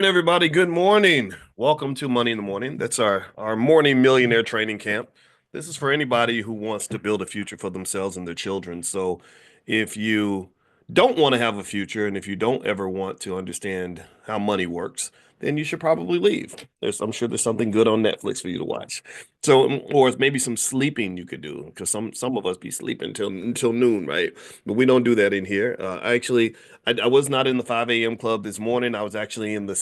Everybody, good morning. Welcome to Money in the Morning. That's our morning millionaire training camp. This is for anybody who wants to build a future for themselves and their children. So, if you don't want to have a future and if you don't ever want to understand how money works, then you should probably leave. I'm sure there's something good on Netflix for you to watch. So, or maybe some sleeping you could do because some of us be sleeping until noon, right? But we don't do that in here. I was not in the 5 a.m. club this morning. I was actually in the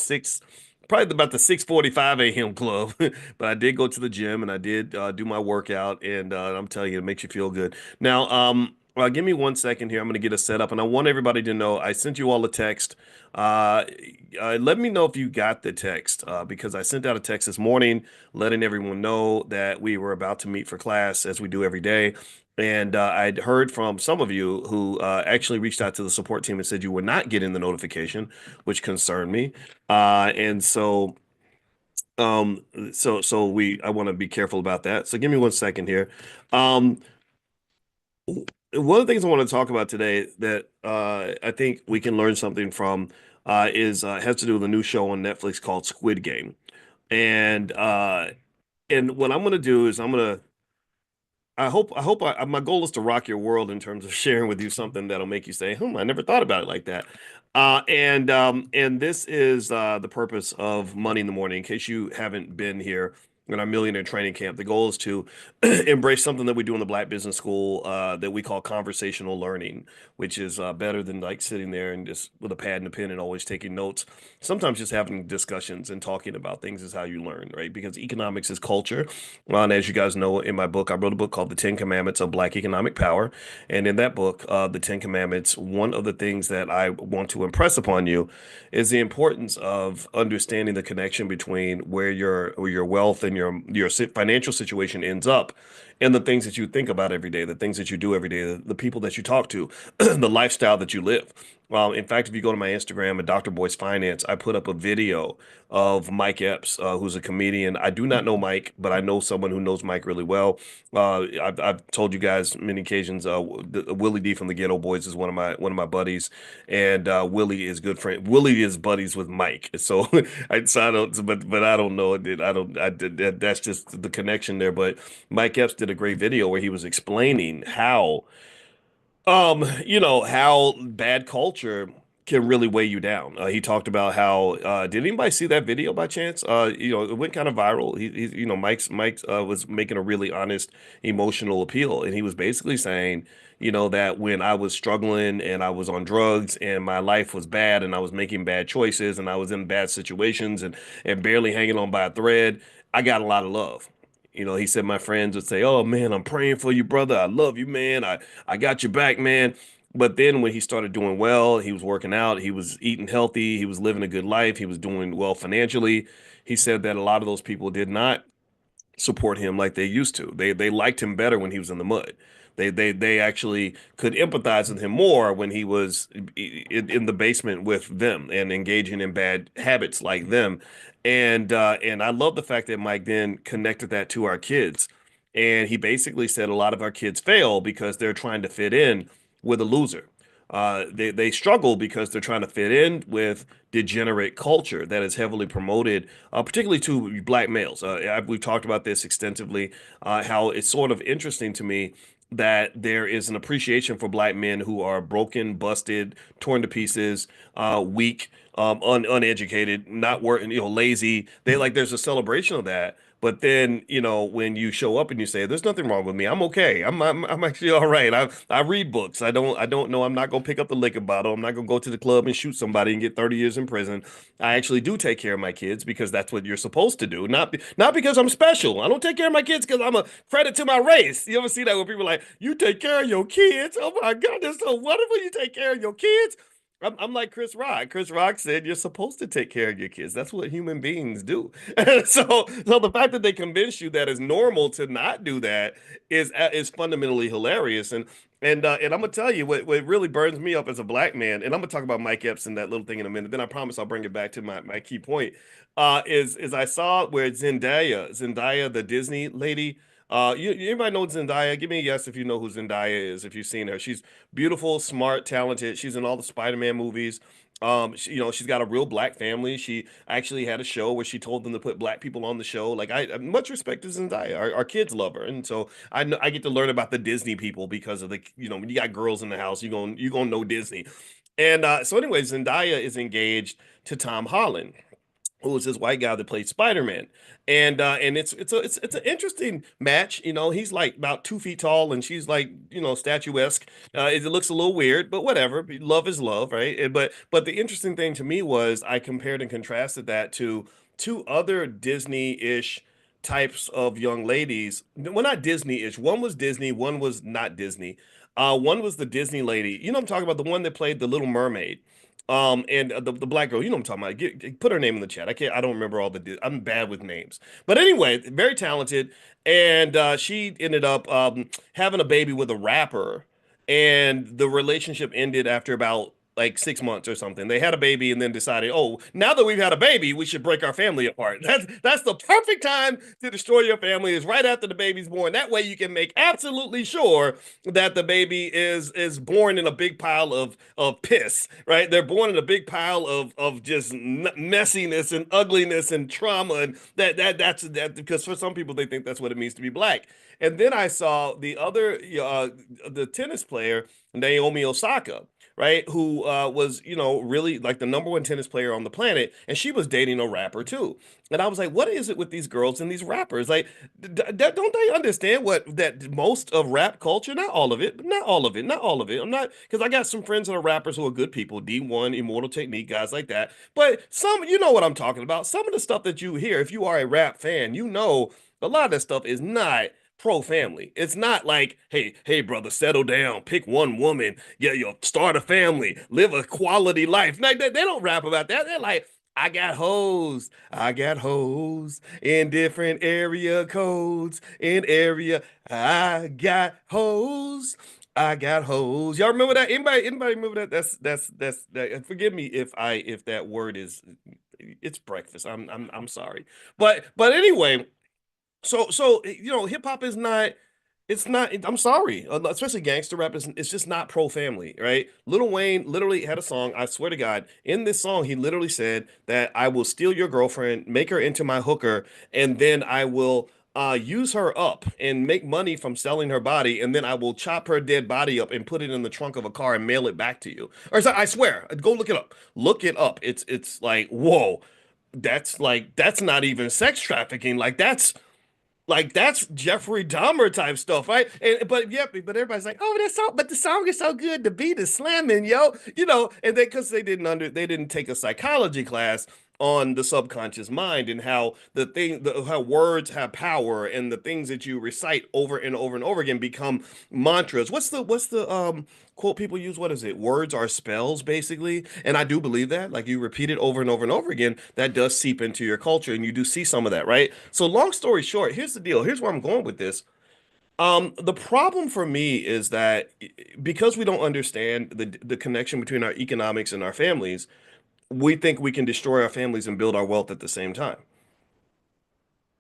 probably about the 6:45 a.m. club. But I did go to the gym and I did do my workout, and I'm telling you, it makes you feel good. Now, give me 1 second here. I'm going to get a setup, and I want everybody to know I sent you all a text. Uh, Let me know if you got the text because I sent out a text this morning letting everyone know that we were about to meet for class as we do every day. And I'd heard from some of you who actually reached out to the support team and said you were not getting the notification, which concerned me. And so, I want to be careful about that. So give me 1 second here. Um, One of the things I want to talk about today that I think we can learn something from is has to do with a new show on Netflix called Squid Game. And what I'm going to do is my goal is to rock your world in terms of sharing with you something that'll make you say, I never thought about it like that. And this is the purpose of Money in the Morning. In case you haven't been here in our millionaire training camp, the goal is to embrace something that we do in the Black Business School that we call conversational learning, which is better than like sitting there and just with a pad and a pen and always taking notes. Sometimes just having discussions and talking about things is how you learn, right? Because economics is culture. And as you guys know, in my book, I wrote a book called The 10 Commandments of Black Economic Power. And in that book, The 10 Commandments, one of the things that I want to impress upon you is the importance of understanding the connection between where your wealth and your financial situation ends up and the things that you think about every day, the things that you do every day, the people that you talk to, the lifestyle that you live. In fact, if you go to my Instagram at Dr. Boyce Finance, I put up a video of Mike Epps, who's a comedian. I do not know Mike, but I know someone who knows Mike really well. I've told you guys many occasions. Willie D from the Ghetto Boys is one of my buddies, and Willie is good friend. Willie is buddies with Mike, so I don't, but I don't know. I did that. That's just the connection there. But Mike Epps did a great video where he was explaining how bad culture can really weigh you down. He talked about how did anybody see that video by chance? It went kind of viral. Mike was making a really honest emotional appeal, and he was basically saying, that when I was struggling and I was on drugs and my life was bad and I was making bad choices and I was in bad situations and barely hanging on by a thread, I got a lot of love. He said my friends would say, "Oh man, I'm praying for you, brother. I love you, man. I got your back, man." But then when he started doing well, he was working out, he was eating healthy, he was living a good life, he was doing well financially. He said that a lot of those people did not support him like they used to. They liked him better when he was in the mud. They actually could empathize with him more when he was in the basement with them and engaging in bad habits like them. And I love the fact that Mike then connected that to our kids. And he basically said a lot of our kids fail because they're trying to fit in with a loser. They struggle because they're trying to fit in with degenerate culture that is heavily promoted, particularly to black males. We've talked about this extensively, how it's sort of interesting to me that there is an appreciation for black men who are broken, busted, torn to pieces, weak, uneducated, not working, lazy. There's a celebration of that. But then, when you show up and you say, "There's nothing wrong with me. I'm okay. I'm actually all right. I read books. I don't know. I'm not gonna pick up the liquor bottle. I'm not gonna go to the club and shoot somebody and get 30 years in prison. I actually do take care of my kids because that's what you're supposed to do. Not because I'm special. I don't take care of my kids because I'm a credit to my race." You ever see that when people are like, "You take care of your kids? Oh my God, that's so wonderful. You take care of your kids." I'm like Chris Rock. Chris Rock said you're supposed to take care of your kids. That's what human beings do. So the fact that they convince you that it's normal to not do that is fundamentally hilarious. And I'm gonna tell you what really burns me up as a black man. And I'm gonna talk about Mike Epps and that little thing in a minute. Then I promise I'll bring it back to my key point. Is I saw where Zendaya, the Disney lady. Anybody know Zendaya? Give me a yes if you know who Zendaya is, if you've seen her. She's beautiful, smart, talented. She's in all the Spider-Man movies. She's got a real black family. She actually had a show where she told them to put black people on the show. Like I much respect to Zendaya. Our kids love her, and so I know I get to learn about the Disney people because of when you got girls in the house, you gonna know Disney. And so anyway, Zendaya is engaged to Tom Holland, who was this white guy that played Spider-Man. And it's an interesting match. He's like about 2 feet tall and she's like, statuesque. It looks a little weird, but whatever. Love is love, right? But the interesting thing to me was I compared and contrasted that to two other Disney-ish types of young ladies. Well, not Disney-ish. One was Disney, one was not Disney. One was the Disney lady. You know what I'm talking about? The one that played the Little Mermaid. And the black girl, you know what I'm talking about. Put her name in the chat. I don't remember all I'm bad with names. But anyway, very talented. And she ended up having a baby with a rapper. And the relationship ended after about like 6 months or something. They had a baby and then decided, oh, now that we've had a baby, we should break our family apart. That's the perfect time to destroy your family is right after the baby's born. That way you can make absolutely sure that the baby is born in a big pile of piss, right? They're born in a big pile of just messiness and ugliness and trauma, and that's that because for some people they think that's what it means to be black. And then I saw the tennis player Naomi Osaka, right? Who was, really like the number one tennis player on the planet. And she was dating a rapper too. And I was like, what is it with these girls and these rappers? Like, don't they understand that most of rap culture, not all of it, but not all of it, not all of it. I'm not, because I got some friends that are rappers who are good people, D1, Immortal Technique, guys like that. But some, you know what I'm talking about. Some of the stuff that you hear, if you are a rap fan, a lot of that stuff is not pro family. It's not like, hey, brother, settle down, pick one woman, yeah, you start a family, live a quality life. Like they don't rap about that. They're like, I got hoes in different area codes. In area, I got hoes. I got hoes. Y'all remember that? Anybody remember that? That. Forgive me if that word is it's breakfast. I'm sorry. But anyway, so hip hop is not. It's not. I'm sorry, especially gangster rap. It's just not pro family, right? Lil Wayne literally had a song. I swear to God, in this song, he literally said that I will steal your girlfriend, make her into my hooker, and then I will use her up and make money from selling her body, and then I will chop her dead body up and put it in the trunk of a car and mail it back to you. I swear, go look it up. Look it up. It's like whoa, that's not even sex trafficking. Like that's Jeffrey Dahmer type stuff, right? But yeah, but everybody's like, oh, that song, but the song is so good, the beat is slamming, yo, and because they didn't take a psychology class on the subconscious mind and how how words have power and the things that you recite over and over and over again become mantras. What's the quote people use? What is it? Words are spells, basically. And I do believe that. Like you repeat it over and over and over again, that does seep into your culture, and you do see some of that, right? So long story short, here's the deal. Here's where I'm going with this. The problem for me is that because we don't understand the connection between our economics and our families, we think we can destroy our families and build our wealth at the same time.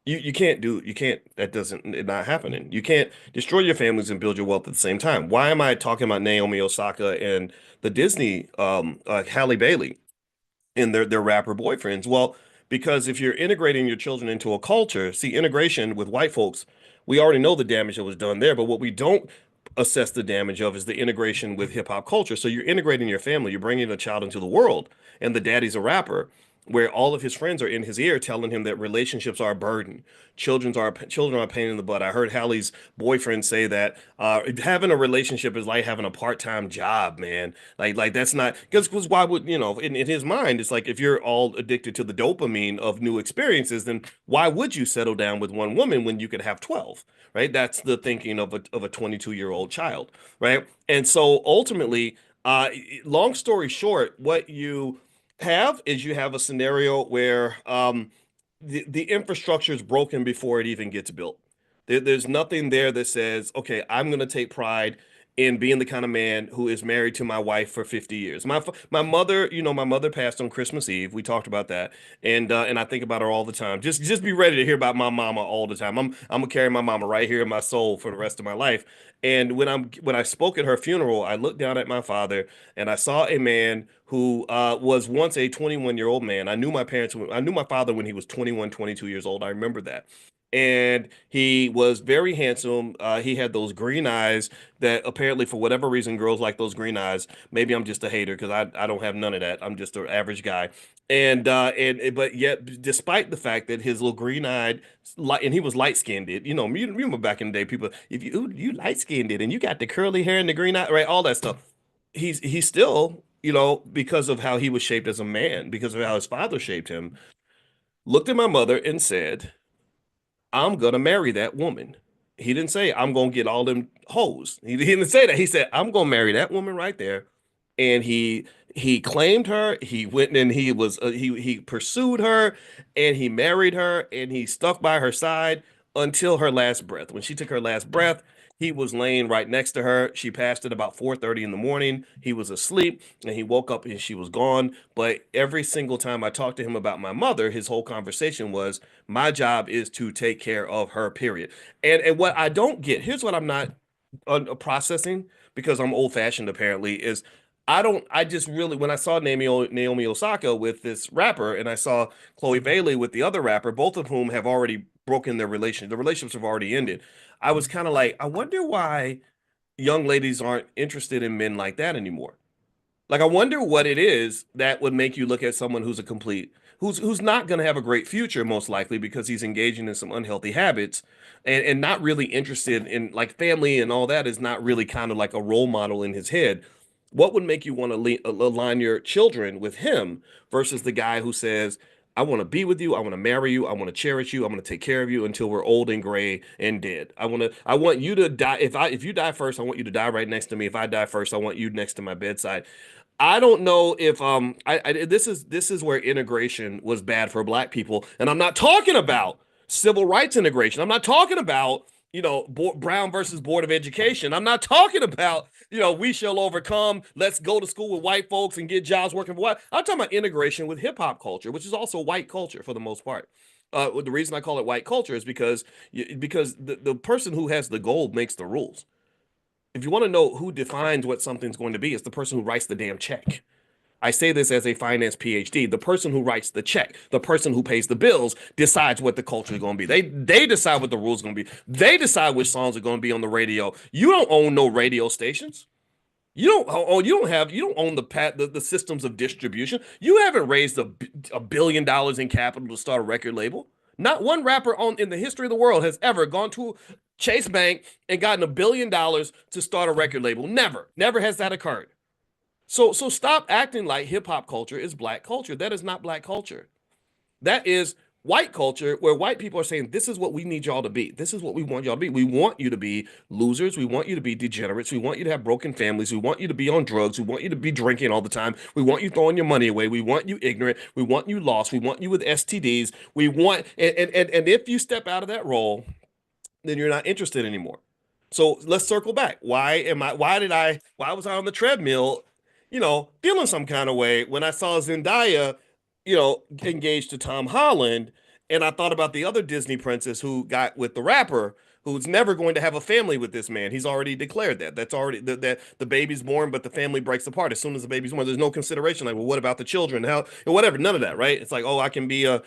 You can't that doesn't it's not happening. You can't destroy your families and build your wealth at the same time. Why am I talking about Naomi Osaka and the Disney Halle Bailey and their rapper boyfriends? Well, because if you're integrating your children into a culture, see integration with white folks, we already know the damage that was done there, but what we don't assess the damage of is the integration with hip hop culture. So you're integrating your family, you're bringing a child into the world, and the daddy's a rapper, where all of his friends are in his ear telling him that relationships are a burden. Children are a pain in the butt. I heard Hallie's boyfriend say that having a relationship is like having a part-time job, man. Like that's not because why would in his mind it's like if you're all addicted to the dopamine of new experiences, then why would you settle down with one woman when you could have 12? Right? That's the thinking of a 22-year-old child, right? And so ultimately, long story short, what you have is you have a scenario where the infrastructure is broken before it even gets built. There's nothing there that says, okay, I'm going to take pride in being the kind of man who is married to my wife for 50 years. My mother, my mother passed on Christmas Eve. We talked about that. And I think about her all the time. Just be ready to hear about my mama all the time. I'm gonna carry my mama right here in my soul for the rest of my life. And when I spoke at her funeral, I looked down at my father and I saw a man who was once a 21-year-old man. I knew my father when he was 21, 22 years old. I remember that. And he was very handsome. He had those green eyes that apparently, for whatever reason, girls like those green eyes. Maybe I'm just a hater because I don't have none of that. I'm just an average guy. But yet, despite the fact that his little green eyed, and he was light skinned, you remember back in the day, people, if you ooh, you light skinned and you got the curly hair and the green eye, right, all that stuff. He's still, because of how he was shaped as a man, because of how his father shaped him, looked at my mother and said, I'm gonna marry that woman. He didn't say I'm gonna get all them hoes. He didn't say that. He said I'm gonna marry that woman right there. And he claimed her. He went and he pursued her, and he married her, and he stuck by her side until her last breath. When she took her last breath, he was laying right next to her. She passed at about 4:30 in the morning. He was asleep, and he woke up and she was gone. But every single time I talked to him about my mother, his whole conversation was, my job is to take care of her, period. And what I don't get, here's what I'm not processing, because I'm old fashioned apparently, is I just really, when I saw Naomi Osaka with this rapper and I saw Chloe Bailey with the other rapper, both of whom have already broken the relationships have already ended. I was kind of like, I wonder why young ladies aren't interested in men like that anymore. Like, I wonder what it is that would make you look at someone who's a complete, who's not going to have a great future, most likely, because he's engaging in some unhealthy habits, and not really interested in, like, family and all that is not really kind of like a role model in his head. What would make you want to align your children with him versus the guy who says, I want to be with you, I want to marry you, I want to cherish you, I'm going to take care of you until we're old and gray and dead. I want you to die. If you die first, I want you to die right next to me. If I die first, I want you next to my bedside. I don't know if this is where integration was bad for black people, and I'm not talking about civil rights integration. I'm not talking about Brown versus Board of Education. I'm not talking about we shall overcome. Let's go to school with white folks and get jobs working for white. I'm talking about integration with hip hop culture, which is also white culture for the most part. The reason I call it white culture is because the person who has the gold makes the rules. If you want to know who defines what something's going to be, it's the person who writes the damn check. I say this as a finance PhD. The person who writes the check, the person who pays the bills, decides what the culture is going to be. They decide what the rules are going to be. They decide which songs are going to be on the radio. You don't own no radio stations. You don't own the systems of distribution. You haven't raised $1 billion in capital to start a record label. Not one rapper in the history of the world has ever gone to Chase Bank and gotten $1 billion to start a record label. Never has that occurred. So stop acting like hip hop culture is black culture. That is not black culture. That is white culture, where white people are saying, this is what we need y'all to be. This is what we want y'all to be. We want you to be losers. We want you to be degenerates. We want you to have broken families. We want you to be on drugs. We want you to be drinking all the time. We want you throwing your money away. We want you ignorant. We want you lost. We want you with STDs. And if you step out of that role, then you're not interested anymore. So let's circle back. Why was I on the treadmill, feeling some kind of way when I saw Zendaya, engaged to Tom Holland, and I thought about the other Disney princess who got with the rapper, who's never going to have a family with this man. He's already declared that. That's already that the baby's born, but the family breaks apart as soon as the baby's born. There's no consideration like, well, what about the children? How whatever, none of that, right? It's like, oh, I can be I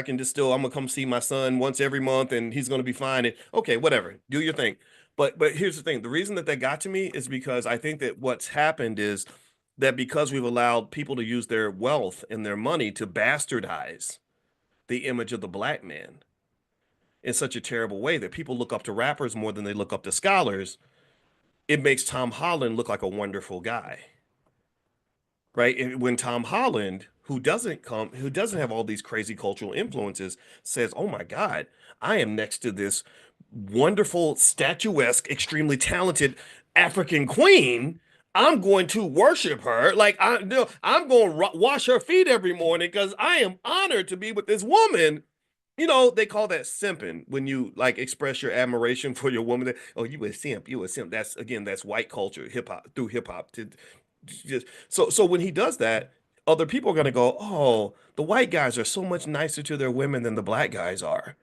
can just still I'm gonna come see my son once every month and he's gonna be fine. And okay, whatever, do your thing. But here's the thing: the reason that got to me is because I think that what's happened is that because we've allowed people to use their wealth and their money to bastardize the image of the black man in such a terrible way that people look up to rappers more than they look up to scholars. It makes Tom Holland look like a wonderful guy, right? And when Tom Holland, who doesn't have all these crazy cultural influences, says, "Oh my God, I am next to this wonderful, statuesque, extremely talented African queen. I'm going to worship her. Like I'm going to wash her feet every morning because I am honored to be with this woman." they call that simping when you like express your admiration for your woman. Oh, you a simp, you a simp. That's again, that's white culture, hip hop through hip hop. To just so when he does that, other people are gonna go, oh, the white guys are so much nicer to their women than the black guys are.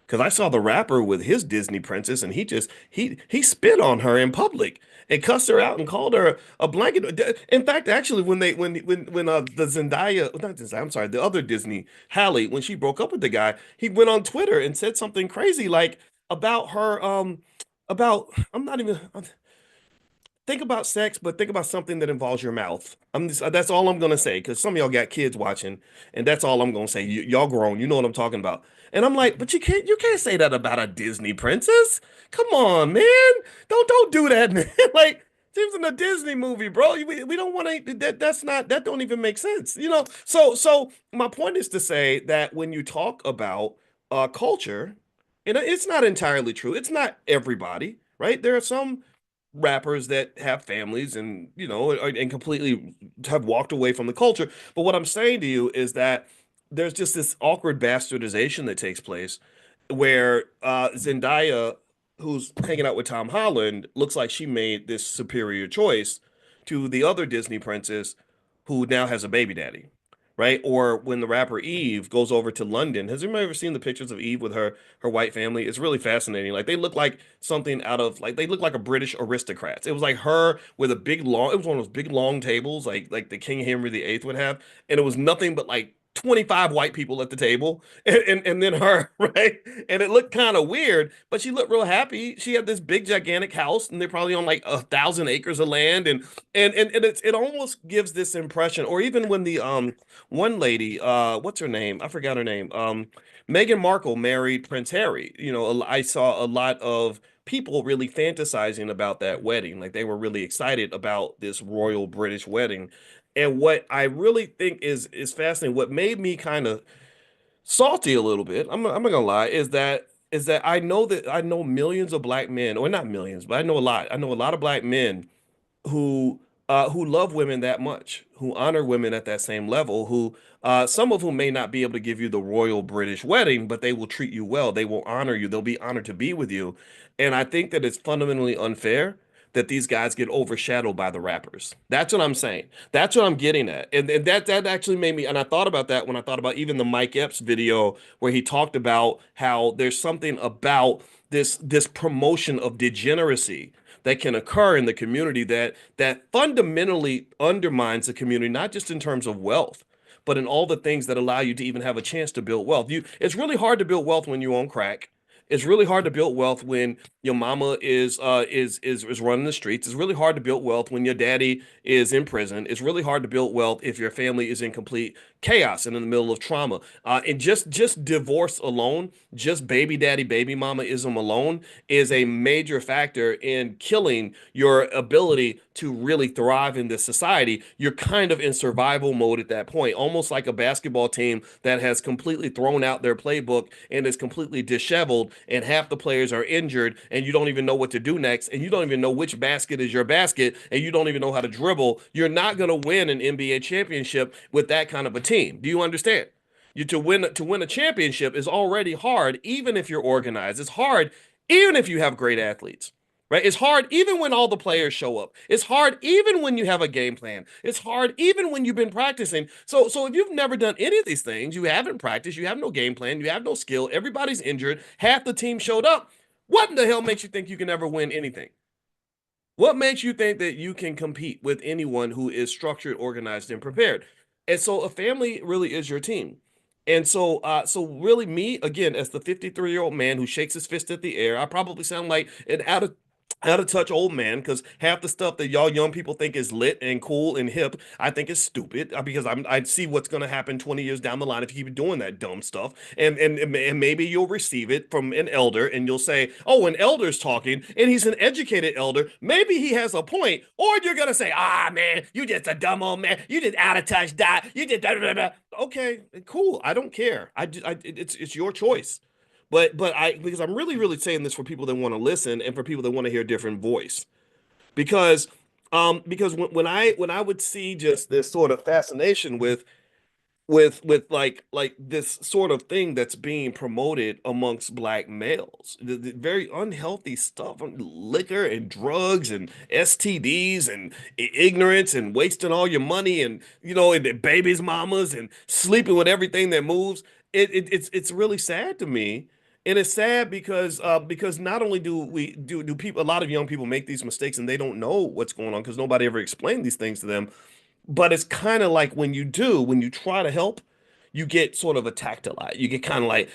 Because I saw the rapper with his Disney princess, and he spit on her in public and cussed her out and called her a blanket. In fact, actually, when the Zendaya, not Zendaya, I'm sorry, the other Disney Halle, when she broke up with the guy, he went on Twitter and said something crazy like about her, about I'm not even. Think about sex, but think about something that involves your mouth. That's all I'm gonna say because some of y'all got kids watching, and that's all I'm gonna say. Y'all grown, you know what I'm talking about. And I'm like, but you can't say that about a Disney princess. Come on, man. Don't do that, man. Like, seems in a Disney movie, bro. We don't want to. That don't even make sense, you know. So my point is to say that when you talk about culture, and it's not entirely true. It's not everybody, right? There are some rappers that have families and and completely have walked away from the culture. But what I'm saying to you is that there's just this awkward bastardization that takes place where Zendaya, who's hanging out with Tom Holland, looks like she made this superior choice to the other Disney princess who now has a baby daddy. Right? Or when the rapper Eve goes over to London. Has anybody ever seen the pictures of Eve with her white family? It's really fascinating. Like they look like something out of like they look like a British aristocrats. It was like her with a big long, it was one of those big long tables like the King Henry VIII would have, and it was nothing but like 25 white people at the table and then her, right? And it looked kind of weird, but she looked real happy. She had this big gigantic house, and they're probably on like 1,000 acres of land, and it almost gives this impression. Or even when the one lady, what's her name? I forgot her name. Meghan Markle married Prince Harry. I saw a lot of people really fantasizing about that wedding. Like they were really excited about this royal British wedding. And what I really think is fascinating, what made me kind of salty a little bit, I'm not gonna lie, is that I know millions of black men, or not millions, but I know a lot. I know a lot of black men who love women that much, who honor women at that same level, who some of whom may not be able to give you the royal British wedding, but they will treat you well. They will honor you. They'll be honored to be with you. And I think that it's fundamentally unfair that these guys get overshadowed by the rappers. That's what I'm saying. That's what I'm getting at. And that actually made me, and I thought about that when I thought about even the Mike Epps video where he talked about how there's something about this promotion of degeneracy that can occur in the community that fundamentally undermines the community, not just in terms of wealth, but in all the things that allow you to even have a chance to build wealth. It's really hard to build wealth when you own crack. It's really hard to build wealth when your mama is running the streets. It's really hard to build wealth when your daddy is in prison. It's really hard to build wealth if your family is in complete chaos and in the middle of trauma. And just divorce alone, just baby daddy, baby mama-ism alone is a major factor in killing your ability to really thrive in this society. You're kind of in survival mode at that point, almost like a basketball team that has completely thrown out their playbook and is completely disheveled, and half the players are injured, and you don't even know what to do next, and you don't even know which basket is your basket, and you don't even know how to dribble. You're not going to win an NBA championship with that kind of a team. Do you understand? To win a championship is already hard, even if you're organized. It's hard, even if you have great athletes. Right? It's hard even when all the players show up. It's hard even when you have a game plan. It's hard even when you've been practicing. So if you've never done any of these things, you haven't practiced, you have no game plan, you have no skill, everybody's injured, half the team showed up. What in the hell makes you think you can ever win anything? What makes you think that you can compete with anyone who is structured, organized, and prepared? And so a family really is your team. And so really me, again, as the 53-year-old man who shakes his fist at the air, I probably sound like an out of touch old man because half the stuff that y'all young people think is lit and cool and hip, I think is stupid because I see what's going to happen 20 years down the line if you keep doing that dumb stuff. And maybe you'll receive it from an elder and you'll say, "Oh, an elder's talking and he's an educated elder. Maybe he has a point." Or you're going to say, "Ah, man, you just a dumb old man. You just out of touch, die. You just blah, blah, blah." Okay, cool. I don't care. It's your choice. But because I'm really saying this for people that want to listen and for people that want to hear a different voice. Because when I would see just this sort of fascination with with like this sort of thing that's being promoted amongst black males, the very unhealthy stuff, liquor and drugs and STDs and ignorance and wasting all your money and and the babies mamas and sleeping with everything that moves. It's really sad to me. And it's sad because not only do people, a lot of young people make these mistakes and they don't know what's going on because nobody ever explained these things to them, but it's kind of like when you try to help, you get sort of attacked a lot. You get kind of like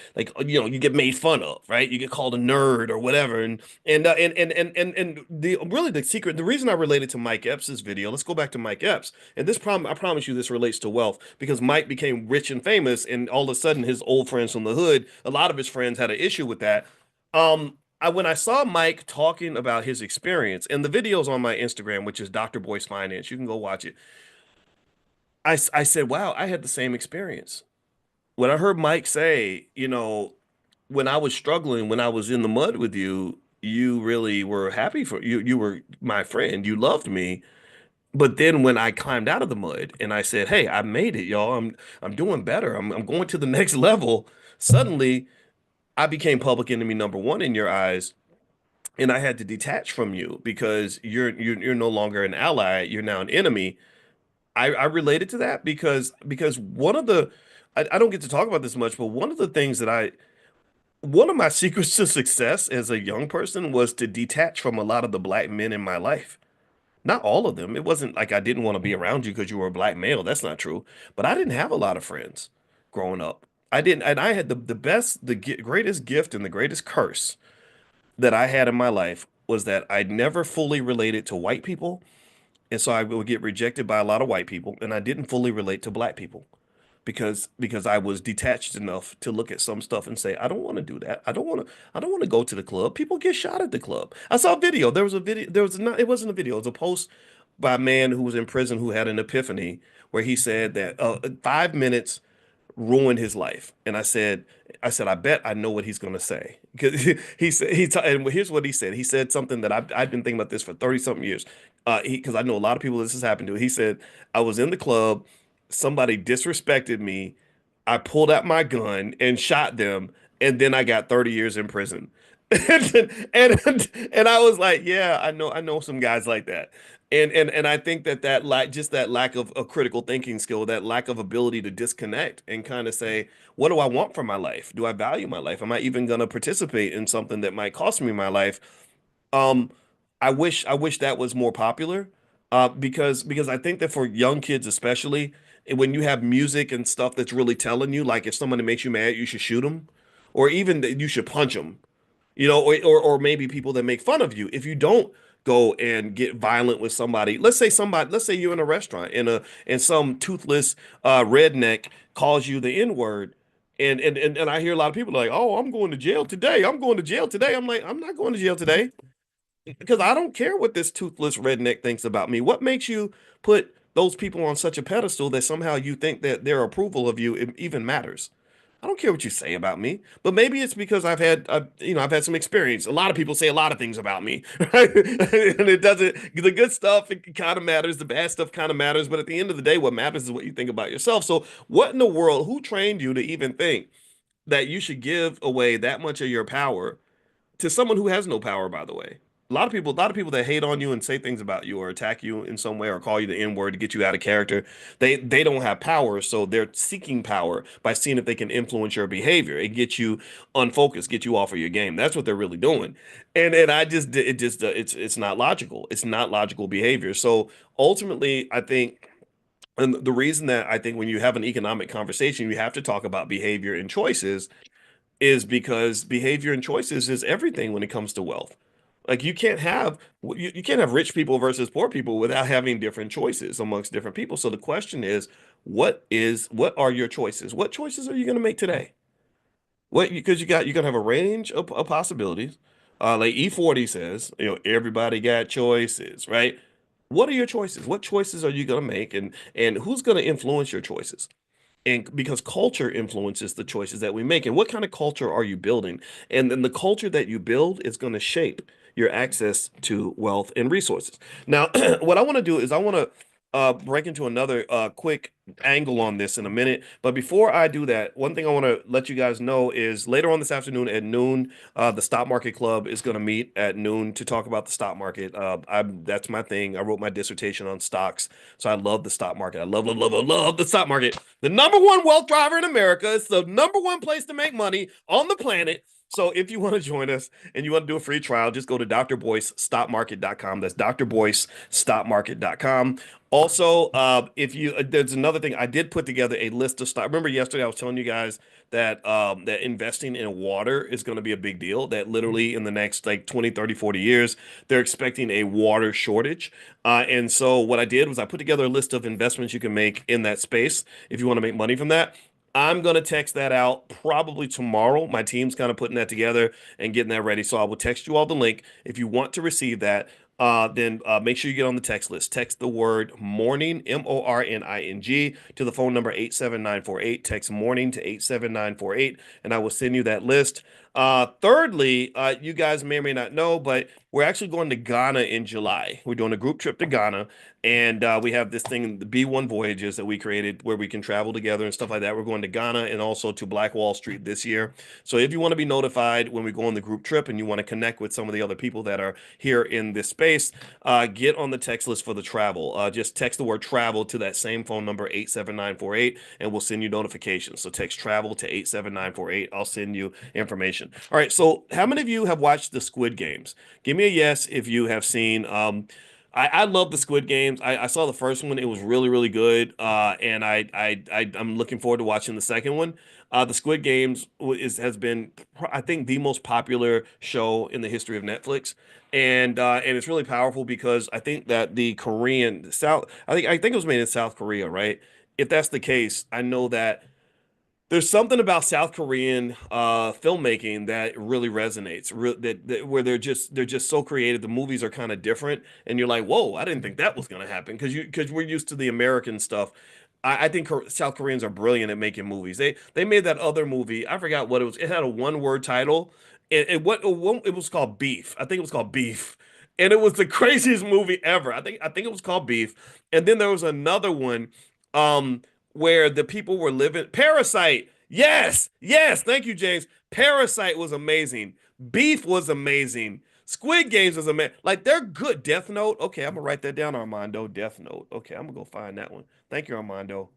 you get made fun of, right? You get called a nerd or whatever. And the really the secret, the reason I related to Mike Epps' video, let's go back to Mike Epps. And this problem, I promise you, this relates to wealth because Mike became rich and famous, and all of a sudden, his old friends from the hood, a lot of his friends had an issue with that. When I saw Mike talking about his experience, and the video's on my Instagram, which is Dr. Boyce Finance, you can go watch it. I said, wow, I had the same experience. When I heard Mike say, when I was struggling, when I was in the mud with you, you really were happy for you. You were my friend. You loved me. But then when I climbed out of the mud and I said, hey, I made it, y'all. I'm doing better. I'm going to the next level. Suddenly, I became public enemy number one in your eyes. And I had to detach from you because you're no longer an ally. You're now an enemy. I related to that because one of the I don't get to talk about this much, but one of the things that one of my secrets to success as a young person was to detach from a lot of the black men in my life. Not all of them. It wasn't like I didn't want to be around you because you were a black male. That's not true. But I didn't have a lot of friends growing up. I didn't, and I had the best, greatest gift and the greatest curse that I had in my life was that I never fully related to white people, and so I would get rejected by a lot of white people, and I didn't fully relate to black people because I was detached enough to look at some stuff and say, I don't want to do that. I don't want to go to the club. People get shot at the club. I saw a video. There was a video. There was not. It wasn't a video. It was a post by a man who was in prison who had an epiphany where he said that 5 minutes ruined his life. And I said, I bet I know what he's going to say. Because and here's what he said. He said something that I've been thinking about this for 30 something years. Because I know a lot of people this has happened to. He said, I was in the club, somebody disrespected me. I pulled out my gun and shot them, and then I got 30 years in prison. And I was like, yeah, I know some guys like that. And I think that just that lack of a critical thinking skill, that lack of ability to disconnect and kind of say, what do I want from my life? Do I value my life? Am I even going to participate in something that might cost me my life? Um, I wish that was more popular, because I think that for young kids especially, when you have music and stuff that's really telling you, like if somebody makes you mad, you should shoot them, or even that you should punch them, or maybe people that make fun of you. If you don't go and get violent with somebody, let's say you're in a restaurant and some toothless redneck calls you the N-word. And I hear a lot of people like, oh, I'm going to jail today. I'm going to jail today. I'm like, I'm not going to jail today because I don't care what this toothless redneck thinks about me. What makes you put those people on such a pedestal that somehow you think that their approval of you even matters? I don't care what you say about me, but maybe it's because I've had some experience. A lot of people say a lot of things about me, right? And it doesn't. The good stuff it kind of matters. The bad stuff kind of matters. But at the end of the day, what matters is what you think about yourself. So, what in the world? Who trained you to even think that you should give away that much of your power to someone who has no power, by the way? A lot of people that hate on you and say things about you or attack you in some way or call you the N-word to get you out of character, they don't have power, so they're seeking power by seeing if they can influence your behavior and get you unfocused, get you off of your game. That's what they're really doing. And I just it just it's not logical. It's not logical behavior. So ultimately, I think, and the reason that I think when you have an economic conversation, you have to talk about behavior and choices is because behavior and choices is everything when it comes to wealth. Like you can't have rich people versus poor people without having different choices amongst different people. So the question is, what are your choices? What choices are you going to make today? What because you're gonna have a range of possibilities. Like E40 says, everybody got choices, right? What are your choices? What choices are you gonna make, and who's gonna influence your choices? And because culture influences the choices that we make, and what kind of culture are you building? And then the culture that you build is going to shape your access to wealth and resources. Now, what I want to do is I want to break into another quick angle on this in a minute. But before I do that, one thing I want to let you guys know is later on this afternoon at noon, the Stock Market Club is going to meet at noon to talk about the stock market. That's my thing. I wrote my dissertation on stocks, so I love the stock market. I love, love, love, love, love the stock market. The number one wealth driver in America. It's the number one place to make money on the planet. So if you want to join us and you want to do a free trial, just go to drboycestockmarket.com. That's drboycestockmarket.com. Also, if you there's another thing I did put together a list of stock. Remember yesterday I was telling you guys that that investing in water is going to be a big deal. That literally in the next like 20, 30, 40 years, they're expecting a water shortage. And so what I did was I put together a list of investments you can make in that space if you want to make money from that. I'm gonna text that out probably tomorrow. My team's kind of putting that together and getting that ready. So I will text you all the link if you want to receive that. Then make sure you get on the text list. Text the word morning, MORNING, to the phone number 87948. Text morning to 87948, and I will send you that list. Thirdly, you guys may or may not know, but we're actually going to Ghana in July. We're doing a group trip to Ghana, and we have this thing, the B1 Voyages that we created where we can travel together and stuff like that. We're going to Ghana and also to Black Wall Street this year. So if you want to be notified when we go on the group trip and you want to connect with some of the other people that are here in this space, get on the text list for the travel. Just text the word travel to that same phone number, 87948, and we'll send you notifications. So text travel to 87948. I'll send you information. All right. So how many of you have watched the Squid Games? Give me a yes if you have seen. I love the Squid Games. I saw the first one; it was really, really good. And I'm looking forward to watching the second one. The Squid Games has been, I think, the most popular show in the history of Netflix, and it's really powerful because I think that the Korean South, I think it was made in South Korea, right? If that's the case, I know that there's something about South Korean filmmaking that really resonates. Where they're just so creative. The movies are kind of different, and you're like, "Whoa, I didn't think that was going to happen." Because we're used to the American stuff. I think South Koreans are brilliant at making movies. They made that other movie. I forgot what it was. It had a one word title. It was called Beef. I think it was called Beef, and it was the craziest movie ever. I think it was called Beef. And then there was another one. Um, where the people were living. Parasite. Yes, yes. Thank you, James. Parasite was amazing. Beef was amazing. Squid Games was amazing. Like they're good. Death Note. Okay, I'm gonna write that down, Armando. Death Note. Okay, I'm gonna go find that one. Thank you, Armando.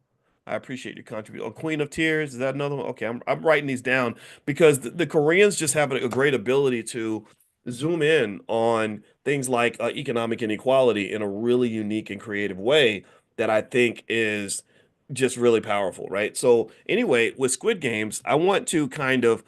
I appreciate your contribution. Oh, Queen of Tears. Is that another one? Okay, I'm writing these down because the Koreans just have a great ability to zoom in on things like economic inequality in a really unique and creative way that I think is just really powerful, right? So anyway, with Squid Games, I want to kind of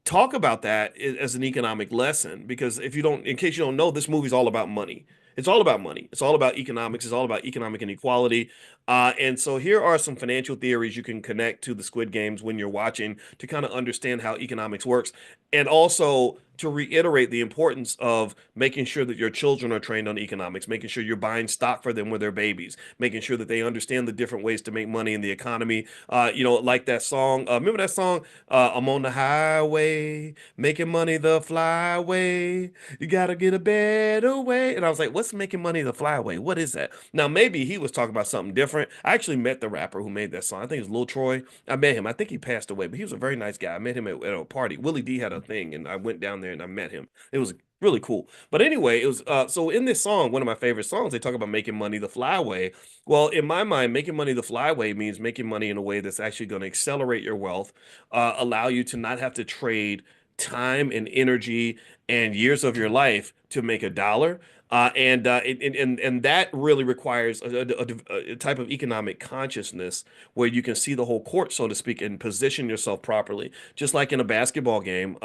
talk about that as an economic lesson because if you don't, in case you don't know, this movie's all about money. It's all about money. It's all about economics. It's all about economic inequality. And so here are some financial theories you can connect to the Squid Games when you're watching to kind of understand how economics works, and also to reiterate the importance of making sure that your children are trained on economics, making sure you're buying stock for them when they're babies, making sure that they understand the different ways to make money in the economy. Like that song. Remember that song? I'm on the highway, making money the flyway. You gotta get a better way. And I was like, what's making money the flyway? What is that? Now, maybe he was talking about something different. I actually met the rapper who made that song. I think it's Lil Troy. I met him. I think he passed away, but he was a very nice guy. I met him at a party. Willie D had a thing, and I went down there and I met him. It was really cool. But anyway, it was so in this song, one of my favorite songs, they talk about making money the flyway. Well, in my mind, making money the flyway means making money in a way that's actually going to accelerate your wealth, allow you to not have to trade time and energy and years of your life to make a dollar. And that really requires a type of economic consciousness where you can see the whole court, so to speak, and position yourself properly. Just like in a basketball game,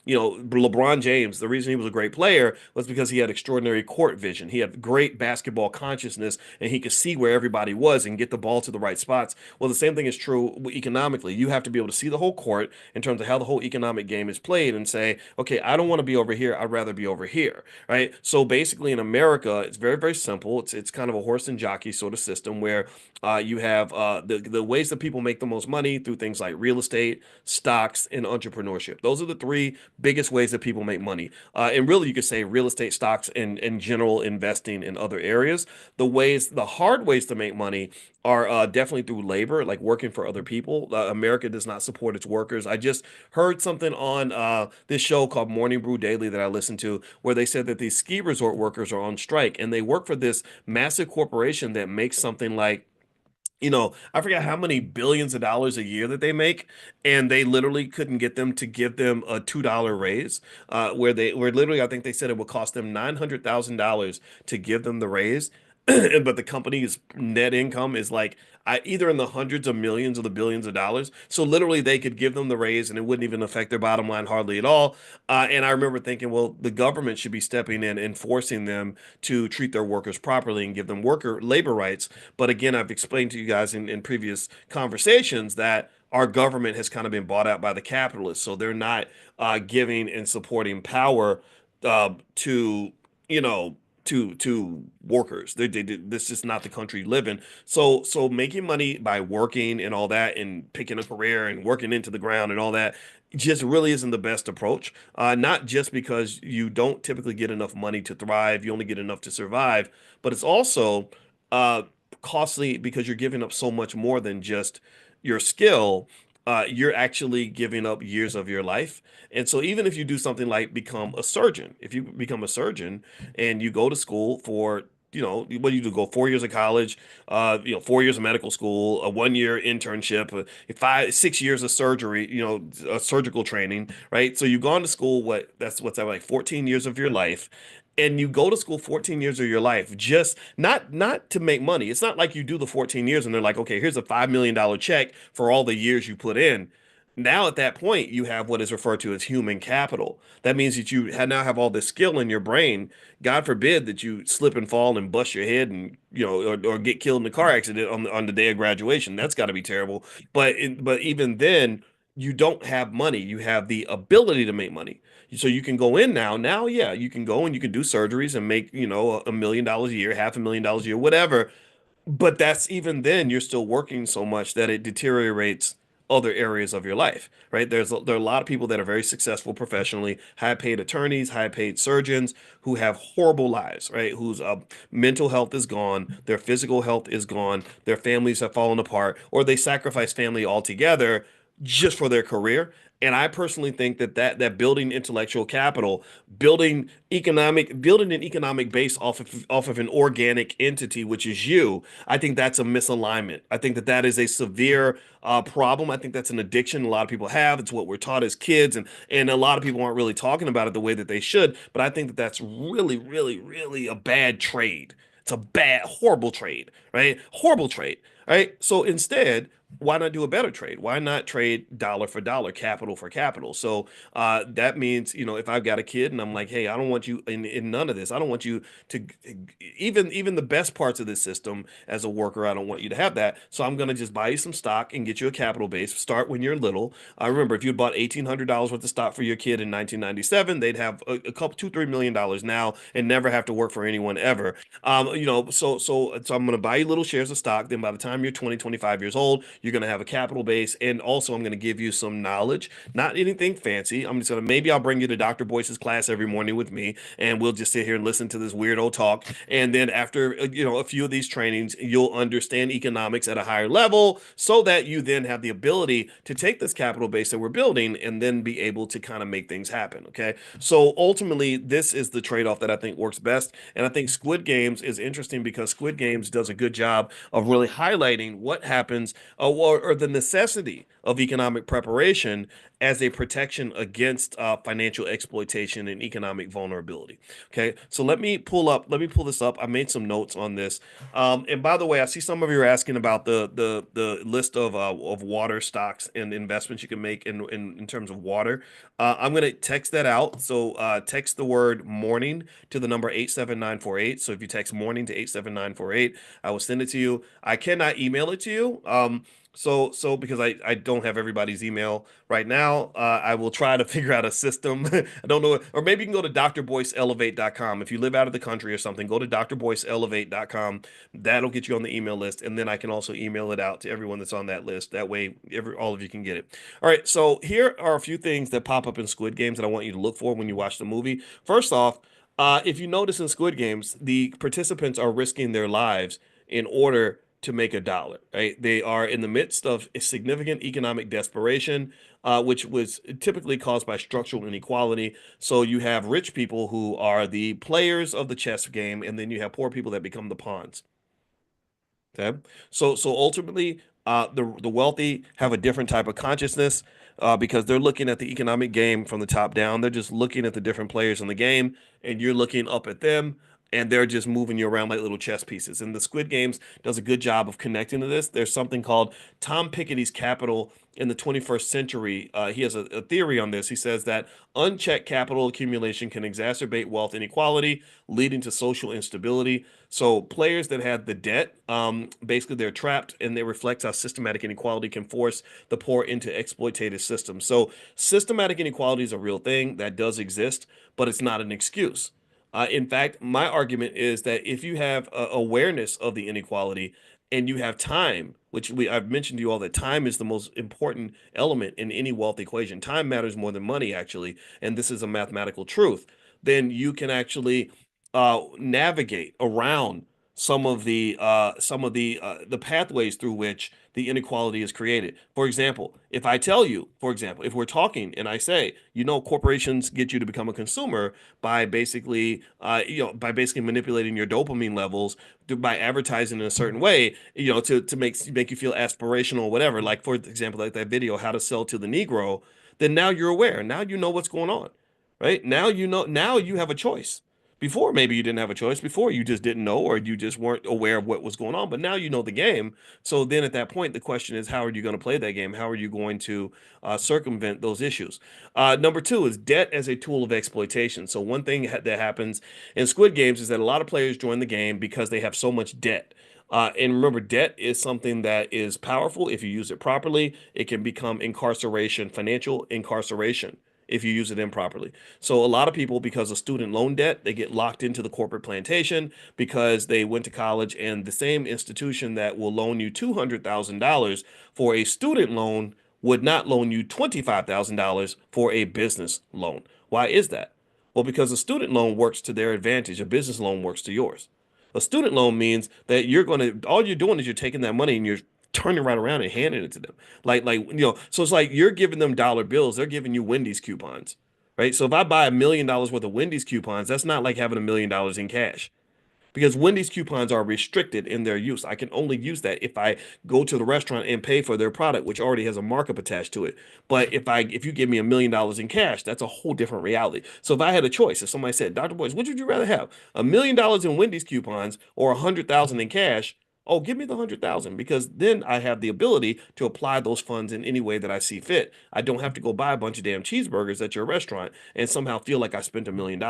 LeBron James, the reason he was a great player was because he had extraordinary court vision. He had great basketball consciousness, and he could see where everybody was and get the ball to the right spots. Well, the same thing is true economically. You have to be able to see the whole court in terms of how the whole economic game is played and say, okay, I don't want to be over here. I'd rather be over here, right? So basically, in America, it's very, very simple. It's kind of a horse and jockey sort of system where you have the ways that people make the most money through things like real estate, stocks, and entrepreneurship. Those are the three biggest ways that people make money. And really, you could say real estate, stocks, and general investing in other areas. The hard ways to make money are definitely through labor, like working for other people. America does not support its workers. I just heard something on this show called Morning Brew Daily that I listened to, where they said that these ski resort workers are on strike and they work for this massive corporation that makes something like, I forget how many billions of dollars a year that they make, and they literally couldn't get them to give them a $2 raise. Where literally, I think they said it would cost them $900,000 to give them the raise, but the company's net income is like either in the hundreds of millions or the billions of dollars. So literally, they could give them the raise, and it wouldn't even affect their bottom line hardly at all. And I remember thinking, well, the government should be stepping in and forcing them to treat their workers properly and give them worker labor rights. But again, I've explained to you guys in previous conversations that our government has kind of been bought out by the capitalists. So they're not giving and supporting power to, you know, to workers. This is not the country you live in. So making money by working and all that and picking a career and working into the ground and all that just really isn't the best approach. Not just because you don't typically get enough money to thrive, you only get enough to survive, but it's also uh, costly because you're giving up so much more than just your skill. You're actually giving up years of your life. And so even if you do something like become a surgeon, if you become a surgeon and you go to school for, what do you do? Go 4 years of college, 4 years of medical school, a 1 year internship, 6 years of surgery, surgical training, right? So you've gone to school, what's that, like 14 years of your life, and you go to school 14 years of your life just not to make money. It's not like you do the 14 years and they're like, okay, here's a $5 million check for all the years you put in. Now at that point, you have what is referred to as human capital. That means that now have all this skill in your brain. God forbid that you slip and fall and bust your head and or get killed in a car accident on the day of graduation. That's got to be terrible. But even then, you don't have money. You have the ability to make money. So you can go in now. Now, yeah, you can go and you can do surgeries and make, $1 million a year, $500,000 a year, whatever. But that's even then, you're still working so much that it deteriorates other areas of your life, right? There are a lot of people that are very successful professionally, high paid attorneys, high paid surgeons who have horrible lives, right? Whose mental health is gone, their physical health is gone, their families have fallen apart, or they sacrifice family altogether just for their career. And I personally think that building intellectual capital, building an economic base off of an organic entity, which is you, I think that's a misalignment. I think that is a severe problem. I think that's an addiction a lot of people have. It's what we're taught as kids, and a lot of people aren't really talking about it the way that they should. But I think that that's really, really, really a bad trade. It's a bad, horrible trade, right? Horrible trade, right? So instead, why not do a better trade? Why not trade dollar for dollar, capital for capital? So that means, if I've got a kid and I'm like, hey, I don't want you in none of this. I don't want you to even the best parts of this system as a worker. I don't want you to have that. So I'm going to just buy you some stock and get you a capital base. Start when you're little. I remember if you bought $1,800 worth of stock for your kid in 1997, they'd have a couple, $2, $3 million now and never have to work for anyone ever. So I'm going to buy you little shares of stock. Then by the time you're 20, 25 years old, you're going to have a capital base. And also I'm going to give you some knowledge, not anything fancy. I'm just going to, maybe I'll bring you to Dr. Boyce's class every morning with me and we'll just sit here and listen to this weirdo talk. And then after, a few of these trainings, you'll understand economics at a higher level so that you then have the ability to take this capital base that we're building and then be able to kind of make things happen. Okay. So ultimately, this is the trade-off that I think works best. And I think Squid Games is interesting because Squid Games does a good job of really highlighting what happens or the necessity of economic preparation as a protection against financial exploitation and economic vulnerability. Okay, so let me pull this up. I made some notes on this. And by the way, I see some of you are asking about the list of water stocks and investments you can make in terms of water. I'm gonna text that out. So text the word morning to the number 87948. So if you text morning to 87948, I will send it to you. I cannot email it to you. So because I don't have everybody's email right now, I will try to figure out a system. I don't know, or maybe you can go to drboyceelevate.com. If you live out of the country or something, go to drboyceelevate.com. That'll get you on the email list, and then I can also email it out to everyone that's on that list. That way, all of you can get it. All right, so here are a few things that pop up in Squid Games that I want you to look for when you watch the movie. First off, if you notice in Squid Games, the participants are risking their lives in order to make a dollar, right? They are in the midst of a significant economic desperation, which was typically caused by structural inequality. So you have rich people who are the players of the chess game, and then you have poor people that become the pawns. Okay. So ultimately, the wealthy have a different type of consciousness because they're looking at the economic game from the top down. They're just looking at the different players in the game, and you're looking up at them, and they're just moving you around like little chess pieces. And the Squid Games does a good job of connecting to this. There's something called Tom Piketty's Capital in the 21st century. He has a theory on this. He says that unchecked capital accumulation can exacerbate wealth inequality, leading to social instability. So players that have the debt, basically they're trapped, and they reflect how systematic inequality can force the poor into exploitative systems. So systematic inequality is a real thing that does exist, but it's not an excuse. In fact, my argument is that if you have awareness of the inequality and you have time, which I've mentioned to you all that time is the most important element in any wealth equation. Time matters more than money, actually, and this is a mathematical truth. Then you can actually navigate around some of the pathways through which the inequality is created. For example, if I tell you, for example, if we're talking and I say, corporations get you to become a consumer by basically manipulating your dopamine levels by advertising in a certain way, to make you feel aspirational or whatever. Like for example, like that video, how to sell to the Negro. Then now you're aware. Now you know what's going on, right? Now you know. Now you have a choice. Before, maybe you didn't have a choice. Before, you just didn't know, or you just weren't aware of what was going on. But now you know the game. So then at that point, the question is, how are you going to play that game? How are you going to circumvent those issues? Number two is debt as a tool of exploitation. So one thing that happens in Squid Games is that a lot of players join the game because they have so much debt. And remember, debt is something that is powerful. If you use it properly, it can become incarceration, financial incarceration, if you use it improperly. So a lot of people, because of student loan debt, they get locked into the corporate plantation because they went to college, and the same institution that will loan you $200,000 for a student loan would not loan you $25,000 for a business loan. Why is that? Well, because a student loan works to their advantage, a business loan works to yours. A student loan means that all you're doing is you're taking that money and you're turning right around and handing it to them. So it's like you're giving them dollar bills, they're giving you Wendy's coupons, right? So if I buy $1 million worth of Wendy's coupons, that's not like having $1 million in cash because Wendy's coupons are restricted in their use. I can only use that if I go to the restaurant and pay for their product, which already has a markup attached to it. But if you give me $1 million in cash, that's a whole different reality. So if I had a choice, if somebody said, Dr. Boyce, which would you rather have? $1 million in Wendy's coupons or 100,000 in cash? Oh, give me the 100,000 because then I have the ability to apply those funds in any way that I see fit. I don't have to go buy a bunch of damn cheeseburgers at your restaurant and somehow feel like I spent $1 million.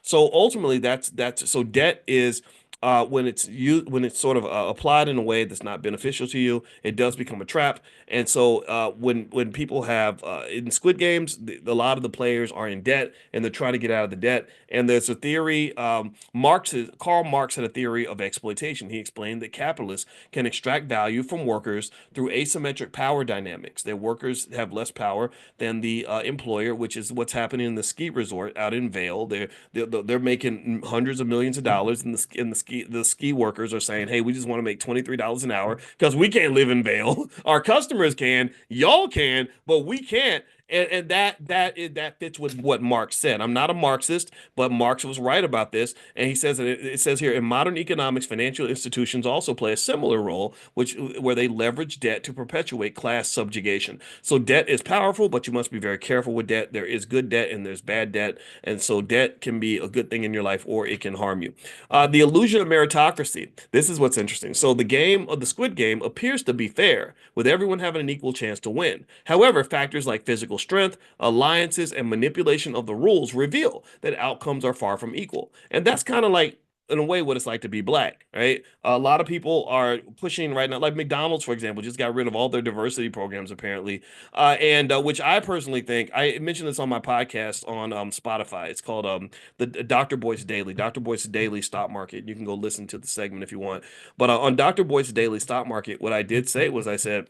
So ultimately, that's so debt is when it's sort of applied in a way that's not beneficial to you, it does become a trap. And so when people have in Squid Games, a lot of the players are in debt and they're trying to get out of the debt. And there's a theory. Karl Marx had a theory of exploitation. He explained that capitalists can extract value from workers through asymmetric power dynamics. That workers have less power than the employer, which is what's happening in the ski resort out in Vail. They're making hundreds of millions of dollars, and the ski workers are saying, "Hey, we just want to make $23 an hour because we can't live in Vail. Our customers can, y'all can, but we can't." And that fits with what Marx said. I'm not a Marxist, but Marx was right about this, and he says that it says here in modern economics, financial institutions also play a similar role, which where they leverage debt to perpetuate class subjugation. So debt is powerful, but you must be very careful with debt. There is good debt and there's bad debt, and so debt can be a good thing in your life or it can harm you. The illusion of meritocracy. This is what's interesting. So the game of the Squid Game appears to be fair, with everyone having an equal chance to win. However, factors like physical strength, alliances, and manipulation of the rules reveal that outcomes are far from equal. And that's kind of like, in a way, what it's like to be black, right? A lot of people are pushing right now, like McDonald's, for example, just got rid of all their diversity programs apparently, and which I personally think I mentioned this on my podcast on Spotify. It's called the Dr. Boyce Daily, Dr. Boyce Daily Stock Market. You can go listen to the segment if you want. But on Dr. Boyce Daily Stock Market, what I did say was I said,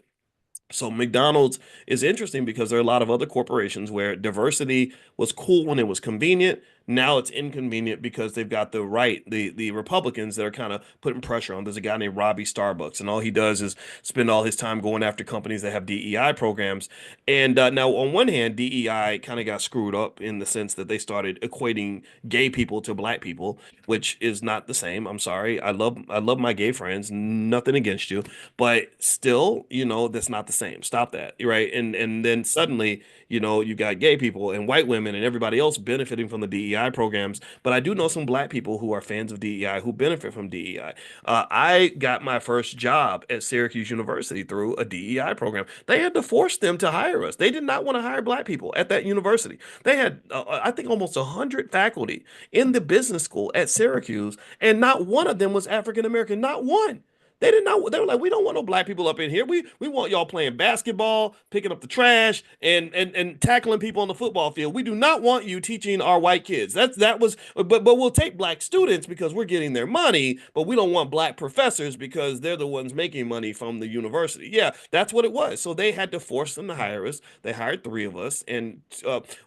so McDonald's is interesting because there are a lot of other corporations where diversity was cool when it was convenient. Now it's inconvenient because they've got the right, the Republicans that are kind of putting pressure on. There's a guy named Robbie Starbucks, and all he does is spend all his time going after companies that have DEI programs. And now, on one hand, DEI kind of got screwed up in the sense that they started equating gay people to black people, which is not the same. I'm sorry. I love my gay friends. Nothing against you, but still, that's not the same. Stop that, right? And then suddenly, you got gay people and white women and everybody else benefiting from the DEI programs. But I do know some black people who are fans of DEI who benefit from DEI. I got my first job at Syracuse University through a DEI program. They had to force them to hire us. They did not want to hire black people at that university. They had, I think, almost 100 faculty in the business school at Syracuse, and not one of them was African American. Not one. They did not. They were like, we don't want no black people up in here. We want y'all playing basketball, picking up the trash, and tackling people on the football field. We do not want you teaching our white kids. That was. But we'll take black students because we're getting their money. But we don't want black professors because they're the ones making money from the university. Yeah, that's what it was. So they had to force them to hire us. They hired three of us, and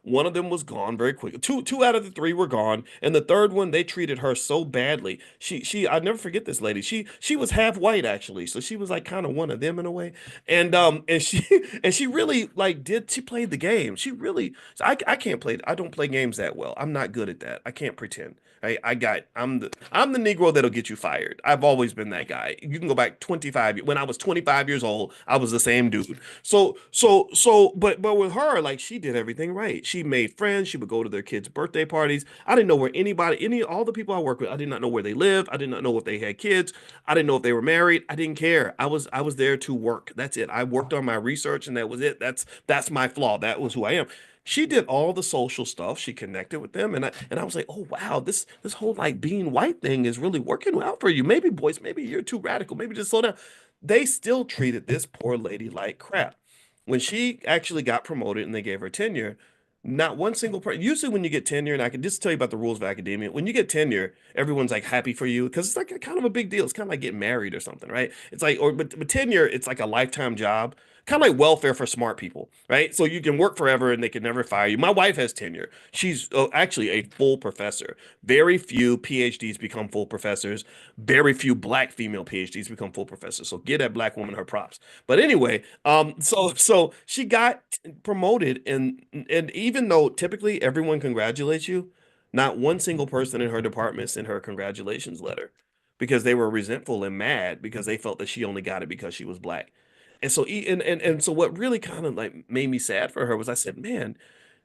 one of them was gone very quickly. Two out of the three were gone, and the third one they treated her so badly. She I never forget this lady. She was half white actually, so she was like kind of one of them in a way. And she and she really like did she played the game. She really so I can't play. I don't play games that well. I'm not good at that. I can't pretend. I'm the Negro that'll get you fired. I've always been that guy. You can go back 25 years. When I was 25 years old, I was the same dude. But with her, like she did everything right. She made friends. She would go to their kids' birthday parties. I didn't know where all the people I work with, I did not know where they lived. I did not know if they had kids. I didn't know if they were married. I didn't care. I was there to work. That's it. I worked on my research and that was it. That's my flaw. That was who I am. She did all the social stuff. She connected with them, and I was like, oh wow, this whole like being white thing is really working out for you. Maybe boys, maybe you're too radical. Maybe just slow down. They still treated this poor lady like crap. When she actually got promoted and they gave her tenure, not one single person. Usually, when you get tenure, and I can just tell you about the rules of academia, when you get tenure, everyone's like happy for you because it's like a kind of a big deal. It's kind of like getting married or something, right? It's like, but tenure, it's like a lifetime job, kind of like welfare for smart people, right? So you can work forever and they can never fire you. My wife has tenure. She's actually a full professor. Very few PhDs become full professors. Very few black female PhDs become full professors. So give that black woman her props. But anyway, so she got promoted, and even though typically everyone congratulates you, not one single person in her department sent her a congratulations letter because they were resentful and mad because they felt that she only got it because she was black. And so and so what really kind of like made me sad for her was I said, man,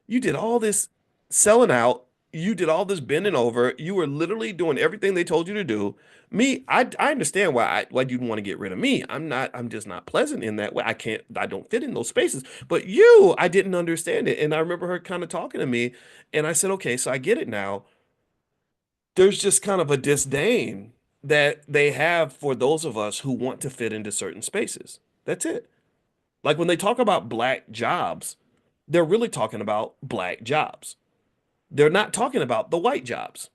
you did all this selling out. You did all this bending over. You were literally doing everything they told you to do. Me, I understand why you'd want to get rid of me. I'm just not pleasant in that way. I don't fit in those spaces. But you, I didn't understand it. And I remember her kind of talking to me, and I said, okay, so I get it now. There's just kind of a disdain that they have for those of us who want to fit into certain spaces. That's it. Like when they talk about black jobs, they're really talking about black jobs. They're not talking about the white jobs.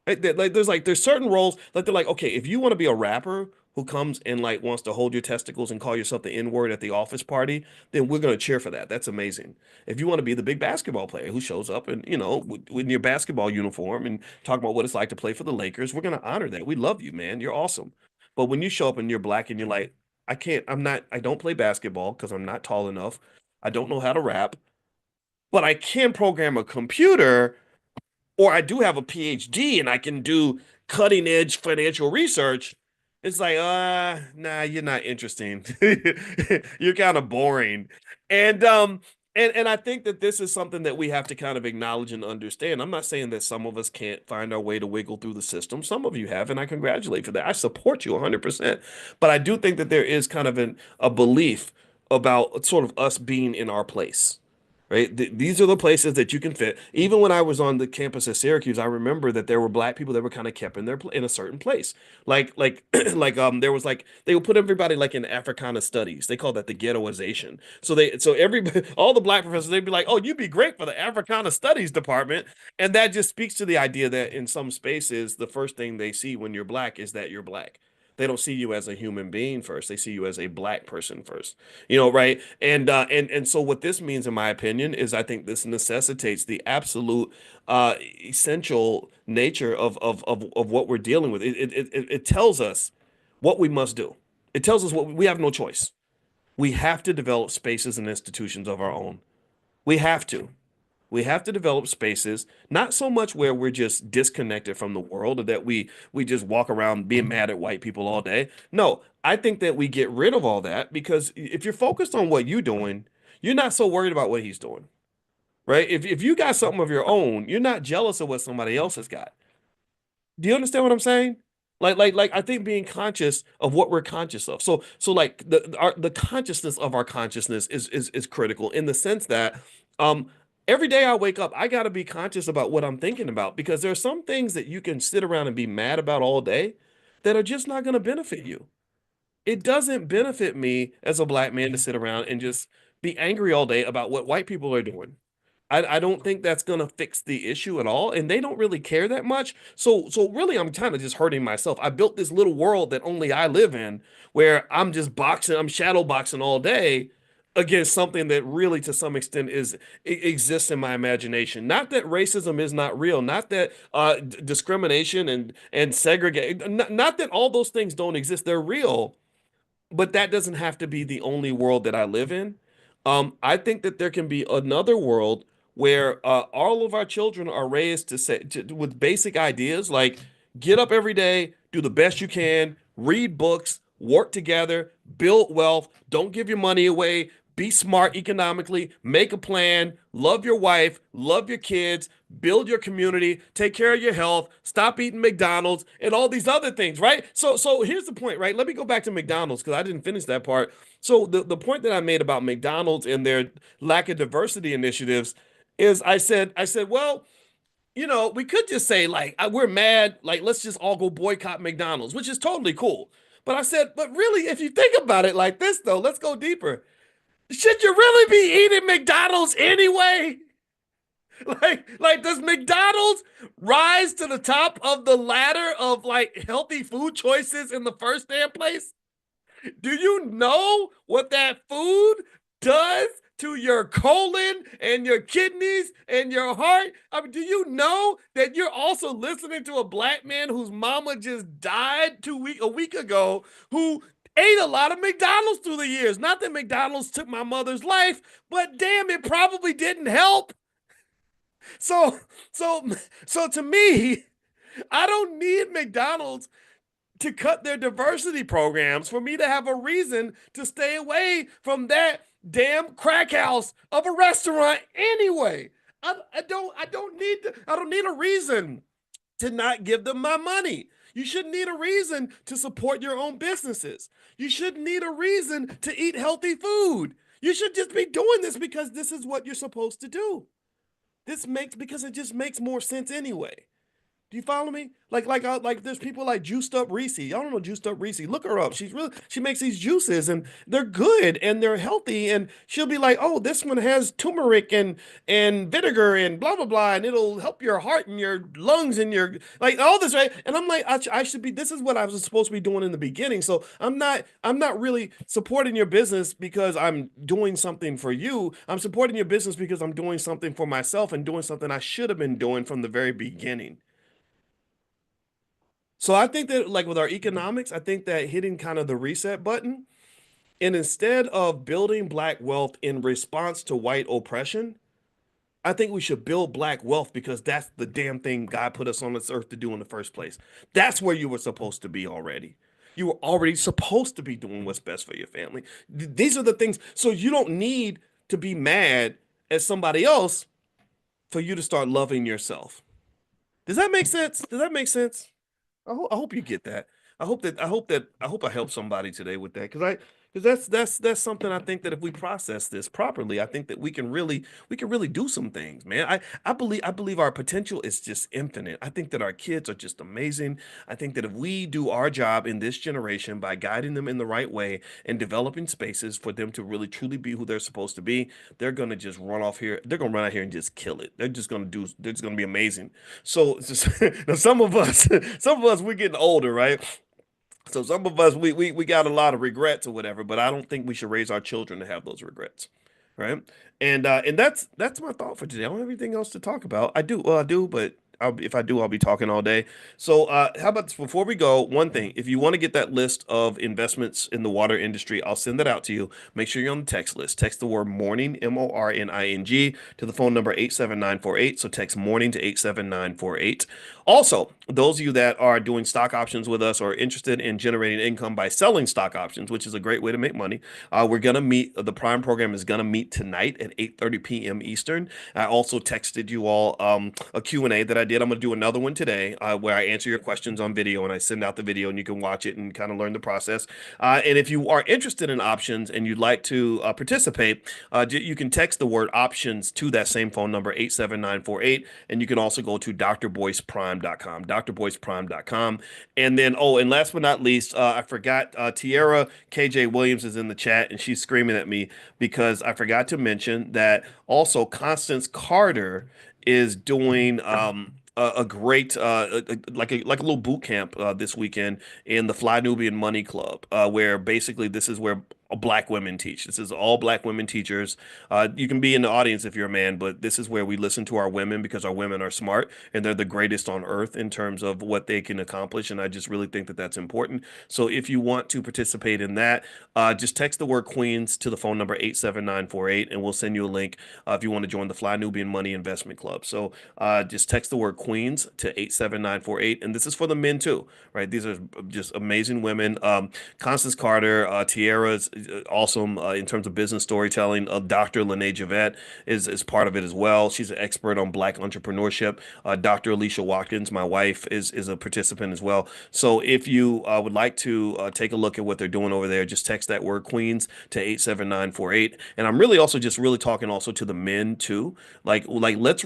There's certain roles like they're like, okay, if you want to be a rapper who comes and like wants to hold your testicles and call yourself the N-word at the office party, then we're gonna cheer for that. That's amazing. If you want to be the big basketball player who shows up and with your basketball uniform and talk about what it's like to play for the Lakers, we're gonna honor that. We love you, man. You're awesome. But when you show up and you're black and you're like, I don't play basketball because I'm not tall enough. I don't know how to rap, but I can program a computer, or I do have a PhD and I can do cutting edge financial research. It's like, nah, you're not interesting. You're kind of boring. And I think that this is something that we have to kind of acknowledge and understand. I'm not saying that some of us can't find our way to wiggle through the system. Some of you have, and I congratulate for that. I support you 100%. But I do think that there is kind of a belief about sort of us being in our place, right? These are the places that you can fit. Even when I was on the campus at Syracuse, I remember that there were black people that were kind of kept in in a certain place. Like there was like they would put everybody like in Africana studies. They call that the ghettoization. So every all the black professors they'd be like, "Oh, you'd be great for the Africana studies department." And that just speaks to the idea that in some spaces the first thing they see when you're black is that you're black. They don't see you as a human being first. They see you as a black person first. Right? And so what this means, in my opinion, is I think this necessitates the absolute essential nature of what we're dealing with. It tells us what we must do. It tells us what we have no choice. We have to develop spaces and institutions of our own. We have to. We have to develop spaces, not so much where we're just disconnected from the world or that we just walk around being mad at white people all day. No, I think that we get rid of all that because if you're focused on what you're doing, you're not so worried about what he's doing, right? If you got something of your own, you're not jealous of what somebody else has got. Do you understand what I'm saying? Like I think being conscious of what we're conscious of. So like the consciousness of our consciousness is critical in the sense that um every day I wake up, I got to be conscious about what I'm thinking about because there are some things that you can sit around and be mad about all day that are just not going to benefit you. It doesn't benefit me as a black man to sit around and just be angry all day about what white people are doing. I don't think that's gonna fix the issue at all, and they don't really care that much. So really, I'm kind of just hurting myself. I built this little world that only I live in, where I'm just boxing, I'm shadow boxing all day against something that really, to some extent, exists in my imagination. Not that racism is not real, not that discrimination and segregate, not that all those things don't exist. They're real, but that doesn't have to be the only world that I live in. I think that there can be another world where all of our children are raised with basic ideas like get up every day, do the best you can, read books, work together, build wealth, don't give your money away, be smart economically, make a plan, love your wife, love your kids, build your community, take care of your health, stop eating McDonald's, and all these other things, right? So here's the point, right? Let me go back to McDonald's because I didn't finish that part. So the point that I made about McDonald's and their lack of diversity initiatives is I said, well, we could just say like we're mad, like let's just all go boycott McDonald's, which is totally cool. But I said, but really, if you think about it like this, though, let's go deeper. Should you really be eating McDonald's anyway? Like, does McDonald's rise to the top of the ladder of like healthy food choices in the first damn place? Do you know what that food does to your colon and your kidneys and your heart? I mean, do you know that you're also listening to a black man whose mama just died a week ago who ate a lot of McDonald's through the years? Not that McDonald's took my mother's life, but damn, it probably didn't help. So, so, so to me, I don't need McDonald's to cut their diversity programs for me to have a reason to stay away from that damn crack house of a restaurant anyway. I don't need a reason to not give them my money. You shouldn't need a reason to support your own businesses. You shouldn't need a reason to eat healthy food. You should just be doing this because this is what you're supposed to do. Because it just makes more sense anyway. Do you follow me? Like there's people like Juiced Up Reese. Y'all don't know Juiced Up Reese. Look her up. She makes these juices and they're good and they're healthy. And she'll be like, oh, this one has turmeric and vinegar and blah blah blah, and it'll help your heart and your lungs and your like all this, right? And I'm like, I should be. This is what I was supposed to be doing in the beginning. So I'm not really supporting your business because I'm doing something for you. I'm supporting your business because I'm doing something for myself and doing something I should have been doing from the very beginning. So I think that like with our economics, I think that hitting kind of the reset button and instead of building black wealth in response to white oppression, I think we should build black wealth because that's the damn thing God put us on this earth to do in the first place. That's where you were supposed to be already. You were already supposed to be doing what's best for your family. These are the things. So you don't need to be mad at somebody else for you to start loving yourself. Does that make sense? Does that make sense? I hope you get that. I hope I help somebody today with that because that's something I think that if we process this properly, I think that we can really do some things, man. I believe our potential is just infinite. I think that our kids are just amazing. I think that if we do our job in this generation by guiding them in the right way and developing spaces for them to really truly be who they're supposed to be, they're gonna just run off here. They're gonna run out here and just kill it. They're just gonna be amazing. So it's just, now some of us, we're getting older, right? So some of us we got a lot of regrets or whatever, but I don't think we should raise our children to have those regrets, right? And that's my thought for today. I don't have anything else to talk about. I do, well, I do, but if I do, I'll be talking all day. So how about this? Before we go, one thing, if you want to get that list of investments in the water industry, I'll send that out to you. Make sure you're on the text list. Text the word morning, MORNING, to the phone number 87948. So text morning to 87948. Also, those of you that are doing stock options with us or interested in generating income by selling stock options, which is a great way to make money, we're gonna meet. The Prime program is gonna meet tonight at 8:30 p.m. Eastern. I also texted you all a Q&A that I did. I'm gonna do another one today where I answer your questions on video and I send out the video and you can watch it and kind of learn the process. And if you are interested in options and you'd like to participate, you can text the word options to that same phone number 87948, and you can also go to drboyceprime.com, drboyceprime.com. And then, oh, and last but not least, I forgot, Tierra KJ Williams is in the chat and she's screaming at me because I forgot to mention that also Constance Carter is doing a great like a little boot camp this weekend in the Fly Nubian Money Club, where basically this is where black women teach. This is all black women teachers. You can be in the audience if you're a man, but this is where we listen to our women because our women are smart and they're the greatest on earth in terms of what they can accomplish. And I just really think that that's important. So if you want to participate in that, just text the word Queens to the phone number 87948 and we'll send you a link if you want to join the Fly Nubian Money Investment Club. So just text the word Queens to 87948. And this is for the men too, right? These are just amazing women. Constance Carter, Tierra's awesome in terms of business storytelling. Dr. Lene Javette is part of it as well. She's an expert on black entrepreneurship. Dr. Alicia Watkins, my wife, is a participant as well. So if you would like to take a look at what they're doing over there, just text that word Queens to 87948. And I'm really also just really talking also to the men too. Like let's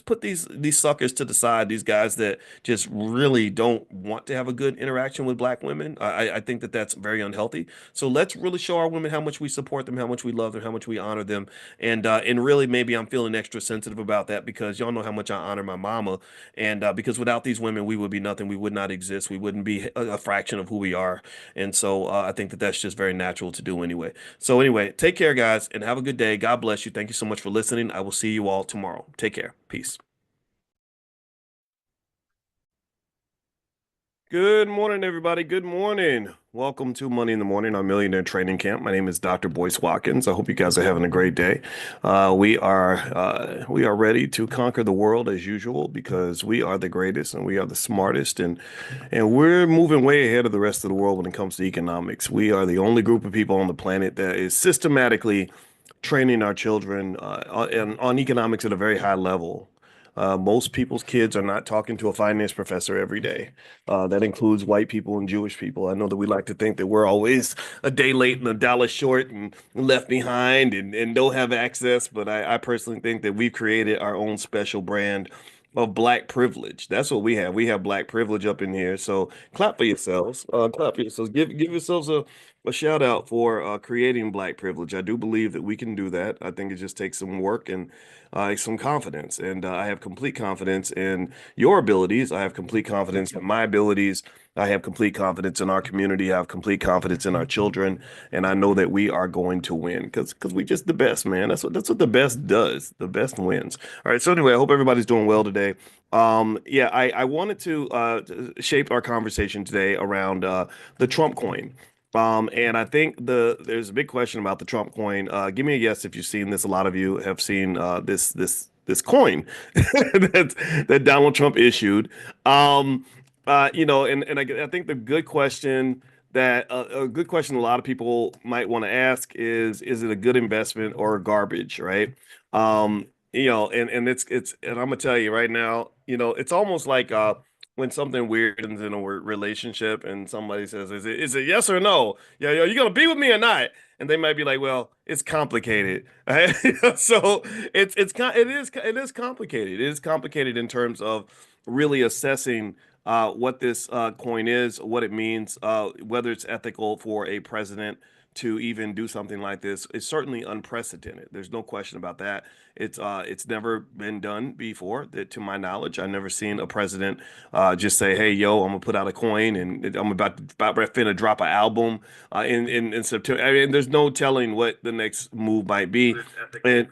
put these suckers to the side. These guys that just really don't want to have a good interaction with black women. I think that that's very unhealthy. So let's really show our women how much we support them, how much we love them, how much we honor them, and really maybe I'm feeling extra sensitive about that because y'all know how much I honor my mama, and because without these women we would be nothing, we would not exist, we wouldn't be a fraction of who we are, and so I think that that's just very natural to do anyway. So anyway, take care, guys, and have a good day. God bless you. Thank you so much for listening. I will see you all tomorrow. Take care. Peace. Good morning, everybody. Good morning. Welcome to Money in the Morning on Millionaire Training Camp. My name is Dr. Boyce Watkins. I hope you guys are having a great day. We are ready to conquer the world as usual because we are the greatest and we are the smartest and we're moving way ahead of the rest of the world when it comes to economics. We are the only group of people on the planet that is systematically training our children on economics at a very high level. Most people's kids are not talking to a finance professor every day. That includes white people and Jewish people. I know that we like to think that we're always a day late and a dollar short and left behind and don't have access, but I personally think that we've created our own special brand of black privilege. That's what we have. We have black privilege up in here. So clap for yourselves. Clap for yourselves. Give yourselves a shout out for creating black privilege. I do believe that we can do that. I think it just takes some work and some confidence. And I have complete confidence in your abilities. I have complete confidence in my abilities. I have complete confidence in our community. I have complete confidence in our children, and I know that we are going to win because we just the best, man. That's what the best does. The best wins. All right. So anyway, I hope everybody's doing well today. Yeah, I wanted to shape our conversation today around the Trump coin. And I think there's a big question about the Trump coin. Give me a yes if you've seen this. A lot of you have seen this coin that Donald Trump issued. I think the good question that a good question a lot of people might want to ask is it a good investment or garbage, right? And it's and I'm gonna tell you right now, it's almost like when something weird happens in a relationship and somebody says, is it yes or no? Yeah, are you gonna be with me or not? And they might be like, well, it's complicated. So it is complicated. It is complicated in terms of really assessing what this coin is, what it means, whether it's ethical for a president to even do something like this. It's certainly unprecedented. There's no question about that. It's never been done before, that to my knowledge. I've never seen a president just say, "Hey, yo, I'm gonna put out a coin and I'm about finna drop an album in September." I mean, there's no telling what the next move might be, and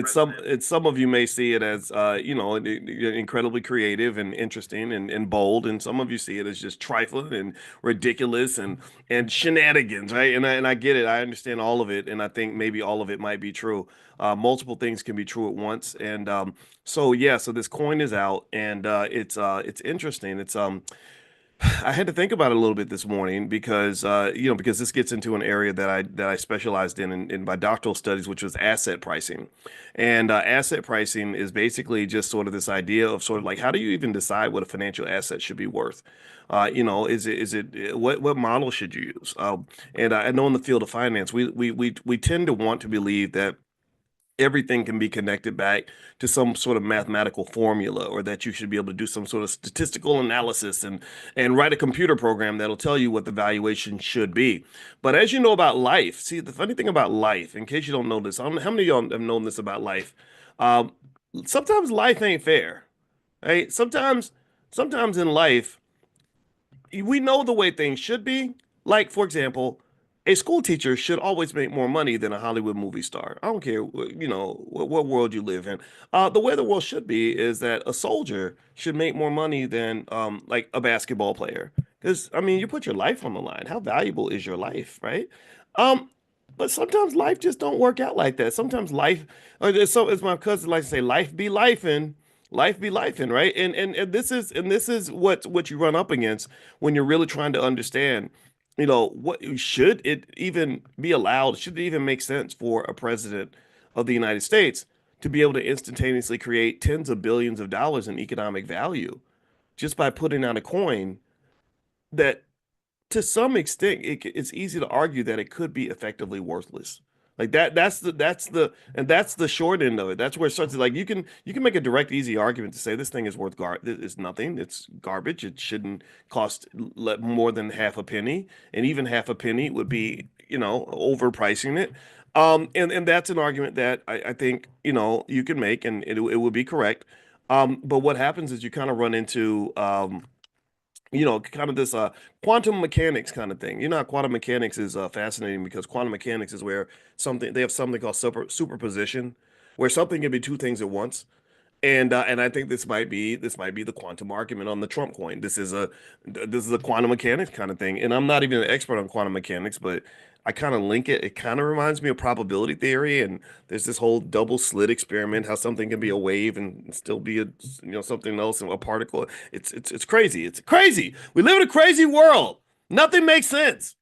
some of you may see it as incredibly creative and interesting and bold, and some of you see it as just trifling and ridiculous and shenanigans, right? And I get it. I understand all of it, and I think maybe all of it might be true. Multiple things can be true at once, and so yeah. So this coin is out, and it's interesting. I had to think about it a little bit this morning because because this gets into an area that I specialized in my doctoral studies, which was asset pricing. And asset pricing is basically just sort of this idea of sort of like, how do you even decide what a financial asset should be worth? Is it what model should you use? And I know in the field of finance, we tend to want to believe that everything can be connected back to some sort of mathematical formula, or that you should be able to do some sort of statistical analysis and write a computer program that'll tell you what the valuation should be. But as you know about life, see, the funny thing about life, in case you don't know this, I don't know how many of y'all have known this about life. um, Sometimes life ain't fair, right? Sometimes in life we know the way things should be. Like, for example, a school teacher should always make more money than a Hollywood movie star. I don't care, what world you live in. The way the world should be is that a soldier should make more money than like a basketball player. Because I mean, you put your life on the line. How valuable is your life, right? Um, but sometimes life just don't work out like that. Sometimes life, as my cousin likes to say, life be lifing, right? And this is what you run up against when you're really trying to understand, what should it even be allowed? Should it even make sense for a president of the United States to be able to instantaneously create tens of billions of dollars in economic value just by putting out a coin that, to some extent, it's easy to argue that it could be effectively worthless. Like that, that's the short end of it. That's where it starts. Like you can make a direct, easy argument to say this thing is worth it's nothing. It's garbage. It shouldn't cost more than half a penny, and even half a penny would be, overpricing it. And that's an argument that I think you can make, and it would be correct. But what happens is you kind of run into kind of this quantum mechanics kind of thing. Quantum mechanics is fascinating, because quantum mechanics is where they have something called superposition, where something can be two things at once. And I think this might be the quantum argument on the Trump coin. This is a quantum mechanics kind of thing. And I'm not even an expert on quantum mechanics, but I kind of link it. It kind of reminds me of probability theory. And there's this whole double slit experiment, how something can be a wave and still be something else, and a particle. It's crazy. It's crazy. We live in a crazy world. Nothing makes sense.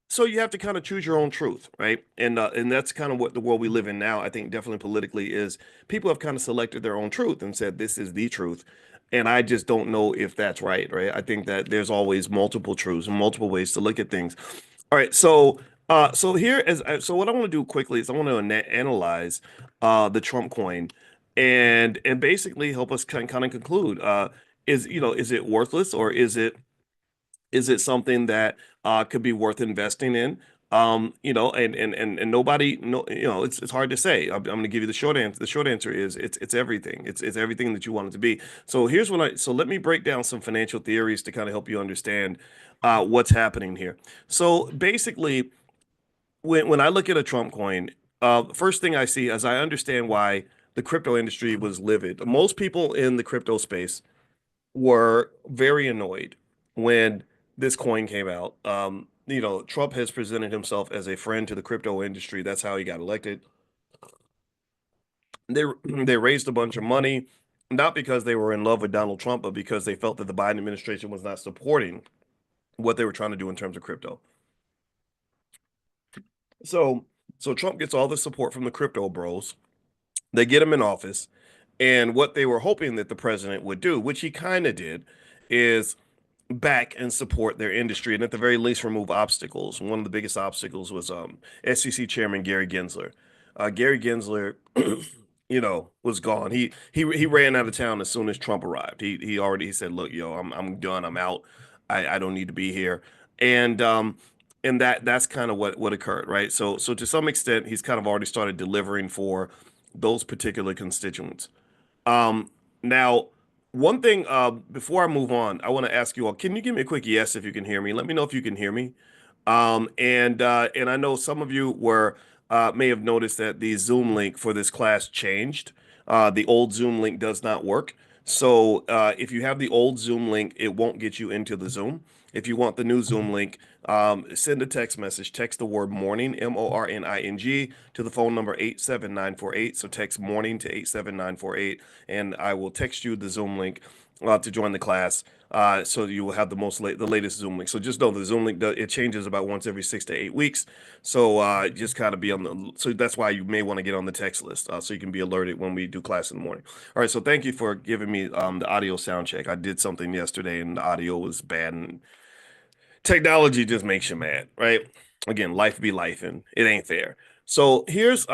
So you have to kind of choose your own truth, right? And that's kind of what the world we live in now, I think, definitely politically, is people have kind of selected their own truth and said this is the truth. And I just don't know if that's right? I think that there's always multiple truths and multiple ways to look at things. All right, so what I want to do quickly is I want to analyze the Trump coin, and basically help us kind of conclude, is it worthless, or is it something that could be worth investing in? And nobody, no, it's hard to say. I'm going to give you the short answer. The short answer is it's everything. It's everything that you want it to be. So let me break down some financial theories to kind of help you understand what's happening here. So basically, when I look at a Trump coin, first thing I see, as I understand why the crypto industry was livid. Most people in the crypto space were very annoyed when this coin came out. Trump has presented himself as a friend to the crypto industry. That's how he got elected. They raised a bunch of money, not because they were in love with Donald Trump, but because they felt that the Biden administration was not supporting what they were trying to do in terms of crypto. So, so Trump gets all the support from the crypto bros. They get him in office, and what they were hoping that the president would do, which he kind of did, is back and support their industry, and at the very least remove obstacles. One of the biggest obstacles was SEC Chairman Gary Gensler. Gary Gensler, was gone. He ran out of town as soon as Trump arrived. He said, "Look, yo, I'm done. I'm out. I don't need to be here." And that's kind of what occurred, right? So to some extent, he's kind of already started delivering for those particular constituents. Um, Now, one thing before I move on, I want to ask you all, can you give me a quick yes if you can hear me? Let me know if you can hear me. And I know some of you were may have noticed that the Zoom link for this class changed. The old Zoom link does not work. So if you have the old Zoom link, it won't get you into the Zoom. If you want the new Zoom link, send a text message. Text the word morning, MORNING, to the phone number 87948. So text morning to 87948, and I will text you the Zoom link to join the class. So you will have the latest Zoom link. So just know the Zoom link it changes about once every 6 to 8 weeks. So just kind of be on the. So that's why you may want to get on the text list so you can be alerted when we do class in the morning. All right. So thank you for giving me the audio sound check. I did something yesterday and the audio was bad, and technology just makes you mad, right? Again, life be life, and it ain't fair. So here's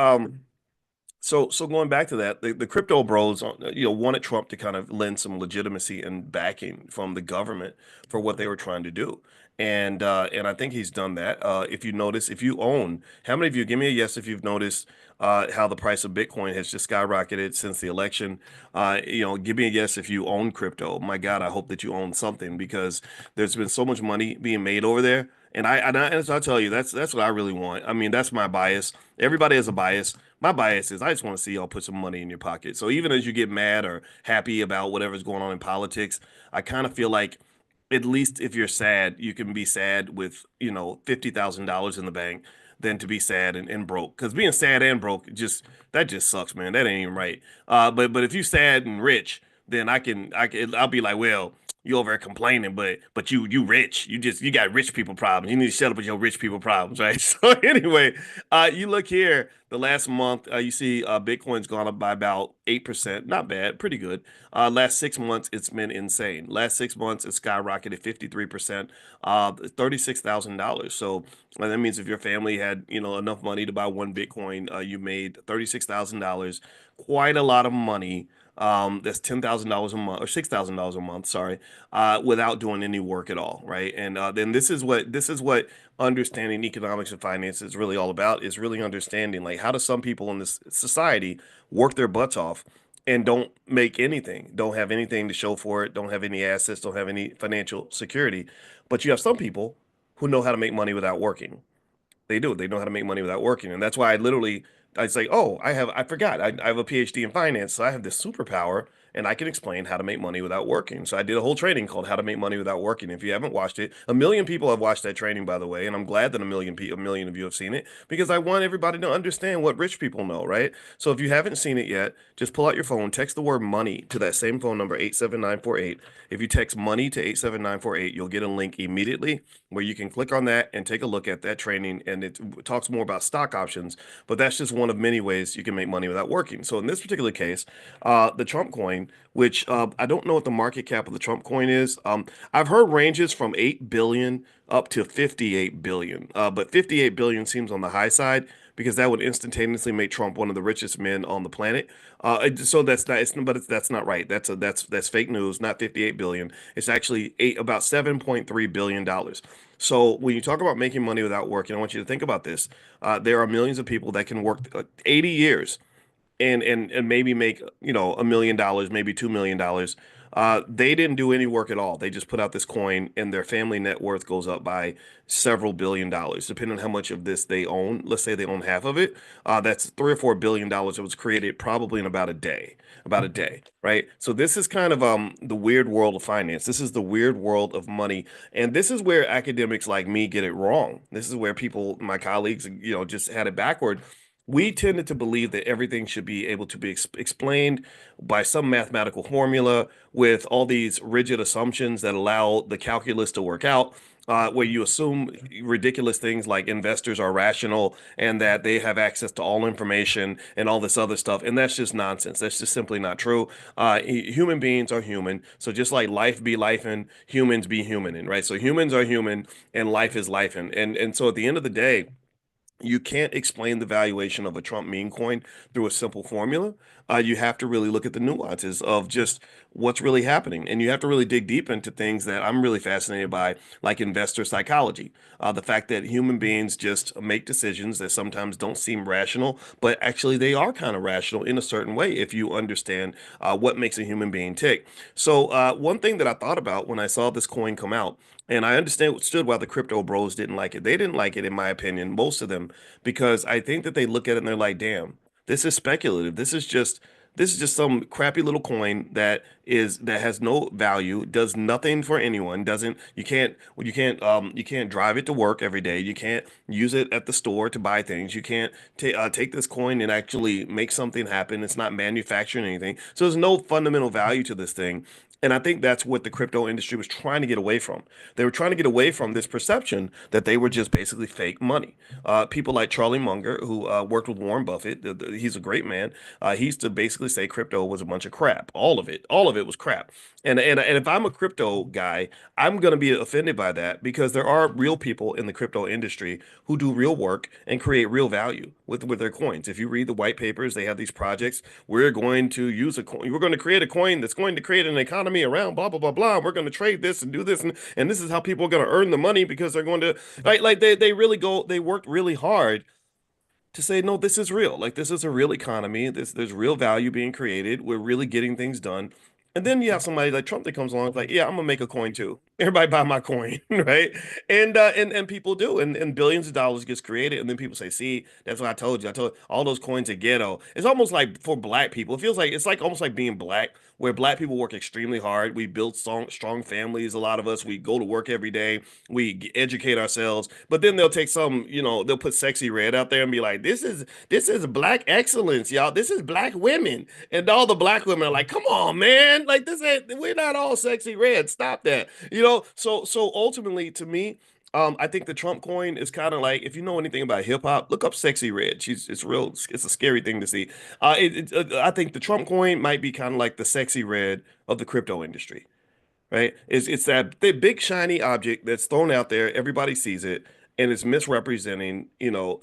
so going back to that, the crypto bros, wanted Trump to kind of lend some legitimacy and backing from the government for what they were trying to do. And I think he's done that. If you notice, if you own, how many of you, give me a yes if you've noticed how the price of Bitcoin has just skyrocketed since the election. Give me a yes if you own crypto. My God, I hope that you own something because there's been so much money being made over there. And I'll tell you, that's what I really want. I mean, that's my bias. Everybody has a bias. My bias is I just want to see y'all put some money in your pocket. So even as you get mad or happy about whatever's going on in politics, I kind of feel like at least if you're sad, you can be sad with, $50,000 in the bank than to be sad and broke. Because being sad and broke that just sucks, man. That ain't even right. But if you sad and rich, then I'll be like, well, you over there complaining, but you rich. You got rich people problems. You need to shut up with your rich people problems, right? So anyway, you look here, the last month, you see Bitcoin's gone up by about 8%. Not bad, pretty good. Last 6 months, it's been insane. Last 6 months, it's skyrocketed 53%, $36,000. So that means if your family had, enough money to buy one Bitcoin, you made $36,000. Quite a lot of money. That's $10,000 a month or $6,000 a month, sorry, without doing any work at all, right? And then this is what understanding economics and finance is really all about, is really understanding like how do some people in this society work their butts off and don't make anything, don't have anything to show for it, don't have any assets, don't have any financial security. But you have some people who know how to make money without working. They do. They know how to make money without working. And that's why I say, oh, I forgot. I have a PhD in finance. So I have this superpower and I can explain how to make money without working. So I did a whole training called How to Make Money Without Working. If you haven't watched it, a million people have watched that training, by the way. And I'm glad that a million of you have seen it because I want everybody to understand what rich people know, right? So if you haven't seen it yet, just pull out your phone, text the word money to that same phone number, 87948. If you text money to 87948, you'll get a link immediately where you can click on that and take a look at that training. And it talks more about stock options, but that's just one of many ways you can make money without working. So in this particular case, the Trump coin, which I don't know what the market cap of the Trump coin is. I've heard ranges from 8 billion up to 58 billion, but 58 billion seems on the high side because that would instantaneously make Trump one of the richest men on the planet. So that's not, that's not right. That's fake news. Not 58 billion. It's actually about 7.3 billion dollars. So when you talk about making money without working, I want you to think about this. There are millions of people that can work 80 years and maybe make $1 million, maybe $2 million. They didn't do any work at all. They just put out this coin, and their family net worth goes up by several billion dollars, depending on how much of this they own. Let's say they own half of it. That's $3 or $4 billion. It was created probably in about a day, right? So this is kind of the weird world of finance. This is the weird world of money, and this is where academics like me get it wrong. This is where people, my colleagues, just had it backward. We tended to believe that everything should be able to be explained by some mathematical formula with all these rigid assumptions that allow the calculus to work out, where you assume ridiculous things like investors are rational and that they have access to all information and all this other stuff. And that's just nonsense. That's just simply not true. Human beings are human. So just like life be life and humans be human, and right? So humans are human and life is life. And so at the end of the day, you can't explain the valuation of a Trump meme coin through a simple formula. You have to really look at the nuances of just what's really happening, and you have to really dig deep into things that I'm really fascinated by, like investor psychology. The fact that human beings just make decisions that sometimes don't seem rational, but actually they are kind of rational in a certain way if you understand what makes a human being tick. So one thing that I thought about when I saw this coin come out, and I understood why the crypto bros didn't like it. They didn't like it, in my opinion, most of them, because I think that they look at it and they're like, damn, this is speculative. This is just some crappy little coin that has no value, does nothing for anyone, doesn't you can't drive it to work every day. You can't use it at the store to buy things. You can't take this coin and actually make something happen. It's not manufacturing anything. So there's no fundamental value to this thing. And I think that's what the crypto industry was trying to get away from. They were trying to get away from this perception that they were just basically fake money. People like Charlie Munger, who worked with Warren Buffett, he's a great man. He used to basically say crypto was a bunch of crap. All of it was crap. And if I'm a crypto guy, I'm going to be offended by that because there are real people in the crypto industry who do real work and create real value with their coins. If you read the white papers, they have these projects. We're going to use a coin. We're going to create a coin that's going to create an economy around blah blah blah blah. We're going to trade this and do this, and this is how people are going to earn the money because they're going to like they really go they worked really hard to say, no, this is real. Like this is a real economy. There's real value being created. We're really getting things done. And then you have somebody like Trump that comes along, like, yeah, I'm gonna make a coin too. Everybody buy my coin, right? And people do, and billions of dollars gets created, and then people say, see, that's what I told you. I told you, all those coins are ghetto. It's almost like for black people, it feels like it's like almost like being black, where black people work extremely hard. We build strong families. A lot of us, we go to work every day. We educate ourselves, but then they'll take some, they'll put sexy red out there and be like, this is black excellence, y'all. This is black women. And all the black women are like, come on, man. Like this ain't we're not all sexy red. Stop that. So ultimately to me, I think the Trump coin is kind of like if you know anything about hip hop, look up Sexy Red. It's real. It's a scary thing to see. I think the Trump coin might be kind of like the Sexy Red of the crypto industry, right? It's that big shiny object that's thrown out there. Everybody sees it, and it's misrepresenting,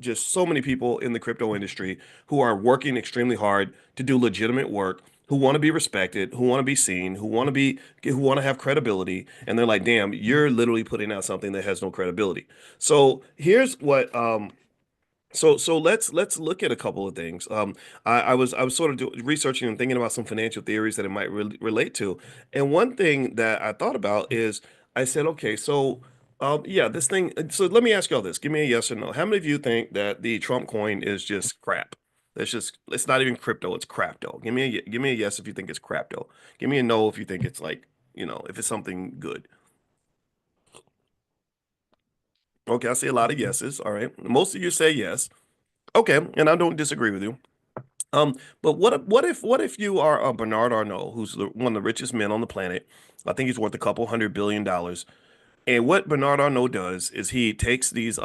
just so many people in the crypto industry who are working extremely hard to do legitimate work, who want to be respected, who want to be seen, who want to have credibility, and they're like, "Damn, you're literally putting out something that has no credibility." So here's what so let's look at a couple of things. I was sort of researching and thinking about some financial theories that it might relate to, and one thing that I thought about is I said, okay, so yeah, this thing. So let me ask y'all this: give me a yes or no. How many of you think that the Trump coin is just crap? It's not even crypto; it's crapto. Give me a yes if you think it's crapto. Give me a no if you think it's like if it's something good. Okay, I see a lot of yeses. All right, most of you say yes. Okay, and I don't disagree with you. But what if you are Bernard Arnault, who's one of the richest men on the planet? I think he's worth a couple $100 billion. And what Bernard Arnault does is he takes these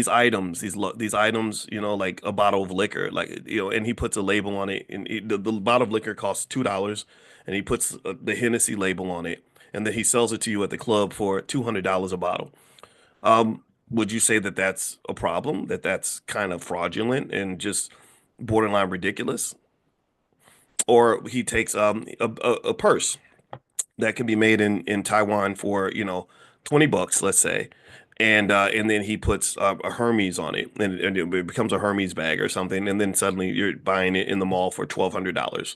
items, these items, like a bottle of liquor, like and he puts a label on it, and the bottle of liquor costs $2, and he puts the Hennessy label on it, and then he sells it to you at the club for $200 a bottle. Would you say that that's a problem, that that's kind of fraudulent and just borderline ridiculous? Or he takes a purse that can be made in Taiwan for, 20 bucks, let's say. And then he puts a Hermes on it, and it becomes a Hermes bag or something, and then suddenly you're buying it in the mall for $1,200.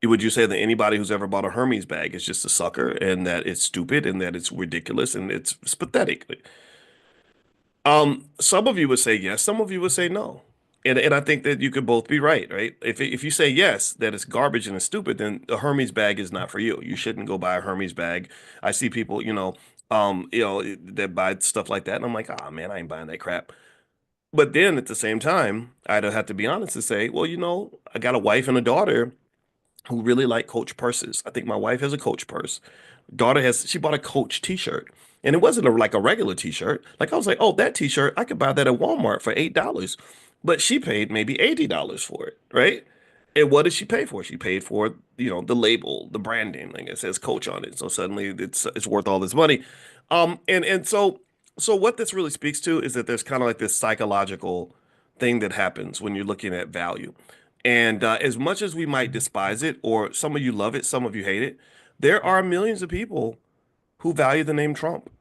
Would you say that anybody who's ever bought a Hermes bag is just a sucker and that it's stupid and that it's ridiculous and it's pathetic? Some of you would say yes, some of you would say no. And I think that you could both be right, right? If you say yes, that it's garbage and it's stupid, then a Hermes bag is not for you. You shouldn't go buy a Hermes bag. I see people, that buy stuff like that, and I'm like, ah, man, I ain't buying that crap. But then at the same time, I'd have to be honest and say, well, I got a wife and a daughter who really like Coach purses. I think my wife has a Coach purse. She bought a Coach t-shirt. And it wasn't like a regular t-shirt. Like I was like, oh, that t-shirt, I could buy that at Walmart for $8. But she paid maybe $80 for it, right? And what did she pay for? She paid for, the label, the branding, like it says Coach on it. So suddenly it's worth all this money. And so what this really speaks to is that there's kind of like this psychological thing that happens when you're looking at value. And as much as we might despise it, or some of you love it, some of you hate it, there are millions of people who value the name Trump.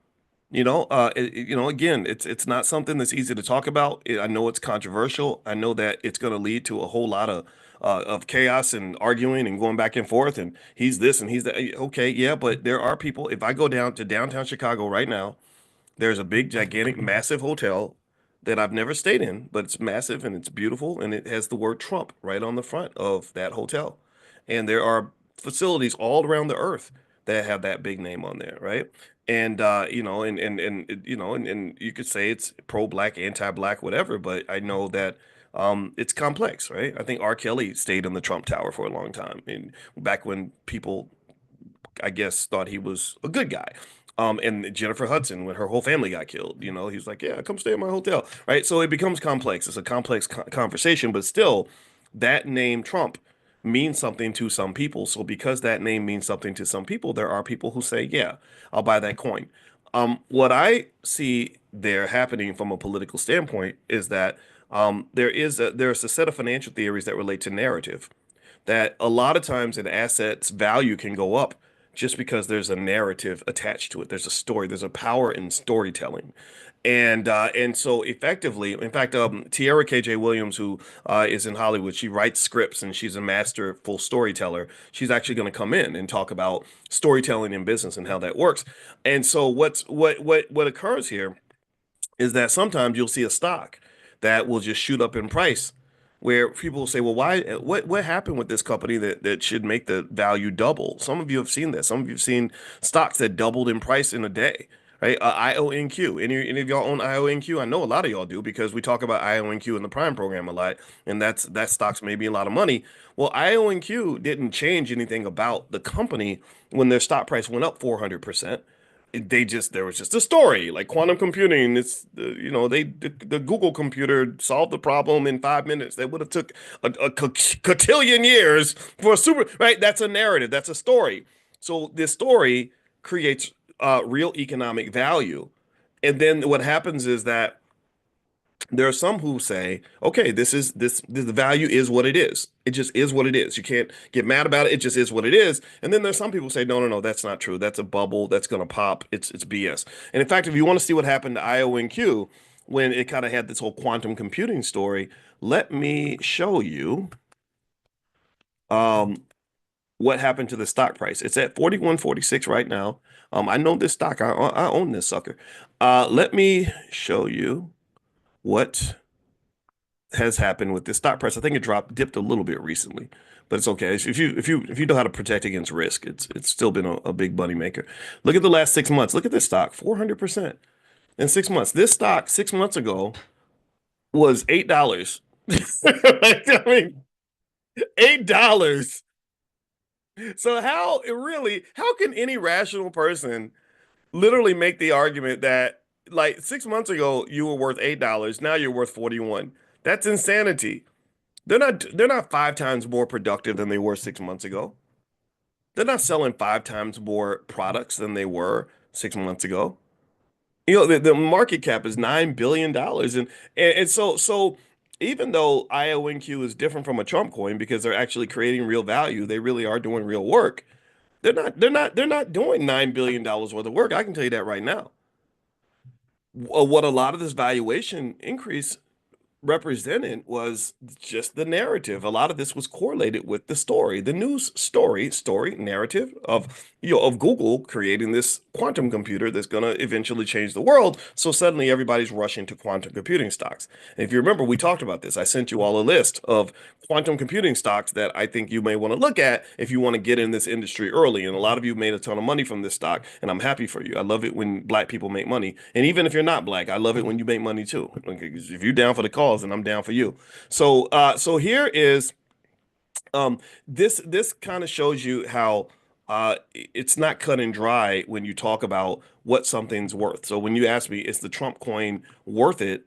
Again, it's not something that's easy to talk about. I know it's controversial. I know that it's going to lead to a whole lot of chaos and arguing and going back and forth. And he's this and he's that. Okay, yeah, but there are people. If I go down to downtown Chicago right now, there's a big, gigantic, massive hotel that I've never stayed in, but it's massive and it's beautiful and it has the word Trump right on the front of that hotel. And there are facilities all around the earth that have that big name on there, right? And and you could say it's pro-black, anti-black, whatever, but I know that it's complex, right? I think R. Kelly stayed in the Trump Tower for a long time, and back when people I guess, thought he was a good guy. And Jennifer Hudson, when her whole family got killed, he's like, "Yeah, come stay at my hotel," right? So it becomes complex. It's a complex conversation, but still, that name Trump means something to some people. So because that name means something to some people, there are people who say, "Yeah, I'll buy that coin." What I see there happening from a political standpoint is that there's a set of financial theories that relate to narrative that a lot of times an asset's value can go up just because there's a narrative attached to it. There's a story. There's a power in storytelling. And so effectively, in fact, Tierra KJ Williams, who is in Hollywood, she writes scripts and she's a masterful storyteller. She's actually going to come in and talk about storytelling in business and how that works. And so what occurs here is that sometimes you'll see a stock that will just shoot up in price where people will say, well, why, what happened with this company that should make the value double? Some of you have seen that. Some of you have seen stocks that doubled in price in a day, right? IONQ. Any of y'all own IONQ? I know a lot of y'all do because we talk about IONQ in the Prime program a lot, and that stock's maybe a lot of money. Well, IONQ didn't change anything about the company when their stock price went up 400%. There was just a story like quantum computing. The Google computer solved the problem in 5 minutes. That would have took a cotillion years for a super, right? That's a narrative. That's a story. So this story creates real economic value. And then what happens is that there are some who say, okay, the value is what it is. It just is what it is. You can't get mad about it. It just is what it is. And then there's some people who say, no, no, no, that's not true. That's a bubble. That's gonna pop. It's BS. And in fact, if you want to see what happened to IONQ when it kind of had this whole quantum computing story, let me show you um what happened to the stock price. It's at 41.46 right now. I know this stock. I own this sucker. Let me show you what has happened with this stock price. I think it dipped a little bit recently, but it's okay. If you know how to protect against risk, it's still been a big money maker. Look at the last 6 months. Look at this stock, 400% in 6 months. This stock 6 months ago was $8. I mean, $8. So how can any rational person literally make the argument that like 6 months ago you were worth $8, now you're worth 41? That's insanity. They're not 5 times more productive than they were 6 months ago. They're not selling 5 times more products than they were 6 months ago. The market cap is $9 billion. And so even though IONQ is different from a Trump coin because they're actually creating real value, they really are doing real work. They're not doing $9 billion worth of work. I can tell you that right now. What a lot of this valuation increase represented was just the narrative. A lot of this was correlated with the story, the news story narrative of Google creating this quantum computer that's going to eventually change the world. So suddenly everybody's rushing to quantum computing stocks. And if you remember, we talked about this. I sent you all a list of quantum computing stocks that I think you may want to look at if you want to get in this industry early. And a lot of you made a ton of money from this stock, and I'm happy for you. I love it when black people make money. And even if you're not black, I love it when you make money too. Okay, if you're down for the cause, and I'm down for you. So here is this kind of shows you how it's not cut and dry when you talk about what something's worth. So when you ask me, is the Trump coin worth it?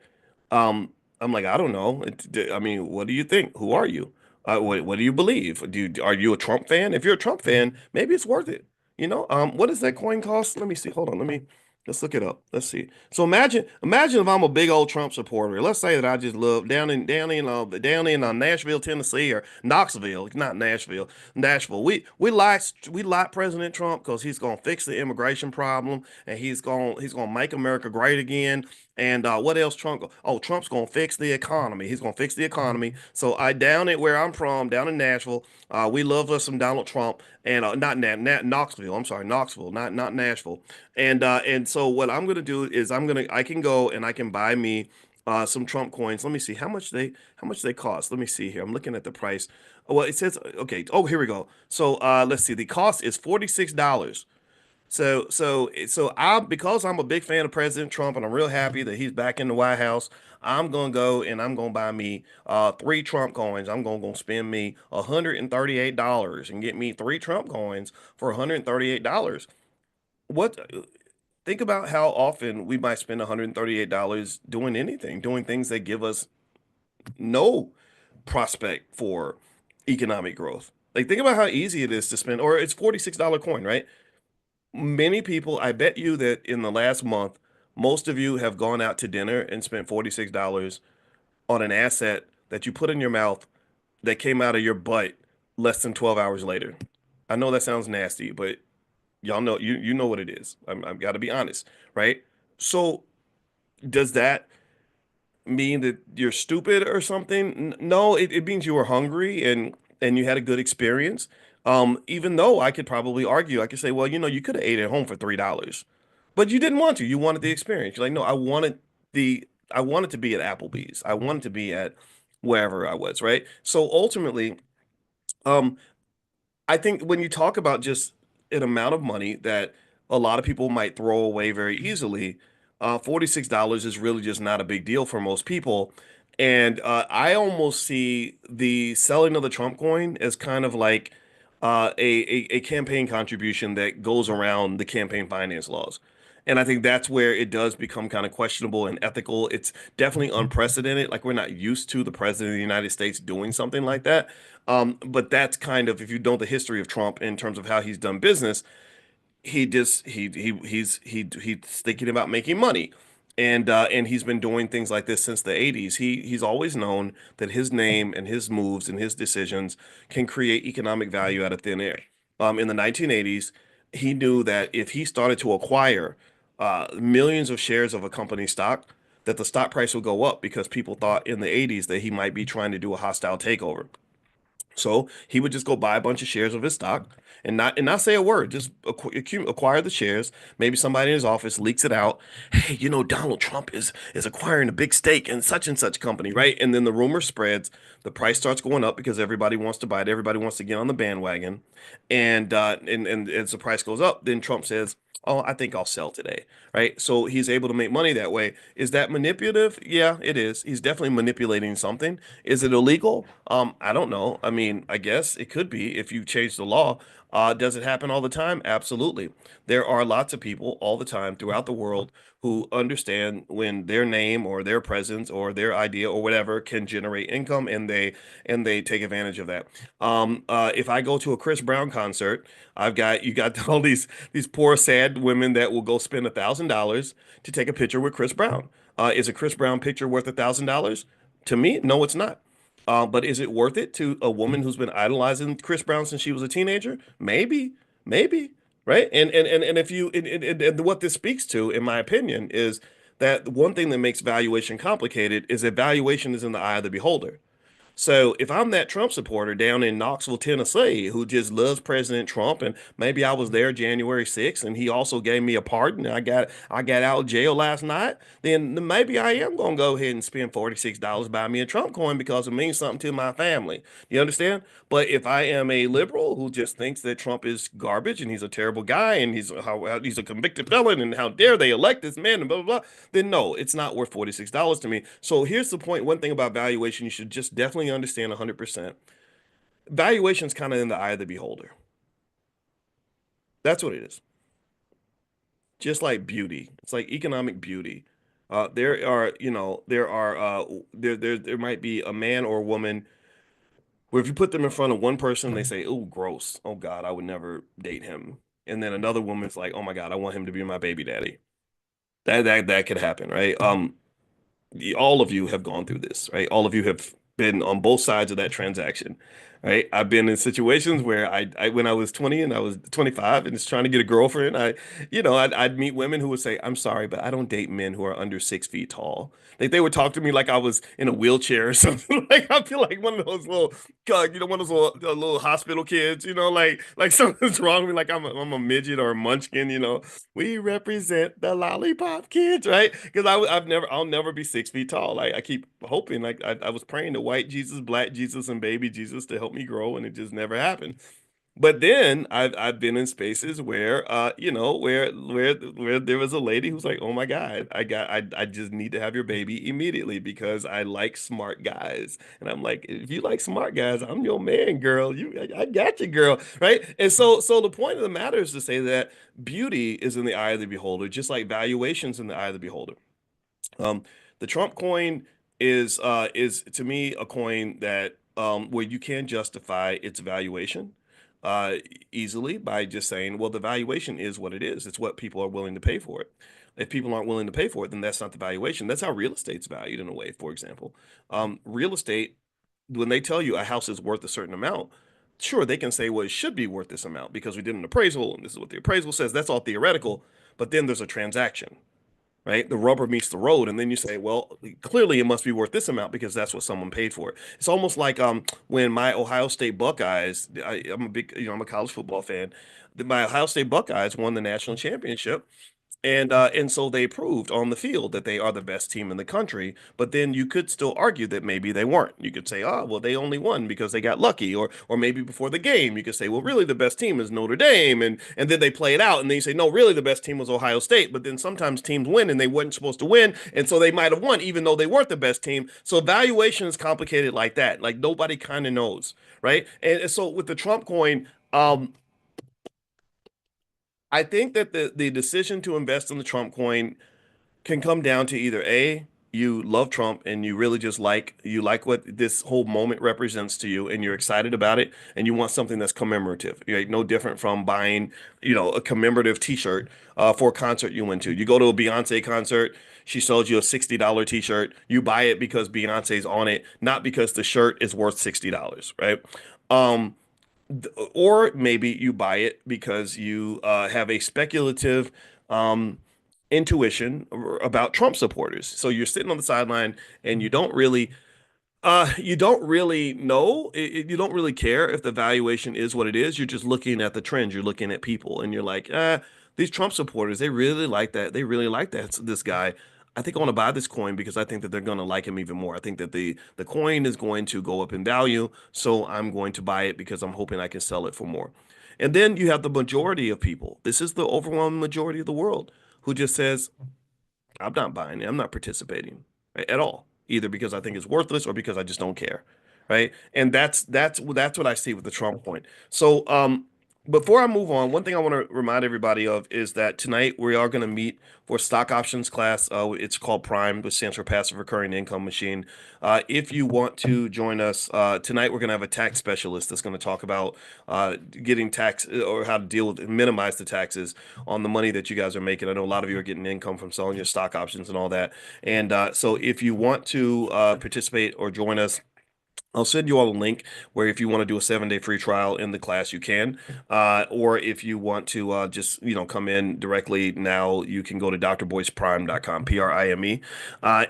I'm like, I don't know. I mean, what do you think? Who are you? What do you believe? Are you a Trump fan? If you're a Trump fan, maybe it's worth it. What does that coin cost? Let me see. Hold on. Let's look it up. Let's see. So imagine if I'm a big old Trump supporter. Let's say that I just love down in Nashville, Tennessee, or Knoxville, not Nashville, Nashville. We like President Trump because he's gonna fix the immigration problem and he's gonna make America great again. And what else Trump? Trump's gonna fix the economy. He's gonna fix the economy. So I down at where I'm from, down in Nashville, we love us some Donald Trump and Knoxville. I'm sorry, Knoxville, not Nashville. And so what I'm gonna do is I can go and I can buy me some Trump coins. Let me see how much they cost. Let me see here. I'm looking at the price. Well, it says okay. Oh, here we go. So let's see. The cost is $46. So I because I'm a big fan of President Trump and I'm real happy that he's back in the White House. I'm gonna go and I'm gonna buy me three Trump coins. I'm gonna spend me $138 and get me three Trump coins for $138. What Think about how often we might spend $138 doing anything, doing things that give us no prospect for economic growth. Like think about how easy it is to spend, or it's $46 coin, right? Many people, I bet you that in the last month, most of you have gone out to dinner and spent $46 on an asset that you put in your mouth that came out of your butt less than 12 hours later. I know that sounds nasty, but y'all know you know what it is. I've got to be honest, right? So does that mean that you're stupid or something? No, it means you were hungry and you had a good experience. Even though I could probably argue, I could say, well, you could have ate at home for $3, but you didn't want to. You wanted the experience. You're like, no, I wanted to be at Applebee's. I wanted to be at wherever I was, right? So ultimately, um, I think when you talk about just an amount of money that a lot of people might throw away very easily, $46 is really just not a big deal for most people. And I almost see the selling of the Trump coin as kind of like a campaign contribution that goes around the campaign finance laws. And I think that's where it does become kind of questionable and ethical. It's definitely unprecedented. Like we're not used to the president of the United States doing something like that. But that's kind of, if you know the history of Trump in terms of how he's done business, he's thinking about making money, and he's been doing things like this since the 80s. He's always known that his name and his moves and his decisions can create economic value out of thin air. In the 1980s, he knew that if he started to acquire millions of shares of a company stock, that the stock price would go up because people thought in the 80s that he might be trying to do a hostile takeover. So he would just go buy a bunch of shares of his stock and not say a word, just acquire the shares. Maybe somebody in his office leaks it out. Hey, Donald Trump is acquiring a big stake in such and such company, right? And then the rumor spreads, the price starts going up because everybody wants to buy it, everybody wants to get on the bandwagon, and as the price goes up, then Trump says, "Oh, I think I'll sell today." Right? So he's able to make money that way. Is that manipulative? Yeah, it is. He's definitely manipulating something. Is it illegal? I don't know. I mean, I guess it could be if you change the law. Does it happen all the time? Absolutely. There are lots of people all the time throughout the world who understand when their name or their presence or their idea or whatever can generate income, and they take advantage of that. If I go to a Chris Brown concert, you got all these poor sad women that will go spend $1,000 to take a picture with Chris Brown. Is a Chris Brown picture worth $1,000? To me, no, it's not. But is it worth it to a woman who's been idolizing Chris Brown since she was a teenager? Maybe, right? And if you and what this speaks to, in my opinion, is that one thing that makes valuation complicated is that valuation is in the eye of the beholder. So if I'm that Trump supporter down in Knoxville, Tennessee, who just loves President Trump, and maybe I was there January 6th, and he also gave me a pardon, and I got out of jail last night, then maybe I am gonna go ahead and spend $46 buy me a Trump coin because it means something to my family. You understand? But if I am a liberal who just thinks that Trump is garbage and he's a terrible guy and he's a convicted felon and how dare they elect this man and blah blah blah, then no, it's not worth $46 to me. So here's the point. One thing about valuation you should just definitely understand 100%. Valuation is kind of in the eye of the beholder. That's what it is. Just like beauty. It's like economic beauty. There might be a man or a woman where if you put them in front of one person, they say, "Oh, gross. Oh God, I would never date him." And then another woman's like, "Oh my God, I want him to be my baby daddy." That could happen, right? All of you have gone through this, right? All of you have been on both sides of that transaction, right? I've been in situations where when I was 20 and I was 25 and just trying to get a girlfriend, I'd meet women who would say, "I'm sorry, but I don't date men who are under 6 feet tall." Like they would talk to me like I was in a wheelchair or something. Like I feel like one of those little, one of those little hospital kids, like something's wrong with me, like I'm a midget or a munchkin. We represent the lollipop kids, right? Because I'll never be 6 feet tall. Like I keep hoping, like I was praying to white Jesus, black Jesus, and baby Jesus to help me grow, and it just never happened. But then I've been in spaces where where there was a lady who's like, "Oh my God, I just need to have your baby immediately because I like smart guys." And I'm like, "If you like smart guys, I'm your man, girl. I got you, girl." Right? And so the point of the matter is to say that beauty is in the eye of the beholder, just like valuations in the eye of the beholder. Um, the Trump coin is to me a coin that where you can justify its valuation uh, easily by just saying, well, the valuation is what it is. It's what people are willing to pay for it. If people aren't willing to pay for it, then that's not the valuation. That's how real estate's valued in a way. For example, real estate, when they tell you a house is worth a certain amount, sure, they can say, well, it should be worth this amount because we did an appraisal and this is what the appraisal says. That's all theoretical. But then there's a transaction, right? The rubber meets the road, and then you say, well, clearly it must be worth this amount because that's what someone paid for it. It's almost like when my Ohio State Buckeyes, I'm a big, I'm a college football fan. My Ohio State Buckeyes won the national championship, and so they proved on the field that they are the best team in the country. But then you could still argue that maybe they weren't. You could say, oh, well, they only won because they got lucky, or maybe before the game, you could say, well, really the best team is Notre Dame, and then they play it out, and then you say, no, really the best team was Ohio State. But then sometimes teams win and they weren't supposed to win, and so they might have won even though they weren't the best team. So evaluation is complicated like that. Like nobody kind of knows, right? And so with the Trump coin, I think that the decision to invest in the Trump coin can come down to either A, you love Trump and you really just like what this whole moment represents to you and you're excited about it and you want something that's commemorative. No different from buying, a commemorative t-shirt for a concert you went to. You go to a Beyonce concert, she sold you a $60 t-shirt. You buy it because Beyonce's on it, not because the shirt is worth $60, right? Um, or maybe you buy it because you have a speculative intuition about Trump supporters. So you're sitting on the sideline and you don't really know. You don't really care if the valuation is what it is. You're just looking at the trends. You're looking at people, and you're like, these Trump supporters, they really like that. They really like this guy. I think I want to buy this coin because I think that they're going to like him even more. I think that the coin is going to go up in value, so I'm going to buy it because I'm hoping I can sell it for more. And then you have the majority of people. This is the overwhelming majority of the world who just says, I'm not buying it. I'm not participating at all, either because I think it's worthless or because I just don't care, right? And that's what I see with the Trump point. So, before I move on, one thing I want to remind everybody of is that tonight we are going to meet for stock options class. It's called Prime, which stands for Passive Recurring Income Machine. If you want to join us tonight, we're going to have a tax specialist that's going to talk about getting tax or how to deal with minimize the taxes on the money that you guys are making. I know a lot of you are getting income from selling your stock options and all that. And so if you want to participate or join us, I'll send you all a link where if you want to do a 7-day free trial in the class, you can. Or if you want to just, come in directly now, you can go to drboyceprime.com, Prime.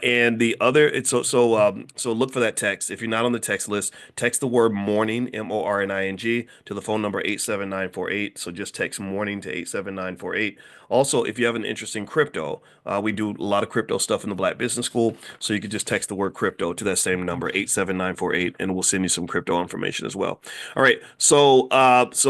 And the other, it's so look for that text. If you're not on the text list, text the word morning, MORNING, to the phone number 87948. So just text morning to 87948. Also, if you have an interest in crypto, we do a lot of crypto stuff in the Black Business School. So you could just text the word crypto to that same number, 87948, and we'll send you some crypto information as well. All right. So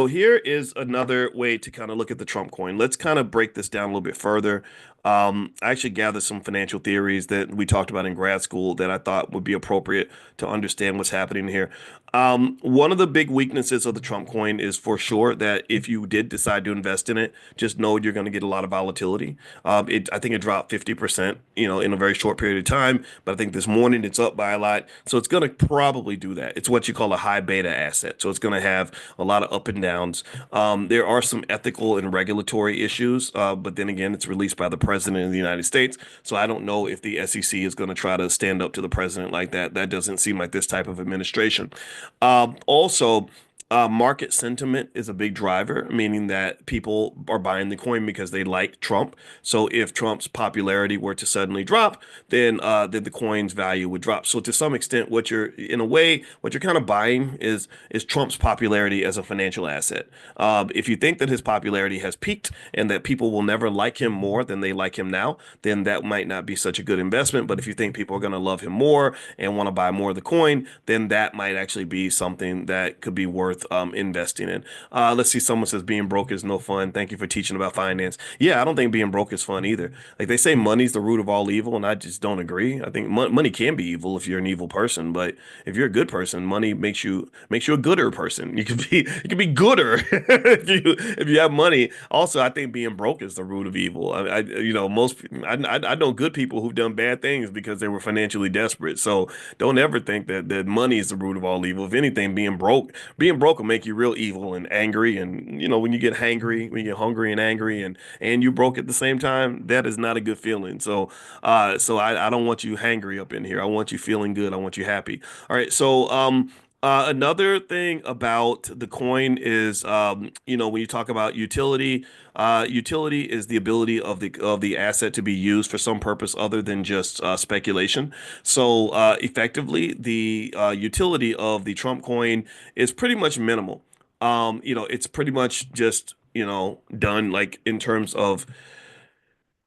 here is another way to kind of look at the Trump coin. Let's kind of break this down a little bit further. I actually gathered some financial theories that we talked about in grad school that I thought would be appropriate to understand what's happening here. One of the big weaknesses of the Trump coin is for sure that if you did decide to invest in it, just know you're going to get a lot of volatility. I think it dropped 50%, in a very short period of time, but I think this morning it's up by a lot. So it's going to probably do that. It's what you call a high beta asset. So it's going to have a lot of up and downs. There are some ethical and regulatory issues, but then again, it's released by the president of the United States. So I don't know if the SEC is going to try to stand up to the president like that. That doesn't seem like this type of administration. Also, market sentiment is a big driver, meaning that people are buying the coin because they like Trump. So if Trump's popularity were to suddenly drop, then the coin's value would drop. So to some extent, in a way, what you're kind of buying is Trump's popularity as a financial asset. If you think that his popularity has peaked and that people will never like him more than they like him now, then that might not be such a good investment. But if you think people are going to love him more and want to buy more of the coin, then that might actually be something that could be worth investing in. Let's see. Someone says being broke is no fun. Thank you for teaching about finance. Yeah, I don't think being broke is fun either. Like they say, money's the root of all evil, and I just don't agree. I think money can be evil if you're an evil person, but if you're a good person, money makes you a gooder person. You can be gooder if you have money. Also, I think being broke is the root of evil. I know good people who've done bad things because they were financially desperate. So don't ever think that money is the root of all evil. If anything, being broke will make you real evil and angry. And when you get hangry, when you get hungry and angry, and you broke at the same time, that is not a good feeling. So I don't want you hangry up in here. I want you feeling good. I want you happy. All right. Another thing about the coin is, when you talk about utility, utility is the ability of the asset to be used for some purpose other than just speculation. So effectively, the utility of the Trump coin is pretty much minimal. It's pretty much just done like in terms of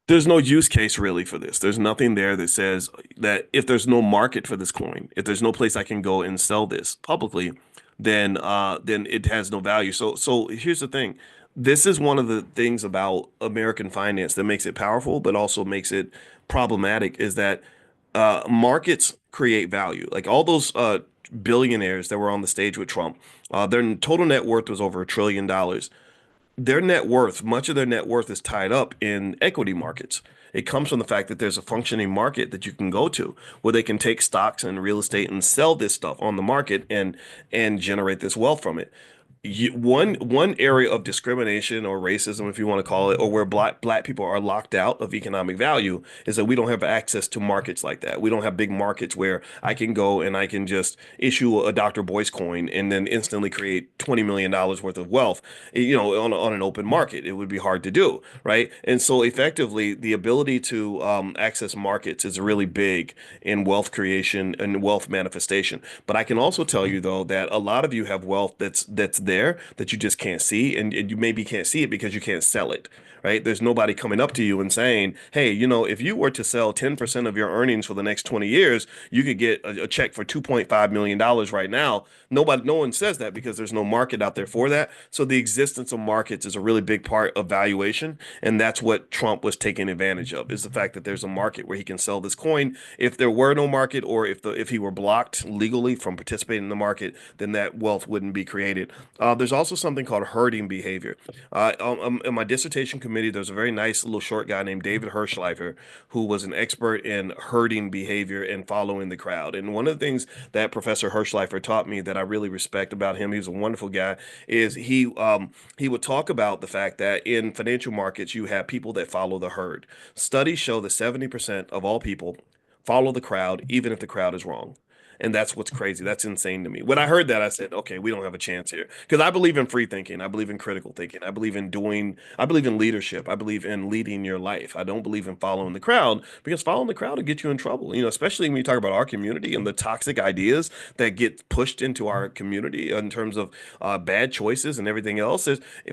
there's no use case really for this. There's nothing there that says that if there's no market for this coin, if there's no place I can go and sell this publicly, then it has no value. So here's the thing. This is one of the things about American finance that makes it powerful, but also makes it problematic is that markets create value. Like all those billionaires that were on the stage with Trump, their total net worth was over $1 trillion. Much of their net worth is tied up in equity markets. It comes from the fact that there's a functioning market that you can go to where they can take stocks and real estate and sell this stuff on the market and generate this wealth from it. One area of discrimination or racism, if you want to call it, or where black people are locked out of economic value is that we don't have access to markets like that. We don't have big markets where I can go and I can just issue a Dr. Boyce coin and then instantly create $20 million worth of wealth, on an open market. It would be hard to do, right? And so effectively, the ability to access markets is really big in wealth creation and wealth manifestation. But I can also tell you though that a lot of you have wealth that's there that you just can't see, and you maybe can't see it because you can't sell it, right? There's nobody coming up to you and saying, hey, if you were to sell 10% of your earnings for the next 20 years, you could get a check for $2.5 million right now. No one says that because there's no market out there for that. So the existence of markets is a really big part of valuation, and that's what Trump was taking advantage of, is the fact that there's a market where he can sell this coin. If there were no market, or if he were blocked legally from participating in the market, then that wealth wouldn't be created. There's also something called herding behavior. In my dissertation committee, there's a very nice little short guy named David Hirschleifer who was an expert in herding behavior and following the crowd. And one of the things that Professor Hirschleifer taught me that I really respect about him, he was a wonderful guy, is he would talk about the fact that in financial markets you have people that follow the herd. Studies show that 70% of all people follow the crowd, even if the crowd is wrong. And that's what's crazy. That's insane to me. When I heard that, I said, okay, we don't have a chance here. Because I believe in free thinking. I believe in critical thinking. I believe in leadership. I believe in leading your life. I don't believe in following the crowd because following the crowd will get you in trouble. Especially when you talk about our community and the toxic ideas that get pushed into our community in terms of bad choices and everything else.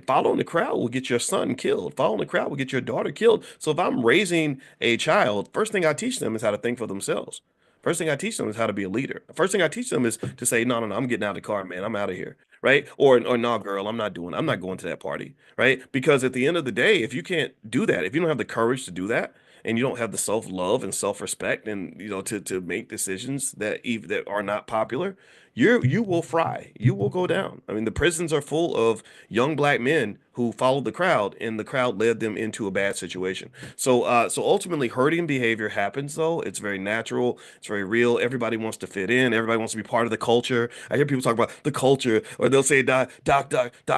Following the crowd will get your son killed. Following the crowd will get your daughter killed. So if I'm raising a child, first thing I teach them is how to think for themselves. First thing I teach them is how to be a leader. First thing I teach them is to say, no, no, no, I'm getting out of the car, man. I'm out of here. Right. Or no, girl, I'm not going to that party. Right. Because at the end of the day, if you can't do that, if you don't have the courage to do that, and you don't have the self-love and self-respect and, to make decisions that are not popular, you will fry. You will go down. I mean, the prisons are full of young black men who followed the crowd, and the crowd led them into a bad situation. So ultimately, hurting behavior happens. Though it's very natural, it's very real. Everybody wants to fit in. Everybody wants to be part of the culture. I hear people talk about the culture, or they'll say, Doc,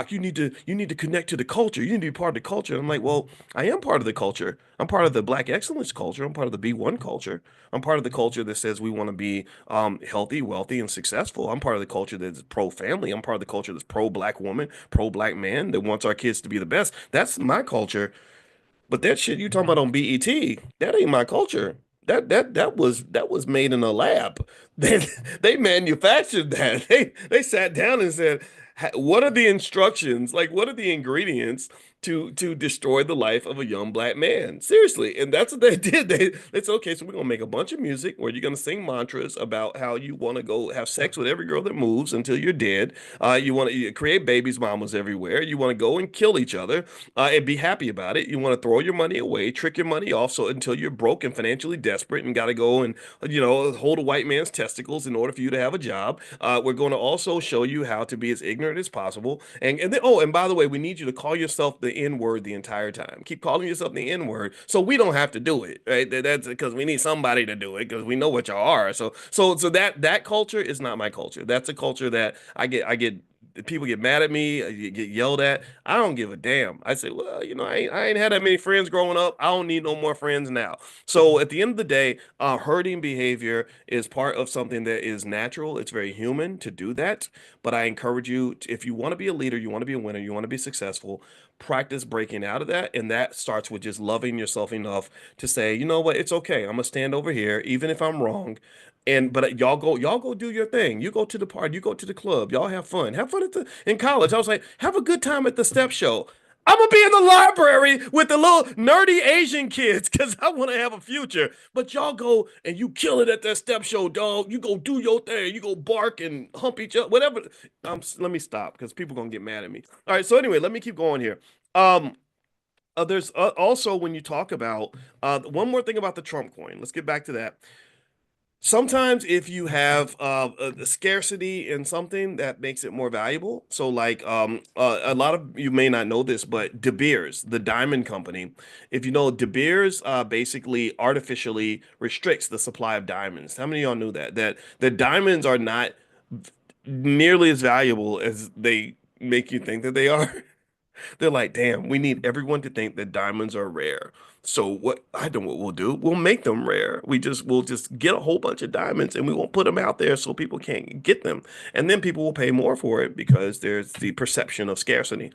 you need to connect to the culture. You need to be part of the culture." I'm like, well, I am part of the culture. I'm part of the Black excellence culture. I'm part of the B1 culture. I'm part of the culture that says we want to be healthy, wealthy, and successful. I'm part of the culture that's pro family. I'm part of the culture that's pro black woman, pro black man that wants our kids to be the best. That's my culture. But that shit you talking about on BET, that ain't my culture. That was made in a lab. They manufactured that. They sat down and said, "What are the instructions? Like, what are the ingredients to destroy the life of a young black man?" Seriously, and that's what they did. It's okay. So we're gonna make a bunch of music where you're gonna sing mantras about how you want to go have sex with every girl that moves until you're dead. You want to create babies, mamas everywhere. You want to go and kill each other and be happy about it. You want to throw your money away, trick your money off, so until you're broke and financially desperate and got to go and hold a white man's testicles in order for you to have a job. We're going to also show you how to be as ignorant as possible. And then and by the way, we need you to call yourself the N word the entire time. Keep calling yourself the N word, so we don't have to do it. Right? That's because we need somebody to do it because we know what y'all are. So that culture is not my culture. That's a culture that I get people get mad at me, you get yelled at. I don't give a damn. I say, well, I ain't had that many friends growing up. I don't need no more friends now. So at the end of the day, hurting behavior is part of something that is natural. It's very human to do that. But I encourage you, if you want to be a leader, you want to be a winner, you want to be successful, practice breaking out of that. And that starts with just loving yourself enough to say, you know what, it's okay. I'm gonna stand over here, even if I'm wrong. And but y'all go do your thing. You go to the party, you go to the club, y'all have fun. Have fun in college. I was like, have a good time at the step show. I'm gonna be in the library with the little nerdy Asian kids because I want to have a future. But y'all go and you kill it at that step show, dog. You go do your thing. You go bark and hump each other, whatever. Let me stop because people gonna get mad at me. All right, so anyway, let me keep going here. Um, there's also when you talk about one more thing about the Trump coin. Let's get back to that. Sometimes if you have a scarcity in something that makes it more valuable. So like a lot of you may not know this, but De Beers, the diamond company, if you know De Beers basically artificially restricts the supply of diamonds. How many of y'all knew that? That the diamonds are not nearly as valuable as they make you think that they are. They're like, damn, we need everyone to think that diamonds are rare. So what I know what we'll do, we'll make them rare. We'll just get a whole bunch of diamonds and we won't put them out there so people can't get them. And then people will pay more for it because there's the perception of scarcity.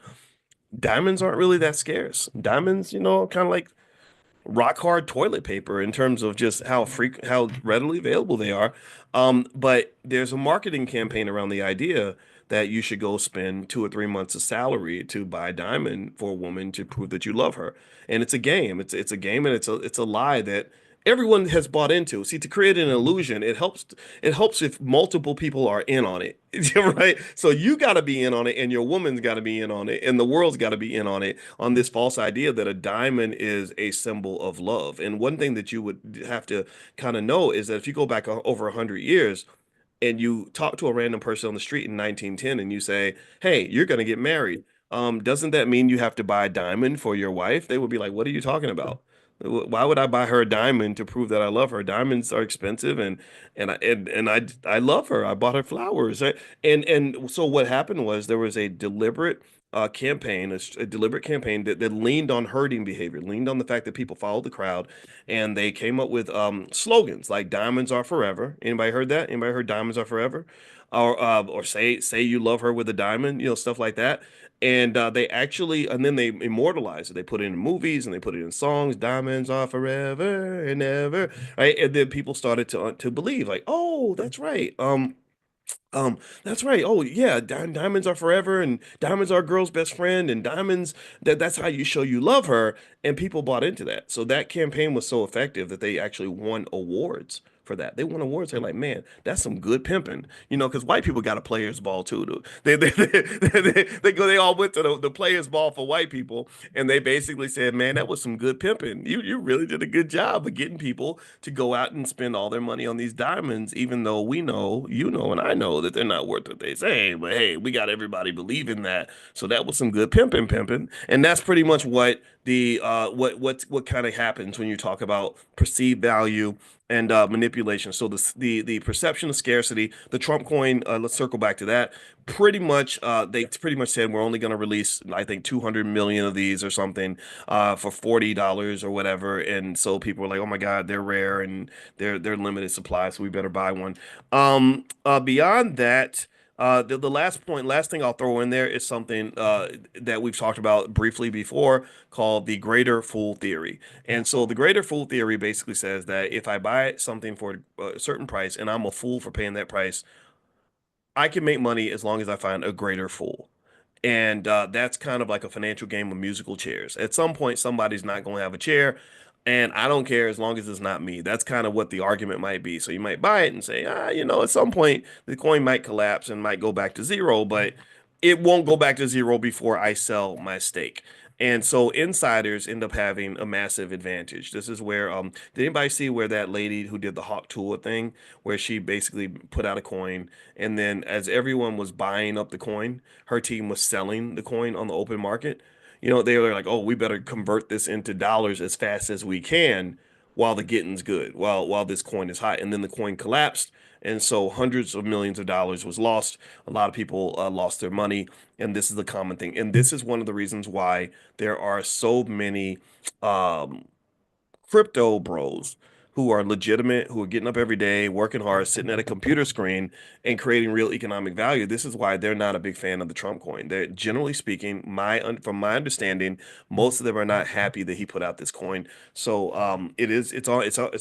Diamonds aren't really that scarce. Diamonds, kind of like rock hard toilet paper in terms of just how readily available they are. But there's a marketing campaign around the idea that you should go spend 2 or 3 months of salary to buy a diamond for a woman to prove that you love her. And it's a game. It's a game, and it's a lie that everyone has bought into. See, to create an illusion, it helps if multiple people are in on it. Right? So you got to be in on it, and your woman's got to be in on it, and the world's got to be in on it, on this false idea that a diamond is a symbol of love. And one thing that you would have to kind of know is that if you go back over 100 years and you talk to a random person on the street in 1910 and you say, "Hey, you're going to get married. Doesn't that mean you have to buy a diamond for your wife?" They would be like, "What are you talking about? Why would I buy her a diamond to prove that I love her? Diamonds are expensive, and I love her. I bought her flowers." Right? And so what happened was there was a deliberate campaign, a deliberate campaign that leaned on herding behavior, leaned on the fact that people followed the crowd, and they came up with slogans like "Diamonds are forever." Anybody heard that? Anybody heard "Diamonds are forever"? Or say you love her with a diamond, stuff like that. And they actually, and then they immortalized it. They put it in movies and they put it in songs. Diamonds are forever and ever, right? And then people started to believe, like, oh, that's right. That's right. Oh, yeah, diamonds are forever, and diamonds are a girl's best friend, and diamonds that's how you show you love her. And people bought into that. So that campaign was so effective that they actually won awards for that. They won awards. They're like, man, that's some good pimping, because white people got a players ball too. Dude. They all went to the players ball for white people, and they basically said, man, that was some good pimping. You really did a good job of getting people to go out and spend all their money on these diamonds, even though we know, and I know that they're not worth what they say. But hey, we got everybody believing that. So that was some good pimping, and that's pretty much what the what kind of happens when you talk about perceived value and manipulation. So the perception of scarcity, the Trump coin. Let's circle back to that. Pretty much, they pretty much said we're only going to release, I think, 200 million of these or something, for $40 or whatever. And so people were like, "Oh my God, they're rare and they're limited supply, so we better buy one." Beyond that. The last thing I'll throw in there is something that we've talked about briefly before called the greater fool theory. And so the greater fool theory basically says that if I buy something for a certain price and I'm a fool for paying that price, I can make money as long as I find a greater fool. And that's kind of like a financial game of musical chairs. At some point, somebody's not going to have a chair, and I don't care as long as it's not me. That's kind of what the argument might be. So you might buy it and say, at some point, the coin might collapse and might go back to zero, but it won't go back to zero before I sell my stake. And so insiders end up having a massive advantage. This is where did anybody see where that lady who did the Hawk Tuah thing, where she basically put out a coin, and then as everyone was buying up the coin, her team was selling the coin on the open market. They were like, "Oh, we better convert this into dollars as fast as we can while the getting's good, while this coin is hot." And then the coin collapsed, and so hundreds of millions of dollars was lost. A lot of people lost their money, and this is the common thing. And this is one of the reasons why there are so many um, crypto bros who are legitimate, who are getting up every day, working hard, sitting at a computer screen and creating real economic value. This is why they're not a big fan of the Trump coin. They're generally speaking, from my understanding, most of them are not happy that he put out this coin. So it's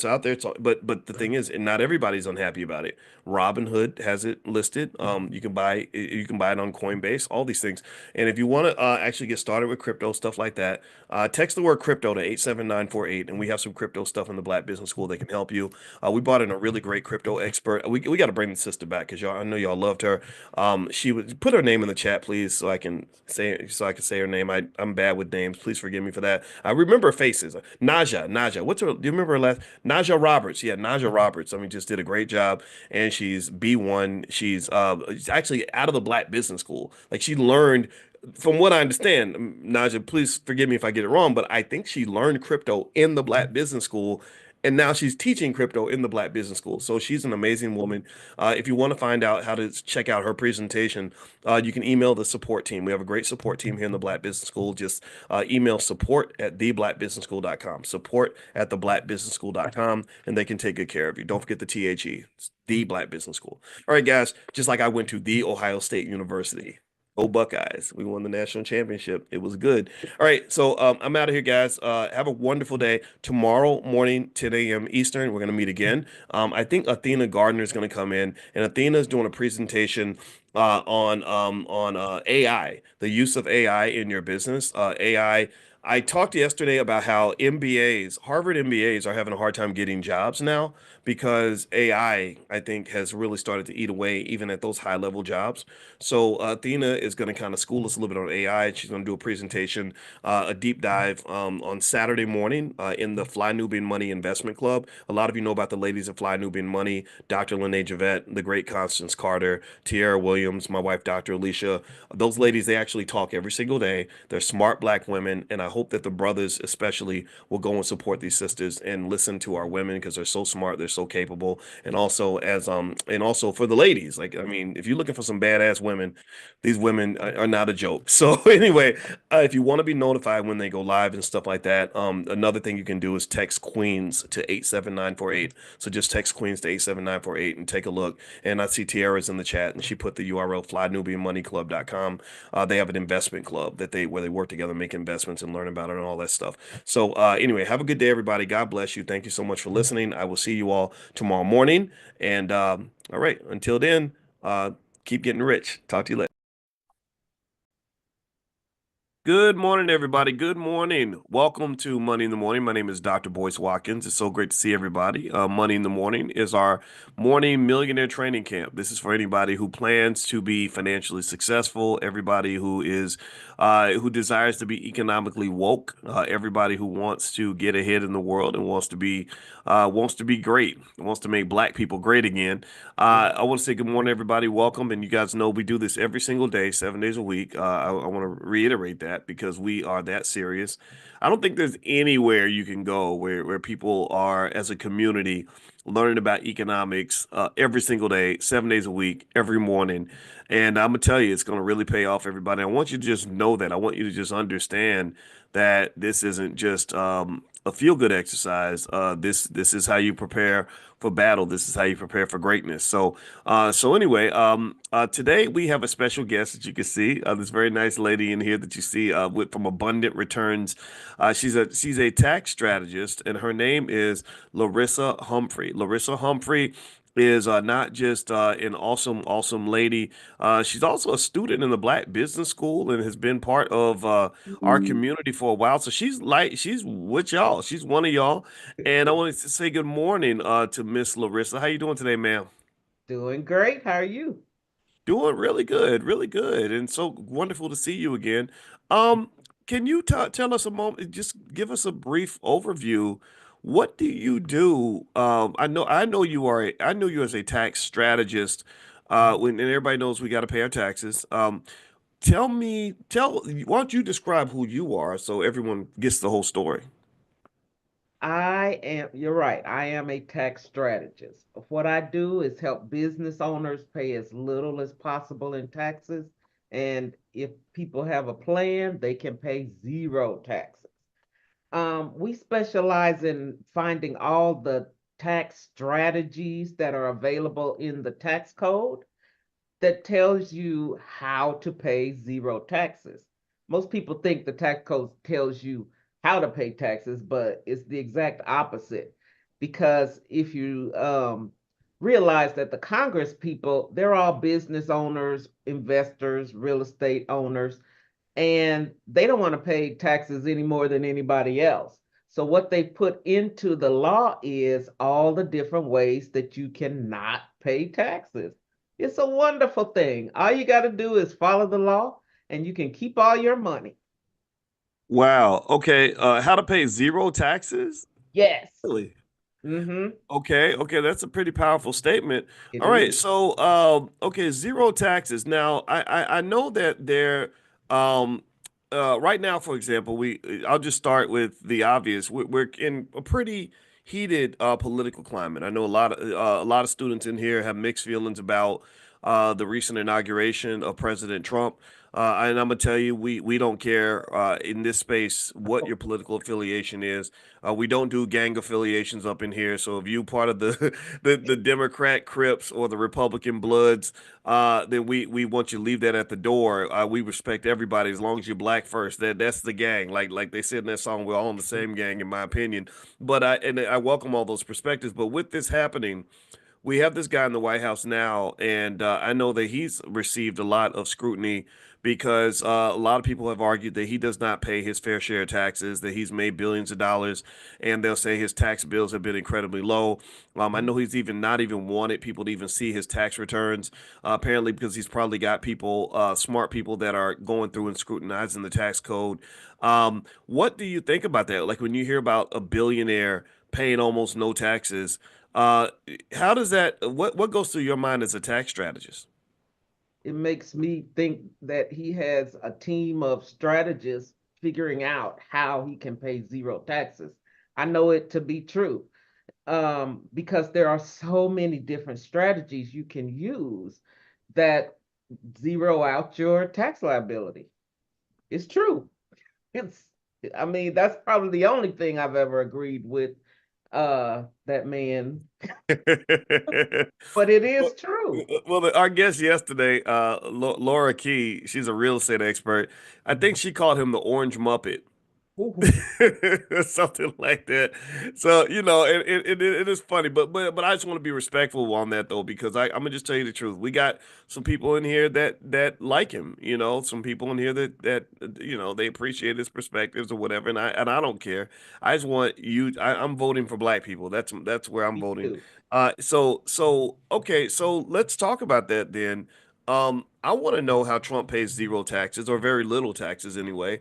out there. But the thing is, and not everybody's unhappy about it. Robinhood has it listed. You can buy it on Coinbase, all these things. And if you want to actually get started with crypto stuff like that, text the word crypto to 87948, and we have some crypto stuff in the Black Business School that can help you. We brought in a really great crypto expert. We got to bring the sister back because I know y'all loved her. She would put her name in the chat, please, so I can say her name. I'm bad with names. Please forgive me for that. I remember faces. Naja. What's her? Do you remember her last? Naja Roberts. Yeah, Naja Roberts. I mean, just did a great job, and she's B1. She's actually out of the Black Business School. Like she learned from what I understand, Naja, please forgive me if I get it wrong, but I think she learned crypto in the Black Business School, and now she's teaching crypto in the Black Business School. So she's an amazing woman. If you want to find out how to check out her presentation, you can email the support team. We have a great support team here in the Black Business School. Just email support@theblackbusinessschool.com. Support@theblackbusinessschool.com, and they can take good care of you. Don't forget the THE. It's the Black Business School. All right, guys. Just like I went to the Ohio State University. Go Buckeyes. We won the national championship. It was good. All right. So I'm out of here, guys. Have a wonderful day. Tomorrow morning, 10 a.m. Eastern, we're going to meet again. I think Athena Gardner is going to come in, and Athena is doing a presentation on AI, the use of AI in your business. AI. I talked yesterday about how MBAs, Harvard MBAs, are having a hard time getting jobs now because I think, has really started to eat away even at those high level jobs. So Athena is going to kind of school us a little bit on AI. She's going to do a presentation, a deep dive on Saturday morning in the Fly Nubian Money Investment Club. A lot of you know about the ladies of Fly Nubian Money, Dr. Lene Javette, the great Constance Carter, Tierra Williams, my wife, Dr. Alicia. Those ladies, they actually talk every single day. They're smart black women, and I hope that the brothers especially will go and support these sisters and listen to our women because they're so smart, they're so capable, and also for the ladies, like I mean, if you're looking for some badass women, these women are not a joke. So anyway, if you want to be notified when they go live and stuff like that, another thing you can do is text Queens to 87948. So just text Queens to 87948 and take a look. And I see Tiara's in the chat, and she put the URL flynubianmoneyclub.com. They have an investment club where they work together, make investments, and learn about it and all that stuff. So anyway, have a good day, everybody. God bless you. Thank you so much for listening. I will see you all tomorrow morning. And all right, until then, keep getting rich. Talk to you later. Good morning, everybody. Good morning. Welcome to Money in the Morning. My name is Dr. Boyce Watkins. It's so great to see everybody. Money in the Morning is our morning millionaire training camp. This is for anybody who plans to be financially successful, everybody who desires to be economically woke, everybody who wants to get ahead in the world and wants to be great, wants to make black people great again. I want to say good morning, everybody. Welcome. And you guys know we do this every single day, 7 days a week. I want to reiterate that because we are that serious. I don't think there's anywhere you can go where people are, as a community, learning about economics every single day, 7 days a week, every morning. And I'm going to tell you, it's going to really pay off, everybody. I want you to just know that. I want you to just understand that this isn't just a feel-good exercise. This is how you prepare for battle. This is how you prepare for greatness. So anyway, today we have a special guest that you can see. This very nice lady in here that you see from Abundant Returns. She's a tax strategist, and her name is Larissa Humphrey. Larissa Humphrey is not just an awesome lady. She's also a student in the Black Business School and has been part of our Mhm. community for a while. So she's with y'all. She's one of y'all. And I wanted to say good morning to Miss Larissa. How you doing today, ma'am? Doing great. How are you? Doing really good, and so wonderful to see you again. Um, can you tell us a moment, just give us a brief overview? What do you do? I know I know you as a tax strategist. When and everybody knows we got to pay our taxes. Why don't you describe who you are so everyone gets the whole story? You're right. I am a tax strategist. What I do is help business owners pay as little as possible in taxes. And if people have a plan, they can pay zero taxes. We specialize in finding all the tax strategies that are available in the tax code that tells you how to pay zero taxes. Most people think the tax code tells you how to pay taxes, but it's the exact opposite. Because if you realize that the Congress people, they're all business owners, investors, real estate owners, and they don't want to pay taxes any more than anybody else. So what they put into the law is all the different ways that you cannot pay taxes. It's a wonderful thing. All you got to do is follow the law and you can keep all your money. Wow. Okay. How to pay zero taxes? Yes. Really? Mm-hmm. Okay, that's a pretty powerful statement. It All right, is. so okay, zero taxes. Now, I know that um right now, for example, I'll just start with the obvious. We're in a pretty heated political climate. I know a lot of students in here have mixed feelings about the recent inauguration of President Trump. And I'm gonna tell you, we don't care in this space what your political affiliation is. We don't do gang affiliations up in here. So if you part of the the Democrat Crips or the Republican Bloods, then we want you to leave that at the door. We respect everybody as long as you're black first. That's the gang. Like they said in that song, we're all in the same gang, in my opinion. But I welcome all those perspectives. But with this happening, we have this guy in the White House now, and I know that he's received a lot of scrutiny because a lot of people have argued that he does not pay his fair share of taxes, that he's made billions of dollars, and they'll say his tax bills have been incredibly low. I know he's even not even wanted people to even see his tax returns, apparently because he's probably got people, smart people that are going through and scrutinizing the tax code. What do you think about that? Like when you hear about a billionaire paying almost no taxes, uh, how does that, what goes through your mind as a tax strategist? It makes me think that he has a team of strategists figuring out how he can pay zero taxes. I know it to be true because there are so many different strategies you can use that zero out your tax liability. It's true. It's, I mean, that's probably the only thing I've ever agreed with that man, but it Well, is true. our guest yesterday, Laura Key, she's a real estate expert. I think she called him the Orange Muppet. Ooh, something like that. So it is funny, but I just want to be respectful on that though, because I'm gonna just tell you the truth. We got some people in here that like him. Some people in here that they appreciate his perspectives or whatever, and I don't care. I just want you. I'm voting for black people. That's where I'm me voting. too. So okay, so let's talk about that then. I want to know how Trump pays zero taxes or very little taxes anyway.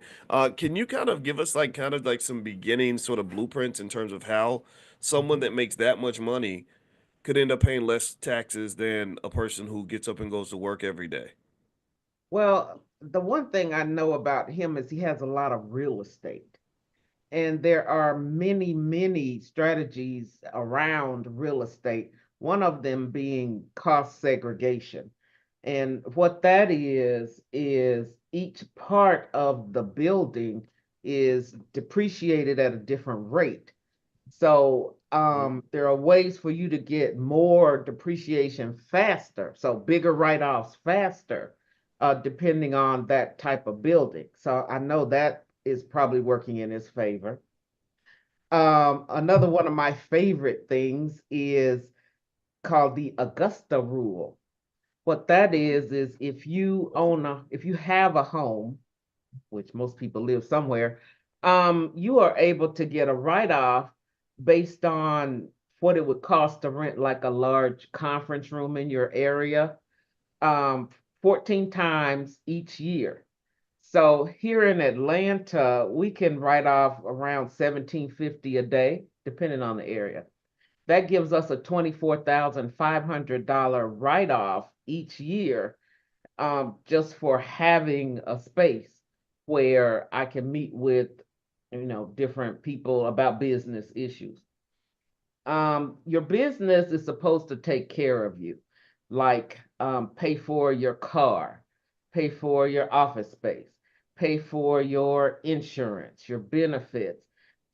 Can you kind of give us like kind of like some beginning sort of blueprints in terms of how someone that makes that much money could end up paying less taxes than a person who gets up and goes to work every day? Well, the one thing I know about him is he has a lot of real estate. And there are many, many strategies around real estate, one of them being cost segregation. And what that is each part of the building is depreciated at a different rate. So there are ways for you to get more depreciation faster, so bigger write-offs faster, depending on that type of building. So I know that is probably working in his favor. Another one of my favorite things is called the Augusta rule. What that is if you have a home, which most people live somewhere, you are able to get a write-off based on what it would cost to rent like a large conference room in your area, um, 14 times each year. So here in Atlanta, we can write off around 1750 a day, depending on the area. That gives us a $24,500 write-off each year, just for having a space where I can meet with, different people about business issues. Your business is supposed to take care of you, like pay for your car, pay for your office space, pay for your insurance, your benefits.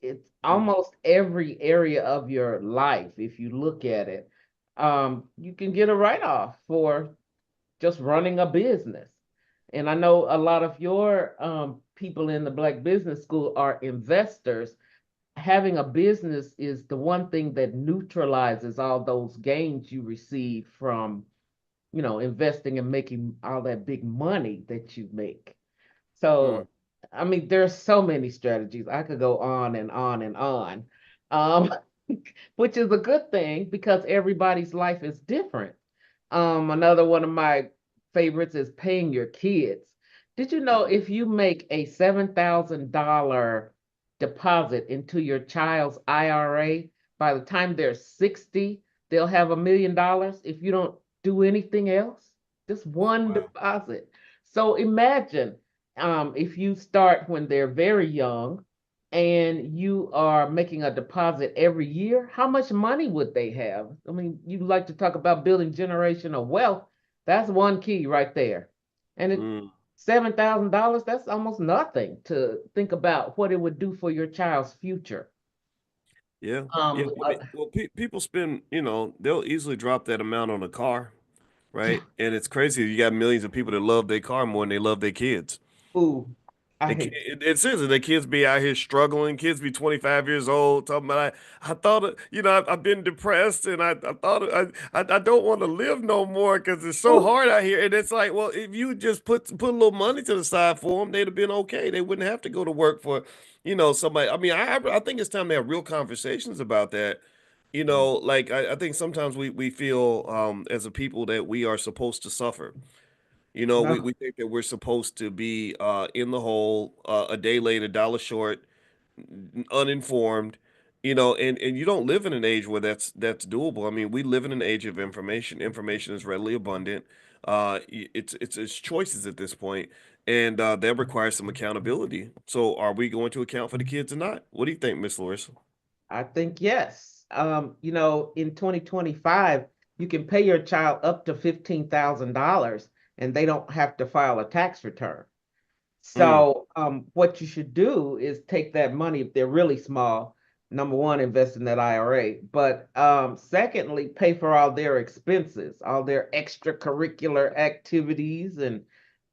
It's Mm, almost every area of your life, if you look at it. You can get a write-off for just running a business. And I know a lot of your people in the Black Business School are investors. Having a business is the one thing that neutralizes all those gains you receive from, investing and making all that big money that you make. mm, So, I mean, there's so many strategies. I could go on and on and on, um, which is a good thing because everybody's life is different. Another one of my favorites is paying your kids. Did you know mhm. if you make a $7,000 deposit into your child's IRA, by the time they're 60, they'll have $1 million if you don't do anything else? Just Oh one wow. deposit. So imagine, if you start when they're very young and you are making a deposit every year, how much money would they have? I mean, you like to talk about building generational wealth. That's one key right there. And it Mm, $7,000, that's almost nothing to think about what it would do for your child's future. yeah. Yeah. Um, I uh, mean, well, people spend, they'll easily drop that amount on a car, yeah, right? And it's crazy. You got millions of people that love their car more than they love their kids. ooh, I And hate. it's seriously, the kids be out here struggling. Kids be 25 years old talking about, I thought, I've been depressed and I thought, I don't want to live no more because it's so Ooh, hard out here. And it's like, well, if you just put a little money to the side for them, they'd have been okay. They wouldn't have to go to work for, somebody. I mean, I think it's time to have real conversations about that. Like I think sometimes we feel as a people that we are supposed to suffer. We no, think that we're supposed to be in the hole, a day late, a dollar short, uninformed, and you don't live in an age where that's doable. I mean, we live in an age of information. Information is readily abundant. It's choices at this point, and that requires some accountability. So, are we going to account for the kids or not? What do you think, Miss Larissa? I think yes. In 2025, you can pay your child up to $15,000 and they don't have to file a tax return. Mm, So, what you should do is take that money if they're really small. Number one, invest in that IRA. But secondly, pay for all their expenses, all their extracurricular activities and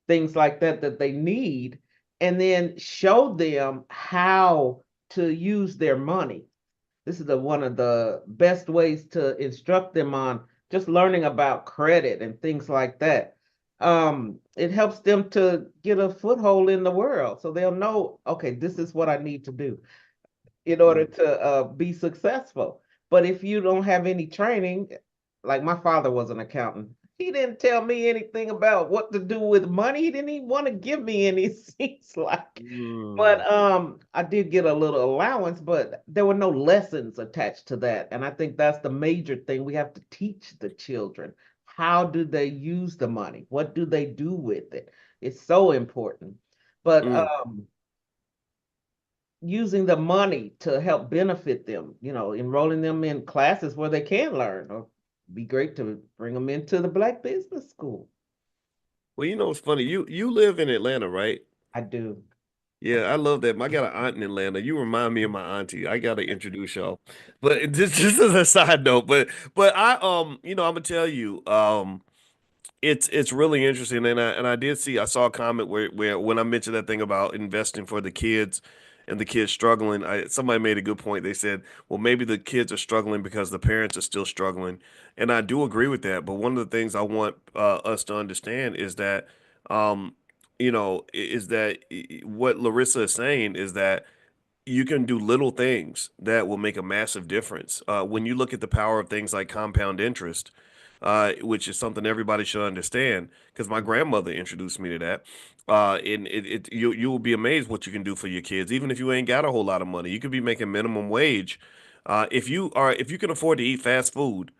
things like that that they need. and then show them how to use their money. This is one of the best ways to instruct them on just learning about credit and things like that. It helps them to get a foothold in the world so they'll know, okay, this is what I need to do in order Mm, to be successful. But if you don't have any training, like my father was an accountant, he didn't tell me anything about what to do with money. He didn't even want to give me any, seems like. But mm, I did get a little allowance, but there were no lessons attached to that. And I think that's the major thing. We have to teach the children. How do they use the money? What do they do with it? It's so important. But mm. using the money to help benefit them, enrolling them in classes where they can learn, or be great to bring them into the Black Business School. Well, it's funny. You live in Atlanta, right? I do. Yeah, I love that. I got an aunt in Atlanta. You remind me of my auntie. I gotta introduce y'all. But just as a side note, but I'm gonna tell you, it's really interesting, and I did see I saw a comment where when I mentioned that thing about investing for the kids and the kids struggling, somebody made a good point. They said, well, maybe the kids are struggling because the parents are still struggling, and I do agree with that. But one of the things I want us to understand is that, um, is that what Larissa is saying is that you can do little things that will make a massive difference. When you look at the power of things like compound interest, which is something everybody should understand, because my grandmother introduced me to that. And you will be amazed what you can do for your kids, even if you ain't got a whole lot of money. You could be making minimum wage. If you can afford to eat fast food,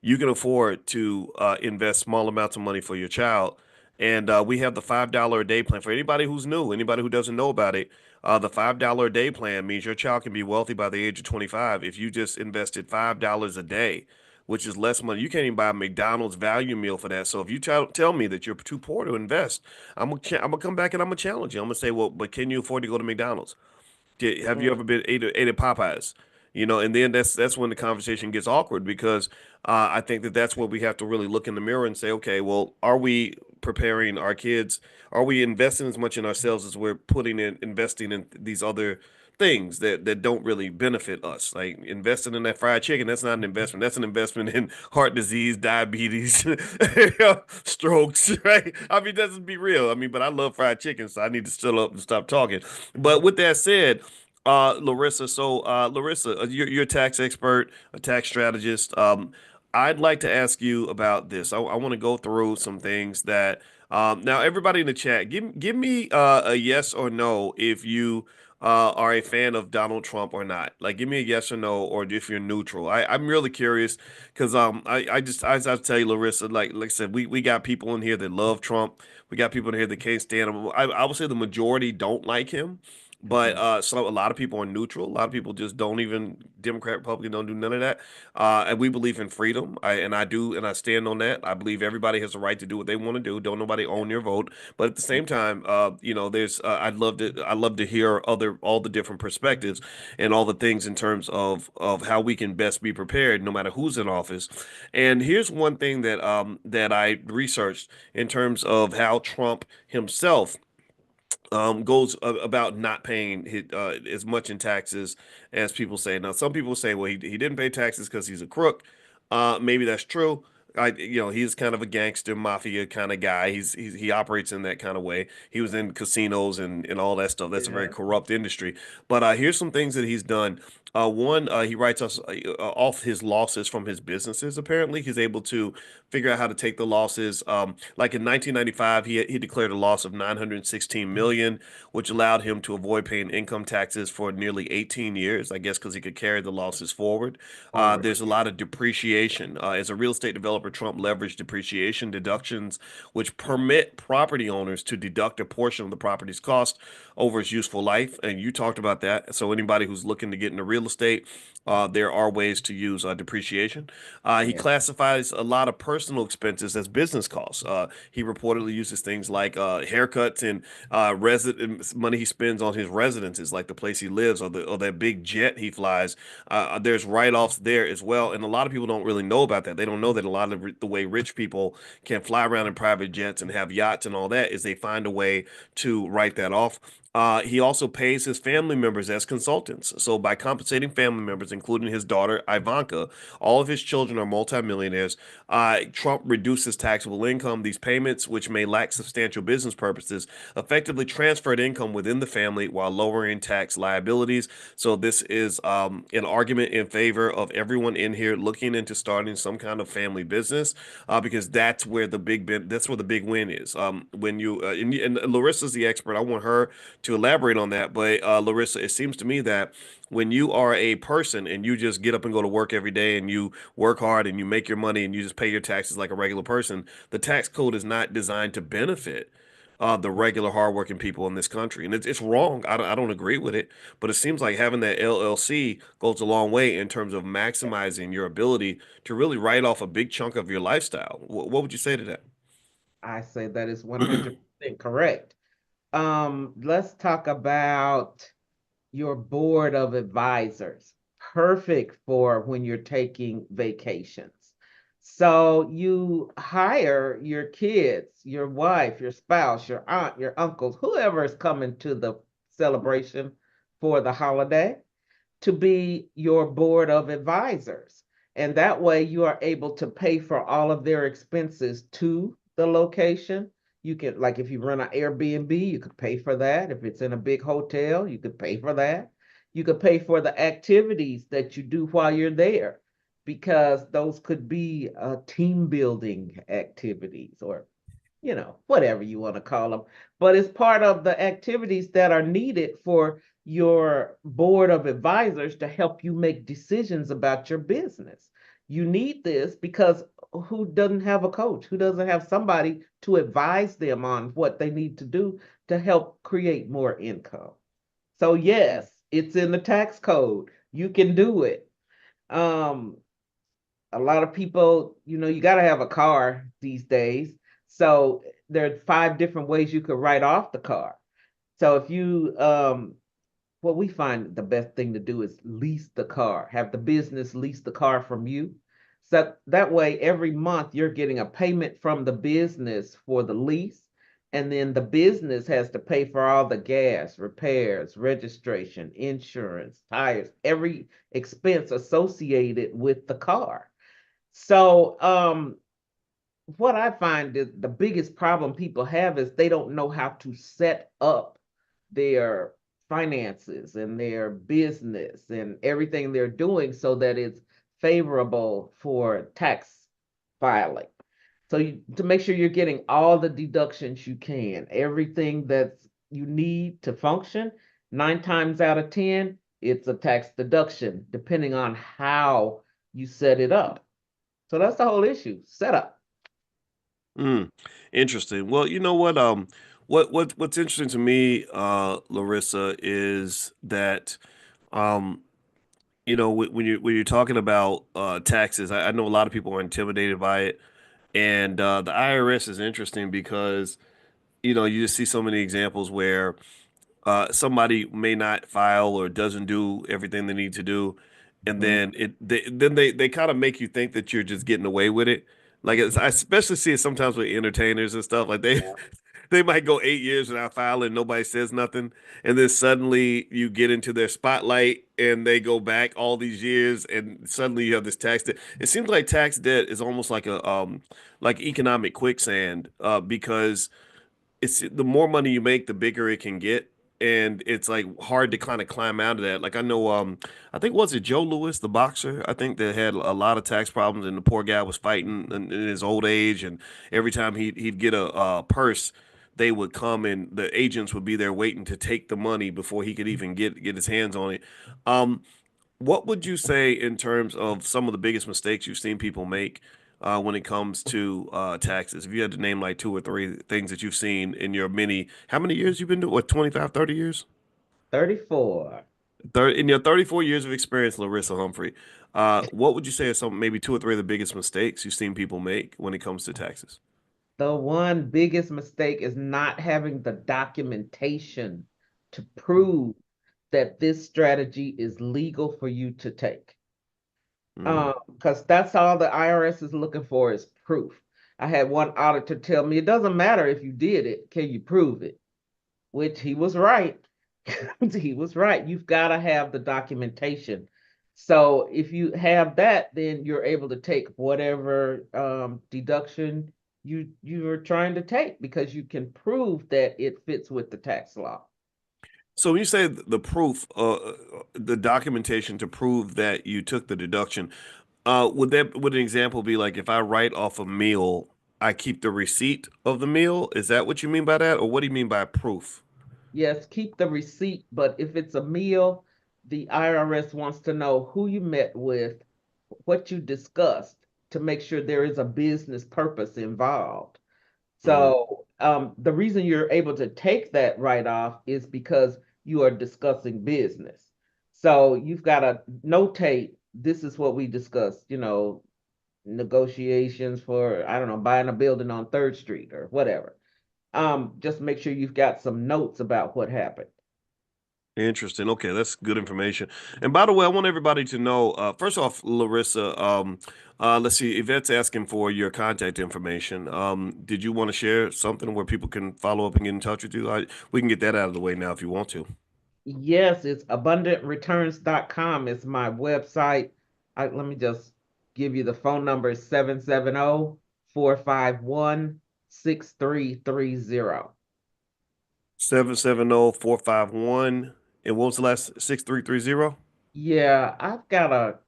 you can afford to invest small amounts of money for your child. And we have the $5 a day plan for anybody who's new, anybody who doesn't know about it. The $5 a day plan means your child can be wealthy by the age of 25 if you just invested $5 a day, which is less money. You can't even buy a McDonald's value meal for that. So if you tell me that you're too poor to invest, I'm gonna come back and I'm gonna challenge you. I'm gonna say, well, but can you afford to go to McDonald's? Have you Mm, ever been ate at Popeyes? And then that's when the conversation gets awkward because I think that's where we have to really look in the mirror and say, okay, well, are we preparing our kids? Are we investing as much in ourselves as we're putting in investing in these other things that don't really benefit us? Like investing in that fried chicken, that's not an investment. That's an investment in heart disease, diabetes, strokes, right? I mean, let's be real. I mean, but I love fried chicken, so I need to still up and stop talking. But with that said, Larissa, Larissa, you're a tax expert, a tax strategist. I'd like to ask you about this. I want to go through some things that now everybody in the chat, give me a yes or no if you are a fan of Donald Trump or not. Like, give me a yes or no, or if you're neutral. I'm really curious because I tell you, Larissa, like I said, we got people in here that love Trump. We got people in here that can't stand him. I would say the majority don't like him. But mhm. so a lot of people are neutral. A lot of people just don't even Democrat, Republican don't do none of that. And we believe in freedom. I do, and I stand on that. I believe everybody has a right to do what they want to do. Don't nobody Yeah. own your vote. But at the same time, there's I love to hear all the different perspectives and all the things in terms of how we can best be prepared, no matter who's in office. And here's one thing that I researched in terms of how Trump himself goes about not paying as much in taxes as people say. Now, some people say, well, he didn't pay taxes because he's a crook. Maybe that's true. He's kind of a gangster mafia kind of guy. He operates in that kind of way. He was in casinos and all that stuff. That's a very Yeah. corrupt industry. But here's some things that he's done. One, he writes us off his losses from his businesses. Apparently, he's able to figure out how to take the losses. Like in 1995, he declared a loss of 916 million, which allowed him to avoid paying income taxes for nearly 18 years. I guess because he could carry the losses forward. Forward. There's a lot of depreciation. As a real estate developer, Trump leveraged depreciation deductions, which permit property owners to deduct a portion of the property's cost over its useful life. And you talked about that. So anybody who's looking to get into real real estate, there are ways to use depreciation. He Yeah. classifies a lot of personal expenses as business costs. He reportedly uses things like haircuts and resident money he spends on his residences, like the place he lives or that big jet he flies. There's write-offs there as well, and a lot of people don't really know about that. They don't know that a lot of the way rich people can fly around in private jets and have yachts and all that is they find a way to write that off. He also pays his family members as consultants. So by compensating family members, including his daughter Ivanka, all of his children are multimillionaires. Trump reduces taxable income. These payments, which may lack substantial business purposes, effectively transferred income within the family while lowering tax liabilities. So this is an argument in favor of everyone in here looking into starting some kind of family business, because that's where the big win is. When you and Larissa's the expert. I want her to elaborate on that. But Larissa, it seems to me that when you are a person and you just get up and go to work every day and you work hard and you make your money and you just pay your taxes like a regular person, the tax code is not designed to benefit the regular hardworking people in this country. And it's wrong. I don't agree with it, but it seems like having that LLC goes a long way in terms of maximizing your ability to really write off a big chunk of your lifestyle. What would you say to that? I say that is 100% correct. Let's talk about your board of advisors. Perfect for when you're taking vacations. So you hire your kids, your wife, your spouse, your aunt, your uncles, whoever is coming to the celebration for the holiday to be your board of advisors. And that way you are able to pay for all of their expenses to the location. You can, like, if you run an Airbnb, you could pay for that. If it's in a big hotel, you could pay for that. You could pay for the activities that you do while you're there, because those could be team building activities, or whatever you want to call them. But it's part of the activities that are needed for your board of advisors to help you make decisions about your business. You need this because who doesn't have a coach? Who doesn't have somebody to advise them on what they need to do to help create more income? So, yes, it's in the tax code. You can do it. Um, a lot of people, you got to have a car these days. So there are 5 different ways you could write off the car. So if you, what we find the best thing to do is lease the car, have the business lease the car from you. So that way, every month you're getting a payment from the business for the lease. And then the business has to pay for all the gas, repairs, registration, insurance, tires, every expense associated with the car. So, what I find is the biggest problem people have is they don't know how to set up their finances and their business and everything they're doing so that it's favorable for tax filing. So to make sure you're getting all the deductions you can, everything that you need to function, 9 times out of 10, it's a tax deduction, depending on how you set it up. So that's the whole issue. Setup. Mm, interesting. Well, you know what? What's interesting to me, Larissa, is that um, when you're talking about taxes, I know a lot of people are intimidated by it, and the IRS is interesting because you just see so many examples where somebody may not file or doesn't do everything they need to do, and Mhm. then they kind of make you think that you're just getting away with it. I especially see it sometimes with entertainers and stuff. Like they Yeah. they might go 8 years without filing, nobody says nothing, and then suddenly you get into their spotlight and they go back all these years, and suddenly you have this tax debt. It seems like tax debt is almost like a like economic quicksand, because it's the more money you make, the bigger it can get. And it's like hard to kind of climb out of that. Like I know, I think was it Joe Louis, the boxer? I think that had a lot of tax problems, and the poor guy was fighting in his old age. And every time he'd get a purse, they would come and the agents would be there waiting to take the money before he could even get his hands on it. Um, what would you say in terms of some of the biggest mistakes you've seen people make when it comes to taxes? If you had to name like 2 or 3 things that you've seen in your how many years you've been doing? What, 25, 30 years? 34. In your 34 years of experience, Larissa Humphrey, what would you say are some maybe two or three of the biggest mistakes you've seen people make when it comes to taxes? The one biggest mistake is not having the documentation to Mm. prove that this strategy is legal for you to take. Mm. Because that's all the IRS is looking for is proof. I had one auditor tell me it doesn't matter if you did it, can you prove it? Which he was right. He was right. You've got to have the documentation. So if you have that, then you're able to take whatever deduction you are trying to take because you can prove that it fits with the tax law. So when you say the proof, the documentation to prove that you took the deduction, would an example be like if I write off a meal, I keep the receipt of the meal? Is that what you mean by that, or what do you mean by proof? Yes, keep the receipt, but if it's a meal, the IRS wants to know who you met with, what you discussed to make sure there is a business purpose involved. Mm. So the reason you're able to take that write off is because you are discussing business. So you've got to notate this is what we discussed, negotiations for, I don't know, buying a building on Third Street or whatever. Just make sure you've got some notes about what happened. Interesting. Okay, that's good information. And by the way, I want everybody to know, first off, Larissa, let's see, Yvette's asking for your contact information. Did you want to share something where people can follow up and get in touch with you? We can get that out of the way now if you want to. Yes, it's abundantreturns.com is my website. Let me just give you the phone number 770-451-6330. 770-451. And what was the last 6330? Yeah, I've got a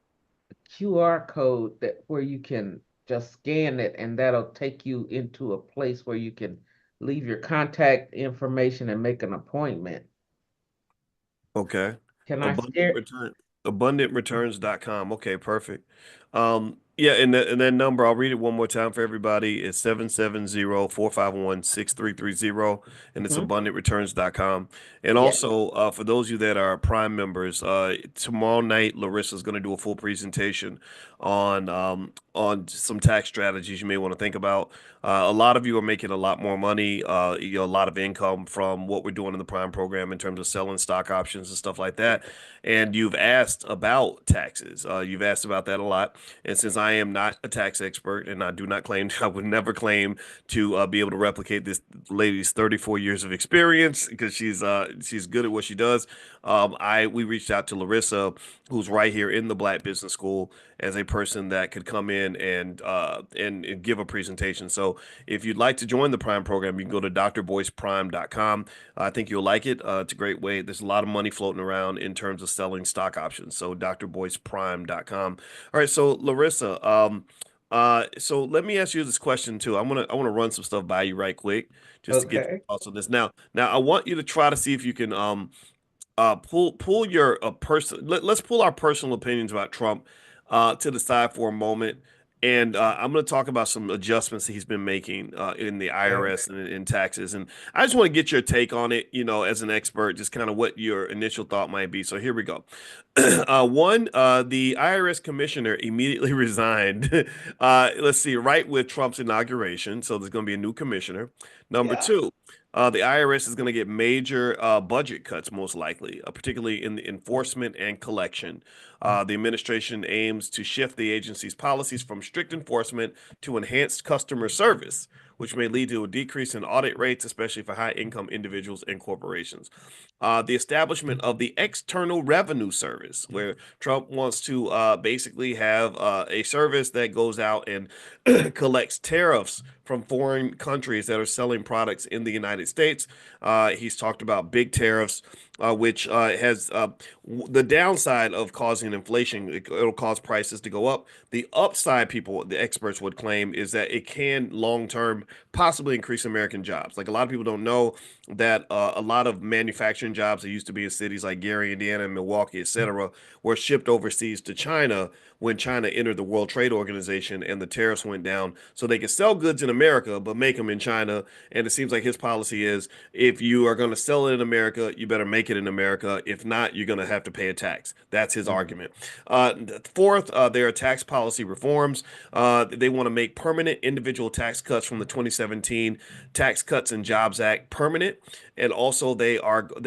QR code that where you can just scan it and that'll take you into a place where you can leave your contact information and make an appointment. Okay. Can I Abundant share? return abundantreturns.com. Okay, perfect. Yeah, and that number, I'll read it one more time for everybody. It's 770-451-6330, and it's Mhm. abundantreturns.com. And Yeah. also, for those of you that are Prime members, tomorrow night Larissa's going to do a full presentation on some tax strategies you may want to think about. A lot of you are making a lot more money, a lot of income from what we're doing in the Prime program in terms of selling stock options and stuff like that. And you've asked about taxes. You've asked about that a lot. And since I am not a tax expert and I do not claim, I would never claim to be able to replicate this lady's 34 years of experience because she's good at what she does. We reached out to Larissa, who's right here in the Black Business School, as a person that could come in and give a presentation. So if you'd like to join the Prime program, you can go to drboyceprime.com. I think you'll like it. It's a great way. There's a lot of money floating around in terms of selling stock options. So drboyceprime.com. All right, so Larissa, so let me ask you this question too. I want to run some stuff by you right quick just to get your Okay. thoughts on this. Now I want you to try to see if you can pull your person. Let's pull our personal opinions about Trump to the side for a moment, and I'm going to talk about some adjustments that he's been making in the Okay. IRS and in taxes. And I just want to get your take on it. As an expert, just kind of what your initial thought might be. So here we go. One, the IRS commissioner immediately resigned. Let's see, right with Trump's inauguration. So there's going to be a new commissioner. Number Yeah. two. The IRS is going to get major budget cuts, most likely, particularly in the enforcement and collection. The administration aims to shift the agency's policies from strict enforcement to enhanced customer service, which may lead to a decrease in audit rates, especially for high income individuals and corporations. The establishment of the External Revenue Service, where Trump wants to basically have a service that goes out and collects tariffs from foreign countries that are selling products in the United States. He's talked about big tariffs, which has the downside of causing inflation. It'll cause prices to go up. The upside, the experts would claim, is that it can long term possibly increase American jobs. Like a lot of people don't know, that a lot of manufacturing jobs that used to be in cities like Gary, Indiana, and Milwaukee, etc., were shipped overseas to China when China entered the World Trade Organization and the tariffs went down, so they could sell goods in America but make them in China. And it seems like his policy is if you are going to sell it in America, you better make it in America. If not, you're going to have to pay a tax. That's his Mhm. argument. Fourth, there are tax policy reforms. They want to make permanent individual tax cuts from the 2017 Tax Cuts and Jobs Act permanent, and also they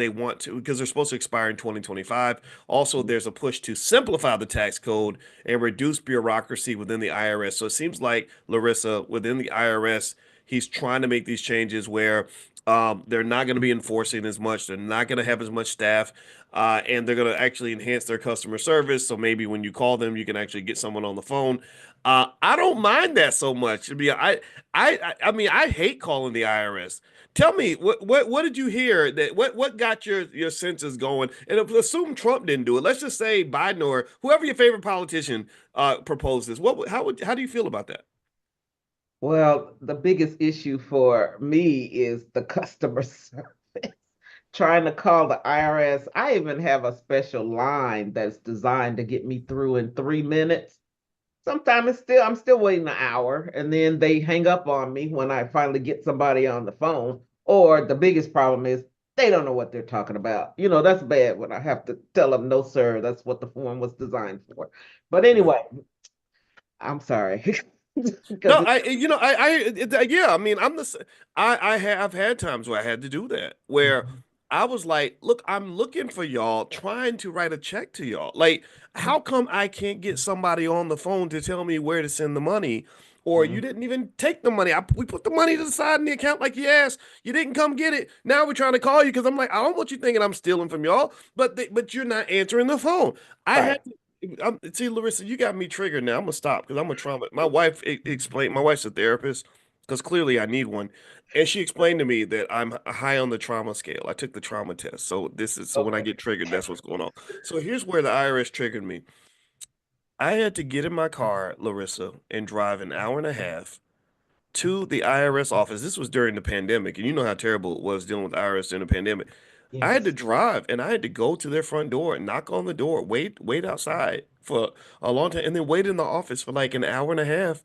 want to, because they're supposed to expire in 2025. Also, there's a push to simplify the tax code and reduce bureaucracy within the IRS. So it seems like Larissa, within the IRS, he's trying to make these changes where they're not going to be enforcing as much. They're not going to have as much staff, and they're going to actually enhance their customer service. So maybe when you call them, you can actually get someone on the phone. I don't mind that so much. I mean, I hate calling the IRS. Tell me, what did you hear that what got your senses going? And assume Trump didn't do it. Let's just say Biden or whoever your favorite politician proposed this. How do you feel about that? Well, the biggest issue for me is the customer service. Trying to call the IRS. I even have a special line that's designed to get me through in 3 minutes. Sometimes I'm still waiting an hour, and then they hang up on me when I finally get somebody on the phone. Or the biggest problem is they don't know what they're talking about. That's bad when I have to tell them, no, sir, that's what the form was designed for. But Yeah. anyway, I'm sorry. No, Because yeah. I mean, I have had times where I had to do that, where I was like, look, I'm looking for y'all, trying to write a check to y'all. Like, how come I can't get somebody on the phone to tell me where to send the money? Or you didn't even take the money. We put the money to the side in the account like you asked. You didn't come get it. Now we're trying to call you because I'm like, I don't want you thinking I'm stealing from y'all, but you're not answering the phone. I right. had see, Larissa, you got me triggered now. I'm gonna stop because I'm a trauma. My wife explained. My wife's a therapist because clearly I need one, and she explained to me that I'm high on the trauma scale. I took the trauma test, so when I Okay. get triggered, that's what's going on. So here's where the IRS triggered me. I had to get in my car, Larissa, and drive an hour and a half to the IRS office. This was during the pandemic, and you know how terrible it was dealing with the IRS during the pandemic. I had to Yes. drive and I had to go to their front door and knock on the door, wait outside for a long time, and then wait in the office for like an hour and a half.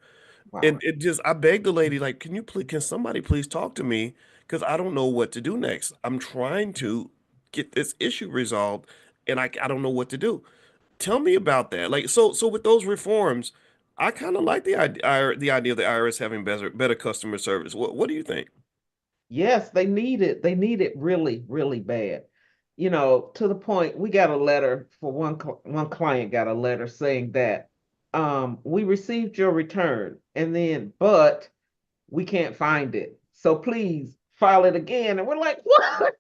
Wow. And it just, I begged the lady, like, can somebody please talk to me? Because I don't know what to do next. I'm trying to get this issue resolved, and I don't know what to do. Tell me about that. Like, so with those reforms, I kind of like the idea of the IRS having better customer service. What do you think? Yes, they need it. They need it really, really bad. To the point we got a letter for one client got a letter saying that we received your return and then but we can't find it. So please file it again. And we're like, what?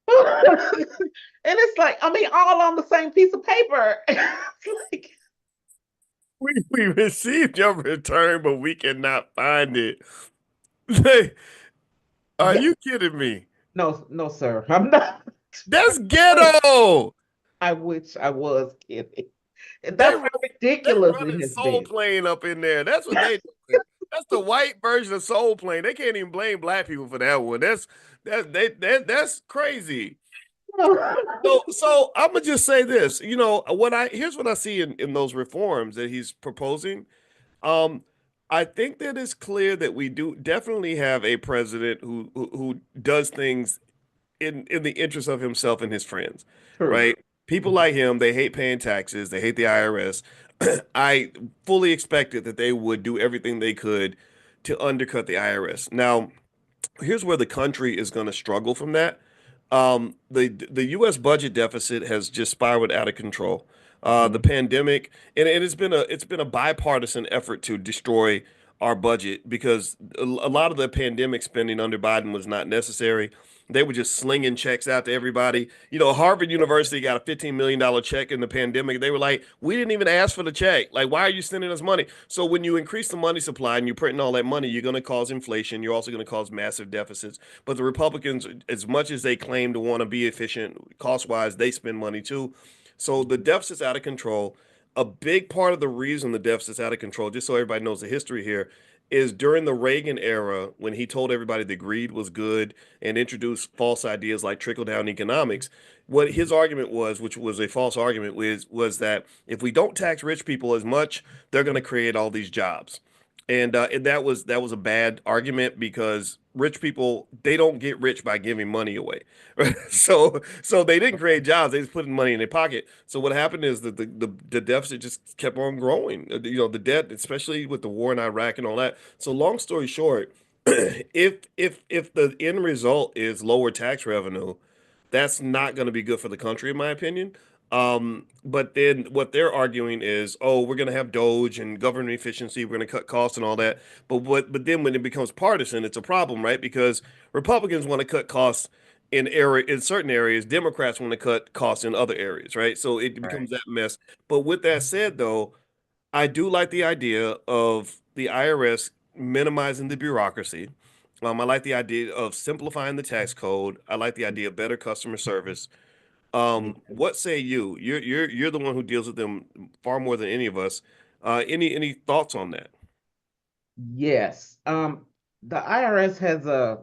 And it's like, I mean, all on the same piece of paper. It's like, We received your return, but we cannot find it. Are yeah, you kidding me? no, no, sir. I'm not. That's I wish ghetto. I wish I was kidding. And They that's run, how they ridiculous it running has Soul been. Plane up in there. That's what they doing. That's the white version of Soul Plane. They can't even blame black people for that one. That's crazy. So I'm gonna just say this. Here's what I see in those reforms that he's proposing. Um, I think that it's clear that we do definitely have a president who does things in the interest of himself and his friends, True. right? People like him, they hate paying taxes, they hate the IRS. I fully expected that they would do everything they could to undercut the IRS. Now, here's where the country is going to struggle from that. The U.S. budget deficit has just spiraled out of control. The Mhm. pandemic, and it's been a bipartisan effort to destroy our budget because a lot of the pandemic spending under Biden was not necessary. They were just slinging checks out to everybody. Harvard University got a $15 million check in the pandemic. They were like, we didn't even ask for the check. Like, why are you sending us money? So when you increase the money supply and you're printing all that money, you're going to cause inflation. You're also going to cause massive deficits. But the Republicans, as much as they claim to want to be efficient cost wise, they spend money too. So the deficit's out of control. a big part of the reason the deficit's out of control, just so everybody knows the history here, is during the Reagan era when he told everybody that greed was good and introduced false ideas like trickle-down economics. What his argument was, which was a false argument, was that if we don't tax rich people as much, they're going to create all these jobs. And that was a bad argument because rich people, they don't get rich by giving money away. Right? So they didn't create jobs, they just put money in their pocket. So what happened is that the deficit just kept on growing. The debt, especially with the war in Iraq and all that. So long story short, if the end result is lower tax revenue, that's not going to be good for the country, in my opinion. But then what they're arguing is, oh, we're going to have Doge and government efficiency, we're going to cut costs and all that. But then when it becomes partisan, it's a problem, right? Because Republicans want to cut costs in certain areas, Democrats want to cut costs in other areas, right? So it Right. becomes that mess. But with that said, though, I do like the idea of the IRS minimizing the bureaucracy. I like the idea of simplifying the tax code. I like the idea of better customer service. Me too. What say you? You're the one who deals with them far more than any of us. Any thoughts on that? Yes. The IRS has a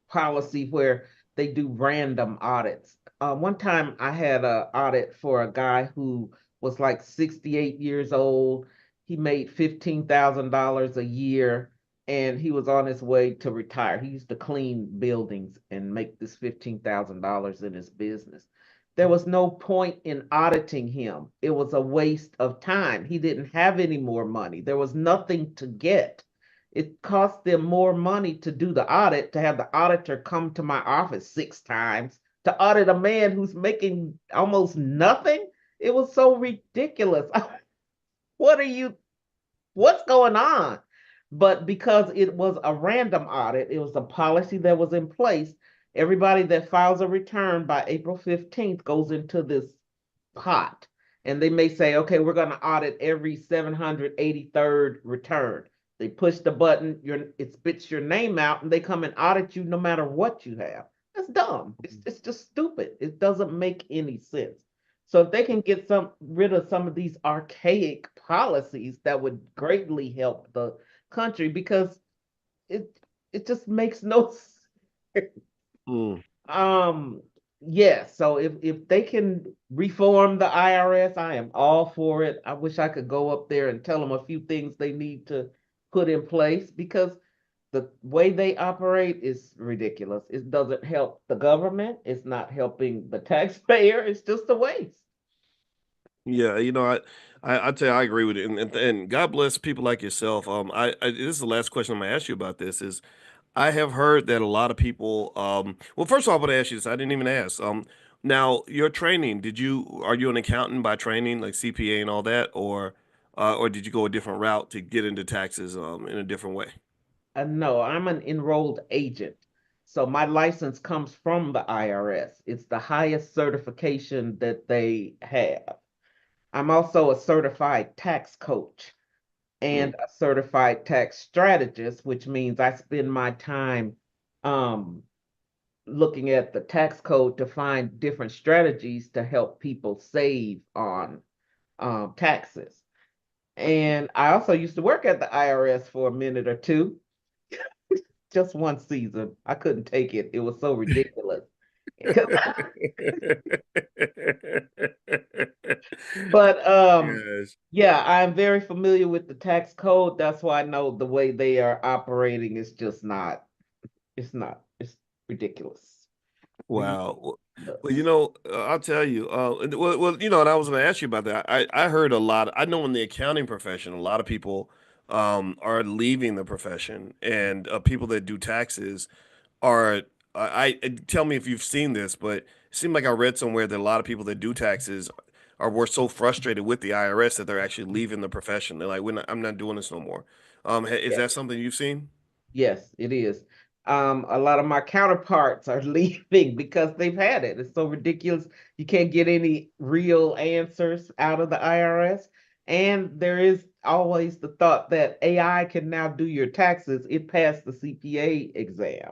policy where they do random audits. One time I had an audit for a guy who was like 68 years old. He made $15,000 a year and he was on his way to retire. He used to clean buildings and make this $15,000 in his business. There was no point in auditing him. It was a waste of time. He didn't have any more money. There was nothing to get. It cost them more money to do the audit, to have the auditor come to my office 6 times to audit a man who's making almost nothing. It was so ridiculous. What are you, what's going on? But because it was a random audit, it was a policy that was in place. Everybody that files a return by April 15th goes into this pot. And they may say, okay, we're going to audit every 783rd return. They push the button, it spits your name out, and they come and audit you no matter what you have. That's dumb. It's just stupid. It doesn't make any sense. So if they can get rid of some of these archaic policies, that would greatly help the country because it it just makes no sense. Mm. Um, yeah, so if they can reform the IRS, I am all for it. I wish I could go up there and tell them a few things they need to put in place because the way they operate is ridiculous. It doesn't help the government. It's not helping the taxpayer. It's just a waste. Yeah, I tell you, I agree with it, and God bless people like yourself. This is the last question I'm gonna ask you about this. Is I have heard that a lot of people, well, first of all, I'm gonna ask you this. I didn't even ask. Now your training, are you an accountant by training, like CPA and all that, or did you go a different route to get into taxes, in a different way? No, I'm an enrolled agent. So my license comes from the IRS. It's the highest certification that they have. I'm also a certified tax coach Mm. and a certified tax strategist, which means I spend my time um, looking at the tax code to find different strategies to help people save on taxes. And I also used to work at the IRS for a minute or two, just one season. I couldn't take it. It was so ridiculous. But Yes. yeah, I'm very familiar with the tax code. That's why I know the way they are operating is just not, it's ridiculous. Wow. Well, Ridiculous. I'll tell you. And I was going to ask you about that. I heard a lot. I know in the accounting profession, a lot of people are leaving the profession, and people that do taxes are. Tell me if you've seen this, but it seemed like I read somewhere that a lot of people that do taxes were so frustrated with the IRS that they're actually leaving the profession. They're like, I'm not doing this no more. Is Yeah. that something you've seen? Yes, it is. A lot of my counterparts are leaving because they've had it. It's so ridiculous. You can't get any real answers out of the IRS. And there is always the thought that AI can now do your taxes. It passed the CPA exam.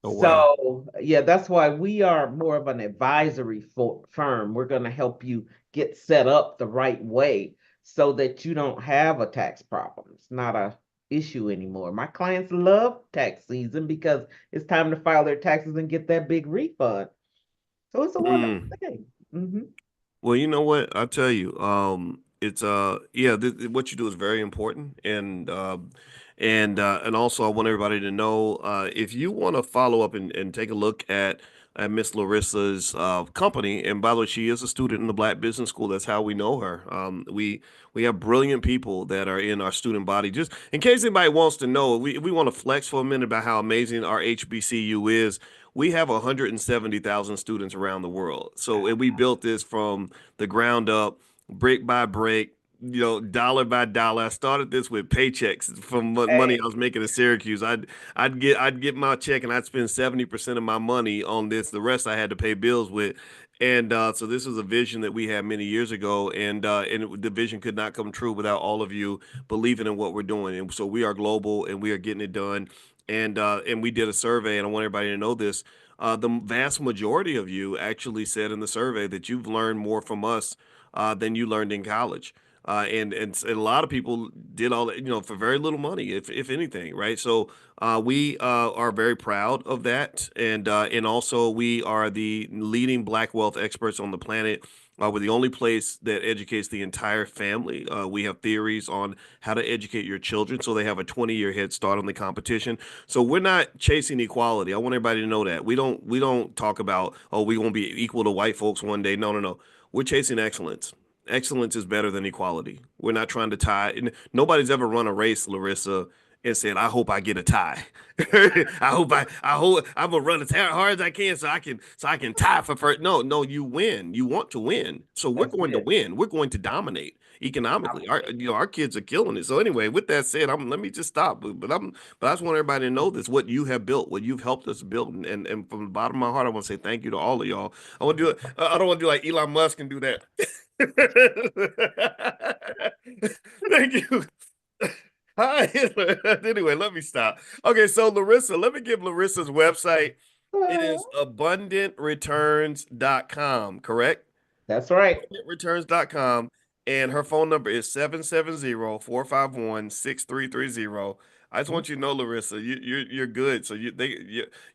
Oh, wow. So, yeah, that's why we are more of an advisory firm. We're going to help you get set up the right way so that you don't have a tax problem. It's not a issue anymore. My clients love tax season because it's time to file their taxes and get that big refund. So it's a wonderful Mm. thing. Hmm. Well, you know what? I'll tell you. It's yeah, what you do is very important, and also I want everybody to know if you want to follow up and take a look at Miss Larissa's company. And by the way, she is a student in the Black Business School. That's how we know her. We have brilliant people that are in our student body. Just in case anybody wants to know, we want to flex for a minute about how amazing our HBCU is. We have 170,000 students around the world. So and we built this from the ground up, brick by brick, dollar by dollar. I started this with paychecks from money I Hey, was making in Syracuse. I'd get my check and I'd spend 70% of my money on this. The rest I had to pay bills with. And so this was a vision that we had many years ago, and the vision could not come true without all of you believing in what we're doing. And so we are global, and we are getting it done. And we did a survey, and I want everybody to know this. The vast majority of you actually said in the survey that you've learned more from us than you learned in college. And a lot of people did all that, for very little money, if anything, right? So we are very proud of that, and also we are the leading Black wealth experts on the planet. We're the only place that educates the entire family. We have theories on how to educate your children so they have a 20-year head start on the competition. So we're not chasing equality. I want everybody to know that. We don't talk about, oh, we're gonna be equal to white folks one day. No, no, no. We're chasing excellence. Excellence is better than equality. We're not trying to tie. Nobody's ever run a race, Larissa, and said, "I hope I get a tie." I hope I'm gonna run as hard as I can so I can tie for first. No, no, you win. You want to win, so we're that's going to it. win. We're going to dominate economically. Our kids are killing it. So anyway, with that said, let me just stop. But I just want everybody to know this: what you have built, what you've helped us build, and from the bottom of my heart, I want to say thank you to all of y'all. I want to do it. I don't want to do like Elon Musk and do that. Thank you. Hi. Anyway, let me stop. Okay, so Larissa, let me give Larissa's website. It is abundantreturns.com, correct? That's right. Returns.com, and her phone number is 770-451-6330. I just want you to know, Larissa, you're good. So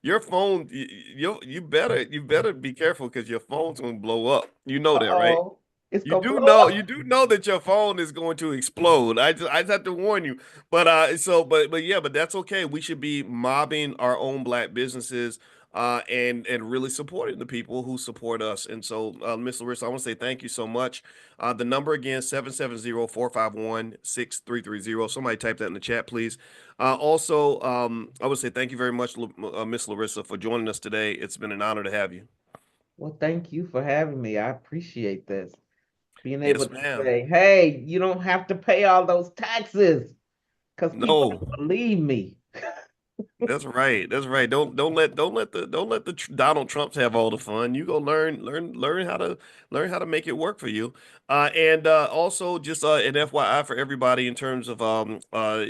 your phone, you better be careful because your phone's gonna blow up. You know that, right? Uh-oh. It's You gonna do blow know up. you do know that your phone is going to explode. I just have to warn you. But yeah, but that's okay. We should be mobbing our own Black businesses and really supporting the people who support us. And so Miss Larissa, I want to say thank you so much. The number again 770-451-6330. Somebody type that in the chat, please. Also, I would say thank you very much, Miss Larissa, for joining us today. It's been an honor to have you. Well, thank you for having me. I appreciate this. Being able Yes, to ma'am. say, hey, you don't have to pay all those taxes because people No. don't believe me. That's right. That's right. Don't let the Donald Trumps have all the fun. You go learn how to make it work for you. And also just an FYI for everybody in terms of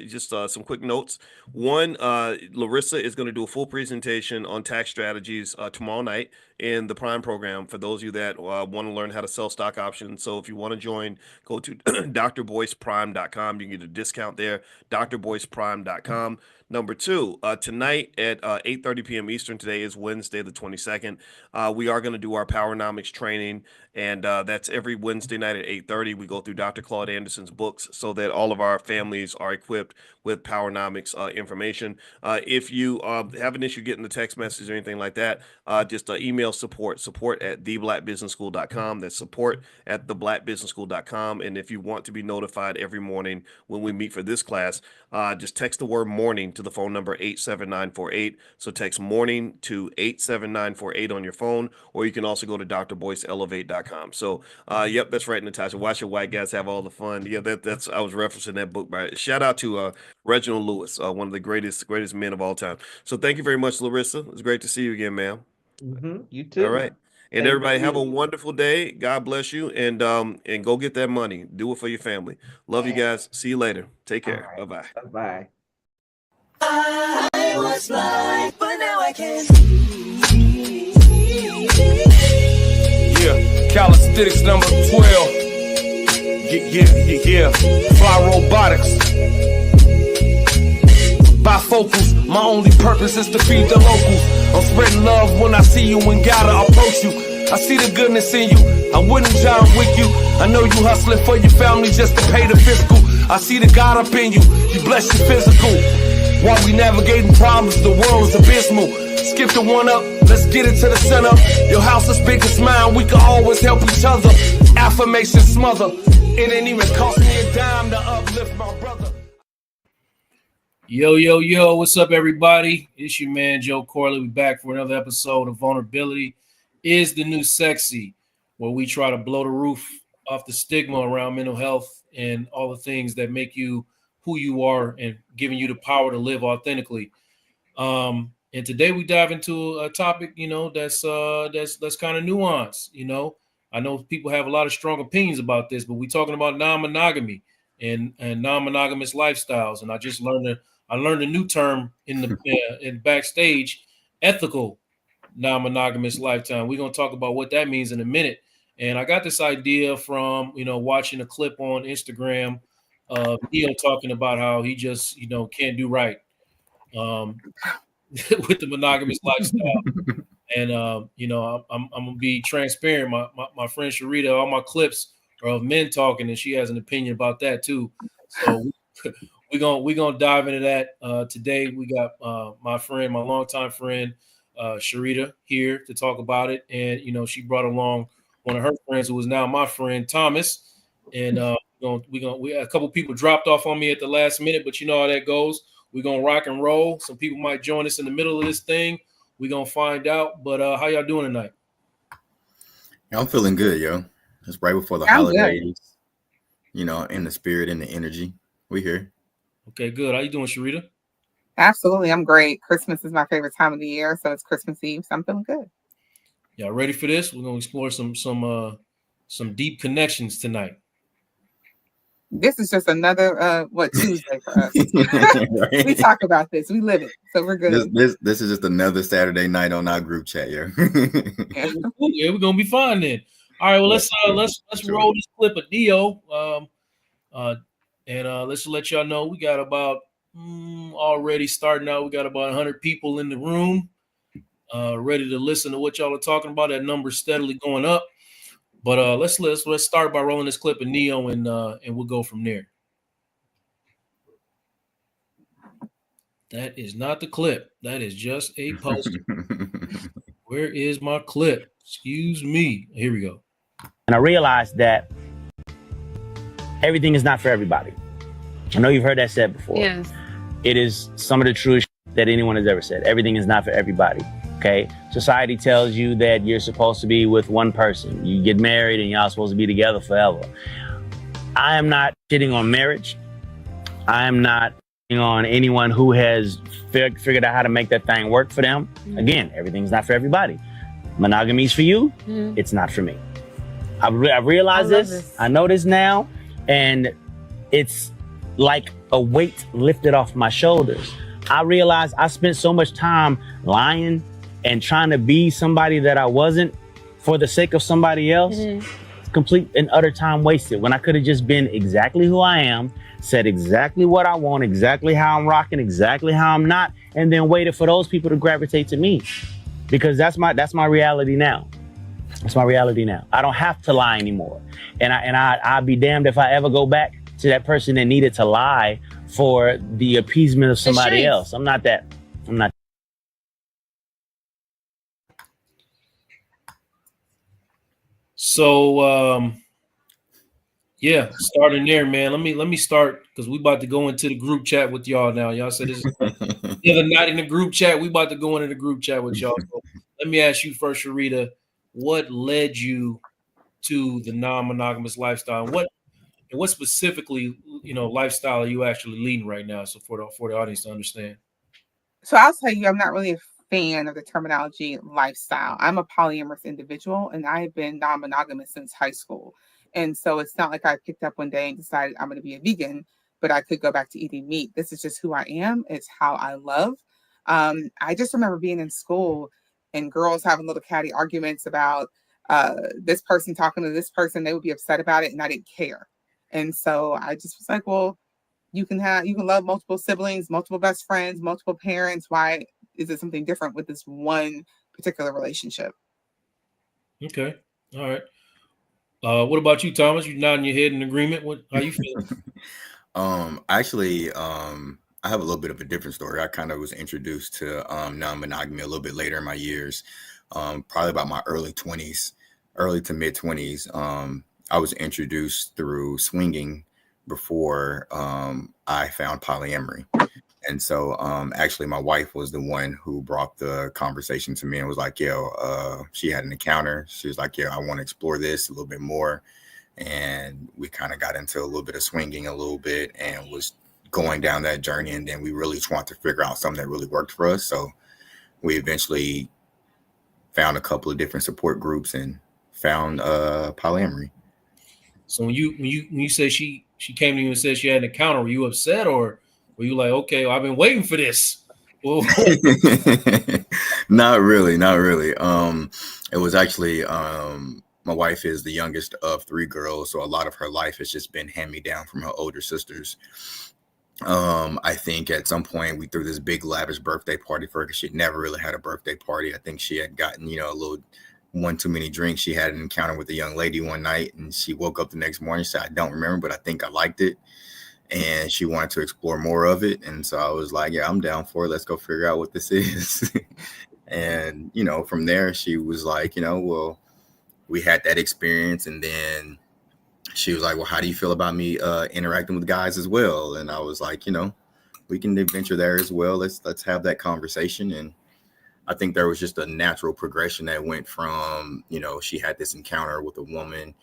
just some quick notes. One, Larissa is going to do a full presentation on tax strategies tomorrow night in the Prime program for those of you that want to learn how to sell stock options. So if you want to join, go to drboyceprime.com. You can get a discount there. drboyceprime.com. Number two, tonight at 8:30 p.m. Eastern, today is Wednesday, the 22nd. We are going to do our Powernomics training, and that's every Wednesday night at 8:30. We go through Dr. Claude Anderson's books so that all of our families are equipped with Powernomics information. If you have an issue getting the text message or anything like that, just email support at theblackbusinessschool.com. That's support at theblackbusinessschool.com. And if you want to be notified every morning when we meet for this class, just text the word morning to the phone number 87948. So text morning to 87948 on your phone, or you can also go to drboyceelevate.com. So, yep, that's right, Natasha. Watch your white guys have all the fun. Yeah, that's I was referencing that book. By shout out to Reginald Lewis, one of the greatest men of all time. So thank you very much, Larissa. It's great to see you again, ma'am. You All too. right. And Thank everybody have a you. wonderful day. God bless you and go get that money. Do it for your family. Love you Hey, guys. See you later. Take all care. right. Bye-bye. Bye-bye. I was blind, but now I can Yeah, calisthenics number 12. Yeah. Fly robotics. Bifocals, my only purpose is to feed the locals. I'm spreading love when I see you and gotta approach you. I see the goodness in you, I wouldn't jive with you. I know you hustling for your family just to pay the fiscal. I see the God up in you, you bless your physical. While we navigating problems, the world is abysmal. Skip the one up, let's get it to the center. Your house is big as mine, we can always help each other. Affirmation smother, it ain't even cost me a dime to uplift my brother. Yo, what's up, everybody? It's your man, Joe Corley. We back for another episode of Vulnerability is the New Sexy, where we try to blow the roof off the stigma around mental health and all the things that make you who you are and giving you the power to live authentically. And today we dive into a topic, that's kind of nuanced. I know people have a lot of strong opinions about this, but we're talking about non-monogamy and non-monogamous lifestyles. And I learned a new term in the in backstage, ethical non-monogamous lifetime. We're gonna talk about what that means in a minute. And I got this idea from watching a clip on Instagram of Neil talking about how he just can't do right with the monogamous lifestyle. And I'm gonna be transparent. My friend Sharita, all my clips are of men talking, and she has an opinion about that too. So we're gonna dive into that today. We got my longtime friend Sharita here to talk about it, and she brought along one of her friends who is now my friend Thomas. And we a couple people dropped off on me at the last minute, but you know how that goes. We're gonna rock and roll. Some people might join us in the middle of this thing. We're gonna find out. But how y'all doing tonight? I'm feeling good, yo. It's right before the holidays. In the spirit and the energy. We here. Okay, good. How you doing, Sharita? Absolutely, I'm great. Christmas is my favorite time of the year, so it's Christmas Eve, so I'm feeling good. Y'all ready for this? We're gonna explore some deep connections tonight. This is just another Tuesday for us. Right? We talk about this, we live it, so we're good. This is just another Saturday night on our group chat, yo. Yeah, we're gonna be fine then. All right, well let's roll this clip of Dio, and let's let y'all know we got about already starting out. We got about 100 people in the room, ready to listen to what y'all are talking about. That number's steadily going up. But let's start by rolling this clip of Neo, and we'll go from there. That is not the clip. That is just a poster. Where is my clip? Excuse me. Here we go. And I realized that everything is not for everybody. I know you've heard that said before. Yes. It is some of the truest that anyone has ever said. Everything is not for everybody. Okay. Society tells you that you're supposed to be with one person. You get married and y'all supposed to be together forever. I am not shitting on marriage. I am not shitting on anyone who has figured out how to make that thing work for them. Mm-hmm. Again, everything's not for everybody. Monogamy's for you. Mm-hmm. It's not for me. I realize this. I know this now. And it's like a weight lifted off my shoulders. I realized I spent so much time lying and trying to be somebody that I wasn't for the sake of somebody else. Mm-hmm. It's complete and utter time wasted when I could have just been exactly who I am, said exactly what I want, exactly how I'm rocking, exactly how I'm not, and then waited for those people to gravitate to me. Because that's my reality now. That's my reality now. I don't have to lie anymore. And I'd be damned if I ever go back to that person that needed to lie for the appeasement of somebody else. I'm not that. So, yeah, starting there, man. Let me start because we about to go into the group chat with y'all now. Y'all said this is the other night in the group chat. We about to go into the group chat with y'all. So let me ask you first, Sharita, what led you to the non-monogamous lifestyle? What specifically, lifestyle are you actually leading right now? So for the audience to understand. So I'll tell you, I'm not really a fan of the terminology lifestyle. I'm a polyamorous individual, and I have been non-monogamous since high school. And so it's not like I picked up one day and decided I'm going to be a vegan, but I could go back to eating meat. This is just who I am. It's how I love. I just remember being in school and girls having little catty arguments about this person talking to this person. They would be upset about it, and I didn't care. And so I just was like, well, you can love multiple siblings, multiple best friends, multiple parents. Why is it something different with this one particular relationship? Okay. All right. What about you, Thomas? You nodding your head in agreement. How you feel? Actually, I have a little bit of a different story. I kind of was introduced to non-monogamy a little bit later in my years, probably about my early 20s, early to mid 20s. I was introduced through swinging before I found polyamory. And so actually my wife was the one who brought the conversation to me and was like, yo, she had an encounter. She was like, yeah, I want to explore this a little bit more. And we kind of got into a little bit of swinging a little bit and was going down that journey. And then we really just wanted to figure out something that really worked for us. So we eventually found a couple of different support groups and found polyamory. So when you say she came to you and said she had an encounter, were you upset, or were you like, okay, well, I've been waiting for this? Well, Not really, not really. It was actually my wife is the youngest of three girls, so a lot of her life has just been hand me down from her older sisters. I think at some point we threw this big lavish birthday party for her because she'd never really had a birthday party. I think she had gotten, a little one too many drinks. She had an encounter with a young lady one night, and she woke up the next morning. She said, I don't remember, but I think I liked it. And she wanted to explore more of it. And so I was like, yeah, I'm down for it. Let's go figure out what this is. And, from there, she was like, well, we had that experience. And then she was like, well, how do you feel about me interacting with guys as well? And I was like, we can venture there as well. Let's have that conversation. And I think there was just a natural progression that went from, she had this encounter with a woman.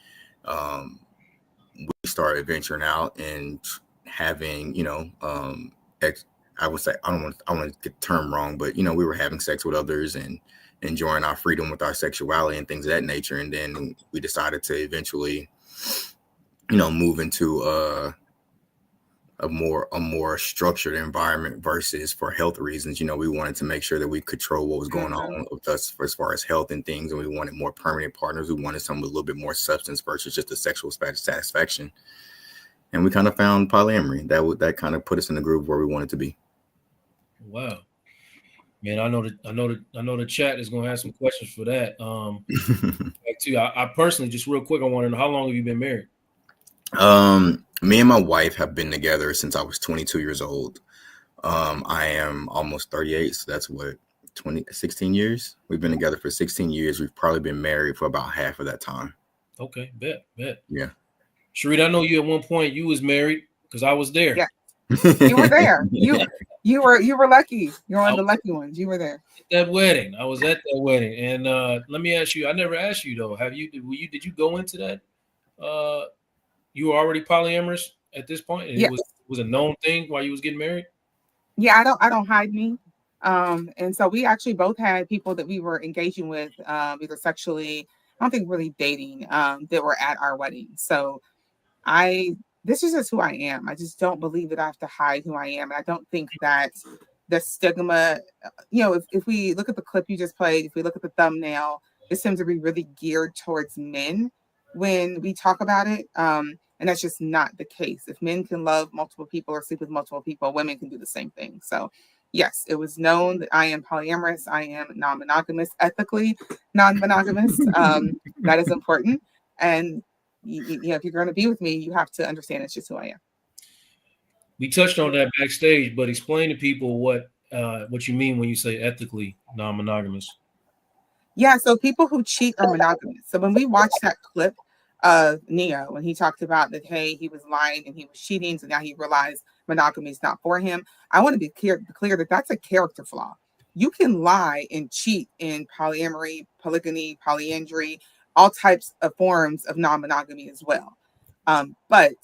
We started venturing out and having, I would say, I don't want to get the term wrong, but, we were having sex with others and enjoying our freedom with our sexuality and things of that nature. And then we decided to eventually, move into a more structured environment versus for health reasons. We wanted to make sure that we control what was going on with us as far as health and things. And we wanted more permanent partners. We wanted someone with a little bit more substance versus just a sexual satisfaction. And we kind of found polyamory. That kind of put us in the groove where we wanted to be. Wow, man! I know the chat is going to have some questions for that. Too. I personally, just real quick, I want to know, how long have you been married? Me and my wife have been together since I was 22 years old. I am almost 38, so that's 16 years. We've been together for 16 years. We've probably been married for about half of that time. Okay, bet. Yeah. Sharita, I know you at one point you was married because I was there. Yeah, you were there. You were lucky. You're one of the lucky ones. You were there. That wedding. I was at that wedding, and let me ask you. I never asked you though. Did you go into that? You were already polyamorous at this point, and Yeah. it was a known thing while you was getting married. Yeah, I don't hide me. And so we actually both had people that we were engaging with, either sexually, I don't think really dating, that were at our wedding. So this is just who I am. I just don't believe that I have to hide who I am. And I don't think that the stigma, if we look at the clip you just played, if we look at the thumbnail, it seems to be really geared towards men when we talk about it. And that's just not the case. If men can love multiple people or sleep with multiple people, women can do the same thing. So yes, it was known that I am polyamorous. I am non-monogamous, ethically non-monogamous. That is important. And if you're going to be with me, you have to understand it's just who I am. We touched on that backstage, but explain to people what you mean when you say ethically non-monogamous. Yeah, so people who cheat are monogamous. So when we watched that clip of Neo, when he talked about that, hey, he was lying and he was cheating, so now he realized monogamy is not for him. I want to be clear that that's a character flaw. You can lie and cheat in polyamory, polygamy, polyandry, all types of forms of non-monogamy as well. But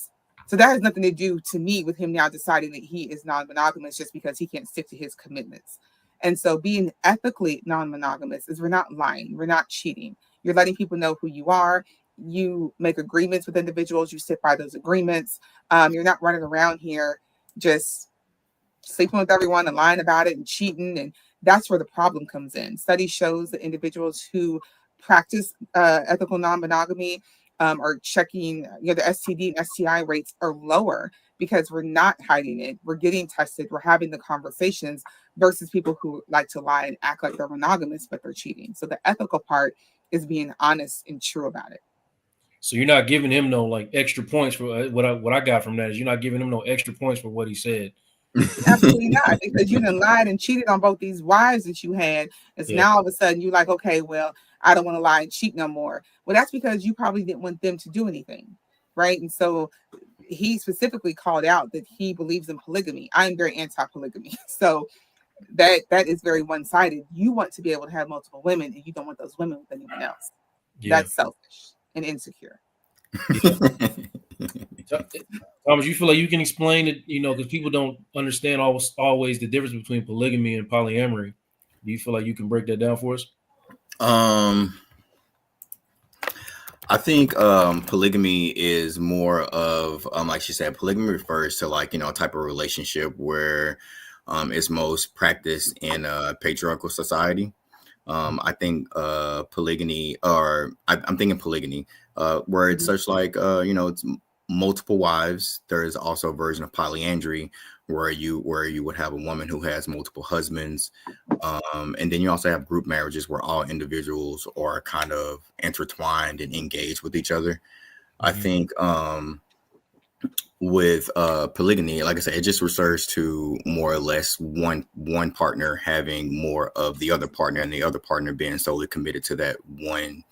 so that has nothing to do to me with him now deciding that he is non-monogamous just because he can't stick to his commitments. And so being ethically non-monogamous is we're not lying, we're not cheating. You're letting people know who you are. You make agreements with individuals, you stick by those agreements. You're not running around here just sleeping with everyone and lying about it and cheating. And that's where the problem comes in. Study shows that individuals who practice ethical non-monogamy or checking, the STD and STI rates are lower because we're not hiding it. We're getting tested. We're having the conversations versus people who like to lie and act like they're monogamous, but they're cheating. So the ethical part is being honest and true about it. So you're not giving him no like extra points for what I got from that is you're not giving him no extra points for what he said. Absolutely not, because you done lied and cheated on both these wives that you had. It's Yeah. now all of a sudden you're like, okay, well, I don't want to lie and cheat no more. Well, that's because you probably didn't want them to do anything, right? And so he specifically called out that he believes in polygamy. I'm very anti-polygamy. So that is very one-sided. You want to be able to have multiple women and you don't want those women with anyone else. Yeah. That's selfish and insecure. Thomas, you feel like you can explain it, because people don't understand always the difference between polygamy and polyamory. Do you feel like you can break that down for us? I think polygamy is more of like she said, polygamy refers to like, a type of relationship where it's most practiced in a patriarchal society. I think polygamy, or I'm thinking polygamy, where it's such like it's multiple wives. There is also a version of polyandry where you would have a woman who has multiple husbands, and then you also have group marriages where all individuals are kind of intertwined and engaged with each other. I think with polygamy, like I said, it just refers to more or less one partner having more of the other partner, and the other partner being solely committed to that one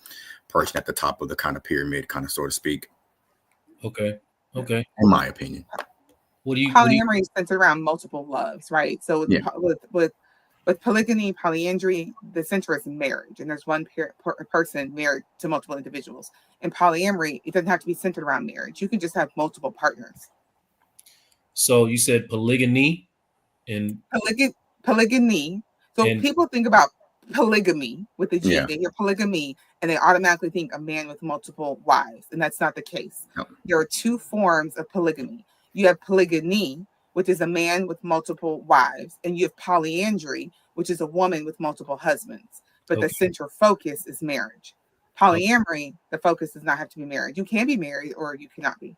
person at the top of the kind of pyramid, kind of, so to speak. Okay. In my opinion. Polyamory is centered around multiple loves, right? So with polygamy, polyandry, the center is marriage, and there's one person married to multiple individuals. In polyamory, it doesn't have to be centered around marriage. You can just have multiple partners. So you said polygamy and polygamy. So people think about polygamy with the G, they hear polygamy, and they automatically think a man with multiple wives, and that's not the case. No. There are two forms of polygamy. You have polygyny, which is a man with multiple wives, and you have polyandry, which is a woman with multiple husbands. But the central focus is marriage. Polyamory, the focus does not have to be married. You can be married or you cannot be.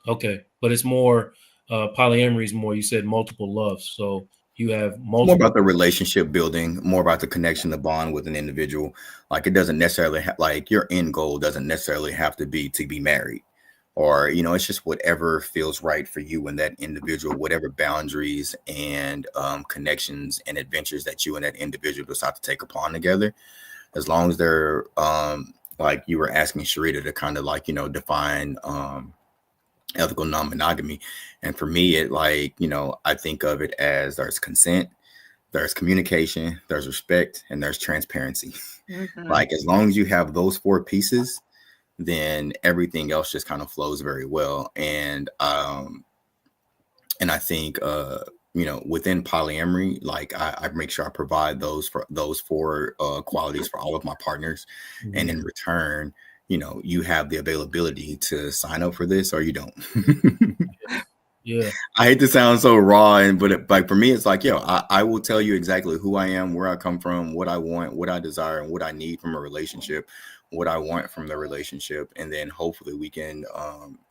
Okay, but it's more polyamory is more. You said multiple loves, so you have multiple. More about the relationship building, more about the connection, the bond with an individual. Like it doesn't necessarily like your end goal doesn't necessarily have to be married. Or, it's just whatever feels right for you and that individual, whatever boundaries and connections and adventures that you and that individual decide to take upon together. As long as they're like you were asking Sharita to kind of like, define ethical non-monogamy. And for me, it like, I think of it as there's consent, there's communication, there's respect, and there's transparency. Mm-hmm. Like as long as you have those four pieces, then everything else just kind of flows very well. And I think within polyamory, like I make sure I provide those four qualities for all of my partners. Mm-hmm. And in return, you have the availability to sign up for this or you don't. Yeah. I hate to sound so raw, but for me, it's like, I will tell you exactly who I am, where I come from, what I want, what I desire, and what I need from a relationship, what I want from the relationship. And then hopefully we can,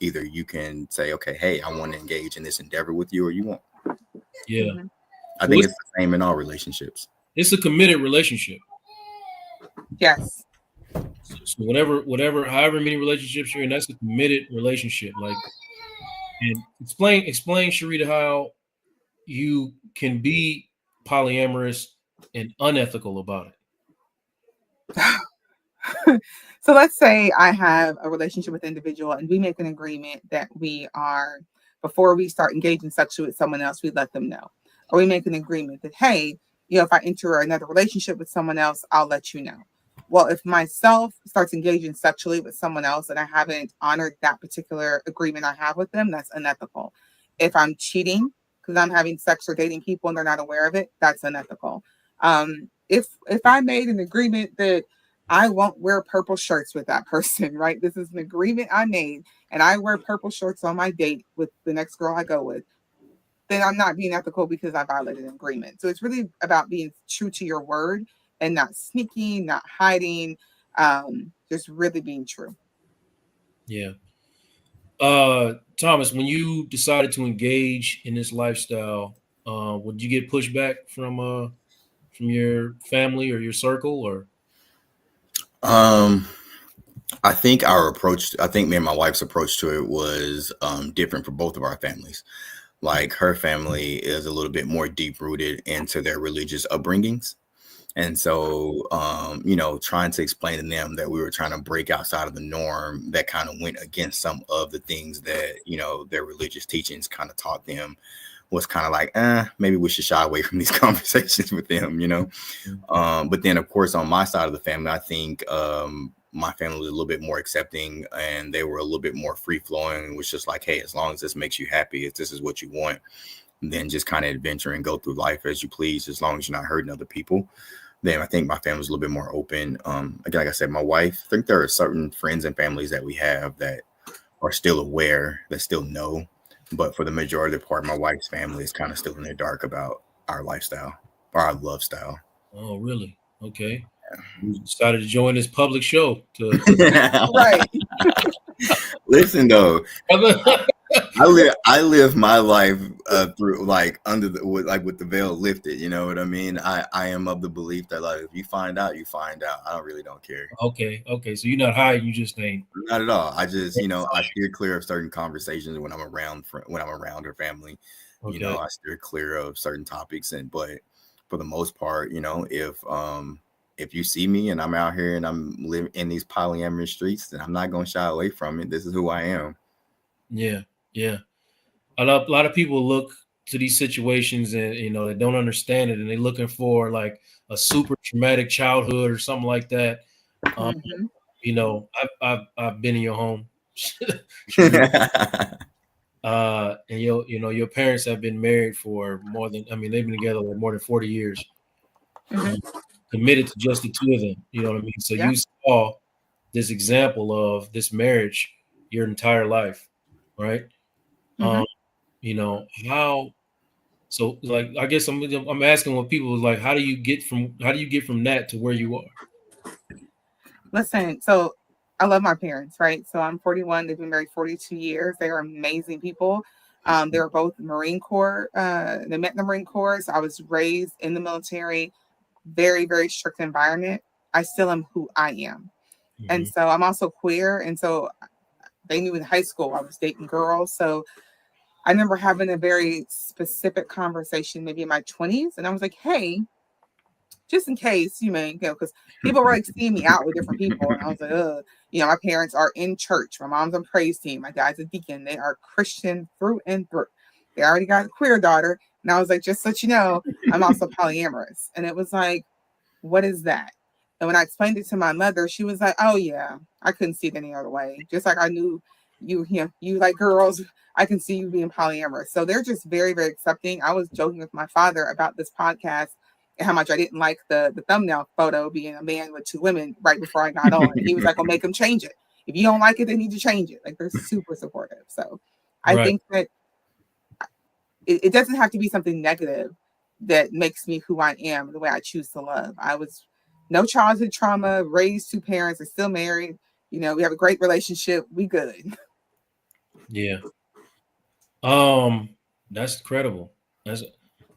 either you can say, okay, hey, I want to engage in this endeavor with you, or you won't. Yeah. Mm-hmm. I think it's the same in all relationships. It's a committed relationship. Yes. So however many relationships you're in, that's a committed relationship. Like, and explain, Sharita, how you can be polyamorous and unethical about it. So let's say I have a relationship with an individual and we make an agreement that before we start engaging sexually with someone else, we let them know. Or we make an agreement that, hey, if I enter another relationship with someone else, I'll let you know. Well, if myself starts engaging sexually with someone else and I haven't honored that particular agreement I have with them, that's unethical. If I'm cheating because I'm having sex or dating people and they're not aware of it, that's unethical. If I made an agreement that I won't wear purple shirts with that person, right? This is an agreement I made and I wear purple shirts on my date with the next girl I go with, then I'm not being ethical because I violated an agreement. So it's really about being true to your word and not sneaking, not hiding, just really being true. Yeah. Thomas, when you decided to engage in this lifestyle, would you get pushback from your family or your circle, or? I think me and my wife's approach to it was different for both of our families. Like her family is a little bit more deep rooted into their religious upbringings. And so, trying to explain to them that we were trying to break outside of the norm that kind of went against some of the things that, their religious teachings kind of taught them was kind of like, maybe we should shy away from these conversations with them, But then, of course, on my side of the family, I think my family was a little bit more accepting and they were a little bit more free flowing. It was just like, hey, as long as this makes you happy, if this is what you want, then just kind of adventure and go through life as you please, as long as you're not hurting other people. Then I think my family was a little bit more open. Again, like I said, my wife, I think there are certain friends and families that we have that are still aware, that still know. But for the majority of the part, my wife's family is kind of still in the dark about our lifestyle or our love style. Oh, really? Okay. You decided to join this public show Right. Listen, though, I live my life through like with the veil lifted. You know what I mean? I am of the belief that like if you find out, you find out. I really don't care. Okay. So you're not hiding. You just ain't. Not at all. I just I steer clear of certain conversations when I'm around her family. Okay. I steer clear of certain topics, but for the most part, if you see me and I'm out here and I'm living in these polyamorous streets, then I'm not going to shy away from it. This is who I am. Yeah. A lot of people look to these situations and they don't understand it, and they're looking for like a super traumatic childhood or something like that. I've been in your home, and your parents have been married for they've been together like more than 40 years. Committed to just the two of them, you know what I mean? So you saw this example of this marriage your entire life, right? How, so like, I guess I'm asking what people like, how do you get from that to where you are? Listen, so I love my parents, right? So I'm 41, they've been married 42 years. They are amazing people. They were both Marine Corps. They met in the Marine Corps. So I was raised in the military. Very, very strict environment. I still am who I am. And so I'm also queer. And so they knew in high school I was dating girls. So I remember having a very specific conversation, maybe in my 20s. And I was like, hey, just in case, because people were like seeing me out with different people. And I was like, my parents are in church. My mom's on praise team. My dad's a deacon. They are Christian through and through. They already got a queer daughter. And I was like, just so you know, I'm also polyamorous. And it was like, what is that? And when I explained it to my mother, she was like, oh, yeah, I couldn't see it any other way. Just like I knew you like girls, I can see you being polyamorous. So they're just very, very accepting. I was joking with my father about this podcast and how much I didn't like the thumbnail photo being a man with two women right before I got on. And he was like, well, make them change it. If you don't like it, they need to change it. Like, they're super supportive. So I think that it doesn't have to be something negative that makes me who I am, the way I choose to love. I was no childhood trauma, raised two parents, are still married. We have a great relationship. We good. Yeah. That's incredible. I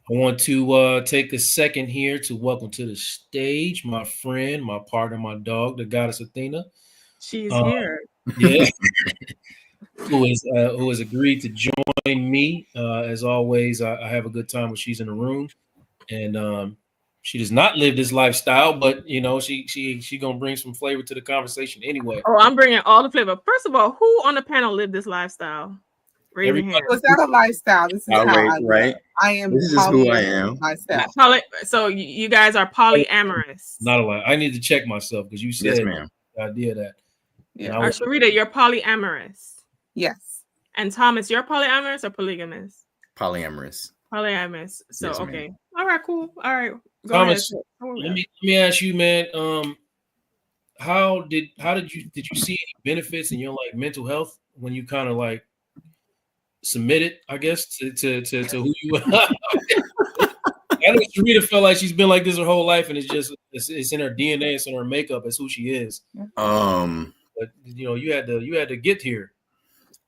want to take a second here to welcome to the stage my friend, my partner, my dog, the goddess Athena. She's here. Yeah. who has agreed to join me. As always, I have a good time when she's in the room, and she does not live this lifestyle, but she gonna bring some flavor to the conversation anyway. Oh, I'm bringing all the flavor. First of all, who on the panel lived this lifestyle? Raise your hand. Was that a lifestyle? This is how I live. I am. This is who I am. Myself. So you guys are polyamorous. Not a lot. I need to check myself because you said yes, ma'am. The idea that. Yeah. Sharita, you're polyamorous. Yes. And Thomas, you're polyamorous or polygamous? Polyamorous. Polyamorous. So yes, okay. Ma'am. All right, cool. All right. Go Thomas, ahead. let me ask you, man. How did you see any benefits in your like mental health when you kind of like submitted, I guess, to who you are? I know Sharita felt like she's been like this her whole life, and it's in her DNA, it's in her makeup, it's who she is. but you had to get here.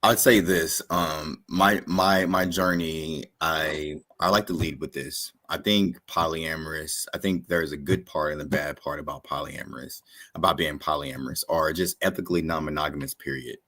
I'd say this. My journey, I like to lead with this. I think polyamorous, I think there's a good part and a bad part about being polyamorous, or just ethically non-monogamous, period.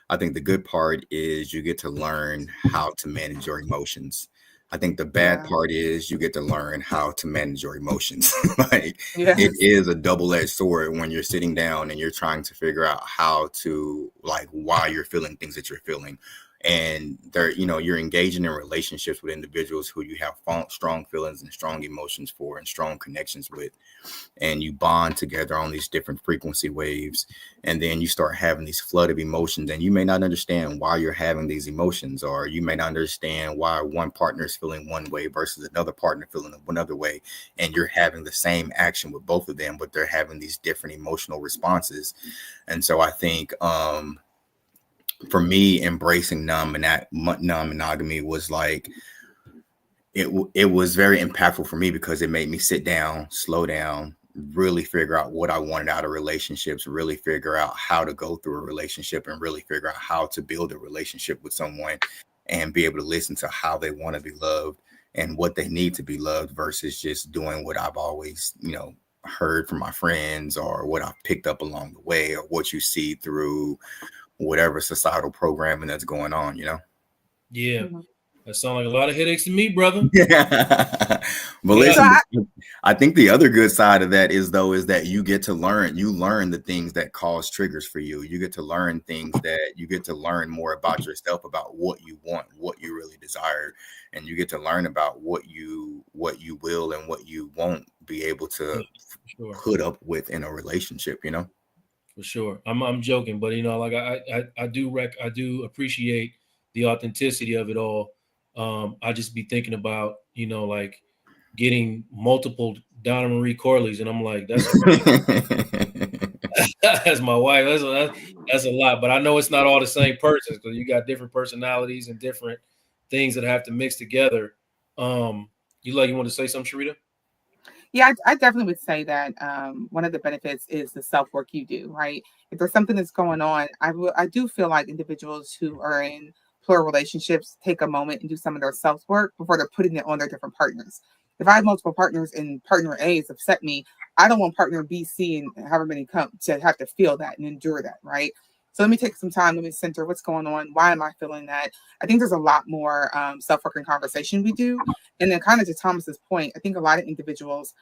I think the good part is you get to learn how to manage your emotions. I think the bad part is you get to learn how to manage your emotions. Like, it is a double-edged sword when you're sitting down and you're trying to figure out how to, like, why you're feeling things that you're feeling. And you're engaging in relationships with individuals who you have strong feelings and strong emotions for and strong connections with. And you bond together on these different frequency waves. And then you start having these flood of emotions, and you may not understand why you're having these emotions, or you may not understand why one partner is feeling one way versus another partner feeling another way. And you're having the same action with both of them, but they're having these different emotional responses. And so I think, for me, embracing non-monogamy was like, it was very impactful for me, because it made me sit down, slow down, really figure out what I wanted out of relationships, really figure out how to go through a relationship, and really figure out how to build a relationship with someone, and be able to listen to how they want to be loved and what they need to be loved, versus just doing what I've always, heard from my friends, or what I've picked up along the way, or what you see through whatever societal programming that's going on, Yeah. That sounds like a lot of headaches to me, brother. But listen, I think the other good side of that is that you get to learn the things that cause triggers for you. You get to learn things that you get to learn more about yourself, about what you want, what you really desire. And you get to learn about what you will and what you won't be able to put up with in a relationship, For sure. I'm joking, but like I do appreciate the authenticity of it all. I just be thinking about, like getting multiple Donna Marie Corleys, and I'm like, that's that's my wife. That's a lot, but I know it's not all the same person, because you got different personalities and different things that have to mix together. You want to say something, Sharita? Yeah, I definitely would say that one of the benefits is the self work you do, right? If there's something that's going on, I do feel like individuals who are in plural relationships take a moment and do some of their self work before they're putting it on their different partners. If I have multiple partners and partner A has upset me, I don't want partner B, C, and however many come to have to feel that and endure that, right? So let me take some time, let me center what's going on. Why am I feeling that? I think there's a lot more self-work and conversation we do. And then kind of to Thomas's point, I think a lot of individuals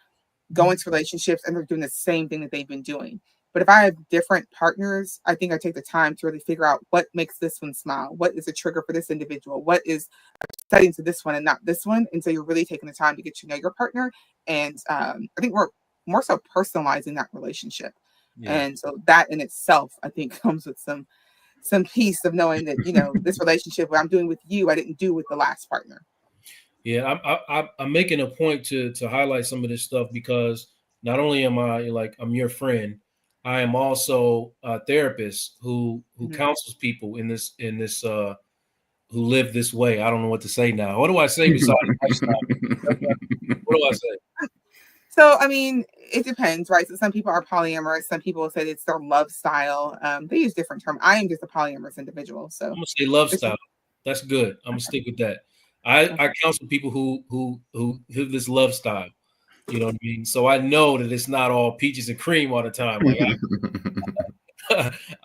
go into relationships and they're doing the same thing that they've been doing. But if I have different partners, I think I take the time to really figure out what makes this one smile. What is a trigger for this individual? What is setting to this one and not this one? And so you're really taking the time to get to know your partner. And I think we're more so personalizing that relationship. Yeah. And so that in itself, I think, comes with some peace of knowing that, this relationship, what I'm doing with you, I didn't do with the last partner. Yeah, I'm making a point to highlight some of this stuff, because not only am I I'm your friend, I am also a therapist who counsels people in this who live this way. I don't know what to say now. What do I say besides lifestyle? What do I say? So, I mean, it depends, right? So some people are polyamorous. Some people say it's their love style. They use different terms. I am just a polyamorous individual. So I'm gonna say love style. That's good. I'm gonna stick with that. I counsel people who have this love style. You know what I mean? So I know that it's not all peaches and cream all the time. Like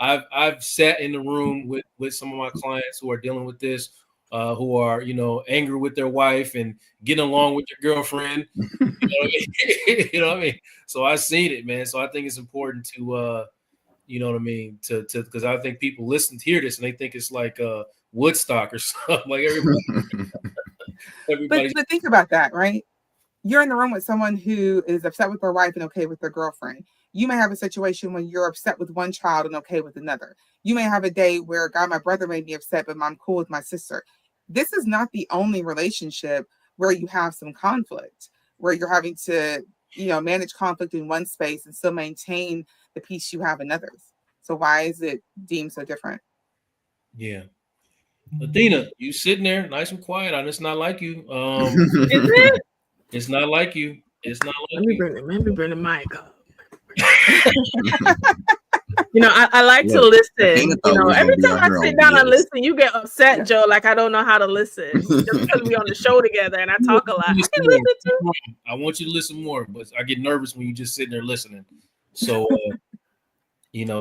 I've sat in the room with some of my clients who are dealing with this, who are angry with their wife and getting along with their girlfriend. You know what I mean? So I've seen it, man. So I think it's important to you know what I mean, to because I think people hear this and they think it's like Woodstock or something. Like everybody. But think about that, right? You're in the room with someone who is upset with their wife and okay with their girlfriend. You may have a situation when you're upset with one child and okay with another. You may have a day where, God, my brother made me upset, but I'm cool with my sister. This is not the only relationship where you have some conflict, where you're having to, manage conflict in one space and still maintain the peace you have in others. So why is it deemed so different? Yeah. Athena, you sitting there nice and quiet. It's not like you. Is it? It's not like you. It's not like you. Let me bring the mic up. I like to Yeah. listen. Athena thought we was Every gonna be time on I here sit on down and BS. listen, you get upset, Joe. Like I don't know how to listen just because we on the show together and I talk a lot. I can listen too. I want you to listen more, but I get nervous when you just sitting there listening. So,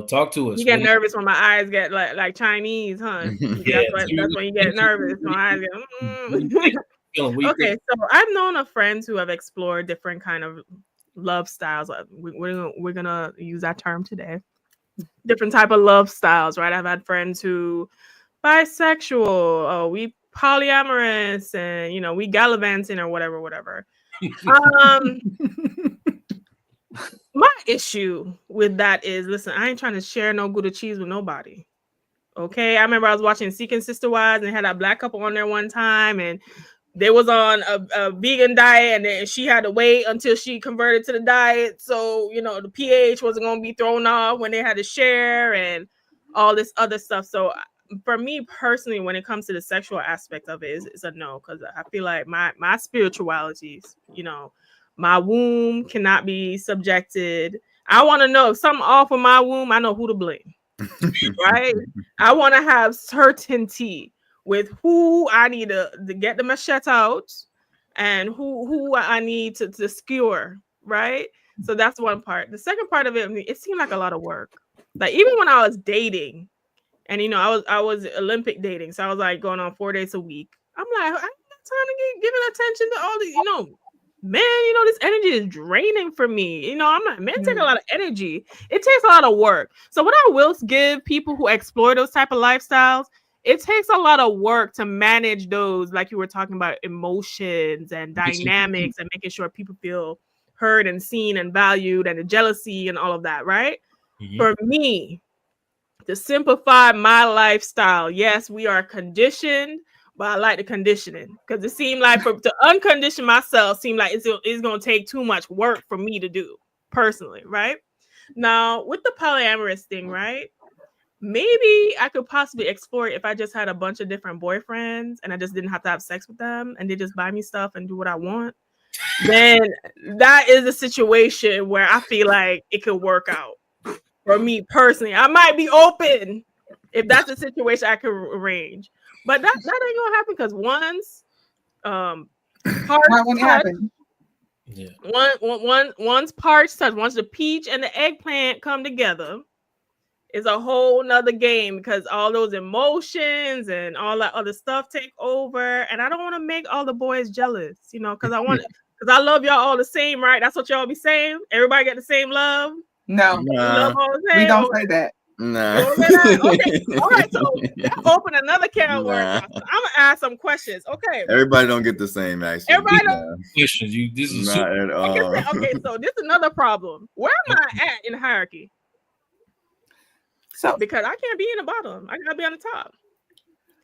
talk to us. You get nervous when my eyes get like Chinese, huh? Yeah, That's when you get nervous. My eyes get. Okay, so I've known of friends who have explored different kind of love styles. We're gonna use that term today. Different type of love styles, right? I've had friends who bisexual, we polyamorous, and we gallivanting or whatever. My issue with that is, listen, I ain't trying to share no Gouda cheese with nobody. Okay, I remember I was watching Seeking Sister Wives and they had a black couple on there one time, and they was on a vegan diet, and then she had to wait until she converted to the diet, so the pH wasn't going to be thrown off when they had to share and all this other stuff. So for me personally, when it comes to the sexual aspect of it, it's a no, because I feel like my spiritualities, my womb cannot be subjected. I want to know if something off with my womb, I know who to blame. Right? I want to have certainty with who I need to get the machete out and who I need to skewer, right? So that's one part. The second part of it seemed like a lot of work. Like even when I was dating, and I was Olympic dating, so I was like going on 4 days a week. I'm like, I ain't got time to giving attention to all the, man, this energy is draining for me. I'm like, men take a lot of energy. It takes a lot of work. So what I will give people who explore those type of lifestyles, it takes a lot of work to manage those, like you were talking about, emotions and dynamics and making sure people feel heard and seen and valued, and the jealousy and all of that, right? Mm-hmm. For me, to simplify my lifestyle, yes, we are conditioned, but I like the conditioning, because it seemed like to uncondition myself seemed like it's going to take too much work for me to do personally, right? Now, with the polyamorous thing, right? Maybe I could possibly explore it if I just had a bunch of different boyfriends and I just didn't have to have sex with them and they just buy me stuff and do what I want. Then that is a situation where I feel like it could work out for me personally. I might be open if that's a situation I could arrange. But that ain't gonna happen, because once parts happen. Yeah. Once parts touch, once the peach and the eggplant come together, it's a whole nother game, because all those emotions and all that other stuff take over. And I don't want to make all the boys jealous, because I love y'all all the same, right? That's what y'all be saying. Everybody get the same love. No, love all the same. We don't say that. Nah. Okay. All right. So that opened another can of worms. I'm gonna ask some questions. Okay. Everybody don't get the same. Actually, everybody questions. This is not at all. Okay. So this is another problem. Where am I at in the hierarchy? So because I can't be in the bottom, I gotta be on the top.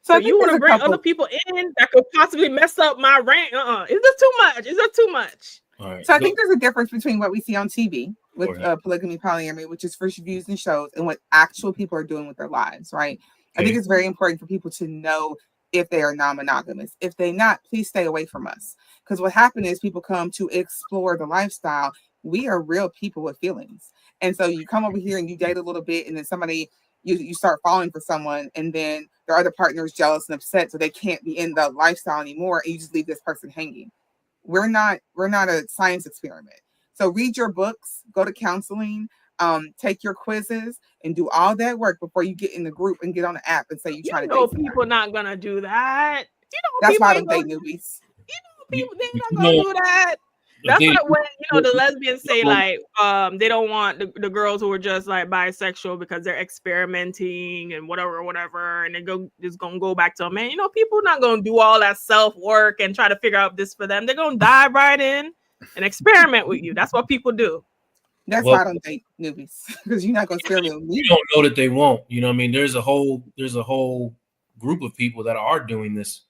So you want to bring other people in that could possibly mess up my rank? Is this too much? Is that too much? All right. So I think there's a difference between what we see on TV with polygamy, polyamory, which is for views and shows, and what actual people are doing with their lives, right? Okay. I think it's very important for people to know if they are non-monogamous. If they're not, please stay away from us. Because what happened is people come to explore the lifestyle. We are real people with feelings. And so you come over here and you date a little bit, and then you start falling for someone, and then their other partner is jealous and upset, so they can't be in the lifestyle anymore, and you just leave this person hanging. We're not a science experiment. So read your books, go to counseling, take your quizzes, and do all that work before you get in the group and get on the app and say you're trying to date somebody. People not gonna do that. That's why I don't date newbies. People, they're not gonna do that. That's like when the lesbians say like they don't want the girls who are just like bisexual because they're experimenting and whatever, and they just gonna go back to a man. People not gonna do all that self work and try to figure out this for them. They're gonna dive right in and experiment with you. That's what people do. That's why I don't date newbies, because you're not gonna experiment with me. You don't know that they won't. There's a whole group of people that are doing this,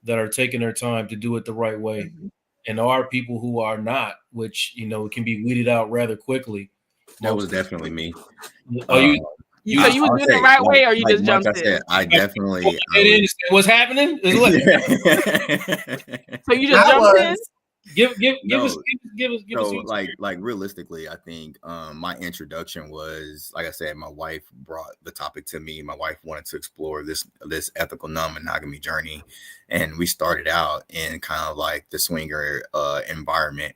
that are taking their time to do it the right way. Mm-hmm. And there are people who are not, which can be weeded out rather quickly. That was definitely me. So you was doing it the right way, or you just jumped in? I definitely. What's happening? So you just jumped in? Give us No, your like realistically, I think my introduction was, like I said, my wife brought the topic to me. My wife wanted to explore this ethical non-monogamy journey, and we started out in kind of like the swinger environment.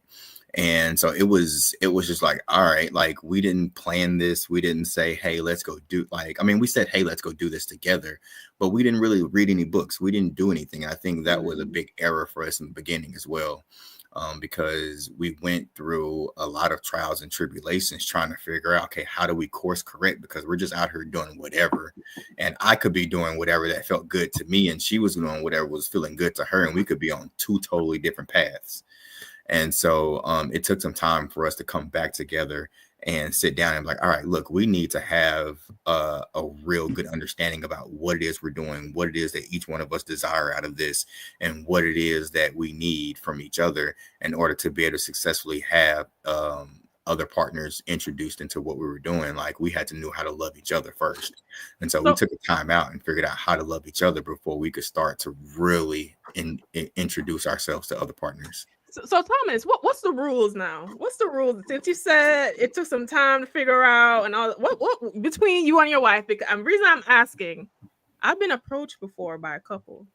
And so it was just like, all right, like we didn't plan this. We didn't say, hey, let's go do, like, I mean, we said, hey, let's go do this together, but we didn't really read any books. We didn't do anything. And I think that was a big error for us in the beginning as well. Because we went through a lot of trials and tribulations trying to figure out, okay, how do we course correct? Because we're just out here doing whatever. And I could be doing whatever that felt good to me, and she was doing whatever was feeling good to her. And we could be on two totally different paths. And so it took some time for us to come back together and sit down and be like, all right, look, we need to have a real good understanding about what it is we're doing, what it is that each one of us desire out of this, and what it is that we need from each other in order to be able to successfully have other partners introduced into what we were doing. Like, we had to know how to love each other first. And so we took the time out and figured out how to love each other before we could start to really introduce ourselves to other partners. So Thomas, what's the rules now? What's the rules? Since you said it took some time to figure out and all, what between you and your wife? Because the reason I'm asking, I've been approached before by a couple.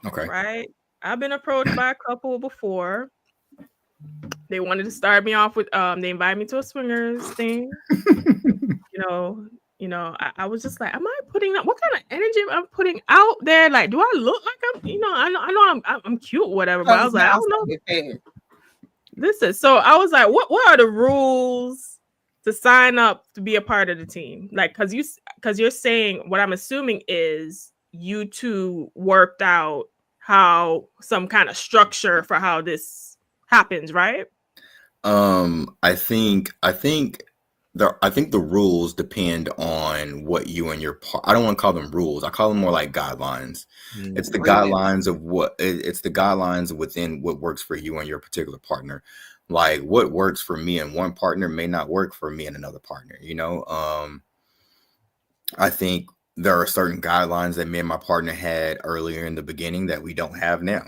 Okay. Right? I've been approached by a couple before. They wanted to start me off with they invited me to a swingers thing. I was just like, am I putting up, what kind of energy I'm putting out there? Like, do I look like I know I'm cute or whatever, but I was like, I don't know. Listen, so I was like, what are the rules to sign up to be a part of the team? Like, because you're saying, what I'm assuming is you two worked out how some kind of structure for how this happens, right? I think the rules depend on what you and your I don't want to call them rules. I call them more like guidelines. It's the guidelines of it's the guidelines within what works for you and your particular partner. Like, what works for me and one partner may not work for me and another partner. I think there are certain guidelines that me and my partner had earlier in the beginning that we don't have now.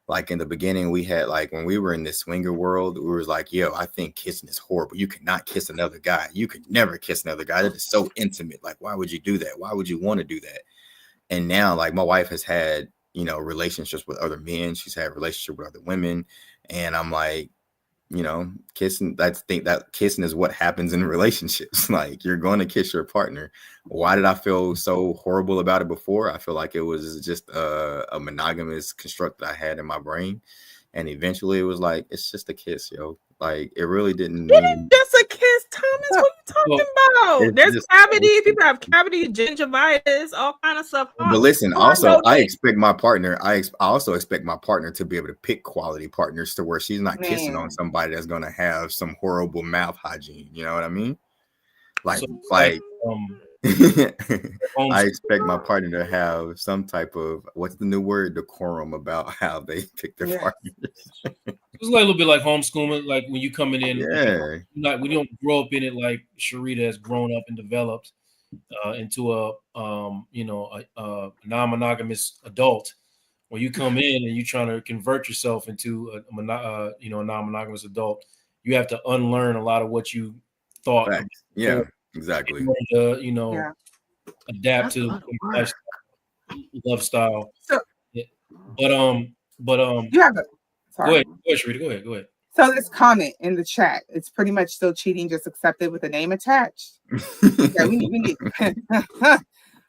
Like, in the beginning, we had, like, when we were in this swinger world, we was like, yo, I think kissing is horrible. You cannot kiss another guy. You could never kiss another guy. That is so intimate. Like, why would you do that? Why would you want to do that? And now, like, my wife has had, relationships with other men. She's had relationships with other women. And I'm like, kissing, that kissing is what happens in relationships. Like, you're going to kiss your partner. Why did I feel so horrible about it before? I feel like it was just a monogamous construct that I had in my brain. And eventually it was like, it's just a kiss, yo. Like, it really didn't mean just a kiss, Thomas. What are you talking about? There's cavity. People have cavity, gingivitis, all kind of stuff. But listen, also, I expect my partner. I also expect my partner to be able to pick quality partners to where she's not kissing on somebody that's going to have some horrible mouth hygiene. You know what I mean? Like, I expect my partner to have some type of, what's the new word, decorum about how they pick their partners. It's like a little bit like homeschooling, like when you coming in, we don't grow up in it like Sharita has grown up and developed into a non-monogamous adult. When you come in and you're trying to convert yourself into a non-monogamous adult, you have to unlearn a lot of what you thought. Yeah, exactly. Adapt to the love style. So, but you have a sorry. Go ahead, Sharita. Go ahead. So this comment in the chat, it's pretty much still cheating, just accepted with a name attached. Yeah, we need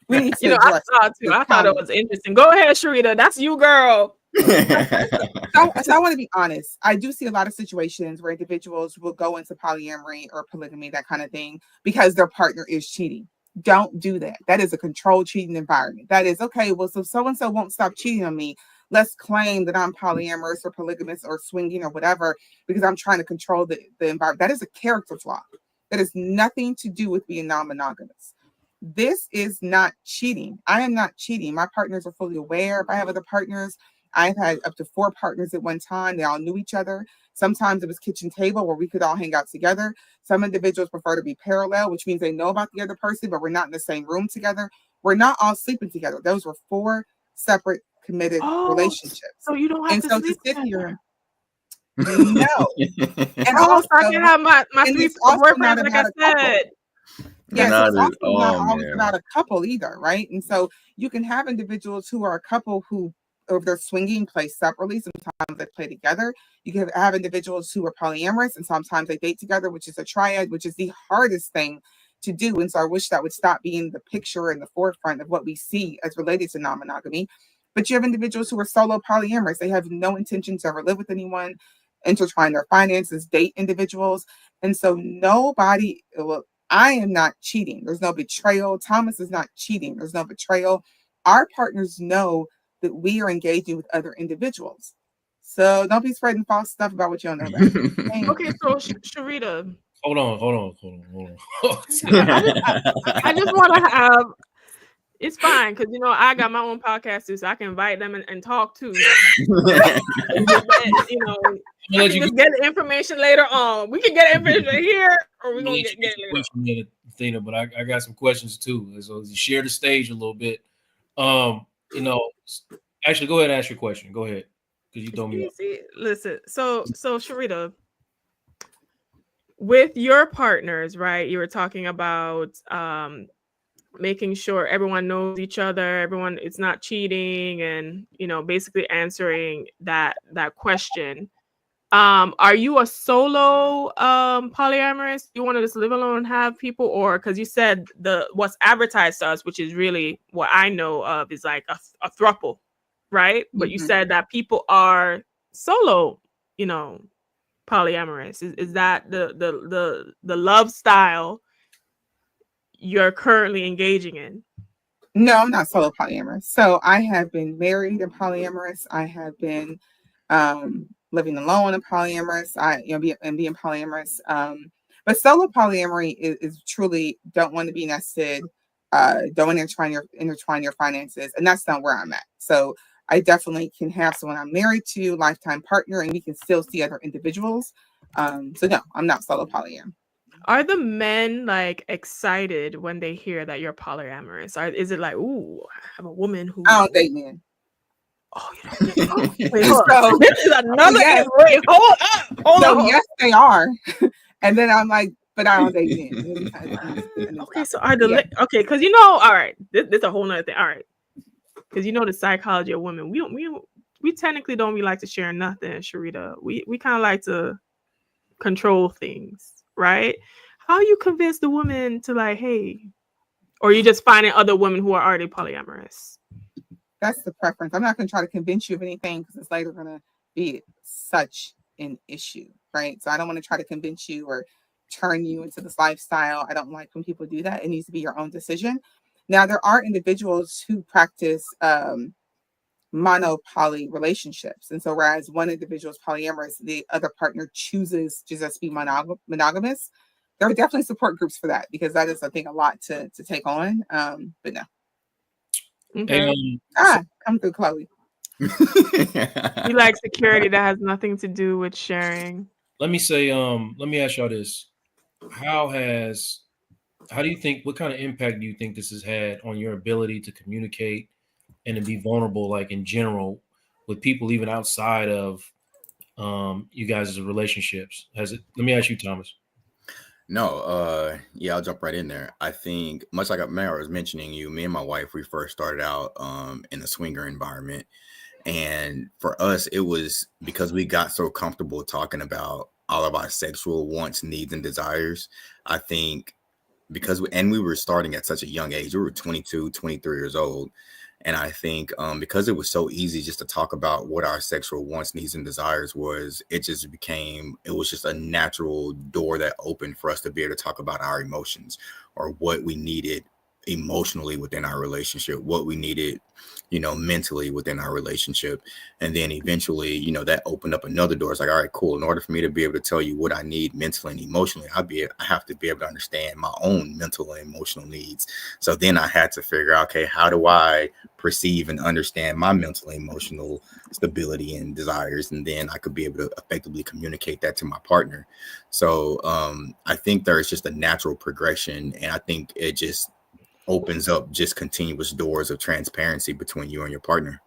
we need to. I thought it was interesting. Go ahead, Sharita. That's you, girl. So I want to be honest. I do see a lot of situations where individuals will go into polyamory or polygamy, that kind of thing, because their partner is cheating. Don't do that. That is a controlled cheating environment. That is okay. Well, so and so won't stop cheating on me. Let's claim that I'm polyamorous or polygamous or swinging or whatever because I'm trying to control the environment. That is a character flaw. That has nothing to do with being non-monogamous. This is not cheating. I am not cheating. My partners are fully aware. If I have other partners, I've had up to 4 partners at one time. They all knew each other. Sometimes it was kitchen table where we could all hang out together. Some individuals prefer to be parallel, which means they know about the other person, but we're not in the same room together. We're not all sleeping together. Those were 4 separate committed relationships. So you don't have to sleep together. No. And Oh, also, so I can have my and three it's also boyfriends, not like I about a couple. said. Yes, Not it's at also not all, always man. about a couple either, right? And so you can have individuals who are a couple who, if they're swinging, play separately. Sometimes they play together. You can have individuals who are polyamorous, and sometimes they date together, which is a triad, which is the hardest thing to do. And so I wish that would stop being the picture in the forefront of what we see as related to non-monogamy. But you have individuals who are solo polyamorous. They have no intention to ever live with anyone, intertwine their finances, date individuals. And so nobody, well, I am not cheating. There's no betrayal. Thomas is not cheating. There's no betrayal. Our partners know that we are engaging with other individuals. So don't be spreading false stuff about what you don't know about. Okay, so Sharita, Hold on. I just want to have. It's fine because I got my own podcast too, so I can invite them and talk too. I can just get the information later on. We can get information here, or we're gonna get it later. Athena, but I got some questions too. So share the stage a little bit. Actually, go ahead and ask your question. Go ahead, because you told me. Listen, so Sharita, with your partners, right? You were talking about making sure everyone knows each other, everyone it's not cheating, and basically answering that question. Are you a solo polyamorous? You want to just live alone and have people, or because you said what's advertised to us, which is really what I know of, is like a throuple, right? But you said that people are solo, polyamorous. Is that the love style you're currently engaging in? No, I'm not solo polyamorous. So I have been married and polyamorous. I have been living alone and polyamorous. Being polyamorous. But solo polyamory is truly don't want to be nested, don't want to intertwine your finances, and that's not where I'm at. So I definitely can have someone I'm married to, lifetime partner, and we can still see other individuals. So no, I'm not solo polyam. Are the men like excited when they hear that you're polyamorous? Or is it like, ooh, I have a woman who? I don't date men. Oh, you don't date. Wait, hold on. This is another. Yes. Wait, hold up. Hold on. Yes, they are. And then I'm like, but I don't date men. Okay, so are the okay? Because all right, this is a whole nother thing. All right, because the psychology of women, we technically don't like to share nothing, Sharita. We kind of like to control things. Right? How you convince the woman to like, hey, or you just finding other women who are already polyamorous? That's the preference. I'm not going to try to convince you of anything because it's later going to be such an issue, right? So I don't want to try to convince you or turn you into this lifestyle. I don't like when people do that. It needs to be your own decision. Now, there are individuals who practice monopoly relationships. And so whereas one individual is polyamorous, the other partner chooses to just be monogamous. There are definitely support groups for that because that is, I think, a lot to take on. But no. Okay. Come through, Chloe. You like security that has nothing to do with sharing. Let me ask y'all this. How do you think, what kind of impact do you think this has had on your ability to communicate and to be vulnerable, like in general, with people even outside of you guys' relationships? Let me ask you, Thomas. No, I'll jump right in there. I think much like Mara was mentioning, me and my wife, we first started out in the swinger environment. And for us, it was because we got so comfortable talking about all of our sexual wants, needs, and desires. I think because we were starting at such a young age, we were 22, 23 years old. And I think because it was so easy just to talk about what our sexual wants, needs, and desires was, it was just a natural door that opened for us to be able to talk about our emotions or what we needed emotionally within our relationship, what we needed, mentally within our relationship. And then eventually, that opened up another door. It's like, all right, cool. In order for me to be able to tell you what I need mentally and emotionally, I have to be able to understand my own mental and emotional needs. So then I had to figure out, okay, how do I perceive and understand my mental and emotional stability and desires? And then I could be able to effectively communicate that to my partner. So I think there's just a natural progression. And I think it just opens up just continuous doors of transparency between you and your partner.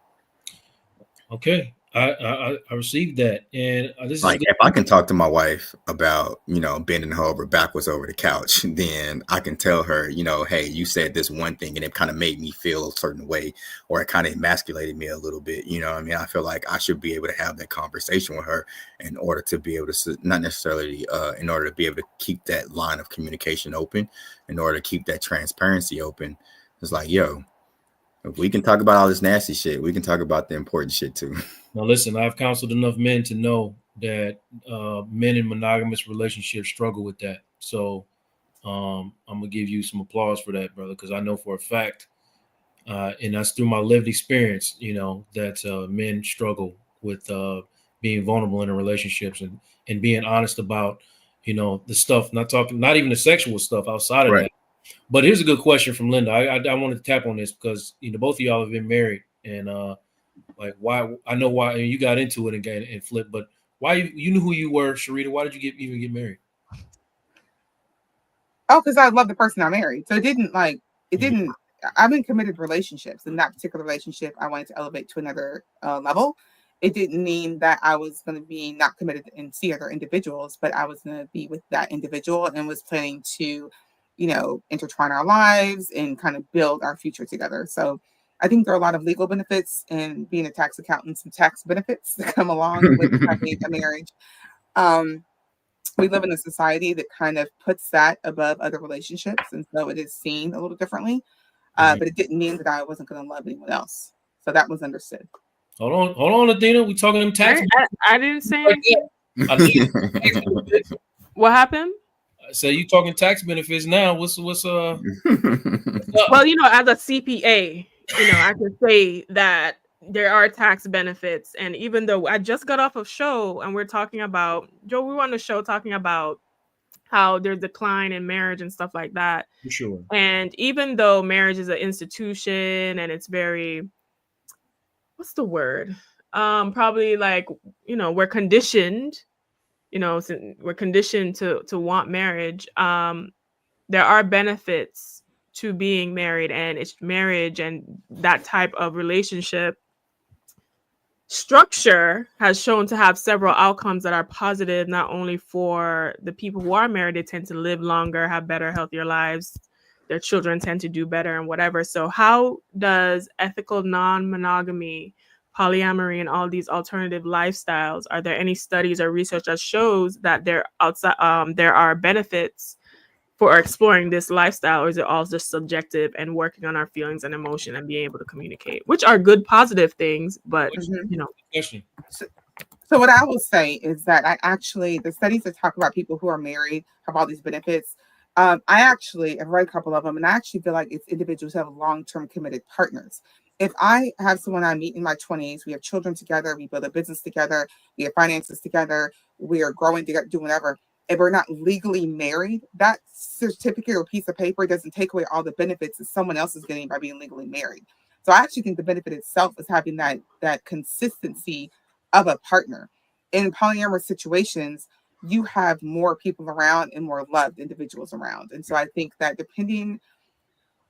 Okay. I received that, and this is Like good. if I can talk to my wife about, bending her over backwards over the couch, then I can tell her, hey, you said this one thing and it kind of made me feel a certain way, or it kind of emasculated me a little bit. I mean, I feel like I should be able to have that conversation with her in order to be able to, not necessarily in order to be able to keep that line of communication open, in order to keep that transparency open. It's like, yo, if we can talk about all this nasty shit, we can talk about the important shit too. Now, listen, I've counseled enough men to know that men in monogamous relationships struggle with that. So I'm gonna give you some applause for that, brother, because I know for a fact, and that's through my lived experience, that men struggle with being vulnerable in their relationships and being honest about, the stuff. Not even the sexual stuff outside of Right. that. But here's a good question from Linda. I wanted to tap on this because both of y'all have been married, and like why I know why you got into it again and flipped, but why you knew who you were, Sharita? Why did you even get married? Oh, because I love the person I married. So it didn't. I'm in committed relationships. In that particular relationship, I wanted to elevate to another level. It didn't mean that I was going to be not committed and see other individuals, but I was going to be with that individual and was planning to, intertwine our lives and kind of build our future together. So I think there are a lot of legal benefits and being a tax accountant, some tax benefits that come along with having a marriage. We live in a society that kind of puts that above other relationships, and so it is seen a little differently. But it didn't mean that I wasn't going to love anyone else. So that was understood. Hold on, Adina. We talking them tax. I didn't say anything. What happened? I say you talking tax benefits now. What's Well, as a CPA, I could say that there are tax benefits. And even though I just got off of show and we're talking about, Joe, we were on the show talking about how there's decline in marriage and stuff like that. For sure. And even though marriage is an institution and it's very, what's the word? Probably like, we're conditioned, we're conditioned to want marriage. There are benefits to being married, and it's marriage and that type of relationship structure has shown to have several outcomes that are positive, not only for the people who are married. They tend to live longer, have better, healthier lives. Their children tend to do better and whatever. So how does ethical non-monogamy, polyamory, and all these alternative lifestyles, are there any studies or research that shows that there are benefits for exploring this lifestyle, or is it all just subjective and working on our feelings and emotion and being able to communicate, which are good, positive things, but So what I will say is that the studies that talk about people who are married have all these benefits. I actually have read a couple of them, and I actually feel like it's individuals who have long-term committed partners. If I have someone I meet in my 20s, we have children together, we build a business together, we have finances together, we are growing together, doing whatever. If we're not legally married, that certificate or piece of paper doesn't take away all the benefits that someone else is getting by being legally married. So I actually think the benefit itself is having that consistency of a partner. In polyamorous situations, you have more people around and more loved individuals around. And so I think that depending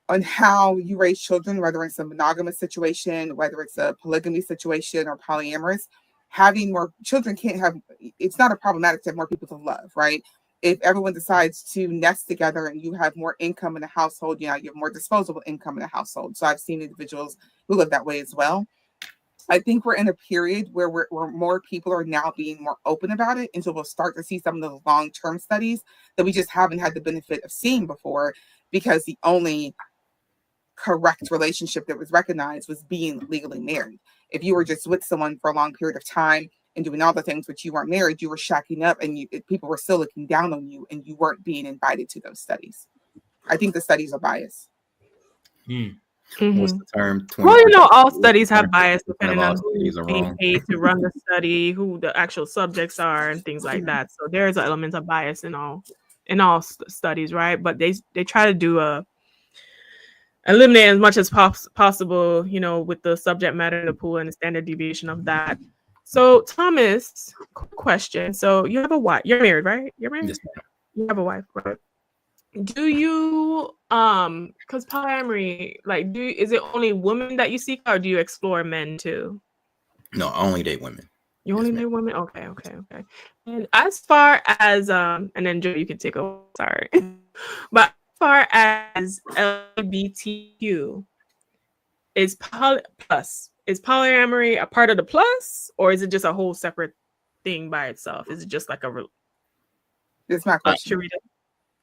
on how you raise children, whether it's a monogamous situation, whether it's a polygamy situation or polyamorous, having more children it's not a problematic to have more people to love, right? If everyone decides to nest together and you have more income in the household, you have more disposable income in the household. So I've seen individuals who live that way as well. I think we're in a period where more people are now being more open about it. And so we'll start to see some of those long-term studies that we just haven't had the benefit of seeing before, because the only correct relationship that was recognized was being legally married. If you were just with someone for a long period of time and doing all the things, but you weren't married, you were shacking up and people were still looking down on you and you weren't being invited to those studies. I think the studies are biased. What's the term? Well, all studies have bias depending on who's being paid to run the study, who the actual subjects are, and things like that. So there's an element of bias in all studies, right? But they try to do eliminate as much as possible, with the subject matter in the pool and the standard deviation of that. So Thomas, question. So you have a wife. You're married, right? You're married? Yes. You have a wife, right? Do you because polyamory, is it only women that you seek, or do you explore men too? No, I only date women. You Yes, only ma'am. date women? Okay. And as far as and then Joe, you can take over. Sorry. But as far as LGBTQ, is polyamory a part of the plus, or is it just a whole separate thing by itself? Is it just like a That's my question. Sharita?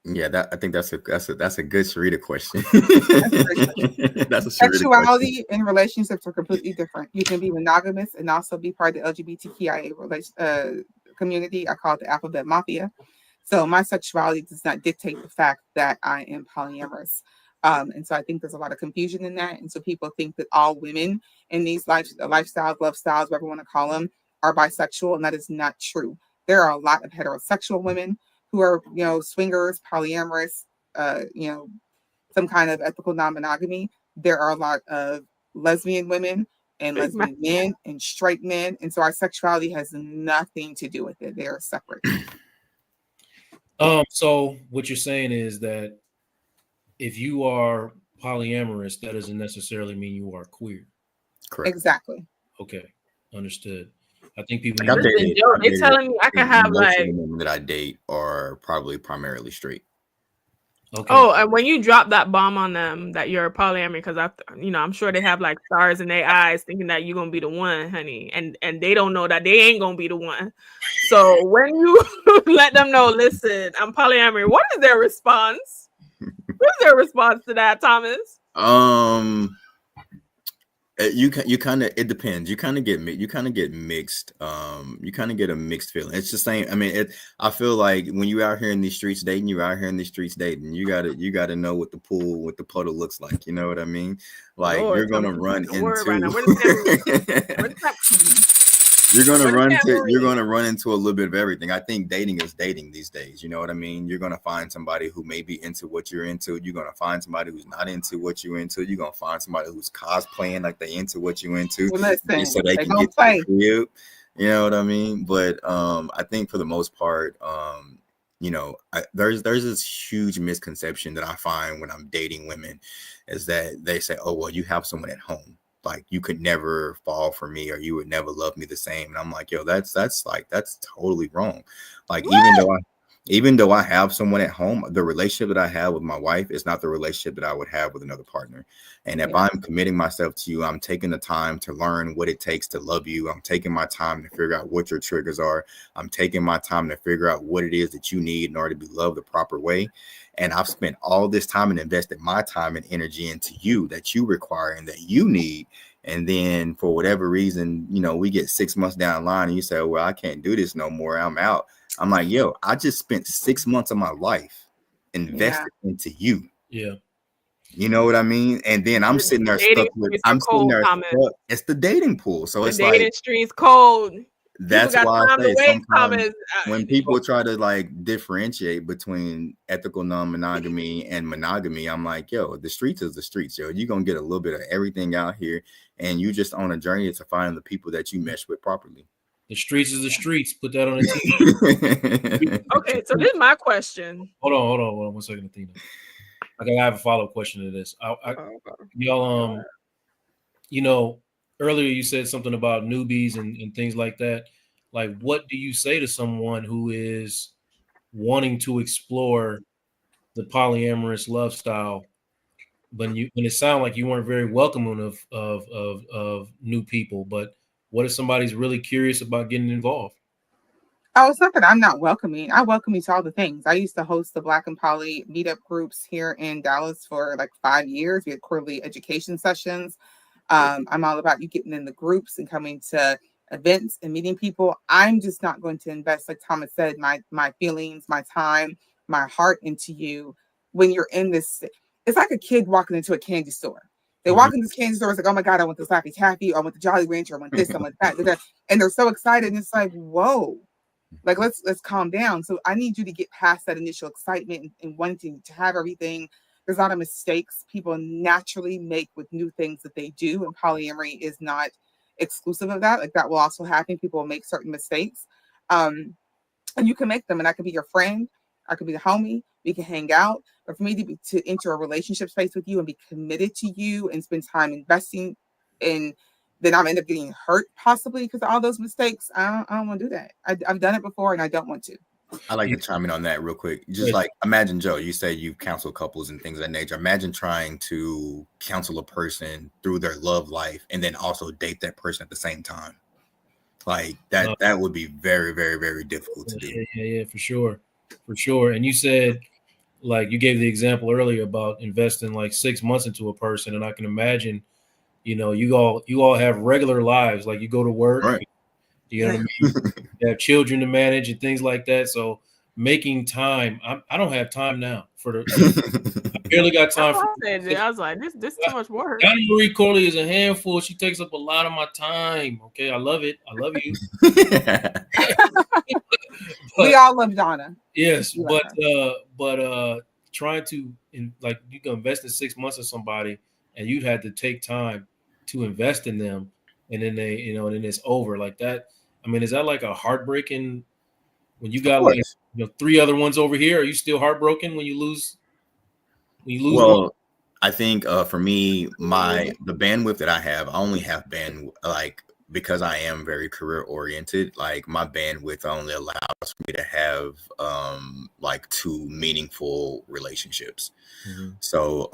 Yeah, I think that's a good Sharita question. That's a Sharita question. Sexuality and relationships are completely different. You can be monogamous and also be part of the LGBTQIA community. I call it the alphabet mafia. So my sexuality does not dictate the fact that I am polyamorous. And so I think there's a lot of confusion in that. And so people think that all women in these lifestyles, love styles, whatever you want to call them, are bisexual, and that is not true. There are a lot of heterosexual women who are, swingers, polyamorous, some kind of ethical non-monogamy. There are a lot of lesbian women and lesbian men and straight men. And so our sexuality has nothing to do with it. They are separate. So what you're saying is that if you are polyamorous, that doesn't necessarily mean you are queer. Correct. Exactly. Okay. Understood. I think people Like, they're telling me I can have most of the women that I date are probably primarily straight. Okay. Oh, and when you drop that bomb on them that you're polyamory, because I'm sure they have like stars in their eyes thinking that you're gonna be the one, honey, and they don't know that they ain't gonna be the one. So when you let them know, listen, I'm polyamory, what is their response? What's their response to that, Thomas? You kind of, it depends. You kind of get mixed. You kind of get a mixed feeling. It's the same. I mean, I feel like when you out here in these streets dating, you gotta know what the puddle looks like. You know what I mean? Like, Lord, you're gonna run into. You're gonna run into a little bit of everything. I think dating is dating these days. You know what I mean? You're gonna find somebody who may be into what you're into. You're gonna find somebody who's not into what you're into. You're gonna find somebody who's cosplaying like they into what you're into, so they can get to the crib. You know what I mean? But I think for the most part, there's this huge misconception that I find when I'm dating women, is that they say, "Oh, well, you have someone at home. Like, you could never fall for me, or you would never love me the same." And I'm like, yo, that's totally wrong. Like, even though I have someone at home, the relationship that I have with my wife is not the relationship that I would have with another partner. And if I'm committing myself to you, I'm taking the time to learn what it takes to love you. I'm taking my time to figure out what your triggers are. I'm taking my time to figure out what it is that you need in order to be loved the proper way. And I've spent all this time and invested my time and energy into you that you require and that you need. And then for whatever reason, we get 6 months down the line and you say, well, I can't do this no more, I'm out. I'm like, yo, I just spent 6 months of my life invested into you. Yeah. You know what I mean? And then I'm sitting there stuck with, it's the dating pool. So it's like, dating streets cold. That's why I say sometimes when people try to like differentiate between ethical non-monogamy and monogamy, I'm like, yo, the streets is the streets, yo. You're going to get a little bit of everything out here, and you just on a journey to find the people that you mesh with properly. The streets is the streets. Put that on a t-shirt. Okay, so this is my question. Hold on 1 second, Athena. I have a follow-up question to this. Y'all, earlier you said something about newbies and things like that. Like, what do you say to someone who is wanting to explore the polyamorous love style, when it sounded like you weren't very welcoming of new people? But what if somebody's really curious about getting involved? Oh, it's not that I'm not welcoming. I welcome you to all the things. I used to host the Black and Poly meetup groups here in Dallas for like 5 years. We had quarterly education sessions. I'm all about you getting in the groups and coming to events and meeting people. I'm just not going to invest, like Thomas said, my feelings, my time, my heart into you when you're in this. It's like a kid walking into a candy store. They walk into this candy store, it's like, oh my God, I want this Laffy Taffy, or I want the Jolly Rancher, I want this, I want that. And they're so excited. And it's like, whoa, like let's calm down. So I need you to get past that initial excitement and wanting to have everything. There's a lot of mistakes people naturally make with new things that they do, and polyamory is not exclusive of that. Like, that will also happen. People will make certain mistakes, and you can make them. And I can be your friend, I could be the homie, we can hang out. But for me to enter a relationship space with you and be committed to you and spend time investing in then I'm end up getting hurt possibly because of all those mistakes. I don't want to do that. I've done it before and I don't want to. I like to chime in on that real quick. Just like imagine, Joe, you say you counsel couples and things of that nature. Imagine trying to counsel a person through their love life and then also date that person at the same time. Like that would be very, very, very difficult to do. Yeah, for sure. For sure. And you said, like, you gave the example earlier about investing like 6 months into a person. And I can imagine, you know, you all have regular lives. Like you go to work, right. You know what I mean? You have children to manage and things like that. So making time, I don't have time now for the. I barely got time for. I was like, this is too much work. Donna Marie Corley is a handful. She takes up a lot of my time. Okay, I love it. I love you. We all love Donna. Yes, but trying to like you can invest in 6 months of somebody, and you'd have to take time to invest in them, and then they, you know, and then it's over like that. I mean, is that like a heartbreaking when you got like, you know, 3 other ones over here? Are you still heartbroken when you lose? Well, one? I think for me, the bandwidth that I have, I only have bandwidth like because I am very career oriented. Like my bandwidth only allows me to have like 2 meaningful relationships. Mm-hmm. So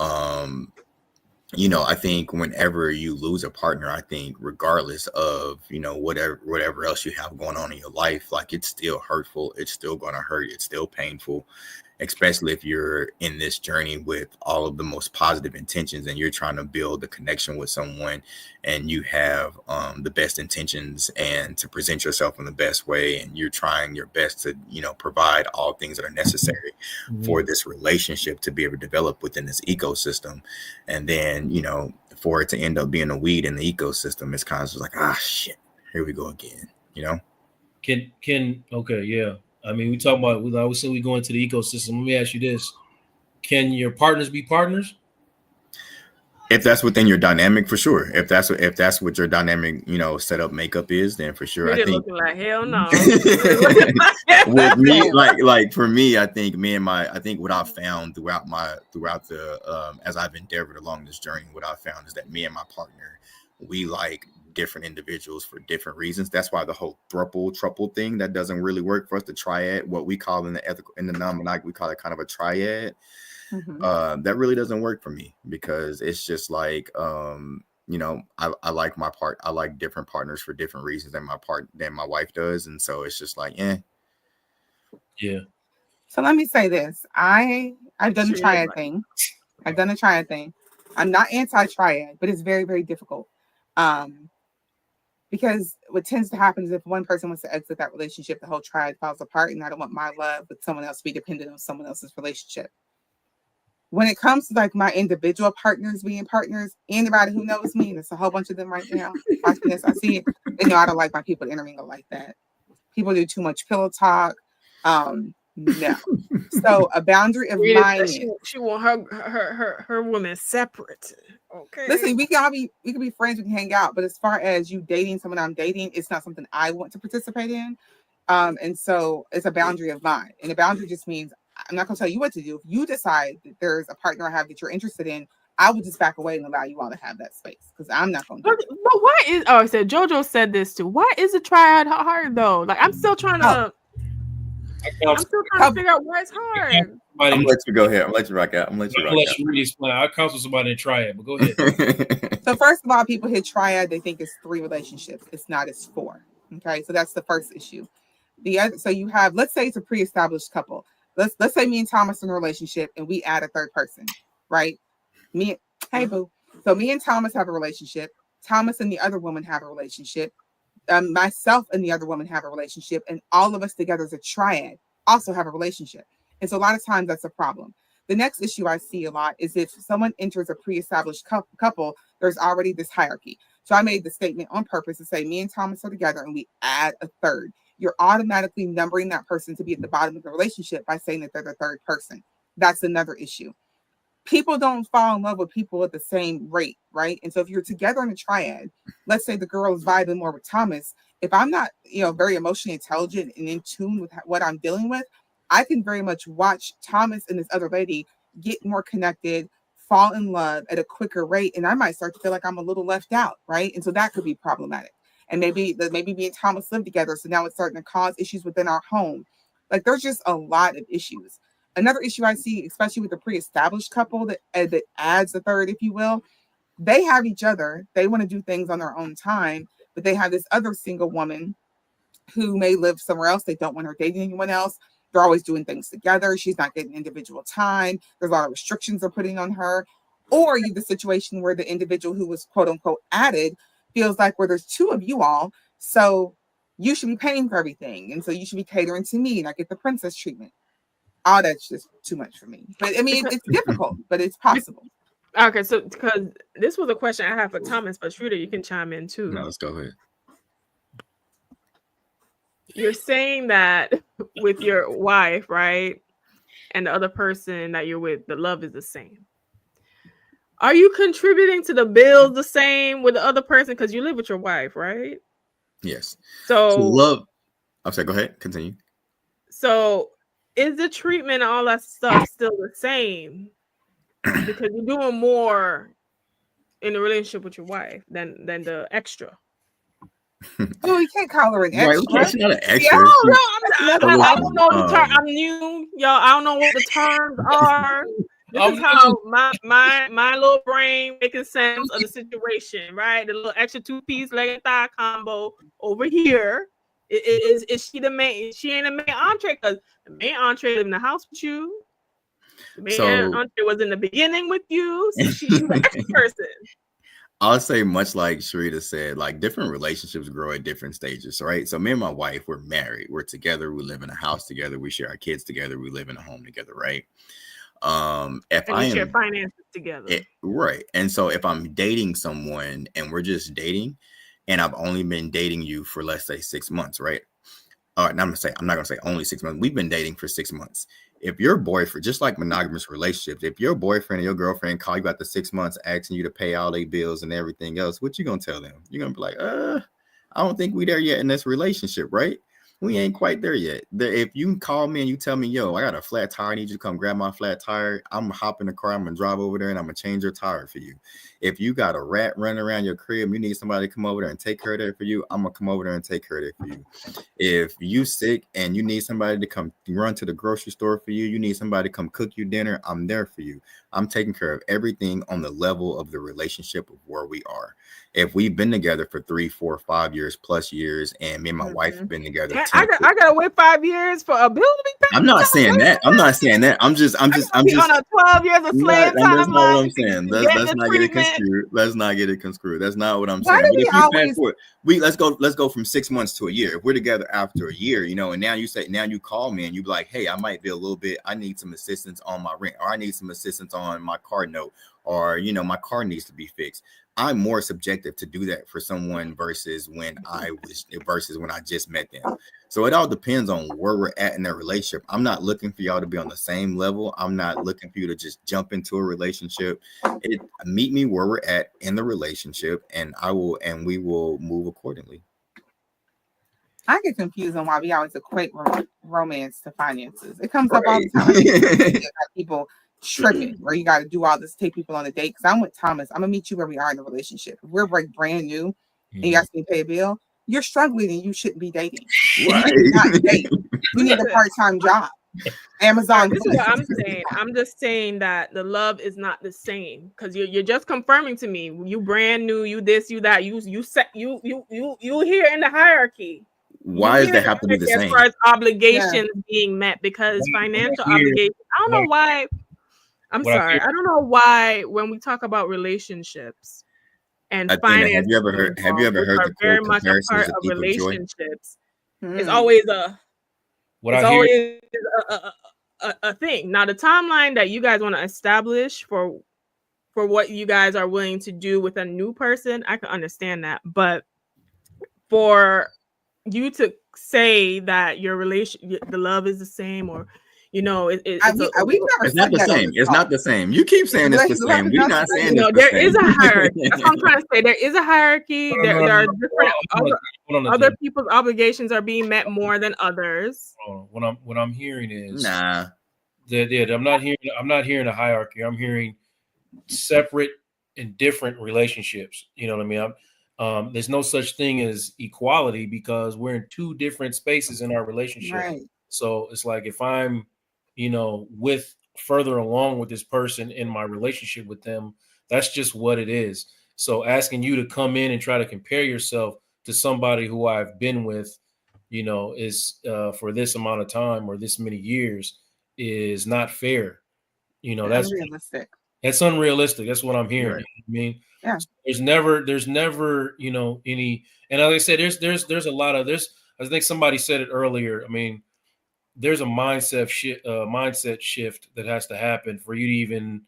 you know, I think whenever you lose a partner, I think regardless of, you know, whatever else you have going on in your life, like it's still hurtful. It's still going to hurt. It's still painful, especially if you're in this journey with all of the most positive intentions and you're trying to build a connection with someone and you have the best intentions and to present yourself in the best way. And you're trying your best to, you know, provide all things that are necessary for this relationship to be able to develop within this ecosystem. And then, you know, for it to end up being a weed in the ecosystem, it's kind of just like, shit, here we go again, you know? Okay, yeah. I mean, we talk about, I always say we go into the ecosystem. Let me ask you this. Can your partners be partners? If that's within your dynamic, for sure. If that's what your dynamic, you know, setup makeup is, then for sure. I think looking like hell no. With me, like for me, I think what I've found throughout the as I've endeavored along this journey, what I've found is that me and my partner, we like different individuals for different reasons. That's why the whole thruple thing that doesn't really work for us. The triad, what we call in the non-monogamy, we call it kind of a triad. Mm-hmm. That really doesn't work for me because it's just like you know, I like I like different partners for different reasons than my wife does, and so it's just like yeah. So let me say this: I've done the triad thing. I've done the triad thing. I'm not anti-triad, but it's very, very difficult. Because what tends to happen is if one person wants to exit that relationship, the whole triad falls apart, and I don't want my love with someone else to be dependent on someone else's relationship. When it comes to like my individual partners being partners, anybody who knows me, and there's a whole bunch of them right now watching this, I see it, they know I don't like my people to intermingle like that. People do too much pillow talk. No. So a boundary of mine. She want her women separate. Okay. Listen, we can be friends, we can hang out, but as far as you dating someone I'm dating, it's not something I want to participate in. And so it's a boundary of mine. And a boundary just means I'm not gonna tell you what to do. If you decide that there's a partner I have that you're interested in, I would just back away and allow you all to have that space because I'm not gonna do it. But why is I said JoJo said this too. Why is a triad hard though? Like I'm still trying to figure out why it's hard. I'm gonna let you go ahead. I'm gonna let you rock out. I'm gonna let you really explain. I'll counsel somebody in triad, but go ahead. So first of all, people hit triad, they think it's 3 relationships. It's not, it's 4. Okay, so that's the first issue. The other, so you have, let's say it's a pre-established couple. Let's say me and Thomas are in a relationship and we add a third person, right? Hey boo. So me and Thomas have a relationship. Thomas and the other woman have a relationship. Myself and the other woman have a relationship, and all of us together as a triad also have a relationship. And so a lot of times that's a problem. The next issue I see a lot is if someone enters a pre-established couple, there's already this hierarchy. So I made the statement on purpose to say me and Thomas are together and we add a third. You're automatically numbering that person to be at the bottom of the relationship by saying that they're the third person. That's another issue. People don't fall in love with people at the same rate, right? And so if you're together in a triad, let's say the girl is vibing more with Thomas. If I'm not, very emotionally intelligent and in tune with what I'm dealing with, I can very much watch Thomas and this other lady get more connected, fall in love at a quicker rate, and I might start to feel like I'm a little left out, right? And so that could be problematic. And maybe me and Thomas live together, so now it's starting to cause issues within our home. Like there's just a lot of issues. Another issue I see, especially with a pre-established couple that adds a third, if you will, they have each other. They want to do things on their own time, but they have this other single woman who may live somewhere else. They don't want her dating anyone else. They're always doing things together. She's not getting individual time. There's a lot of restrictions they're putting on her. Or you have the situation where the individual who was quote unquote added feels like, well, there's two of you all, so you should be paying for everything. And so you should be catering to me and I get the princess treatment. Oh, that's just too much for me. But I mean, it's difficult, but it's possible. Okay, so because this was a question I have for Thomas, but Shrita, you can chime in too. No, let's go ahead. You're saying that with your wife, right? And the other person that you're with, the love is the same. Are you contributing to the bills the same with the other person? Because you live with your wife, right? Yes. So love. I'm sorry, go ahead. Continue. So is the treatment and all that stuff still the same? Because you're doing more in the relationship with your wife than the extra. Oh, you can't call her an extra. Right, she's not an extra. Yeah, I don't know the term. I'm new, y'all. I don't know what the terms are. This is how my little brain making sense of the situation, right? The little extra 2-piece leg and thigh combo over here. Is she the main? She ain't the main entree, because the main entree live in the house with you. The main entree was in the beginning with you, so she's the extra person. I'll say, much like Sharita said, like different relationships grow at different stages, right? So me and my wife, we're married, we're together, we live in a house together, we share our kids together, we live in a home together, right? If and you share finances together, right? And so if I'm dating someone and we're just dating, and I've only been dating you for, let's say, 6 months, right? All right, now I'm not gonna say only 6 months. We've been dating for 6 months. If your boyfriend, just like monogamous relationships, if your boyfriend or your girlfriend call you after 6 months asking you to pay all their bills and everything else, what you gonna tell them? You're gonna be like, I don't think we there yet in this relationship, right? We ain't quite there yet. If you call me and you tell me, yo, I got a flat tire, I need you to come grab my flat tire, I'm gonna hop in the car, I'm gonna drive over there and I'm gonna change your tire for you. If you got a rat running around your crib, you need somebody to come over there and take care of that for you, I'm gonna come over there and take care of that for you. If you sick and you need somebody to come run to the grocery store for you, you need somebody to come cook you dinner, I'm there for you. I'm taking care of everything on the level of the relationship of where we are. If we've been together for 3, 4, 5 years plus years, and me and my wife have been together, I gotta wait 5 years for a bill to be paid. I'm not saying that. I'm I'm just on a 12 years of slave time. That's not what I'm saying. Let's not get it construed. Let's not get it construed. That's not what I'm saying. But if you fast forward, let's go from 6 months to a year. If we're together after a year, and now you call me and you be like, hey, I might be a little bit, I need some assistance on my rent, or I need some assistance on my car note, or my car needs to be fixed. I'm more subjective to do that for someone versus when I just met them. So it all depends on where we're at in their relationship. I'm not looking for y'all to be on the same level. I'm not looking for you to just jump into a relationship. Meet me where we're at in the relationship, and we will move accordingly. I get confused on why we always equate romance to finances. It comes up all the time. People tripping where you got to do all this, take people on a date. Because I'm with Thomas, I'm gonna meet you where we are in the relationship. If we're like brand new and you ask me to pay a bill, you're struggling and you shouldn't be dating. Right. You not date. You need a part-time job. Amazon. This is what I'm saying. I'm just saying that the love is not the same, because you're just confirming to me you brand new, you this, you that, you here in the hierarchy. Why does that have to be the same? As far as obligations being met, because financial obligations. I don't know why. I'm sorry. I don't know why when we talk about relationships and finance, have you ever heard the very much a part of relationships? It's always a thing. Now, the timeline that you guys want to establish for what you guys are willing to do with a new person, I can understand that. But for you to say that your the love is the same, or it's not the same. It's not the same. You keep saying it's the same. We're not saying it's the same. There is a hierarchy. That's what I'm trying to say. There is a hierarchy. There are different other people's obligations are being met more than others. What I'm hearing is that I'm not hearing a hierarchy. I'm hearing separate and different relationships. You know what I mean? There's no such thing as equality because we're in two different spaces in our relationship. Right. So it's like if I'm, with further along with this person in my relationship with them, that's just what it is. So asking you to come in and try to compare yourself to somebody who I've been with, is for this amount of time or this many years is not fair. That's unrealistic. That's unrealistic. That's what I'm hearing. Right. I mean, Yeah. there's never, any, and like I said, there's a lot of, I think somebody said it earlier. I mean, there's a mindset shift that has to happen for you to even,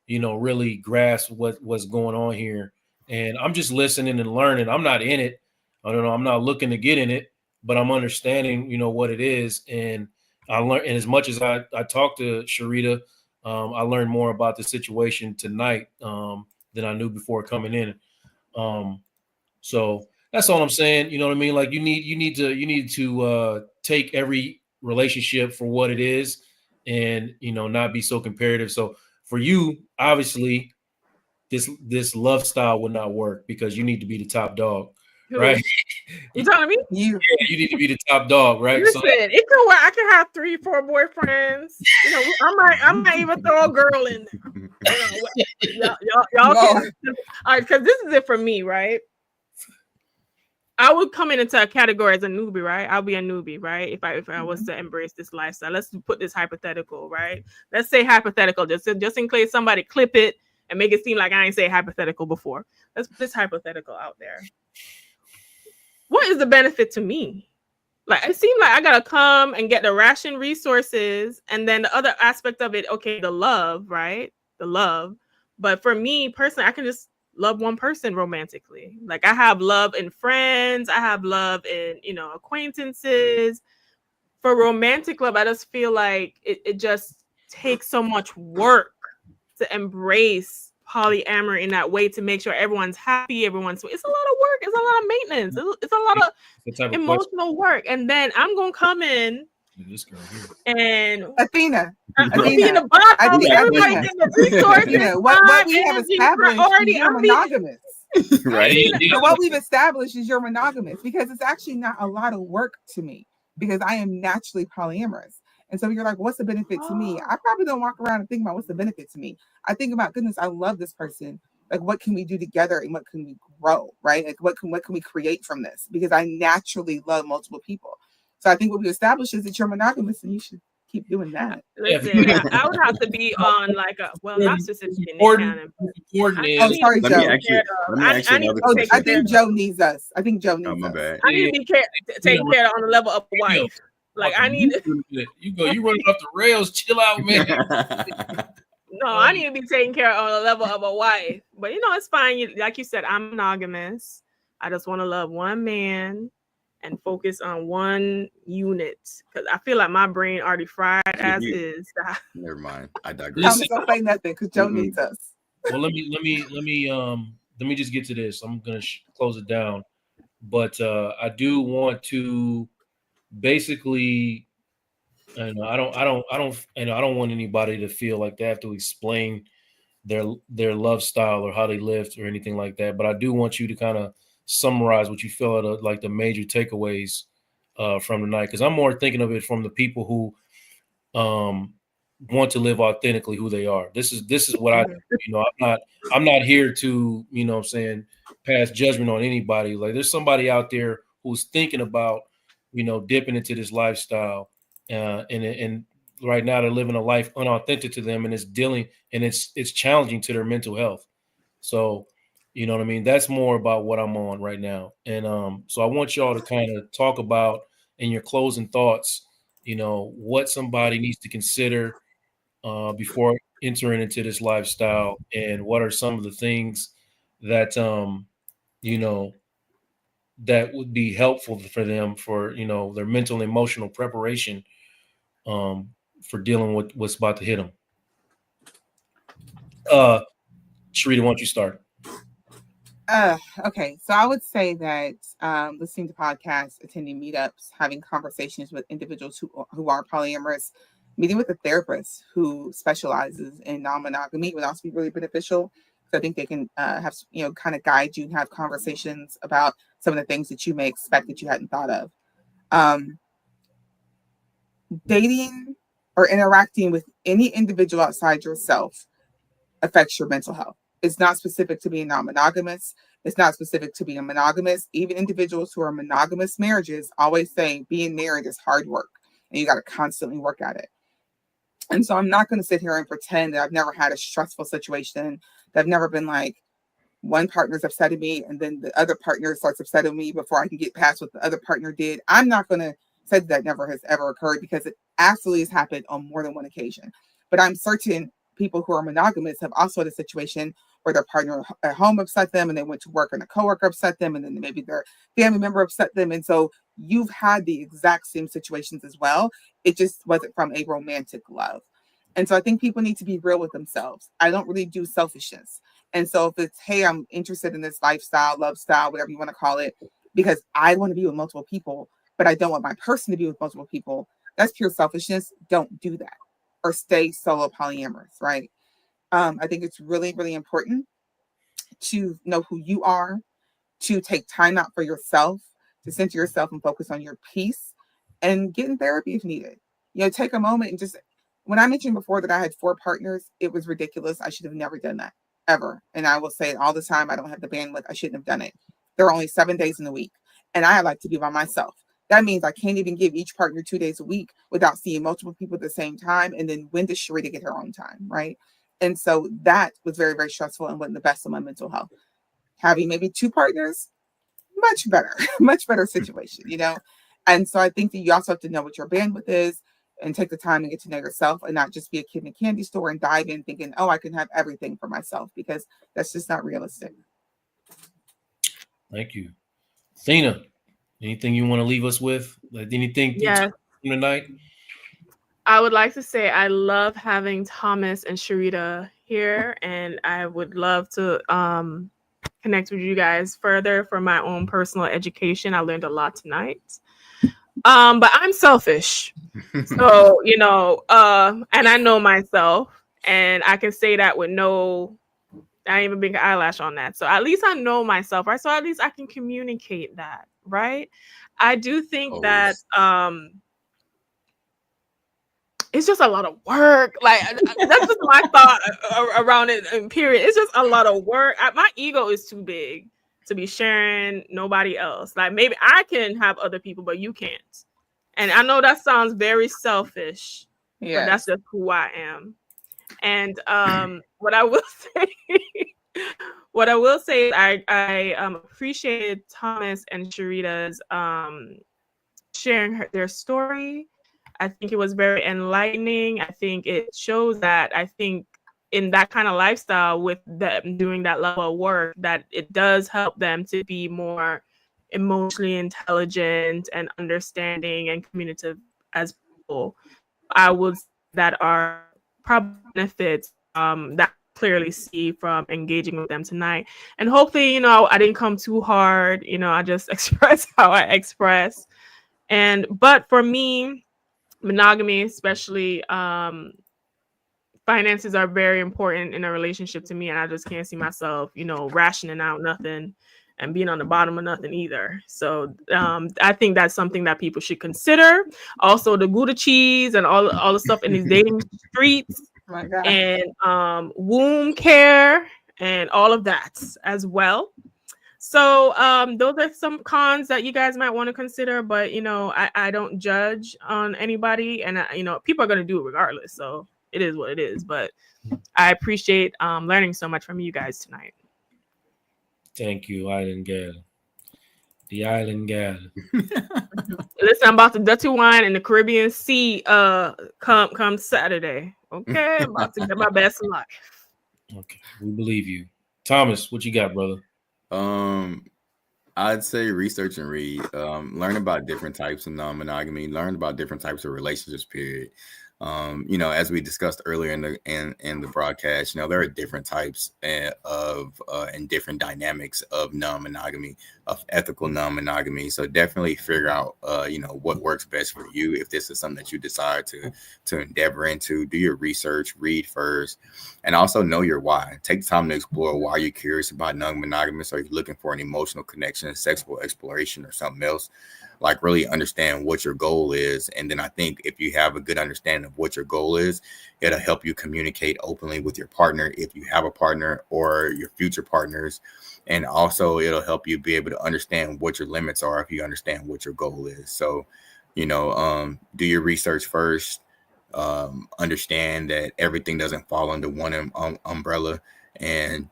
really grasp what's going on here. And I'm just listening and learning. I'm not in it. I don't know. I'm not looking to get in it, but I'm understanding, what it is. And I learned, and as much as I talked to Sharita, I learned more about the situation tonight than I knew before coming in. So that's all I'm saying. You know what I mean? Like you need to take every relationship for what it is, and not be so comparative. So for you, obviously, this love style would not work because you need to be the top dog, Who? right? You telling me? You. You need to be the top dog, right? Listen, it can work. I can have 3, 4 boyfriends. I might even throw a girl in there. Y'all can. All right, because this is it for me, right? I would come into a category as a newbie, right? I'll be a newbie, right? If I was to embrace this lifestyle. Let's put this hypothetical, right? Let's say hypothetical, just in case somebody clip it and make it seem like I ain't say hypothetical before. Let's put this hypothetical out there. What is the benefit to me? Like it seems like I gotta come and get the ration resources, and then the other aspect of it, okay, the love, right? The love. But for me personally, I can just love one person romantically. Like I have love in friends, I have love in acquaintances. For romantic love, I just feel like it just takes so much work to embrace polyamory in that way to make sure everyone's happy, it's a lot of work, it's a lot of maintenance, it's a lot of emotional work. And then I'm gonna come in and Athena. I'm gonna be in the bottom, everybody getting the resources. What we have established is you're monogamous. Right. So what we've established is you're monogamous because it's actually not a lot of work to me because I am naturally polyamorous. And so you're like, what's the benefit to me? I probably don't walk around and think about what's the benefit to me. I think about, goodness, I love this person. Like, what can we do together and what can we grow, right? Like, what can we create from this? Because I naturally love multiple people. So I think what we established is that you're monogamous and you should keep doing that. Listen, I would have to be on like not specifically canon. Oh, sorry, Joe. I think Joe needs us. I think Joe needs us. Bad. I need to be taken care of on the level of a wife. Like I need you running off the rails. Chill out, man. No, I need to be taken care of on the level of a wife. But it's fine. Like you said, I'm monogamous. I just want to love one man and focus on one unit because I feel like my brain already fried as is. Never mind. I digress. Don't say nothing because Joe needs us. Well, let me just get to this. I'm gonna close it down, but I do want to basically, and I don't want anybody to feel like they have to explain their love style or how they lived or anything like that. But I do want you to kind of summarize what you feel are like the major takeaways from the night, because I'm more thinking of it from the people who want to live authentically who they are. This is what I do. I'm not here to pass judgment on anybody. Like there's somebody out there who's thinking about dipping into this lifestyle and right now they're living a life unauthentic to them, and it's challenging to their mental health. So you know what I mean? That's more about what I'm on right now. And so I want y'all to kind of talk about in your closing thoughts, what somebody needs to consider before entering into this lifestyle, and what are some of the things that that would be helpful for them for their mental and emotional preparation for dealing with what's about to hit them. Sharita, why don't you start? Okay, so I would say that listening to podcasts, attending meetups, having conversations with individuals who are polyamorous, meeting with a therapist who specializes in non-monogamy would also be really beneficial. So I think they can have, kind of guide you and have conversations about some of the things that you may expect that you hadn't thought of. Dating or interacting with any individual outside yourself affects your mental health. It's not specific to being non-monogamous. It's not specific to being monogamous. Even individuals who are monogamous marriages always say being married is hard work and you got to constantly work at it. And so I'm not going to sit here and pretend that I've never had a stressful situation, that I've never been like, one partner's upsetting me and then the other partner starts upsetting me before I can get past what the other partner did. I'm not going to say that never has ever occurred, because it absolutely has happened on more than one occasion. But I'm certain people who are monogamous have also had a situation where their partner at home upset them and they went to work and a coworker upset them and then maybe their family member upset them. And so you've had the exact same situations as well. It just wasn't from a romantic love. And so I think people need to be real with themselves. I don't really do selfishness. And so if it's, hey, I'm interested in this lifestyle, love style, whatever you want to call it, because I want to be with multiple people, but I don't want my person to be with multiple people, that's pure selfishness. Don't do that. Or stay solo polyamorous, right? I think it's really, really important to know who you are, to take time out for yourself, to center yourself and focus on your peace, and get in therapy if needed. Take a moment and just, when I mentioned before that I had 4 partners, it was ridiculous. I should have never done that, ever. And I will say it all the time. I don't have the bandwidth. I shouldn't have done it. There are only 7 days in the week, and I like to be by myself. That means I can't even give each partner 2 days a week without seeing multiple people at the same time. And then when does Sharita get her own time, right? And so that was very, very stressful and wasn't the best of my mental health. Having maybe 2 partners, much better, much better situation, And so I think that you also have to know what your bandwidth is and take the time and get to know yourself and not just be a kid in a candy store and dive in thinking, oh, I can have everything for myself, because that's just not realistic. Thank you. Thina, anything you want to leave us with? Like anything Yes. tonight? I would like to say I love having Thomas and Sharita here, and I would love to connect with you guys further for my own personal education. I learned a lot tonight. But I'm selfish. So, and I know myself, and I can say that with I ain't even big eyelash on that. So at least I know myself, right? So at least I can communicate that, right? I do think that it's just a lot of work. Like, that's just my thought around it, period. It's just a lot of work. My ego is too big to be sharing nobody else. Like, maybe I can have other people, but you can't. And I know that sounds very selfish, but that's just who I am. And what I will say is I appreciated Thomas and Sharita's sharing their story. I think it was very enlightening. I think it shows that in that kind of lifestyle with them doing that level of work, that it does help them to be more emotionally intelligent and understanding and communicative as people. I would say that are probably benefits that I clearly see from engaging with them tonight. And hopefully, I didn't come too hard. I just express how I express. But for me, monogamy, especially, finances are very important in a relationship to me, and I just can't see myself, rationing out nothing and being on the bottom of nothing either. So I think that's something that people should consider. Also, the Gouda cheese and all the stuff in these dating streets, and womb care and all of that as well. So those are some cons that you guys might want to consider, but I don't judge on anybody, and people are going to do it regardless. So it is what it is, but I appreciate learning so much from you guys tonight. Thank you, Island Gal. The Island Gal. Listen, I'm about to dirty wine in the Caribbean Sea come Saturday. Okay, I'm about to get my best life. Okay, we believe you. Thomas, what you got, brother? I'd say research and read. Learn about different types of non-monogamy. Learn about different types of relationships, period. As we discussed earlier in the broadcast, there are different types of and different dynamics of non-monogamy, of ethical non-monogamy. So definitely figure out, what works best for you. If this is something that you decide to endeavor into, do your research, read first, and also know your why. Take the time to explore why you're curious about non-monogamous. Are you looking for an emotional connection, sexual exploration, or something else? Like really understand what your goal is. And then I think if you have a good understanding of what your goal is, it'll help you communicate openly with your partner, if you have a partner, or your future partners. And also it'll help you be able to understand what your limits are if you understand what your goal is. So, do your research first. Understand that everything doesn't fall under one umbrella. And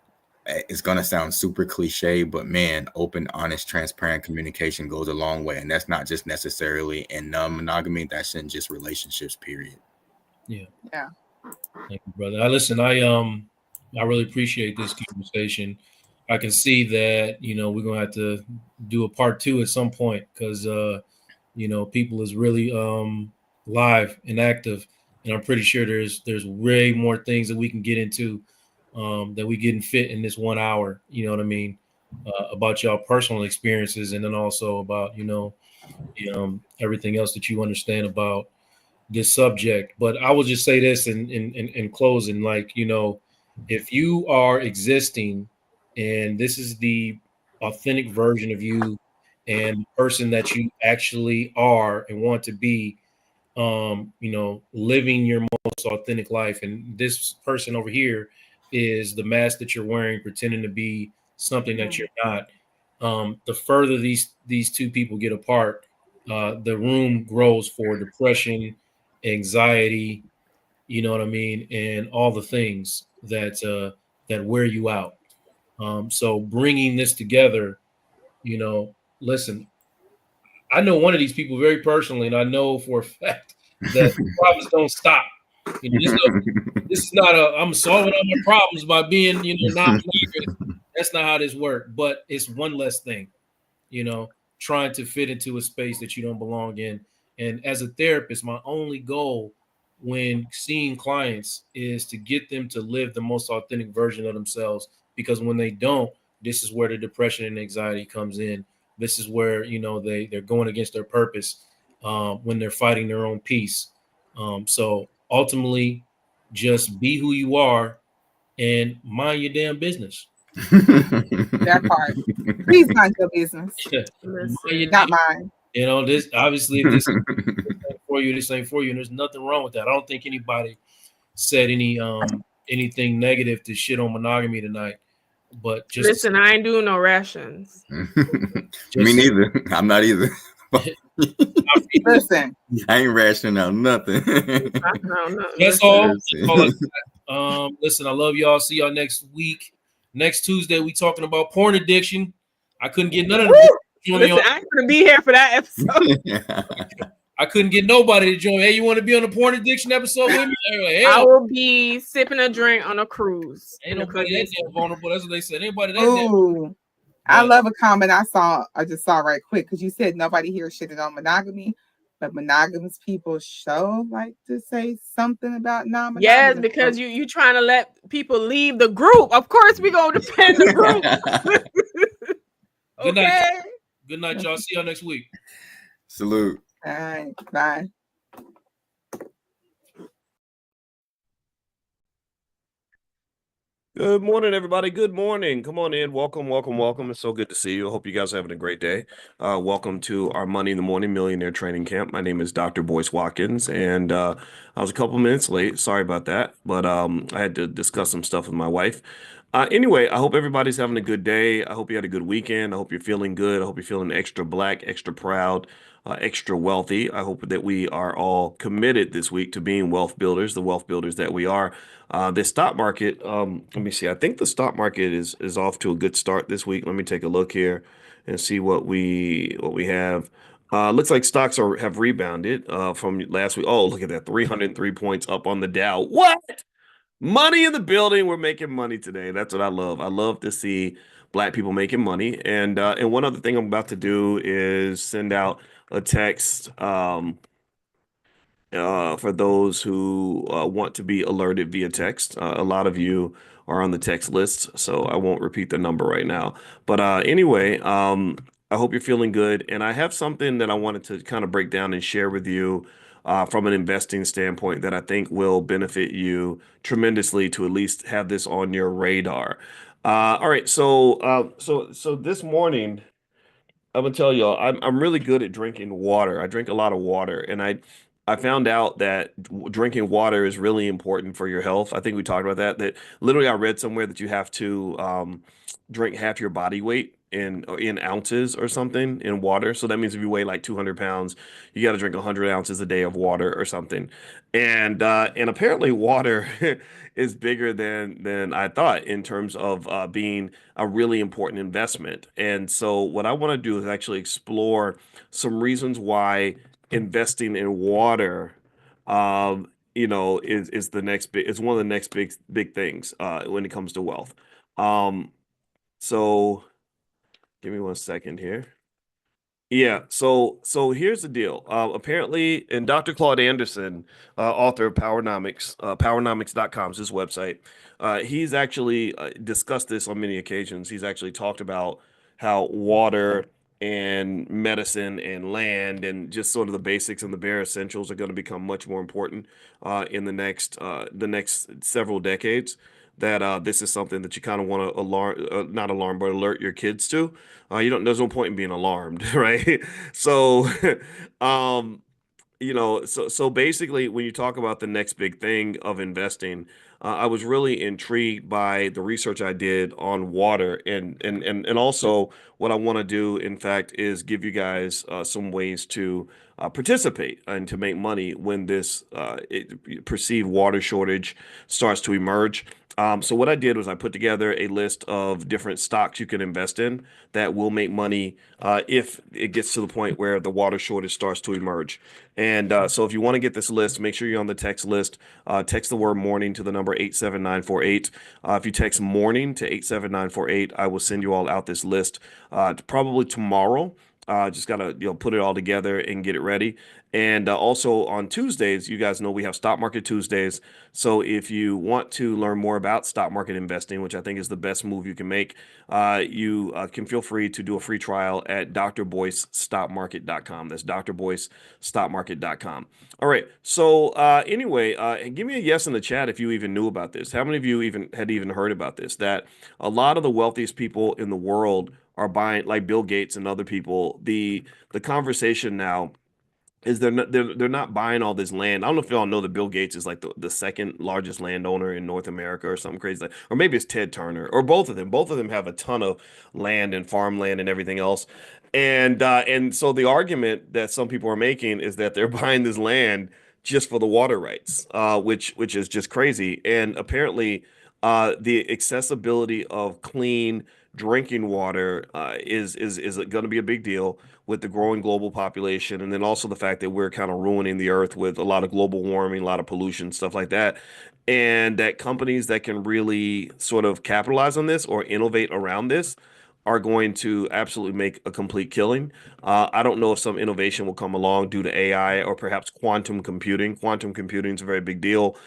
it's going to sound super cliche, but man, open, honest, transparent communication goes a long way. And that's not just necessarily in non-monogamy, that's in just relationships, period. Yeah. Yeah. Thank you, brother. I really appreciate this conversation. I can see that, we're going to have to do a part 2 at some point because, people is really live and active. And I'm pretty sure there's way more things that we can get into that we didn't fit in this 1 hour, you know what I mean, about y'all personal experiences, and then also about, everything else that you understand about this subject. But I will just say this in closing, like, if you are existing and this is the authentic version of you and the person that you actually are and want to be, living your most authentic life. And this person over here is the mask that you're wearing, pretending to be something that you're not. The further these two people get apart, the room grows for depression, anxiety, you know what I mean, and all the things that wear you out. So bringing this together, listen, I know one of these people very personally, and I know for a fact that problems don't stop. This is not I'm solving all my problems by being, not monogamous. That's not how this works. But it's one less thing, trying to fit into a space that you don't belong in. And as a therapist, my only goal when seeing clients is to get them to live the most authentic version of themselves. Because when they don't, this is where the depression and anxiety comes in. This is where they're going against their purpose when they're fighting their own peace. So ultimately, just be who you are and mind your damn business. That part. Please mind your business. Not mine. This obviously, if this ain't for you, this ain't for you, and there's nothing wrong with that. I don't think anybody said anything negative to shit on monogamy tonight. But just listen, I ain't doing no rations. Me neither. I'm not either. Listen, I ain't rationing out nothing. That's all. Listen, I love y'all. See y'all next week. Next Tuesday, we talking about porn addiction. I couldn't get none of them. Listen, I ain't gonna be here for that episode. I couldn't get nobody to join. Hey, you want to be on the porn addiction episode with me? Like, I will be sipping a drink on a cruise. Ain't nobody that damn vulnerable. That's what they said. Anybody that damn. I love a comment I just saw right quick, because you said nobody here shitted on monogamy, but monogamous people like to say something about non-monogamy. Yes, because you trying to let people leave the group. Of course, we gonna defend the group. Good night. Good night, y'all. See y'all next week. Salute. All right. Bye. Good morning, everybody. Good morning. Come on in. Welcome, welcome, welcome. It's so good to see you. I hope you guys are having a great day. Welcome to our Money in the Morning Millionaire Training Camp. My name is Dr. Boyce Watkins, and I was a couple minutes late. Sorry about that, but I had to discuss some stuff with my wife. Anyway, I hope everybody's having a good day. I hope you had a good weekend. I hope you're feeling good. I hope you're feeling extra black, extra proud, extra wealthy. I hope that we are all committed this week to being wealth builders, the wealth builders that we are. The stock market, let me see. I think the stock market is off to a good start this week. Let me take a look here and see what we have. Looks like stocks have rebounded from last week. Oh, look at that, 303 points up on the Dow. What? Money in the building. We're making money today. That's what I love. I love to see Black people making money. And one other thing I'm about to do is send out a text. for those who want to be alerted via text. A lot of you are on the text list, so I won't repeat the number right now. But anyway, I hope you're feeling good. And I have something that I wanted to kind of break down and share with you from an investing standpoint that I think will benefit you tremendously to at least have this on your radar. All right, so this morning. I'm gonna tell y'all, I'm really good at drinking water. I drink a lot of water, and I found out that drinking water is really important for your health. I think we talked about that. That literally, I read somewhere that you have to drink half your body weight in ounces or something in water. So that means if you weigh like 200 pounds, you got to drink 100 ounces a day of water or something. And apparently, water is bigger than I thought in terms of being a really important investment. And so, what I want to do is actually explore some reasons why investing in water, is the next big, it's one of the next big things when it comes to wealth. Um, so, give me one second here. Yeah, so here's the deal. Apparently, and Dr. Claude Anderson, author of Powernomics, powernomics.com is his website. He's actually discussed this on many occasions. He's actually talked about how water and medicine and land and just sort of the basics and the bare essentials are going to become much more important in the next several decades. That this is something that you kind of want to alarm, not alarm, but alert your kids to. You don't. There's no point in being alarmed, right? So, um, so basically, when you talk about the next big thing of investing, I was really intrigued by the research I did on water, and also what I want to do, in fact, is give you guys some ways to participate and to make money when this perceived water shortage starts to emerge. So what I did was I put together a list of different stocks you can invest in that will make money if it gets to the point where the water shortage starts to emerge. And so if you want to get this list, make sure you're on the text list. Text the word morning to the number 87948. If you text morning to 87948, I will send you all out this list probably tomorrow. Just gotta put it all together and get it ready. And also on Tuesdays, you guys know we have Stock Market Tuesdays. So if you want to learn more about stock market investing, which I think is the best move you can make, you can feel free to do a free trial at drboycestockmarket.com. That's drboycestockmarket.com. All right. So anyway, give me a yes in the chat if you even knew about this. How many of you even heard about this? That a lot of the wealthiest people in the world are buying, like Bill Gates and other people. The conversation now is they're not buying all this land. I don't know if y'all know that Bill Gates is like the second largest landowner in North America or something crazy like, or maybe it's Ted Turner or both of them. Both of them have a ton of land and farmland and everything else. And so the argument that some people are making is that they're buying this land just for the water rights, which is just crazy. And apparently, the accessibility of clean drinking water is going to be a big deal with the growing global population, and then also the fact that we're kind of ruining the earth with a lot of global warming, a lot of pollution, stuff like that. And that companies that can really sort of capitalize on this or innovate around this are going to absolutely make a complete killing. I don't know if some innovation will come along due to AI or perhaps quantum computing. Quantum computing is a very big deal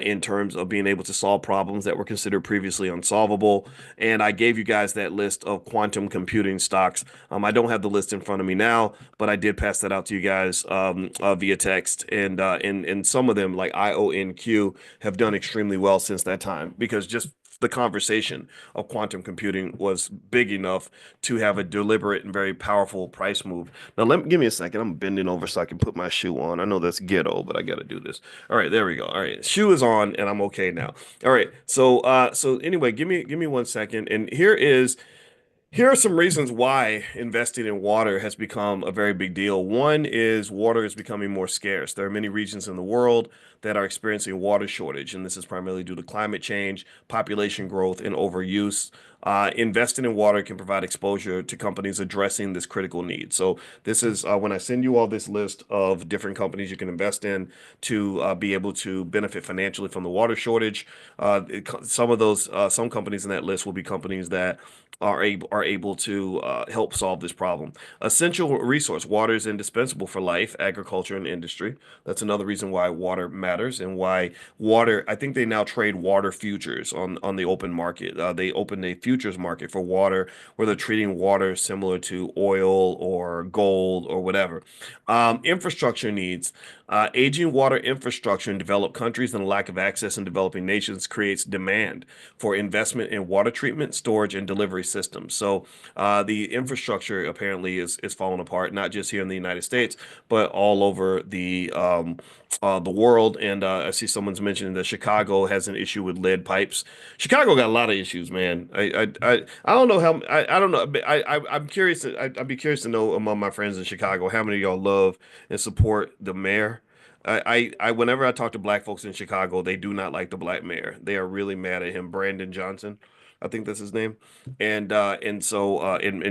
in terms of being able to solve problems that were considered previously unsolvable. And I gave you guys that list of quantum computing stocks. I don't have the list in front of me now, but I did pass that out to you guys via text. And some of them, like IONQ, have done extremely well since that time because just the conversation of quantum computing was big enough to have a deliberate and very powerful price move. Now, give me a second. I'm bending over so I can put my shoe on. I know that's ghetto, but I got to do this. All right, there we go. All right, shoe is on, and I'm okay now. All right, so anyway, give me 1 second, and here are some reasons why investing in water has become a very big deal. One is water is becoming more scarce. There are many regions in the world that are experiencing water shortage, and this is primarily due to climate change, population growth, and overuse. Investing in water can provide exposure to companies addressing this critical need. So this is when I send you all this list of different companies you can invest in to be able to benefit financially from the water shortage. Some companies in that list will be companies that are able to help solve this problem. Essential resource: water is indispensable for life, agriculture, and industry. That's another reason why water matters and why water. I think they now trade water futures on the open market. They opened a futures market for water where they're treating water similar to oil or gold or whatever. Infrastructure needs. Aging water infrastructure in developed countries and a lack of access in developing nations creates demand for investment in water treatment, storage, and delivery systems. So the infrastructure apparently is falling apart, not just here in the United States, but all over the world. And I see someone's mentioning that Chicago has an issue with lead pipes. Chicago got a lot of issues, man. I don't know how I don't know. I'm curious. I'd be curious to know among my friends in Chicago how many of y'all love and support the mayor. Whenever I talk to black folks in Chicago, they do not like the black mayor. They are really mad at him, Brandon Johnson. I think that's his name. And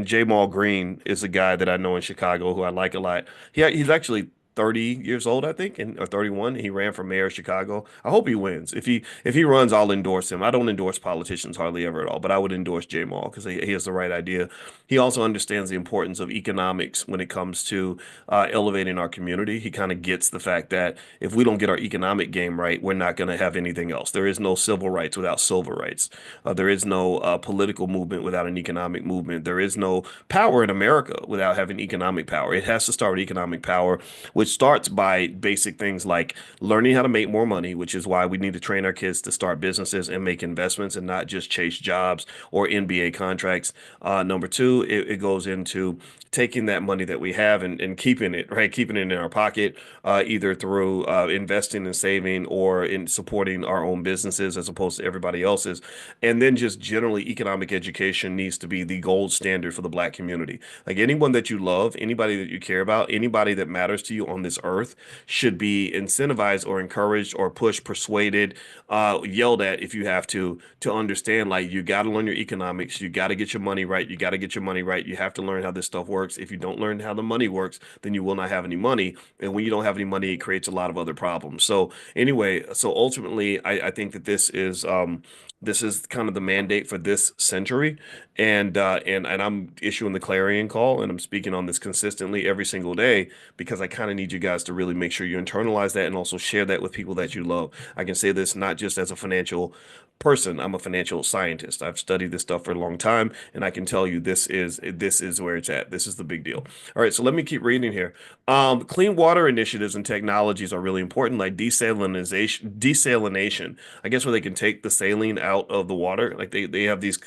Jamal Green is a guy that I know in Chicago who I like a lot. He's actually 30 years old, I think, or 31. He ran for mayor of Chicago. I hope he wins. If he runs, I'll endorse him. I don't endorse politicians hardly ever at all, but I would endorse Jamal because he has the right idea. He also understands the importance of economics when it comes to elevating our community. He kind of gets the fact that if we don't get our economic game right, we're not going to have anything else. There is no civil rights without civil rights. There is no political movement without an economic movement. There is no power in America without having economic power. It has to start with economic power, which starts by basic things like learning how to make more money, which is why we need to train our kids to start businesses and make investments and not just chase jobs or NBA contracts. Number two, it goes into taking that money that we have and keeping it, right? Keeping it in our pocket, either through investing and saving or in supporting our own businesses as opposed to everybody else's. And then just generally, economic education needs to be the gold standard for the black community. Like anyone that you love, anybody that you care about, anybody that matters to you on this earth should be incentivized or encouraged or pushed, persuaded, yelled at if you have to understand like you got to learn your economics, you got to get your money right, you got to get your money right, you have to learn how this stuff works. If you don't learn how the money works, then you will not have any money, and when you don't have any money, it creates a lot of other problems. So anyway, so ultimately, I think that this is kind of the mandate for this century, and I'm issuing the clarion call, and I'm speaking on this consistently every single day because I kind of need you guys to really make sure you internalize that and also share that with people that you love. I can say this not just as a financial person. I'm a financial scientist. I've studied this stuff for a long time, and I can tell you this is where it's at. This is the big deal. All right, so let me keep reading here. Clean water initiatives and technologies are really important, like desalination. I guess where they can take the saline out of the water. Like they have these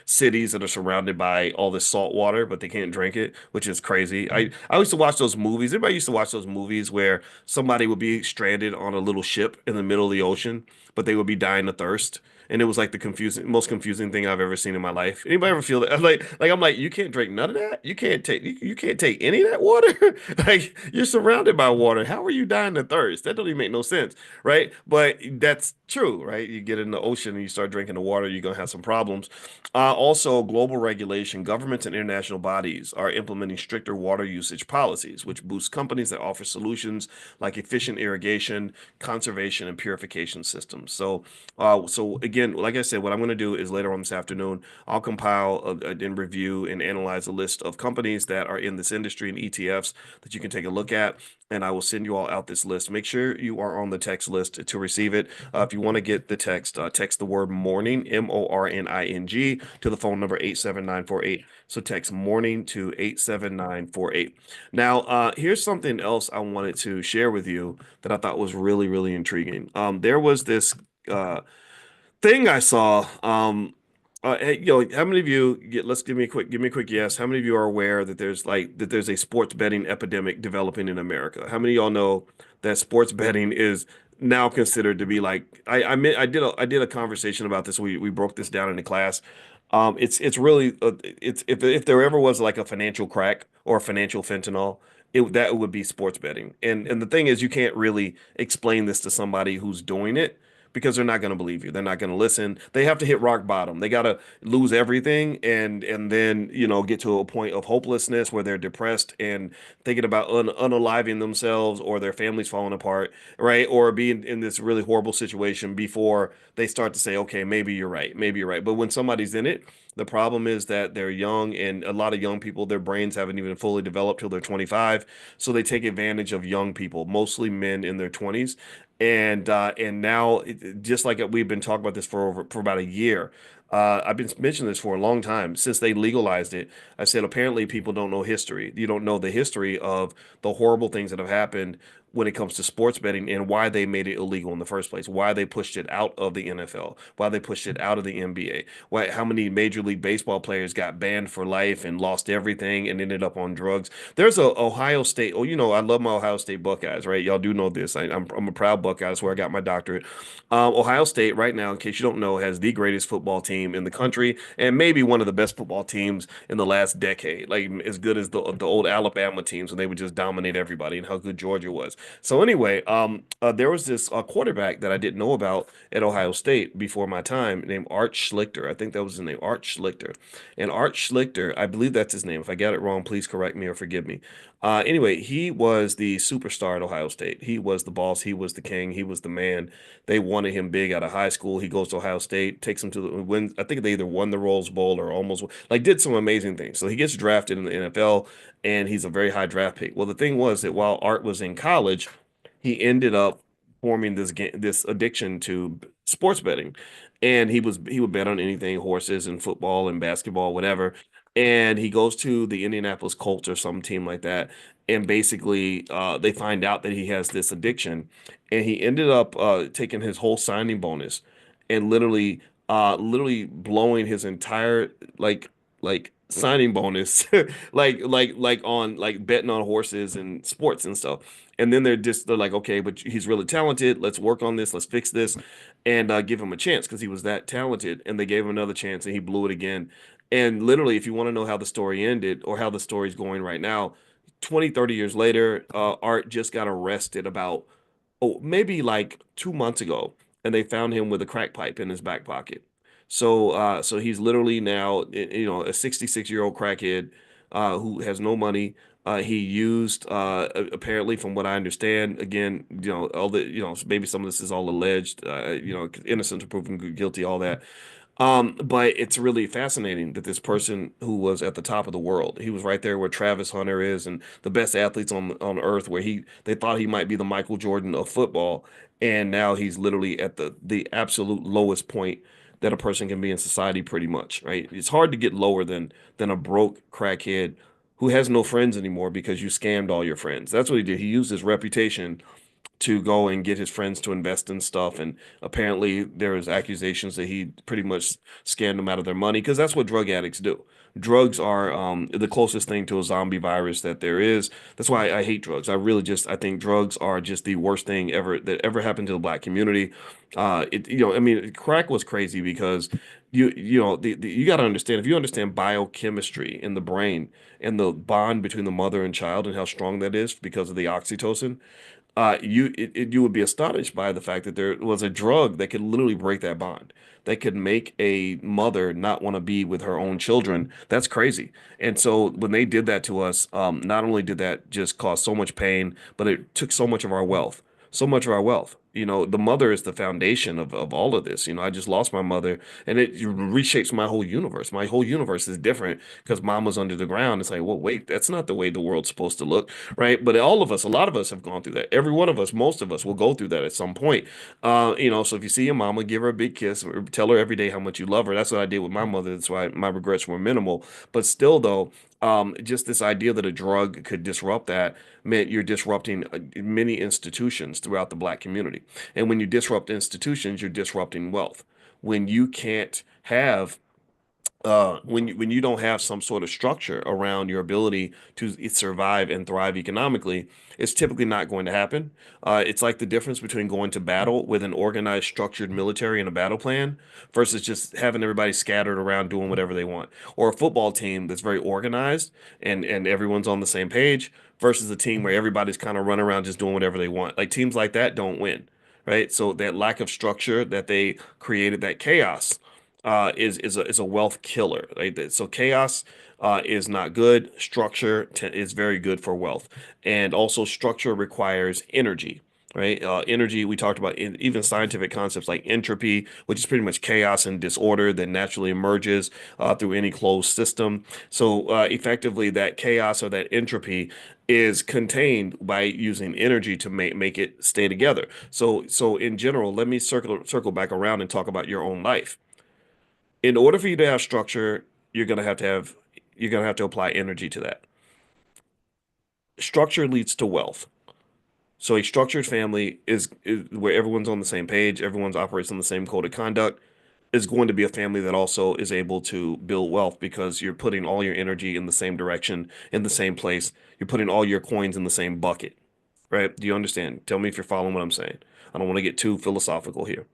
cities that are surrounded by all this salt water, but they can't drink it, which is crazy. I used to watch those movies. Everybody used to watch those movies where somebody would be stranded on a little ship in the middle of the ocean, but they would be dying of thirst. And it was like the most confusing thing I've ever seen in my life. Anybody ever feel that? I'm like, you can't drink none of that. You can't take any of that water. Like you're surrounded by water. How are you dying of thirst? That don't even make no sense, right? But that's true, right? You get in the ocean and you start drinking the water, you're gonna have some problems. Also, global regulation, governments and international bodies are implementing stricter water usage policies, which boost companies that offer solutions like efficient irrigation, conservation, and purification systems. So again, like I said, what I'm going to do is later on this afternoon, I'll compile and review and analyze a list of companies that are in this industry and ETFs that you can take a look at, and I will send you all out this list. Make sure you are on the text list to receive it. If you want to get the text, text the word morning, MORNING, to the phone number 87948. So text morning to 87948. Now, here's something else I wanted to share with you that I thought was really, really intriguing. There was this thing I saw. Hey, how many of you let's give me a quick yes. How many of you are aware that there's a sports betting epidemic developing in America? How many of y'all know that sports betting is now considered to be like I did a conversation about this. We broke this down in the class. It's really it's if there ever was like a financial crack or a financial fentanyl, that would be sports betting. And the thing is, you can't really explain this to somebody who's doing it because they're not going to believe you. They're not going to listen. They have to hit rock bottom. They got to lose everything and then, get to a point of hopelessness where they're depressed and thinking about unaliving themselves or their families falling apart, right? Or being in this really horrible situation before they start to say, okay, maybe you're right. Maybe you're right. But when somebody's in it, the problem is that they're young, and a lot of young people, their brains haven't even fully developed till they're 25. So they take advantage of young people, mostly men in their 20s. And now, just like we've been talking about this for about a year. I've been mentioning this for a long time since they legalized it. I said apparently people don't know history. You don't know the history of the horrible things that have happened when it comes to sports betting and why they made it illegal in the first place, why they pushed it out of the NFL, why they pushed it out of the NBA, why how many Major League Baseball players got banned for life and lost everything and ended up on drugs. There's a Ohio State. Oh, I love my Ohio State Buckeyes, right? Y'all do know this. I'm a proud Buckeye. That's where I got my doctorate. Ohio State right now, in case you don't know, has the greatest football team in the country and maybe one of the best football teams in the last decade, like as good as the old Alabama teams when they would just dominate everybody and how good Georgia was. So anyway, there was this quarterback that I didn't know about at Ohio State before my time named Art Schlichter. I think that was his name, Art Schlichter. And Art Schlichter, I believe that's his name. If I got it wrong, please correct me or forgive me. Anyway, he was the superstar at Ohio State. He was the boss. He was the king. He was the man. They wanted him big out of high school. He goes to Ohio State, takes him to the win. I think they either won the Rose Bowl or almost like did some amazing things. So he gets drafted in the NFL, and he's a very high draft pick. Well, the thing was that while Art was in college, he ended up forming this addiction to sports betting, and he would bet on anything, horses and football and basketball, whatever. And he goes to the Indianapolis Colts or some team like that, and basically they find out that he has this addiction, and he ended up taking his whole signing bonus and literally blowing his entire like signing bonus like on like betting on horses and sports and stuff. And then they're like, okay, but he's really talented, let's work on this, let's fix this, and give him a chance because he was that talented. And they gave him another chance and he blew it again. And literally, if you want to know how the story ended or how the story's going right now, 20, 30 years later, Art just got arrested about, oh, maybe like 2 months ago, and they found him with a crack pipe in his back pocket. So he's literally now, a 66-year-old crackhead who has no money. He used, apparently, from what I understand, again, all the, maybe some of this is all alleged, innocent to proven guilty, all that. But it's really fascinating that this person who was at the top of the world, he was right there where Travis Hunter is and the best athletes on earth, where they thought he might be the Michael Jordan of football, and now he's literally at the absolute lowest point that a person can be in society, pretty much, right? It's hard to get lower than a broke crackhead who has no friends anymore because you scammed all your friends. That's what he did. He used his reputation to go and get his friends to invest in stuff. And apparently there was accusations that he pretty much scammed them out of their money because that's what drug addicts do. Drugs are the closest thing to a zombie virus that there is. That's why I hate drugs. I think drugs are just the worst thing ever that ever happened to the black community. I mean, crack was crazy because you got to understand, if you understand biochemistry in the brain and the bond between the mother and child and how strong that is because of the oxytocin, you would be astonished by the fact that there was a drug that could literally break that bond, that could make a mother not want to be with her own children. That's crazy. And so when they did that to us, not only did that just cause so much pain, but it took so much of our wealth. So much of our wealth. The mother is the foundation of all of this. I just lost my mother, and it reshapes my whole universe. My whole universe is different because mom was under the ground. It's like, well, wait, that's not the way the world's supposed to look, right? But all of us, a lot of us have gone through that. Every one of us, most of us will go through that at some point. So if you see your mama, give her a big kiss, or tell her every day how much you love her. That's what I did with my mother. That's why my regrets were minimal. But still, though, just this idea that a drug could disrupt that meant you're disrupting many institutions throughout the black community. And when you disrupt institutions, you're disrupting wealth. When you can't have when you don't have some sort of structure around your ability to survive and thrive economically, it's typically not going to happen. It's like the difference between going to battle with an organized, structured military and a battle plan versus just having everybody scattered around doing whatever they want, or a football team that's very organized and everyone's on the same page versus a team where everybody's kind of running around just doing whatever they want. Like teams like that don't win. right? So that lack of structure that they created, that chaos, is a wealth killer, right? So chaos is not good. Structure is very good for wealth, and also structure requires energy. Right, energy. We talked about even scientific concepts like entropy, which is pretty much chaos and disorder that naturally emerges through any closed system. So effectively, that chaos or that entropy is contained by using energy to make it stay together. So in general, let me circle back around and talk about your own life. In order for you to have structure, you're gonna have to have you're gonna have to apply energy to that. Structure leads to wealth. So a structured family is where everyone's on the same page, everyone's operates on the same code of conduct, is going to be a family that also is able to build wealth because you're putting all your energy in the same direction, in the same place. You're putting all your coins in the same bucket, right? Do you understand? Tell me if you're following what I'm saying. I don't want to get too philosophical here.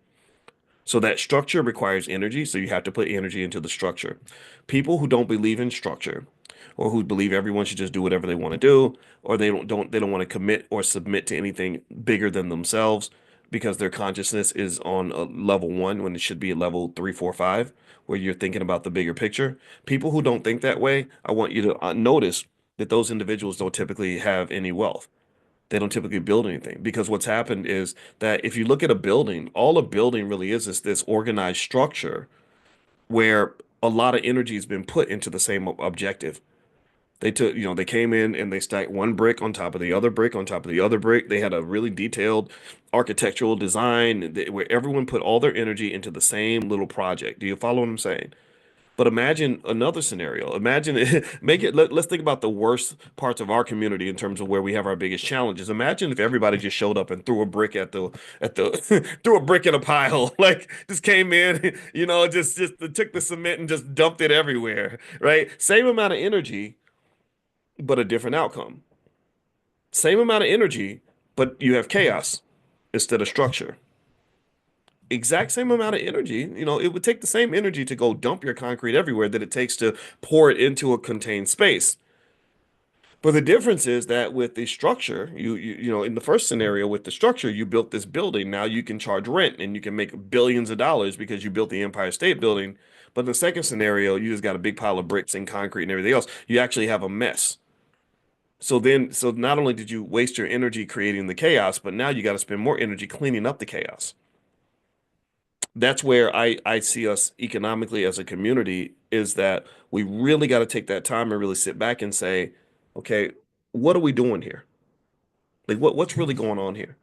So that structure requires energy, so you have to put energy into the structure. People who don't believe in structure, or who believe everyone should just do whatever they want to do, or they don't want to commit or submit to anything bigger than themselves because their consciousness is on a level one when it should be at level three, four, five, where you're thinking about the bigger picture. People who don't think that way, I want you to notice that those individuals don't typically have any wealth. They don't typically build anything because what's happened is that if you look at a building, all a building really is this organized structure where a lot of energy has been put into the same objective. They came in and they stacked one brick on top of the other brick on top of the other brick. They had a really detailed architectural design where everyone put all their energy into the same little project. Do you follow what I'm saying? But imagine another scenario. Imagine let's think about the worst parts of our community in terms of where we have our biggest challenges. Imagine if everybody just showed up and threw a brick at the threw a brick in a pile, like just came in, just took the cement and just dumped it everywhere, right? Same amount of energy, but a different outcome. Same amount of energy, but you have chaos instead of structure. Exact same amount of energy. It would take the same energy to go dump your concrete everywhere that it takes to pour it into a contained space. But the difference is that with the structure, in the first scenario with the structure, you built this building. Now you can charge rent and you can make billions of dollars because you built the Empire State Building. But in the second scenario, you just got a big pile of bricks and concrete and everything else. You actually have a mess. So not only did you waste your energy creating the chaos, but now you got to spend more energy cleaning up the chaos. That's where I see us economically as a community is that we really got to take that time and really sit back and say, okay, what are we doing here? Like what's really going on here?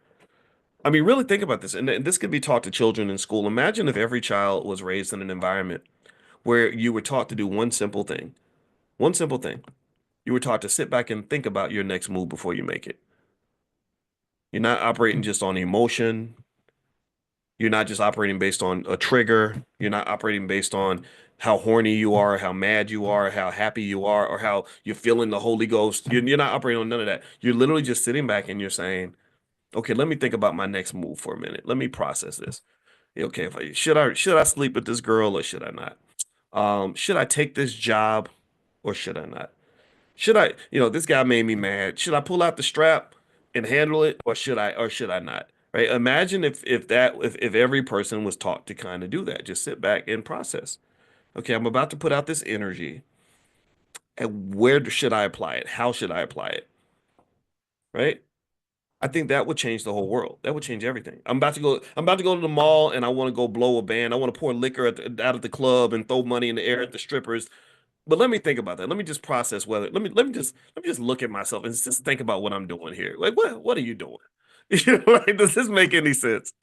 I mean, really think about this. And this could be taught to children in school. Imagine if every child was raised in an environment where you were taught to do one simple thing. One simple thing. You were taught to sit back and think about your next move before you make it. You're not operating just on emotion. You're not just operating based on a trigger. You're not operating based on how horny you are, how mad you are, how happy you are, or how you're feeling the Holy Ghost. You're not operating on none of that. You're literally just sitting back and you're saying, okay, let me think about my next move for a minute. Let me process this. Okay, should I sleep with this girl or should I not? Should I take this job or should I not? This guy made me mad. Should I pull out the strap and handle it, or should I not? Right? Imagine if every person was taught to kind of do that, just sit back and process. Okay, I'm about to put out this energy, and where should I apply it? How should I apply it? Right? I think that would change the whole world. That would change everything. I'm about to go to the mall and I want to go blow a band. I want to pour liquor out of the club and throw money in the air at the strippers. But let me think about that. Let me just process whether let me just look at myself and just think about what I'm doing here. Like what are you doing? Like, does this make any sense?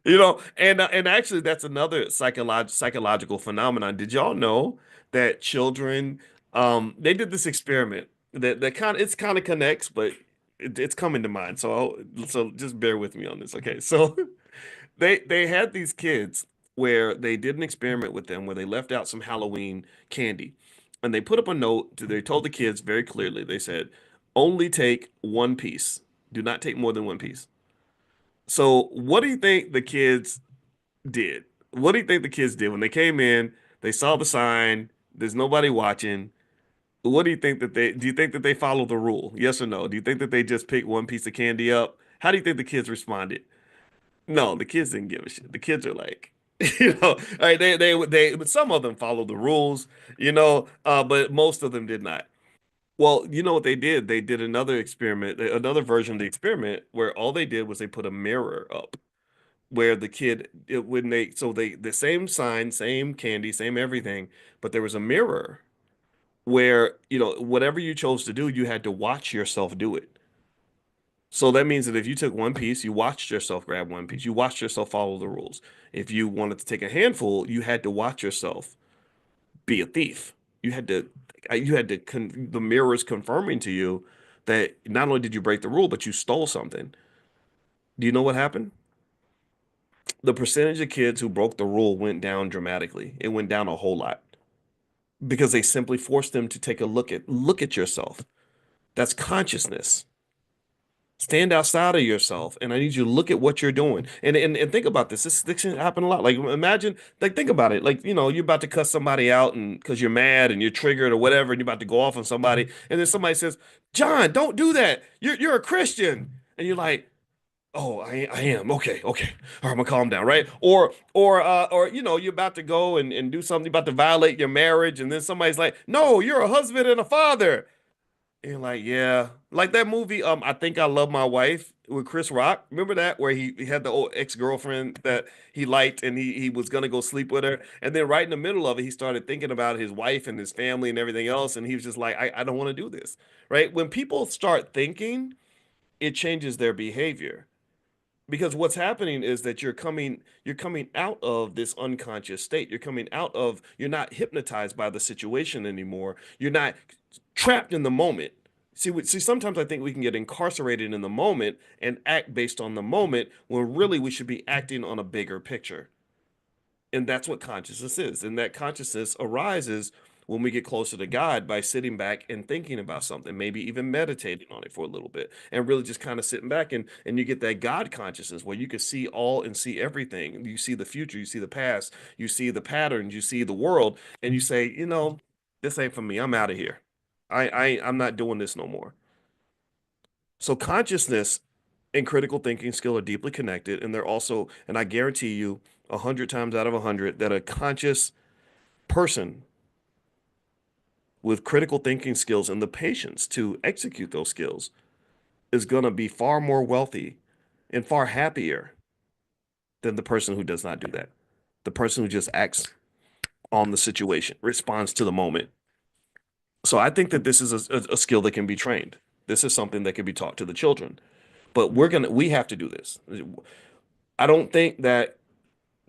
And actually that's another psychological phenomenon. Did y'all know that children they did this experiment that kind of connects, but it's coming to mind. So just bear with me on this, okay? So they had these kids where they did an experiment with them where they left out some Halloween candy and they put up a note they told the kids very clearly. They said, only take one piece. Do not take more than one piece. So what do you think the kids did? What do you think the kids did when they came in? They saw the sign. There's nobody watching. What do you think that they followed the rule? Yes or no? Do you think that they just picked one piece of candy up? How do you think the kids responded? No, the kids didn't give a shit. The kids are like, like but some of them follow the rules, but most of them did not. Well, you know what they did? They did another experiment, another version of the experiment where all they did was they put a mirror up where the kid, when they, so they, the same sign, same candy, same everything, but there was a mirror where, whatever you chose to do, you had to watch yourself do it. So that means that if you took one piece, you watched yourself grab one piece, you watched yourself follow the rules. If you wanted to take a handful, you had to watch yourself be a thief. You had to, the mirrors confirming to you that not only did you break the rule, but you stole something. Do you know what happened? The percentage of kids who broke the rule went down dramatically. It went down a whole lot because they simply forced them to take a look at yourself. That's consciousness. Stand outside of yourself, and I need you to look at what you're doing. And think about this. This can happen a lot. Like imagine, like think about it. Like you're about to cuss somebody out, and because you're mad and you're triggered or whatever, and you're about to go off on somebody, and then somebody says, "John, don't do that. You're a Christian," and you're like, "Oh, I am. Okay, okay. All right, I'm gonna calm down, right?" Or you're about to go and do something, about to violate your marriage, and then somebody's like, "No, you're a husband and a father." And you're like, yeah, like that movie, I Think I Love My Wife with Chris Rock. Remember that where he had the old ex-girlfriend that he liked and he was gonna go sleep with her. And then right in the middle of it, he started thinking about his wife and his family and everything else. And he was just like, I don't want to do this. Right? When people start thinking, it changes their behavior because what's happening is that you're coming out of this unconscious state. You're not hypnotized by the situation anymore. You're not trapped in the moment. See, sometimes I think we can get incarcerated in the moment and act based on the moment when really we should be acting on a bigger picture. And that's what consciousness is. And that consciousness arises when we get closer to God by sitting back and thinking about something, maybe even meditating on it for a little bit, and really just kind of sitting back and you get that God consciousness where you can see all and see everything. You see the future, you see the past, you see the patterns, you see the world, and you say, this ain't for me. I'm out of here. I'm not doing this no more. So consciousness and critical thinking skill are deeply connected, and they're also, and I guarantee you, 100 times out of 100, that a conscious person with critical thinking skills and the patience to execute those skills is going to be far more wealthy and far happier than the person who does not do that. The person who just acts on the situation, responds to the moment. So I think that this is a skill that can be trained. This is something that can be taught to the children. But we have to do this. I don't think that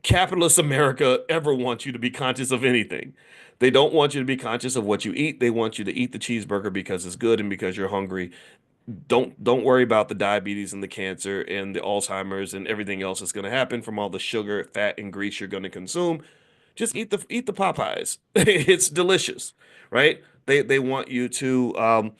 capitalist America ever wants you to be conscious of anything. They don't want you to be conscious of what you eat. They want you to eat the cheeseburger because it's good and because you're hungry. Don't worry about the diabetes and the cancer and the Alzheimer's and everything else that's going to happen from all the sugar, fat, and grease you're going to consume. Just eat the Popeyes. It's delicious, right? They want you to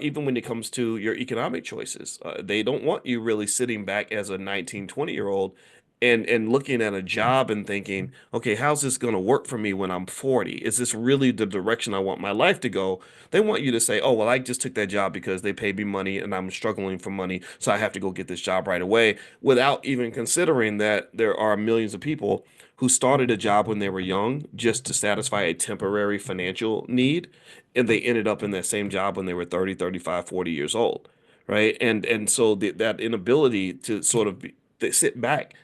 even when it comes to your economic choices, they don't want you really sitting back as a 19, 20-year-old and looking at a job and thinking, okay, how's this going to work for me when I'm 40? Is this really the direction I want my life to go? They want you to say, oh, well, I just took that job because they paid me money and I'm struggling for money, so I have to go get this job right away, without even considering that there are millions of people who started a job when they were young just to satisfy a temporary financial need, and they ended up in that same job when they were 30, 35, 40 years old, right? And so that inability to sort of sit back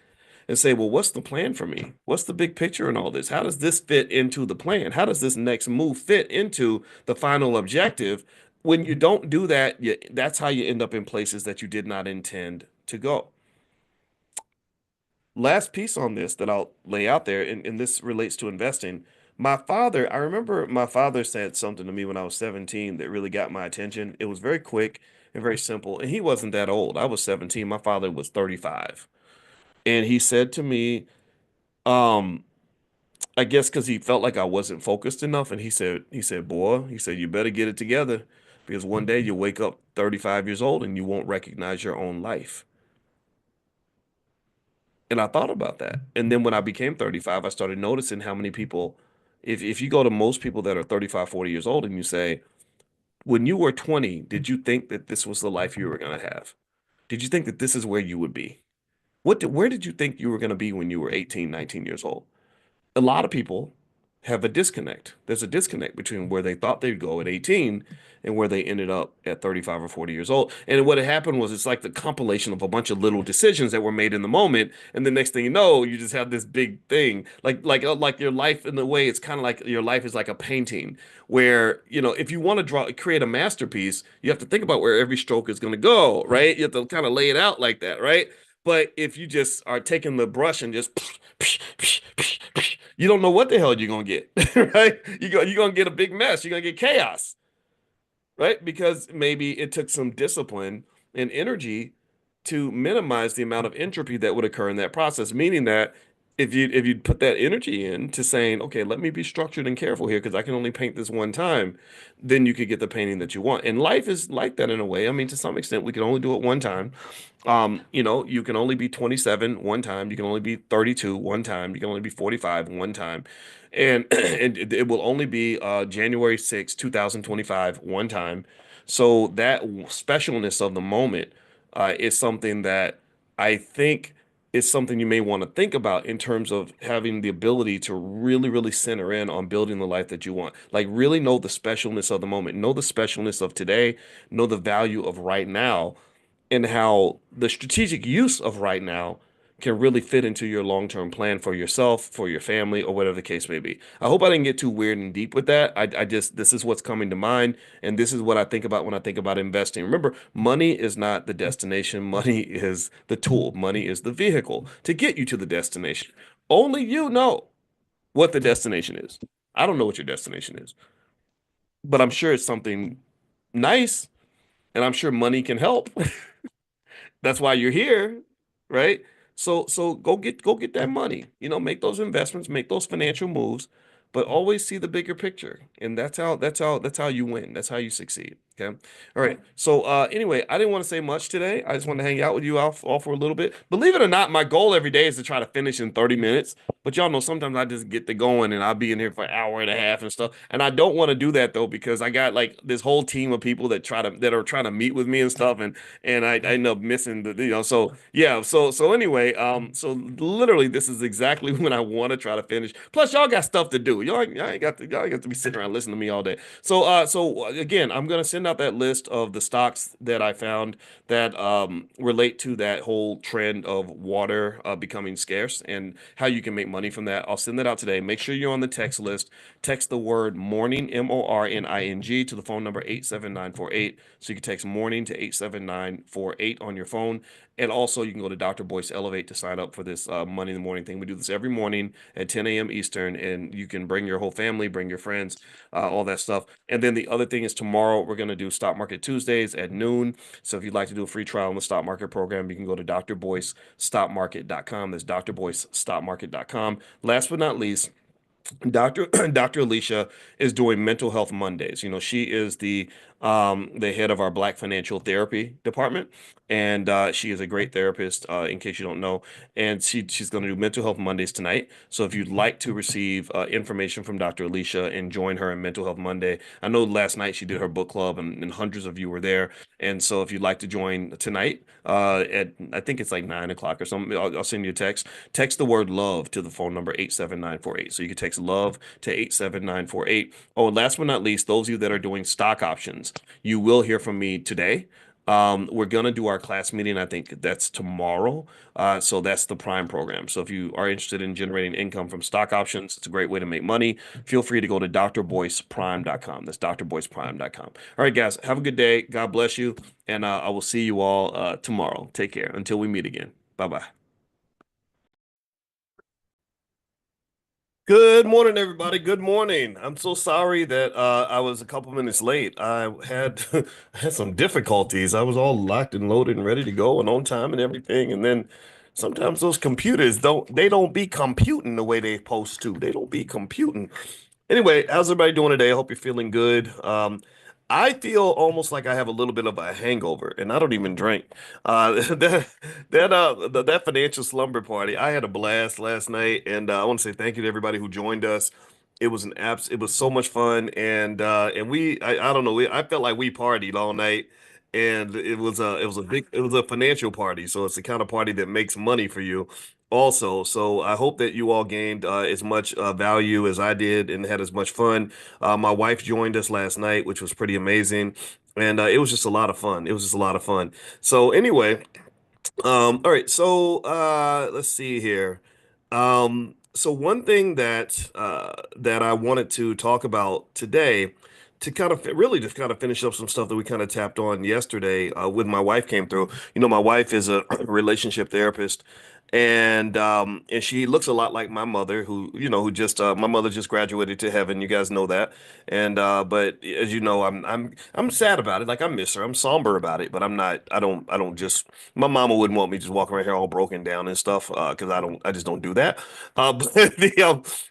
and say, well, what's the plan for me? What's the big picture in all this? How does this fit into the plan? How does this next move fit into the final objective? When you don't do that, that's how you end up in places that you did not intend to go. Last piece on this that I'll lay out there, and this relates to investing. I remember my father said something to me when I was 17 that really got my attention. It was very quick and very simple, and he wasn't that old. I was 17. My father was 35. And he said to me, um, I guess because he felt like I wasn't focused enough, and boy, you better get it together because one day you'll wake up 35 years old and you won't recognize your own life. And I thought about that. And then when I became 35, I started noticing how many people, if you go to most people that are 35, 40 years old and you say, when you were 20, did you think that this was the life you were going to have? Did you think that this is where you would be? Where did you think you were going to be when you were 18, 19 years old? A lot of people have a disconnect. There's a disconnect between where they thought they'd go at 18 and where they ended up at 35 or 40 years old. And what had happened was it's like the compilation of a bunch of little decisions that were made in the moment. And the next thing you know, you just have this big thing. Like your life in a way, it's kind of like your life is like a painting where, if you want to create a masterpiece, you have to think about where every stroke is going to go, right? You have to kind of lay it out like that, right? But if you just are taking the brush and just you don't know what the hell you're gonna get, right? You're gonna get a big mess. You're gonna get chaos, right? Because maybe it took some discipline and energy to minimize the amount of entropy that would occur in that process. Meaning that if you put that energy into saying, okay, let me be structured and careful here because I can only paint this one time, then you could get the painting that you want. And life is like that in a way. I mean, to some extent, we can only do it one time. You can only be 27 one time. You can only be 32 one time. You can only be 45 one time. And it will only be January 6th, 2025 one time. So that specialness of the moment is something that I think is something you may want to think about in terms of having the ability to really, really center in on building the life that you want. Like really know the specialness of the moment, know the specialness of today, know the value of right now and how the strategic use of right now can really fit into your long-term plan for yourself, for your family, or whatever the case may be. I hope I didn't get too weird and deep with that. I just, this is what's coming to mind, and this is what I think about when I think about investing. Remember, money is not the destination, money is the tool, money is the vehicle to get you to the destination. Only you know what the destination is. I don't know what your destination is, but I'm sure it's something nice, and I'm sure money can help. That's why you're here, right? So go get that money. Make those investments, make those financial moves, but always see the bigger picture. And that's how you win. That's how you succeed. Okay. All right. So anyway, I didn't want to say much today. I just wanted to hang out with you all for a little bit. Believe it or not, my goal every day is to try to finish in 30 minutes. But y'all know sometimes I just get to going and I'll be in here for an hour and a half and stuff. And I don't want to do that though, because I got like this whole team of people that are trying to meet with me and stuff. And I end up missing so yeah, so anyway, so literally this is exactly when I want to try to finish. Plus, y'all got stuff to do. Y'all ain't got to be sitting around listening to me all day. So again, I'm gonna send out that list of the stocks that I found that relate to that whole trend of water becoming scarce and how you can make money from that. I'll send that out today. Make sure you're on the text list. Text the word morning, MORNING, to the phone number 87948. So you can text morning to 87948 on your phone. And also, you can go to Dr. Boyce Elevate to sign up for this Money in the Morning thing. We do this every morning at 10 a.m. Eastern, and you can bring your whole family, bring your friends, all that stuff. And then the other thing is tomorrow we're going to do Stock Market Tuesdays at noon. So if you'd like to do a free trial on the stock market program, you can go to drboycestockmarket.com. That's drboycestockmarket.com. Last but not least, Dr. Alicia is doing Mental Health Mondays. She is the head of our Black Financial Therapy department, and she is a great therapist. In case you don't know, and she's going to do Mental Health Mondays tonight. So if you'd like to receive information from Dr. Alicia and join her in Mental Health Monday, I know last night she did her book club, and hundreds of you were there. And so if you'd like to join tonight, at I think it's like 9 o'clock or something, I'll send you a text. Text the word love to the phone number 87948. So you can text love to 87948. Oh, and last but not least, those of you that are doing stock options, you will hear from me today. We're gonna do our class meeting. I think that's tomorrow. So that's the Prime program. So if you are interested in generating income from stock options, it's a great way to make money. Feel free to go to drboyceprime.com. That's drboyceprime.com. All right, guys, have a good day. God bless you, and I will see you all tomorrow. Take care until we meet again. Bye bye. Good morning, everybody. Good morning. I'm so sorry that I was a couple minutes late. I had had some difficulties. I was all locked and loaded and ready to go and on time and everything. And then sometimes those computers don't be computing the way they supposed to. They don't be computing. Anyway, how's everybody doing today? I hope you're feeling good. I feel almost like I have a little bit of a hangover, and I don't even drink. That financial slumber party, I had a blast last night, and I want to say thank you to everybody who joined us. It was it was so much fun, and I don't know, I felt like we partied all night, and it was a financial party, so it's the kind of party that makes money for you also. So I hope that you all gained as much value as I did and had as much fun. My wife joined us last night, which was pretty amazing, and it was just a lot of fun. It was just a lot of fun. So anyway. All right, so let's see here. So one thing that I wanted to talk about today, to kind of really just kind of finish up some stuff that we kind of tapped on yesterday, when my wife came through. You know, my wife is a relationship therapist, and she looks a lot like my mother, who who just my mother just graduated to heaven. You guys know that, and but as you know, I'm sad about it. Like, I miss her. I'm somber about it, but I'm not. I don't just. My mama wouldn't want me just walking around here all broken down and stuff, because I just don't do that.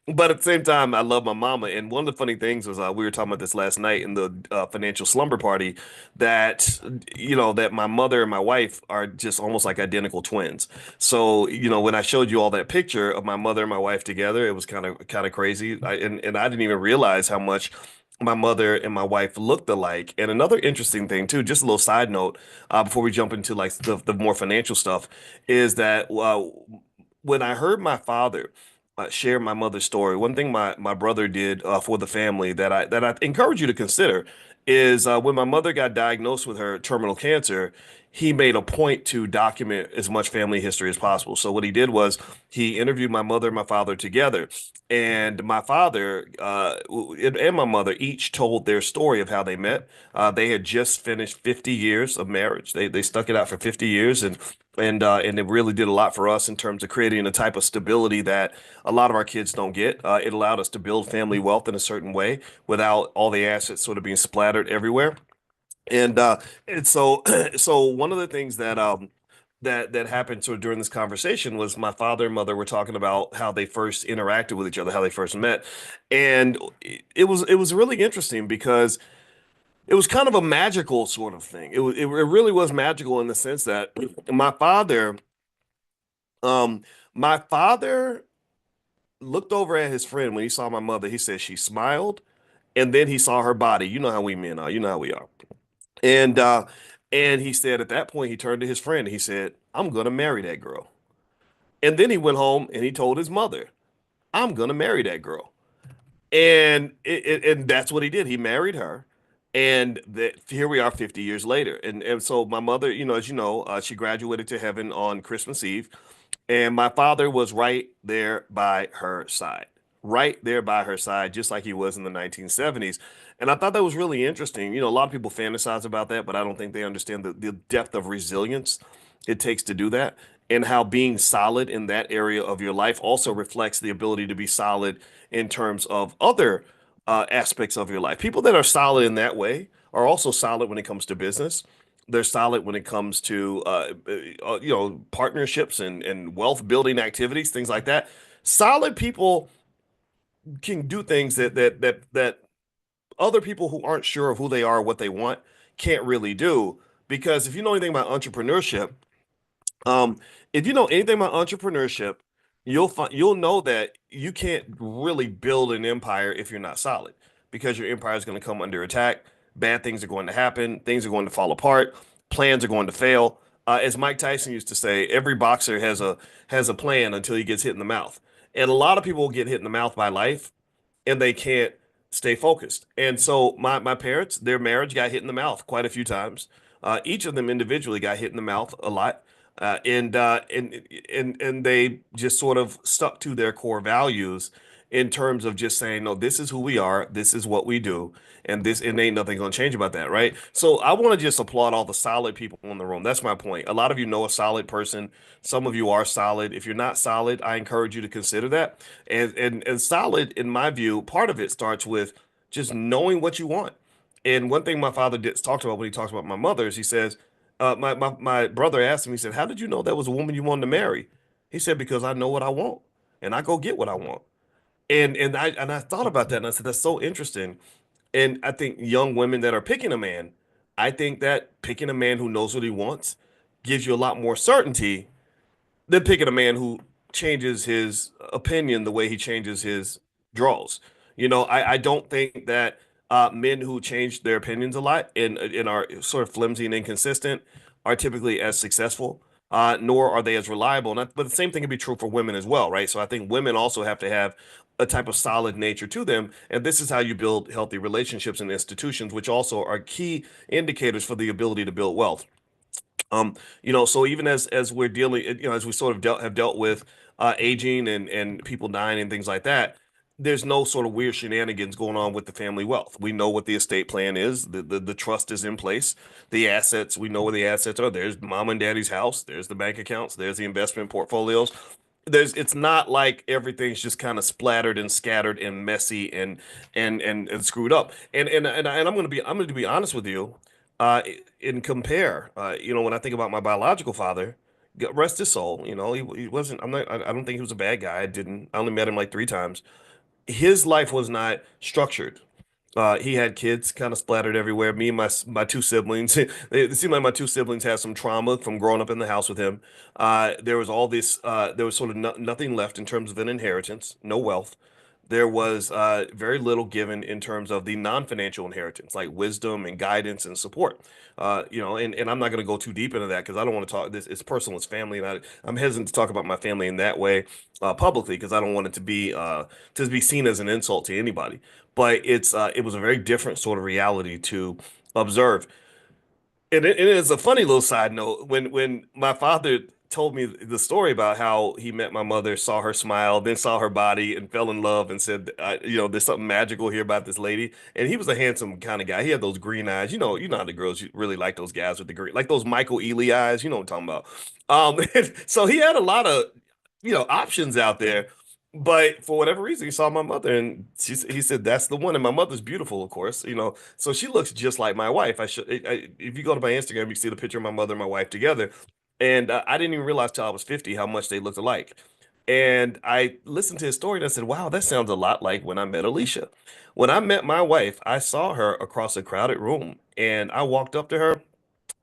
But at the same time, I love my mama. And one of the funny things was, we were talking about this last night in the financial slumber party, that that my mother and my wife are just almost like identical twins. So, when I showed you all that picture of my mother and my wife together, it was kind of crazy. And I didn't even realize how much my mother and my wife looked alike. And another interesting thing too, just a little side note, before we jump into like the more financial stuff, is that when I heard my father share my mother's story, one thing my brother did for the family that I encourage you to consider is, when my mother got diagnosed with her terminal cancer, he made a point to document as much family history as possible. So what he did was, he interviewed my mother and my father together, and my father and my mother each told their story of how they met. They had just finished 50 years of marriage. They stuck it out for 50 years, and it really did a lot for us in terms of creating a type of stability that a lot of our kids don't get. It allowed us to build family wealth in a certain way without all the assets sort of being splattered everywhere. And so so one of the things that happened sort of during this conversation was, my father and mother were talking about how they first interacted with each other, how they first met. And it was really interesting, because it was kind of a magical sort of thing. It really was magical in the sense that my father um my father looked over at his friend when he saw my mother. He said she smiled, and then he saw her body. You know how we men are. You know how we are. And he said at that point, he turned to his friend and he said, "I'm gonna marry that girl." And then he went home and he told his mother, "I'm gonna marry that girl." And that's what he did. He married her, and here we are 50 years later. And so my mother, as you know, she graduated to heaven on Christmas Eve, and my father was right there by her side, right there by her side, just like he was in the 1970s. And I thought that was really interesting. A lot of people fantasize about that, but I don't think they understand the depth of resilience it takes to do that, and how being solid in that area of your life also reflects the ability to be solid in terms of other aspects of your life. People that are solid in that way are also solid when it comes to business. They're solid when it comes to partnerships and wealth building activities, things like that. Solid people can do things that other people who aren't sure of who they are or what they want can't really do. Because if you know anything about entrepreneurship, um, if you know anything about entrepreneurship, you'll know that you can't really build an empire if you're not solid, because your empire is going to come under attack. Bad things are going to happen. Things are going to fall apart. Plans are going to fail. As Mike Tyson used to say, every boxer has a plan until he gets hit in the mouth. And a lot of people get hit in the mouth by life, and they can't stay focused. And so my parents, their marriage got hit in the mouth quite a few times. Each of them individually got hit in the mouth a lot. And they just sort of stuck to their core values in terms of just saying, no, this is who we are, this is what we do, and ain't nothing gonna change about that, right? So I want to just applaud all the solid people in the room. That's my point. A lot of you know a solid person. Some of you are solid. If you're not solid, I encourage you to consider that. And solid, in my view, part of it starts with just knowing what you want. And one thing my father talked about when he talks about my mother is, he says, my brother asked him, he said, "How did you know that was a woman you wanted to marry?" He said, "Because I know what I want, and I go get what I want." And I thought about that, and I said, that's so interesting. And I think young women that are picking a man, I think that picking a man who knows what he wants gives you a lot more certainty than picking a man who changes his opinion the way he changes his draws. I don't think that men who change their opinions a lot and are sort of flimsy and inconsistent are typically as successful, nor are they as reliable. But the same thing can be true for women as well, right? So I think women also have to have a type of solid nature to them, and this is how you build healthy relationships and institutions, which also are key indicators for the ability to build wealth. So even as we're dealing, as we sort of have dealt with aging and people dying and things like that, there's no sort of weird shenanigans going on with the family wealth. We know what the estate plan is. The trust is in place. The assets, we know where the assets are. There's mom and daddy's house. There's the bank accounts. There's the investment portfolios. It's not like everything's just kind of splattered and scattered and messy and screwed up. And I'm going to be honest with you, uh and compare, when I think about my biological father, rest his soul, he wasn't, I don't think he was a bad guy. I only met him like 3 times. His life was not structured. He had kids kind of splattered everywhere. Me and my two siblings. It seemed like my two siblings had some trauma from growing up in the house with him. There was all this. There was sort of nothing left in terms of an inheritance, no wealth. There was very little given in terms of the non-financial inheritance, like wisdom and guidance and support. And I'm not going to go too deep into that because I don't want to talk. This it's personal, it's family, and I'm hesitant to talk about my family in that way publicly because I don't want it to be seen as an insult to anybody. But it was a very different sort of reality to observe. And it is a funny little side note when my father told me the story about how he met my mother, saw her smile, then saw her body, and fell in love, and said, there's something magical here about this lady. And he was a handsome kind of guy. He had those green eyes. You know how the girls really like those guys with the green, like those Michael Ealy eyes. You know what I'm talking about. So he had a lot of options out there. But for whatever reason, he saw my mother, and he said that's the one. And my mother's beautiful, of course. So she looks just like my wife. If you go to my Instagram, you see the picture of my mother and my wife together. And I didn't even realize till I was 50 how much they looked alike. And I listened to his story and I said, wow, that sounds a lot like when I met Alicia. When I met my wife, I saw her across a crowded room, and I walked up to her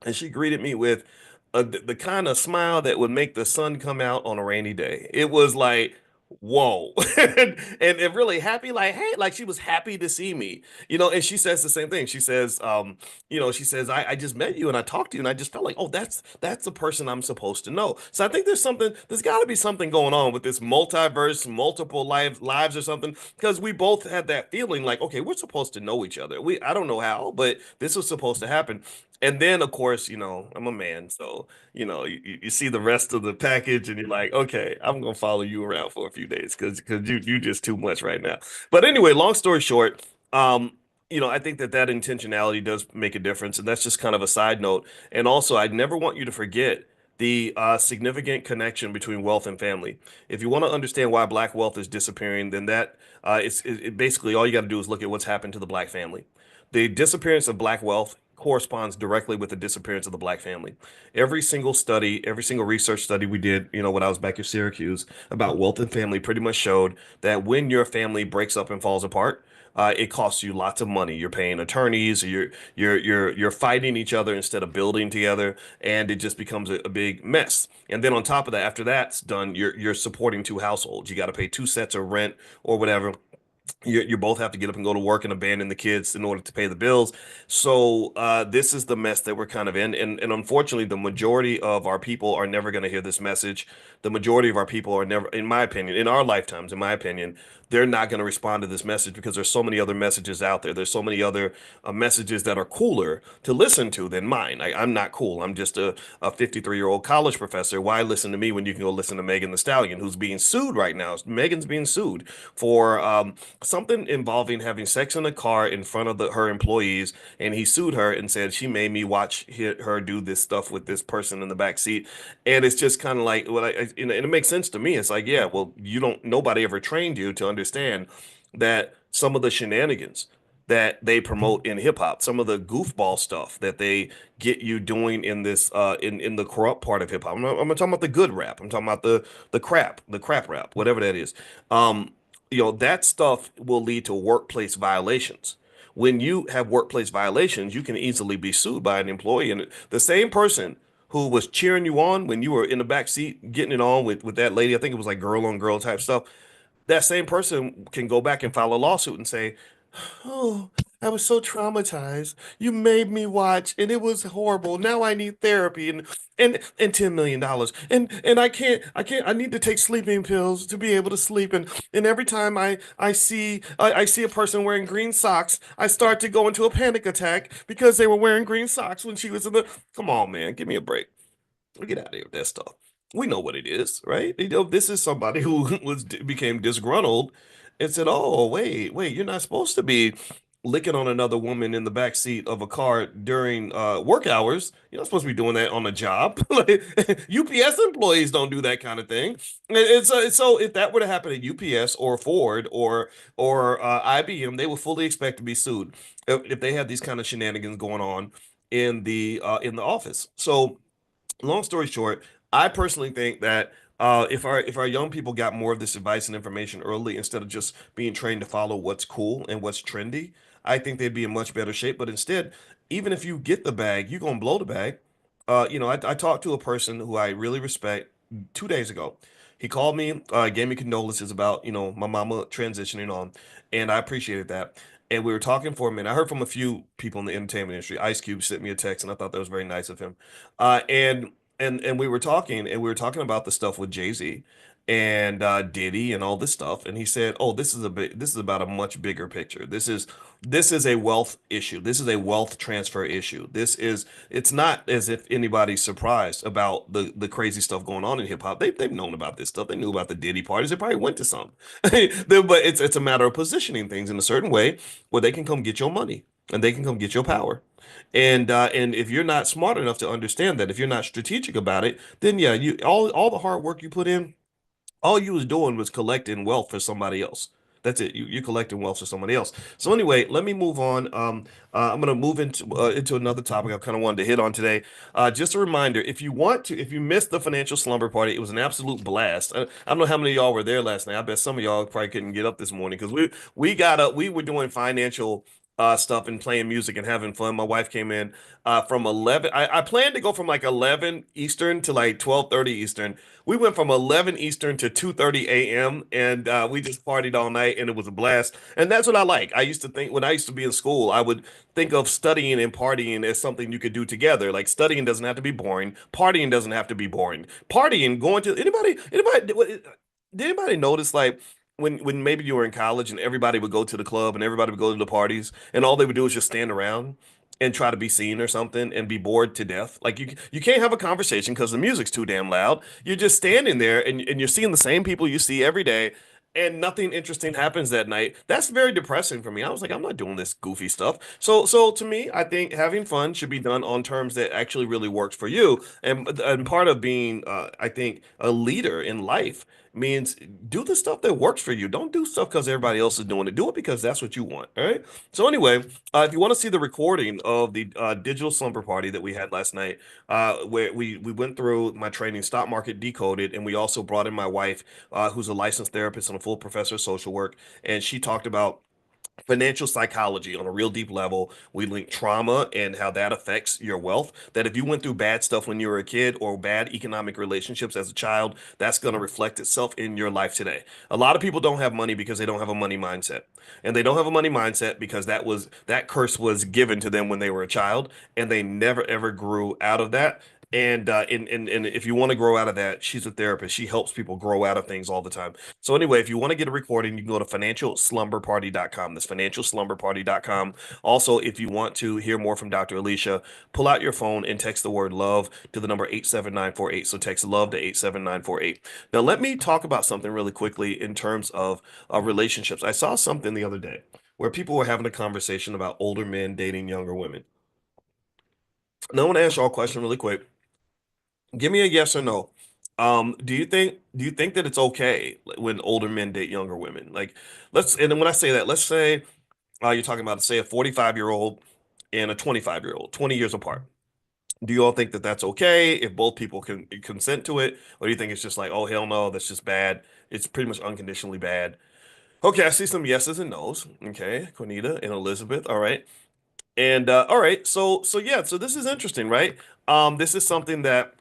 and she greeted me with the kind of smile that would make the sun come out on a rainy day. It was like, whoa. And really happy, like, hey, like she was happy to see me, and she says the same thing. She says, I just met you and I talked to you and I just felt like, oh, that's the person I'm supposed to know. So I think there's got to be something going on with this multiverse, multiple lives or something, because we both had that feeling like, okay, we're supposed to know each other. I don't know how, but this was supposed to happen. And then, of course, I'm a man, so you see the rest of the package, and you're like, okay, I'm gonna follow you around for a few days because you just too much right now. But anyway, long story short, I think that intentionality does make a difference, and that's just kind of a side note. And also, I never want you to forget the significant connection between wealth and family. If you want to understand why Black wealth is disappearing, then basically all you got to do is look at what's happened to the Black family. The disappearance of Black wealth corresponds directly with the disappearance of the Black family. Every single study, every single research study we did, when I was back at Syracuse about wealth and family pretty much showed that when your family breaks up and falls apart, it costs you lots of money. You're paying attorneys, you're fighting each other instead of building together, and it just becomes a big mess. And then on top of that, after that's done, you're supporting two households. You got to pay two sets of rent or whatever. You both have to get up and go to work and abandon the kids in order to pay the bills. So this is the mess that we're kind of in. And unfortunately, the majority of our people are never going to hear this message. The majority of our people are never, in my opinion, in our lifetimes, in my opinion, they're not going to respond to this message because there's so many other messages out there. There's so many other messages that are cooler to listen to than mine. I'm not cool. I'm just a 53-year-old college professor. Why listen to me when you can go listen to Megan the Stallion, who's being sued right now? Megan's being sued for something involving having sex in a car in front of her employees, and he sued her and said she made me watch her do this stuff with this person in the back seat. And it's just kind of like, well, and it makes sense to me. It's like, yeah, well, nobody ever trained you to understand that some of the shenanigans that they promote in hip hop, some of the goofball stuff that they get you doing in this in the corrupt part of hip hop. I'm not talking about the good rap. I'm talking about the crap rap, whatever that is. That stuff will lead to workplace violations. When you have workplace violations, you can easily be sued by an employee. And the same person who was cheering you on when you were in the back seat getting it on with that lady, I think it was like girl on girl type stuff, that same person can go back and file a lawsuit and say, oh, I was so traumatized. You made me watch, and it was horrible. Now I need therapy and $10 million. And I need to take sleeping pills to be able to sleep. And every time I see a person wearing green socks, I start to go into a panic attack because they were wearing green socks when she was in the. Come on, man, give me a break. Get out of here with that stuff. We know what it is, right? This is somebody who became disgruntled and said, "Oh, wait, you're not supposed to be licking on another woman in the back seat of a car during work hours. You're not supposed to be doing that on the job. Like, UPS employees don't do that kind of thing." So if that were to happen at UPS or Ford or IBM, they would fully expect to be sued if they had these kind of shenanigans going on in the office. So long story short, I personally think that if our young people got more of this advice and information early instead of just being trained to follow what's cool and what's trendy, I think they'd be in much better shape. But instead, even if you get the bag, you're gonna blow the bag. I talked to a person who I really respect 2 days ago. He called me, gave me condolences about, my mama transitioning on, and I appreciated that. And we were talking for a minute. I heard from a few people in the entertainment industry. Ice Cube sent me a text, and I thought that was very nice of him. And we were talking, about the stuff with Jay-Z and Diddy and all this stuff. And he said, "Oh, this is about a much bigger picture. This is a wealth issue. This is a wealth transfer issue. It's not as if anybody's surprised about the crazy stuff going on in hip hop. They've known about this stuff. They knew about the Diddy parties. They probably went to some. But it's a matter of positioning things in a certain way where they can come get your money and they can come get your power. And if you're not smart enough to understand that, if you're not strategic about it, then yeah, you all the hard work you put in, all you was doing was collecting wealth for somebody else. That's it. You're collecting wealth for somebody else. So anyway, let me move on. I'm going to move into another topic I kind of wanted to hit on today. Just a reminder: if you missed the financial slumber party, it was an absolute blast. I don't know how many of y'all were there last night. I bet some of y'all probably couldn't get up this morning because we were doing financial stuff and playing music and having fun. My wife came in from 11. I planned to go from like 11 Eastern to like 12:30 Eastern. We went from 11 Eastern to 2:30 a.m. and we just partied all night and it was a blast. And that's what I like. I used to think when I used to be in school, I would think of studying and partying as something you could do together. Like studying doesn't have to be boring. Partying doesn't have to be boring. Partying, going to did anybody notice like when maybe you were in college and everybody would go to the club and everybody would go to the parties and all they would do is just stand around and try to be seen or something and be bored to death. Like you can't have a conversation because the music's too damn loud. You're just standing there and you're seeing the same people you see every day and nothing interesting happens that night. That's very depressing for me. I was like, I'm not doing this goofy stuff. So to me, I think having fun should be done on terms that actually really works for you. And part of being I think a leader in life means do the stuff that works for you. Don't do stuff because everybody else is doing it. Do it because that's what you want. All right. So anyway, if you want to see the recording of the digital slumber party that we had last night, where we went through my training, stock market decoded, and we also brought in my wife, who's a licensed therapist and a full professor of social work, and she talked about financial psychology on a real deep level. We link trauma and how that affects your wealth. That if you went through bad stuff when you were a kid or bad economic relationships as a child, that's going to reflect itself in your life today. A lot of people don't have money because they don't have a money mindset. And they don't have a money mindset because that curse was given to them when they were a child and they never ever grew out of that. And if you want to grow out of that, she's a therapist. She helps people grow out of things all the time. So anyway, if you want to get a recording, you can go to financialslumberparty.com. That's financialslumberparty.com. Also, if you want to hear more from Dr. Alicia, pull out your phone and text the word love to the number 87948. So text love to 87948. Now, let me talk about something really quickly in terms of relationships. I saw something the other day where people were having a conversation about older men dating younger women. Now, I want to ask y'all a question really quick. Give me a yes or no. Do you think that it's okay when older men date younger women? Like, and then when I say that, let's say you're talking about say a 45-year-old and a 25-year-old, 20 years apart. Do you all think that that's okay if both people can consent to it, or do you think it's just like, oh hell no, that's just bad? It's pretty much unconditionally bad. Okay, I see some yeses and nos. Okay, Cornita and Elizabeth. All right, and all right, so yeah, so this is interesting, right? This is something that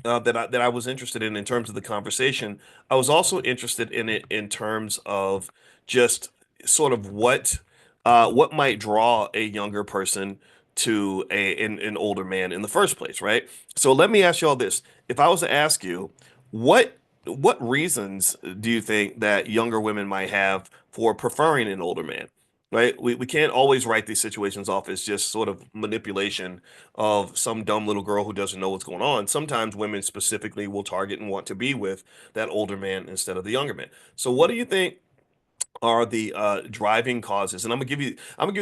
I was interested in terms of the conversation. I was also interested in it in terms of just sort of what what might draw a younger person to an older man in the first place, right? So let me ask you all this. If I was to ask you, what what reasons do you think that younger women might have for preferring an older man? Right? We can't always write these situations off as just sort of manipulation of some dumb little girl who doesn't know what's going on. Sometimes women specifically will target and want to be with that older man instead of the younger man. So what do you think are the driving causes? And I'm gonna give you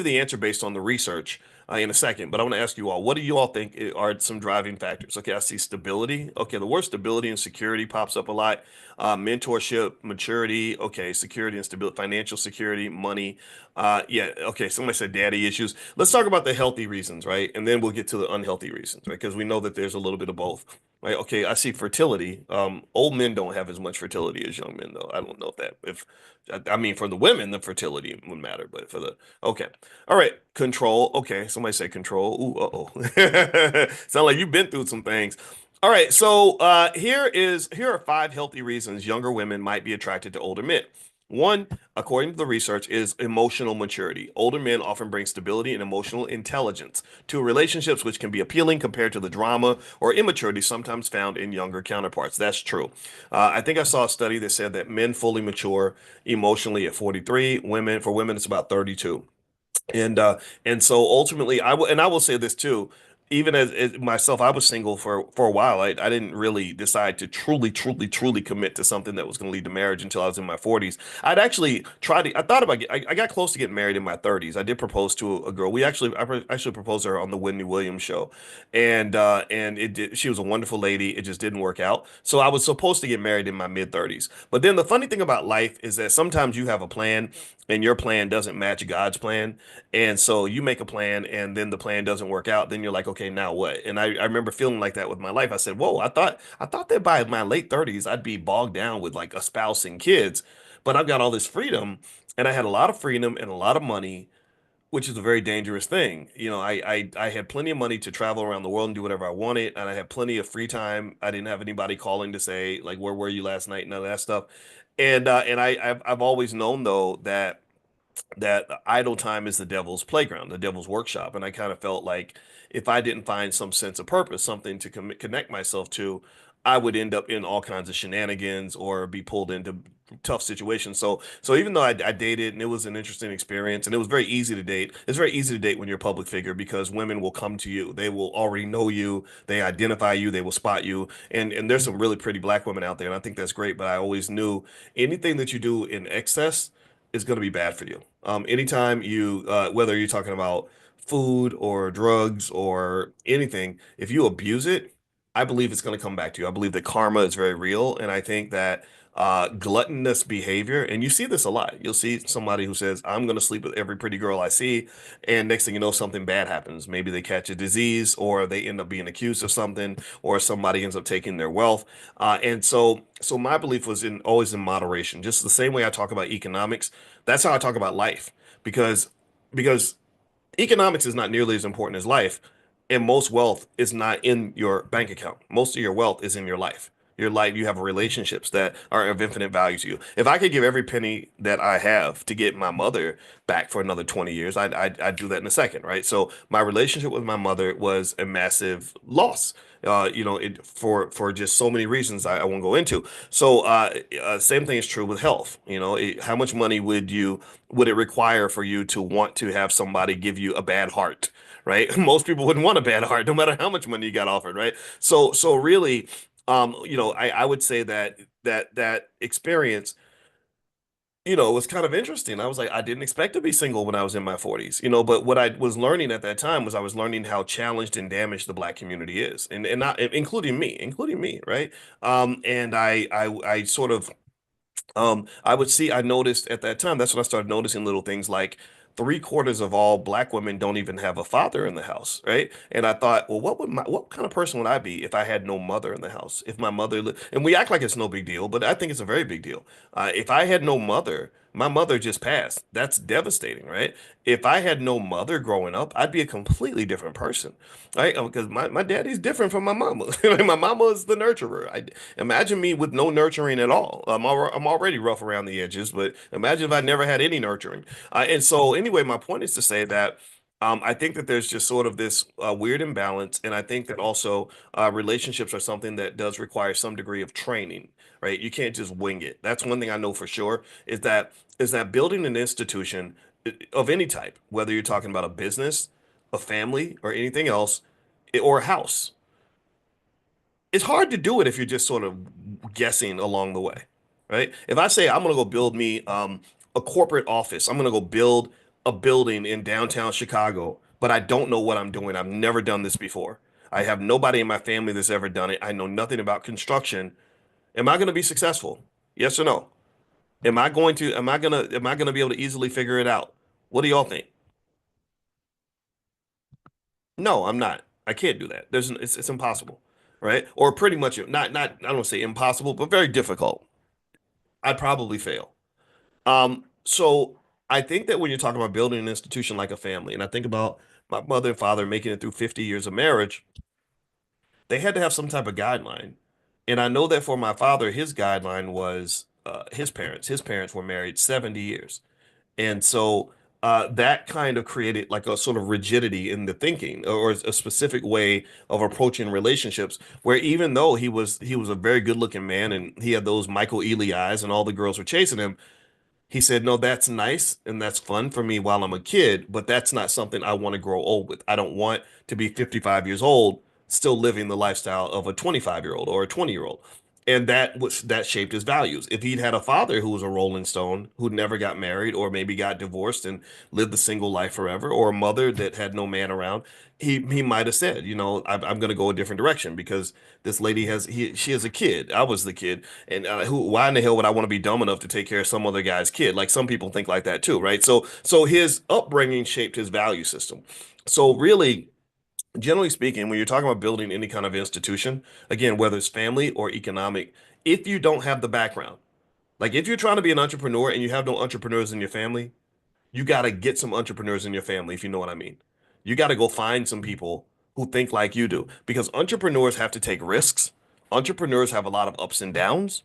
the answer based on the research in a second. But I want to ask you all, what do you all think are some driving factors? Okay, I see stability. Okay, the word stability and security pops up a lot. Mentorship, maturity. Okay, security and stability, financial security, money. Yeah. Okay. Somebody said daddy issues. Let's talk about the healthy reasons, right? And then we'll get to the unhealthy reasons, right? Because we know that there's a little bit of both. Right. Okay. I see fertility. Old men don't have as much fertility as young men, though. I don't know if that, if I mean, for the women, the fertility would matter, but for the, okay. All right. Control. Okay. Somebody say control. Ooh, uh-oh. Sound like you've been through some things. All right. So here are five healthy reasons younger women might be attracted to older men. One, according to the research, is emotional maturity. Older men often bring stability and emotional intelligence to relationships, which can be appealing compared to the drama or immaturity sometimes found in younger counterparts. That's true. I think I saw a study that said that men fully mature emotionally at 43. For women, it's about 32. And and so ultimately I will say this too, even as myself, I was single for a while. I didn't really decide to truly commit to something that was going to lead to marriage until I was in my 40s. I'd actually tried to, I thought about I got close to getting married in my 30s. I did propose to a girl. I actually proposed to her on the Whitney Williams show. And it did, she was a wonderful lady. It just didn't work out. So I was supposed to get married in my mid 30s. But then the funny thing about life is that sometimes you have a plan and your plan doesn't match God's plan. And so you make a plan and then the plan doesn't work out. Then you're like, okay, now what? And I remember feeling like that with my life. I said, whoa, I thought that by my late 30s, I'd be bogged down with like a spouse and kids. But I've got all this freedom and I had a lot of freedom and a lot of money, which is a very dangerous thing. You know, I had plenty of money to travel around the world and do whatever I wanted, and I had plenty of free time. I didn't have anybody calling to say like, where were you last night? None of that stuff. I've always known though that idle time is the devil's playground, the devil's workshop. And I kind of felt like if I didn't find some sense of purpose, something to connect myself to, I would end up in all kinds of shenanigans or be pulled into tough situations. So even though I dated and it was an interesting experience and it was very easy to date, it's very easy to date when you're a public figure because women will come to you. They will already know you, they identify you, they will spot you. And there's some really pretty black women out there, and I think that's great. But I always knew anything that you do in excess is going to be bad for you. Anytime you, whether you're talking about food or drugs or anything, if you abuse it, I believe it's going to come back to you. I believe that karma is very real. And I think that gluttonous behavior, and you see this a lot. You'll see somebody who says, I'm going to sleep with every pretty girl I see. And next thing you know, something bad happens. Maybe they catch a disease or they end up being accused of something or somebody ends up taking their wealth. So my belief was in always in moderation, just the same way I talk about economics. That's how I talk about life because because economics is not nearly as important as life, and most wealth is not in your bank account. Most of your wealth is in your life. Your life, you have relationships that are of infinite value to you. If I could give every penny that I have to get my mother back for another 20 years, I'd do that in a second, right? So my relationship with my mother was a massive loss. For just so many reasons I won't go into. So same thing is true with health. How much money would it require for you to want to have somebody give you a bad heart, right? Most people wouldn't want a bad heart, no matter how much money you got offered, right? So really, I would say that experience, was kind of interesting. I was like, I didn't expect to be single when I was in my 40s, but what I was learning at that time was I was learning how challenged and damaged the black community is, and not including me, right? And I sort of I noticed at that time, that's when I started noticing little things like three-quarters of all black women don't even have a father in the house, right? And I thought, well, what kind of person would I be if I had no mother in the house? If my mother, and we act like it's no big deal, but I think it's a very big deal. If I had no mother, My mother just passed. That's devastating, right? If I had no mother growing up, I'd be a completely different person, right? Because my daddy's different from my mama. My mama is the nurturer. Imagine me with no nurturing at all. I'm already rough around the edges, but imagine if I never had any nurturing. And so, anyway, my point is to say that I think that there's just sort of this weird imbalance, and I think that also relationships are something that does require some degree of training, right? You can't just wing it. That's one thing I know for sure is that building an institution of any type, whether you're talking about a business, a family, or anything else, or a house, it's hard to do it if you're just sort of guessing along the way, right? If I say I'm gonna go build me a corporate office, I'm gonna go build a building in downtown Chicago, but I don't know what I'm doing. I've never done this before. I have nobody in my family that's ever done it. I know nothing about construction. Am I gonna be successful? Yes or no? Am I gonna be able to easily figure it out? What do y'all think? No, I'm not. I can't do that. It's impossible, right? Or pretty much not I don't say impossible, but very difficult. I'd probably fail. So I think that when you're talking about building an institution like a family, and I think about my mother and father making it through 50 years of marriage, they had to have some type of guideline. And I know that for my father, his guideline was his parents. His parents were married 70 years. And so that kind of created like a sort of rigidity in the thinking or a specific way of approaching relationships where even though he was a very good looking man and he had those Michael Ealy eyes and all the girls were chasing him, he said, no, that's nice and that's fun for me while I'm a kid, but that's not something I want to grow old with. I don't want to be 55 years old still living the lifestyle of a 25-year-old or a 20-year-old. And that shaped his values. If he'd had a father who was a Rolling Stone, who never got married or maybe got divorced and lived the single life forever, or a mother that had no man around, he might have said, I'm going to go a different direction because this lady she has a kid. I was the kid, and why in the hell would I want to be dumb enough to take care of some other guy's kid? Like some people think like that too, right? So his upbringing shaped his value system. So really, generally speaking, when you're talking about building any kind of institution, again, whether it's family or economic, if you don't have the background, like if you're trying to be an entrepreneur and you have no entrepreneurs in your family, you got to get some entrepreneurs in your family, if you know what I mean. You got to go find some people who think like you do because entrepreneurs have to take risks. Entrepreneurs have a lot of ups and downs.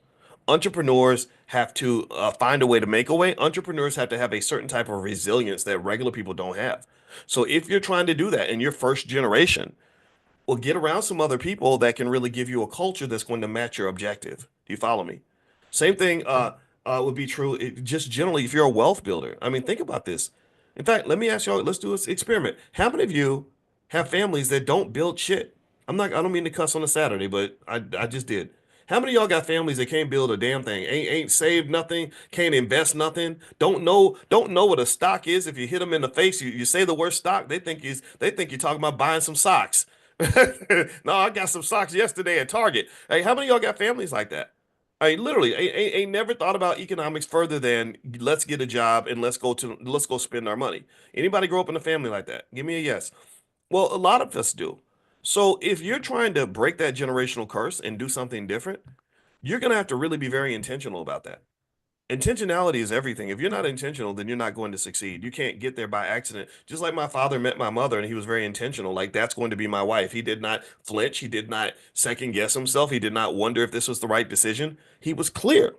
Entrepreneurs have to find a way to make a way. Entrepreneurs have to have a certain type of resilience that regular people don't have. So if you're trying to do that in your first generation, well, get around some other people that can really give you a culture that's going to match your objective. Do you follow me? Same thing would be true just generally if you're a wealth builder. I mean, think about this. In fact, let me ask y'all, let's do this experiment. How many of you have families that don't build shit? I don't mean to cuss on a Saturday, but I just did. How many of y'all got families that can't build a damn thing? Ain't saved nothing, can't invest nothing, don't know what a stock is. If you hit them in the face, you say the word stock, they think you're talking about buying some socks. No, I got some socks yesterday at Target. Hey, how many of y'all got families like that? I literally ain't never thought about economics further than let's get a job and let's go spend our money. Anybody grow up in a family like that? Give me a yes. Well, a lot of us do. So if you're trying to break that generational curse and do something different, you're gonna have to really be very intentional about that. Intentionality is everything. If you're not intentional, then you're not going to succeed. You can't get there by accident. Just like my father met my mother and he was very intentional. Like, that's going to be my wife. He did not flinch. He did not second guess himself. He did not wonder if this was the right decision. He was clear.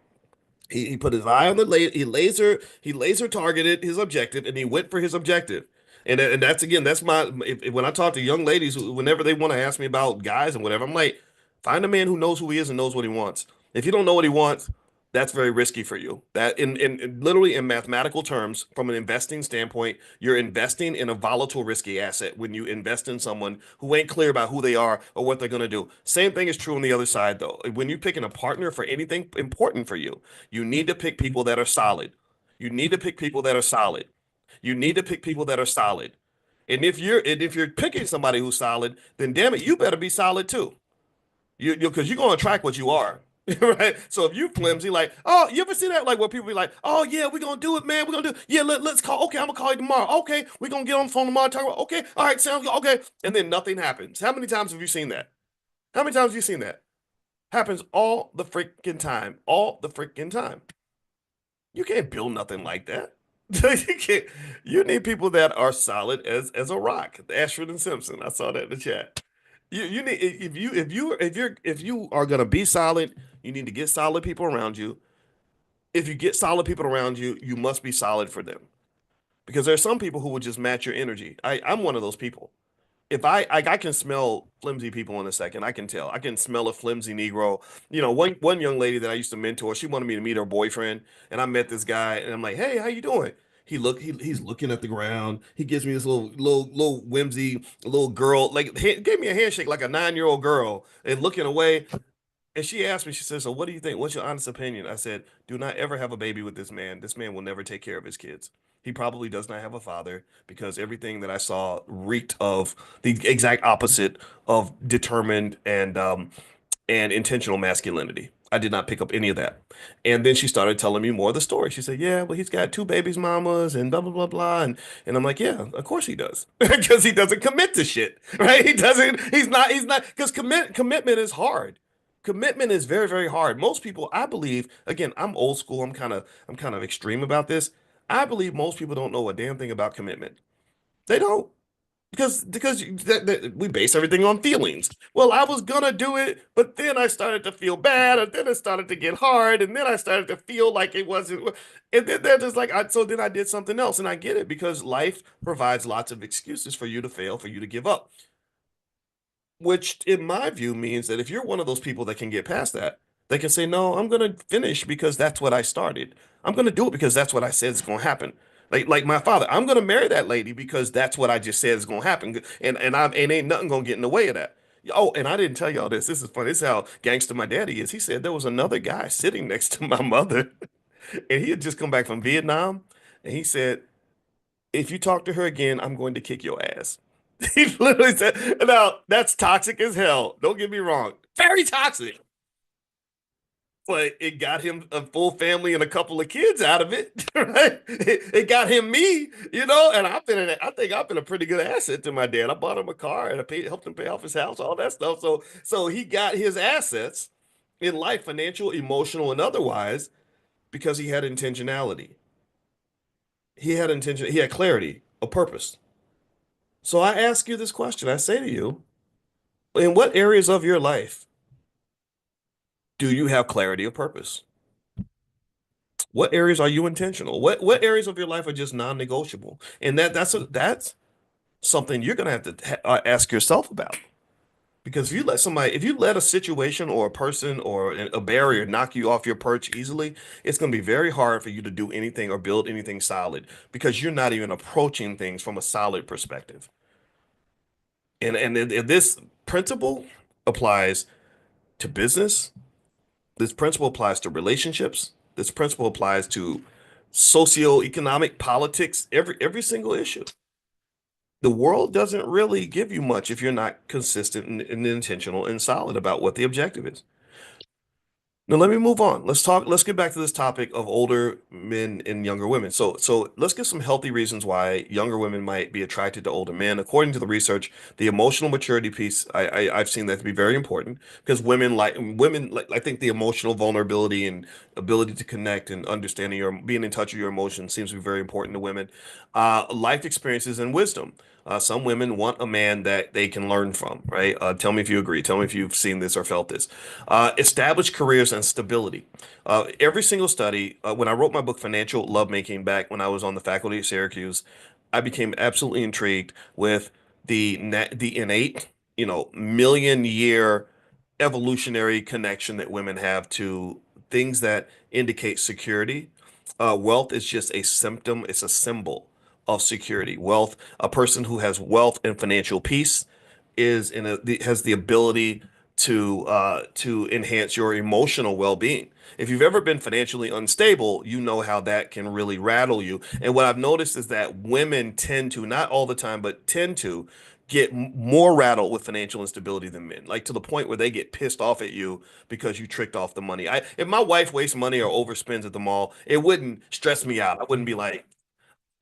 He put his eye on the he laser targeted his objective and he went for his objective. And that's again, that's when I talk to young ladies, whenever they want to ask me about guys and whatever, I'm like, find a man who knows who he is and knows what he wants. If you don't know what he wants, that's very risky for you. That in literally in mathematical terms, from an investing standpoint, you're investing in a volatile, risky asset when you invest in someone who ain't clear about who they are or what they're going to do. Same thing is true on the other side, though. When you're picking a partner for anything important for you, you need to pick people that are solid. You need to pick people that are solid. You need to pick people that are solid. And if you're picking somebody who's solid, then damn it, you better be solid too. Because you're gonna attract what you are. Right. So if you flimsy, like, oh, you ever see that? Like where people be like, oh yeah, we're gonna do it, man. We're gonna do it. Yeah, let's call. Okay, I'm gonna call you tomorrow. Okay, we're gonna get on the phone tomorrow. Talk about, okay, all right, sounds good. Okay. And then nothing happens. How many times have you seen that? How many times have you seen that? Happens all the freaking time. All the freaking time. You can't build nothing like that. You can't. You need people that are solid as a rock. Ashford and Simpson. I saw that in the chat. You need if you are gonna be solid, you need to get solid people around you. If you get solid people around you, you must be solid for them. Because there are some people who will just match your energy. I'm one of those people. If I can smell flimsy people in a second. I can tell. I can smell a flimsy Negro. One young lady that I used to mentor, she wanted me to meet her boyfriend, and I met this guy, and I'm like, "Hey, how you doing?" He's looking at the ground. He gives me this little whimsy little girl, like gave me a handshake like a 9-year-old girl, and looking away. And she asked me, she said, "So what do you think? What's your honest opinion?" I said, "Do not ever have a baby with this man. This man will never take care of his kids. He probably does not have a father because everything that I saw reeked of the exact opposite of determined and intentional masculinity. I did not pick up any of that." And then she started telling me more of the story. She said, "Yeah, well, he's got two babies mamas and blah blah blah blah." And I'm like, "Yeah, of course he does." Because he doesn't commit to shit, right? He's not because commitment is hard. Commitment is very, very hard. Most people, I believe, again, I'm old school. I'm kind of extreme about this. I believe most people don't know a damn thing about commitment. They don't because we base everything on feelings. Well, I was gonna do it, but then I started to feel bad, and then it started to get hard, and then I started to feel like it wasn't, and then they're just like, so then I did something else, and I get it because life provides lots of excuses for you to fail, for you to give up. Which, in my view, means that if you're one of those people that can get past that, they can say, "No, I'm going to finish because that's what I started. I'm going to do it because that's what I said is going to happen." Like my father, I'm going to marry that lady because that's what I just said is going to happen, and ain't nothing going to get in the way of that. Oh, and I didn't tell y'all this. This is funny. This is how gangster my daddy is. He said there was another guy sitting next to my mother, and he had just come back from Vietnam, and he said, "If you talk to her again, I'm going to kick your ass." He literally said, "Now that's toxic as hell. Don't get me wrong, very toxic, but it got him a full family and a couple of kids out of it, right? It got him me, and I think I've been a pretty good asset to my dad. I bought him a car and helped him pay off his house, all that stuff. So he got his assets in life, financial, emotional, and otherwise, because he had intentionality. He had intention. He had clarity, a purpose. So I ask you this question. I say to you, in what areas of your life do you have clarity of purpose? What areas are you intentional? What areas of your life are just non-negotiable? And that's something you're gonna have to ask yourself about. Because if you let a situation or a person or a barrier knock you off your perch easily, it's gonna be very hard for you to do anything or build anything solid because you're not even approaching things from a solid perspective. And this principle applies to business. This principle applies to relationships. This principle applies to socioeconomic politics, every single issue. The world doesn't really give you much if you're not consistent and intentional and solid about what the objective is. Now let me move on. Let's get back to this topic of older men and younger women. So let's get some healthy reasons why younger women might be attracted to older men. According to the research, the emotional maturity piece, I've seen that to be very important because women like I think the emotional vulnerability and ability to connect and understanding your being in touch with your emotions seems to be very important to women. Life experiences and wisdom. Some women want a man that they can learn from, right? Tell me if you agree. Tell me if you've seen this or felt this. Established careers and stability. Every single study, when I wrote my book, Financial Lovemaking, back when I was on the faculty at Syracuse, I became absolutely intrigued with the innate, million year evolutionary connection that women have to things that indicate security. Wealth is just a symptom, it's a symbol of security. Wealth, a person who has wealth and financial peace has the ability to enhance your emotional well-being. If you've ever been financially unstable, you know how that can really rattle you. And what I've noticed is that women tend to, not all the time, but tend to get more rattled with financial instability than men, like to the point where they get pissed off at you because you tricked off the money. If my wife wastes money or overspends at the mall, it wouldn't stress me out. I wouldn't be like,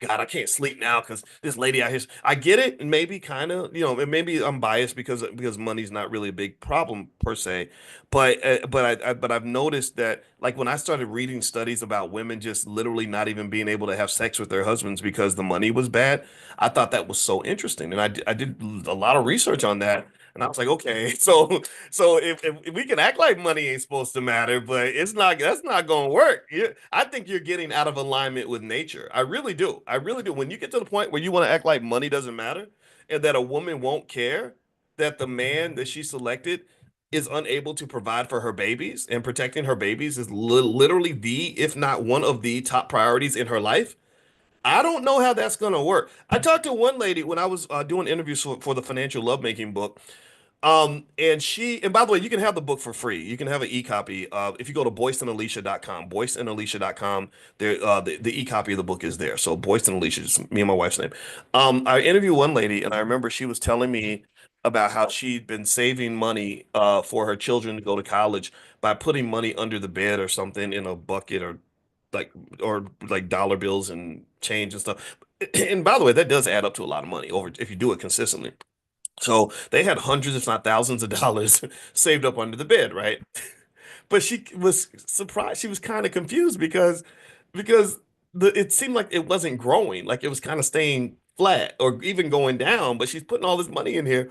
God, I can't sleep now because this lady out here. I get it, and maybe kind of, and maybe I'm biased because money's not really a big problem per se, but I've noticed that like when I started reading studies about women just literally not even being able to have sex with their husbands because the money was bad, I thought that was so interesting, and I did a lot of research on that, and I was like, okay, so if we can act like money ain't supposed to matter, but it's not that's not gonna work. I think you're getting out of alignment with nature. I really do. I really do. When you get to the point where you want to act like money doesn't matter and that a woman won't care that the man that she selected is unable to provide for her babies and protecting her babies is literally the, if not one of the top priorities in her life. I don't know how that's gonna work. I talked to one lady when I was doing interviews for the financial lovemaking book. And by the way, you can have the book for free. You can have an e-copy. If you go to boyceandalicia.com, boyceandalicia.com, there, the e-copy of the book is there. So Boyce and Alicia, just me and my wife's name. I interviewed one lady and I remember she was telling me about how she'd been saving money, for her children to go to college by putting money under the bed or something in a bucket like, or like dollar bills and change and stuff. And by the way, that does add up to a lot of money over if you do it consistently. So they had hundreds, if not thousands of dollars saved up under the bed, right? But she was surprised. She was kind of confused because it seemed like it wasn't growing, like it was kind of staying flat or even going down, but she's putting all this money in here.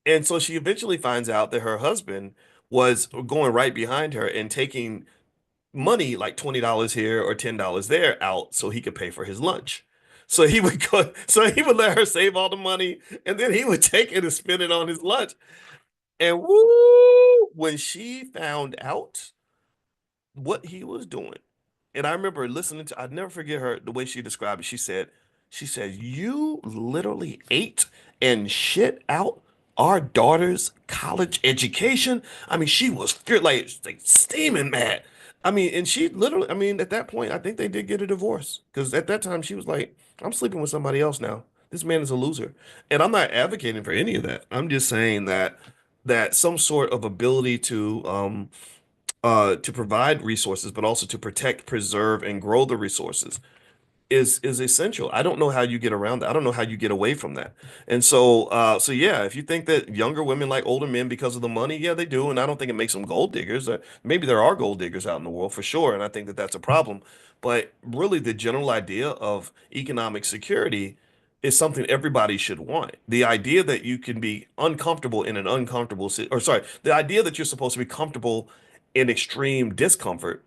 And so she eventually finds out that her husband was going right behind her and taking money like $20 here or $10 there out so he could pay for his lunch. So he would let her save all the money and then he would take it and spend it on his lunch. And woo, when she found out what he was doing, and I remember listening to, I'd never forget her the way she described it. She said, you literally ate and shit out our daughter's college education. I mean, she was like steaming mad. I mean, and she literally, I mean, at that point, I think they did get a divorce because at that time she was like, I'm sleeping with somebody else now. This man is a loser. And I'm not advocating for any of that. I'm just saying that some sort of ability to provide resources, but also to protect, preserve, and grow the resources is essential. I don't know how you get around that. I don't know how you get away from that. And so yeah, if you think that younger women like older men because of the money, yeah, they do. And I don't think it makes them gold diggers. Maybe there are gold diggers out in the world for sure, and I think that that's a problem. But really, the general idea of economic security is something everybody should want. The idea that you can be uncomfortable in an uncomfortable, or sorry, the idea that you're supposed to be comfortable in extreme discomfort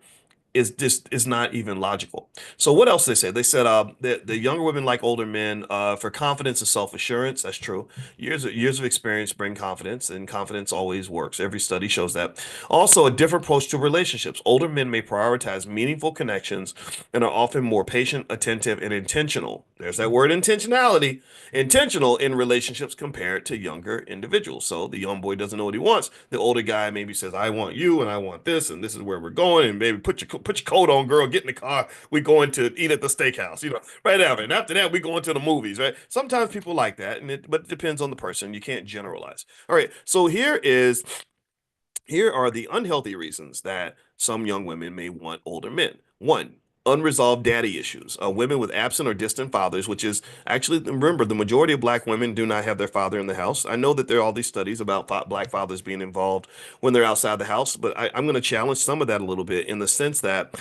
is not even logical. So what else they said? They said the younger women like older men for confidence and self-assurance. That's true. Years of experience bring confidence, and confidence always works. Every study shows that. Also, a different approach to relationships. Older men may prioritize meaningful connections and are often more patient, attentive, and intentional. There's that word intentionality. Intentional in relationships compared to younger individuals. So the young boy doesn't know what he wants. The older guy maybe says, "I want you, and I want this, and this is where we're going, and baby, put your coat on, girl. Get in the car. We going to eat at the steakhouse, right after. And after that, we going to the movies, right? Sometimes people like that, but it depends on the person. You can't generalize. All right, so here are the unhealthy reasons that some young women may want older men. One, unresolved daddy issues. Women with absent or distant fathers, which is actually, remember, the majority of black women do not have their father in the house. I know that there are all these studies about black fathers being involved when they're outside the house, but I'm going to challenge some of that a little bit in the sense that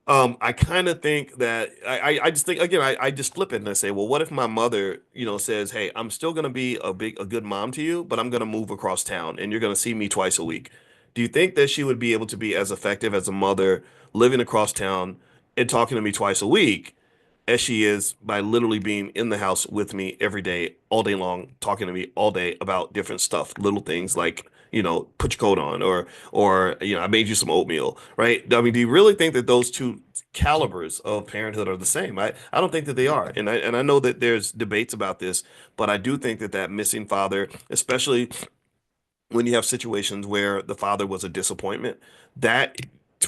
I kind of think that I just think again I just flip it and I say, well, what if my mother, says, hey, I'm still gonna be a good mom to you, but I'm gonna move across town and you're gonna see me twice a week. Do you think that she would be able to be as effective as a mother living across town and talking to me twice a week as she is by literally being in the house with me every day, all day long, talking to me all day about different stuff, little things like, put your coat on or I made you some oatmeal, right? I mean, do you really think that those two calibers of parenthood are the same? I don't think that they are. And I know that there's debates about this, but I do think that missing father, especially when you have situations where the father was a disappointment, that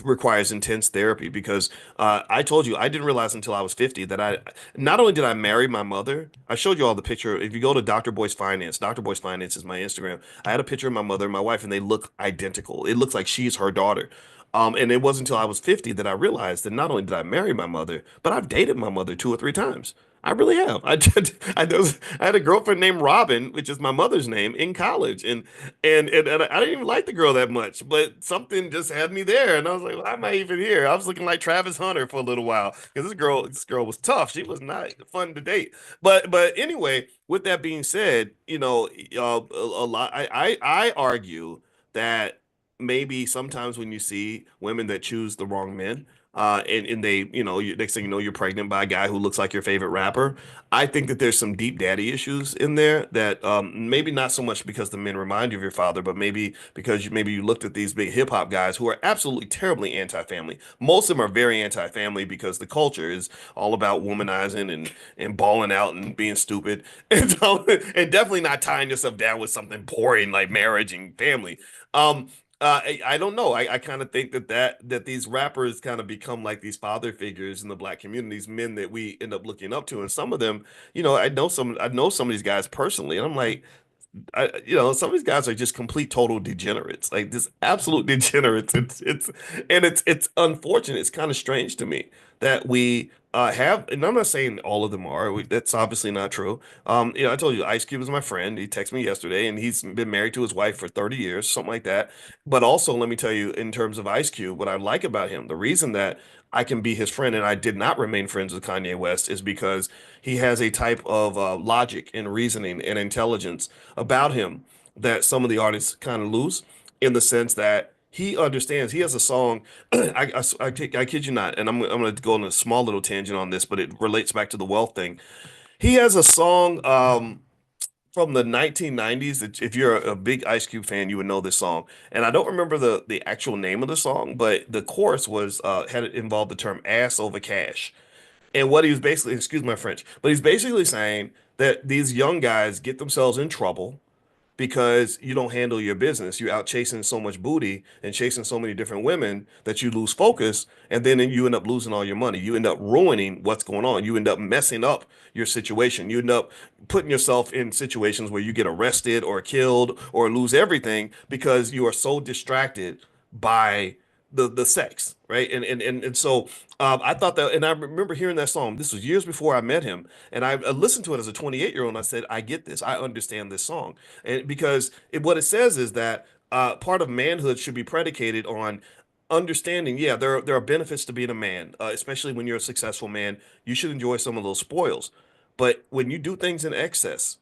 requires intense therapy because I told you I didn't realize until I was 50 that I not only did I marry my mother. I showed you all the picture. If you go to Dr. Boyce Finance, Dr. Boyce Finance is my Instagram. I had a picture of my mother and my wife, and they look identical. It looks like she's her daughter. And it wasn't until I was 50 that I realized that not only did I marry my mother, but I've dated my mother 2 or 3 times. I really have. I had a girlfriend named Robin, which is my mother's name, in college, and I didn't even like the girl that much, but something just had me there, and I was like, why am I even here? I was looking like Travis Hunter for a little while because this girl was tough. She was not fun to date. But anyway, with that being said, a lot. I argue that maybe sometimes when you see women that choose the wrong men, and they, next thing you know, you're pregnant by a guy who looks like your favorite rapper. I think that there's some deep daddy issues in there that maybe not so much because the men remind you of your father, but maybe because maybe you looked at these big hip hop guys who are absolutely terribly anti-family. Most of them are very anti-family because the culture is all about womanizing and balling out and being stupid, and definitely not tying yourself down with something boring like marriage and family. Um, I don't know. I kind of think that these rappers kind of become like these father figures in the black communities, men that we end up looking up to, and some of them, I know some of these guys personally, and I'm like, some of these guys are just complete total degenerates, like just absolute degenerates. It's unfortunate. It's kind of strange to me that we have, and I'm not saying all of them are. That's obviously not true. I told you Ice Cube is my friend. He texted me yesterday, and he's been married to his wife for 30 years, something like that. But also, let me tell you, in terms of Ice Cube, what I like about him, the reason that I can be his friend and I did not remain friends with Kanye West is because he has a type of logic and reasoning and intelligence about him that some of the artists kind of lose, in the sense that he understands. He has a song. I kid you not, and I'm going to go on a small little tangent on this, but it relates back to the wealth thing. He has a song from the 1990s that if you're a big Ice Cube fan, you would know this song. And I don't remember the actual name of the song, but the chorus was had it involved the term ass over cash. And what he was basically, excuse my French, but he's basically saying that these young guys get themselves in trouble because you don't handle your business. You're out chasing so much booty and chasing so many different women that you lose focus, and then you end up losing all your money. You end up ruining what's going on. You end up messing up your situation. You end up putting yourself in situations where you get arrested or killed or lose everything because you are so distracted by the sex, right? And so I thought that, and I remember hearing that song. This was years before I met him, and I listened to it as a 28-year-old, and I said, I get this. I understand this song, and because what it says is that part of manhood should be predicated on understanding. Yeah, there are benefits to being a man, especially when you're a successful man. You should enjoy some of those spoils, but when you do things in excess,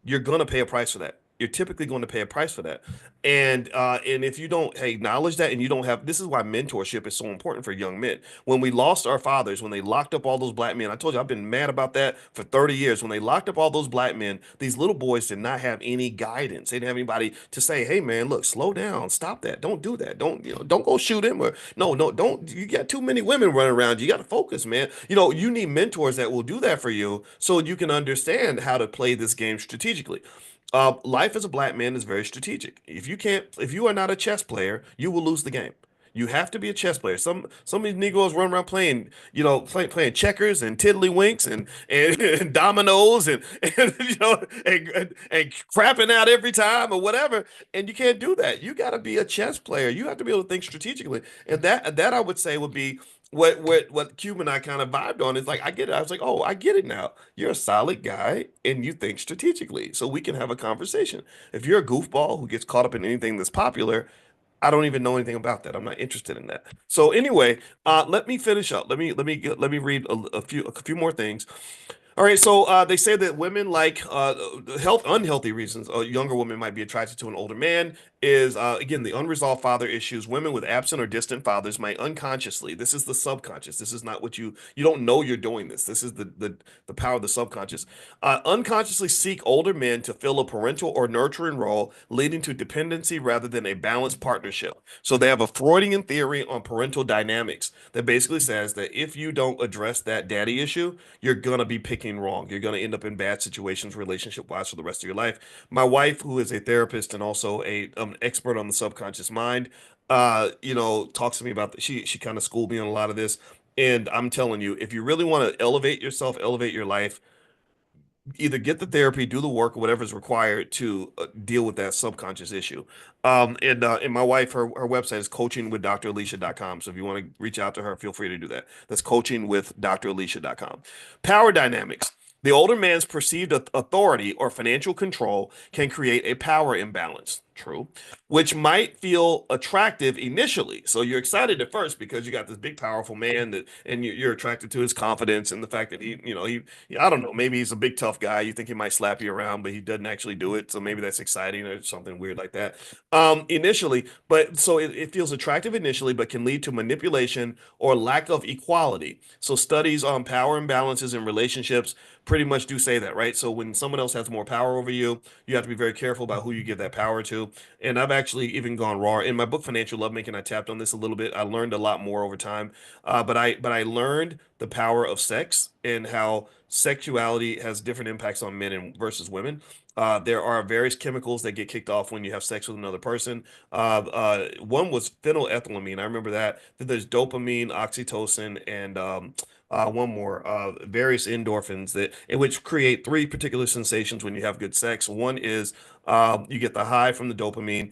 you're gonna pay a price for that. You're typically going to pay a price for that. And if you don't, hey, acknowledge that, and you don't have, this is why mentorship is so important for young men. When we lost our fathers, when they locked up all those black men, I told you I've been mad about that for 30 years. When they locked up all those black men, these little boys did not have any guidance. They didn't have anybody to say, hey man, look, slow down, stop that, don't do that, don't go shoot him, or no, don't. You got too many women running around. You got to focus, man. You need mentors that will do that for you so you can understand how to play this game strategically. Life as a black man is very strategic. If you are not a chess player, you will lose the game. You have to be a chess player. Some of these Negroes run around playing, playing checkers and tiddlywinks and dominoes and and crapping out every time or whatever. And you can't do that. You got to be a chess player. You have to be able to think strategically. And that I would say would be what Cuban and I kind of vibed on. Is like, I get it. I was like, oh, I get it now. You're a solid guy and you think strategically, so we can have a conversation. If you're a goofball who gets caught up in anything that's popular, I don't even know anything about that. I'm not interested in that. So anyway, let me finish up. Let me read a few more things. All right, so they say that women like unhealthy reasons a younger woman might be attracted to an older man is again the unresolved father issues. Women with absent or distant fathers might unconsciously. This is the subconscious. This is not what you don't know you're doing this. This is the power of the subconscious. Unconsciously seek older men to fill a parental or nurturing role, leading to dependency rather than a balanced partnership. So they have a Freudian theory on parental dynamics that basically says that if you don't address that daddy issue, you're gonna be picking wrong. You're gonna end up in bad situations relationship wise for the rest of your life. My wife, who is a therapist and also a expert on the subconscious mind, talks to me about she kind of schooled me on a lot of this. And I'm telling you, if you really want to elevate yourself, elevate your life, either get the therapy, do the work, or whatever is required to deal with that subconscious issue. And my wife, her website is coachingwithdralicia.com. So if you want to reach out to her, feel free to do that. That's coachingwithdralicia.com. Power dynamics. The older man's perceived authority or financial control can create a power imbalance. True. Which might feel attractive initially. So you're excited at first because you got this big, powerful man that, and you're attracted to his confidence and the fact that I don't know, maybe he's a big, tough guy. You think he might slap you around, but he doesn't actually do it. So maybe that's exciting or something weird like that. Initially, but so it feels attractive initially, but can lead to manipulation or lack of equality. So studies on power imbalances in relationships pretty much do say that, right? So when someone else has more power over you, you have to be very careful about who you give that power to. And I've actually even gone raw in my book, Financial Lovemaking. I tapped on this a little bit. I learned a lot more over time, but I learned the power of sex and how sexuality has different impacts on men and versus women. There are various chemicals that get kicked off when you have sex with another person. One was phenylethylamine. I remember that. Then there's dopamine, oxytocin, and one more, various endorphins that in which create three particular sensations when you have good sex. One is you get the high from the dopamine.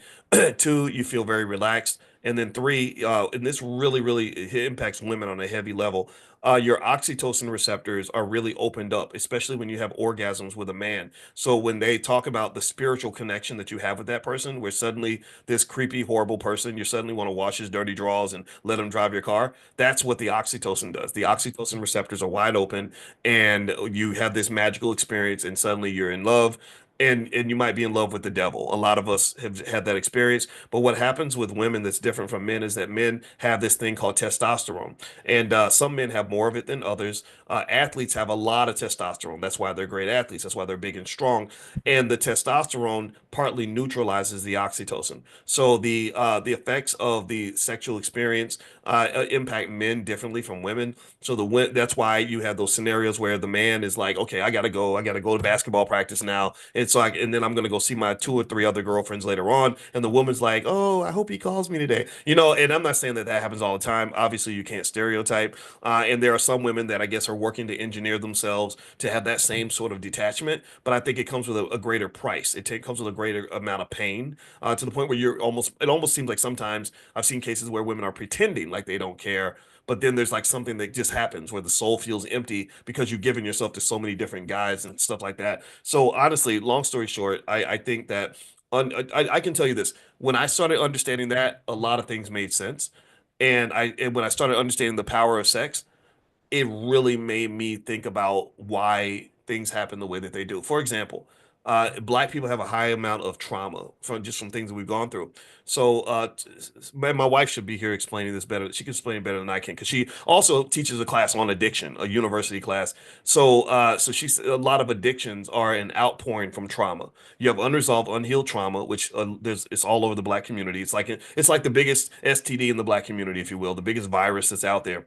Two, you feel very relaxed. And then three, and this really impacts women on a heavy level. Your oxytocin receptors are really opened up, especially when you have orgasms with a man. So when they talk about the spiritual connection that you have with that person, where suddenly this creepy, horrible person, you suddenly want to wash his dirty drawers and let him drive your car. That's what the oxytocin does. The oxytocin receptors are wide open, and you have this magical experience, and suddenly you're in love. And you might be in love with the devil. A lot of us have had that experience. But what happens with women that's different from men is that men have this thing called testosterone. And some men have more of it than others. Athletes have a lot of testosterone. That's why they're great athletes. That's why they're big and strong. And the testosterone partly neutralizes the oxytocin. So the effects of the sexual experience impact men differently from women. So that's why you have those scenarios where the man is like, okay, I gotta go to basketball practice now. And then I'm gonna go see my two or three other girlfriends later on. And the woman's like, oh, I hope he calls me today. And I'm not saying that that happens all the time. Obviously, you can't stereotype. And there are some women that I guess are working to engineer themselves to have that same sort of detachment. But I think it comes with a greater price. Comes with a greater amount of pain, to the point where it almost seems like sometimes I've seen cases where women are pretending like they don't care, but then there's like something that just happens where the soul feels empty because you've given yourself to so many different guys and stuff like that. So honestly, long story short, I think that I can tell you this: when I started understanding that, a lot of things made sense, and when I started understanding the power of sex, it really made me think about why things happen the way that they do. For example, black people have a high amount of trauma from things that we've gone through. So, my wife should be here explaining this better. She can explain it better than I can because she also teaches a class on addiction, a university class. So she's a lot of addictions are an outpouring from trauma. You have unresolved, unhealed trauma, which it's all over the black community. It's like the biggest STD in the black community, if you will, the biggest virus that's out there.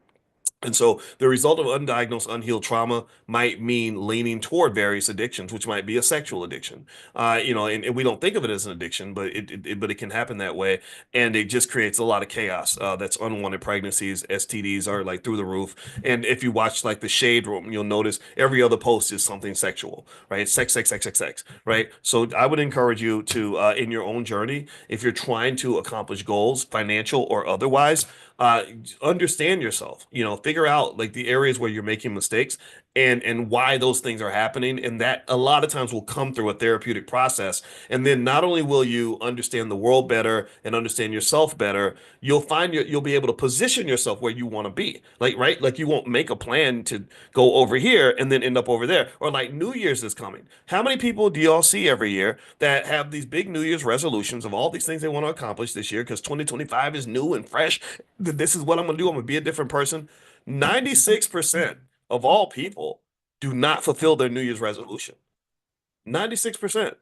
And so the result of undiagnosed, unhealed trauma might mean leaning toward various addictions, which might be a sexual addiction. And we don't think of it as an addiction, but it can happen that way, and it just creates a lot of chaos. That's unwanted pregnancies, STDs are like through the roof. And if you watch like the Shade Room, you'll notice every other post is something sexual, right? Sex, sex, sex, sex, sex, right? So I would encourage you to, in your own journey, if you're trying to accomplish goals, financial or otherwise, uh understand yourself, figure out like the areas where you're making mistakes and why those things are happening, and that a lot of times will come through a therapeutic process. And then not only will you understand the world better and understand yourself better, you'll be able to position yourself where you want to be, like, right, like you won't make a plan to go over here and then end up over there. Or like New Year's is coming. How many people do y'all see every year that have these big New Year's resolutions of all these things they want to accomplish this year because 2025 is new and fresh? This is what I'm going to do. I'm going to be a different person. 96% of all people do not fulfill their New Year's resolution. 96%.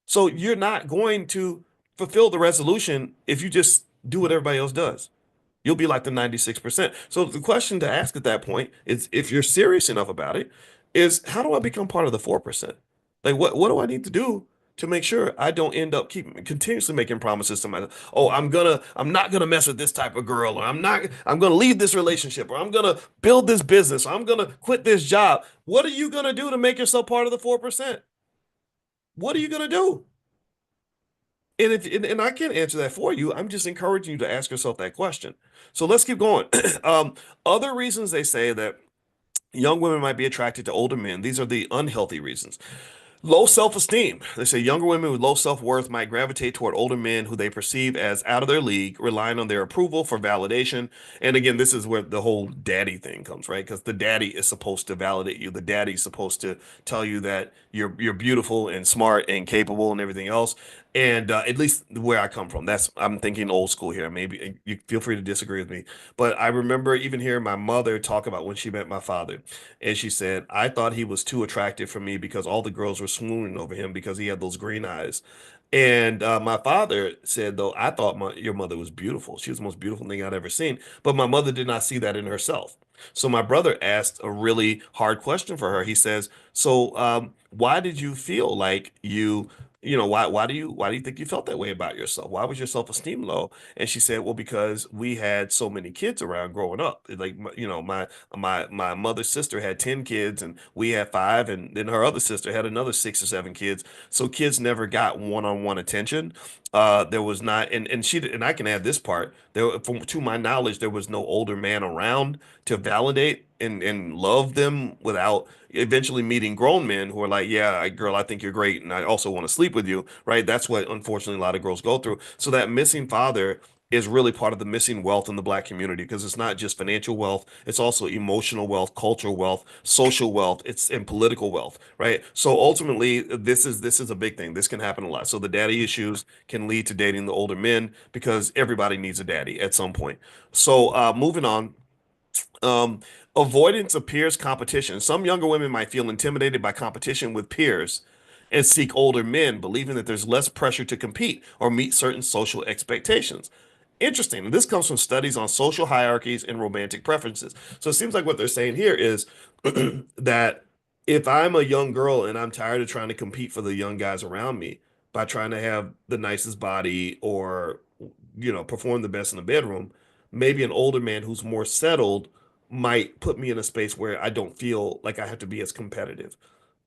So you're not going to fulfill the resolution if you just do what everybody else does. You'll be like the 96%. So the question to ask at that point is, if you're serious enough about it, is how do I become part of the 4%? Like what do I need to do to make sure I don't end up continuously making promises to myself. Oh, I'm not gonna mess with this type of girl, or I'm gonna leave this relationship, or I'm gonna build this business, or I'm gonna quit this job. What are you gonna do to make yourself part of the 4%? What are you gonna do? And I can't answer that for you. I'm just encouraging you to ask yourself that question. So let's keep going. Other reasons they say that young women might be attracted to older men. These are the unhealthy reasons. Low self-esteem. They say younger women with low self-worth might gravitate toward older men who they perceive as out of their league, relying on their approval for validation. And again, this is where the whole daddy thing comes, right? Because the daddy is supposed to validate you. The daddy's supposed to tell you that you're beautiful and smart and capable and everything else. And at least where I come from, I'm thinking old school here. Maybe you feel free to disagree with me, but I remember even hearing my mother talk about when she met my father. And she said, I thought he was too attractive for me because all the girls were swooning over him because he had those green eyes. And my father said, though, I thought your mother was beautiful. She was the most beautiful thing I'd ever seen. But my mother did not see that in herself. So my brother asked a really hard question for her. He says, so why did you feel like why do you think you felt that way about yourself? Why was your self-esteem low? And she said, well, because we had so many kids around growing up. Like, my mother's sister had 10 kids and we had five, and then her other sister had another 6 or 7 kids. So kids never got one-on-one attention. There was not, and I can add this part. To my knowledge, there was no older man around to validate and love them without eventually meeting grown men who are like, yeah, girl, I think you're great, and I also want to sleep with you, right? That's what unfortunately a lot of girls go through. So that missing father is really part of the missing wealth in the black community because it's not just financial wealth, it's also emotional wealth, cultural wealth, social wealth, it's and political wealth, right? So ultimately, this is a big thing. This can happen a lot. So the daddy issues can lead to dating the older men because everybody needs a daddy at some point. So moving on. Um, Avoidance of peers competition. Some younger women might feel intimidated by competition with peers and seek older men, believing that there's less pressure to compete or meet certain social expectations. Interesting. And this comes from studies on social hierarchies and romantic preferences. So it seems like what they're saying here is that if I'm a young girl and I'm tired of trying to compete for the young guys around me by trying to have the nicest body or, perform the best in the bedroom, maybe an older man who's more settled might put me in a space where I don't feel like I have to be as competitive.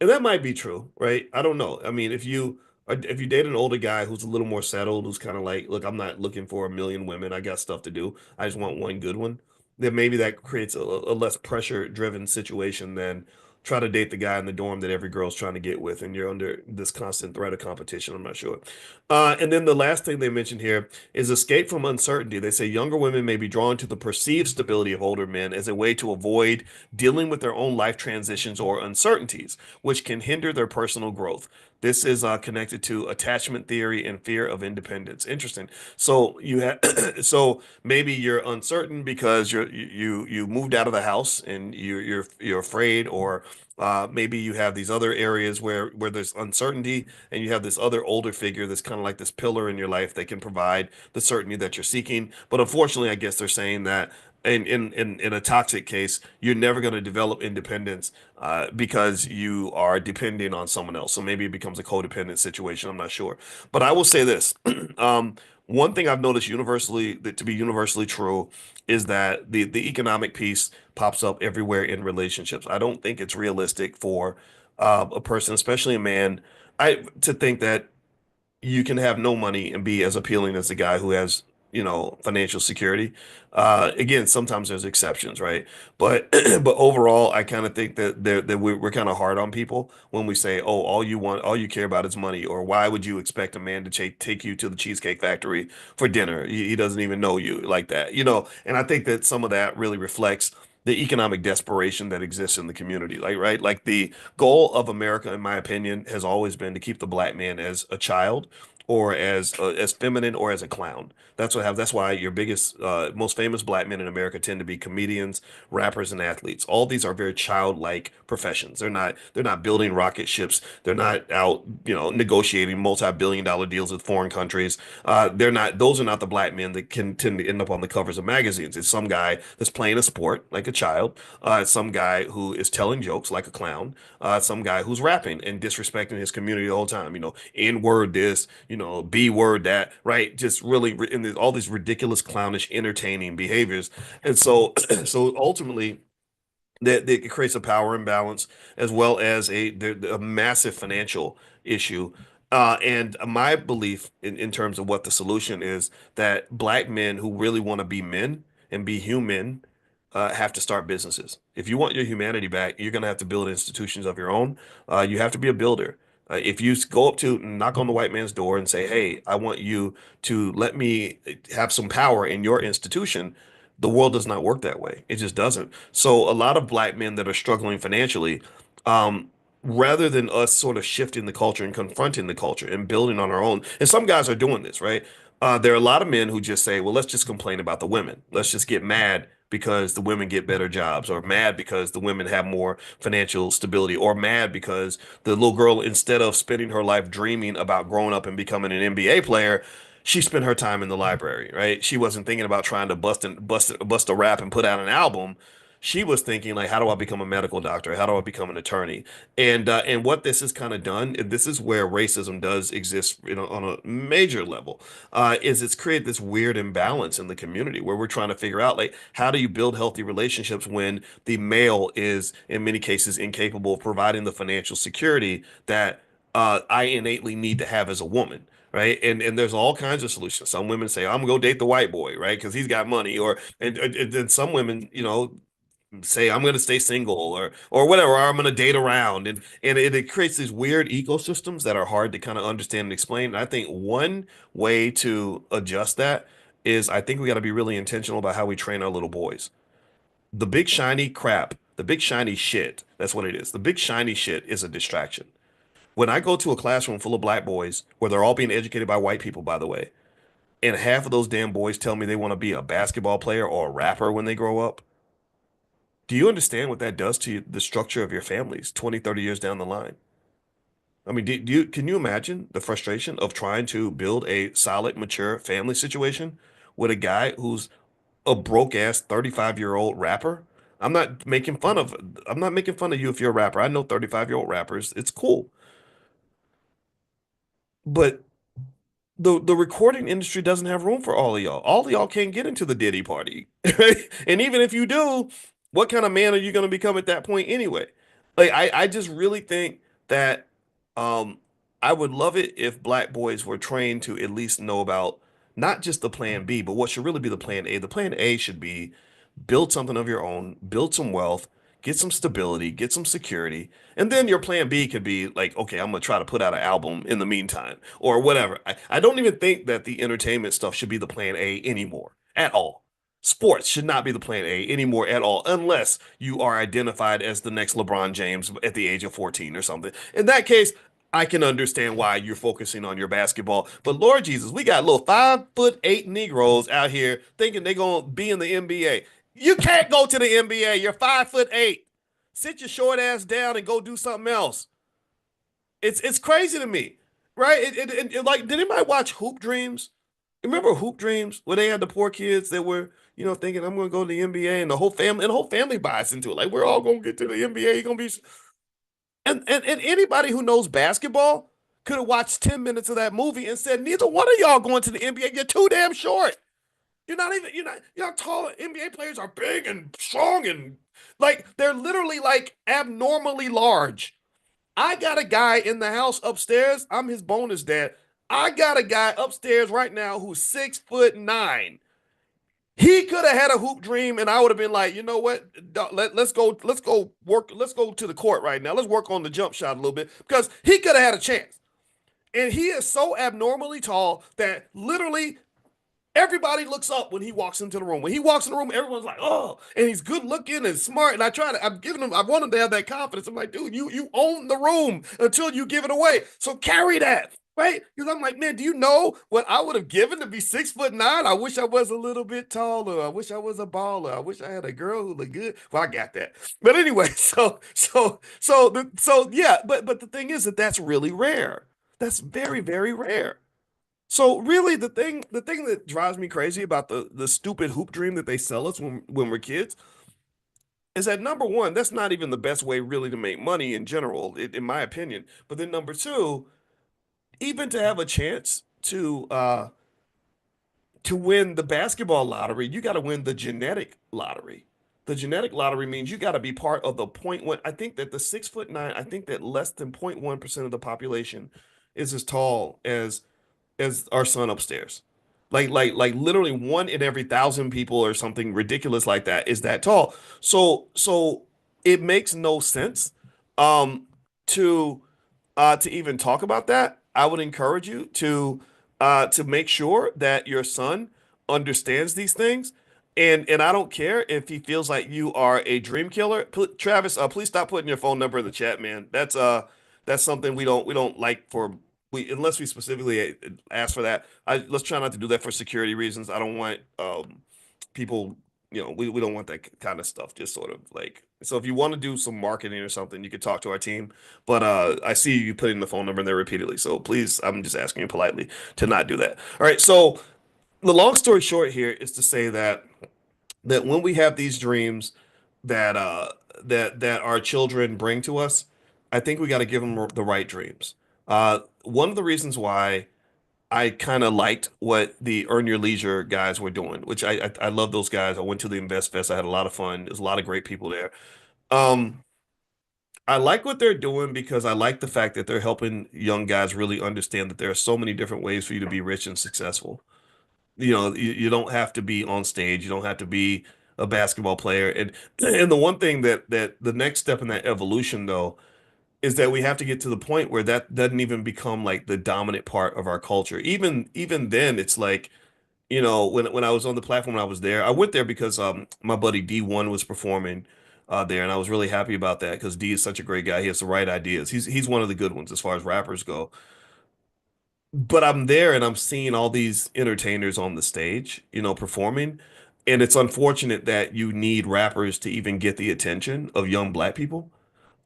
And that might be true, right? I don't know. I mean, if you date an older guy who's a little more settled, who's kind of like, look, I'm not looking for a million women. I got stuff to do. I just want one good one. Then maybe that creates a less pressure driven situation than try to date the guy in the dorm that every girl's trying to get with, and you're under this constant threat of competition. I'm not sure. And then the last thing they mentioned here is escape from uncertainty. They say younger women may be drawn to the perceived stability of older men as a way to avoid dealing with their own life transitions or uncertainties, which can hinder their personal growth. This is connected to attachment theory and fear of independence. Interesting. So you have, so maybe you're uncertain because you moved out of the house and you're afraid, or maybe you have these other areas where there's uncertainty, and you have this other older figure that's kind of like this pillar in your life that can provide the certainty that you're seeking. But unfortunately, I guess they're saying that in a toxic case, you're never going to develop independence because you are depending on someone else. So maybe it becomes a codependent situation. I'm not sure. But I will say this. One thing I've noticed universally that to be universally true is that the economic piece pops up everywhere in relationships. I don't think it's realistic for a person, especially a man, to think that you can have no money and be as appealing as the guy who has, financial security. Again, sometimes there's exceptions, right? But but overall, I kind of think that we're kind of hard on people when we say, oh, all you care about is money, or why would you expect a man to take you to the Cheesecake Factory for dinner? He doesn't even know you like that, And I think that some of that really reflects the economic desperation that exists in the community, like right, like the goal of America, in my opinion, has always been to keep the black man as a child or as feminine or as a clown. That's why your biggest most famous black men in America tend to be comedians, rappers, and athletes. All these are very childlike professions. They're not building rocket ships. They're not out, negotiating multi-billion-dollar deals with foreign countries. Those are not the black men that can tend to end up on the covers of magazines. It's some guy that's playing a sport like a child, some guy who is telling jokes like a clown, some guy who's rapping and disrespecting his community the whole time. N word this, B word that, right? Just really all these ridiculous, clownish, entertaining behaviors. And so, so ultimately, that it creates a power imbalance as well as a massive financial issue. And my belief in terms of what the solution is that black men who really want to be men and be human have to start businesses. If you want your humanity back, you're going to have to build institutions of your own. You have to be a builder. If you go up to knock on the white man's door and say, "Hey, I want you to let me have some power in your institution," the world does not work that way. It just doesn't. So a lot of black men that are struggling financially, um, rather than us sort of shifting the culture and confronting the culture and building on our own, and some guys are doing this, right? There are a lot of men who just say, well, let's just complain about the women. Let's just get mad because the women get better jobs, or mad because the women have more financial stability, or mad because the little girl, instead of spending her life dreaming about growing up and becoming an NBA player, she spent her time in the library, right? She wasn't thinking about trying to bust a rap and put out an album. She was thinking like, how do I become a medical doctor? How do I become an attorney? And what this has kind of done, this is where racism does exist, on a major level, is it's created this weird imbalance in the community where we're trying to figure out like, how do you build healthy relationships when the male is in many cases incapable of providing the financial security that I innately need to have as a woman, right? And there's all kinds of solutions. Some women say, I'm gonna go date the white boy, right? Because he's got money. Or and then some women, say I'm gonna stay single or whatever, or I'm gonna date around. And it creates these weird ecosystems that are hard to kind of understand and explain. And I think one way to adjust that is I think we got to be really intentional about how we train our little boys. The big shiny crap, the big shiny shit, that's what it is. The big shiny shit is a distraction. When I go to a classroom full of black boys, where they're all being educated by white people, by the way, and half of those damn boys tell me they want to be a basketball player or a rapper when they grow up, do you understand what that does to the structure of your families 20, 30 years down the line? I mean, can you imagine the frustration of trying to build a solid, mature family situation with a guy who's a broke ass 35-year-old rapper? I'm not making fun of you if you're a rapper. I know 35-year-old rappers. It's cool. But the recording industry doesn't have room for all of y'all. All of y'all can't get into the Diddy party. Right? And even if you do, what kind of man are you going to become at that point anyway? Like I just really think that um I would love it if black boys were trained to at least know about not just the plan B, but what should really be the plan A. The plan A should be build something of your own, build some wealth, get some stability, get some security, and then your plan B could be like, okay, I'm gonna try to put out an album in the meantime or whatever. I don't even think that the entertainment stuff should be the plan A anymore at all. Sports should not be the plan A anymore at all, unless you are identified as the next LeBron James at the age of 14 or something. In that case, I can understand why you're focusing on your basketball. But Lord Jesus, we got little 5'8" Negroes out here thinking they're gonna be in the NBA. You can't go to the NBA. You're 5'8". Sit your short ass down and go do something else. It's crazy to me, right? Like, did anybody watch Hoop Dreams? Remember Hoop Dreams, where they had the poor kids that were, thinking I'm going to go to the NBA, and the whole family buys into it. Like, we're all going to get to the NBA. You're going to be, and anybody who knows basketball could have watched 10 minutes of that movie and said, neither one of y'all going to the NBA. You're too damn short. You're not tall. NBA players are big and strong and like they're literally like abnormally large. I got a guy in the house upstairs. I'm his bonus dad. I got a guy upstairs right now who's 6'9". He could have had a hoop dream, and I would have been like, you know what? Let's go work. Let's go to the court right now. Let's work on the jump shot a little bit because he could have had a chance. And he is so abnormally tall that literally everybody looks up when he walks into the room. When he walks in the room, everyone's like, oh, and he's good looking and smart. And I want him to have that confidence. I'm like, dude, you own the room until you give it away. So carry that. right? Because I'm like, man, do you know what I would have given to be 6'9"? I wish I was a little bit taller. I wish I was a baller. I wish I had a girl who looked good. Well, I got that. But anyway, so yeah, but the thing is that that's really rare. That's very, very rare. So really the thing that drives me crazy about the stupid hoop dream that they sell us when we're kids is that number one, that's not even the best way really to make money in general, in my opinion. But then number two, even to have a chance to win the basketball lottery, you got to win the genetic lottery. The genetic lottery means you got to be part of the point one. I think that the 6'9", I think that less than 0.1% of the population is as tall as our son upstairs. Like literally one in every 1,000 people or something ridiculous like that is that tall. So it makes no sense um to to even talk about that. I would encourage you to make sure that your son understands these things. And I don't care if he feels like you are a dream killer. Travis, please stop putting your phone number in the chat, man. That's something we don't like for we unless we specifically ask for that. Let's try not to do that for security reasons. I don't want people, we don't want that kind of stuff. Just sort of like, so if you want to do some marketing or something, you could talk to our team. But I see you putting the phone number in there repeatedly. So please, I'm just asking you politely to not do that. All right. So the long story short here is to say that when we have these dreams that that our children bring to us, I think we got to give them the right dreams. One of the reasons why I kind of liked what the Earn Your Leisure guys were doing, which I love those guys. I went to the Invest Fest. I had a lot of fun. There's a lot of great people there. Um, I like what they're doing because I like the fact that they're helping young guys really understand that there are so many different ways for you to be rich and successful. You don't have to be on stage. You don't have to be a basketball player. And the one thing that the next step in that evolution though is that we have to get to the point where that doesn't even become like the dominant part of our culture. Even then, it's like, when I was on the platform, when I was there. I went there because my buddy D1 was performing there, and I was really happy about that because D is such a great guy. He has the right ideas. He's one of the good ones as far as rappers go. But I'm there and I'm seeing all these entertainers on the stage, performing. And it's unfortunate that you need rappers to even get the attention of young black people.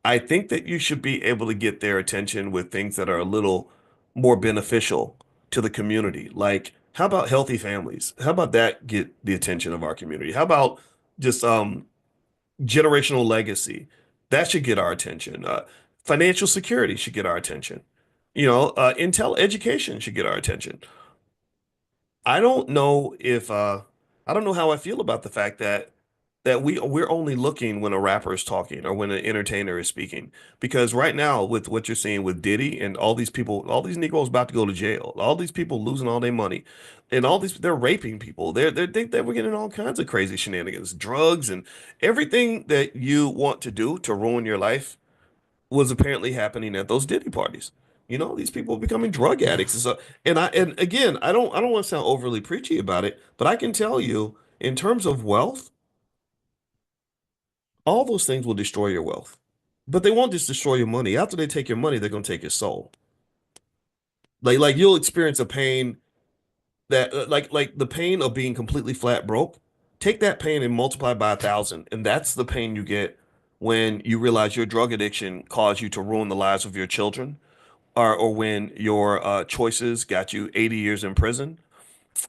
I think that you should be able to get their attention with things that are a little more beneficial to the community. Like, how about healthy families? How about that get the attention of our community? How about just generational legacy? That should get our attention. Financial security should get our attention. Intel education should get our attention. I don't know if I don't know how I feel about the fact that we're only looking when a rapper is talking or when an entertainer is speaking. Because right now, with what you're seeing with Diddy and all these people, all these Negroes about to go to jail, all these people losing all their money, and all these they're raping people. They think that we're getting all kinds of crazy shenanigans, drugs, and everything that you want to do to ruin your life was apparently happening at those Diddy parties. These people are becoming drug addicts. And again, I don't want to sound overly preachy about it, but I can tell you, in terms of wealth, all those things will destroy your wealth. But they won't just destroy your money. After they take your money, they're gonna take your soul. Like you'll experience a pain that like the pain of being completely flat broke. Take that pain and multiply by 1,000, and that's the pain you get when you realize your drug addiction caused you to ruin the lives of your children, or when your choices got you 80 years in prison,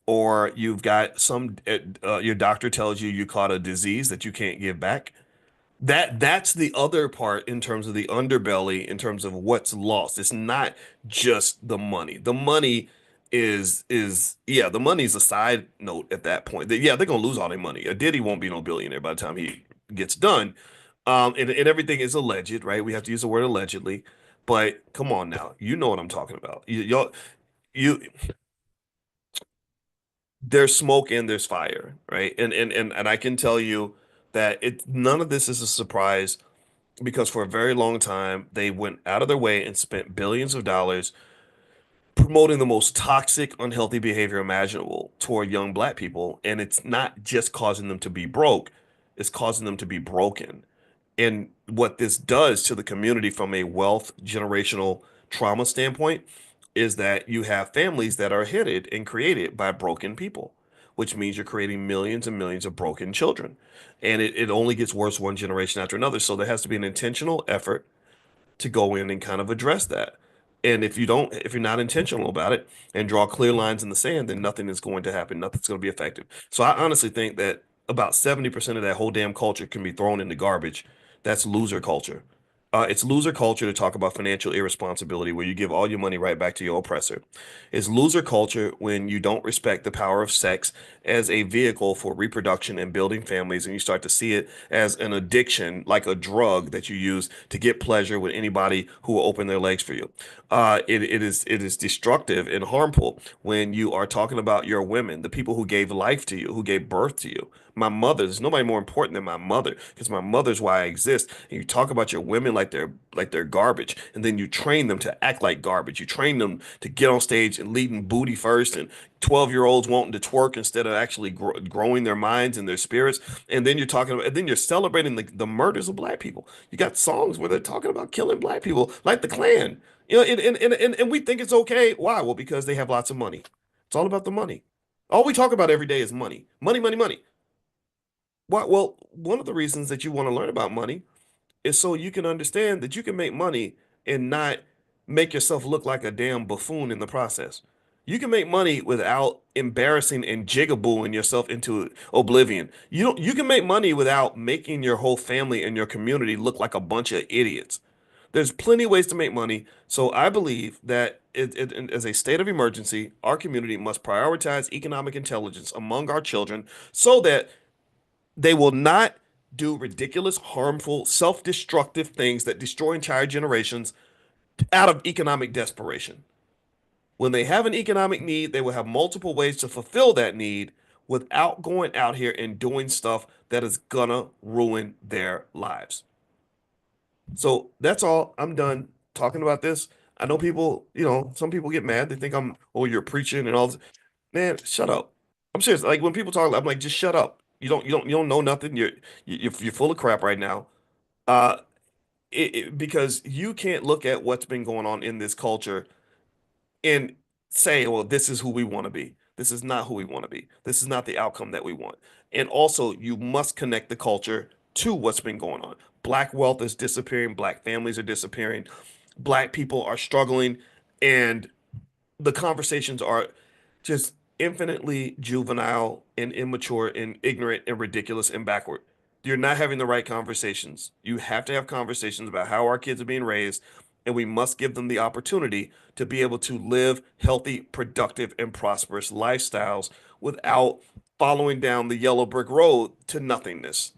or you've got your doctor tells you caught a disease that you can't give back. That's the other part in terms of the underbelly, in terms of what's lost. It's not just the money. The money is yeah, the money's a side note at that point. Yeah, they're gonna lose all their money. A Diddy won't be no billionaire by the time he gets done. And everything is alleged, right? We have to use the word allegedly. But come on now, you know what I'm talking about. You there's smoke and there's fire, right? And I can tell you that none of this is a surprise because for a very long time they went out of their way and spent billions of dollars promoting the most toxic, unhealthy behavior imaginable toward young black people. And it's not just causing them to be broke, it's causing them to be broken. And what this does to the community from a wealth generational trauma standpoint, is that you have families that are headed and created by broken people, which means you're creating millions and millions of broken children. And it only gets worse one generation after another. So there has to be an intentional effort to go in and kind of address that. And if you're not intentional about it and draw clear lines in the sand, then nothing is going to happen. Nothing's going to be effective. So I honestly think that about 70% of that whole damn culture can be thrown in the garbage. That's loser culture. It's loser culture to talk about financial irresponsibility where you give all your money right back to your oppressor. It's loser culture when you don't respect the power of sex as a vehicle for reproduction and building families, and you start to see it as an addiction, like a drug that you use to get pleasure with anybody who will open their legs for you. It is destructive and harmful when you are talking about your women, the people who gave life to you, who gave birth to you. My mother, there's nobody more important than my mother because my mother's why I exist. And you talk about your women like they're garbage, and then you train them to act like garbage. You train them to get on stage and leading booty first, and 12-year-olds wanting to twerk instead of actually growing their minds and their spirits. And then you're celebrating the murders of black people. You got songs where they're talking about killing black people, like the Klan. And we think it's okay. Why? Well, because they have lots of money. It's all about the money. All we talk about every day is money. Money, money, money. Why? Well, one of the reasons that you want to learn about money is so you can understand that you can make money and not make yourself look like a damn buffoon in the process. You can make money without embarrassing and jigabooing yourself into oblivion. You can make money without making your whole family and your community look like a bunch of idiots. There's plenty of ways to make money. So I believe that as a state of emergency, our community must prioritize economic intelligence among our children so that they will not do ridiculous, harmful, self-destructive things that destroy entire generations out of economic desperation. When they have an economic need, they will have multiple ways to fulfill that need without going out here and doing stuff that is gonna ruin their lives. So that's all. I'm done talking about this. I know people, some people get mad. They think oh, you're preaching and all this. Man, shut up. I'm serious. Like when people talk, I'm like, just shut up. You don't know nothing. You're full of crap right now. Uh, because you can't look at what's been going on in this culture and say, well, this is who we want to be. This is not who we want to be. This is not the outcome that we want. And also, you must connect the culture to what's been going on. Black wealth is disappearing. Black families are disappearing. Black people are struggling. And the conversations are just infinitely juvenile and immature and ignorant and ridiculous and backward. You're not having the right conversations. You have to have conversations about how our kids are being raised, and we must give them the opportunity to be able to live healthy, productive, and prosperous lifestyles without following down the yellow brick road to nothingness.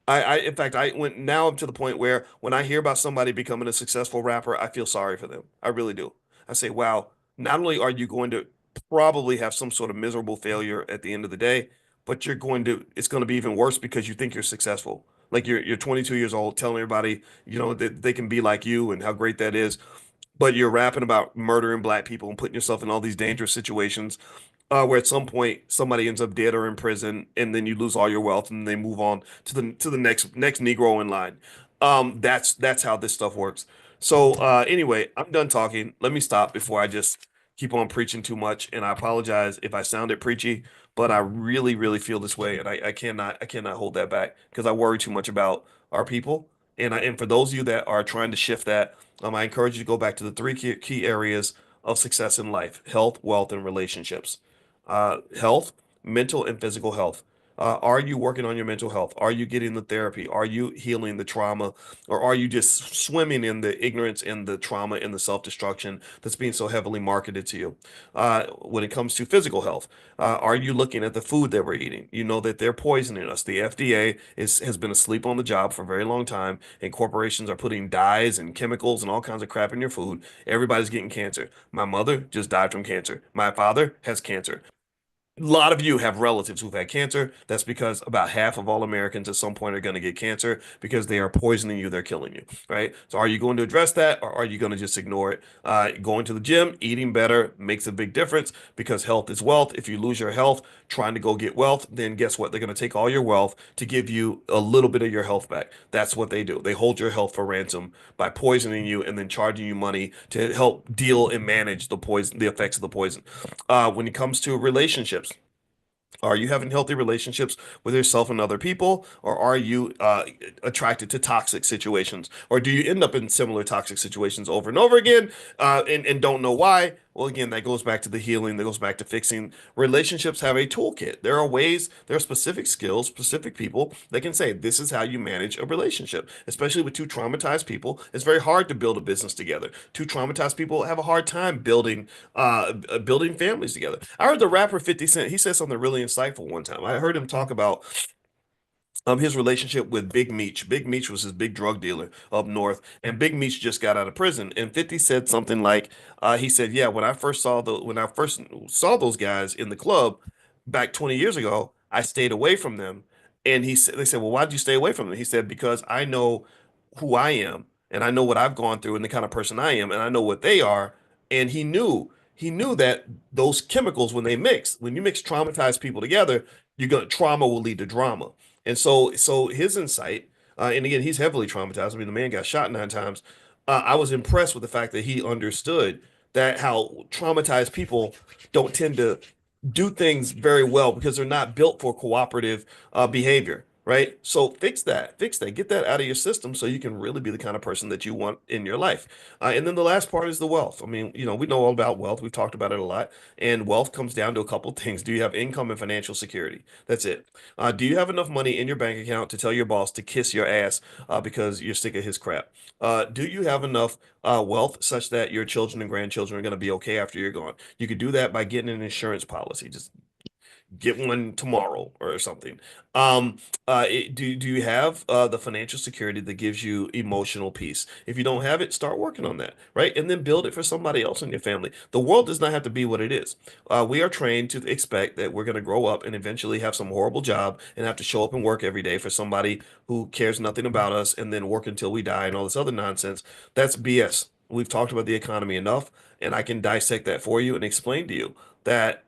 In fact, I went now up to the point where when I hear about somebody becoming a successful rapper, I feel sorry for them. I really do. I say, wow, not only are you going to probably have some sort of miserable failure at the end of the day, but it's going to be even worse because you think you're successful. Like you're 22 years old, telling everybody, that they can be like you and how great that is, but you're rapping about murdering black people and putting yourself in all these dangerous situations where at some point somebody ends up dead or in prison, and then you lose all your wealth, and they move on to the next Negro in line. That's how this stuff works. So anyway, I'm done talking. Let me stop before I just keep on preaching too much. And I apologize if I sounded preachy, but I really, really feel this way, and I cannot hold that back because I worry too much about our people. And for those of you that are trying to shift that, I encourage you to go back to the three key areas of success in life: health, wealth, and relationships. Health, mental and physical health. Are you working on your mental health? Are you getting the therapy? Are you healing the trauma? Or are you just swimming in the ignorance and the trauma and the self-destruction that's being so heavily marketed to you? When it comes to physical health, are you looking at the food that we're eating? You know that they're poisoning us. The FDA has been asleep on the job for a very long time, and corporations are putting dyes and chemicals and all kinds of crap in your food. Everybody's getting cancer. My mother just died from cancer. My father has cancer. A lot of you have relatives who've had cancer. That's because about half of all Americans at some point are going to get cancer because they are poisoning you. They're killing you, right? So are you going to address that or are you going to just ignore it? Going to the gym, eating better makes a big difference because health is wealth. If you lose your health trying to go get wealth, then guess what? They're going to take all your wealth to give you a little bit of your health back. That's what they do. They hold your health for ransom by poisoning you and then charging you money to help deal and manage the poison, the effects of the poison. When it comes to relationships, are you having healthy relationships with yourself and other people, or are you attracted to toxic situations, or do you end up in similar toxic situations over and over again, and don't know why? Well, again, that goes back to the healing, that goes back to fixing. Relationships have a toolkit. There are ways, there are specific skills, specific people that can say this is how you manage a relationship, especially with two traumatized people. It's very hard to build a business together. Two traumatized people have a hard time building families together. I heard the rapper 50 Cent, he said something really insightful one time. I heard him talk about his relationship with Big Meech. Big Meech was his big drug dealer up north, and Big Meech just got out of prison. And 50 said something like, he said, "Yeah, when I first saw those guys in the club back 20 years ago, I stayed away from them." And they said, "Well, why did you stay away from them?" He said, "Because I know who I am, and I know what I've gone through, and the kind of person I am, and I know what they are." And he knew that those chemicals, when they mix, when you mix traumatized people together, trauma will lead to drama. And so his insight, and again, he's heavily traumatized. I mean, the man got shot 9 times. I was impressed with the fact that he understood that how traumatized people don't tend to do things very well because they're not built for cooperative behavior, right? So fix that, get that out of your system so you can really be the kind of person that you want in your life. And then the last part is the wealth. I mean, we know all about wealth. We've talked about it a lot. And wealth comes down to a couple things. Do you have income and financial security? That's it. Do you have enough money in your bank account to tell your boss to kiss your ass because you're sick of his crap? Do you have enough wealth such that your children and grandchildren are going to be okay after you're gone? You could do that by getting an insurance policy. Just get one tomorrow or something. Do you have the financial security that gives you emotional peace? If you don't have it, start working on that, right? And then build it for somebody else in your family. The world does not have to be what it is. We are trained to expect that we're going to grow up and eventually have some horrible job and have to show up and work every day for somebody who cares nothing about us and then work until we die and all this other nonsense. That's BS. We've talked about the economy enough, and I can dissect that for you and explain to you that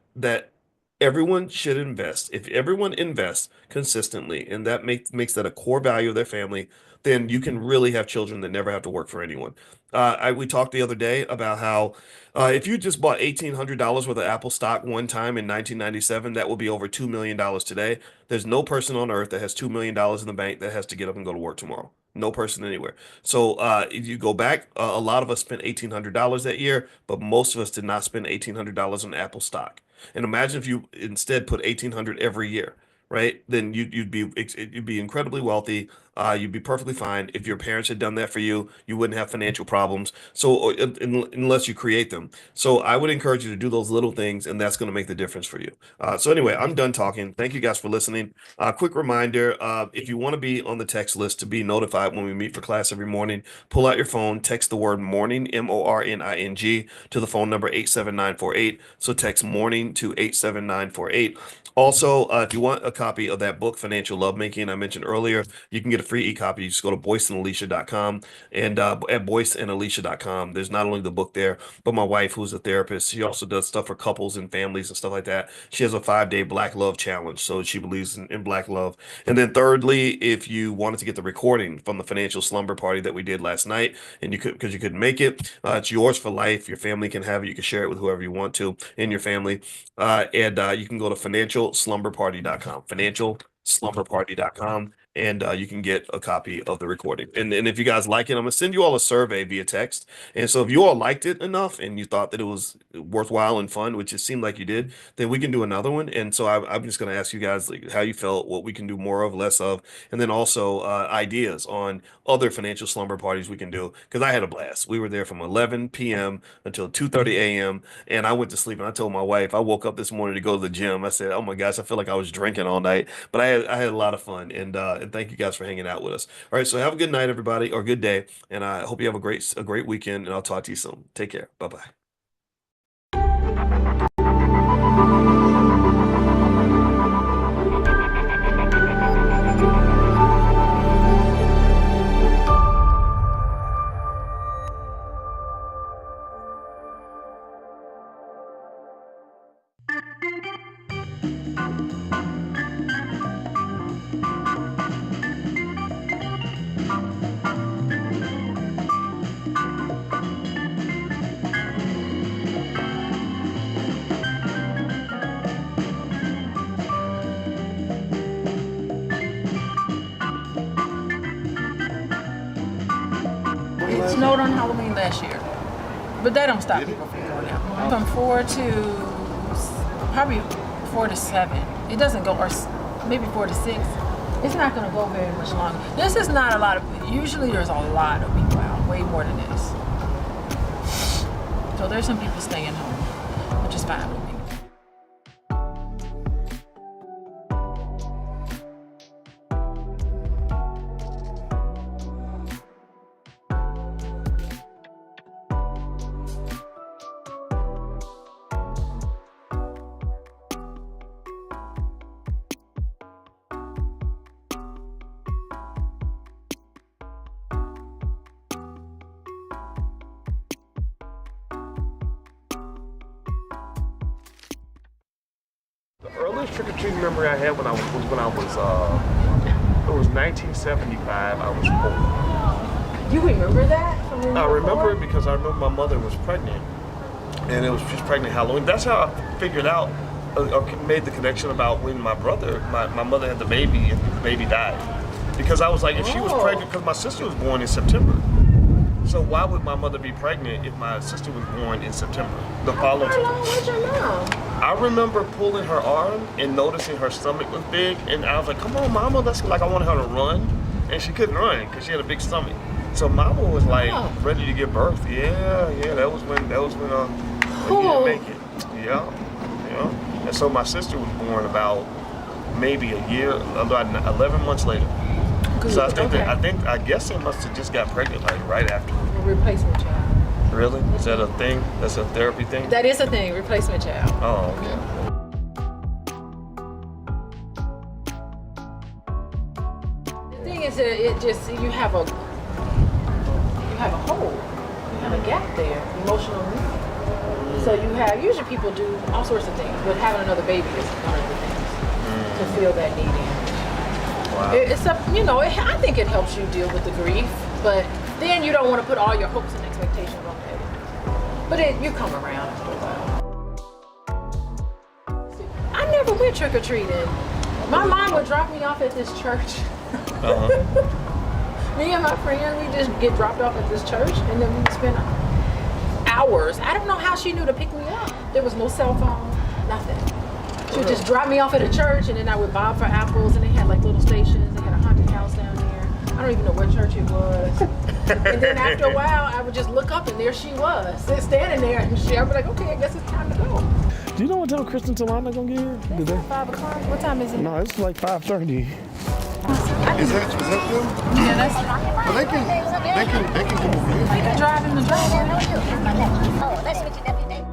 everyone should invest. If everyone invests consistently and that makes that a core value of their family, then you can really have children that never have to work for anyone. We talked the other day about how if you just bought $1,800 worth of Apple stock one time in 1997, that will be over $2 million today. There's no person on earth that has $2 million in the bank that has to get up and go to work tomorrow. No person anywhere. So if you go back, a lot of us spent $1,800 that year, but most of us did not spend $1,800 on Apple stock. And imagine if you instead put 1,800 every year, right? Then you'd be incredibly wealthy. You'd be perfectly fine. If your parents had done that for you, you wouldn't have financial problems. So unless you create them. So I would encourage you to do those little things, and that's going to make the difference for you. So anyway, I'm done talking. Thank you guys for listening. Quick reminder, if you want to be on the text list to be notified when we meet for class every morning, pull out your phone, text the word morning, MORNING, to the phone number 87948. So text morning to 87948. Also, if you want a copy of that book, Financial Lovemaking, I mentioned earlier, you can get a free e-copy. You just go to boyceandalicia.com, and at boyceandalicia.com, there's not only the book there, but my wife, who's a therapist, she also does stuff for couples and families and stuff like that. She has a 5-day Black Love Challenge, so she believes in Black love. And then thirdly, if you wanted to get the recording from the financial slumber party that we did last night, and because you couldn't make it, it's yours for life. Your family can have it. You can share it with whoever you want to in your family. And you can go to financialslumberparty.com, financialslumberparty.com, and you can get a copy of the recording. And if you guys like it, I'm gonna send you all a survey via text. And so if you all liked it enough and you thought that it was worthwhile and fun, which it seemed like you did, then we can do another one. And so I'm just gonna ask you guys like how you felt, what we can do more of, less of, and then also ideas on other financial slumber parties we can do. Because I had a blast. We were there from 11 p.m. until 2:30 a.m. and I went to sleep. And I told my wife I woke up this morning to go to the gym. I said, "Oh my gosh, I feel like I was drinking all night," but I had a lot of fun. And thank you guys for hanging out with us. All right, so have a good night, everybody, or good day, and I hope you have a great weekend. And I'll talk to you soon. Take care. Bye bye. snowed on Halloween last year, but that don't stop people from going out. From 4 to probably 4 to 7. It doesn't go, or maybe 4 to 6. It's not going to go very much longer. This is not a lot of. Usually, there's a lot of people out, way more than this. So there's some people staying home, which is fine with me. The earliest trick-or-treating memory I had when I was it was 1975. I was 4. You remember that? I remember it because I remember my mother was pregnant, and she's pregnant Halloween. That's how I figured out, or made the connection about when my mother had the baby and the baby died. Because I was like, if she was pregnant, because my sister was born in September. So why would my mother be pregnant if my sister was born in September? The following. How long was your mom? I remember pulling her arm and noticing her stomach was big, and I was like, "Come on, Mama!" That's like I wanted her to run, and she couldn't run because she had a big stomach. So Mama was like ready to give birth. Yeah. That was when you didn't make it. Yeah. And so my sister was born about maybe a year, about 11 months later. Good. So I guess they must have just got pregnant like right after. A replacement child. Really? Is that a thing? That's a therapy thing? That is a thing, replacement child. Oh, okay. The thing is that you have a hole, you have a gap there, emotional need. So usually people do all sorts of things, but having another baby is one of the things to fill that need in. Wow. I think it helps you deal with the grief, but then you don't want to put all your hopes and expectations on it. But you come around after a while. I never went trick-or-treating. My mom would drop me off at this church. Me and my friend, we just get dropped off at this church, and then we spend hours. I don't know how she knew to pick me up. There was no cell phone, nothing. She would just drop me off at a church, and then I would bob for apples, and they had like little stations. They had a haunted house down there. I don't even know what church it was. And then after a while, I would just look up, and there she was, standing there, and I'd be like, okay, I guess it's time to go. Do you know what time Kristen Talana gonna get here? It's 5 o'clock. What time is it? No, it's like 5:30. Is that them? Yeah, that's. Well, they can come over here. They can drive in the driveway. Oh, let's switch it every day.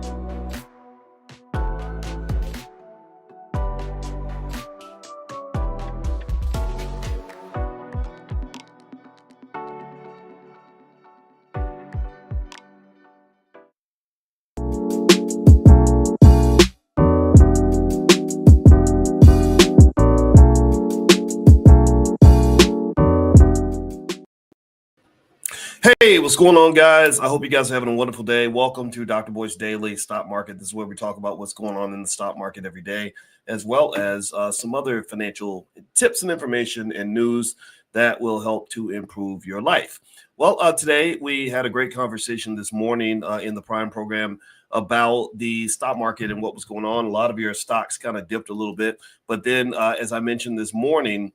Hey, what's going on, guys? I hope you guys are having a wonderful day. Welcome to Dr. Boyce Daily Stock Market. This is where we talk about what's going on in the stock market every day, as well as some other financial tips and information and news that will help to improve your life. Well, today we had a great conversation this morning in the Prime program about the stock market and what was going on. A lot of your stocks kind of dipped a little bit, but then as I mentioned this morning,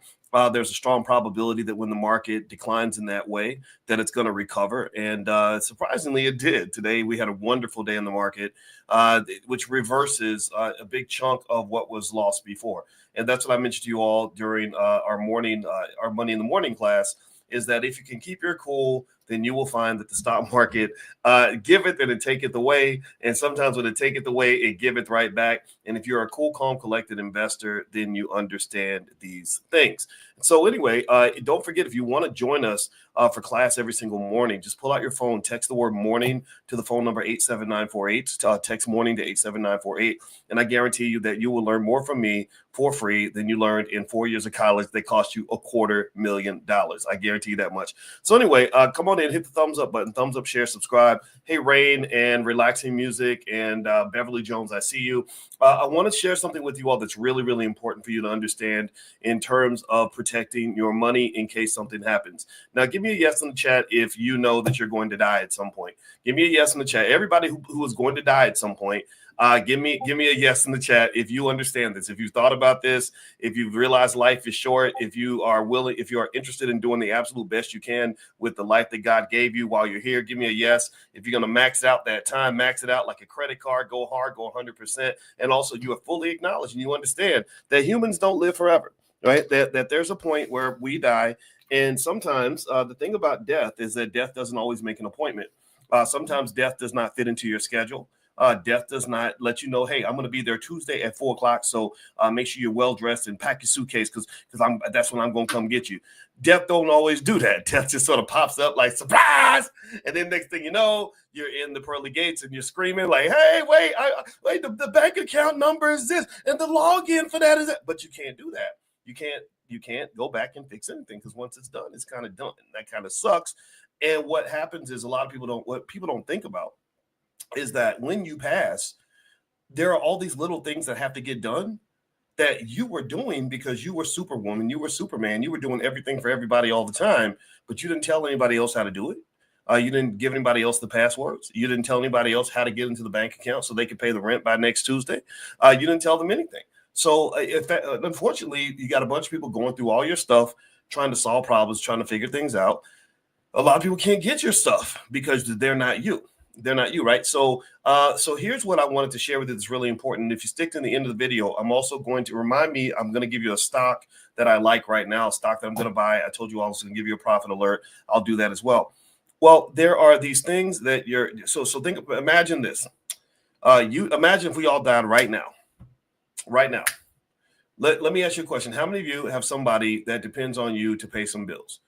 there's a strong probability that when the market declines in that way, that it's going to recover. And surprisingly, it did. Today, we had a wonderful day in the market, which reverses a big chunk of what was lost before. And that's what I mentioned to you all during our Money in the Morning class, is that if you can keep your cool, then you will find that the stock market giveth and it taketh away. And sometimes when it taketh away, it giveth right back. And if you're a cool, calm, collected investor, then you understand these things. So anyway, don't forget, if you want to join us for class every single morning, just pull out your phone, text the word morning to the phone number 87948, text morning to 87948. And I guarantee you that you will learn more from me for free than you learned in 4 years of college that cost you $250,000. I guarantee you that much. So anyway, come on on in, hit the thumbs up button, thumbs up, share, subscribe. Hey, Rain and Relaxing Music and Beverly Jones, I see you. I want to share something with you all that's really, really important for you to understand in terms of protecting your money in case something happens. Now, give me a yes in the chat if you know that you're going to die at some point. Give me a yes in the chat. Everybody who is going to die at some point, give me a yes in the chat if you understand this, if you've thought about this, if you've realized life is short, if you are willing, if you are interested in doing the absolute best you can with the life that God gave you while you're here. Give me a yes. If you're going to max out that time, max it out like a credit card, go hard, go 100%. And also you are fully acknowledged and you understand that humans don't live forever, right? That there's a point where we die. And sometimes the thing about death is that death doesn't always make an appointment. Sometimes death does not fit into your schedule. Death does not let you know, hey, I'm going to be there Tuesday at 4 o'clock. So make sure you're well dressed and pack your suitcase because that's when I'm going to come get you. Death don't always do that. Death just sort of pops up like surprise. And then next thing you know, you're in the pearly gates and you're screaming like, hey, wait, the bank account number is this and the login for that is that. But you can't do that. You can't go back and fix anything because once it's done, it's kind of done. That kind of sucks. And what happens is what people don't think about is that when you pass, there are all these little things that have to get done that you were doing because you were Superwoman, you were Superman, you were doing everything for everybody all the time, but you didn't tell anybody else how to do it. You didn't give anybody else the passwords. You didn't tell anybody else how to get into the bank account so they could pay the rent by next Tuesday. You didn't tell them anything. So unfortunately, you got a bunch of people going through all your stuff, trying to solve problems, trying to figure things out. A lot of people can't get your stuff because they're not you. They're not you, right? So here's what I wanted to share with you that's really important. If you stick to the end of the video, I'm also going to I'm going to give you a stock that I like right now, a stock that I'm going to buy. I told you I was going to give you a profit alert. I'll do that as well. Well, there are these things that imagine this. You imagine if we all died right now. Let me ask you a question. How many of you have somebody that depends on you to pay some bills?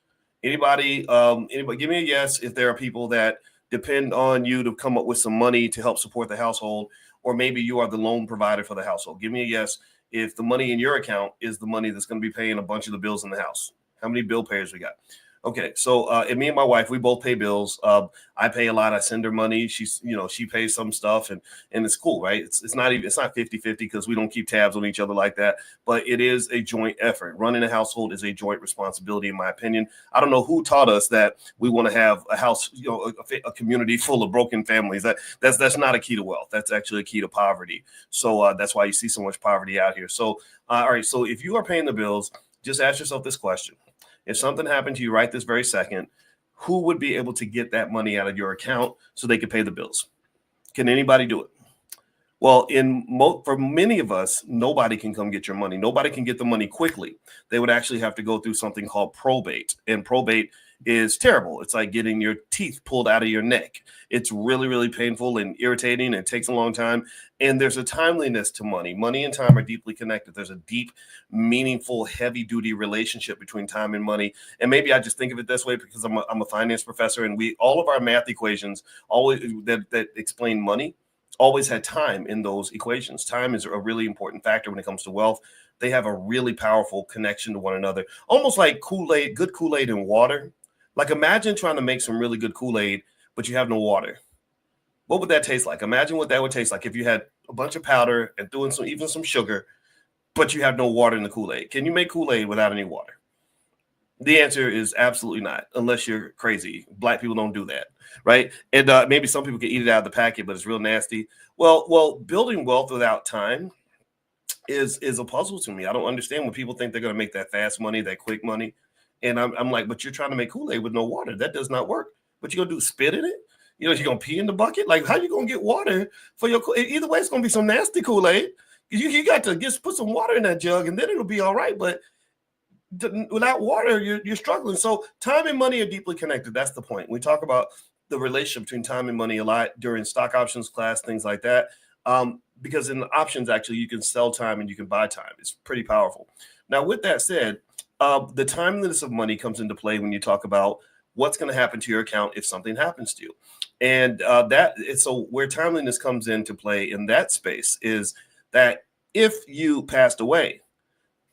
Anybody, give me a yes if there are people that depend on you to come up with some money to help support the household, or maybe you are the loan provider for the household. Give me a yes if the money in your account is the money that's going to be paying a bunch of the bills in the house. How many bill payers we got? Okay, so and me and my wife, we both pay bills. I pay a lot. I send her money. She pays some stuff, and it's cool, right? It's not 50-50 because we don't keep tabs on each other like that. But it is a joint effort. Running a household is a joint responsibility, in my opinion. I don't know who taught us that we want to have a house, a community full of broken families. That's not a key to wealth. That's actually a key to poverty. So that's why you see so much poverty out here. So all right, so if you are paying the bills, just ask yourself this question. If something happened to you right this very second, who would be able to get that money out of your account so they could pay the bills? Can anybody do it? Well, for many of us, nobody can come get your money. Nobody can get the money quickly. They would actually have to go through something called probate. And probate is terrible. It's like getting your teeth pulled out of your neck. It's really, really painful and irritating. And it takes a long time. And there's a timeliness to money. Money and time are deeply connected. There's a deep, meaningful, heavy-duty relationship between time and money. And maybe I just think of it this way because I'm a finance professor, and all of our math equations always that explain money always had time in those equations. Time is a really important factor when it comes to wealth. They have a really powerful connection to one another, almost like Kool-Aid, good Kool-Aid and water. Like imagine trying to make some really good Kool-Aid, but you have no water. What would that taste like? Imagine what that would taste like if you had a bunch of powder and threw in even some sugar, but you have no water in the Kool-Aid. Can you make Kool-Aid without any water? The answer is absolutely not, unless you're crazy. Black people don't do that, right? And maybe some people can eat it out of the packet, but it's real nasty. Well, building wealth without time is a puzzle to me. I don't understand when people think they're going to make that fast money, that quick money. And I'm like, but you're trying to make Kool-Aid with no water. That does not work. But you're going to do spit in it? You're going to pee in the bucket? Like, how you going to get water for your Kool-Aid? Either way, it's going to be some nasty Kool-Aid. You got to just put some water in that jug, and then it'll be all right. But without water, you're struggling. So time and money are deeply connected. That's the point. We talk about the relationship between time and money a lot during stock options class, things like that. Because in the options, actually, you can sell time and you can buy time. It's pretty powerful. Now, with that said, the timeliness of money comes into play when you talk about what's going to happen to your account if something happens to you. And so where timeliness comes into play in that space is that if you passed away,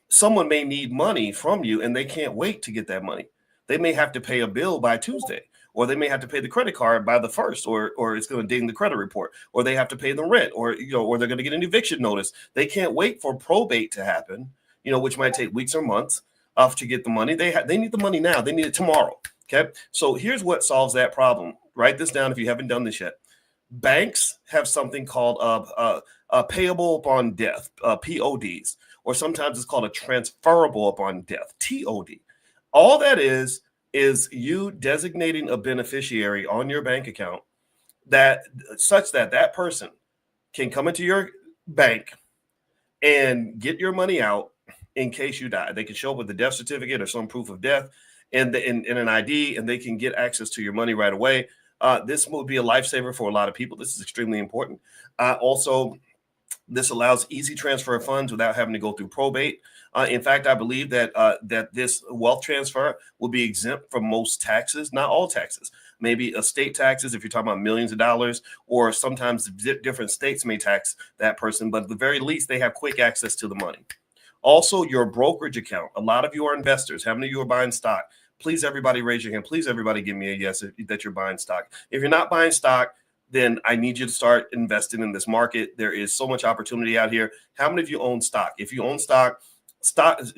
someone may need money from you and they can't wait to get that money. They may have to pay a bill by Tuesday, or they may have to pay the credit card by the 1st, or it's going to ding the credit report, or they have to pay the rent, or or they're going to get an eviction notice. They can't wait for probate to happen, which might take weeks or months to get the money. They need the money now. They need it tomorrow. Okay, so here's what solves that problem. Write this down if you haven't done this yet. Banks have something called payable upon death, PODs, or sometimes it's called a transferable upon death, TOD. All that is you designating a beneficiary on your bank account that such that person can come into your bank and get your money out in case you die. They can show up with a death certificate or some proof of death and an ID, and they can get access to your money right away. This will be a lifesaver for a lot of people. This is extremely important. Also, this allows easy transfer of funds without having to go through probate. In fact, I believe that this wealth transfer will be exempt from most taxes, not all taxes. Maybe estate taxes, if you're talking about millions of dollars, or sometimes different states may tax that person, but at the very least, they have quick access to the money. Also, your brokerage account. A lot of you are investors. How many of you are buying stock? Please, everybody, raise your hand. Please, everybody, give me a yes that you're buying stock. If you're not buying stock, then I need you to start investing in this market. There is so much opportunity out here. How many of you own stock? If you own stock,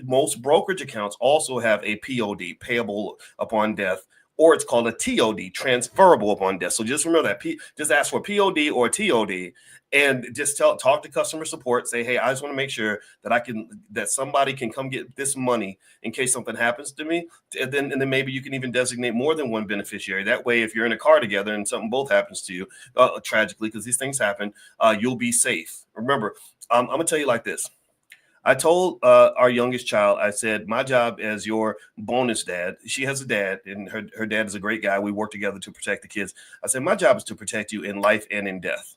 most brokerage accounts also have a POD, payable upon death, or it's called a TOD, transferable upon death. So just remember that. Just ask for POD or TOD, and just talk to customer support. Say, hey, I just want to make sure that somebody can come get this money in case something happens to me. And then maybe you can even designate more than one beneficiary. That way, if you're in a car together and something both happens to you, tragically, because these things happen, you'll be safe. Remember, I'm gonna tell you like this. I told our youngest child, I said, my job as your bonus dad, she has a dad, and her dad is a great guy. We work together to protect the kids. I said, my job is to protect you in life and in death.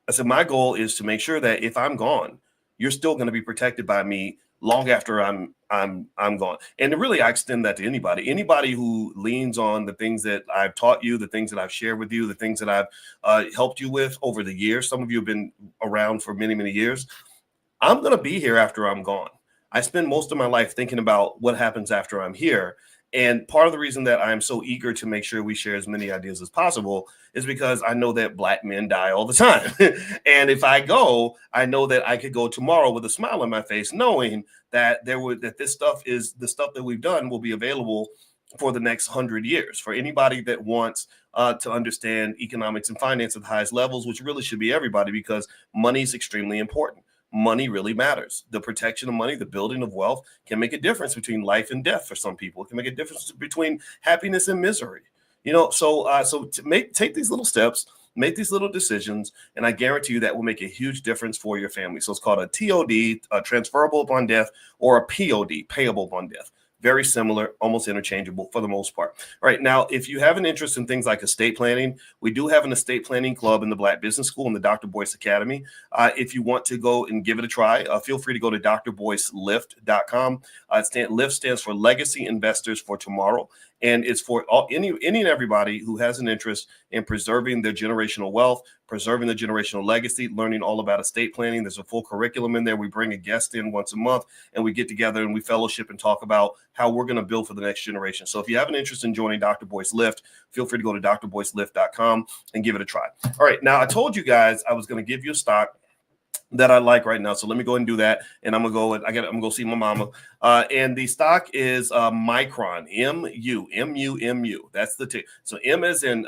I said, my goal is to make sure that if I'm gone, you're still going to be protected by me long after I'm gone. And really, I extend that to anybody who leans on the things that I've taught you, the things that I've shared with you, the things that I've helped you with over the years. Some of you have been around for many, many years. I'm going to be here after I'm gone. I spend most of my life thinking about what happens after I'm here. And part of the reason that I'm so eager to make sure we share as many ideas as possible is because I know that Black men die all the time. And if I go, I know that I could go tomorrow with a smile on my face, knowing that this stuff is the stuff that we've done will be available for the next 100 years for anybody that wants to understand economics and finance at the highest levels, which really should be everybody, because money is extremely important. Money really matters. The protection of money, the building of wealth can make a difference between life and death for some people. It can make a difference between happiness and misery. So take these little steps, make these little decisions, and I guarantee you that will make a huge difference for your family. So it's called a TOD, transferable upon death, or a POD, payable upon death. Very similar, almost interchangeable for the most part. All right. Now, if you have an interest in things like estate planning, we do have an estate planning club in the Black Business School in the Dr. Boyce Academy. If you want to go and give it a try, feel free to go to drboycelift.com. LIFT stands for Legacy Investors for Tomorrow. And it's for any and everybody who has an interest in preserving their generational wealth, preserving the generational legacy, learning all about estate planning. There's a full curriculum in there. We bring a guest in once a month, and we get together and we fellowship and talk about how we're going to build for the next generation. So if you have an interest in joining Dr. Boyce Lift, feel free to go to drboycelift.com and give it a try. All right. Now, I told you guys I was going to give you a stock that I like right now. So let me go ahead and do that. And I'm going to go see my mama. And the stock is Micron, M-U. That's the tick. So M as in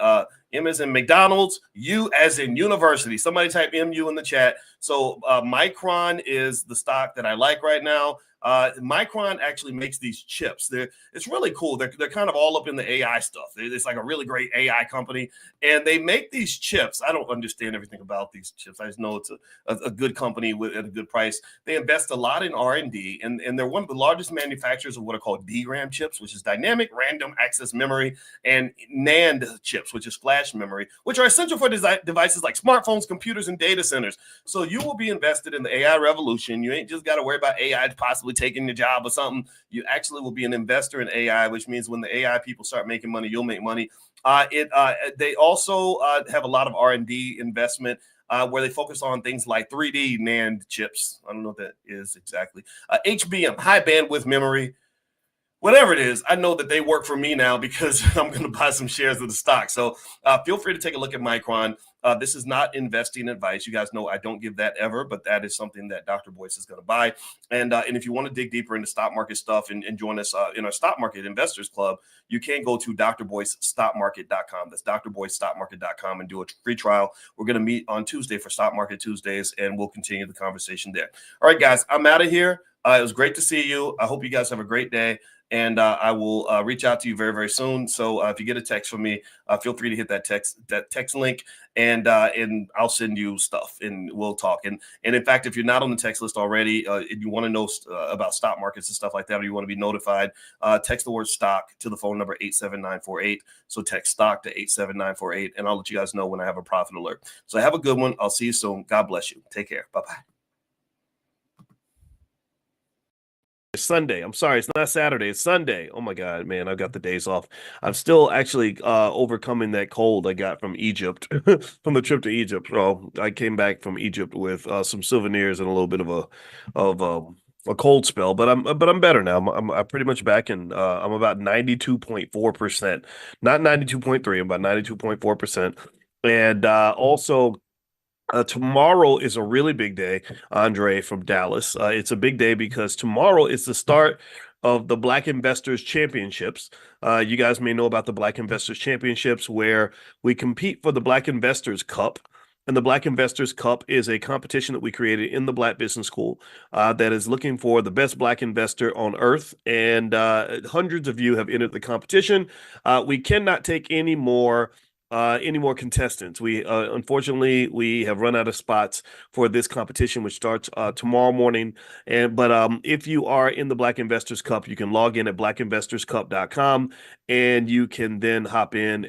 McDonald's, U as in university. Somebody type MU in the chat. So Micron is the stock that I like right now. Micron actually makes these chips. It's really cool. They're kind of all up in the AI stuff. It's like a really great AI company, and they make these chips. I don't understand everything about these chips. I just know it's a good company at a good price. They invest a lot in R&D, and they're one of the largest manufacturers of what are called DRAM chips, which is dynamic random access memory, and NAND chips, which is flash memory, which are essential for devices like smartphones, computers, and data centers. So you will be invested in the AI revolution. You ain't just got to worry about AI possibly taking your job or something. You actually will be an investor in AI, which means when the AI people start making money, you'll make money. They also have a lot of R&D investment where they focus on things like 3D NAND chips. I don't know what that is exactly. HBM, high bandwidth memory. whatever it is, I know that they work for me now because I'm going to buy some shares of the stock. So feel free to take a look at Micron. This is not investing advice. You guys know I don't give that ever, but that is something that Dr. Boyce is going to buy. And if you want to dig deeper into stock market stuff and join us in our stock market investors club, you can go to drboycestockmarket.com. That's drboycestockmarket.com and do a free trial. We're going to meet on Tuesday for Stock Market Tuesdays, and we'll continue the conversation there. All right, guys, I'm out of here. It was great to see you. I hope you guys have a great day. And I will reach out to you very, very soon. So if you get a text from me, feel free to hit that text link, and I'll send you stuff, and we'll talk. And in fact, if you're not on the text list already, and you want to know about stock markets and stuff like that, or you want to be notified, text the word stock to the phone number 87948. So text stock to 87948, and I'll let you guys know when I have a profit alert. So have a good one. I'll see you soon. God bless you. Take care. Bye-bye. It's Sunday. I'm sorry, it's not Saturday. It's Sunday. Oh my God, man, I've got the days off. I'm still actually overcoming that cold I got from Egypt, from the trip to Egypt. So I came back from Egypt with some souvenirs and a little bit of a cold spell, but I'm better now. I'm pretty much back, and I'm about 92.4%, not 92.3. I'm about 92.4%, and also. Tomorrow is a really big day, Andre from Dallas. It's a big day because tomorrow is the start of the Black Investors Championships. You guys may know about the Black Investors Championships, where we compete for the Black Investors Cup. And the Black Investors Cup is a competition that we created in the Black Business School that is looking for the best Black investor on earth. And hundreds of you have entered the competition. We cannot take any more contestants. We unfortunately we have run out of spots for this competition, which starts tomorrow morning. But if you are in the Black Investors Cup, you can log in at blackinvestorscup.com, and you can then hop in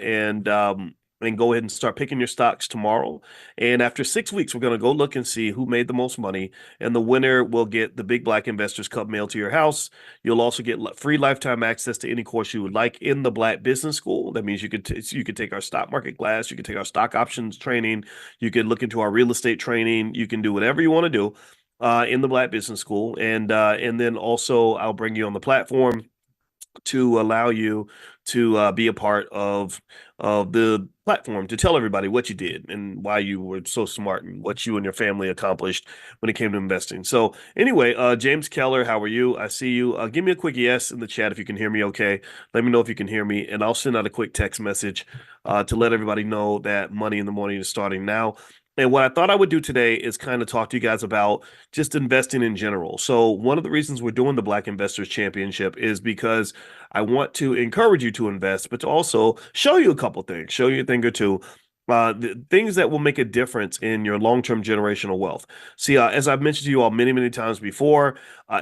and go ahead and start picking your stocks tomorrow. And after 6 weeks, we're going to go look and see who made the most money, and the winner will get the big Black Investors Cup mailed to your house. You'll also get free lifetime access to any course you would like in the Black Business School. That means you could take our stock market class, you could take our stock options training, you could look into our real estate training, you can do whatever you want to do in the Black Business School. And then also I'll bring you on the platform to allow you to be a part of the platform, to tell everybody what you did and why you were so smart and what you and your family accomplished when it came to investing. So anyway, James Keller, how are you? I see you. Give me a quick yes in the chat if you can hear me okay. Let me know if you can hear me, and I'll send out a quick text message to let everybody know that Money in the Morning is starting now. And what I thought I would do today is kind of talk to you guys about just investing in general. So one of the reasons we're doing the Black Investors Championship is because I want to encourage you to invest, but to also show you a couple things, show you a thing or two, the things that will make a difference in your long-term generational wealth. See, as I've mentioned to you all many, many times before,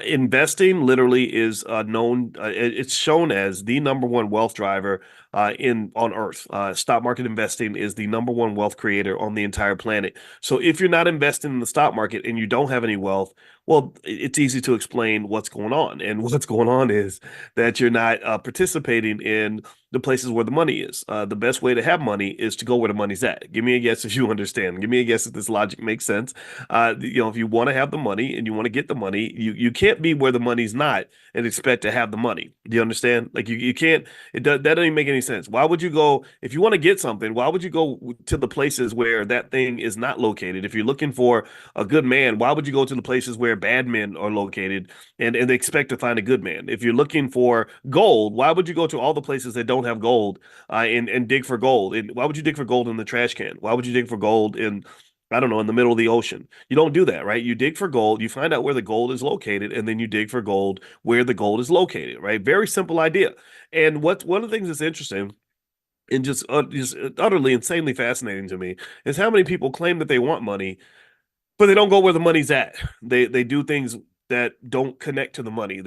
investing literally is it's shown as the number one wealth driver on Earth. Stock market investing is the number one wealth creator on the entire planet. So if you're not investing in the stock market and you don't have any wealth, well, it's easy to explain what's going on. And what's going on is that you're not participating in the places where the money is. The best way to have money is to go where the money's at. Give me a guess if you understand. Give me a guess if this logic makes sense. If you want to have the money and you want to get the money, you can't be where the money's not and expect to have the money. Do you understand? Like you can't. That doesn't even make any sense. Why would you go if you want to get something? Why would you go to the places where that thing is not located? If you're looking for a good man, why would you go to the places where bad men are located and expect to find a good man? If you're looking for gold, why would you go to all the places that don't have gold and dig for gold? And why would you dig for gold in the trash can? Why would you dig for gold in, I don't know, in the middle of the ocean? You don't do that, right? You dig for gold, you find out where the gold is located, and then you dig for gold where the gold is located, right? Very simple idea. And one of the things that's interesting and just utterly insanely fascinating to me is how many people claim that they want money, but they don't go where the money's at. They do things that don't connect to the money.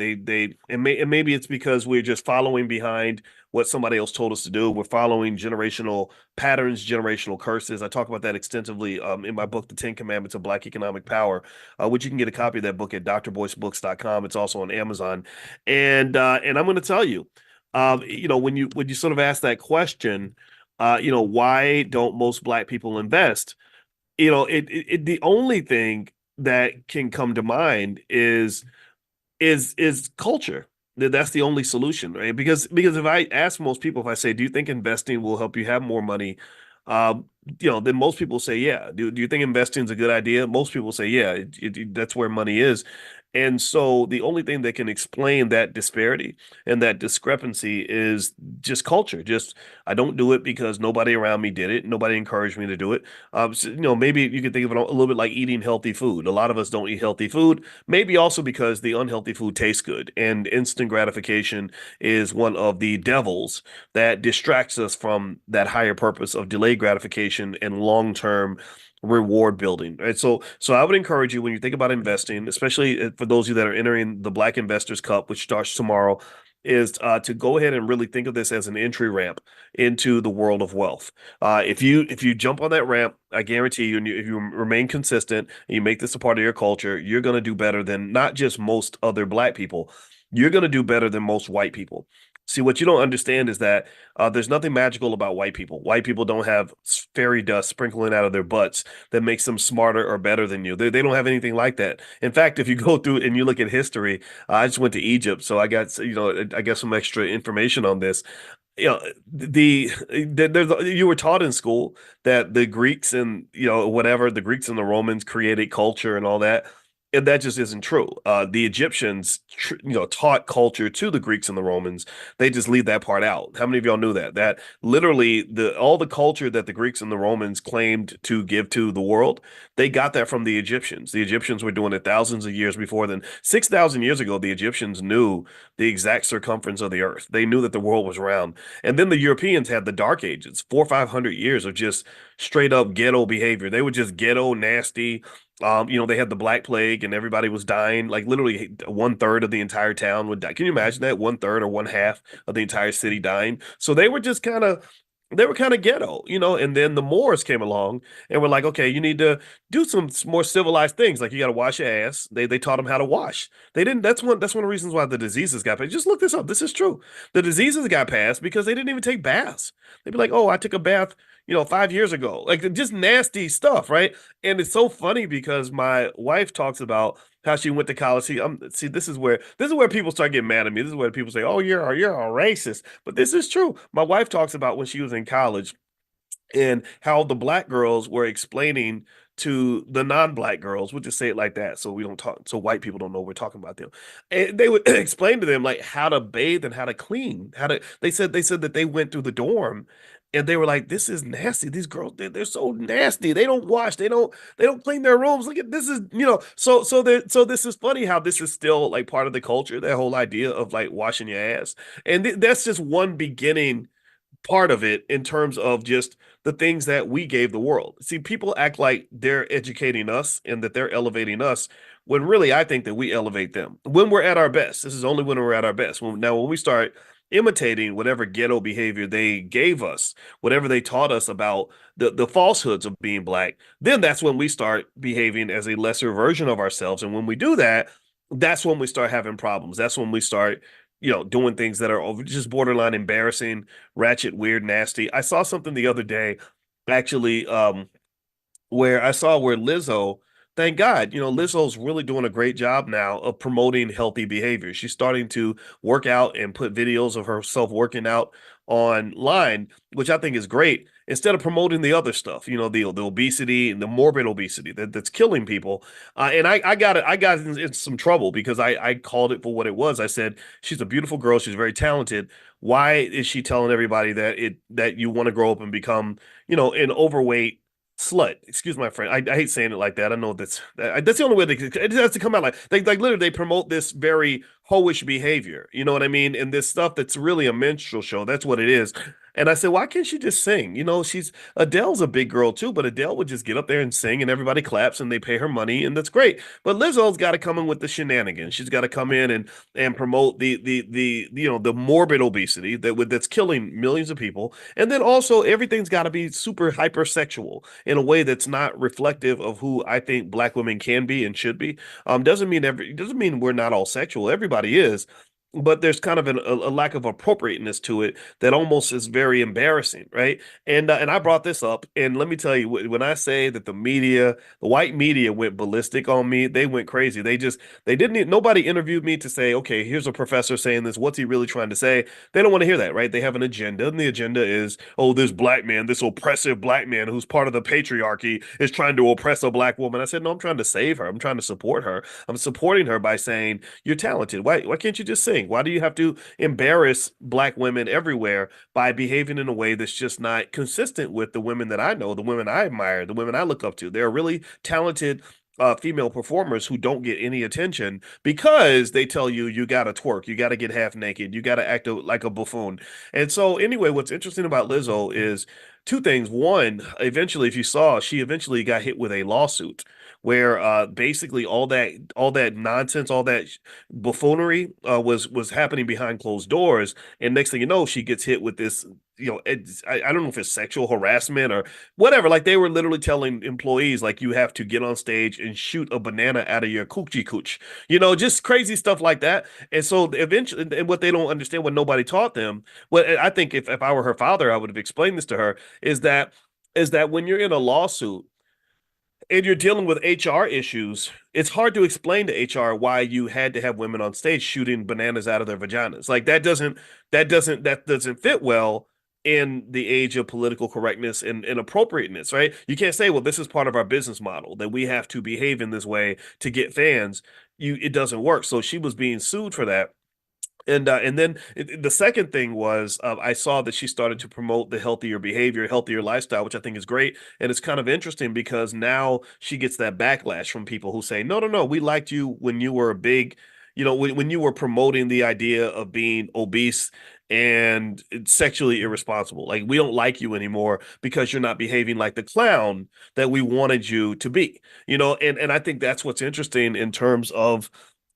And maybe it's because we're just following behind what somebody else told us to do. We're following generational patterns, generational curses. I talk about that extensively in my book, The 10 Commandments of Black Economic Power, which you can get a copy of that book at drboycebooks.com. It's also on Amazon. And I'm going to tell you, when you sort of ask that question, why don't most Black people invest? The only thing that can come to mind is culture. That's the only solution, right? Because if I ask most people, if I say, "Do you think investing will help you have more money?" Um, then most people say, "Yeah." Do you think investing is a good idea? Most people say, "Yeah." That's where money is. And so the only thing that can explain that disparity and that discrepancy is just culture. Just I don't do it because nobody around me did it. Nobody encouraged me to do it. Maybe you could think of it a little bit like eating healthy food. A lot of us don't eat healthy food. Maybe also because the unhealthy food tastes good, and instant gratification is one of the devils that distracts us from that higher purpose of delayed gratification and long-term reward building. Right. So I would encourage you when you think about investing, especially for those of you that are entering the Black Investors Cup, which starts tomorrow, is to go ahead and really think of this as an entry ramp into the world of wealth. If you jump on that ramp, I guarantee you, and if you remain consistent and you make this a part of your culture, you're going to do better than not just most other Black people. You're going to do better than most white people. See, what you don't understand is that there's nothing magical about white people. White people don't have fairy dust sprinkling out of their butts that makes them smarter or better than you. They don't have anything like that. In fact, if you go through and you look at history, I just went to Egypt, so I got I guess some extra information on this. There's you were taught in school that the Greeks and whatever the Greeks and the Romans created culture and all that. And that just isn't true. The Egyptians, taught culture to the Greeks and the Romans. They just leave that part out. How many of y'all knew that? That literally all the culture that the Greeks and the Romans claimed to give to the world, they got that from the Egyptians. The Egyptians were doing it thousands of years before then. 6,000 years ago, the Egyptians knew the exact circumference of the earth. They knew that the world was round. And then the Europeans had the Dark Ages, 400 or 500 years of just straight up ghetto behavior. They were just ghetto, nasty. They had the Black Plague and everybody was dying. Like literally 1/3 of the entire town would die. Can you imagine that? 1/3 or one half of the entire city dying. So they were kind of ghetto, and then the Moors came along and were like, okay, you need to do some more civilized things. Like you got to wash your ass. They taught them how to wash. They didn't, that's one of the reasons why the diseases got passed. Just look this up. This is true. The diseases got passed because they didn't even take baths. They'd be like, oh, I took a bath, 5 years ago. Like just nasty stuff, right? And it's so funny because my wife talks about how she went to college. See, this is where people start getting mad at me. This is where people say, "Oh, you're a racist." But this is true. My wife talks about when she was in college and how the Black girls were explaining to the non-Black girls, we'll just say it like that, so we don't talk, so white people don't know we're talking about them. And they would explain to them like how to bathe and how to clean, how to. They said that they went through the dorm. And they were like, "This is nasty. These girls, they're so nasty. They don't wash. They don't clean their rooms. Look at this is, so this is funny how this is still like part of the culture. That whole idea of like washing your ass, and that's just one beginning part of it in terms of just the things that we gave the world. See, people act like they're educating us and that they're elevating us when really I think that we elevate them when we're at our best. This is only when we're at our best. When we start imitating whatever ghetto behavior they gave us, whatever they taught us about the falsehoods of being Black, then that's when we start behaving as a lesser version of ourselves. And when we do that, that's when we start having problems. That's when we start doing things that are just borderline embarrassing, ratchet, weird, nasty. I saw something the other day, actually, where Lizzo, thank God, Lizzo's really doing a great job now of promoting healthy behavior. She's starting to work out and put videos of herself working out online, which I think is great, instead of promoting the other stuff, the obesity and the morbid obesity that's killing people. And I got in some trouble because I called it for what it was. I said, she's a beautiful girl. She's very talented. Why is she telling everybody that you want to grow up and become, an overweight slut? Excuse my friend. I hate saying it like that. I know that's the only way it has to come out like literally they promote this very hoish behavior. You know what I mean? And this stuff that's really a minstrel show. That's what it is. And I said, why can't she just sing? Adele's a big girl too, but Adele would just get up there and sing and everybody claps and they pay her money and that's great. But Lizzo's got to come in with the shenanigans. She's got to come in and promote the morbid obesity that's killing millions of people. And then also everything's got to be super hypersexual in a way that's not reflective of who I think Black women can be and should be. Doesn't mean we're not all sexual. Everybody is. but there's kind of a lack of appropriateness to it that almost is very embarrassing, right? And I brought this up, and let me tell you, when I say that the media, the white media went ballistic on me, they went crazy. They didn't nobody interviewed me to say, okay, here's a professor saying this. What's he really trying to say? They don't want to hear that, right? They have an agenda, and the agenda is, oh, this black man, this oppressive black man who's part of the patriarchy is trying to oppress a black woman. I said, no, I'm trying to save her. I'm trying to support her. I'm supporting her by saying, you're talented. Why can't you just sing? Why do you have to embarrass black women everywhere by behaving in a way that's just not consistent with the women that I know, the women I admire, the women I look up to? They're really talented female performers who don't get any attention because they tell you you got to twerk, you got to get half naked, you got to act like a buffoon. And so, anyway, what's interesting about Lizzo is two things. One, eventually, if you saw, she eventually got hit with a lawsuit where basically all that nonsense, all that buffoonery was happening behind closed doors, and next thing you know, she gets hit with this. I don't know if it's sexual harassment or whatever. Like they were literally telling employees, like you have to get on stage and shoot a banana out of your coochie cooch, just crazy stuff like that. And so eventually, and what they don't understand, what nobody taught them, what I think if I were her father, I would have explained this to her, is that when you're in a lawsuit and you're dealing with HR issues, it's hard to explain to HR why you had to have women on stage shooting bananas out of their vaginas. Like that doesn't fit well in the age of political correctness and appropriateness, right? You can't say, well, this is part of our business model that we have to behave in this way to get fans. It doesn't work. So she was being sued for that. And then the second thing was I saw that she started to promote the healthier behavior, healthier lifestyle, which I think is great. And it's kind of interesting because now she gets that backlash from people who say, no, no, no, we liked you when you were a big, when you were promoting the idea of being obese and sexually irresponsible. Like we don't like you anymore because you're not behaving like the clown that we wanted you to be. And I think that's what's interesting in terms of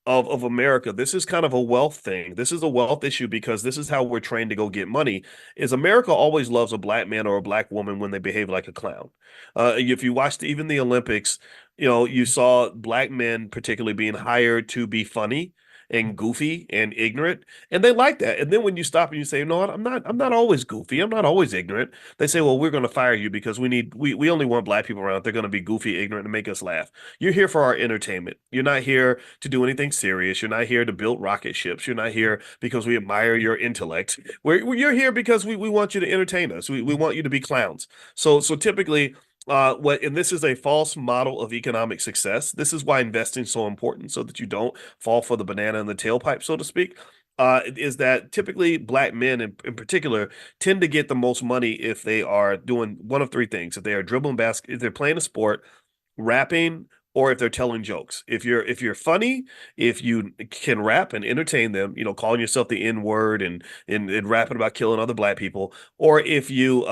America. This is kind of a wealth thing. This is a wealth issue because this is how we're trained to go get money. Is America always loves a black man or a black woman when they behave like a clown. If you watched even the Olympics, you saw black men particularly being hired to be funny and goofy and ignorant, and they like that. And then when you stop and you say, "No, I'm not always goofy. I'm not always ignorant," they say, "Well, we're going to fire you because we only want black people around. They're going to be goofy, ignorant, and make us laugh. You're here for our entertainment. You're not here to do anything serious. You're not here to build rocket ships. You're not here because we admire your intellect. You're here because we want you to entertain us. We want you to be clowns." So typically, and this is a false model of economic success. This is why investing is so important, so that you don't fall for the banana in the tailpipe, so to speak. Is that typically black men in particular tend to get the most money if they are doing one of three things: if they are dribbling basket, if they're playing a sport, rapping, or if they're telling jokes. If you're funny, if you can rap and entertain them, calling yourself the N word and rapping about killing other black people, or if you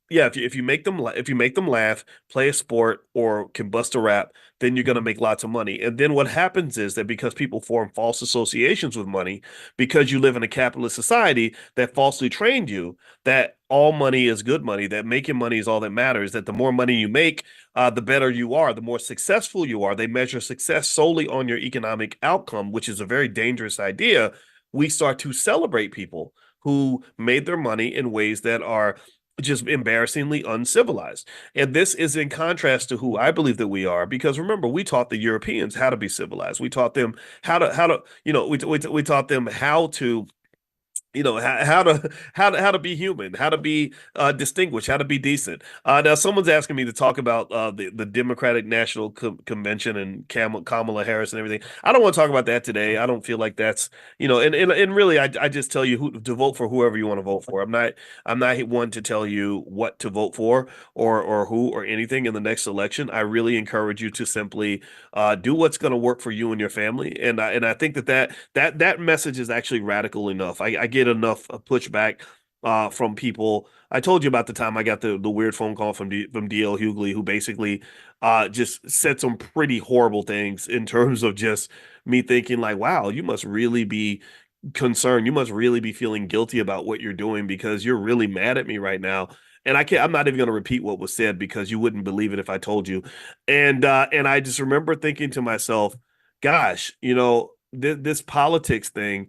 if you make them laugh, play a sport, or can bust a rap, then you're going to make lots of money. And then what happens is that because people form false associations with money, because you live in a capitalist society that falsely trained you that all money is good money, that making money is all that matters, that the more money you make, the better you are, the more successful you are. They measure success solely on your economic outcome, which is a very dangerous idea. We start to celebrate people who made their money in ways that are just embarrassingly uncivilized. And this is in contrast to who I believe that we are, because remember, we taught the Europeans how to be civilized. We taught them how to we taught them how to how to be human, how to be distinguished, how to be decent. Now, someone's asking me to talk about the Democratic National Convention and Kamala Harris and everything. I don't want to talk about that today. I don't feel like that's and really, I just tell you who to vote for, whoever you want to vote for. I'm not one to tell you what to vote for or who or anything in the next election. I really encourage you to simply do what's going to work for you and your family. And I think that message is actually radical enough. I get enough pushback from people. I told you about the time I got the weird phone call from DL Hughley, who basically just said some pretty horrible things in terms of just me thinking like, wow, you must really be concerned. You must really be feeling guilty about what you're doing because you're really mad at me right now. And I'm not even going to repeat what was said because you wouldn't believe it if I told you. And I just remember thinking to myself, gosh, this politics thing,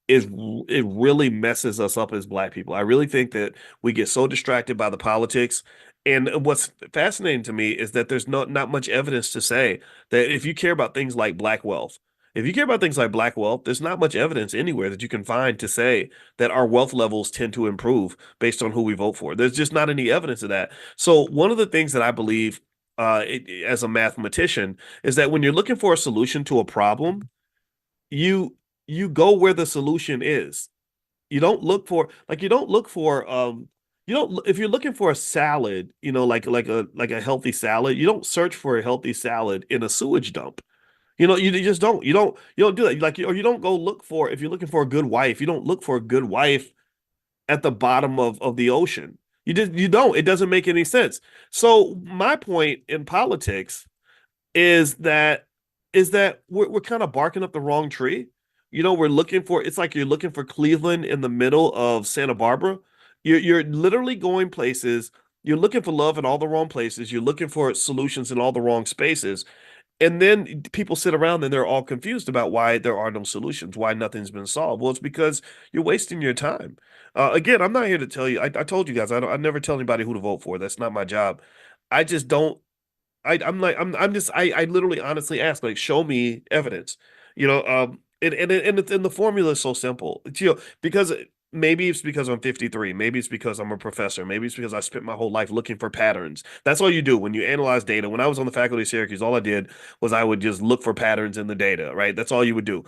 is it really messes us up as black people. I really think that we get so distracted by the politics. And what's fascinating to me is that there's not much evidence to say that if you care about things like black wealth, if you care about things like black wealth, there's not much evidence anywhere that you can find to say that our wealth levels tend to improve based on who we vote for. There's just not any evidence of that. So one of the things that I believe as a mathematician is that when you're looking for a solution to a problem, you you go where the solution is. You don't look for you don't if you're looking for a salad, like a healthy salad, you don't search for a healthy salad in a sewage dump. You just don't. You don't do that. Or you don't go look for if you're looking for a good wife, you don't look for a good wife at the bottom of the ocean. You don't. It doesn't make any sense. So my point in politics is that we're kind of barking up the wrong tree. We're looking for it's like you're looking for Cleveland in the middle of Santa Barbara. You're literally going places. You're looking for love in all the wrong places. You're looking for solutions in all the wrong spaces. And then people sit around and they're all confused about why there are no solutions, why nothing's been solved. Well, it's because you're wasting your time. Again, I'm not here to tell you. I told you guys I never tell anybody who to vote for. That's not my job. I just don't I'm just I literally honestly ask, like, show me evidence. And the formula is so simple. Because maybe it's because I'm 53, maybe it's because I'm a professor, maybe it's because I spent my whole life looking for patterns. That's all you do when you analyze data. When I was on the faculty of Syracuse, all I did was I would just look for patterns in the data, right? That's all you would do.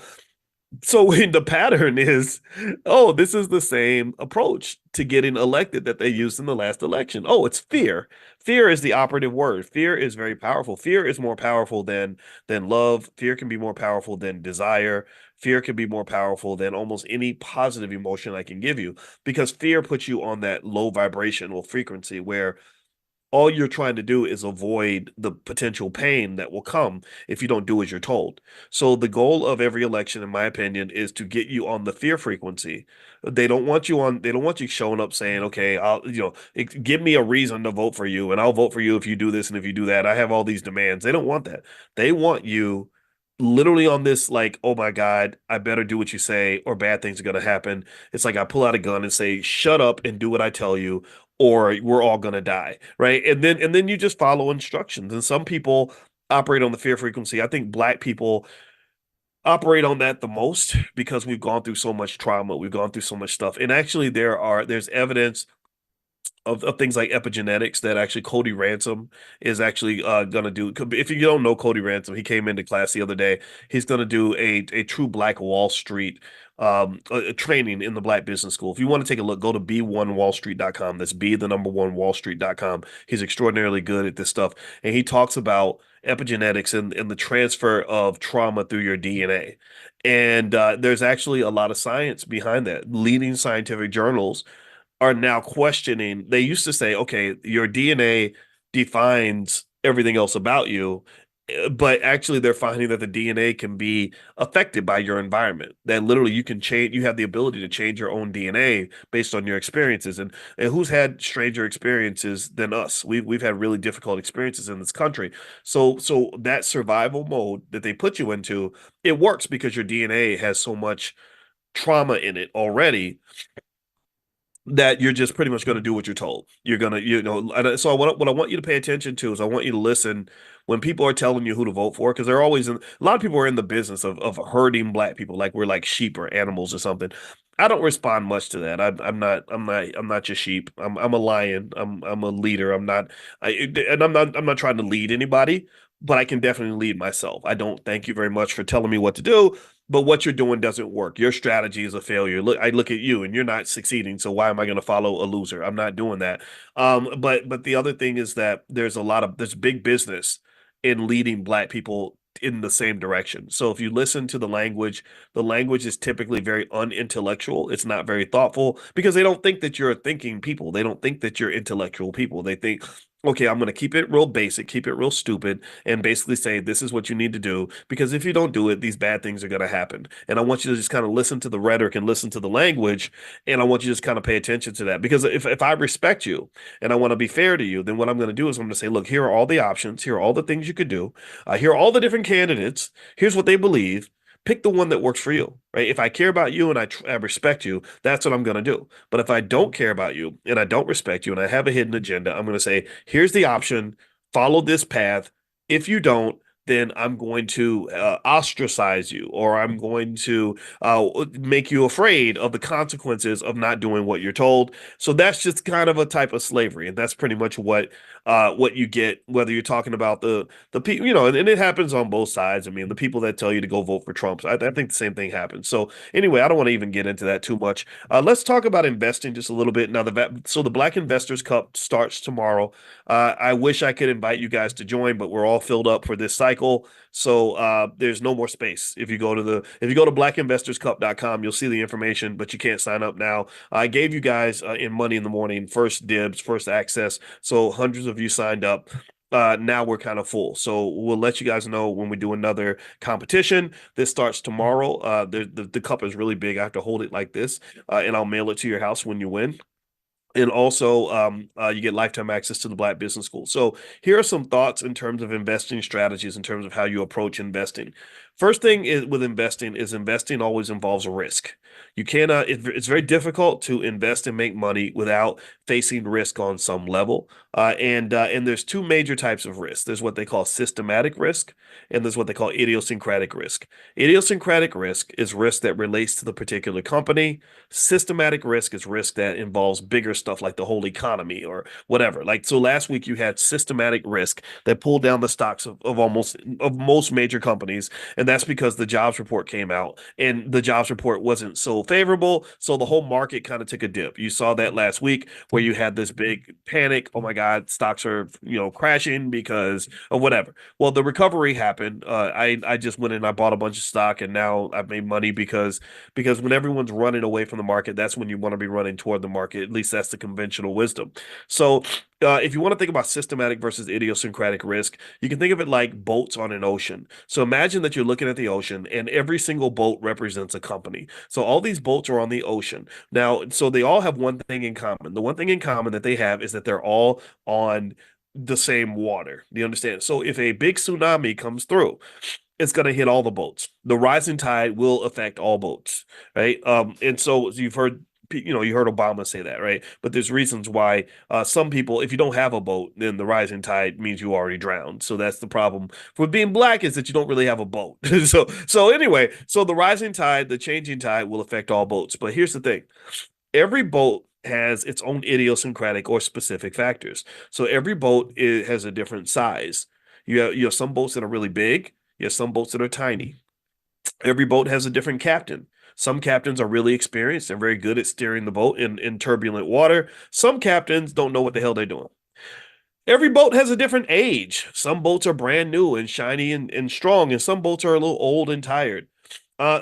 So when the pattern is, oh, this is the same approach to getting elected that they used in the last election. Oh, it's fear. Fear is the operative word. Fear is very powerful. Fear is more powerful than love. Fear can be more powerful than desire. Fear can be more powerful than almost any positive emotion I can give you, because fear puts you on that low vibrational frequency where all you're trying to do is avoid the potential pain that will come if you don't do as you're told. So the goal of every election, in my opinion, is to get you on the fear frequency. They don't want you showing up saying, okay, give me a reason to vote for you and I'll vote for you if you do this and if you do that. I have all these demands. They don't want that. They want you literally on this, like, oh my God, I better do what you say or bad things are going to happen. It's like I pull out a gun and say, shut up and do what I tell you, or we're all going to die. Right. And then you just follow instructions. And some people operate on the fear frequency. I think black people operate on that the most because we've gone through so much trauma. We've gone through so much stuff. And actually, there's evidence of things like epigenetics that actually Cody Ransom is actually going to do. If you don't know Cody Ransom, he came into class the other day. He's going to do a true Black Wall Street a training in the Black Business School. If you want to take a look, go to b1wallstreet.com. That's b the number one wallstreet.com. He's extraordinarily good at this stuff. And he talks about epigenetics and the transfer of trauma through your DNA. And there's actually a lot of science behind that. Leading scientific journals are now questioning. They used to say, okay, your DNA defines everything else about you, but actually they're finding that the DNA can be affected by your environment. That literally you can change, you have the ability to change your own DNA based on your experiences. And who's had stranger experiences than us? We've had really difficult experiences in this country. So that survival mode that they put you into, it works because your DNA has so much trauma in it already that you're just pretty much going to do what you're told. You're going to, so what I want you to pay attention to is I want you to listen when people are telling you who to vote for, because they're always a lot of people are in the business of herding black people like we're like sheep or animals or something. I don't respond much to that. I'm not your sheep. I'm a lion. I'm a leader. I'm not trying to lead anybody, but I can definitely lead myself. I don't thank you very much for telling me what to do, but what you're doing doesn't work. Your strategy is a failure. I look at you and you're not succeeding. So why am I going to follow a loser? I'm not doing that. But the other thing is that there's big business in leading black people in the same direction. So if you listen to the language is typically very unintellectual. It's not very thoughtful because they don't think that you're thinking people. They don't think that you're intellectual people. They think, okay, I'm going to keep it real basic, keep it real stupid, and basically say this is what you need to do, because if you don't do it, these bad things are going to happen. And I want you to just kind of listen to the rhetoric and listen to the language, and I want you to just kind of pay attention to that. Because if I respect you and I want to be fair to you, then what I'm going to do is I'm going to say, look, here are all the options, here are all the things you could do, here are all the different candidates, here's what they believe. pick the one that works for you, right? If I care about you and I respect you, that's what I'm going to do. But if I don't care about you and I don't respect you and I have a hidden agenda, I'm going to say, here's the option, follow this path. If you don't, then I'm going to ostracize you, or I'm going to make you afraid of the consequences of not doing what you're told. So that's just kind of a type of slavery, and that's pretty much what you get, whether you're talking about the people, and it happens on both sides. I mean, the people that tell you to go vote for Trump, I think the same thing happens. So anyway, I don't want to even get into that too much. Let's talk about investing just a little bit now. So the Black Investors Cup starts tomorrow. I wish I could invite you guys to join, but we're all filled up for this cycle. So there's no more space. If you go to blackinvestorscup.com, you'll see the information, but you can't sign up now. I gave you guys in Money in the Morning first dibs, first access. So hundreds of you signed up. Now we're kind of full. So we'll let you guys know when we do another competition. This starts tomorrow. The cup is really big. I have to hold it like this, and I'll mail it to your house when you win. And also, you get lifetime access to the Black Business School. So here are some thoughts in terms of investing strategies, in terms of how you approach investing. First thing is with investing always involves a risk. You cannot, it's very difficult to invest and make money without facing risk on some level. And there's two major types of risk. There's what they call systematic risk, and there's what they call idiosyncratic risk. Idiosyncratic risk is risk that relates to the particular company. Systematic risk is risk that involves bigger stuff like the whole economy or whatever. Like, so last week you had systematic risk that pulled down the stocks of most major companies, and that's because the jobs report came out and the jobs report wasn't so favorable, so the whole market kind of took a dip. You saw that last week where you had this big panic. Oh my God, stocks are crashing because of whatever. Well, the recovery happened. I just went and I bought a bunch of stock, and now I've made money because when everyone's running away from the market, that's when you want to be running toward the market. At least that's the conventional wisdom. So if you want to think about systematic versus idiosyncratic risk, you can think of it like boats on an ocean. So imagine that you're looking at the ocean and every single boat represents a company. So all these boats are on the ocean. Now, so they all have one thing in common. The one thing in common that they have is that they're all on the same water. Do you understand? So if a big tsunami comes through, it's going to hit all the boats. The rising tide will affect all boats, right? And so you've heard, you heard Obama say that, right? But there's reasons why some people, if you don't have a boat, then the rising tide means you already drowned. So that's the problem for being Black, is that you don't really have a boat. So anyway, so the rising tide, the changing tide will affect all boats. But here's the thing: every boat has its own idiosyncratic or specific factors. So every boat has a different size. You have some boats that are really big. You have some boats that are tiny. Every boat has a different captain. Some captains are really experienced and very good at steering the boat in turbulent water. Some captains don't know what the hell they're doing. Every boat has a different age. Some boats are brand new and shiny and strong, and some boats are a little old and tired.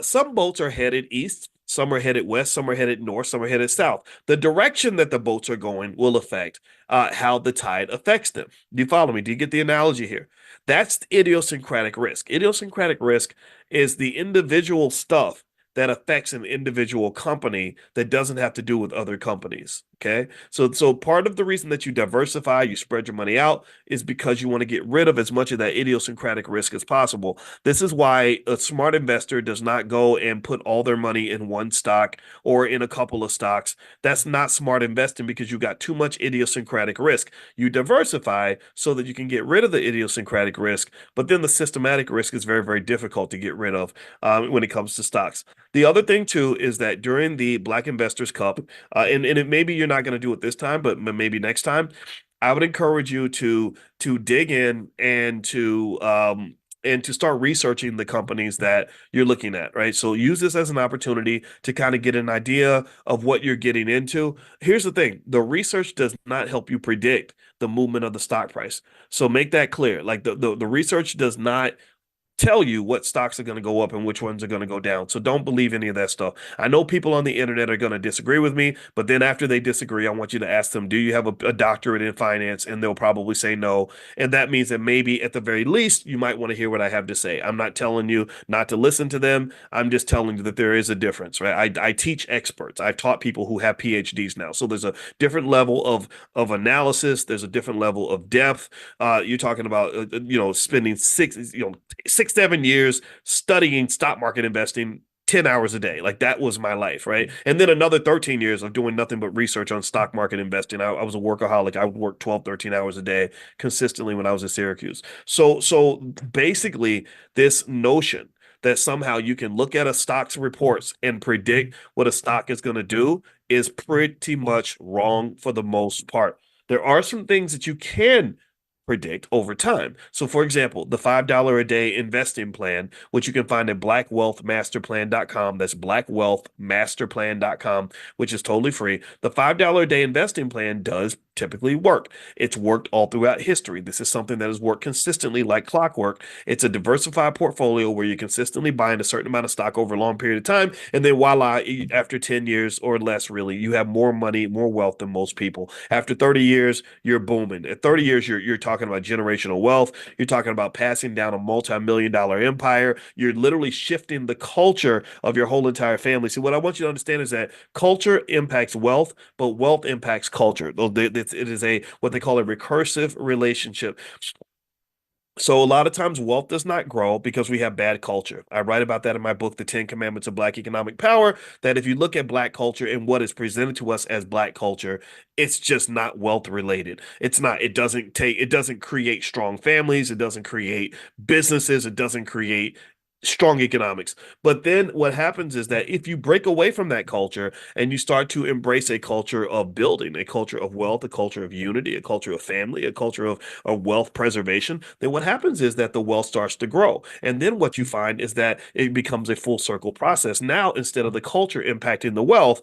Some boats are headed east, some are headed west, some are headed north, some are headed south. The direction that the boats are going will affect how the tide affects them. Do you follow me? Do you get the analogy here? That's idiosyncratic risk. Idiosyncratic risk is the individual stuff that affects an individual company that doesn't have to do with other companies. Okay. So part of the reason that you diversify, you spread your money out, is because you want to get rid of as much of that idiosyncratic risk as possible. This is why a smart investor does not go and put all their money in one stock or in a couple of stocks. That's not smart investing, because you got too much idiosyncratic risk. You diversify so that you can get rid of the idiosyncratic risk, but then the systematic risk is very, very difficult to get rid of when it comes to stocks. The other thing too is that during the Black Investors Cup, and it maybe you're not going to do it this time, but maybe next time, I would encourage you to dig in and to start researching the companies that you're looking at, right? So use this as an opportunity to kind of get an idea of what you're getting into. Here's the thing: the research does not help you predict the movement of the stock price. So make that clear. Like the research does not tell you what stocks are going to go up and which ones are going to go down. So don't believe any of that stuff. I know people on the internet are going to disagree with me, but then after they disagree, I want you to ask them, do you have a doctorate in finance? And they'll probably say no. And that means that maybe at the very least, you might want to hear what I have to say. I'm not telling you not to listen to them. I'm just telling you that there is a difference, right? I teach experts. I've taught people who have PhDs now. So there's a different level of analysis. There's a different level of depth. You're talking about, spending 6 6, 7 years studying stock market investing 10 hours a day. Like that was my life, right? And then another 13 years of doing nothing but research on stock market investing. I was a workaholic. I would work 12, 13 hours a day consistently when I was at Syracuse. So basically this notion that somehow you can look at a stock's reports and predict what a stock is going to do is pretty much wrong for the most part. There are some things that you can predict over time. So, for example, the $5 a day investing plan, which you can find at blackwealthmasterplan.com. That's blackwealthmasterplan.com, which is totally free. The $5 a day investing plan does typically work. It's worked all throughout history. This is something that has worked consistently like clockwork. It's a diversified portfolio where you're consistently buying a certain amount of stock over a long period of time. And then voila, after 10 years or less, really, you have more money, more wealth than most people. After 30 years, you're booming. At 30 years, you're talking about generational wealth. You're talking about passing down a multi-million-dollar empire. You're literally shifting the culture of your whole entire family. See, what I want you to understand is that culture impacts wealth, but wealth impacts culture. It is a what they call a recursive relationship. So a lot of times wealth does not grow because we have bad culture. I write about that in my book, The 10 Commandments of Black Economic Power, that if you look at Black culture and what is presented to us as Black culture, it's just not wealth related. It's not, it doesn't create strong families. It doesn't create businesses. It doesn't create strong economics. But then what happens is that if you break away from that culture and you start to embrace a culture of building, a culture of wealth, a culture of unity, a culture of family, a culture of wealth preservation, then what happens is that the wealth starts to grow. And then what you find is that it becomes a full circle process. Now, instead of the culture impacting the wealth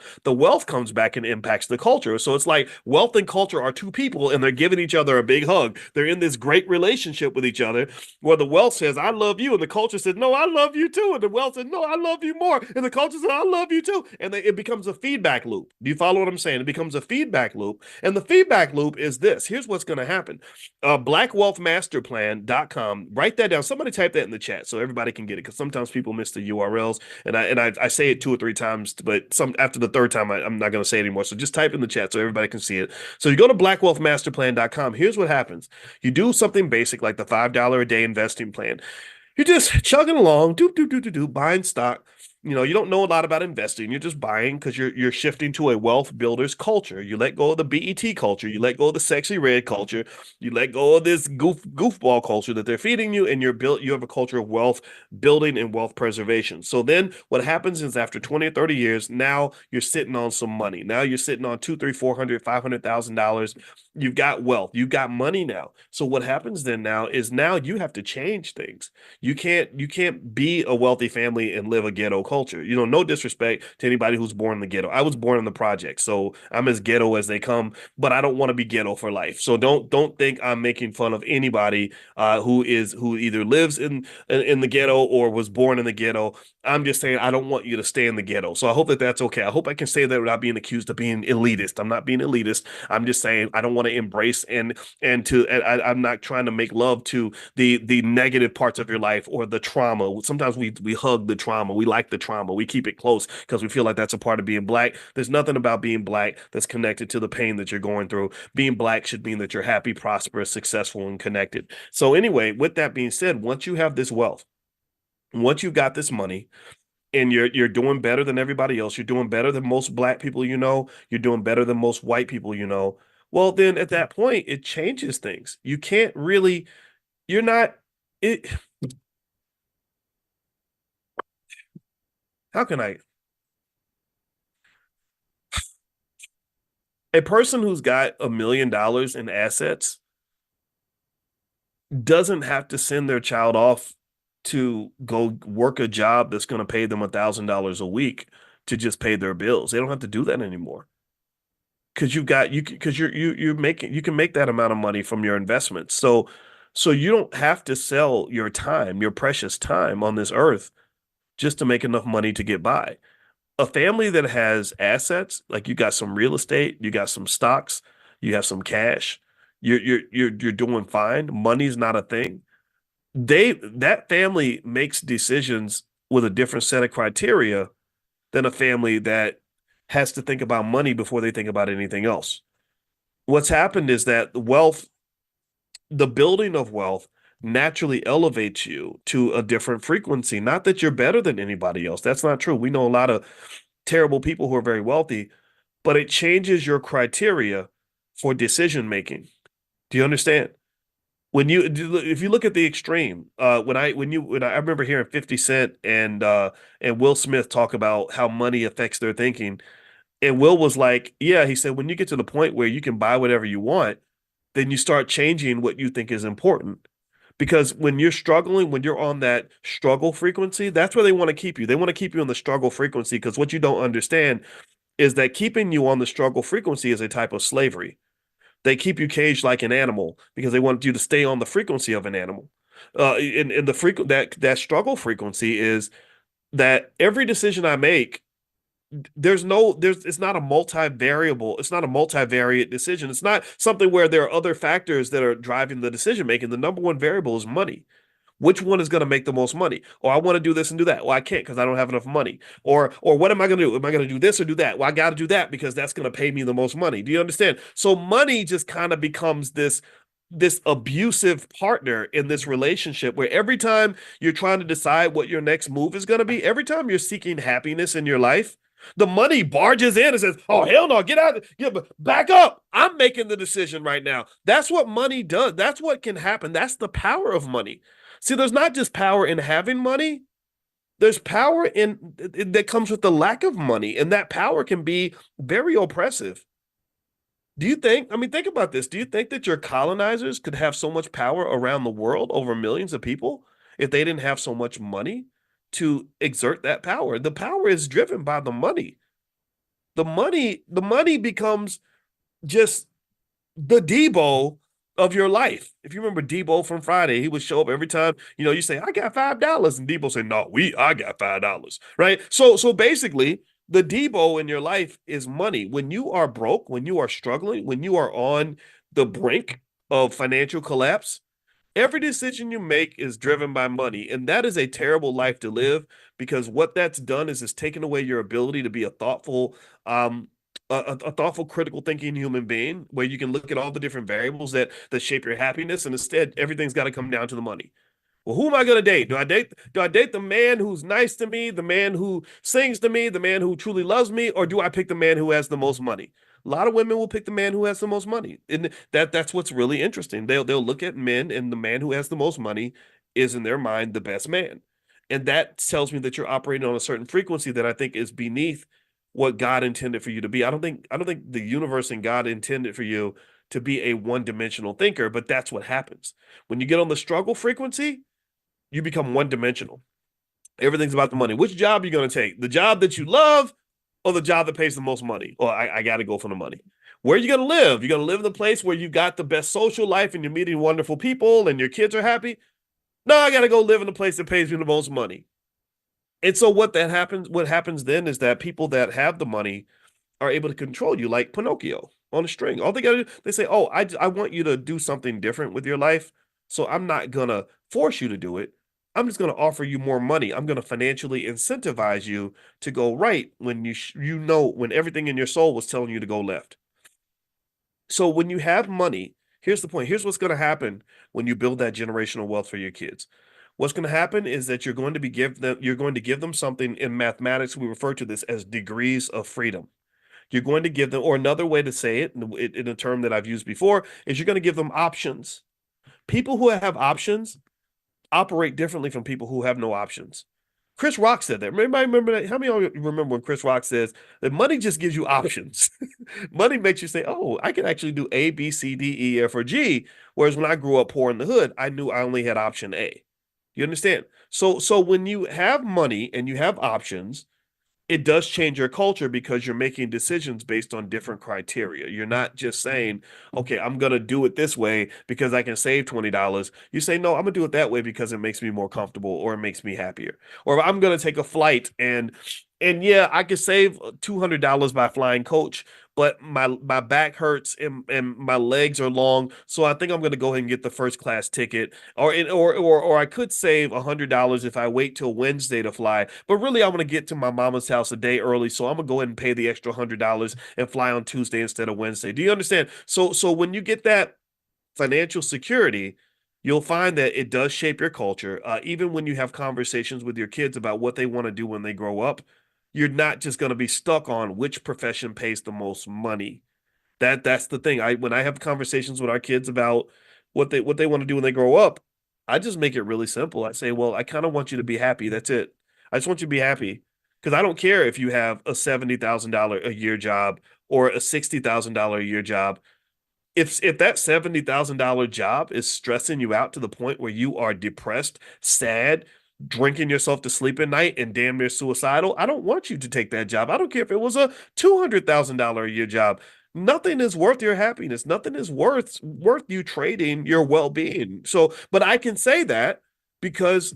comes back and impacts the culture. So it's like wealth and culture are two people and they're giving each other a big hug. They're in this great relationship with each other where the wealth says, I love you. And the culture says, no, I love you too. And the wealth says, no, I love you more. And the culture says, I love you too. And it becomes a feedback loop. Do you follow what I'm saying? It becomes a feedback loop. And the feedback loop is this. Here's what's going to happen. Blackwealthmasterplan.com. Write that down. Somebody type that in the chat so everybody can get it. Because sometimes people miss the URLs. And I say it 2 or 3 times, but after the third time, I'm not going to say it anymore. So just type in the chat so everybody can see it. So you go to blackwealthmasterplan.com. Here's what happens. You do something basic like the $5 a day investing plan. You're just chugging along, buying stock. You don't know a lot about investing. You're just buying because you're shifting to a wealth builder's culture. You let go of the BET culture. You let go of the sexy red culture. You let go of this goofball culture that they're feeding you, and you have a culture of wealth building and wealth preservation. So then what happens is after 20 or 30 years, now you're sitting on some money. Now you're sitting on 2, 3, 400, $500,000. You've got wealth. You've got money now. So what happens then now is now you have to change things. You can't be a wealthy family and live a ghetto culture. No disrespect to anybody who's born in the ghetto. I was born in the project, so I'm as ghetto as they come, but I don't want to be ghetto for life. So don't think I'm making fun of anybody who either lives in the ghetto or was born in the ghetto. I'm just saying I don't want you to stay in the ghetto. So I hope that that's okay. I hope I can say that without being accused of being elitist. I'm not being elitist. I'm just saying I don't want to embrace I'm not trying to make love to the negative parts of your life or the trauma. Sometimes we hug the trauma. We like the trauma. We keep it close because we feel like that's a part of being Black. There's nothing about being Black that's connected to the pain that you're going through. Being Black should mean that you're happy, prosperous, successful, and connected. So anyway, with that being said, once you have this wealth, once you've got this money, and you're doing better than everybody else, you're doing better than most Black people you're doing better than most white people well, then at that point, it changes things. You can't really, you're not, it, how can a person who's got $1 million in assets doesn't have to send their child off to go work a job that's going to pay them $1,000 a week to just pay their bills. They don't have to do that anymore. Because you can make that amount of money from your investments. So you don't have to sell your time, your precious time on this earth just to make enough money to get by. A family that has assets, like you got some real estate, you got some stocks, you have some cash, you're doing fine. Money's not a thing. That family makes decisions with a different set of criteria than a family that has to think about money before they think about anything else. What's happened is that the building of wealth naturally elevates you to a different frequency. Not that you're better than anybody else. That's not true. We know a lot of terrible people who are very wealthy, but it changes your criteria for decision making. Do you understand? If you look at the extreme, when I remember hearing 50 Cent and Will Smith talk about how money affects their thinking, and Will was like, yeah, he said when you get to the point where you can buy whatever you want, then you start changing what you think is important. Because when you're struggling, when you're on that struggle frequency, that's where they want to keep you. They want to keep you on the struggle frequency because what you don't understand is that keeping you on the struggle frequency is a type of slavery. They keep you caged like an animal because they want you to stay on the frequency of an animal. And the frequent that struggle frequency is that every decision I make, it's not a multivariable, it's not a multivariate decision. It's not something where there are other factors that are driving the decision making. The number one variable is money. Which one is going to make the most money? Or I want to do this and do that. Well, I can't because I don't have enough money. Or what am I going to do? Am I going to do this or do that? Well, I got to do that because that's going to pay me the most money. Do you understand? So money just kind of becomes this abusive partner in this relationship where every time you're trying to decide what your next move is going to be, every time you're seeking happiness in your life, the money barges in and says, "Oh, hell no, get out, back up. I'm making the decision right now." That's what money does. That's what can happen. That's the power of money. See, there's not just power in having money. There's power that comes with the lack of money, and that power can be very oppressive. Do you think, I mean, think about this. Do you think that your colonizers could have so much power around the world over millions of people if they didn't have so much money to exert that power? The power is driven by the money. The money becomes just the Debo of your life. If you remember Debo from Friday, he would show up every time, you say, "I got $5." And Debo said, "No, I got $5." Right? So basically, the Debo in your life is money. When you are broke, when you are struggling, when you are on the brink of financial collapse, every decision you make is driven by money. And that is a terrible life to live because what that's done is it's taken away your ability to be a thoughtful, a thoughtful, critical thinking human being where you can look at all the different variables that shape your happiness. And instead, everything's got to come down to the money. Well, who am I going to date? Do I date the man who's nice to me, the man who sings to me, the man who truly loves me, or do I pick the man who has the most money? A lot of women will pick the man who has the most money. And that's what's really interesting. They'll look at men and the man who has the most money is in their mind the best man. And that tells me that you're operating on a certain frequency that I think is beneath what God intended for you to be. I don't think the universe and God intended for you to be a one-dimensional thinker, but that's what happens. When you get on the struggle frequency, you become one-dimensional. Everything's about the money. Which job are you going to take? The job that you love or the job that pays the most money? Or I got to go for the money. Where are you going to live? You're going to live in the place where you got the best social life and you're meeting wonderful people and your kids are happy? No, I got to go live in the place that pays me the most money. And so what happens then is that people that have the money are able to control you like Pinocchio on a string. All they got to do, they say, "Oh, I want you to do something different with your life. So I'm not going to force you to do it. I'm just going to offer you more money. I'm going to financially incentivize you to go right when when everything in your soul was telling you to go left." So when you have money, here's the point. Here's what's going to happen when you build that generational wealth for your kids. What's going to happen is that you're going to give them something in mathematics. We refer to this as degrees of freedom. You're going to give them, or another way to say it in a term that I've used before, is you're going to give them options. People who have options operate differently from people who have no options. Chris Rock said that. Remember that? How many of you remember when Chris Rock says that money just gives you options? Money makes you say, "Oh, I can actually do A, B, C, D, E, F, or G." Whereas when I grew up poor in the hood, I knew I only had option A. You understand? So when you have money and you have options, it does change your culture because you're making decisions based on different criteria. You're not just saying, "Okay, I'm going to do it this way because I can save $20." You say, "No, I'm going to do it that way because it makes me more comfortable or it makes me happier." Or I'm going to take a flight and yeah, I could save $200 by flying coach, but my back hurts and my legs are long, so I think I'm going to go ahead and get the first class ticket. Or I could save $100 if I wait till Wednesday to fly, but really I'm going to get to my mama's house a day early, so I'm going to go ahead and pay the extra $100 and fly on Tuesday instead of Wednesday. Do you understand? So when you get that financial security, you'll find that it does shape your culture. Even when you have conversations with your kids about what they want to do when they grow up, you're not just going to be stuck on which profession pays the most money. That's the thing. When I have conversations with our kids about what they want to do when they grow up, I just make it really simple. I say, well, I kind of want you to be happy. That's it. I just want you to be happy because I don't care if you have a $70,000 a year job or a $60,000 a year job. If that $70,000 job is stressing you out to the point where you are depressed, sad, drinking yourself to sleep at night and damn near suicidal, I don't want you to take that job. I don't care if it was a $200,000 a year job. Nothing is worth your happiness. Nothing is worth you trading your well-being. So, but I can say that because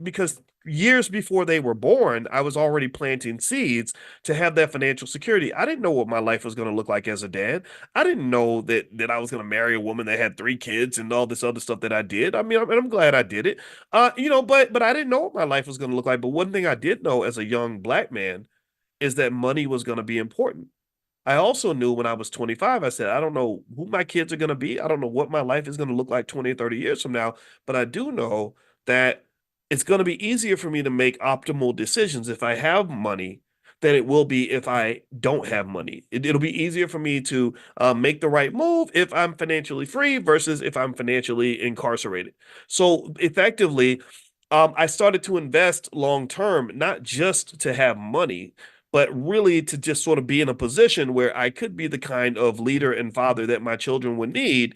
because years before they were born, I was already planting seeds to have that financial security. I didn't know what my life was going to look like as a dad. I didn't know that I was going to marry a woman that had 3 kids and all this other stuff that I did. I mean, I'm glad I did it. But I didn't know what my life was going to look like. But one thing I did know as a young black man is that money was going to be important. I also knew when I was 25, I said, I don't know who my kids are going to be. I don't know what my life is going to look like 20 or 30 years from now, but I do know that it's going to be easier for me to make optimal decisions if I have money than it will be if I don't have money. It'll be easier for me to make the right move if I'm financially free versus if I'm financially incarcerated. So effectively, I started to invest long term, not just to have money, but really to just sort of be in a position where I could be the kind of leader and father that my children would need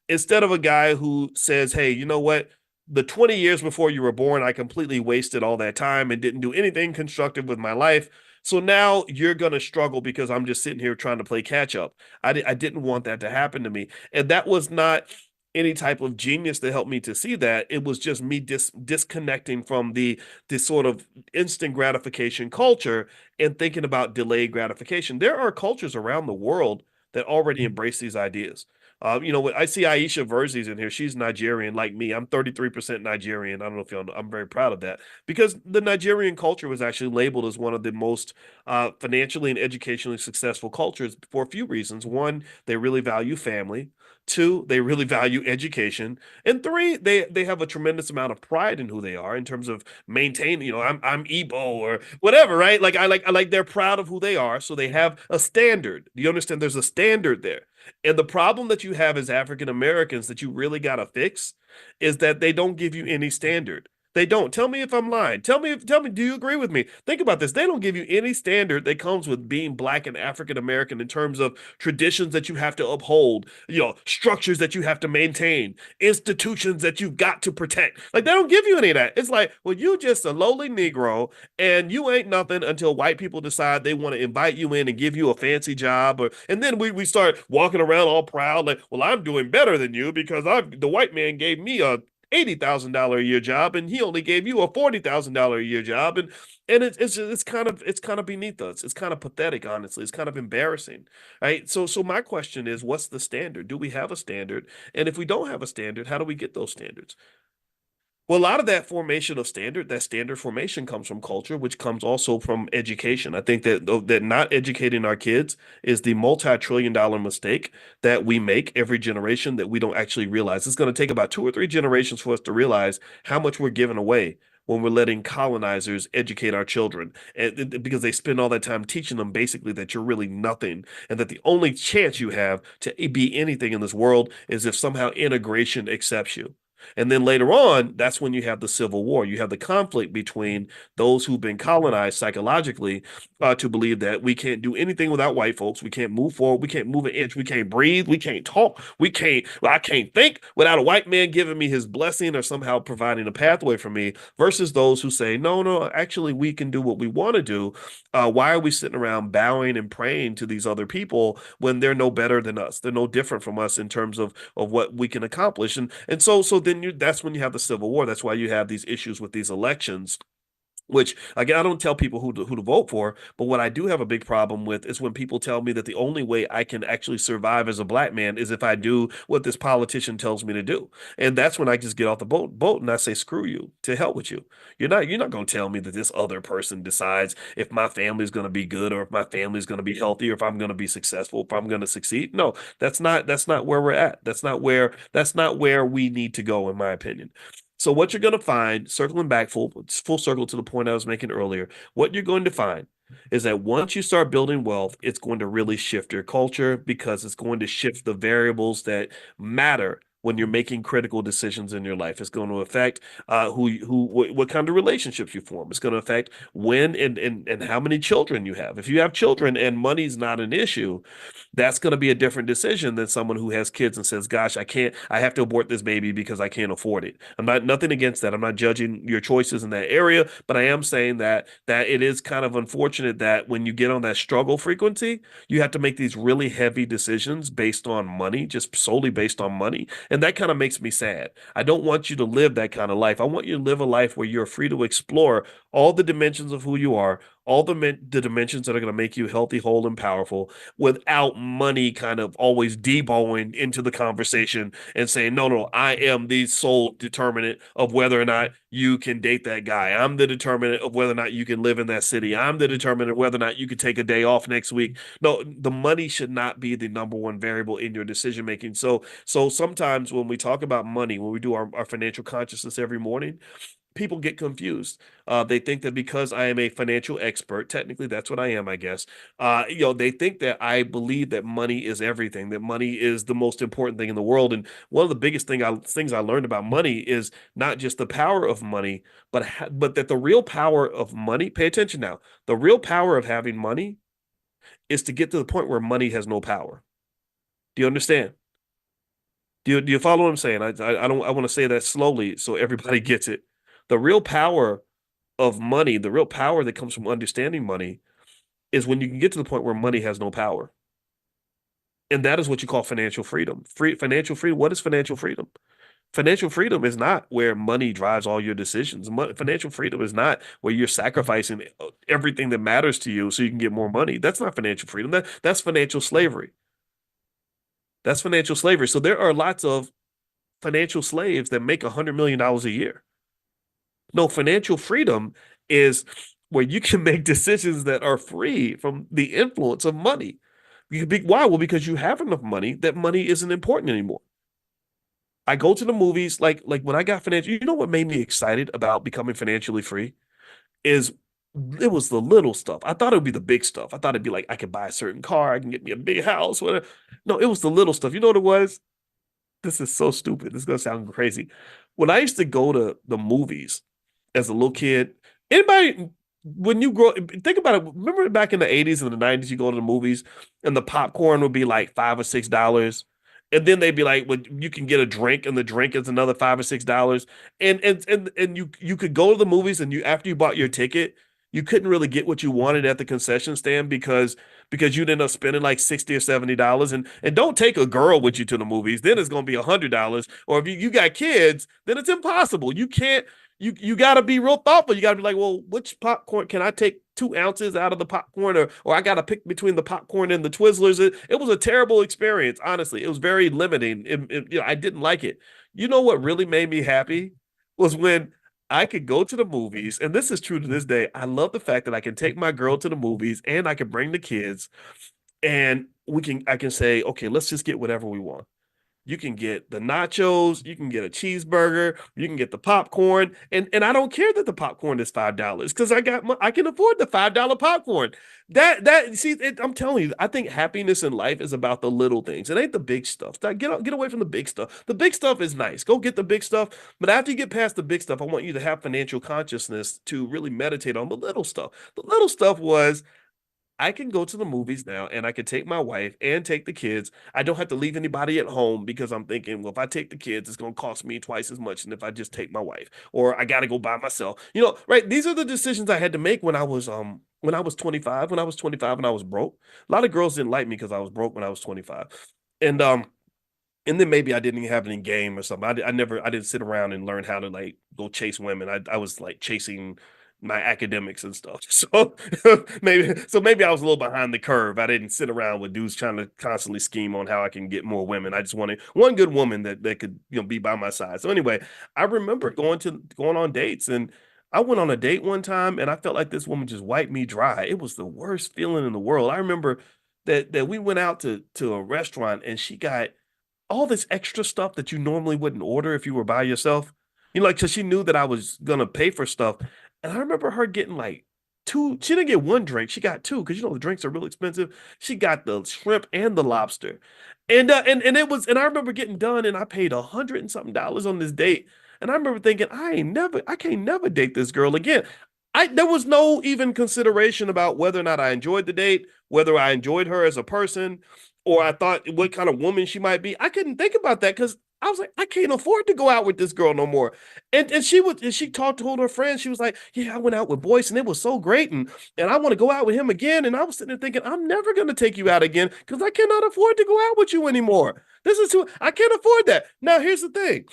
instead of a guy who says, hey, you know what? The 20 years before you were born, I completely wasted all that time and didn't do anything constructive with my life. So now you're going to struggle because I'm just sitting here trying to play catch up. I didn't want that to happen to me. And that was not any type of genius to help me to see that. It was just me disconnecting from this sort of instant gratification culture and thinking about delayed gratification. There are cultures around the world that already embrace these ideas. I see Aisha Verzi's in here. She's Nigerian like me. I'm 33% Nigerian. I don't know if y'all know. I'm very proud of that because the Nigerian culture was actually labeled as one of the most financially and educationally successful cultures for a few reasons. One, they really value family. Two, they really value education. And three, they have a tremendous amount of pride in who they are in terms of maintaining, I'm Igbo or whatever, right? I like they're proud of who they are. So they have a standard. Do you understand? There's a standard there. And the problem that you have as African Americans that you really got to fix is that they don't give you any standard. They don't. Tell me if I'm lying. Tell me, do you agree with me? Think about this. They don't give you any standard that comes with being black and African American in terms of traditions that you have to uphold, structures that you have to maintain, institutions that you've got to protect. Like they don't give you any of that. It's like, well, you just a lowly Negro and you ain't nothing until white people decide they want to invite you in and give you a fancy job, and then we start walking around all proud like, well, I'm doing better than you because the white man gave me a $80,000 a year job and he only gave you a $40,000 a year job, and it's kind of beneath us. It's kind of pathetic, honestly. It's kind of embarrassing, right? So my question is, what's the standard? Do we have a standard? And if we don't have a standard, how do we get those standards? Well, a lot of that standard formation comes from culture, which comes also from education. I think that not educating our kids is the multi-trillion-dollar mistake that we make every generation that we don't actually realize. It's going to take about 2 or 3 generations for us to realize how much we're giving away when we're letting colonizers educate our children, and because they spend all that time teaching them basically that you're really nothing and that the only chance you have to be anything in this world is if somehow integration accepts you. And then later on, that's when you have the Civil War. You have the conflict between those who've been colonized psychologically to believe that we can't do anything without white folks. We can't move forward. We can't move an inch. We can't breathe. We can't talk. I can't think without a white man giving me his blessing or somehow providing a pathway for me versus those who say, no, no, actually, we can do what we want to do. Why are we sitting around bowing and praying to these other people when they're no better than us? They're no different from us in terms of what we can accomplish. And so then that's when you have the Civil War. That's why you have these issues with these elections Which again, I don't tell people who to vote for, but what I do have a big problem with is when people tell me that the only way I can actually survive as a black man is if I do what this politician tells me to do. And that's when I just get off the boat and I say, screw you, to hell with you. You're not going to tell me that this other person decides if my family's going to be good or if my family's going to be healthy or if I'm going to be successful, if I'm going to succeed. No, that's not where we're at. That's not where we need to go, in my opinion. So what you're going to find, circling back full circle to the point I was making earlier, what you're going to find is that once you start building wealth, it's going to really shift your culture because it's going to shift the variables that matter when you're making critical decisions in your life. It's going to affect what kind of relationships you form. It's going to affect when and how many children you have. If you have children and money's not an issue, that's going to be a different decision than someone who has kids and says, "Gosh, I have to abort this baby because I can't afford it." I'm not nothing against that. I'm not judging your choices in that area, but I am saying that it is kind of unfortunate that when you get on that struggle frequency, you have to make these really heavy decisions based on money, just solely based on money, and that kind of makes me sad. I don't want you to live that kind of life. I want you to live a life where you're free to explore all the dimensions of who you are, all the dimensions that are going to make you healthy, whole, and powerful without money kind of always deboing into the conversation and saying, no, no, I am the sole determinant of whether or not you can date that guy. I'm the determinant of whether or not you can live in that city. I'm the determinant of whether or not you can take a day off next week. No, the money should not be the number one variable in your decision making. So sometimes when we talk about money, when we do our financial consciousness every morning, people get confused. They think that because I am a financial expert, technically that's what I am, I guess. They think that I believe that money is everything, that money is the most important thing in the world. And one of the biggest things I learned about money is not just the power of money, but that the real power of money. Pay attention now. The real power of having money is to get to the point where money has no power. Do you understand? Do you follow what I'm saying? I don't I want to say that slowly so everybody gets it. The real power of money, the real power that comes from understanding money is when you can get to the point where money has no power. And that is what you call financial freedom. Financial freedom. What is financial freedom? Financial freedom is not where money drives all your decisions. Financial freedom is not where you're sacrificing everything that matters to you so you can get more money. That's not financial freedom. That's financial slavery. That's financial slavery. So there are lots of financial slaves that make $100 million a year. No, financial freedom is where you can make decisions that are free from the influence of money. Why? Well, because you have enough money that money isn't important anymore. I go to the movies like when I got financial. You know what made me excited about becoming financially free is it was the little stuff. I thought it would be the big stuff. I thought it'd be like I could buy a certain car, I can get me a big house, whatever. No, it was the little stuff. You know what it was? This is so stupid. This is gonna sound crazy. When I used to go to the movies as a little kid, anybody when you grow think about it, remember back in the 80s and the 90s, you go to the movies and the popcorn would be like $5 or $6. And then they'd be like, well, you can get a drink, and the drink is another $5 or $6. And you could go to the movies and you after you bought your ticket, you couldn't really get what you wanted at the concession stand because you'd end up spending like $60 or $70. And don't take a girl with you to the movies, then it's gonna be $100. Or if you got kids, then it's impossible. You can't you got to be real thoughtful. You got to be like, well, which popcorn can I take 2 ounces out of the popcorn, or I got to pick between the popcorn and the Twizzlers. It was a terrible experience, honestly. It was very limiting. I didn't like it. You know what really made me happy was when I could go to the movies, and this is true to this day. I love the fact that I can take my girl to the movies and I can bring the kids, and I can say, okay, let's just get whatever we want. You can get the nachos, you can get a cheeseburger, you can get the popcorn, and I don't care that the popcorn is $5 because I can afford the $5 popcorn. I'm telling you, I think happiness in life is about the little things. It ain't the big stuff. Get away from the big stuff. The big stuff is nice. Go get the big stuff, but after you get past the big stuff, I want you to have financial consciousness to really meditate on the little stuff. The little stuff was I can go to the movies now and I can take my wife and take the kids. I don't have to leave anybody at home because I'm thinking, well, if I take the kids, it's going to cost me twice as much than if I just take my wife, or I got to go by myself. Right? These are the decisions I had to make when I was 25, when I was 25 and I was broke. A lot of girls didn't like me because I was broke when I was 25. And then maybe I didn't even have any game or something. I didn't sit around and learn how to like go chase women. I was like chasing my academics and stuff. So maybe I was a little behind the curve. I didn't sit around with dudes trying to constantly scheme on how I can get more women. I just wanted one good woman that could, be by my side. So anyway, I remember going on dates, and I went on a date one time and I felt like this woman just wiped me dry. It was the worst feeling in the world. I remember that we went out to a restaurant and she got all this extra stuff that you normally wouldn't order if you were by yourself. Like, cause she knew that I was gonna pay for stuff. And I remember her getting like two, she didn't get one drink, she got two, because the drinks are real expensive. She got the shrimp and the lobster. And it was, and I remember getting done and I paid $100 and something on this date. And I remember thinking, I can't never date this girl again. There was no even consideration about whether or not I enjoyed the date, whether I enjoyed her as a person, or I thought what kind of woman she might be. I couldn't think about that because I was like, I can't afford to go out with this girl no more. And she told her friends, she was like, yeah, I went out with Boyce and it was so great, and I want to go out with him again. And I was sitting there thinking, I'm never gonna take you out again because I cannot afford to go out with you anymore. I can't afford that. Now here's the thing.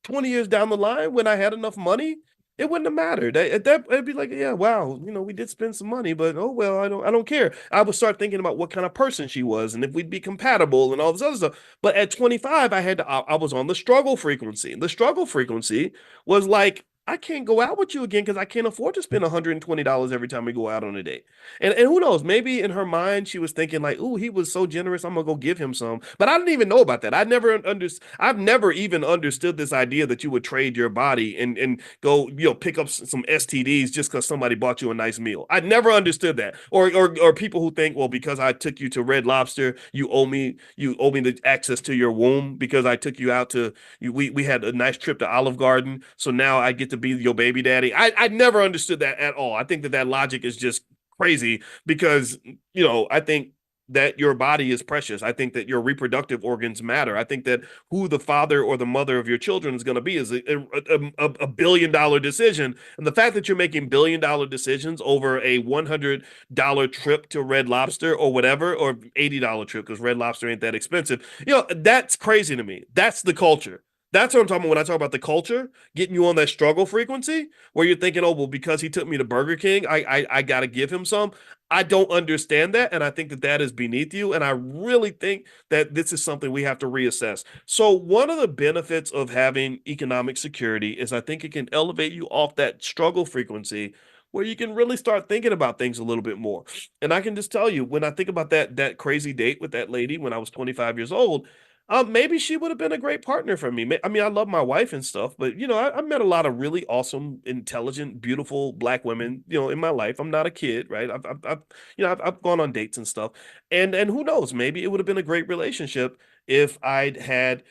20 years down the line, when I had enough money, it wouldn't have mattered. It'd be like, yeah, wow, we did spend some money, but oh well, I don't care. I would start thinking about what kind of person she was and if we'd be compatible and all this other stuff. But at 25, I was on the struggle frequency. The struggle frequency was like, I can't go out with you again because I can't afford to spend $120 every time we go out on a date. And who knows, maybe in her mind she was thinking like, "Ooh, he was so generous, I'm gonna go give him some." But I didn't even know about that. I've never even understood this idea that you would trade your body and go, pick up some STDs just because somebody bought you a nice meal. I never understood that. Or people who think, well, because I took you to Red Lobster, you owe me the access to your womb because I took you out to we had a nice trip to Olive Garden, so now I get to be your baby daddy. I never understood that at all. I think that logic is just crazy because, I think that your body is precious. I think that your reproductive organs matter. I think that who the father or the mother of your children is going to be is a $1 billion decision. And the fact that you're making $1 billion decisions over a $100 trip to Red Lobster or whatever, or $80 trip, because Red Lobster ain't that expensive, that's crazy to me. That's the culture. That's what I'm talking about when I talk about the culture, getting you on that struggle frequency where you're thinking, oh, well, because he took me to Burger King, I got to give him some. I don't understand that. And I think that is beneath you. And I really think that this is something we have to reassess. So, one of the benefits of having economic security is I think it can elevate you off that struggle frequency where you can really start thinking about things a little bit more. And I can just tell you, when I think about that crazy date with that lady when I was 25 years old, maybe she would have been a great partner for me. I mean, I love my wife and stuff, but I met a lot of really awesome, intelligent, beautiful Black women, in my life. I'm not a kid, right? I've gone on dates and stuff, and who knows? Maybe it would have been a great relationship if I'd had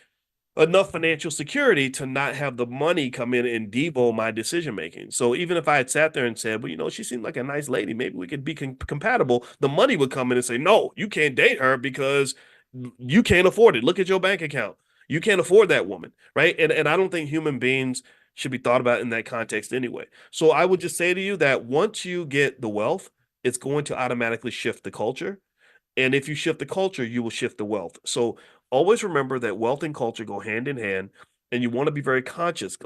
enough financial security to not have the money come in and devo my decision making. So even if I had sat there and said, well, she seemed like a nice lady, maybe we could be compatible, the money would come in and say, no, you can't date her because you can't afford it. Look at your bank account. You can't afford that woman, right? And I don't think human beings should be thought about in that context anyway. So I would just say to you that once you get the wealth, it's going to automatically shift the culture. And if you shift the culture, you will shift the wealth. So always remember that wealth and culture go hand in hand, and you want to be very conscious.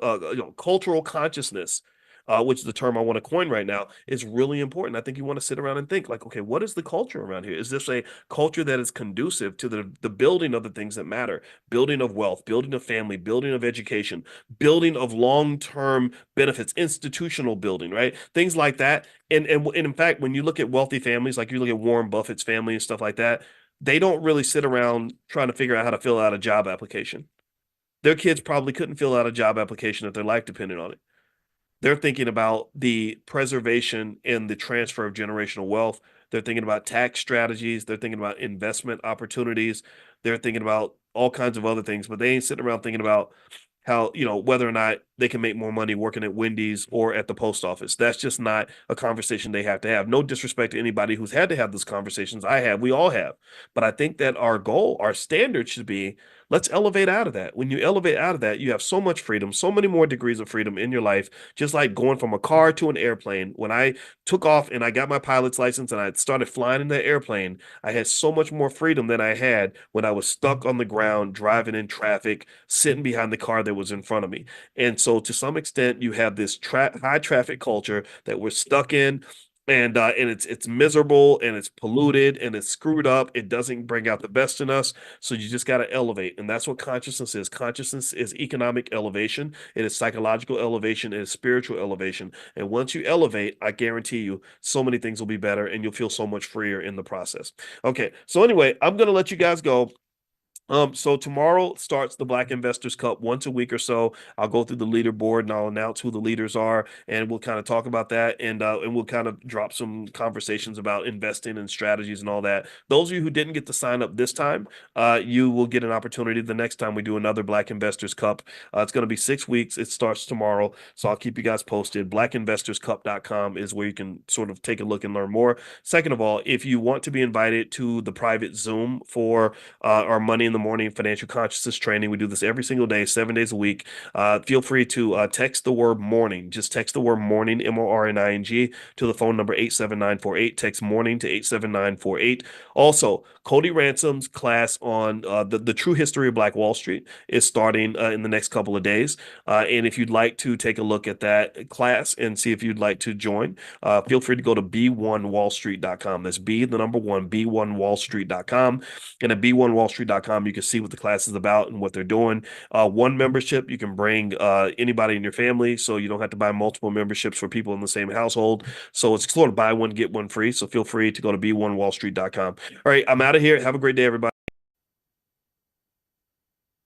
Cultural consciousness, which is the term I want to coin right now, is really important. I think you want to sit around and think like, okay, what is the culture around here? Is this a culture that is conducive to the building of the things that matter? Building of wealth, building of family, building of education, building of long-term benefits, institutional building, right? Things like that. And in fact, when you look at wealthy families, like you look at Warren Buffett's family and stuff like that, they don't really sit around trying to figure out how to fill out a job application. Their kids probably couldn't fill out a job application if their life depended on it. They're thinking about the preservation and the transfer of generational wealth. They're thinking about tax strategies. They're thinking about investment opportunities. They're thinking about all kinds of other things, but they ain't sitting around thinking about how, whether or not they can make more money working at Wendy's or at the post office. That's just not a conversation they have to have. No disrespect to anybody who's had to have those conversations. I have, we all have. But I think that our goal, our standard should be, let's elevate out of that. When you elevate out of that, you have so much freedom, so many more degrees of freedom in your life, just like going from a car to an airplane. When I took off and I got my pilot's license and I started flying in the airplane, I had so much more freedom than I had when I was stuck on the ground, driving in traffic, sitting behind the car that was in front of me. And So to some extent, you have this high traffic culture that we're stuck in, and it's miserable and it's polluted and it's screwed up. It doesn't bring out the best in us. So you just got to elevate, and that's what consciousness is. Consciousness is economic elevation. It is psychological elevation. It is spiritual elevation. And once you elevate, I guarantee you, so many things will be better, and you'll feel so much freer in the process. Okay, so anyway, I'm gonna let you guys go. So tomorrow starts the Black Investors Cup once a week or so. I'll go through the leaderboard and I'll announce who the leaders are, and we'll kind of talk about that, and we'll kind of drop some conversations about investing and strategies and all that. Those of you who didn't get to sign up this time, you will get an opportunity the next time we do another Black Investors Cup. It's going to be 6 weeks. It starts tomorrow, so I'll keep you guys posted. BlackInvestorsCup.com is where you can sort of take a look and learn more. Second of all, if you want to be invited to the private Zoom for our Money in the Morning financial consciousness training. We do this every single day, 7 days a week. Feel free to text the word morning. Just text the word morning, MORNING, to the phone number 87948. Text morning to 87948. Also, Cody Ransom's class on the true history of Black Wall Street is starting in the next couple of days. And if you'd like to take a look at that class and see if you'd like to join, feel free to go to b1wallstreet.com. That's B, the number one, b1wallstreet.com. And at b1wallstreet.com, you can see what the class is about and what they're doing. One membership, you can bring anybody in your family, so you don't have to buy multiple memberships for people in the same household. So it's sort of buy one, get one free. So feel free to go to b1wallstreet.com. All right, I'm out of here. Have a great day, everybody.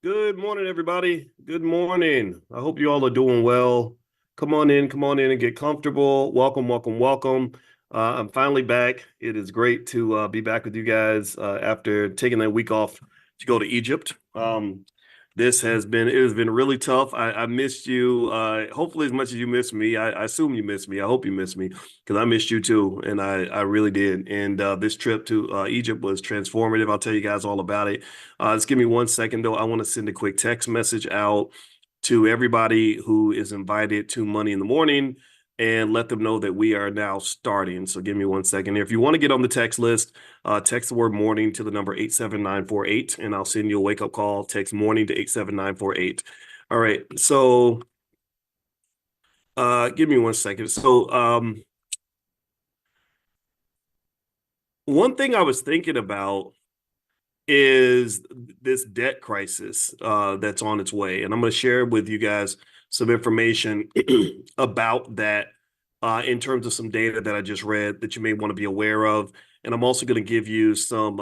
Good morning, everybody. Good morning. I hope you all are doing well. Come on in and get comfortable. Welcome, welcome, welcome. I'm finally back. It is great to be back with you guys after taking that week off to go to Egypt. It has been really tough. I missed you, hopefully as much as you missed me. I assume you missed me. I hope you missed me, because I missed you too, and I really did. And this trip to Egypt was transformative. I'll tell you guys all about it. Just give me 1 second, though. I want to send a quick text message out to everybody who is invited to Money in the Morning and let them know that we are now starting. So give me 1 second here. If you want to get on the text list, text the word morning to the number 87948, and I'll send you a wake-up call. Text morning to 87948. All right, so give me 1 second. So one thing I was thinking about is this debt crisis that's on its way. And I'm going to share with you guys some information about that in terms of some data that I just read that you may want to be aware of. And I'm also going to give you some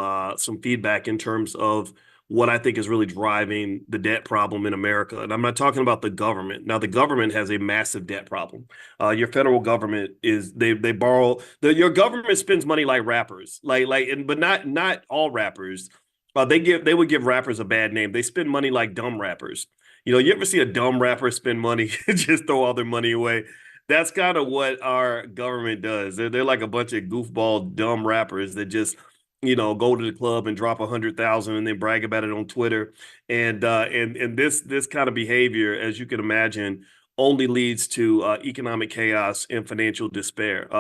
feedback in terms of what I think is really driving the debt problem in America. And I'm not talking about the government. Now, the government has a massive debt problem. Your federal government is they borrow your government spends money like rappers, but not all rappers. They would give rappers a bad name. They spend money like dumb rappers. You ever see a dumb rapper spend money, just throw all their money away? That's kind of what our government does. They're like a bunch of goofball dumb rappers that just go to the club and drop 100,000 and then brag about it on Twitter. And this kind of behavior, as you can imagine, only leads to economic chaos and financial despair.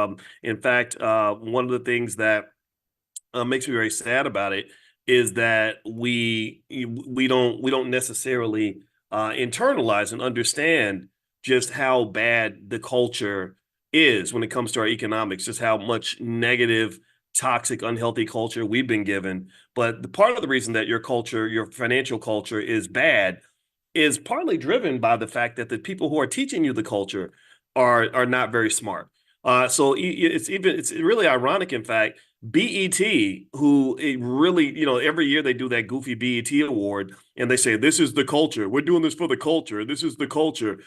In fact, one of the things that makes me very sad about it is that we don't necessarily internalize and understand just how bad the culture is when it comes to our economics, just how much negative, toxic, unhealthy culture we've been given. But the part of the reason that your financial culture is bad is partly driven by the fact that the people who are teaching you the culture are not very smart. So it's really ironic, in fact. BET, who it really, every year they do that goofy BET award, and they say, this is the culture. We're doing this for the culture. This is the culture.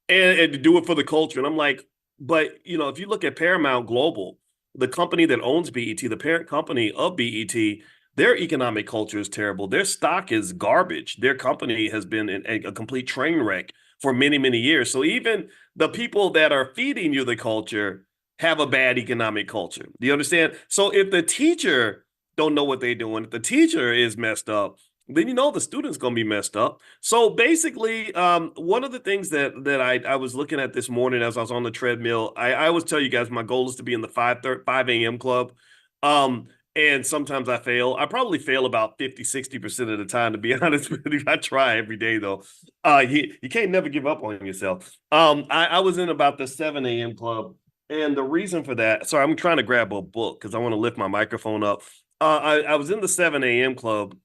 And to do it for the culture. And I'm like, but, if you look at Paramount Global, the company that owns BET, the parent company of BET, their economic culture is terrible. Their stock is garbage. Their company has been a complete train wreck for many, many years. So even the people that are feeding you the culture have a bad economic culture. Do you understand? So if the teacher don't know what they're doing, if the teacher is messed up, then the student's going to be messed up. So basically, one of the things that I was looking at this morning as I was on the treadmill, I always tell you guys my goal is to be in the 5 a.m. club. And sometimes I fail. I probably fail about 50, 60% of the time, to be honest with you. I try every day though. You can't never give up on yourself. I was in about the 7 a.m. club. And the reason for that, sorry, I'm trying to grab a book because I want to lift my microphone up. I was in the 7 a.m. club,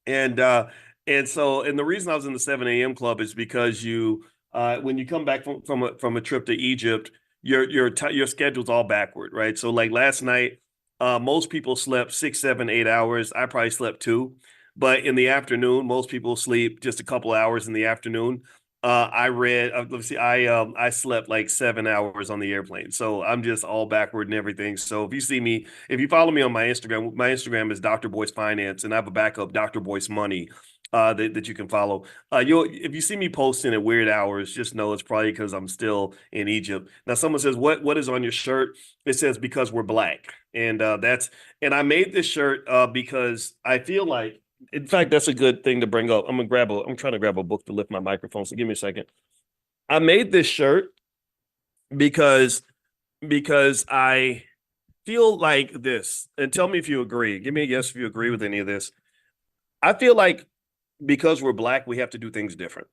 and and the reason I was in the 7 a.m. club is because when you come back from a trip to Egypt, your schedule's all backward, right? So like last night, most people slept 6, 7, 8 hours. I probably slept 2, but in the afternoon, most people sleep just a couple hours in the afternoon. I read. Let's see. I slept like 7 hours on the airplane, so I'm just all backward and everything. So if you see me, if you follow me on my Instagram is Dr. Boyce Finance, and I have a backup Dr. Boyce Money that you can follow. You'll If you see me posting at weird hours, just know it's probably because I'm still in Egypt. Now, someone says, "What is on your shirt?" It says because we're black, and I made this shirt because I feel like. In fact, that's a good thing to bring up. I'm trying to grab a book to lift my microphone. So give me a second. I made this shirt because I feel like this. And tell me if you agree. Give me a yes if you agree with any of this. I feel like because we're black, we have to do things different.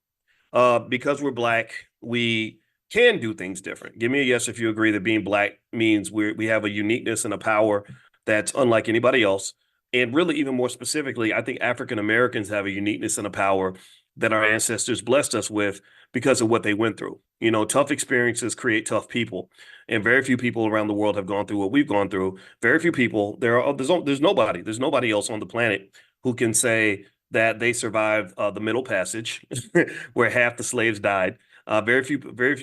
Because we're black, we can do things different. Give me a yes if you agree that being black means we have a uniqueness and a power that's unlike anybody else. And really, even more specifically, I think African Americans have a uniqueness and a power that our ancestors blessed us with because of what they went through. You know, tough experiences create tough people, and very few people around the world have gone through what we've gone through. Very few people. There's nobody else on the planet who can say that they survived the Middle Passage, where half the slaves died. Very few,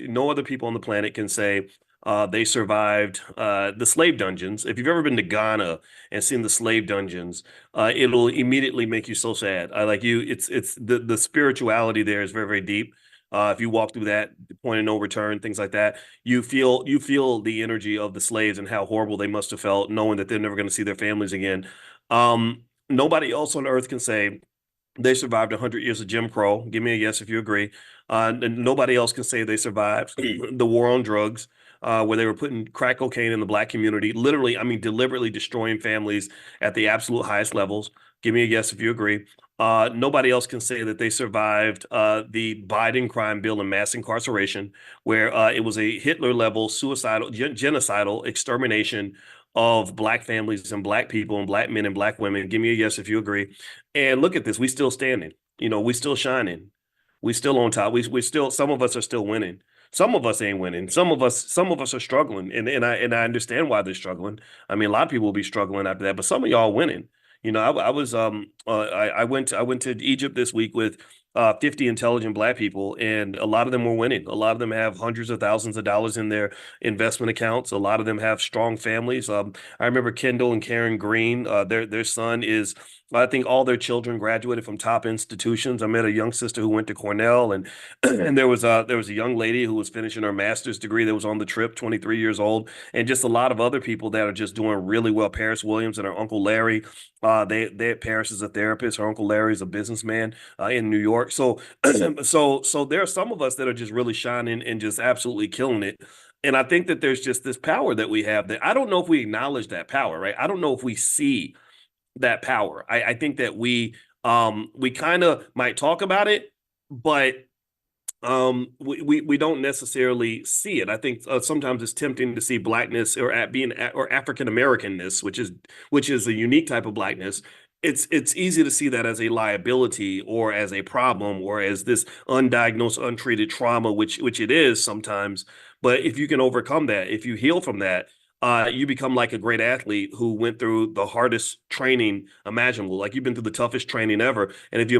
no other people on the planet can say they survived the slave dungeons. If you've ever been to Ghana and seen the slave dungeons, it'll immediately make you so sad. I like you. It's the spirituality there is very, very deep. If you walk through that point of no return, things like that, you feel the energy of the slaves and how horrible they must have felt, knowing that they're never going to see their families again. Nobody else on earth can say they survived 100 years of Jim Crow. Give me a yes if you agree. And nobody else can say they survived the war on drugs, where they were putting crack cocaine in the black community, literally, I mean, deliberately destroying families at the absolute highest levels. Give me a yes if you agree. Nobody else can say that they survived the Biden crime bill and mass incarceration, where it was a Hitler level suicidal, genocidal extermination of black families and black people and black men and black women. Give me a yes if you agree. And look at this, we still standing. You know, we still shining. We still on top. We still, some of us are still winning. Some of us ain't winning. Some of us are struggling. And I understand why they're struggling. I mean, a lot of people will be struggling after that, but some of y'all winning. You know, I went to Egypt this week with 50 intelligent black people, and a lot of them were winning. A lot of them have hundreds of thousands of dollars in their investment accounts. A lot of them have strong families. I remember Kendall and Karen Green. Their son is, I think all their children graduated from top institutions. I met a young sister who went to Cornell, and and there was a young lady who was finishing her master's degree that was on the trip, 23 years old, and just a lot of other people that are just doing really well. Paris Williams and her uncle Larry. Paris is a therapist. Her uncle Larry is a businessman in New York. So so there are some of us that are just really shining and just absolutely killing it. And I think that there's just this power that we have that I don't know if we acknowledge that power, right? I don't know if we see that power. I think that we kind of might talk about it, but we don't necessarily see it. I think sometimes it's tempting to see blackness or or African Americanness, which is a unique type of blackness. It's easy to see that as a liability or as a problem or as this undiagnosed, untreated trauma, which it is sometimes. But if you can overcome that, if you heal from that, you become like a great athlete who went through the hardest training imaginable. Like you've been through the toughest training ever. And if you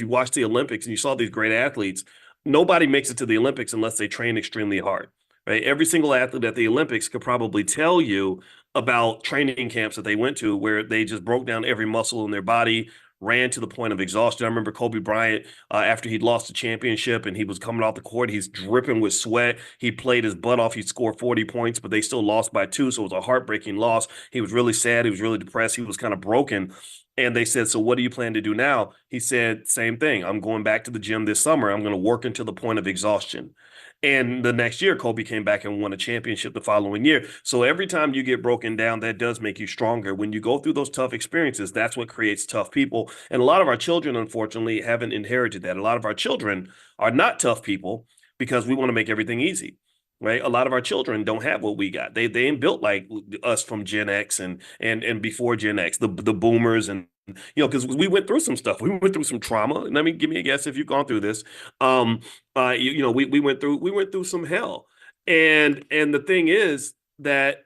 watch the Olympics and you saw these great athletes, nobody makes it to the Olympics unless they train extremely hard, right? Every single athlete at the Olympics could probably tell you about training camps that they went to where they just broke down every muscle in their body, ran to the point of exhaustion. I remember Kobe Bryant, after he'd lost the championship and he was coming off the court, he's dripping with sweat. He played his butt off. He scored 40 points, but they still lost by 2. So it was a heartbreaking loss. He was really sad. He was really depressed. He was kind of broken. And they said, so what do you plan to do now? He said, same thing. I'm going back to the gym this summer. I'm going to work until the point of exhaustion. And the next year, Kobe came back and won a championship the following year. So every time you get broken down, that does make you stronger. When you go through those tough experiences, that's what creates tough people. And a lot of our children, unfortunately, haven't inherited that. A lot of our children are not tough people because we want to make everything easy. Right, a lot of our children don't have what we got. They ain't built like us from Gen X and before Gen X, the boomers, and because we went through some stuff. We went through some trauma. Let me give me a guess if you've gone through this. Um, we went through some hell, and the thing is that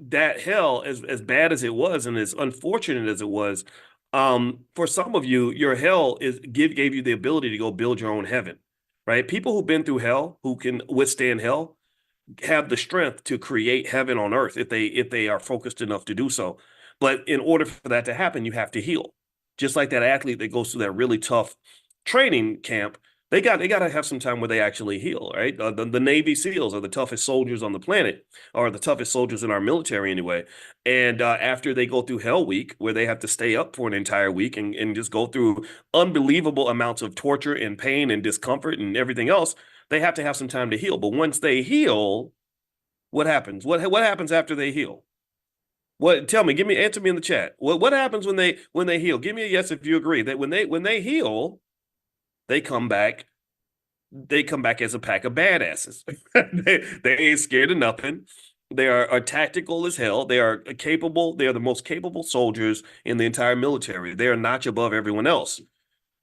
that hell, as bad as it was and as unfortunate as it was, for some of you, your hell gave you the ability to go build your own heaven. Right, people who've been through hell, who can withstand hell, have the strength to create heaven on earth if they are focused enough to do so. But in order for that to happen, you have to heal. Just like that athlete that goes through that really tough training camp, they got to have some time where they actually heal, right? The Navy SEALs are the toughest soldiers on the planet, or the toughest soldiers in our military anyway. And after they go through Hell Week, where they have to stay up for an entire week and just go through unbelievable amounts of torture and pain and discomfort and everything else, they have to have some time to heal. But once they heal, what happens? What happens after they heal? What? Tell me. Answer me in the chat. What happens when they heal? Give me a yes if you agree that when they heal, they come back. They come back as a pack of badasses. They ain't scared of nothing. They are tactical as hell. They are capable. They are the most capable soldiers in the entire military. They are a notch above everyone else,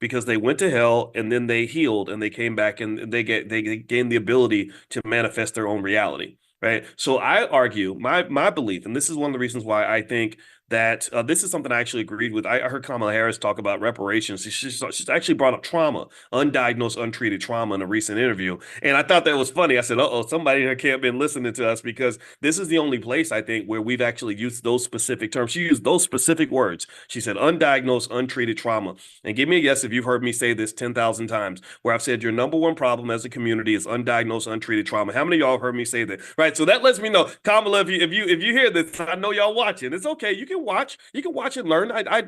because they went to hell and then they healed and they came back and they gained the ability to manifest their own reality. Right. So I argue my belief, and this is one of the reasons why I think that this is something I actually agreed with. I heard Kamala Harris talk about reparations. She's actually brought up trauma, undiagnosed, untreated trauma in a recent interview. And I thought that was funny. I said, uh-oh, somebody in her camp been listening to us, because this is the only place I think where we've actually used those specific terms. She used those specific words. She said undiagnosed, untreated trauma. And give me a yes if you've heard me say this 10,000 times, where I've said your number one problem as a community is undiagnosed, untreated trauma. How many of y'all have heard me say that? Right. So that lets me know, Kamala, if you hear this, I know y'all watching. It's okay. You can watch and learn. I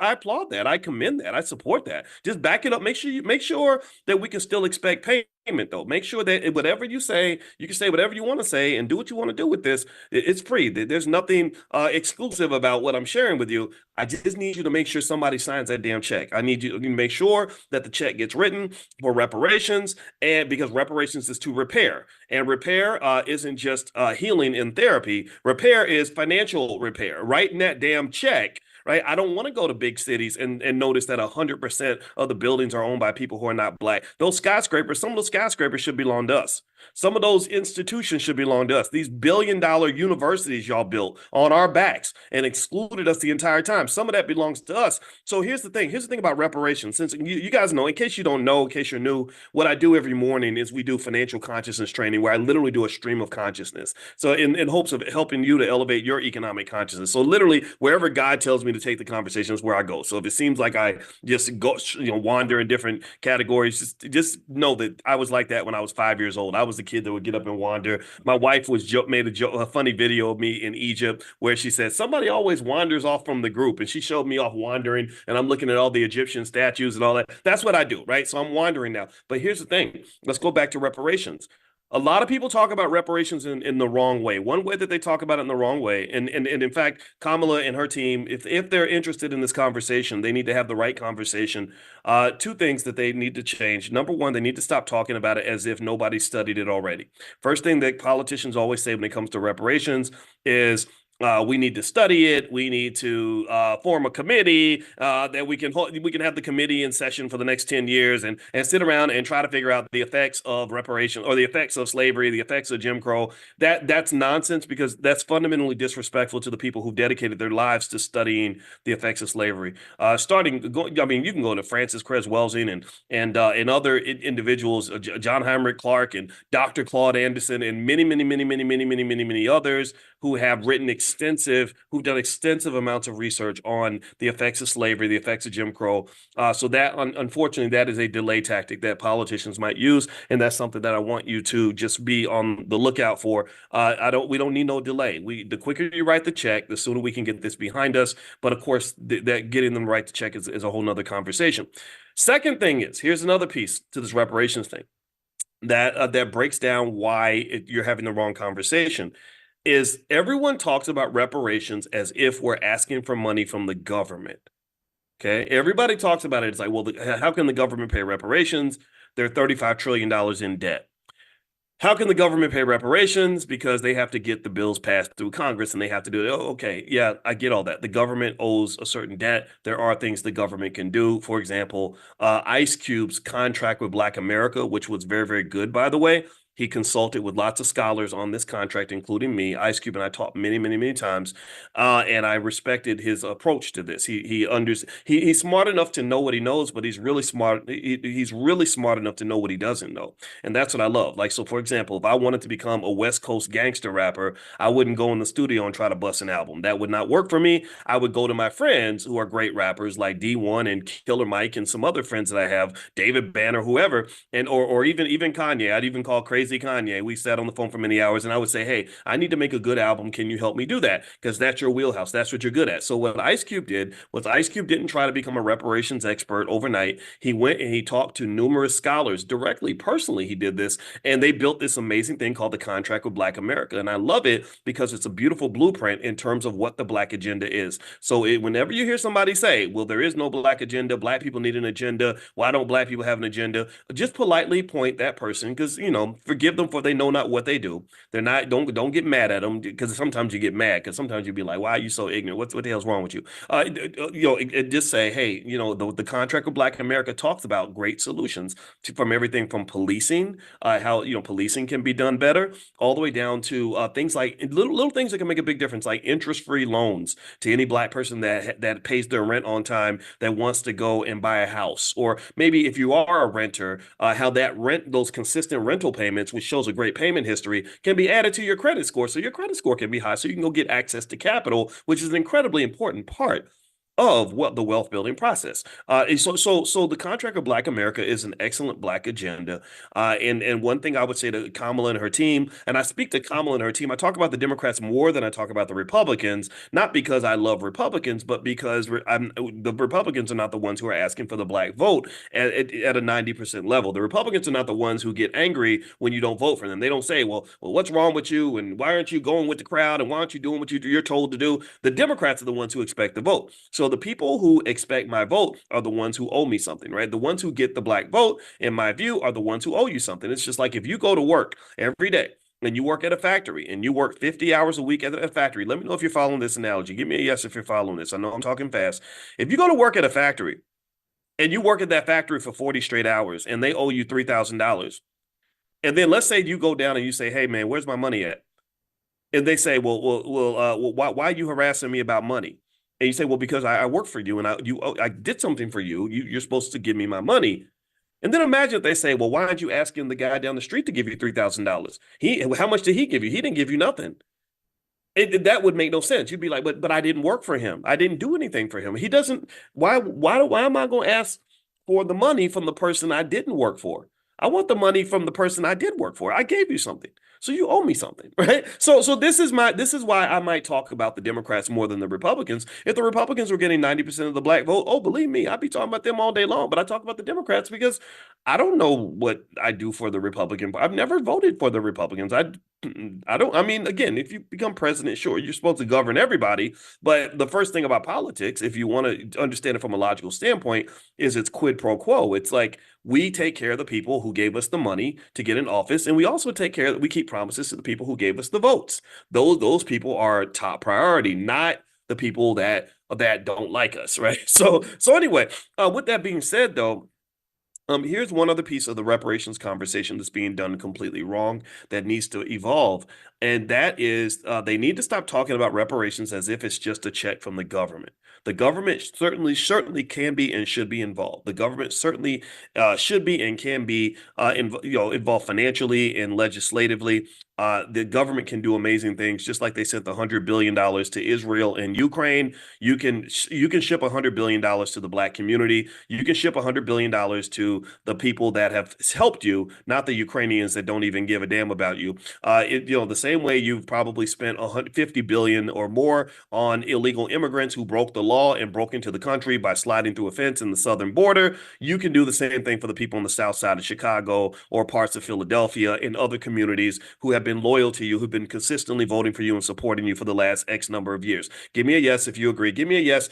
applaud that. I commend that. I support that. Just back it up. Make sure that we can still expect payment, though. Make sure that whatever you say, you can say whatever you want to say and do what you want to do with this. It's free. There's nothing exclusive about what I'm sharing with you. I just need you to make sure somebody signs that damn check. I need you to make sure that the check gets written for reparations, and because reparations is to repair, and repair isn't just healing and therapy. Repair is financial repair. Writing that damn check. Right. I don't want to go to big cities and notice that 100% of the buildings are owned by people who are not black. Those skyscrapers, some of those skyscrapers should belong to us. Some of those institutions should belong to us. These billion-dollar universities y'all built on our backs and excluded us the entire time. Some of that belongs to us. So here's the thing. Here's the thing about reparations. Since you guys know, in case you don't know, in case you're new, what I do every morning is we do financial consciousness training, where I literally do a stream of consciousness. So in hopes of helping you to elevate your economic consciousness. So literally, wherever God tells me to take the conversation is where I go. So if it seems like I just go, wander in different categories, just know that I was like that when I was 5 years old. I was the kid that would get up and wander. My wife made a funny video of me in Egypt where she said somebody always wanders off from the group, and she showed me off wandering, and I'm looking at all the Egyptian statues and all that. That's what I do, right? So I'm wandering now. But here's the thing. Let's go back to reparations. A lot of people talk about reparations in the wrong way. One way that they talk about it in the wrong way, and in fact, Kamala and her team, if they're interested in this conversation, they need to have the right conversation. Two things that they need to change. Number one, they need to stop talking about it as if nobody studied it already. First thing that politicians always say when it comes to reparations is, we need to study it. We need to form a committee that we can have the committee in session for the next 10 years and sit around and try to figure out the effects of reparation, or the effects of slavery, the effects of Jim Crow. That's nonsense, because that's fundamentally disrespectful to the people who've dedicated their lives to studying the effects of slavery. You can go to Francis Cress Welsing and other individuals, John Heinrich Clark and Dr. Claude Anderson, and many others who have who've done extensive amounts of research on the effects of slavery, the effects of Jim Crow. So that, unfortunately, that is a delay tactic that politicians might use, and that's something that I want you to just be on the lookout for. We don't need no delay. The quicker you write the check, the sooner we can get this behind us. But of course, that getting them to write the check is a whole nother conversation. Second thing is, here's another piece to this reparations thing. that breaks down why you're having the wrong conversation. Is everyone talks about reparations as if we're asking for money from the government. Okay, everybody talks about it. It's like, well, how can the government pay reparations? They're $35 trillion in debt. How can the government pay reparations? Because they have to get the bills passed through Congress and they have to do it. Oh, okay. Yeah, I get all that. The government owes a certain debt. There are things the government can do. For example, Ice Cube's contract with Black America, which was very, very good, by the way. He consulted with lots of scholars on this contract, including me. Ice Cube and I talked many, many, many times, and I respected his approach to this. He's smart enough to know what he knows, but he's really smart. He's really smart enough to know what he doesn't know. And that's what I love. Like, so for example, if I wanted to become a West Coast gangster rapper, I wouldn't go in the studio and try to bust an album. That would not work for me. I would go to my friends who are great rappers like D1 and Killer Mike and some other friends that I have, David Banner, whoever, and or even Kanye. I'd even call Crazy Kanye. We sat on the phone for many hours and I would say, hey, I need to make a good album. Can you help me do that? Because that's your wheelhouse. That's what you're good at. So what Ice Cube did was Ice Cube didn't try to become a reparations expert overnight. He went and he talked to numerous scholars directly, personally. He did this, and they built this amazing thing called the Contract with Black America. And I love it because it's a beautiful blueprint in terms of what the Black agenda is. So whenever you hear somebody say, well, there is no Black agenda, Black people need an agenda, why don't Black people have an agenda? Just politely point that person, because, forgive them for they know not what they do. They're not, don't get mad at them, because sometimes you get mad, because sometimes you be like, why are you so ignorant? What the hell's wrong with you? Just say, hey, the Contract with Black America talks about great solutions from everything from policing, how policing can be done better, all the way down to things like little things that can make a big difference, like interest-free loans to any Black person that pays their rent on time, that wants to go and buy a house. Or maybe if you are a renter, how those consistent rental payments, which shows a great payment history, can be added to your credit score, so your credit score can be high, so you can go get access to capital, which is an incredibly important part of what the wealth building process. So the Contract of Black America is an excellent Black agenda. And one thing I would say to Kamala and her team, and I speak to Kamala and her team, I talk about the Democrats more than I talk about the Republicans, not because I love Republicans, but because the Republicans are not the ones who are asking for the Black vote at a 90% level. The Republicans are not the ones who get angry when you don't vote for them. They don't say, well, what's wrong with you? And why aren't you going with the crowd? And why aren't you doing what you're told to do? The Democrats are the ones who expect the vote. So the people who expect my vote are the ones who owe me something, right? The ones who get the Black vote, in my view, are the ones who owe you something. It's just like if you go to work every day and you work at a factory and you work 50 hours a week at a factory. Let me know if you're following this analogy. Give me a yes if you're following this. I know I'm talking fast. If you go to work at a factory and you work at that factory for 40 straight hours and they owe you $3,000, and then let's say you go down and you say, hey, man, where's my money at? And they say, well, why are you harassing me about money? And you say, well, because I work for you and I did something for you. You're supposed to give me my money. And then imagine if they say, well, why aren't you asking the guy down the street to give you $3,000? How much did he give you? He didn't give you nothing. That would make no sense. You'd be like, but I didn't work for him. I didn't do anything for him. He doesn't. Why am I going to ask for the money from the person I didn't work for? I want the money from the person I did work for. I gave you something. So you owe me something, right? So this is why I might talk about the Democrats more than the Republicans. If the Republicans were getting 90% of the Black vote, oh, believe me, I'd be talking about them all day long. But I talk about the Democrats because I don't know what I do for the Republican. I've never voted for the Republicans. I don't. I mean, again, if you become president, sure, you're supposed to govern everybody. But the first thing about politics, if you want to understand it from a logical standpoint, is it's quid pro quo. It's like we take care of the people who gave us the money to get in office, and we also take care that we keep promises to the people who gave us the votes. Those people are top priority, not the people that don't like us, right? So anyway, with that being said, though. Here's one other piece of the reparations conversation that's being done completely wrong that needs to evolve. And that is they need to stop talking about reparations as if it's just a check from the government. The government certainly can be and should be involved. The government certainly should be and can be involved financially and legislatively. The government can do amazing things, just like they sent the $100 billion to Israel and Ukraine. You can ship $100 billion to the Black community. You can ship $100 billion to the people that have helped you, not the Ukrainians that don't even give a damn about you. The same way you've probably spent $150 billion or more on illegal immigrants who broke the law and broke into the country by sliding through a fence in the southern border. You can do the same thing for the people on the south side of Chicago or parts of Philadelphia and other communities who have been loyal to you, who've been consistently voting for you and supporting you for the last X number of years. Give me a yes if you agree. Give me a yes.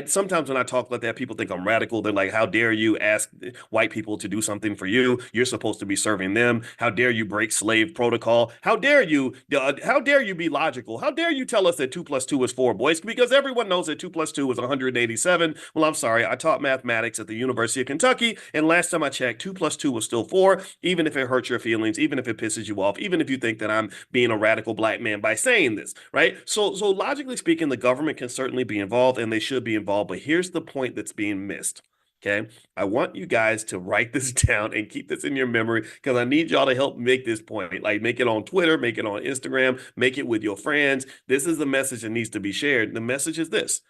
Sometimes when I talk like that, people think I'm radical. They're like, how dare you ask white people to do something for you? You're supposed to be serving them. How dare you break slave protocol? How dare you be logical? How dare you tell us that 2 + 2 is 4, Boyce? Because everyone knows that 2 + 2 is 187. Well, I'm sorry. I taught mathematics at the University of Kentucky, and last time I checked, 2 + 2 was still 4, even if it hurts your feelings, even if it pisses you off, even if you think that I'm being a radical Black man by saying this, right? So logically speaking, the government can certainly be involved, and they should be involved, but here's the point that's being missed. Okay. I want you guys to write this down and keep this in your memory because I need y'all to help make this point. Like, make it on Twitter, make it on Instagram, make it with your friends. This is the message that needs to be shared. The message is this: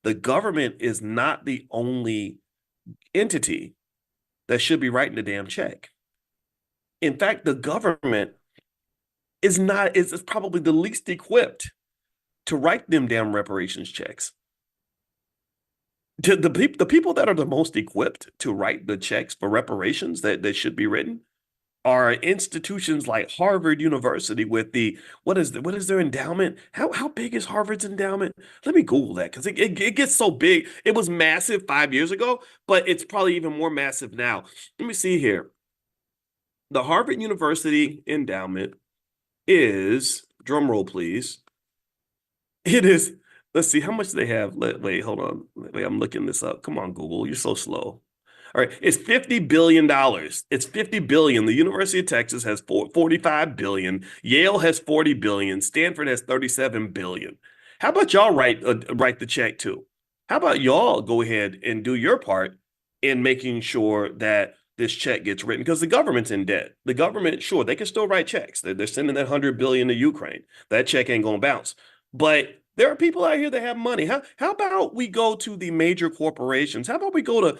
the government is not the only entity that should be writing the damn check. In fact, the government is probably the least equipped to write them damn reparations checks. The people that are the most equipped to write the checks for reparations that should be written are institutions like Harvard University with what is their endowment? How big is Harvard's endowment? Let me Google that because it gets so big. It was massive 5 years ago, but it's probably even more massive now. Let me see here. The Harvard University endowment is, drum roll please, it is, let's see, how much do they have? Wait, hold on. Wait, I'm looking this up. Come on, Google. You're so slow. All right, it's $50 billion. It's $50 billion. The University of Texas has $45 billion. Yale has $40 billion. Stanford has $37 billion. How about y'all write the check too? How about y'all go ahead and do your part in making sure that this check gets written? Because the government's in debt. The government, sure, they can still write checks. They're sending that $100 billion to Ukraine. That check ain't gonna bounce. But there are people out here that have money. How about we go to the major corporations? How about we go to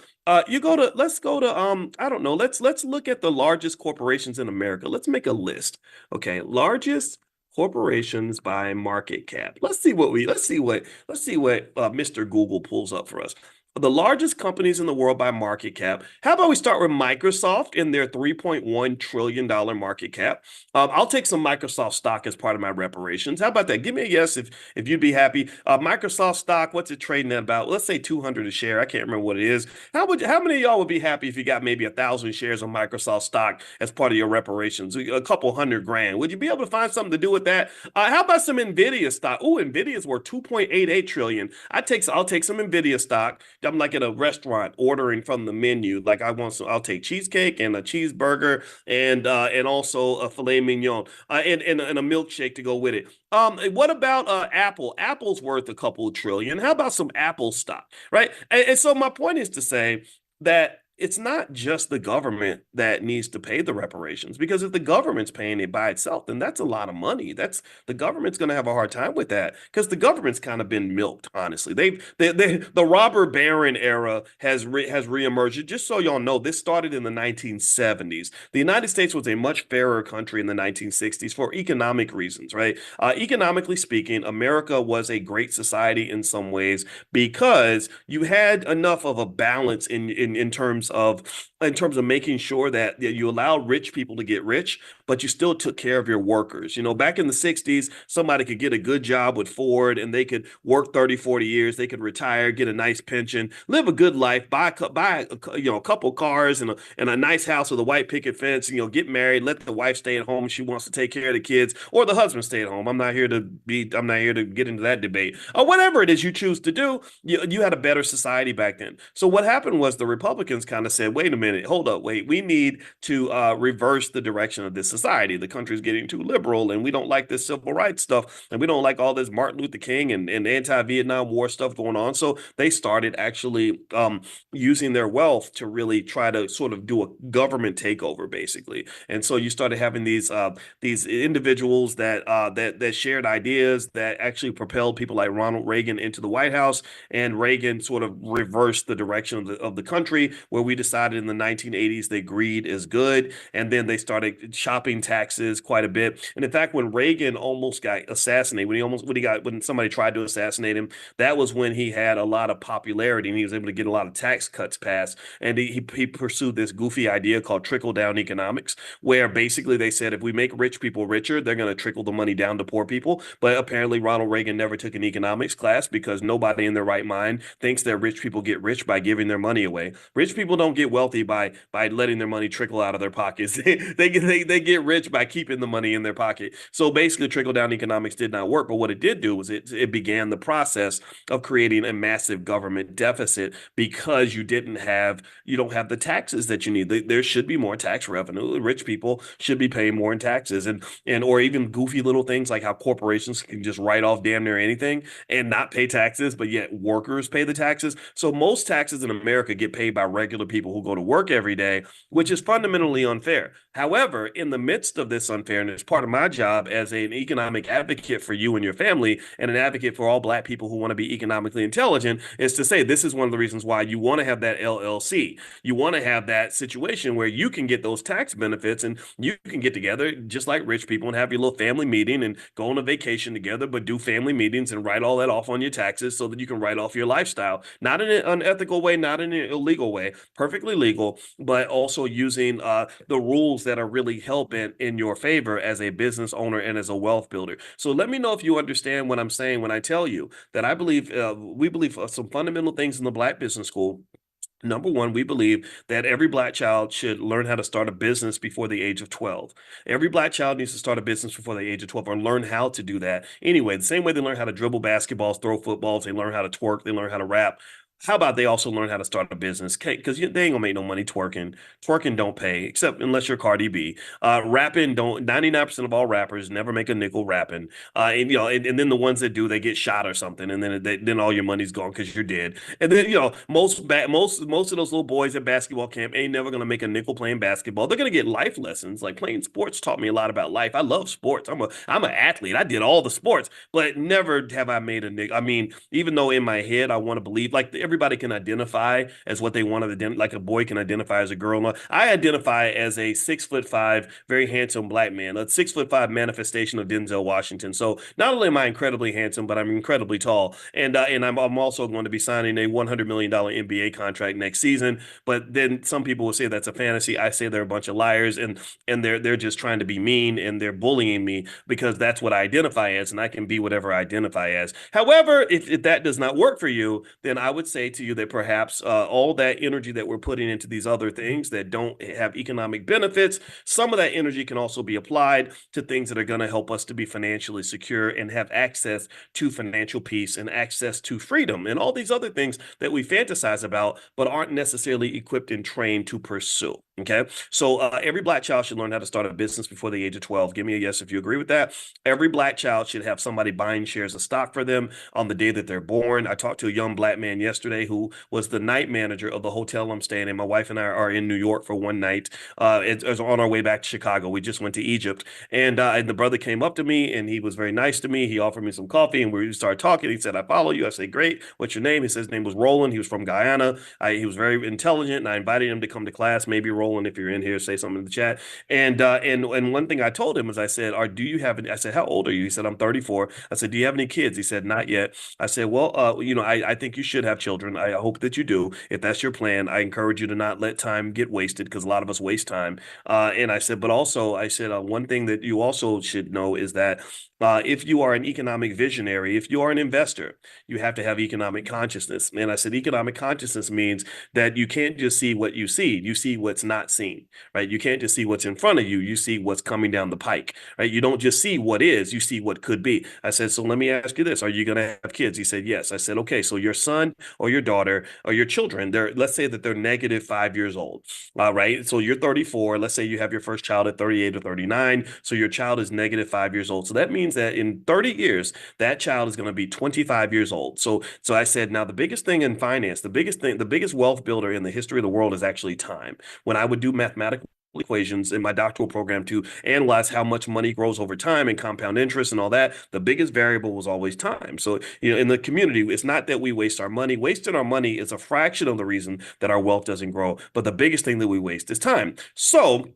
let's go to I don't know, let's look at the largest corporations in America. Let's make a list. Okay, largest corporations by market cap. Let's see what Mr. Google pulls up for us. The largest companies in the world by market cap. How about we start with Microsoft in their $3.1 trillion market cap? I'll take some Microsoft stock as part of my reparations. How about that? Give me a yes if you'd be happy. Microsoft stock, what's it trading at about? Let's say 200 a share. I can't remember what it is. How many of y'all would be happy if you got maybe 1,000 shares of Microsoft stock as part of your reparations? A couple $100,000. Would you be able to find something to do with that? How about some Nvidia stock? Oh, Nvidia's worth 2.88 trillion. I'll take some Nvidia stock. I'm like at a restaurant ordering from the menu. Like I'll take cheesecake and a cheeseburger and also a filet mignon and a milkshake to go with it. What about Apple? Apple's worth a couple of trillion. How about some Apple stock, right? And so my point is to say that it's not just the government that needs to pay the reparations, because if the government's paying it by itself, then that's a lot of money. The government's going to have a hard time with that because the government's kind of been milked, honestly. The robber baron era has reemerged. Just so y'all know, this started in the 1970s. The United States was a much fairer country in the 1960s for economic reasons, right? Economically speaking, America was a great society in some ways because you had enough of a balance in terms of making sure that you allow rich people to get rich, but you still took care of your workers. You know, back in the 60s, somebody could get a good job with Ford and they could work 30, 40 years. They could retire, get a nice pension, live a good life, buy a couple cars and a nice house with a white picket fence, get married, let the wife stay at home if she wants to take care of the kids, or the husband stay at home. I'm not here to get into that debate. Or whatever it is you choose to do, you had a better society back then. So what happened was the Republicans kind of said, wait a minute, hold up, wait, we need to reverse the direction of this society. The country's getting too liberal, and we don't like this civil rights stuff, and we don't like all this Martin Luther King and anti-Vietnam War stuff going on. So they started actually using their wealth to really try to sort of do a government takeover, basically. And so you started having these individuals that shared ideas that actually propelled people like Ronald Reagan into the White House, and Reagan sort of reversed the direction of the country, where we decided in the 1980s that greed is good, and then they started chopping taxes quite a bit. And in fact, when Reagan almost got assassinated, when somebody tried to assassinate him, that was when he had a lot of popularity and he was able to get a lot of tax cuts passed. And he pursued this goofy idea called trickle down economics, where basically they said if we make rich people richer, they're going to trickle the money down to poor people. But apparently Ronald Reagan never took an economics class, because nobody in their right mind thinks that rich people get rich by giving their money away. Rich people don't get wealthy by letting their money trickle out of their pockets. They get rich by keeping the money in their pocket. So basically trickle down economics did not work. But what it did do was it began the process of creating a massive government deficit, because you don't have the taxes that you need. There should be more tax revenue. Rich people should be paying more in taxes, and or even goofy little things like how corporations can just write off damn near anything and not pay taxes, but yet workers pay the taxes. So most taxes in America get paid by regular people who go to work every day, which is fundamentally unfair. However, in the midst of this unfairness, part of my job as an economic advocate for you and your family, and an advocate for all Black people who want to be economically intelligent, is to say this is one of the reasons why you want to have that LLC. You want to have that situation where you can get those tax benefits, and you can get together just like rich people and have your little family meeting and go on a vacation together, but do family meetings and write all that off on your taxes so that you can write off your lifestyle. Not in an unethical way, not in an illegal way, perfectly legal, but also using the rules that are really helping in your favor as a business owner and as a wealth builder. So let me know if you understand what I'm saying when I tell you that we believe some fundamental things in the Black Business School. Number one, we believe that every Black child should learn how to start a business before the age of 12. Every Black child needs to start a business before the age of 12, or learn how to do that. Anyway, the same way they learn how to dribble basketballs, throw footballs, they learn how to twerk, they learn how to rap. How about they also learn how to start a business? Because they ain't gonna make no money twerking. Twerking don't pay, except unless you're Cardi B. Rapping don't. 99% of all rappers never make a nickel rapping. And then the ones that do, they get shot or something, and then all your money's gone because you're dead. And then most of those little boys at basketball camp ain't never gonna make a nickel playing basketball. They're gonna get life lessons. Like playing sports taught me a lot about life. I love sports. I'm an athlete. I did all the sports, but never have I made a nickel. I mean, even though in my head I want to believe like everybody can identify as what they want to identify, like a boy can identify as a girl. I identify as a 6'5", very handsome Black man, a 6'5" manifestation of Denzel Washington. So not only am I incredibly handsome, but I'm incredibly tall, and I'm also going to be signing a $100 million NBA contract next season. But then some people will say that's a fantasy. I say they're a bunch of liars, and they're just trying to be mean, and they're bullying me because that's what I identify as, and I can be whatever I identify as. However, if that does not work for you, then I would say to you that perhaps all that energy that we're putting into these other things that don't have economic benefits, some of that energy can also be applied to things that are going to help us to be financially secure and have access to financial peace and access to freedom and all these other things that we fantasize about, but aren't necessarily equipped and trained to pursue. Okay. So every Black child should learn how to start a business before the age of 12. Give me a yes if you agree with that. Every Black child should have somebody buying shares of stock for them on the day that they're born. I talked to a young Black man yesterday who was the night manager of the hotel I'm staying in. My wife and I are in New York for one night. It's on our way back to Chicago. We just went to Egypt, and the brother came up to me and he was very nice to me. He offered me some coffee and we started talking. He said, "I follow you." I said, "Great. What's your name?" He said his name was Roland. He was from Guyana. He was very intelligent, and I invited him to come to class. Maybe Roland, if you're in here, say something in the chat. And one thing I told him was, I said, "Do you have?" I said, "How old are you?" He said, "I'm 34." I said, "Do you have any kids?" He said, "Not yet." I said, "Well, I think you should have children. I hope that you do. If that's your plan, I encourage you to not let time get wasted, because a lot of us waste time." And I said, but also, I said, one thing that you also should know is that if you are an economic visionary, if you are an investor, you have to have economic consciousness. And I said, economic consciousness means that you can't just see what you see. You see what's not seen, right? You can't just see what's in front of you. You see what's coming down the pike, right? You don't just see what is, you see what could be. I said, so let me ask you this. Are you going to have kids? He said, yes. I said, okay, so your son or your daughter or your children, let's say that they're negative 5 years old, right? So you're 34. Let's say you have your first child at 38 or 39. So your child is negative 5 years old. So that means that in 30 years, that child is going to be 25 years old. So I said, now the biggest thing in finance, the biggest wealth builder in the history of the world is actually time. When I would do mathematical equations in my doctoral program to analyze how much money grows over time and compound interest and all that, the biggest variable was always time. So, in the community, it's not that we waste our money. Wasting our money is a fraction of the reason that our wealth doesn't grow. But the biggest thing that we waste is time. So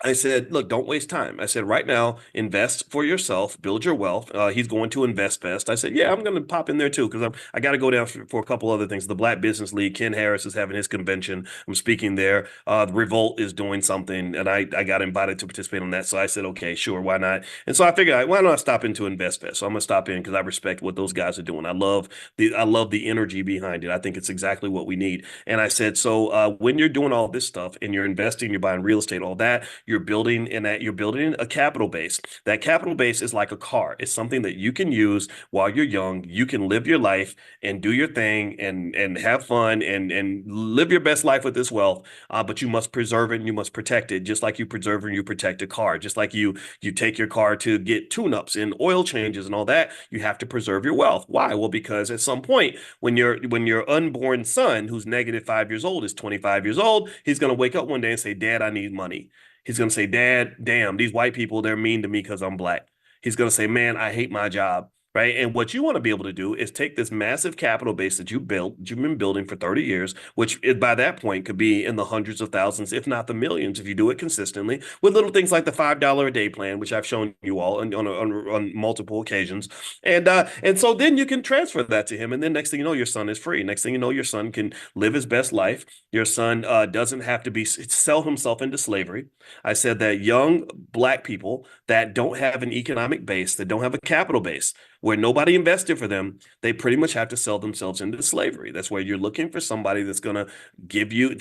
I said, look, don't waste time. I said, right now, invest for yourself, build your wealth. He's going to Invest Best. I said, yeah, I'm going to pop in there too, because I got to go down for a couple other things. The Black Business League, Ken Harris is having his convention. I'm speaking there. The Revolt is doing something, and I got invited to participate on that. So I said, okay, sure, why not? And so I figured, why don't I stop into Invest Best? So I'm going to stop in because I respect what those guys are doing. I love the energy behind it. I think it's exactly what we need. And I said, so when you're doing all this stuff and you're investing, you're buying real estate, all that, you're building a capital base. That capital base is like a car. It's something that you can use while you're young. You can live your life and do your thing and have fun and live your best life with this wealth. But you must preserve it and you must protect it, just like you preserve and you protect a car. Just like you take your car to get tune-ups and oil changes and all that, you have to preserve your wealth. Why? Well, because at some point when your unborn son, who's negative 5 years old, is 25 years old, he's going to wake up one day and say, Dad, I need money. He's going to say, Dad, damn, these white people, they're mean to me because I'm black. He's going to say, man, I hate my job. Right. And what you want to be able to do is take this massive capital base that you've been building for 30 years, which by that point could be in the hundreds of thousands, if not the millions, if you do it consistently with little things like the $5 a day plan, which I've shown you all on multiple occasions. And so then you can transfer that to him. And then next thing you know, your son is free. Next thing you know, your son can live his best life. Your son doesn't have to sell himself into slavery. I said that young black people that don't have an economic base, that don't have a capital base, where nobody invested for them, they pretty much have to sell themselves into slavery. That's where you're looking for somebody that's going to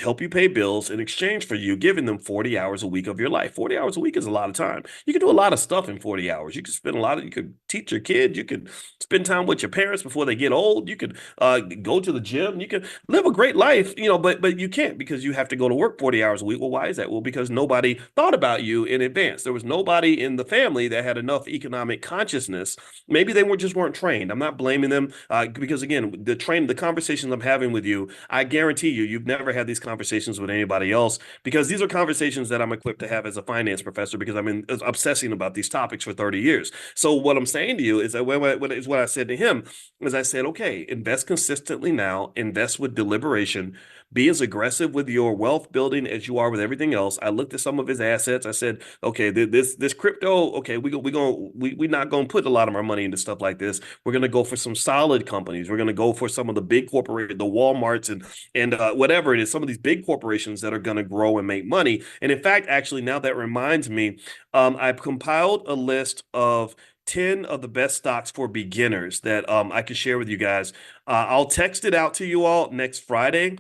help you pay bills in exchange for you giving them 40 hours a week of your life. 40 hours a week is a lot of time. You can do a lot of stuff in 40 hours. You could teach your kids. You could spend time with your parents before they get old. You could go to the gym. You could live a great life, but you can't because you have to go to work 40 hours a week. Well, why is that? Well, because nobody thought about you in advance. There was nobody in the family that had enough economic consciousness. Maybe they weren't trained. I'm not blaming them because again, the conversations I'm having with you, I guarantee you've never had these conversations with anybody else because these are conversations that I'm equipped to have as a finance professor because I've been obsessing about these topics for 30 years. So what I'm saying to you is that what I said to him is I said, okay, invest consistently now, invest with deliberation, be as aggressive with your wealth building as you are with everything else. I looked at some of his assets. I said, okay, this crypto, okay, we're not going to put a lot of our money into stuff like this. We're going to go for some solid companies. We're going to go for some of the big corporations, the Walmarts and whatever it is, some of these big corporations that are going to grow and make money. And in fact, actually, now that reminds me, I've compiled a list of 10 of the best stocks for beginners that I can share with you guys. I'll text it out to you all next Friday.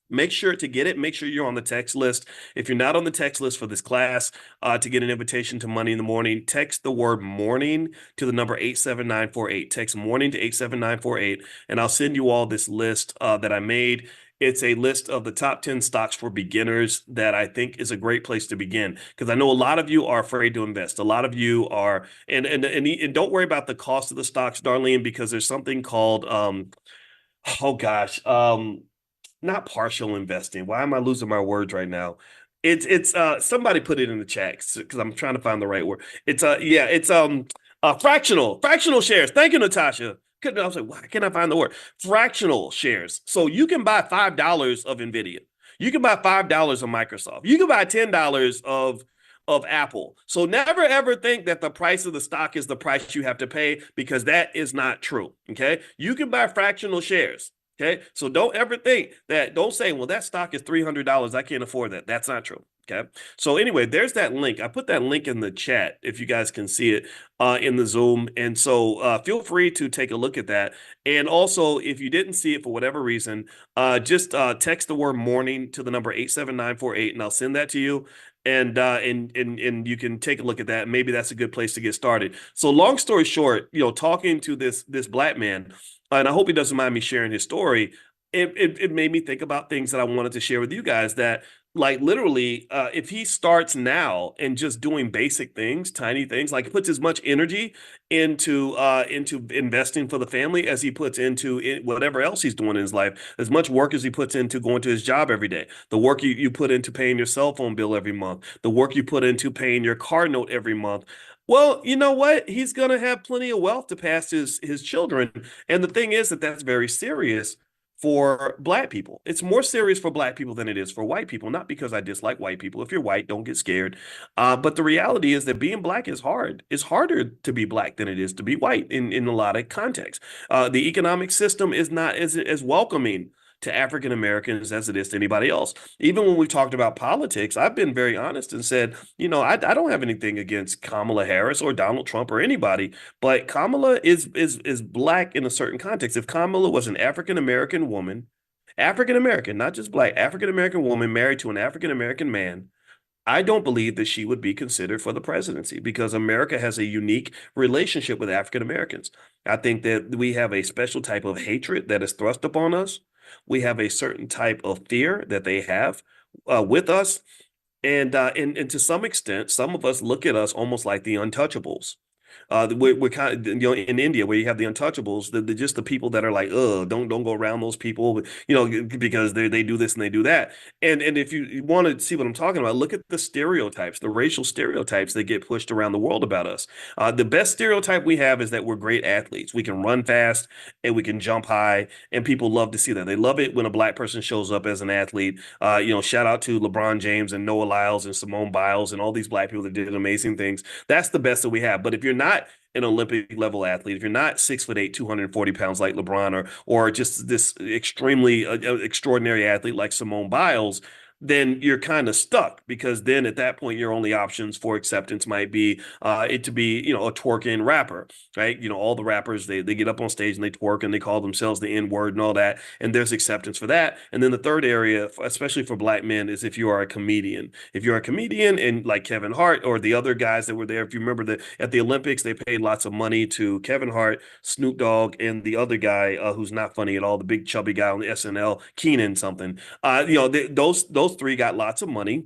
Make sure to get it. Make sure you're on the text list. If you're not on the text list for this class, to get an invitation to Money in the Morning, text the word morning to the number 87948. Text morning to 87948, and I'll send you all this list that I made. It's a list of the top 10 stocks for beginners that I think is a great place to begin because I know a lot of you are afraid to invest. A lot of you are, and don't worry about the cost of the stocks, Darlene, because there's something called, not partial investing. Why am I losing my words right now? It's somebody put it in the chat because I'm trying to find the right word. It's fractional shares. Thank you, Natasha. I was like, why can't I find the word? Fractional shares. So you can buy $5 of Nvidia. You can buy $5 of Microsoft. You can buy $10 of Apple. So never ever think that the price of the stock is the price you have to pay because that is not true. Okay. You can buy fractional shares. Okay. So don't ever think that, don't say, well, that stock is $300. I can't afford that. That's not true. Okay. So anyway, there's that link. I put that link in the chat if you guys can see it in the Zoom. And so feel free to take a look at that. And also, if you didn't see it for whatever reason, just text the word morning to the number 87948 and I'll send that to you. And you can take a look at that. Maybe that's a good place to get started. So long story short, talking to this black man, and I hope he doesn't mind me sharing his story. It made me think about things that I wanted to share with you guys that, like, literally, if he starts now and just doing basic things, tiny things, like puts as much energy into investing for the family as he puts into whatever else he's doing in his life, as much work as he puts into going to his job every day, the work you put into paying your cell phone bill every month, the work you put into paying your car note every month. Well, you know what? He's going to have plenty of wealth to pass his children. And the thing is that that's very serious for black people. It's more serious for black people than it is for white people. Not because I dislike white people. If you're white, don't get scared. But the reality is that being black is hard. It's harder to be black than it is to be white in a lot of contexts. The economic system is not as welcoming to African Americans as it is to anybody else. Even when we talked about politics, I've been very honest and said, I don't have anything against Kamala Harris or Donald Trump or anybody, but Kamala is black in a certain context. If Kamala was an African American woman, African American, not just black, African American woman married to an African American man, I don't believe that she would be considered for the presidency because America has a unique relationship with African Americans. I think that we have a special type of hatred that is thrust upon us. We have a certain type of fear that they have with us. And to some extent, some of us look at us almost like the untouchables. We're kind of, in India where you have the untouchables, just the people that are like, don't go around those people, because they do this and they do that. And if you want to see what I'm talking about, look at the stereotypes, the racial stereotypes that get pushed around the world about us. The best stereotype we have is that we're great athletes. We can run fast and we can jump high, and people love to see that. They love it when a black person shows up as an athlete. Shout out to LeBron James and Noah Lyles and Simone Biles and all these black people that did amazing things. That's the best that we have. But if you're not an Olympic level athlete, if you're not 6'8", 240 pounds like LeBron, or just this extremely extraordinary athlete like Simone Biles, then you're kind of stuck, because then at that point your only options for acceptance might be it to be a twerking rapper, right? All the rappers, they get up on stage and they twerk and they call themselves the N-word and all that, and there's acceptance for that. And then the third area, especially for black men, is if you are a comedian. If you're a comedian, and like Kevin Hart or the other guys that were there, if you remember that at the Olympics they paid lots of money to Kevin Hart, Snoop Dogg, and the other guy who's not funny at all, the big chubby guy on the SNL, Keenan something. Those three got lots of money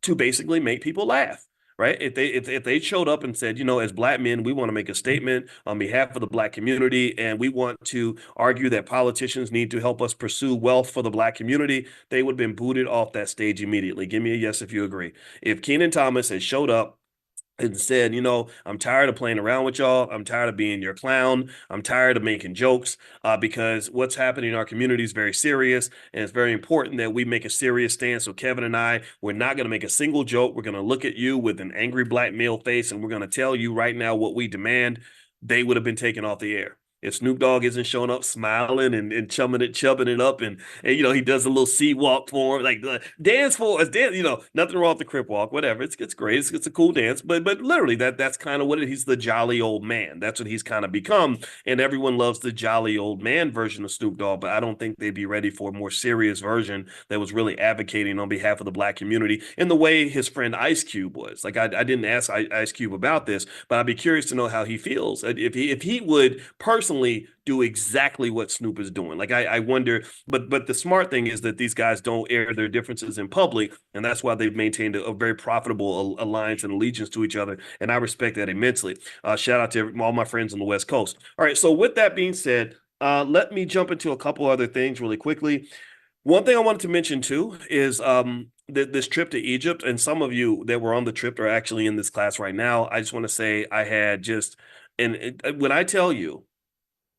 to basically make people laugh, right? If they showed up and said, as black men, we want to make a statement on behalf of the black community, and we want to argue that politicians need to help us pursue wealth for the black community, they would have been booted off that stage immediately. Give me a yes if you agree. If Kenan Thomas had showed up and said, I'm tired of playing around with y'all. I'm tired of being your clown. I'm tired of making jokes because what's happening in our community is very serious, and it's very important that we make a serious stance. So Kevin and I, we're not going to make a single joke. We're going to look at you with an angry black male face, and we're going to tell you right now what we demand. They would have been taken off the air. If Snoop Dogg isn't showing up smiling and chubbing it up, and he does a little sea walk for him, like dance for us, dance, nothing wrong with the crip walk, whatever. It's great. It's a cool dance, but literally that's kind of what he's the jolly old man. That's what he's kind of become, and everyone loves the jolly old man version of Snoop Dogg, but I don't think they'd be ready for a more serious version that was really advocating on behalf of the black community in the way his friend Ice Cube was. Like I didn't ask Ice Cube about this, but I'd be curious to know how he feels if he would personally do exactly what Snoop is doing. Like I wonder, but the smart thing is that these guys don't air their differences in public, and that's why they've maintained a very profitable alliance and allegiance to each other, and I respect that immensely. Shout out to all my friends on the West Coast. All right, so with that being said, let me jump into a couple other things really quickly. One thing I wanted to mention too is this trip to Egypt, and some of you that were on the trip are actually in this class right now. I just want to say I had just, and when I tell you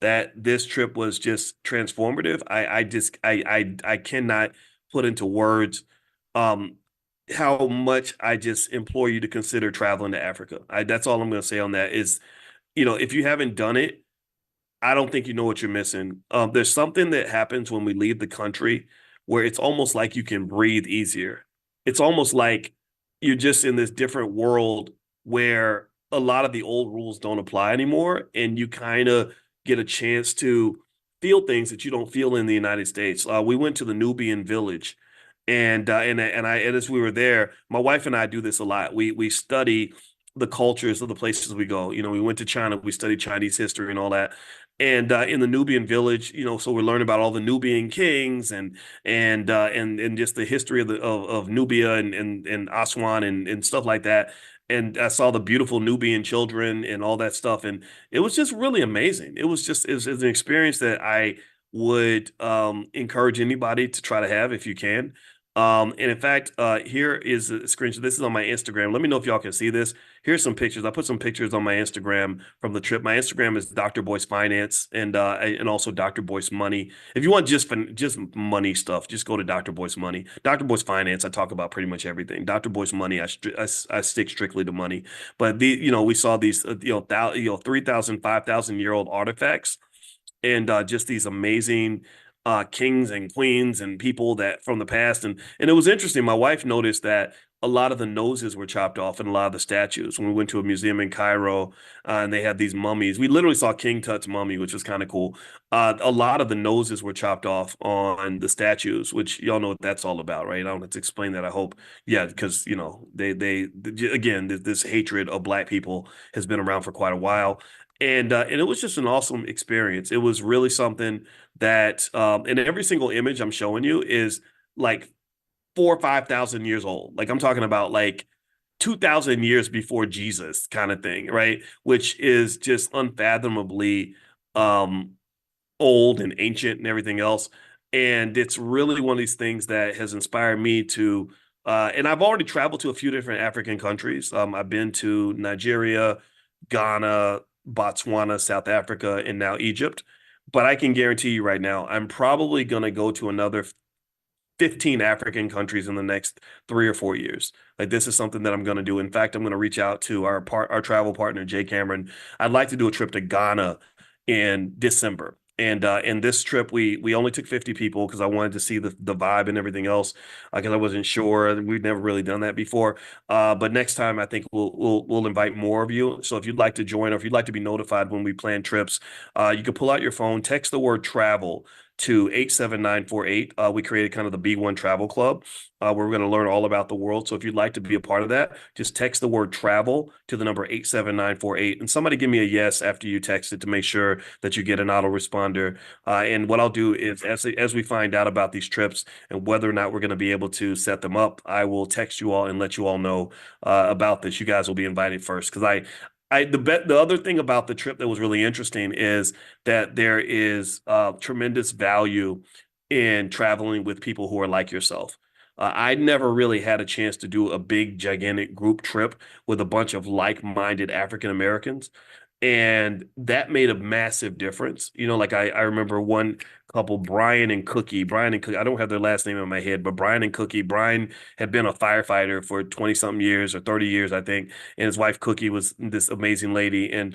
that this trip was just transformative, I cannot put into words how much I just implore you to consider traveling to Africa. That's all I'm going to say on that is, if you haven't done it, I don't think you know what you're missing. There's something that happens when we leave the country where it's almost like you can breathe easier. It's almost like you're just in this different world where a lot of the old rules don't apply anymore, and you kind of get a chance to feel things that you don't feel in the United States. We went to the Nubian village, and as we were there, my wife and I do this a lot. We study the cultures of the places we go. We went to China, we studied Chinese history and all that. And in the Nubian village, so we learn about all the Nubian kings and just the history of Nubia and Aswan and stuff like that. And I saw the beautiful Nubian children and all that stuff, and it was just really amazing. It was an experience that I would encourage anybody to try to have if you can. And in fact, here is a screenshot. This is on my Instagram. Let me know if y'all can see this. Here's some pictures. I put some pictures on my Instagram from the trip. My Instagram is Dr. Boyce Finance and also Dr. Boyce Money. If you want just money stuff, just go to Dr. Boyce Money. Dr. Boyce Finance, I talk about pretty much everything. Dr. Boyce Money, I stick strictly to money. But we saw these 3,000, 5,000 year old artifacts and just these amazing kings and queens and people that from the past. And it was interesting. My wife noticed that a lot of the noses were chopped off in a lot of the statues. When we went to a museum in Cairo and they had these mummies, we literally saw King Tut's mummy, which was kind of cool. A lot of the noses were chopped off on the statues, which y'all know what that's all about, right? I don't have to explain that, I hope. Yeah, because they again, this hatred of black people has been around for quite a while. And it was just an awesome experience. It was really something that and every single image I'm showing you is like 4 or 5 thousand years old. Like I'm talking about like 2,000 years before Jesus kind of thing, right? Which is just unfathomably um old and ancient and everything else. And it's really one of these things that has inspired me to and I've already traveled to a few different African countries. I've been to Nigeria, Ghana, Botswana, South Africa, and now Egypt. But I can guarantee you right now, I'm probably going to go to another 15 African countries in the next 3 or 4 years. Like this is something that I'm going to do. In fact, I'm going to reach out to our travel partner, Jay Cameron. I'd like to do a trip to Ghana in December. And this trip we only took 50 people because I wanted to see the vibe and everything else because I wasn't sure. We'd never really done that before. But next time I think we'll invite more of you. So if you'd like to join or if you'd like to be notified when we plan trips, you can pull out your phone, text the word travel to 87948. We created kind of the B1 Travel Club where we're going to learn all about the world. So if you'd like to be a part of that, just text the word travel to the number 87948. And somebody give me a yes after you text it to make sure that you get an autoresponder. And what I'll do is as we find out about these trips and whether or not we're going to be able to set them up, I will text you all and let you all know about this. You guys will be invited first because the other thing about the trip that was really interesting is that there is tremendous value in traveling with people who are like yourself. I never really had a chance to do a big, gigantic group trip with a bunch of like-minded African Americans. And that made a massive difference. Like I remember one couple, Brian and Cookie. I don't have their last name in my head, but Brian and Cookie. Brian had been a firefighter for 20 something years or 30 years, I think. And his wife Cookie was this amazing lady. And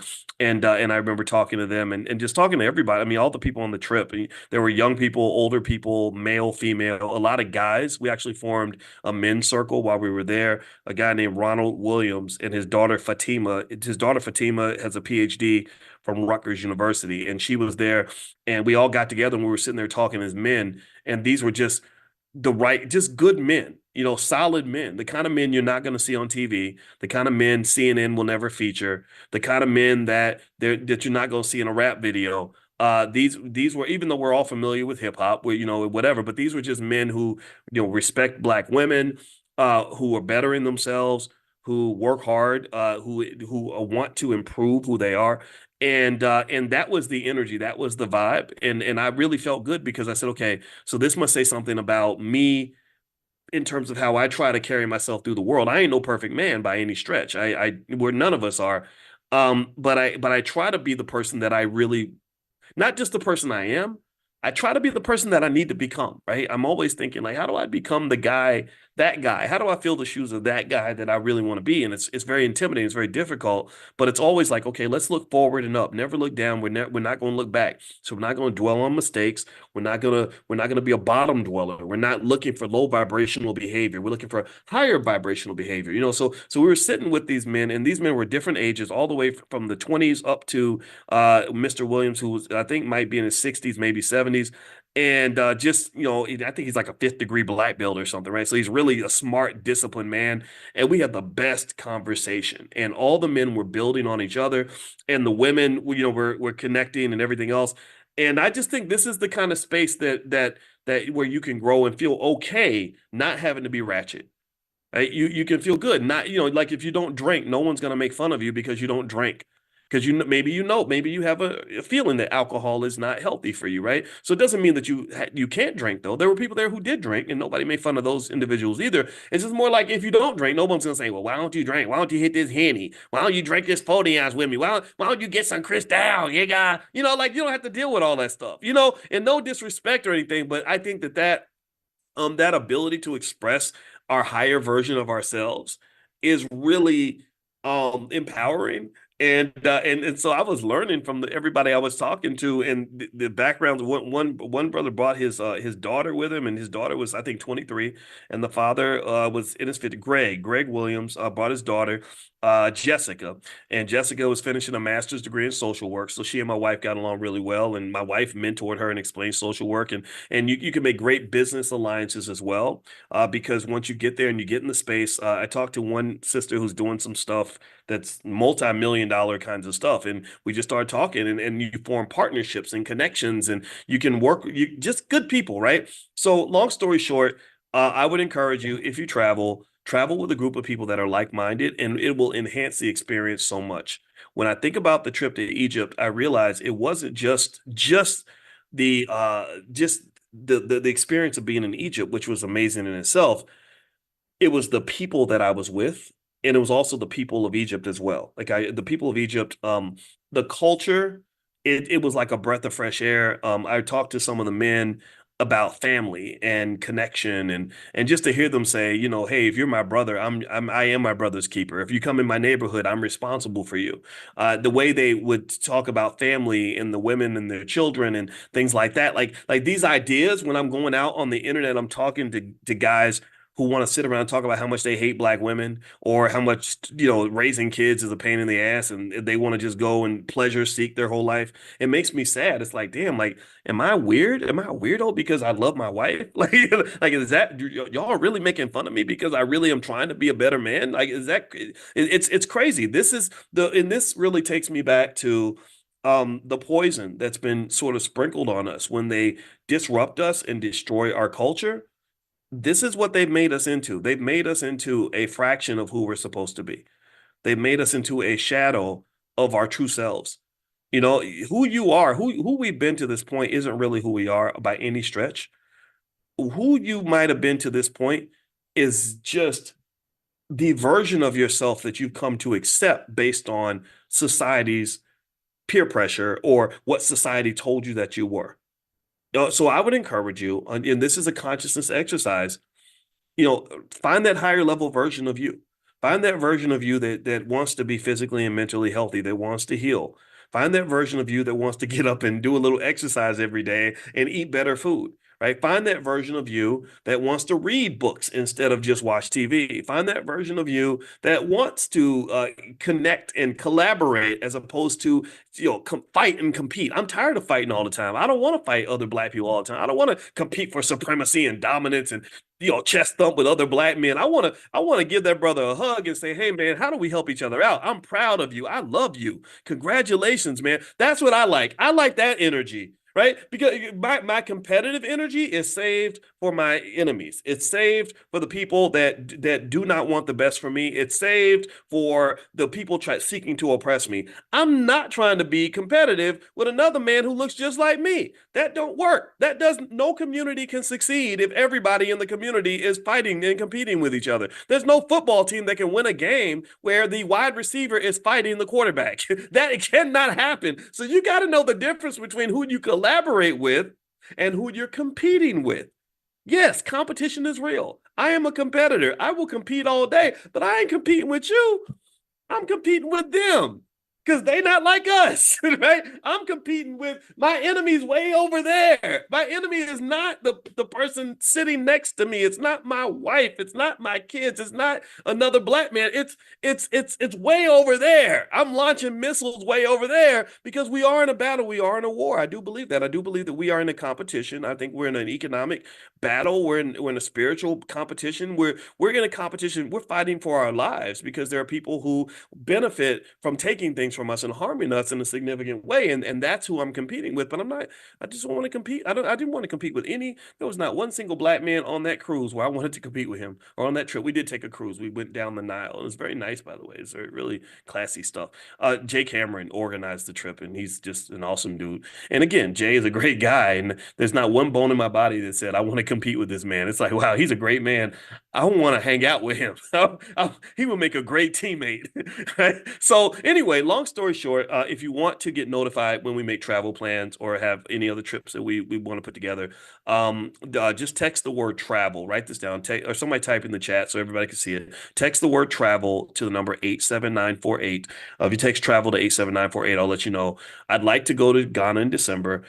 I remember talking to them and just talking to everybody. I mean, all the people on the trip. There were young people, older people, male, female, a lot of guys. We actually formed a men's circle while we were there. A guy named Ronald Williams and his daughter Fatima. His daughter Fatima has a PhD from Rutgers University, and she was there, and we all got together and we were sitting there talking as men, and these were just just good men, solid men, the kind of men you're not going to see on TV, the kind of men CNN will never feature, the kind of men that you're not going to see in a rap video. These were, even though we're all familiar with hip hop, whatever, but these were just men who, respect black women, who are bettering themselves, who work hard, who want to improve who they are. And that was the energy, that was the vibe. And I really felt good because I said, okay, so this must say something about me in terms of how I try to carry myself through the world. I ain't no perfect man by any stretch. Where none of us are. But I try to be the person that I really, not just the person I am, I try to be the person that I need to become, right? I'm always thinking like, how do I become the guy, that guy? How do I fill the shoes of that guy that I really want to be? And it's very intimidating, it's very difficult, but it's always like, okay, let's look forward and up. Never look down. We're not going to look back. So we're not going to dwell on mistakes. We're not going to be a bottom dweller. We're not looking for low vibrational behavior. We're looking for higher vibrational behavior. So we were sitting with these men, and these men were different ages, all the way from the 20s up to Mr. Williams, who was, I think might be in his 60s, maybe 70s. And just, I think he's like a fifth degree black belt or something, right? So he's really a smart, disciplined man. And we had the best conversation. And all the men were building on each other. And the women, were connecting and everything else. And I just think this is the kind of space that where you can grow and feel okay, not having to be ratchet. Right? You can feel good. Not, like if you don't drink, no one's gonna make fun of you because you don't drink. Because maybe you have a feeling that alcohol is not healthy for you, right? So it doesn't mean that you can't drink though. There were people there who did drink, and nobody made fun of those individuals either. It's just more like if you don't drink, no one's gonna say, well, why don't you drink? Why don't you hit this Henny? Why don't you drink this 40 ounce with me? Why don't you get some Cristal? You got, like you don't have to deal with all that stuff, and no disrespect or anything, but I think that ability to express our higher version of ourselves is really empowering. And so I was learning from everybody I was talking to, and the backgrounds. One brother brought his daughter with him, and his daughter was, I think, 23, and the father was in his 50s. Greg Williams brought his daughter, Jessica, and Jessica was finishing a master's degree in social work. So she and my wife got along really well, and my wife mentored her and explained social work, and you can make great business alliances as well, because once you get there and you get in the space. I talked to one sister who's doing some stuff that's multi-million dollar kinds of stuff. And we just started talking, and you form partnerships and connections, and you can work, just good people, right? So long story short, I would encourage you, if you travel with a group of people that are like-minded, and it will enhance the experience so much. When I think about the trip to Egypt, I realized it wasn't just the experience of being in Egypt, which was amazing in itself. It was the people that I was with, and it was also the people of Egypt as well. The people of Egypt, the culture, it was like a breath of fresh air. I talked to some of the men about family and connection, and just to hear them say, hey, if you're my brother, I am my brother's keeper. If you come in my neighborhood, I'm responsible for you. The way they would talk about family and the women and their children and things like that, like these ideas. When I'm going out on the internet, I'm talking to guys who want to sit around and talk about how much they hate black women, or how much, raising kids is a pain in the ass, and they want to just go and pleasure seek their whole life. It makes me sad. It's like, damn, like, am I weird? Am I a weirdo because I love my wife? Like, is that, y'all are really making fun of me because I really am trying to be a better man? Like, is that, it's crazy. And this really takes me back to the poison that's been sort of sprinkled on us when they disrupt us and destroy our culture. This is what they've made us into. They've made us into a fraction of who we're supposed to be. They've made us into a shadow of our true selves. Who you are, who we've been to this point isn't really who we are by any stretch. Who you might have been to this point is just the version of yourself that you've come to accept based on society's peer pressure or what society told you that you were. So I would encourage you, and this is a consciousness exercise, find that higher level version of you. Find that version of you that wants to be physically and mentally healthy, that wants to heal. Find that version of you that wants to get up and do a little exercise every day and eat better food. Right? Find that version of you that wants to read books instead of just watch TV. Find that version of you that wants to connect and collaborate as opposed to fight and compete. I'm tired of fighting all the time. I don't want to fight other black people all the time. I don't want to compete for supremacy and dominance and chest thump with other black men. I want to give that brother a hug and say, hey man, how do we help each other out? I'm proud of you. I love you. Congratulations, man. That's what I like. I like that energy. Right? Because my competitive energy is saved for my enemies. It's saved for the people that do not want the best for me. It's saved for the people seeking to oppress me. I'm not trying to be competitive with another man who looks just like me. That don't work. No community can succeed if everybody in the community is fighting and competing with each other. There's no football team that can win a game where the wide receiver is fighting the quarterback. That cannot happen. So you got to know the difference between who you collaborate with and who you're competing with. Yes, competition is real. I am a competitor. I will compete all day, but I ain't competing with you. I'm competing with them because they not like us, right? I'm competing with my enemy's way over there. My enemy is not the person sitting next to me. It's not my wife. It's not my kids. It's not another black man. It's way over there. I'm launching missiles way over there because we are in a battle. We are in a war. I do believe that. I do believe that we are in a competition. I think we're in an economic battle. We're in a spiritual competition. We're in a competition. We're fighting for our lives because there are people who benefit from taking things from us and harming us in a significant way. And that's who I'm competing with. But I'm not, I just want to compete. I didn't want to compete with any. There was not one single black man on that cruise where I wanted to compete with him or on that trip. We did take a cruise. We went down the Nile. It was very nice, by the way. It's very, really classy stuff. Jay Cameron organized the trip and he's just an awesome dude. And again, Jay is a great guy. And there's not one bone in my body that said, I want to compete with this man. It's like, wow, he's a great man. I want to hang out with him. He would make a great teammate. Right? So anyway, long story short, if you want to get notified when we make travel plans or have any other trips that we want to put together, just text the word travel. Write this down. Or somebody type in the chat so everybody can see it. Text the word travel to the number 87948. If you text travel to 87948, I'll let you know. I'd like to go to Ghana in December.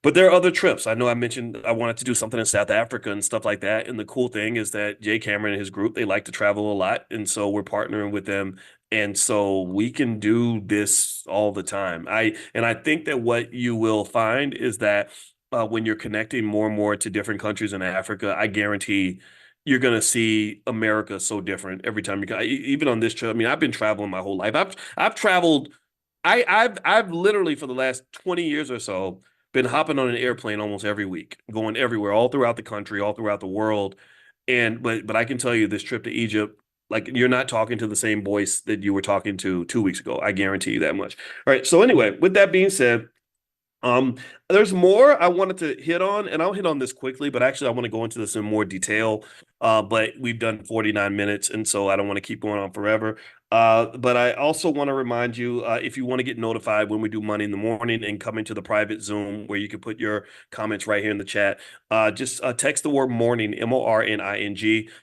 But there are other trips. I know I mentioned I wanted to do something in South Africa and stuff like that. And the cool thing is that Jay Cameron and his group, they like to travel a lot. And so we're partnering with them. And so we can do this all the time. I think that what you will find is that when you're connecting more and more to different countries in Africa, I guarantee you're going to see America so different every time you go. Even on this trip, I mean, I've been traveling my whole life. I've traveled. I've literally for the last 20 years or so been hopping on an airplane almost every week, going everywhere, all throughout the country, all throughout the world. And but I can tell you this trip to Egypt, like you're not talking to the same Boyce that you were talking to 2 weeks ago. I guarantee you that much. All right. So anyway, with that being said, um, there's more I wanted to hit on, and I'll hit on this quickly, but actually I want to go into this in more detail. But we've done 49 minutes, and so I don't want to keep going on forever. But I also want to remind you, if you want to get notified when we do Money in the Morning and come into the private Zoom where you can put your comments right here in the chat, just text the word morning, MORNING,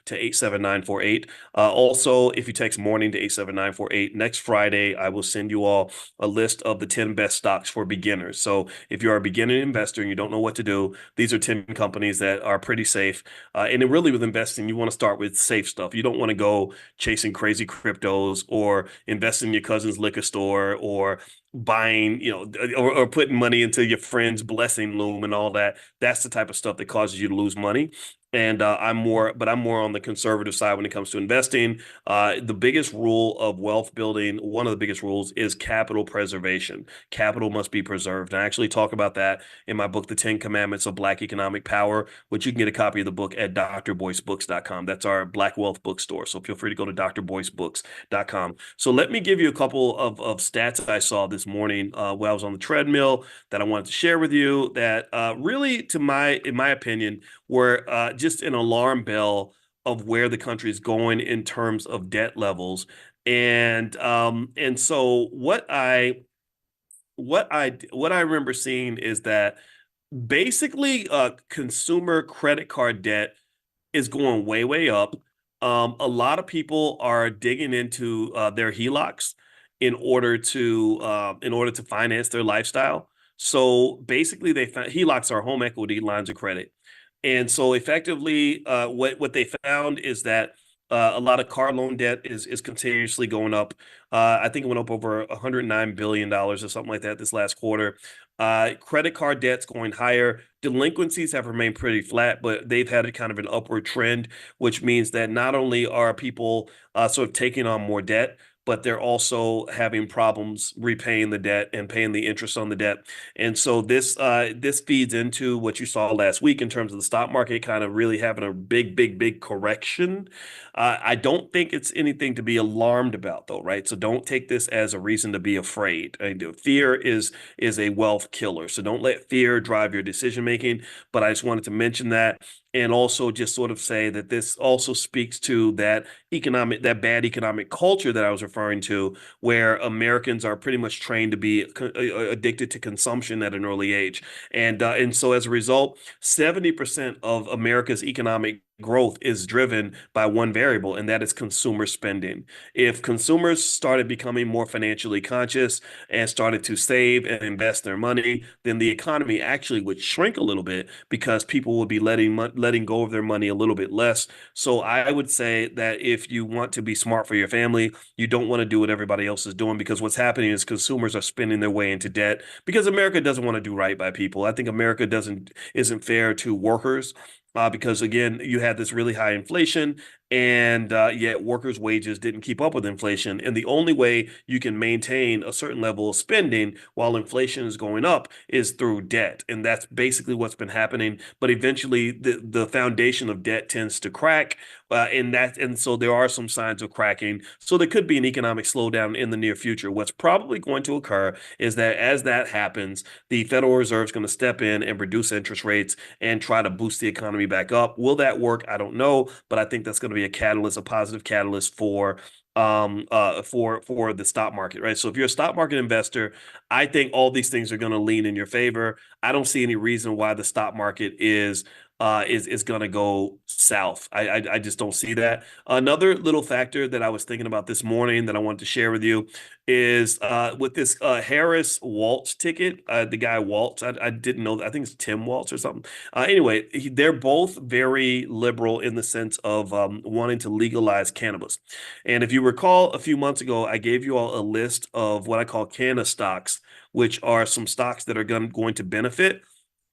to 87948. Also, if you text morning to 87948, next Friday, I will send you all a list of the 10 best stocks for beginners. So if you're a beginning investor and you don't know what to do, these are 10 companies that are pretty safe. And then really with investing, you want to start with safe stuff. You don't want to go chasing crazy cryptos or invest in your cousin's liquor store or buying, or putting money into your friend's blessing loom and all that. That's the type of stuff that causes you to lose money. And I'm more on the conservative side when it comes to investing. The biggest rule of wealth building, one of the biggest rules is capital preservation. Capital must be preserved. And I actually talk about that in my book, The 10 Commandments of Black Economic Power, which you can get a copy of the book at drboycebooks.com. That's our Black Wealth bookstore. So feel free to go to drboycebooks.com. So let me give you a couple of stats I saw this morning while I was on the treadmill that I wanted to share with you that really, in my opinion, were just an alarm bell of where the country is going in terms of debt levels. And so what I remember seeing is that basically consumer credit card debt is going way, way up. A lot of people are digging into their HELOCs in order to finance their lifestyle. So basically, HELOCs are home equity lines of credit. And so effectively, what they found is that a lot of car loan debt is continuously going up. I think it went up over $109 billion or something like that this last quarter. Credit card debt's going higher. Delinquencies have remained pretty flat, but they've had a kind of an upward trend, which means that not only are people sort of taking on more debt, but they're also having problems repaying the debt and paying the interest on the debt. And so this feeds into what you saw last week in terms of the stock market kind of really having a big correction. I don't think it's anything to be alarmed about, though, right? So don't take this as a reason to be afraid. Fear is a wealth killer. So don't let fear drive your decision making. But I just wanted to mention that. and also just sort of say that this also speaks to that bad economic culture that I was referring to, where Americans are pretty much trained to be addicted to consumption at an early age. And so as a result, 70% of America's economic growth is driven by one variable, and that is consumer spending. If consumers started becoming more financially conscious and started to save and invest their money, then the economy actually would shrink a little bit because people would be letting go of their money a little bit less. So I would say that if you want to be smart for your family, you don't want to do what everybody else is doing, because what's happening is consumers are spending their way into debt because America doesn't want to do right by people. I think America isn't fair to workers. Because again, you had this really high inflation, and yet workers' wages didn't keep up with inflation. And the only way you can maintain a certain level of spending while inflation is going up is through debt. And that's basically what's been happening. But eventually, the foundation of debt tends to crack. And so there are some signs of cracking. So there could be an economic slowdown in the near future. What's probably going to occur is that as that happens, the Federal Reserve is going to step in and reduce interest rates and try to boost the economy back up. Will that work? I don't know, but I think that's going to be a catalyst, a positive catalyst for the stock market, right? So if you're a stock market investor, I think all these things are going to lean in your favor. I don't see any reason why the stock market is going to go south. I just don't see that. Another little factor that I was thinking about this morning that I wanted to share with you is with this Harris Waltz ticket. The guy Waltz, I didn't know that. I think it's Tim Waltz or something. Anyway, they're both very liberal in the sense of wanting to legalize cannabis. And if you recall, a few months ago, I gave you all a list of what I call canna stocks, which are some stocks that are going to benefit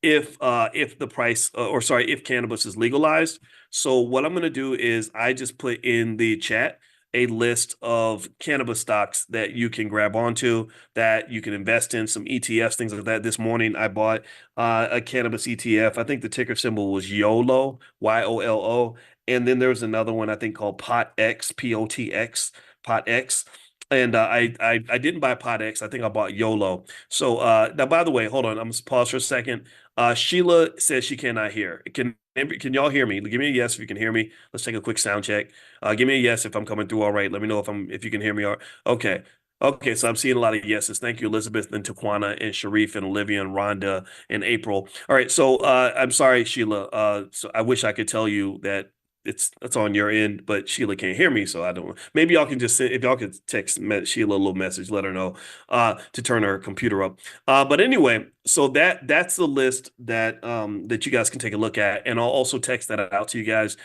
if the price or sorry, if cannabis is legalized. So what I'm going to do is I just put in the chat a list of cannabis stocks that you can grab onto, that you can invest in, some ETFs, things like that. This morning I bought a cannabis ETF. I think the ticker symbol was YOLO, YOLO. And then there's another one I think called POTX, POTX, POTX. And I didn't buy POTX. I think I bought YOLO. So now, by the way, hold on. I'm gonna pause for a second. Sheila says she cannot hear. Can y'all hear me? Give me a yes if you can hear me. Let's take a quick sound check. Give me a yes if I'm coming through all right. Let me know if you can hear me. Okay. Okay, so I'm seeing a lot of yeses. Thank you, Elizabeth and Taquana and Sharif and Olivia and Rhonda and April. All right, so I'm sorry, Sheila. So I wish I could tell you that it's on your end, but Sheila can't hear me, so I don't. Maybe y'all can just send, if y'all could text Sheila a little message, let her know to turn her computer up. But anyway, so that's the list that you guys can take a look at, and I'll also text that out to you guys.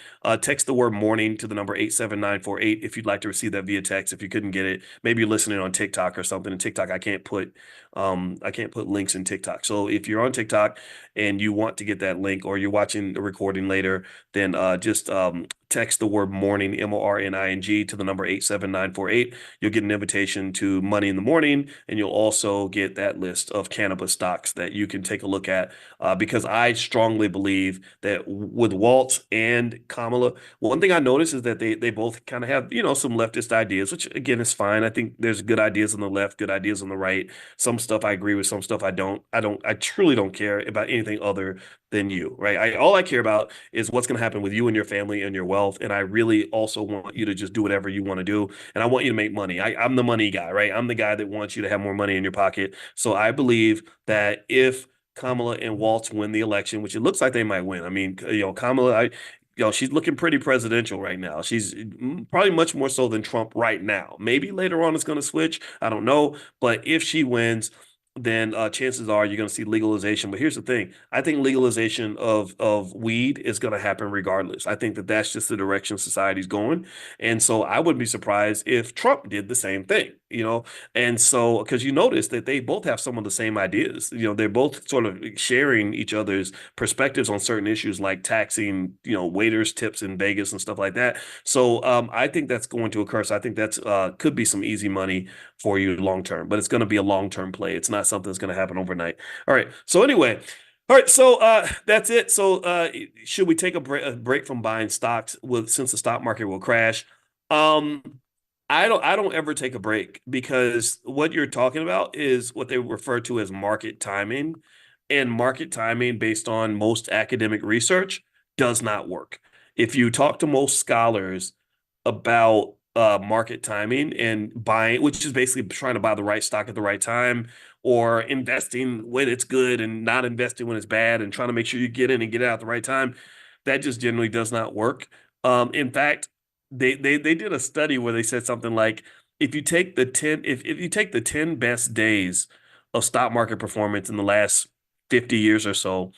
Text the word morning to the number 87948 if you'd like to receive that via text. If you couldn't get it, maybe you're listening on TikTok or something. In TikTok, I can't put links in TikTok. So if you're on TikTok and you want to get that link, or you're watching the recording later, then just text the word morning, MORNING, to the number 87948. You'll get an invitation to Money in the Morning, and you'll also get that list of cannabis stocks that you can take a look at. Because I strongly believe that with Walt and Kamala, one thing I noticed is that they both kind of have, some leftist ideas, which again is fine. I think there's good ideas on the left, good ideas on the right. Some stuff I agree with, some stuff I don't. I truly don't care about anything other than you, right? All I care about is what's going to happen with you and your family and your wealth. And I really also want you to just do whatever you want to do. And I want you to make money. I'm the money guy, right? I'm the guy that wants you to have more money in your pocket. So I believe that if Kamala and Waltz win the election, which it looks like they might win. I mean, Kamala, she's looking pretty presidential right now. She's probably much more so than Trump right now. Maybe later on it's going to switch. I don't know. But if she wins, then chances are you're going to see legalization. But here's the thing. I think legalization of weed is going to happen regardless. I think that that's just the direction society's going. And so I wouldn't be surprised if Trump did the same thing, And so, because you notice that they both have some of the same ideas, they're both sort of sharing each other's perspectives on certain issues like taxing, waiters' tips in Vegas and stuff like that. So I think that's going to occur. So I think that's could be some easy money for you long term, but it's going to be a long term play. It's not something that's going to happen overnight. All right. So anyway, all right. So that's it. So should we take a break from buying stocks since the stock market will crash? I don't ever take a break, because what you're talking about is what they refer to as market timing, and market timing based on most academic research does not work. If you talk to most scholars about market timing and buying, which is basically trying to buy the right stock at the right time, or investing when it's good and not investing when it's bad, and trying to make sure you get in and get out at the right time, that just generally does not work. In fact, they did a study where they said something like, if you take the 10 if you take the 10 best days of stock market performance in the last 50 years or so,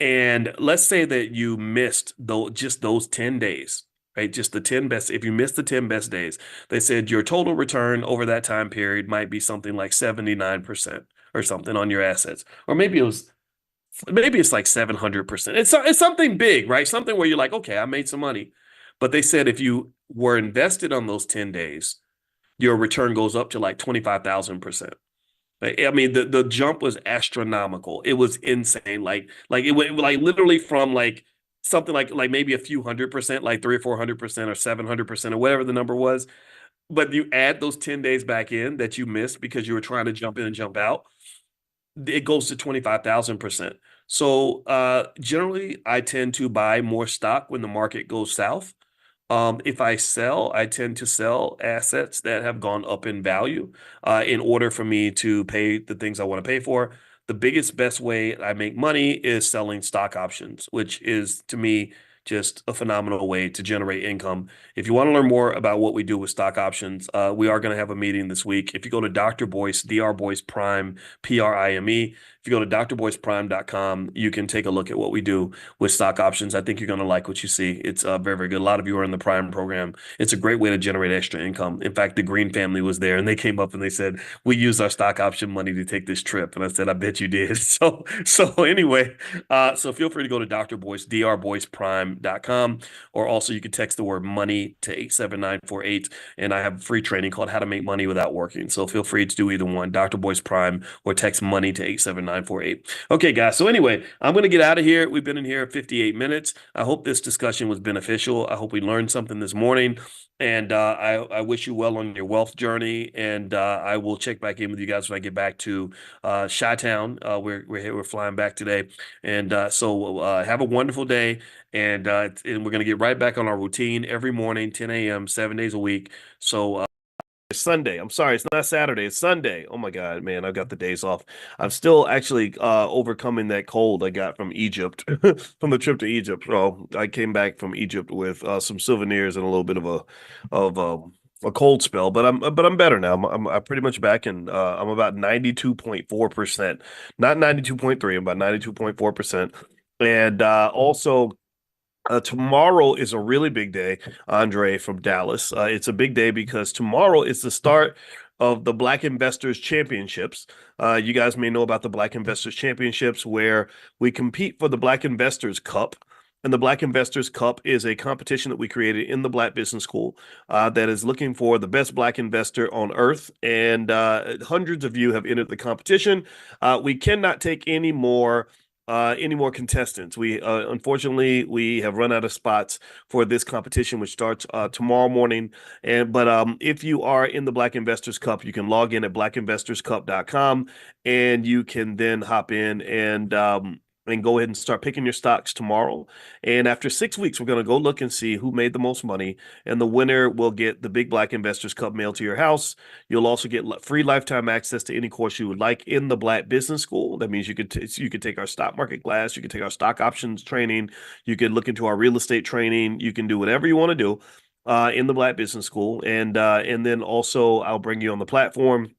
and let's say that you missed just those 10 days, right? Just the 10 best. If you missed the 10 best days, they said your total return over that time period might be something like 79% or something on your assets. Or maybe it's like 700%. It's something big, right? Something where you're like, okay, I made some money. But they said if you were invested on those 10 days, your return goes up to like 25,000%. I mean, the jump was astronomical. It was insane. Like it went like literally from like something like maybe a few 100%, like 300 or 400% or 700% or whatever the number was. But you add those 10 days back in that you missed because you were trying to jump in and jump out, it goes to 25,000%. So generally, I tend to buy more stock when the market goes south. If I sell, I tend to sell assets that have gone up in value in order for me to pay the things I want to pay for. The biggest, best way I make money is selling stock options, which is to me just a phenomenal way to generate income. If you want to learn more about what we do with stock options, we are going to have a meeting this week. If you go to Dr. Boyce, Dr. Boyce Prime, Prime, if you go to drboyceprime.com, you can take a look at what we do with stock options. I think you're going to like what you see. It's very, very good. A lot of you are in the Prime program. It's a great way to generate extra income. In fact, the Green family was there and they came up and they said, we used our stock option money to take this trip. And I said, I bet you did. So anyway, so feel free to go to Dr. Boyce, drboyceprime.com, or also you can text the word money to 87948. And I have a free training called How to Make Money Without Working. So feel free to do either one, Dr. Boyce Prime, or text money to 87948. Okay, guys. So anyway, I'm going to get out of here. We've been in here 58 minutes. I hope this discussion was beneficial. I hope we learned something this morning. And I wish you well on your wealth journey. And I will check back in with you guys when I get back to Chi-Town. We're flying back today. And so have a wonderful day. And we're going to get right back on our routine every morning, 10 a.m., 7 days a week. So it's Sunday. I'm sorry, it's not Saturday. It's Sunday. Oh my God, man, I've got the days off. I'm still actually overcoming that cold I got from Egypt, from the trip to Egypt. So I came back from Egypt with some souvenirs and a little bit of a cold spell, but I'm better now. I'm pretty much back, and I'm about 92.4%, not 92.3. I'm about 92.4%, and also. Tomorrow is a really big day, Andre from Dallas. It's a big day because tomorrow is the start of the Black Investors Championships. You guys may know about the Black Investors Championships, where we compete for the Black Investors Cup. And the Black Investors Cup is a competition that we created in the Black Business School that is looking for the best Black investor on earth. And hundreds of you have entered the competition. We cannot take any more contestants. We unfortunately we have run out of spots for this competition, which starts tomorrow morning. But if you are in the Black Investors Cup, you can log in at blackinvestorscup.com, and you can then hop in and go ahead and start picking your stocks tomorrow. And after 6 weeks, we're going to go look and see who made the most money. And the winner will get the big Black Investors Cup mailed to your house. You'll also get free lifetime access to any course you would like in the Black Business School. That means you could take our stock market class, you can take our stock options training, you can look into our real estate training, you can do whatever you want to do in the Black Business School. And then also I'll bring you on the platform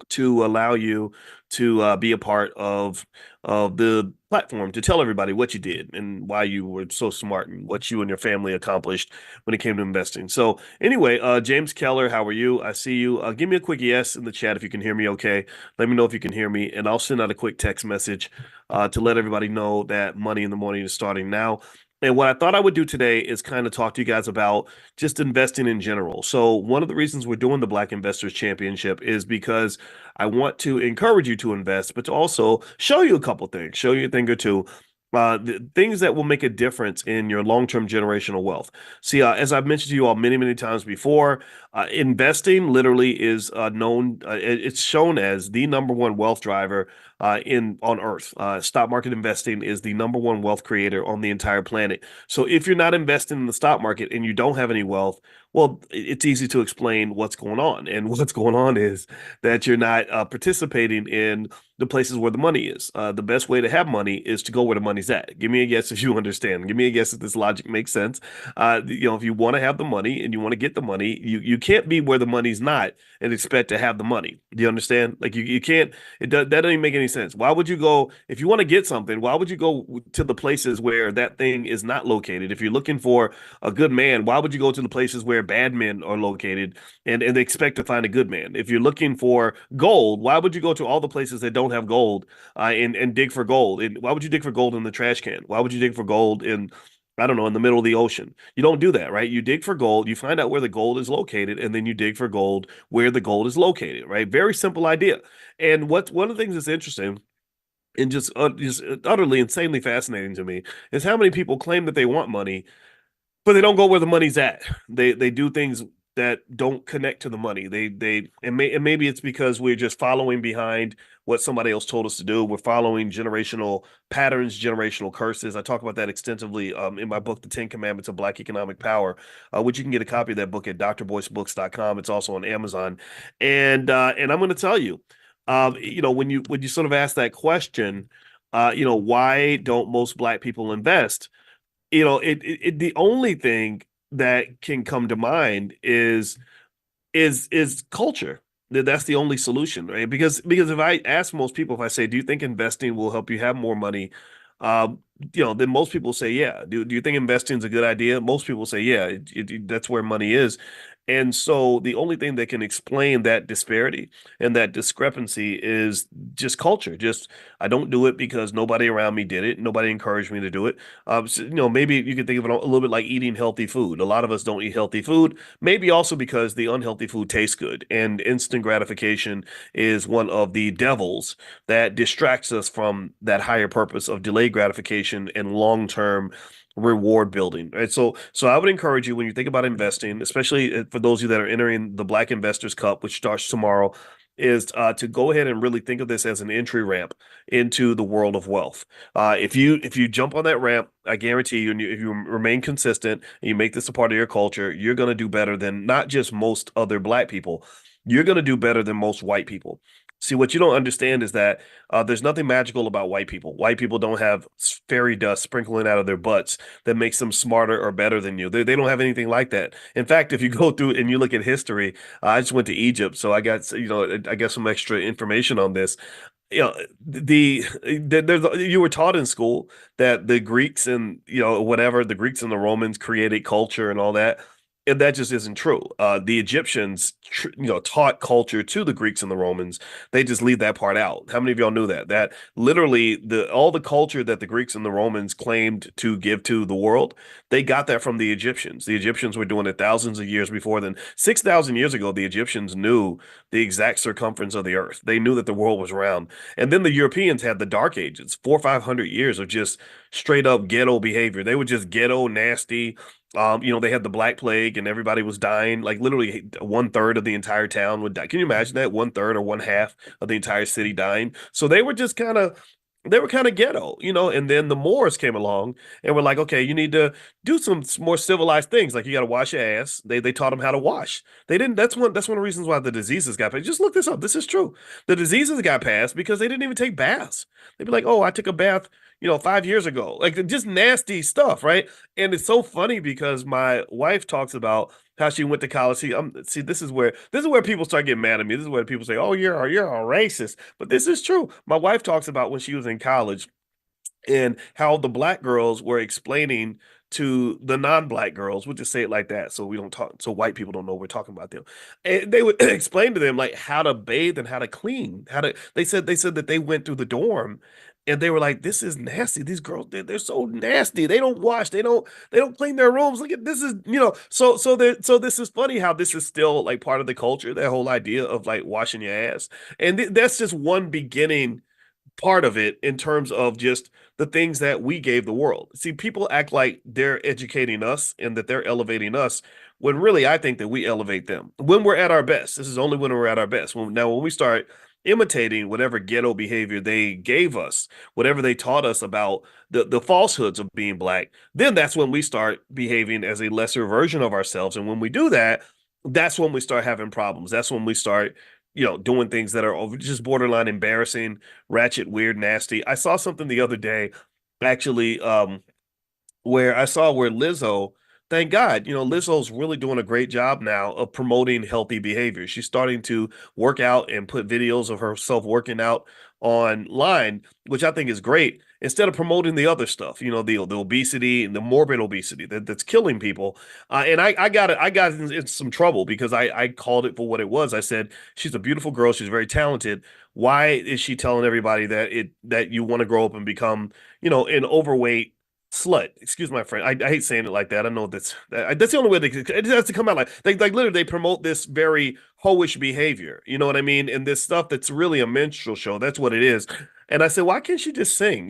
to allow you to be a part of the platform, to tell everybody what you did and why you were so smart and what you and your family accomplished when it came to investing. So anyway, James Keller, how are you? I see you. Give me a quick yes in the chat if you can hear me okay. Let me know if you can hear me, and I'll send out a quick text message to let everybody know that Money in the Morning is starting now. And what I thought I would do today is kind of talk to you guys about just investing in general. So one of the reasons we're doing the Black Investors Championship is because I want to encourage you to invest, but to also show you a couple things, show you a thing or two, the things that will make a difference in your long-term generational wealth. See, as I've mentioned to you all many, many times before, investing literally is it's shown as the number one wealth driver in on Earth. Stock market investing is the number one wealth creator on the entire planet. So if you're not investing in the stock market and you don't have any wealth, well, it's easy to explain what's going on. And what's going on is that you're not participating in the places where the money is. The best way to have money is to go where the money's at. Give me a guess if you understand. Give me a guess if this logic makes sense. If you want to have the money and you want to get the money, you can't be where the money's not and expect to have the money. Do you understand? Like you can't. That doesn't even make any sense. Why would you go if you want to get something? Why would you go to the places where that thing is not located? If you're looking for a good man, why would you go to the places where bad men are located and expect to find a good man? If you're looking for gold, why would you go to all the places that don't have gold and dig for gold? And why would you dig for gold in the trash can? Why would you dig for gold in I don't know, in the middle of the ocean? You don't do that, right? You dig for gold, you find out where the gold is located, and then you dig for gold where the gold is located, right? Very simple idea. And what one of the things that's interesting and just utterly insanely fascinating to me is how many people claim that they want money, but they don't go where the money's at. They do things that don't connect to the money. And maybe it's because we're just following behind what somebody else told us to do. We're following generational patterns, generational curses. I talk about that extensively in my book, The 10 Commandments of Black Economic Power, which you can get a copy of that book at drboycebooks.com. It's also on Amazon. And I'm going to tell you, when you sort of ask that question, why don't most Black people invest? The only thing that can come to mind is culture. That's the only solution, right? Because if I ask most people, if I say, do you think investing will help you have more money? Then most people say, yeah. Do you think investing is a good idea? Most people say, yeah, that's where money is. And so the only thing that can explain that disparity and that discrepancy is just culture. Just I don't do it because nobody around me did it. Nobody encouraged me to do it. Maybe you could think of it a little bit like eating healthy food. A lot of us don't eat healthy food. Maybe also because the unhealthy food tastes good, and instant gratification is one of the devils that distracts us from that higher purpose of delayed gratification and long-term reward building, right? So I would encourage you when you think about investing, especially for those of you that are entering the Black Investors Cup, which starts tomorrow, is to go ahead and really think of this as an entry ramp into the world of wealth. If you jump on that ramp, I guarantee you, and if you remain consistent and you make this a part of your culture, you're going to do better than not just most other Black people. You're going to do better than most white people. See, what you don't understand is that there's nothing magical about white people. White people don't have fairy dust sprinkling out of their butts that makes them smarter or better than you. They don't have anything like that. In fact, if you go through and you look at history, I just went to Egypt, so I got I got some extra information on this. There's you were taught in school that the Greeks and whatever the Greeks and the Romans created culture and all that. And that just isn't true. The Egyptians, taught culture to the Greeks and the Romans. They just leave that part out. How many of y'all knew that? That literally all the culture that the Greeks and the Romans claimed to give to the world, they got that from the Egyptians. The Egyptians were doing it thousands of years before then. 6,000 years ago, the Egyptians knew the exact circumference of the earth. They knew that the world was round. And then the Europeans had the Dark Ages, 400 or 500 years of just straight up ghetto behavior. They were just ghetto, nasty. They had the Black Plague and everybody was dying. Like literally 1/3 of the entire town would die. Can you imagine that? 1/3 or 1/2 of the entire city dying. So they were kind of ghetto, and then the Moors came along and were like, okay, you need to do some more civilized things. Like you got to wash your ass. They taught them how to wash. They didn't, that's one of the reasons why the diseases got passed. Just look this up. This is true. The diseases got passed because they didn't even take baths. They'd be like, oh, I took a bath, 5 years ago. Like just nasty stuff, right? And it's so funny because my wife talks about how she went to college. See, this is where people start getting mad at me. This is where people say, "Oh, you're a racist." But this is true. My wife talks about when she was in college and how the Black girls were explaining to the non-Black girls, we'll just say it like that, so we don't talk, so white people don't know we're talking about them. And they would explain to them like how to bathe and how to clean, they said that they went through the dorm and they were like, this is nasty. These girls, they're so nasty. They don't wash. They don't clean their rooms. Look at this is, so this is funny how this is still like part of the culture, that whole idea of like washing your ass. And that's just one beginning part of it in terms of just the things that we gave the world. See, people act like they're educating us and that they're elevating us when really I think that we elevate them when we're at our best. This is only when we're at our best. When we start imitating whatever ghetto behavior they gave us, whatever they taught us about the falsehoods of being black, then that's when we start behaving as a lesser version of ourselves. And when we do that, that's when we start having problems. That's when we start, doing things that are just borderline embarrassing, ratchet, weird, nasty. I saw something the other day, actually, where Lizzo, thank God, Lizzo's really doing a great job now of promoting healthy behavior. She's starting to work out and put videos of herself working out online, which I think is great, instead of promoting the other stuff, the obesity and the morbid obesity that's killing people. And I got in some trouble because I called it for what it was. I said, she's a beautiful girl. She's very talented. Why is she telling everybody that you want to grow up and become, an overweight slut? Excuse my friend. I hate saying it like that. I know that's the only way it has to come out, like literally they promote this very hoish behavior. You know what I mean? And this stuff that's really a minstrel show. That's what it is. And I said, why can't she just sing?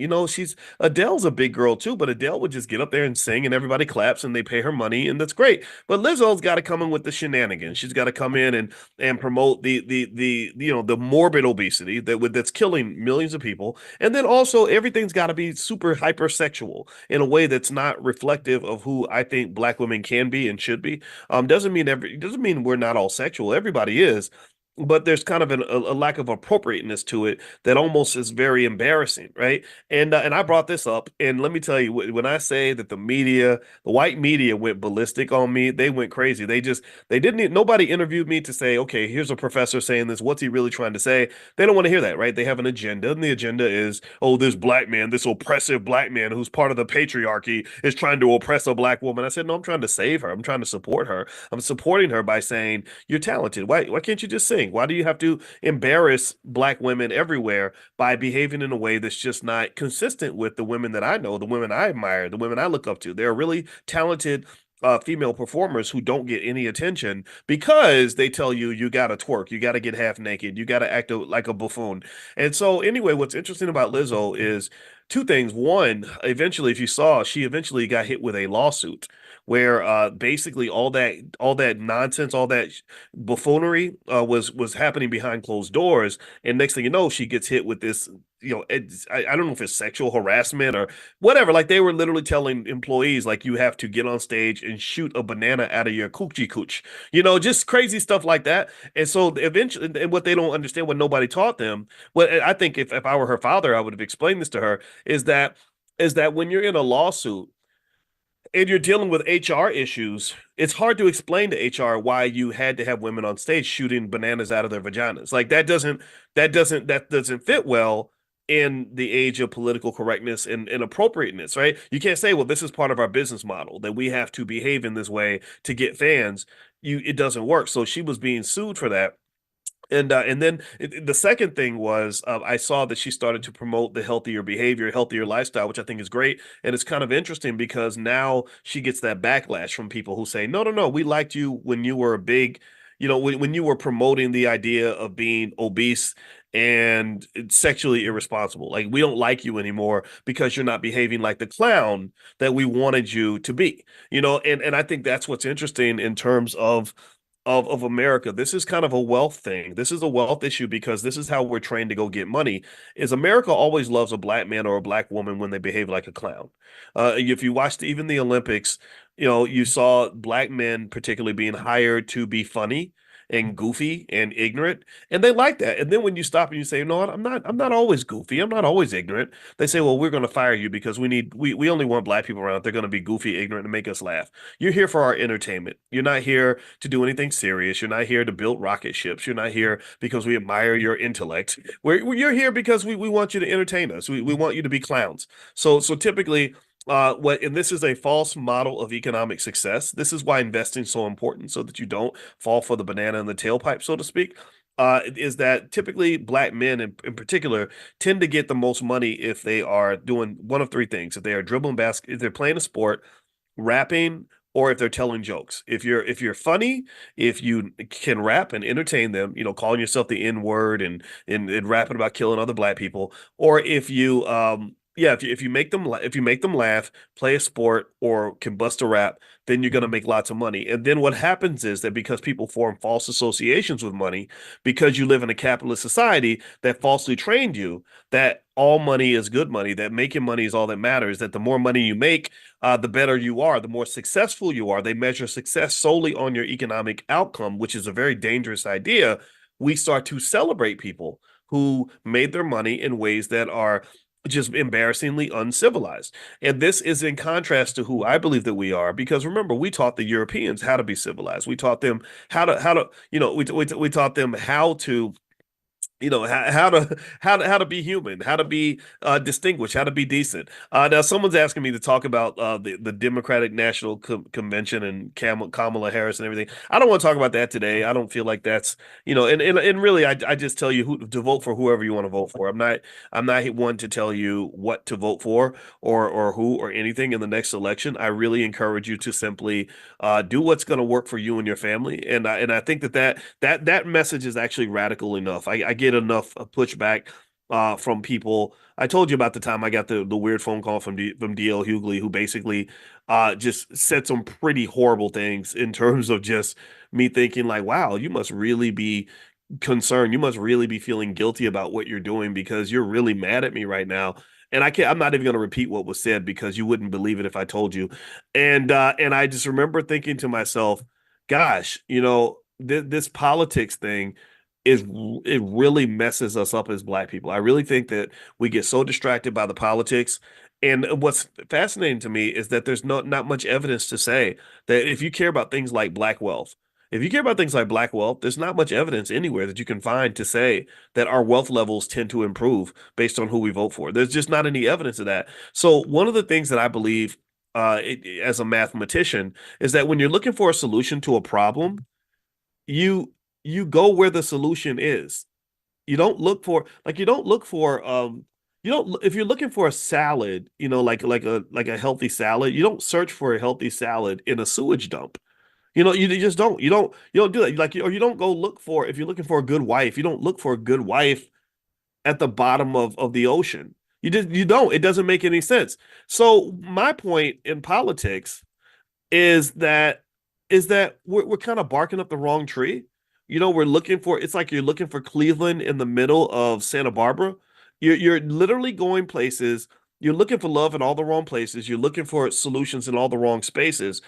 Adele's a big girl too, but Adele would just get up there and sing and everybody claps and they pay her money and that's great. But Lizzo's got to come in with the shenanigans. She's got to come in and promote the morbid obesity that's killing millions of people. And then also everything's got to be super hypersexual in a way that's not reflective of who I think black women can be and should be. Doesn't mean we're not all sexual. Everybody is, but there's kind of a lack of appropriateness to it that almost is very embarrassing, right? And I brought this up, and let me tell you, when I say that the white media went ballistic on me, they went crazy. They didn't. Nobody interviewed me to say, okay, here's a professor saying this. What's he really trying to say? They don't want to hear that, right? They have an agenda, and the agenda is, oh, this black man, this oppressive black man who's part of the patriarchy is trying to oppress a black woman. I said, no, I'm trying to save her. I'm trying to support her. I'm supporting her by saying, you're talented. Why can't you just sing? Why do you have to embarrass black women everywhere by behaving in a way that's just not consistent with the women that I know, the women I admire, the women I look up to? They're really talented female performers who don't get any attention because they tell you got to twerk, you got to get half naked, you got to act like a buffoon. And so anyway, what's interesting about Lizzo is two things. One, eventually, if you saw, she eventually got hit with a lawsuit where basically all that nonsense, all that buffoonery was happening behind closed doors, and next thing you know, she gets hit with this. I don't know if it's sexual harassment or whatever. Like they were literally telling employees, like you have to get on stage and shoot a banana out of your coochie cooch, just crazy stuff like that. And so eventually, and what they don't understand, what nobody taught them, what I think if I were her father, I would have explained this to her, is that when you're in a lawsuit and you're dealing with HR issues, it's hard to explain to HR why you had to have women on stage shooting bananas out of their vaginas. Like that doesn't fit well in the age of political correctness and appropriateness, right? You can't say, well, this is part of our business model that we have to behave in this way to get fans. It doesn't work. So she was being sued for that. And then the second thing was I saw that she started to promote the healthier behavior, healthier lifestyle, which I think is great. And it's kind of interesting because now she gets that backlash from people who say, no, no, no, we liked you when you were a big, when you were promoting the idea of being obese and sexually irresponsible. Like we don't like you anymore because you're not behaving like the clown that we wanted you to be. And I think that's what's interesting in terms of America. This is kind of a wealth thing. This is a wealth issue because this is how we're trained to go get money. Is America always loves a black man or a black woman when they behave like a clown. If you watched even the Olympics, you saw black men particularly being hired to be funny and goofy and ignorant, and they like that. And then when you stop and you say, no, I'm not always goofy, I'm not always ignorant, they say, well, we're going to fire you because we only want black people around. They're going to be goofy, ignorant, and make us laugh. You're here for our entertainment. You're not here to do anything serious. You're not here to build rocket ships. You're not here because we admire your intellect. You're here because we want you to entertain us. We want you to be clowns. So typically, and this is a false model of economic success. This is why investing is so important, so that you don't fall for the banana in the tailpipe, so to speak. Is that typically black men in particular tend to get the most money if they are doing one of three things: if they are dribbling basket, if they're playing a sport, rapping, or if they're telling jokes. If you're funny, if you can rap and entertain them, calling yourself the N word and rapping about killing other black people, or if you Yeah, if you make them if you make them laugh, play a sport, or can bust a rap, then you're gonna make lots of money. And then what happens is that because people form false associations with money, because you live in a capitalist society that falsely trained you that all money is good money, that making money is all that matters, that the more money you make, the better you are, the more successful you are. They measure success solely on your economic outcome, which is a very dangerous idea. We start to celebrate people who made their money in ways that are just embarrassingly uncivilized. And this is in contrast to who I believe that we are, because remember, we taught the Europeans how to be civilized. We taught them how to, we taught them how to how to be human, how to be distinguished, how to be decent. Now someone's asking me to talk about the Democratic National Convention and Kamala Harris and everything. I don't want to talk about that today. I don't feel like that's and really I just tell you who to vote for, whoever you want to vote for. I'm not one to tell you what to vote for or who or anything in the next election. I really encourage you to simply do what's going to work for you and your family. And I think that message is actually radical enough. I get enough pushback from people. I told you about the time I got the weird phone call from DL Hughley, who basically just said some pretty horrible things in terms of just me thinking like, wow, you must really be concerned. You must really be feeling guilty about what you're doing because you're really mad at me right now. And I'm not even going to repeat what was said because you wouldn't believe it if I told you. And I just remember thinking to myself, gosh, this politics thing it really messes us up as Black people. I really think that we get so distracted by the politics. And what's fascinating to me is that there's not much evidence to say that if you care about things like Black wealth, if you care about things like Black wealth, there's not much evidence anywhere that you can find to say that our wealth levels tend to improve based on who we vote for. There's just not any evidence of that. So one of the things that I believe as a mathematician is that when you're looking for a solution to a problem, you you go where the solution is. You don't look for you don't if you're looking for a salad, like a healthy salad, you don't search for a healthy salad in a sewage dump. You just don't. You don't do that. Or you don't go look for if you're looking for a good wife, you don't look for a good wife at the bottom of the ocean. You don't. It doesn't make any sense. So my point in politics is that we're kind of barking up the wrong tree. We're looking for it's like you're looking for Cleveland in the middle of Santa Barbara. You're literally going places. You're looking for love in all the wrong places. You're looking for solutions in all the wrong spaces.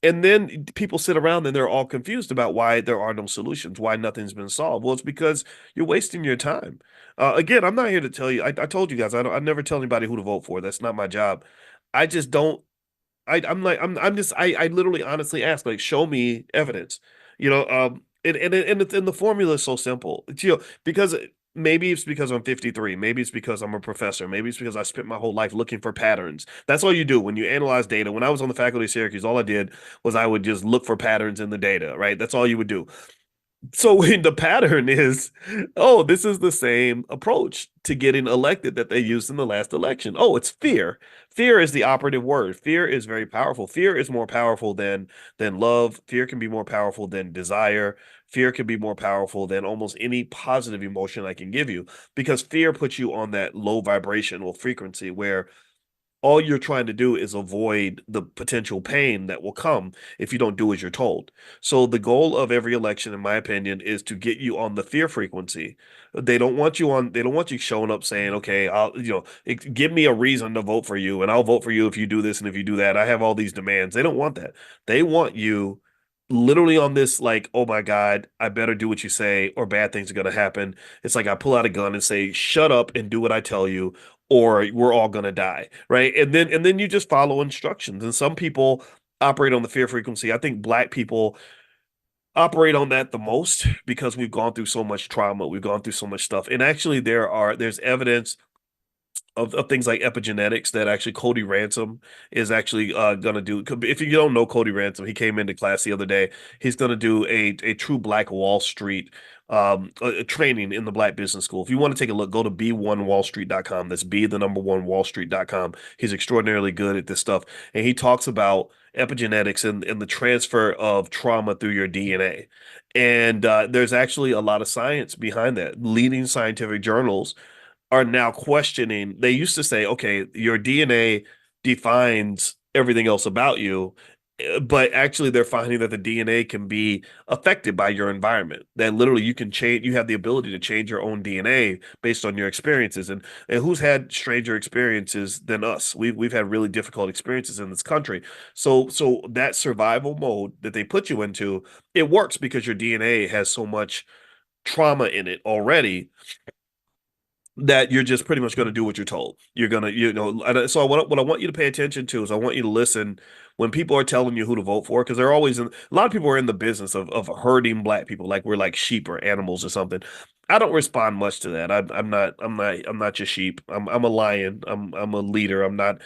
And then people sit around and they're all confused about why there are no solutions, why nothing's been solved. Well, it's because you're wasting your time. Again, I'm not here to tell you. I told you guys I never tell anybody who to vote for. That's not my job. I just don't I'm just I literally honestly ask like show me evidence, and the formula is so simple, because maybe it's because I'm 53, maybe it's because I'm a professor, maybe it's because I spent my whole life looking for patterns. That's all you do when you analyze data. When I was on the faculty of Syracuse, all I did was I would just look for patterns in the data, right? That's all you would do. So when the pattern is, oh, this is the same approach to getting elected that they used in the last election. Oh, it's fear. Fear is the operative word. Fear is very powerful. Fear is more powerful than love. Fear can be more powerful than desire. Fear can be more powerful than almost any positive emotion I can give you, because fear puts you on that low vibrational frequency where all you're trying to do is avoid the potential pain that will come if you don't do as you're told. So the goal of every election, in my opinion, is to get you on the fear frequency. They don't want you showing up saying, okay, give me a reason to vote for you and I'll vote for you if you do this and if you do that. I have all these demands. They don't want that. They want you literally on this, like, oh my God, I better do what you say or bad things are going to happen. It's like I pull out a gun and say, shut up and do what I tell you, or we're all going to die. Right. And then you just follow instructions. And some people operate on the fear frequency. I think Black people operate on that the most because we've gone through so much trauma. We've gone through so much stuff. And actually, there's evidence of things like epigenetics that actually Cody Ransom is actually going to do. If you don't know Cody Ransom, he came into class the other day. He's going to do a true Black Wall Street a training in the Black Business School. If you want to take a look, go to b1wallstreet.com. That's b the number one wallstreet.com. He's extraordinarily good at this stuff. And he talks about epigenetics and the transfer of trauma through your DNA. And there's actually a lot of science behind that. Leading scientific journals are now questioning. They used to say, okay, your DNA defines everything else about you, but actually they're finding that the DNA can be affected by your environment. That literally you can change, you have the ability to change your own DNA based on your experiences. And who's had stranger experiences than us? We've had really difficult experiences in this country. So that survival mode that they put you into, it works because your DNA has so much trauma in it already that you're just pretty much going to do what you're told. You're going to, so what I want you to pay attention to is I want you to listen when people are telling you who to vote for, because they're always a lot of people are in the business of herding black people like we're like sheep or animals or something. I don't respond much to that. I'm not just sheep. I'm a lion. I'm a leader. I'm not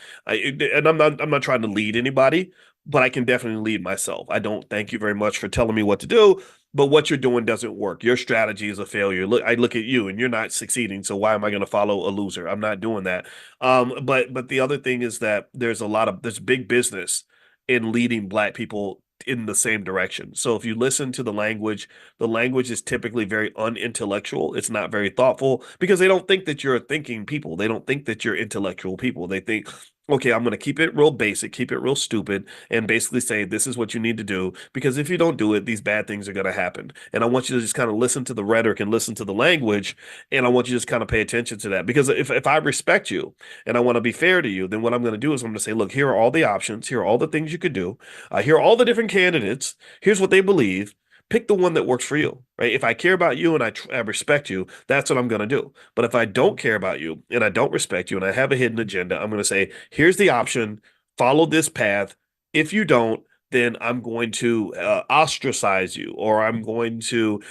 trying to lead anybody, but I can definitely lead myself. I don't thank you very much for telling me what to do, but what you're doing doesn't work. Your strategy is a failure. I look at you and you're not succeeding. So why am I going to follow a loser? I'm not doing that. But the other thing is that there's big business in leading black people in the same direction. So if you listen to the language is typically very unintellectual. It's not very thoughtful because they don't think that you're thinking people. They don't think that you're intellectual people. They think, okay, I'm going to keep it real basic, keep it real stupid, and basically say this is what you need to do because if you don't do it, these bad things are going to happen. And I want you to just kind of listen to the rhetoric and listen to the language, and I want you to just kind of pay attention to that because if I respect you and I want to be fair to you, then what I'm going to do is I'm going to say, look, here are all the options, here are all the things you could do, here are all the different candidates, here's what they believe. Pick the one that works for you, right? If I care about you and I respect you, that's what I'm going to do. But if I don't care about you and I don't respect you and I have a hidden agenda, I'm going to say, here's the option, follow this path. If you don't, then I'm going to ostracize you or I'm going to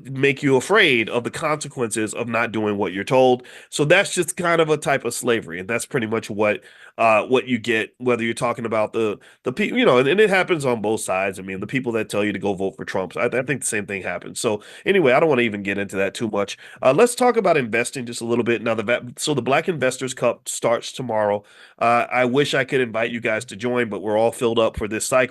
make you afraid of the consequences of not doing what you're told. So that's just kind of a type of slavery. And that's pretty much what you get, whether you're talking about the people, and it happens on both sides. I mean, the people that tell you to go vote for Trump, I think the same thing happens. So anyway, I don't want to even get into that too much. Let's talk about investing just a little bit. Now, so the Black Investors Cup starts tomorrow. I wish I could invite you guys to join, but we're all filled up for this cycle.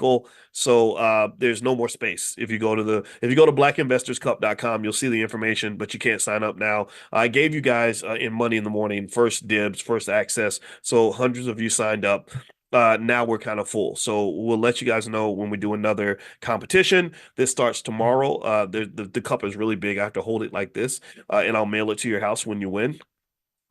So there's no more space. If you go to blackinvestorscup.com, you'll see the information, but you can't sign up now. I gave you guys in Money in the Morning first dibs, first access. So hundreds of you signed up. Now we're kind of full. So we'll let you guys know when we do another competition. This starts tomorrow. The cup is really big. I have to hold it like this, and I'll mail it to your house when you win.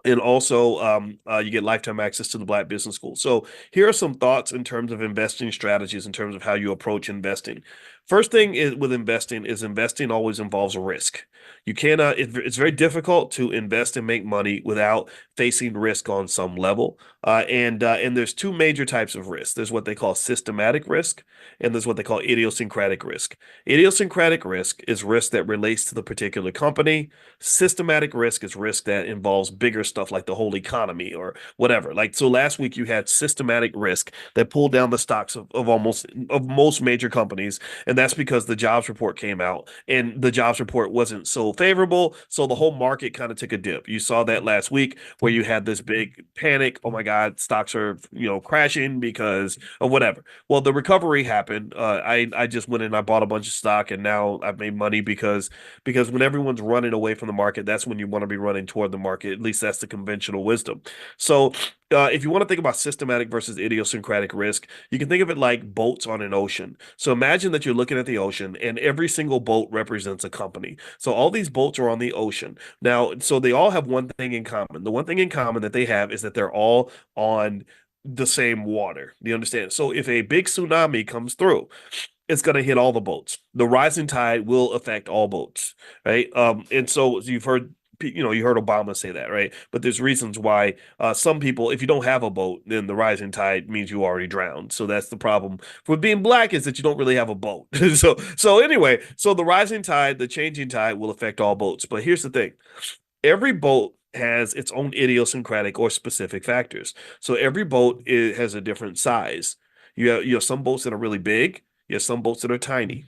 And also, you get lifetime access to the Black Business School. So here are some thoughts in terms of investing strategies, in terms of how you approach investing. First thing is with investing always involves a risk. You cannot, it's very difficult to invest and make money without facing risk on some level. And there's two major types of risk. There's what they call systematic risk, and there's what they call idiosyncratic risk. Idiosyncratic risk is risk that relates to the particular company. Systematic risk is risk that involves bigger stuff like the whole economy or whatever. Like, so last week you had systematic risk that pulled down the stocks of most major companies. And that's because the jobs report came out and the jobs report wasn't so favorable. So the whole market kind of took a dip. You saw that last week where you had this big panic. Oh my God, stocks are, crashing because of whatever. Well, the recovery happened. I just went and I bought a bunch of stock and now I've made money because when everyone's running away from the market, that's when you want to be running toward the market. At least that's the conventional wisdom. So if you want to think about systematic versus idiosyncratic risk, you can think of it like boats on an ocean. So imagine that you're looking at the ocean and every single boat represents a company. So all these boats are on the ocean. Now, so they all have one thing in common. The one thing in common that they have is that they're all on the same water. Do you understand? So if a big tsunami comes through, it's going to hit all the boats. The rising tide will affect all boats, right? And so you've heard, you heard Obama say that, right? But there's reasons why some people, if you don't have a boat, then the rising tide means you already drowned. So that's the problem with being Black, is that you don't really have a boat. So anyway, so the rising tide, the changing tide will affect all boats. But here's the thing: every boat has its own idiosyncratic or specific factors. So every boat has a different size. You have some boats that are really big. You have some boats that are tiny.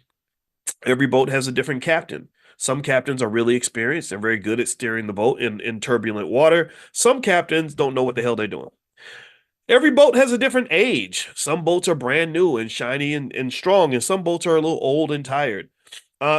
Every boat has a different captain. Some captains are really experienced and very good at steering the boat in turbulent water. Some captains don't know what the hell they're doing. Every boat has a different age. Some boats are brand new and shiny and strong, and some boats are a little old and tired.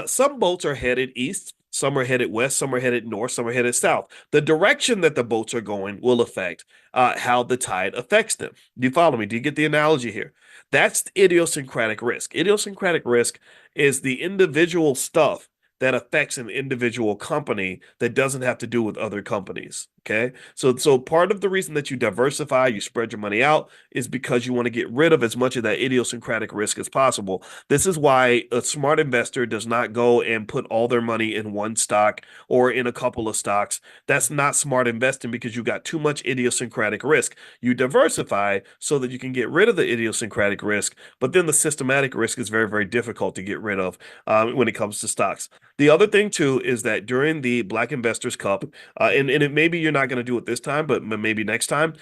Some boats are headed east Some are headed west, some are headed north, some are headed south. The direction that the boats are going will affect how the tide affects them. Do you follow me? Do you get the analogy here? That's idiosyncratic risk. Idiosyncratic risk is the individual stuff that affects an individual company that doesn't have to do with other companies. Okay. So part of the reason that you diversify, you spread your money out, is because you want to get rid of as much of that idiosyncratic risk as possible. This is why a smart investor does not go and put all their money in one stock or in a couple of stocks. That's not smart investing because you got too much idiosyncratic risk. You diversify so that you can get rid of the idiosyncratic risk, but then the systematic risk is very, very difficult to get rid of when it comes to stocks. The other thing too is that during the Black Investors Cup, and it maybe you're not going to do it this time, but maybe next time,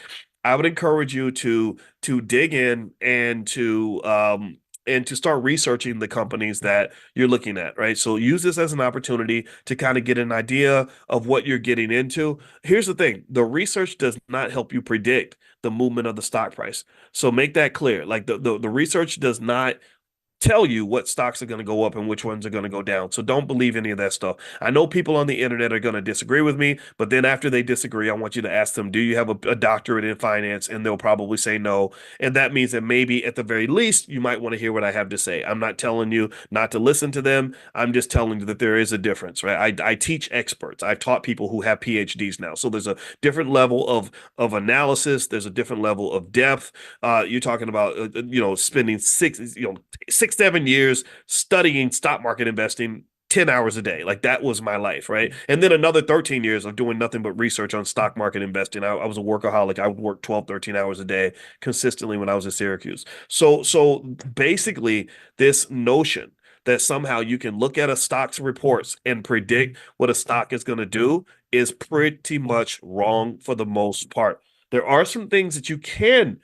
I would encourage you to dig in and to start researching the companies that you're looking at, right? So use this as an opportunity to kind of get an idea of what you're getting into. Here's the thing, the research does not help you predict the movement of the stock price. So make that clear. Like the research does not tell you what stocks are going to go up and which ones are going to go down. So don't believe any of that stuff. I know people on the internet are going to disagree with me, but then after they disagree, I want you to ask them, do you have a doctorate in finance? And they'll probably say no. And that means that maybe at the very least, you might want to hear what I have to say. I'm not telling you not to listen to them. I'm just telling you that there is a difference, right? I teach experts. I've taught people who have PhDs now. So there's a different level of analysis. There's a different level of depth. You're talking about, spending 6-7 years studying stock market investing 10 hours a day. Like that was my life, right? And then another 13 years of doing nothing but research on stock market investing. I was a workaholic. I would work 12, 13 hours a day consistently when I was at Syracuse. So basically this notion that somehow you can look at a stock's reports and predict what a stock is going to do is pretty much wrong for the most part. There are some things that you can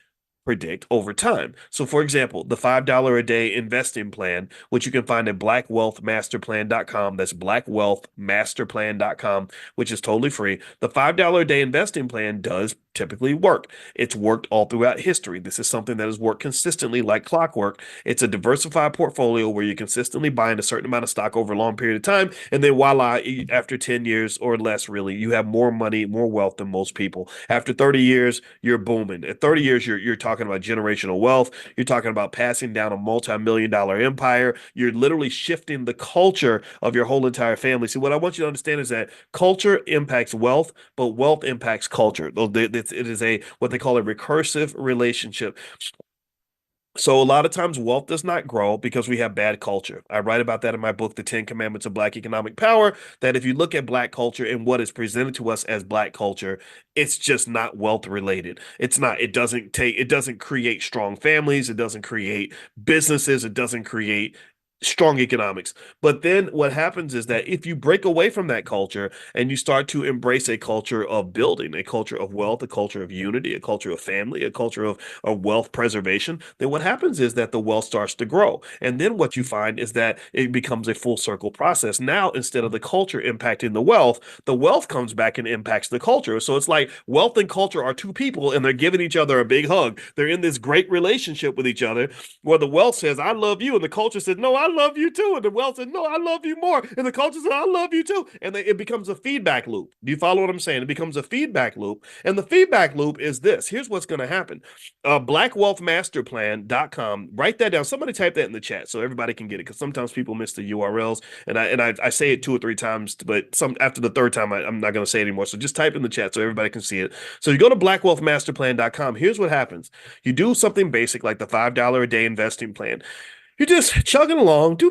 predict over time. So, for example, the $5 a day investing plan, which you can find at blackwealthmasterplan.com. That's blackwealthmasterplan.com, which is totally free. The $5 a day investing plan does typically work. It's worked all throughout history. This is something that has worked consistently like clockwork. It's a diversified portfolio where you're consistently buying a certain amount of stock over a long period of time. And then voila, after 10 years or less, really, you have more money, more wealth than most people. After 30 years, you're booming. At 30 years, you're talking about generational wealth. You're talking about passing down a multi-million-dollar empire. You're literally shifting the culture of your whole entire family. See, what I want you to understand is that culture impacts wealth, but wealth impacts culture. It is what they call a recursive relationship. So a lot of times wealth does not grow because we have bad culture. I write about that in my book, The 10 Commandments of Black Economic Power, that if you look at Black culture and what is presented to us as Black culture, it's just not wealth related. It's not, it doesn't create strong families. It doesn't create businesses. It doesn't create strong economics. But then what happens is that if you break away from that culture and you start to embrace a culture of building, a culture of wealth, a culture of unity, a culture of family, a culture of wealth preservation, then what happens is that the wealth starts to grow. And then what you find is that it becomes a full circle process. Now, instead of the culture impacting the wealth comes back and impacts the culture. So it's like wealth and culture are two people and they're giving each other a big hug. They're in this great relationship with each other where the wealth says, I love you. And the culture says, no, I love you too. And the wealth said, no, I love you more. And the culture said, I love you too. And it becomes a feedback loop. Do you follow what I'm saying? It becomes a feedback loop. And the feedback loop is this. Here's what's going to happen. Blackwealthmasterplan.com. Write that down. Somebody type that in the chat so everybody can get it because sometimes people miss the URLs. And I say it 2 or 3 times, but after the third time, I'm not going to say it anymore. So just type in the chat so everybody can see it. So you go to blackwealthmasterplan.com. Here's what happens. You do something basic like the $5 a day investing plan. You're just chugging along,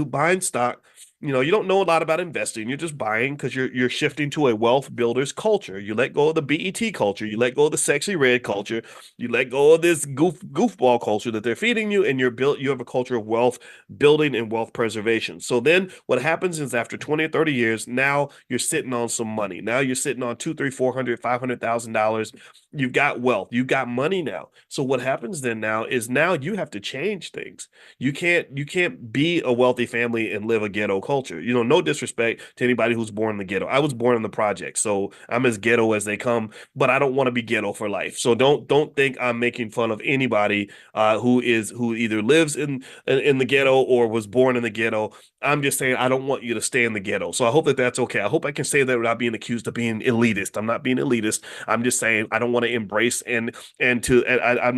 buying stock. You don't know a lot about investing. You're just buying because you're shifting to a wealth builder's culture. You let go of the BET culture. You let go of the sexy red culture. You let go of this goofball culture that they're feeding you, and you have a culture of wealth building and wealth preservation. So then what happens is after 20 or 30 years, now you're sitting on some money. Now you're sitting on $200,000, $300,000, $400,000, $500,000. You've got wealth. You've got money now. So what happens then now is you have to change things. You can't be a wealthy family and live a ghetto culture. culture. You know, no disrespect to anybody who's born in the ghetto. I was born in the project, so I'm as ghetto as they come, but I don't want to be ghetto for life. So don't think I'm making fun of anybody who either lives in the ghetto or was born in the ghetto. I'm just saying I don't want you to stay in the ghetto. So I hope that that's okay. I hope I can say that without being accused of being elitist. I'm not being elitist. I'm just saying I don't want to embrace I'm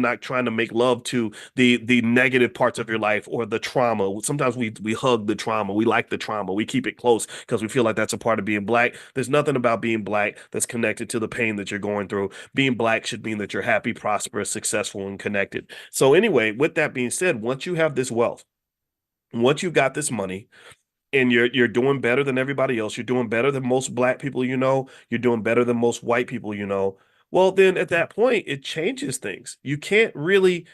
not trying to make love to the negative parts of your life or the trauma. Sometimes we hug the trauma. We like the trauma. We keep it close because we feel like that's a part of being black. There's nothing about being black that's connected to the pain that you're going through. Being black should mean that you're happy, prosperous, successful, and connected. So anyway, with that being said, once you have this wealth, once you've got this money, and you're doing better than everybody else, you're doing better than most black people you know, you're doing better than most white people you know, well, then at that point, it changes things. You can't really,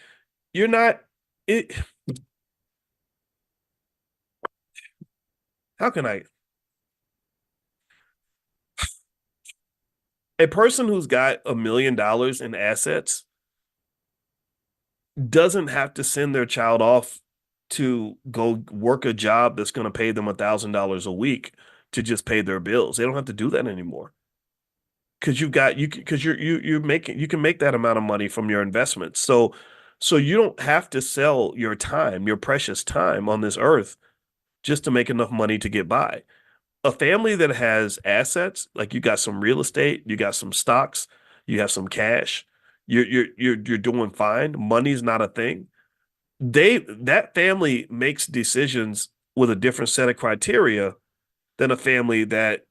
you're not, it, how can I, a person who's got $1 million in assets doesn't have to send their child off to go work a job that's going to pay them $1,000 a week to just pay their bills. They don't have to do that anymore. Because you're making, you can make that amount of money from your investments. So you don't have to sell your time, your precious time on this earth just to make enough money to get by. A family that has assets, like you got some real estate, you got some stocks, you have some cash, you're doing fine. Money's not a thing. That family makes decisions with a different set of criteria than a family that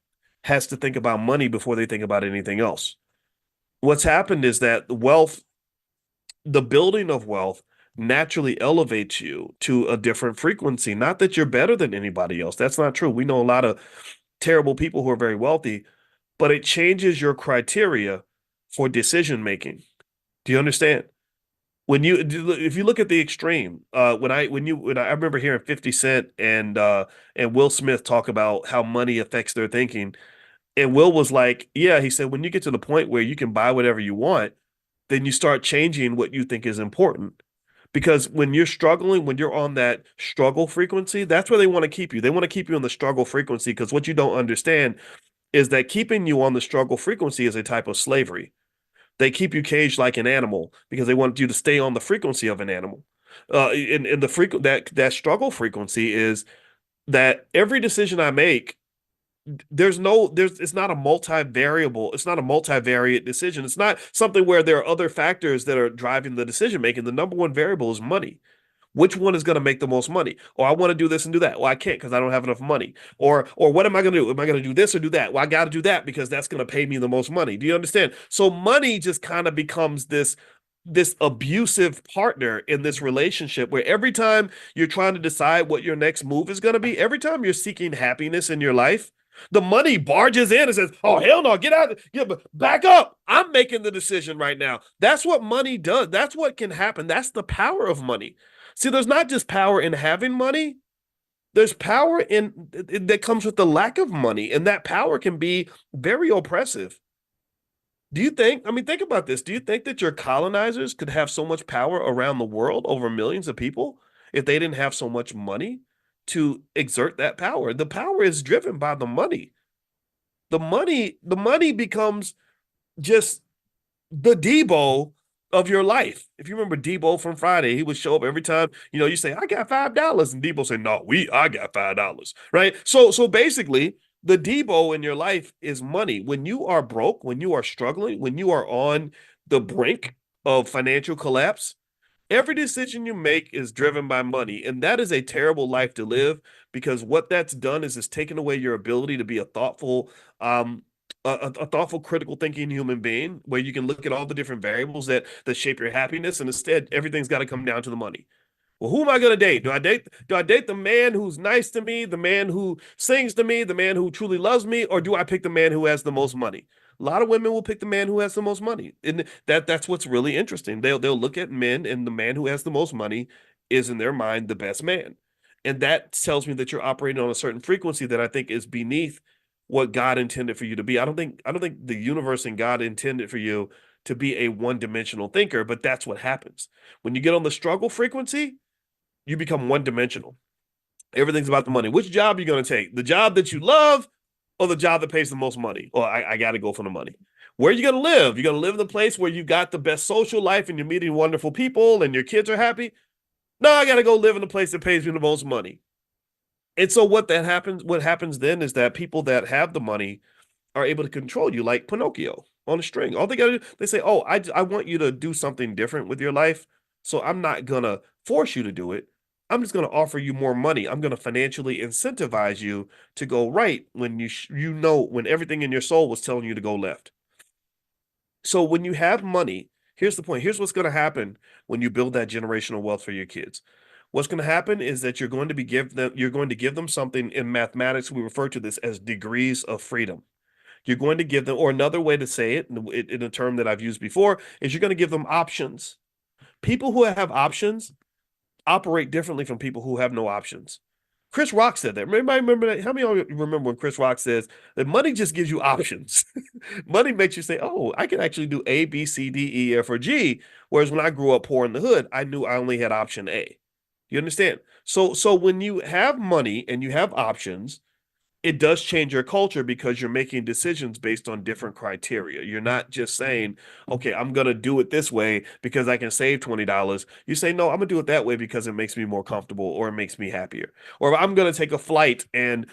has to think about money before they think about anything else. What's happened is that the building of wealth naturally elevates you to a different frequency. Not that you're better than anybody else. That's not true. We know a lot of terrible people who are very wealthy, but it changes your criteria for decision making. Do you understand? If you look at the extreme, I remember hearing 50 Cent and Will Smith talk about how money affects their thinking. And Will was like, yeah, he said, when you get to the point where you can buy whatever you want, then you start changing what you think is important. Because when you're struggling, when you're on that struggle frequency, that's where they want to keep you. They want to keep you on the struggle frequency because what you don't understand is that keeping you on the struggle frequency is a type of slavery. They keep you caged like an animal because they want you to stay on the frequency of an animal. And the frequent that struggle frequency is that every decision I make, it's not a multivariable, it's not a multivariate decision. It's not something where there are other factors that are driving the decision making. The number one variable is money. Which one is going to make the most money? Or I want to do this and do that. Well, I can't because I don't have enough money. Or what am I going to do? Am I going to do this or do that? Well, I got to do that because that's going to pay me the most money. Do you understand? So money just kind of becomes this abusive partner in this relationship where every time you're trying to decide what your next move is going to be, every time you're seeking happiness in your life, the money barges in and says, "Oh, hell no, get out, back up. I'm making the decision right now." That's what money does. That's what can happen. That's the power of money. See, there's not just power in having money. There's power that comes with the lack of money, and that power can be very oppressive. Do you think, I mean, think about this. Do you think that your colonizers could have so much power around the world over millions of people if they didn't have so much money to exert that power? The power is driven by the money. The money becomes just the Debo of your life. If you remember Debo from Friday, he would show up every time, you say, "I got $5." And Debo said, "No, I got $5." Right? So basically, the Debo in your life is money. When you are broke, when you are struggling, when you are on the brink of financial collapse, every decision you make is driven by money. And that is a terrible life to live because what that's done is it's taken away your ability to be a thoughtful, a thoughtful, critical thinking human being where you can look at all the different variables that shape your happiness. And instead, everything's got to come down to the money. Well, who am I going to date? Do I date the man who's nice to me, the man who sings to me, the man who truly loves me, or do I pick the man who has the most money? A lot of women will pick the man who has the most money. And that's what's really interesting. They'll look at men and the man who has the most money is in their mind the best man. And that tells me that you're operating on a certain frequency that I think is beneath what God intended for you to be. I don't think the universe and God intended for you to be a one-dimensional thinker, but that's what happens. When you get on the struggle frequency, you become one-dimensional. Everything's about the money. Which job are you going to take? The job that you love or the job that pays the most money? Or I got to go for the money. Where are you going to live? You're going to live in the place where you got the best social life and you're meeting wonderful people and your kids are happy? No, I got to go live in the place that pays me the most money. And so what happens then is that people that have the money are able to control you like Pinocchio on a string. All they got to do, they say, oh, I want you to do something different with your life. So I'm not going to force you to do it. I'm just going to offer you more money. I'm going to financially incentivize you to go right when when everything in your soul was telling you to go left. So when you have money, here's the point. Here's what's going to happen when you build that generational wealth for your kids. What's going to happen is that you're going to give them something in mathematics. We refer to this as degrees of freedom. You're going to give them, or another way to say it in a term that I've used before, is you're going to give them options. People who have options operate differently from people who have no options. Chris Rock said that. Everybody remember that? How many of you remember when Chris Rock says that money just gives you options? Money makes you say, oh, I can actually do A, B, C, D, E, F, or G. Whereas when I grew up poor in the hood, I knew I only had option A. You understand? So when you have money and you have options, it does change your culture because you're making decisions based on different criteria. You're not just saying, okay, I'm going to do it this way because I can save $20. You say, no, I'm going to do it that way because it makes me more comfortable or it makes me happier. Or I'm going to take a flight and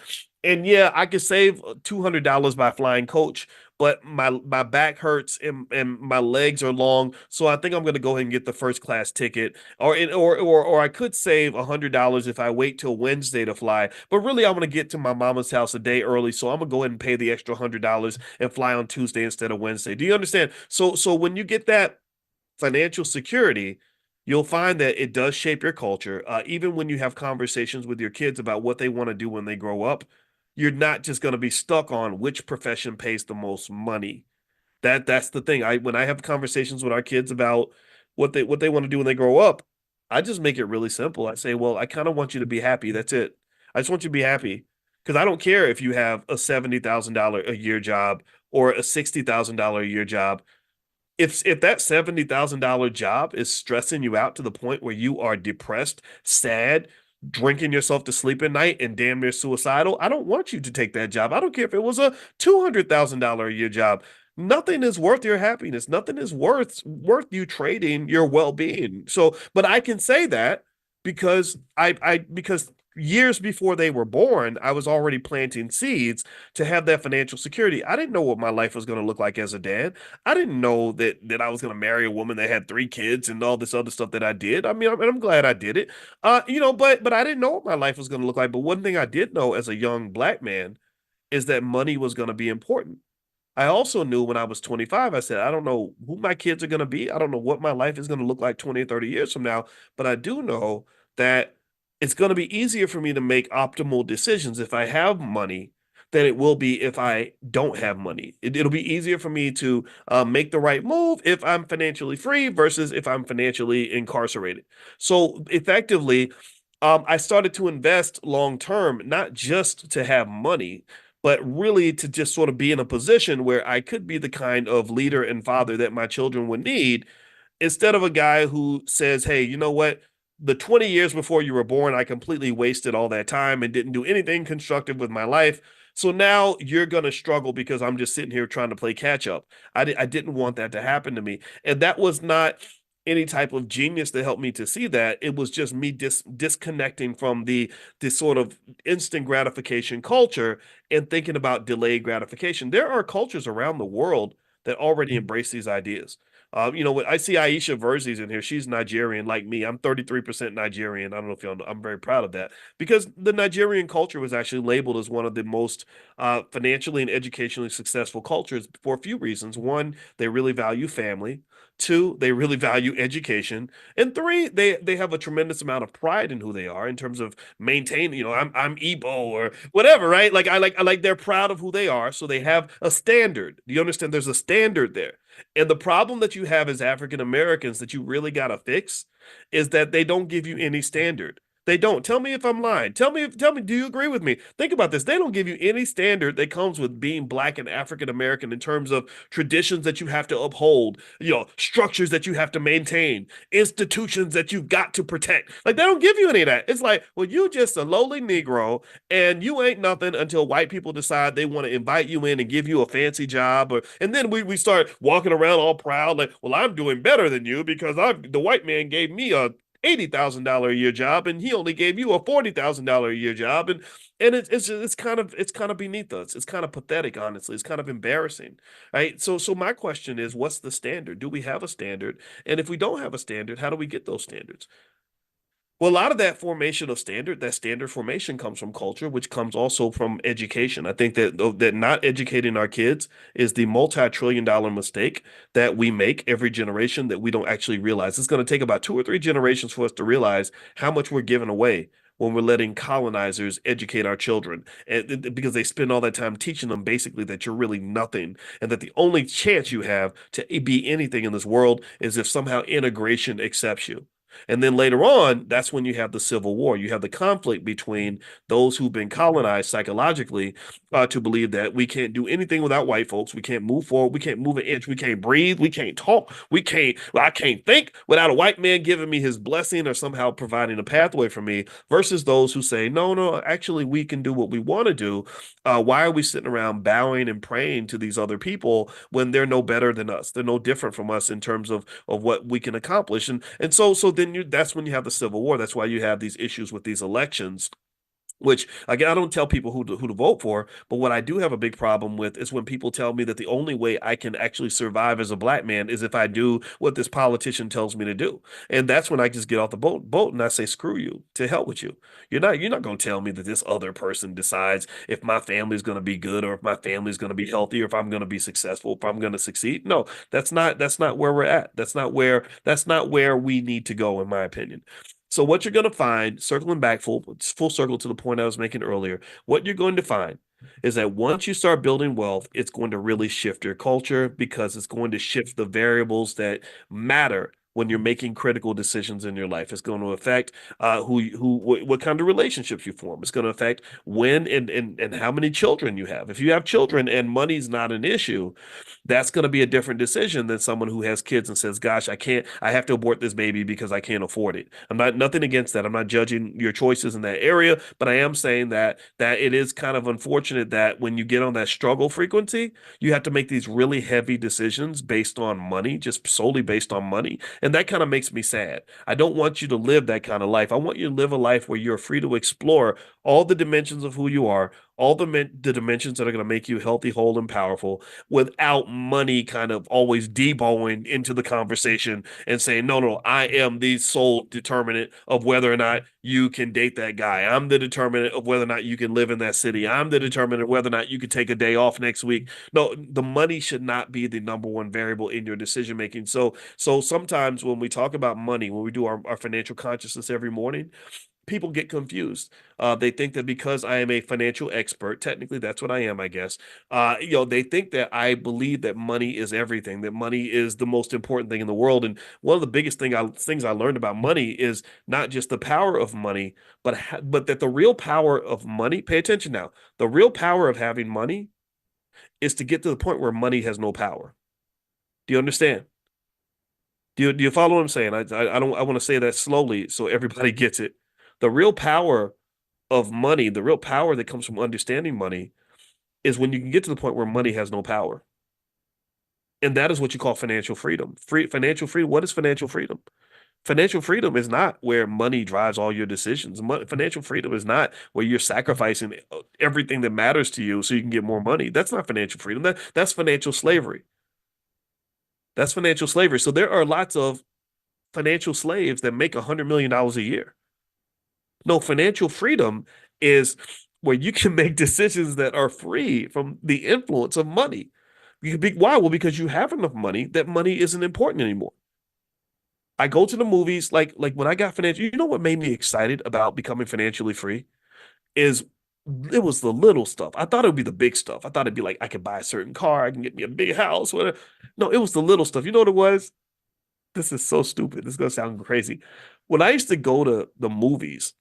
yeah, I could save $200 by flying coach, but my back hurts and my legs are long, so I think I'm going to go ahead and get the first class ticket. Or I could save $100 if I wait till Wednesday to fly, but really I'm going to get to my mama's house a day early, so I'm going to go ahead and pay the extra $100 and fly on Tuesday instead of Wednesday. Do you understand? So when you get that financial security, you'll find that it does shape your culture. Even when you have conversations with your kids about what they want to do when they grow up, you're not just going to be stuck on which profession pays the most money. That's the thing. When I have conversations with our kids about what they want to do when they grow up, I just make it really simple. I say, well, I kind of want you to be happy. That's it. I just want you to be happy because I don't care if you have a $70,000 a year job or a $60,000 a year job. If that $70,000 job is stressing you out to the point where you are depressed, sad, drinking yourself to sleep at night and damn near suicidal, I don't want you to take that job. I don't care if it was a $200,000 a year job. Nothing is worth your happiness. Nothing is worth you trading your well-being. So, but I can say that because because years before they were born, I was already planting seeds to have that financial security. I didn't know what my life was going to look like as a dad. I didn't know that I was going to marry a woman that had 3 kids and all this other stuff that I did. I mean, I'm glad I did it. But I didn't know what my life was going to look like. But one thing I did know as a young black man is that money was going to be important. I also knew when I was 25, I said, I don't know who my kids are going to be. I don't know what my life is going to look like 20 or 30 years from now, but I do know that it's going to be easier for me to make optimal decisions if I have money than it will be if I don't have money. It'll be easier for me to make the right move if I'm financially free versus if I'm financially incarcerated. So effectively, I started to invest long term, not just to have money, but really to just sort of be in a position where I could be the kind of leader and father that my children would need instead of a guy who says, hey, you know what? The 20 years before you were born, I completely wasted all that time and didn't do anything constructive with my life. So now you're going to struggle because I'm just sitting here trying to play catch up. I didn't want that to happen to me. And that was not any type of genius to help me to see that. It was just me disconnecting from this sort of instant gratification culture and thinking about delayed gratification. There are cultures around the world that already embrace these ideas. When I see Aisha Verzi's in here, she's Nigerian like me. I'm 33% Nigerian. I don't know if y'all know. I'm very proud of that because the Nigerian culture was actually labeled as one of the most financially and educationally successful cultures for a few reasons. One, they really value family. Two, they really value education. And three, they have a tremendous amount of pride in who they are in terms of maintaining, I'm Igbo or whatever, right? I like they're proud of who they are. So they have a standard. Do you understand? There's a standard there. And the problem that you have as African Americans that you really got to fix is that they don't give you any standard. They don't. Tell me if I'm lying. Tell me, do you agree with me? Think about this. They don't give you any standard that comes with being black and African American in terms of traditions that you have to uphold, structures that you have to maintain, institutions that you've got to protect. Like they don't give you any of that. It's like, well, you just a lowly Negro and you ain't nothing until white people decide they want to invite you in and give you a fancy job, and then we start walking around all proud, like, well, I'm doing better than you because the white man gave me a $80,000 a year job and he only gave you a $40,000 a year job, and it's kind of beneath us. It's kind of pathetic, honestly. It's kind of embarrassing, right? So my question is, what's the standard? Do we have a standard? And if we don't have a standard, how do we get those standards? Well, a lot of that standard formation comes from culture, which comes also from education. I think that not educating our kids is the multi-trillion-dollar mistake that we make every generation that we don't actually realize. It's going to take about 2 or 3 generations for us to realize how much we're giving away when we're letting colonizers educate our children, and because they spend all that time teaching them basically that you're really nothing, and that the only chance you have to be anything in this world is if somehow integration accepts you. And then later on, that's when you have the Civil War. You have the conflict between those who've been colonized psychologically to believe that we can't do anything without white folks. We can't move forward. We can't move an inch. We can't breathe. We can't talk. I can't think without a white man giving me his blessing or somehow providing a pathway for me, versus those who say, no, no, actually, we can do what we want to do. Why are we sitting around bowing and praying to these other people when they're no better than us? They're no different from us in terms of what we can accomplish. And so then that's when you have the Civil War. That's why you have these issues with these elections, which again, I don't tell people who to vote for, but what I do have a big problem with is when people tell me that the only way I can actually survive as a black man is if I do what this politician tells me to do. And that's when I just get off the boat and I say, screw you, to hell with you. You're not going to tell me that this other person decides if my family's going to be good, or if my family's going to be healthy, or if I'm going to be successful, if I'm going to succeed. No, that's not where we're at. That's not where we need to go, in my opinion. So what you're going to find, circling back full circle to the point I was making earlier, what you're going to find is that once you start building wealth, it's going to really shift your culture, because it's going to shift the variables that matter when you're making critical decisions in your life. It's going to affect what kind of relationships you form. It's going to affect when and how many children you have. If you have children and money's not an issue, that's going to be a different decision than someone who has kids and says, gosh, I have to abort this baby because I can't afford it. I'm not nothing against that. I'm not judging your choices in that area, but I am saying that it is kind of unfortunate that when you get on that struggle frequency, you have to make these really heavy decisions based on money, just solely based on money. And that kind of makes me sad. I don't want you to live that kind of life. I want you to live a life where you're free to explore all the dimensions of who you are, all the dimensions that are going to make you healthy, whole, and powerful, without money kind of always deboing into the conversation and saying, no, no, I am the sole determinant of whether or not you can date that guy. I'm the determinant of whether or not you can live in that city. I'm the determinant of whether or not you can take a day off next week. No, the money should not be the number one variable in your decision making. So sometimes when we talk about money, when we do our financial consciousness every morning, people get confused. They think that because I am a financial expert, technically that's what I am, I guess. They think that I believe that money is everything, that money is the most important thing in the world. And one of the biggest things I learned about money is not just the power of money, but that the real power of money. Pay attention now. The real power of having money is to get to the point where money has no power. Do you understand? Do you follow what I'm saying? I want to say that slowly so everybody gets it. The real power of money, the real power that comes from understanding money, is when you can get to the point where money has no power. And that is what you call financial freedom. Financial freedom. What is financial freedom? Financial freedom is not where money drives all your decisions. Financial freedom is not where you're sacrificing everything that matters to you so you can get more money. That's not financial freedom. That's financial slavery. That's financial slavery. So there are lots of financial slaves that make $100 million a year. No, financial freedom is where you can make decisions that are free from the influence of money. Why? Well, because you have enough money that money isn't important anymore. I go to the movies, like when I got financial, you know what made me excited about becoming financially free is it was the little stuff. I thought it would be the big stuff. I thought it'd be like I could buy a certain car, I can get me a big house, whatever. No, it was the little stuff. You know what it was? This is so stupid. This is gonna sound crazy. When I used to go to the movies,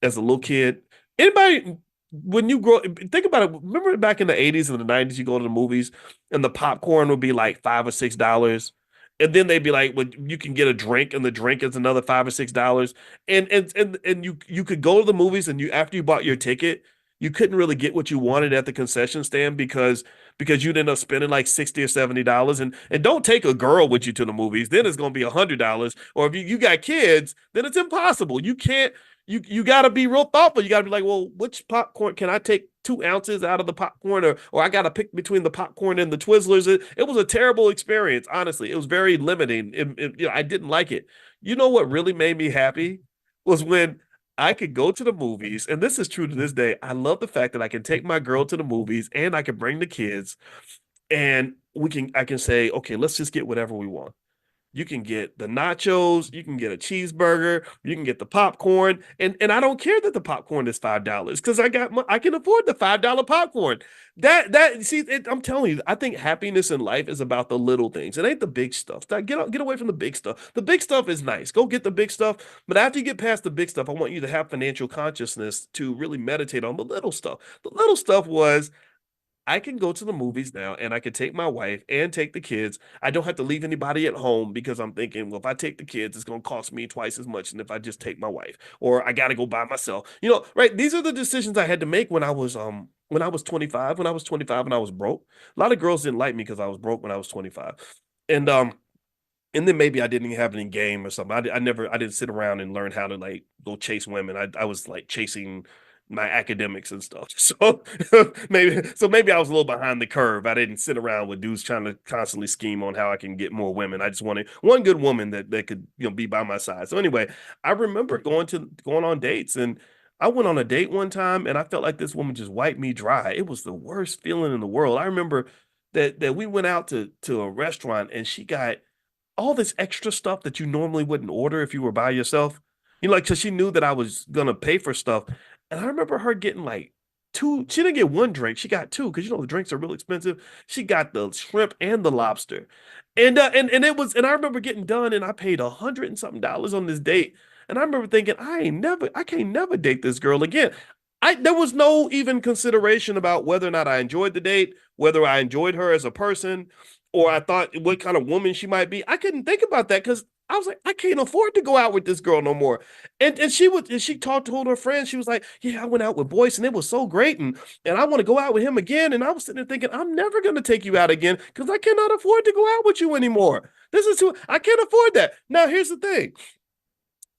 as a little kid. Anybody, when you grow, think about it. Remember back in the 80s and the 90s, you go to the movies and the popcorn would be like $5 or $6. And then they'd be like, well, you can get a drink, and the drink is another $5 or $6. And you could go to the movies, and you after you bought your ticket, you couldn't really get what you wanted at the concession stand because you'd end up spending like $60 or $70. And don't take a girl with you to the movies, then it's gonna be $100. Or if you got kids, then it's impossible. You can't you got to be real thoughtful. You got to be like, well, which popcorn can I take 2 ounces out of the popcorn, or I got to pick between the popcorn and the Twizzlers. It was a terrible experience, honestly. It was very limiting. I didn't like it. You know what really made me happy was when I could go to the movies, and this is true to this day. I love the fact that I can take my girl to the movies and I can bring the kids, and I can say, okay, let's just get whatever we want. You can get the nachos, you can get a cheeseburger, you can get the popcorn, and I don't care that the popcorn is $5 because I can afford the $5 popcorn. I'm telling you, I think happiness in life is about the little things. It ain't the big stuff. Get away from the big stuff. The big stuff is nice. Go get the big stuff, but after you get past the big stuff, I want you to have financial consciousness to really meditate on the little stuff. The little stuff was I can go to the movies now and I can take my wife and take the kids. I don't have to leave anybody at home because I'm thinking, well, if I take the kids, it's going to cost me twice as much than if I just take my wife, or I got to go by myself. Right? These are the decisions I had to make when I was 25, when I was 25 and I was broke. A lot of girls didn't like me because I was broke when I was 25. And then maybe I didn't even have any game or something. I didn't sit around and learn how to like go chase women. I was like chasing my academics and stuff. So maybe I was a little behind the curve. I didn't sit around with dudes trying to constantly scheme on how I can get more women. I just wanted one good woman that could, be by my side. So anyway, I remember going on dates, and I went on a date one time and I felt like this woman just wiped me dry. It was the worst feeling in the world. I remember that we went out to a restaurant and she got all this extra stuff that you normally wouldn't order if you were by yourself. Like, cause she knew that I was gonna pay for stuff. And I remember her getting like two, she didn't get one drink, she got two, because the drinks are real expensive. She got the shrimp and the lobster. And I remember getting done and I paid $100 and something on this date. And I remember thinking, I can't never date this girl again. There was no even consideration about whether or not I enjoyed the date, whether I enjoyed her as a person, or I thought what kind of woman she might be. I couldn't think about that because I was like, I can't afford to go out with this girl no more. And she told her friends, she was like, yeah, I went out with Boyce and it was so great, and I want to go out with him again. And I was sitting there thinking, I'm never gonna take you out again because I cannot afford to go out with you anymore. I can't afford that. Now here's the thing.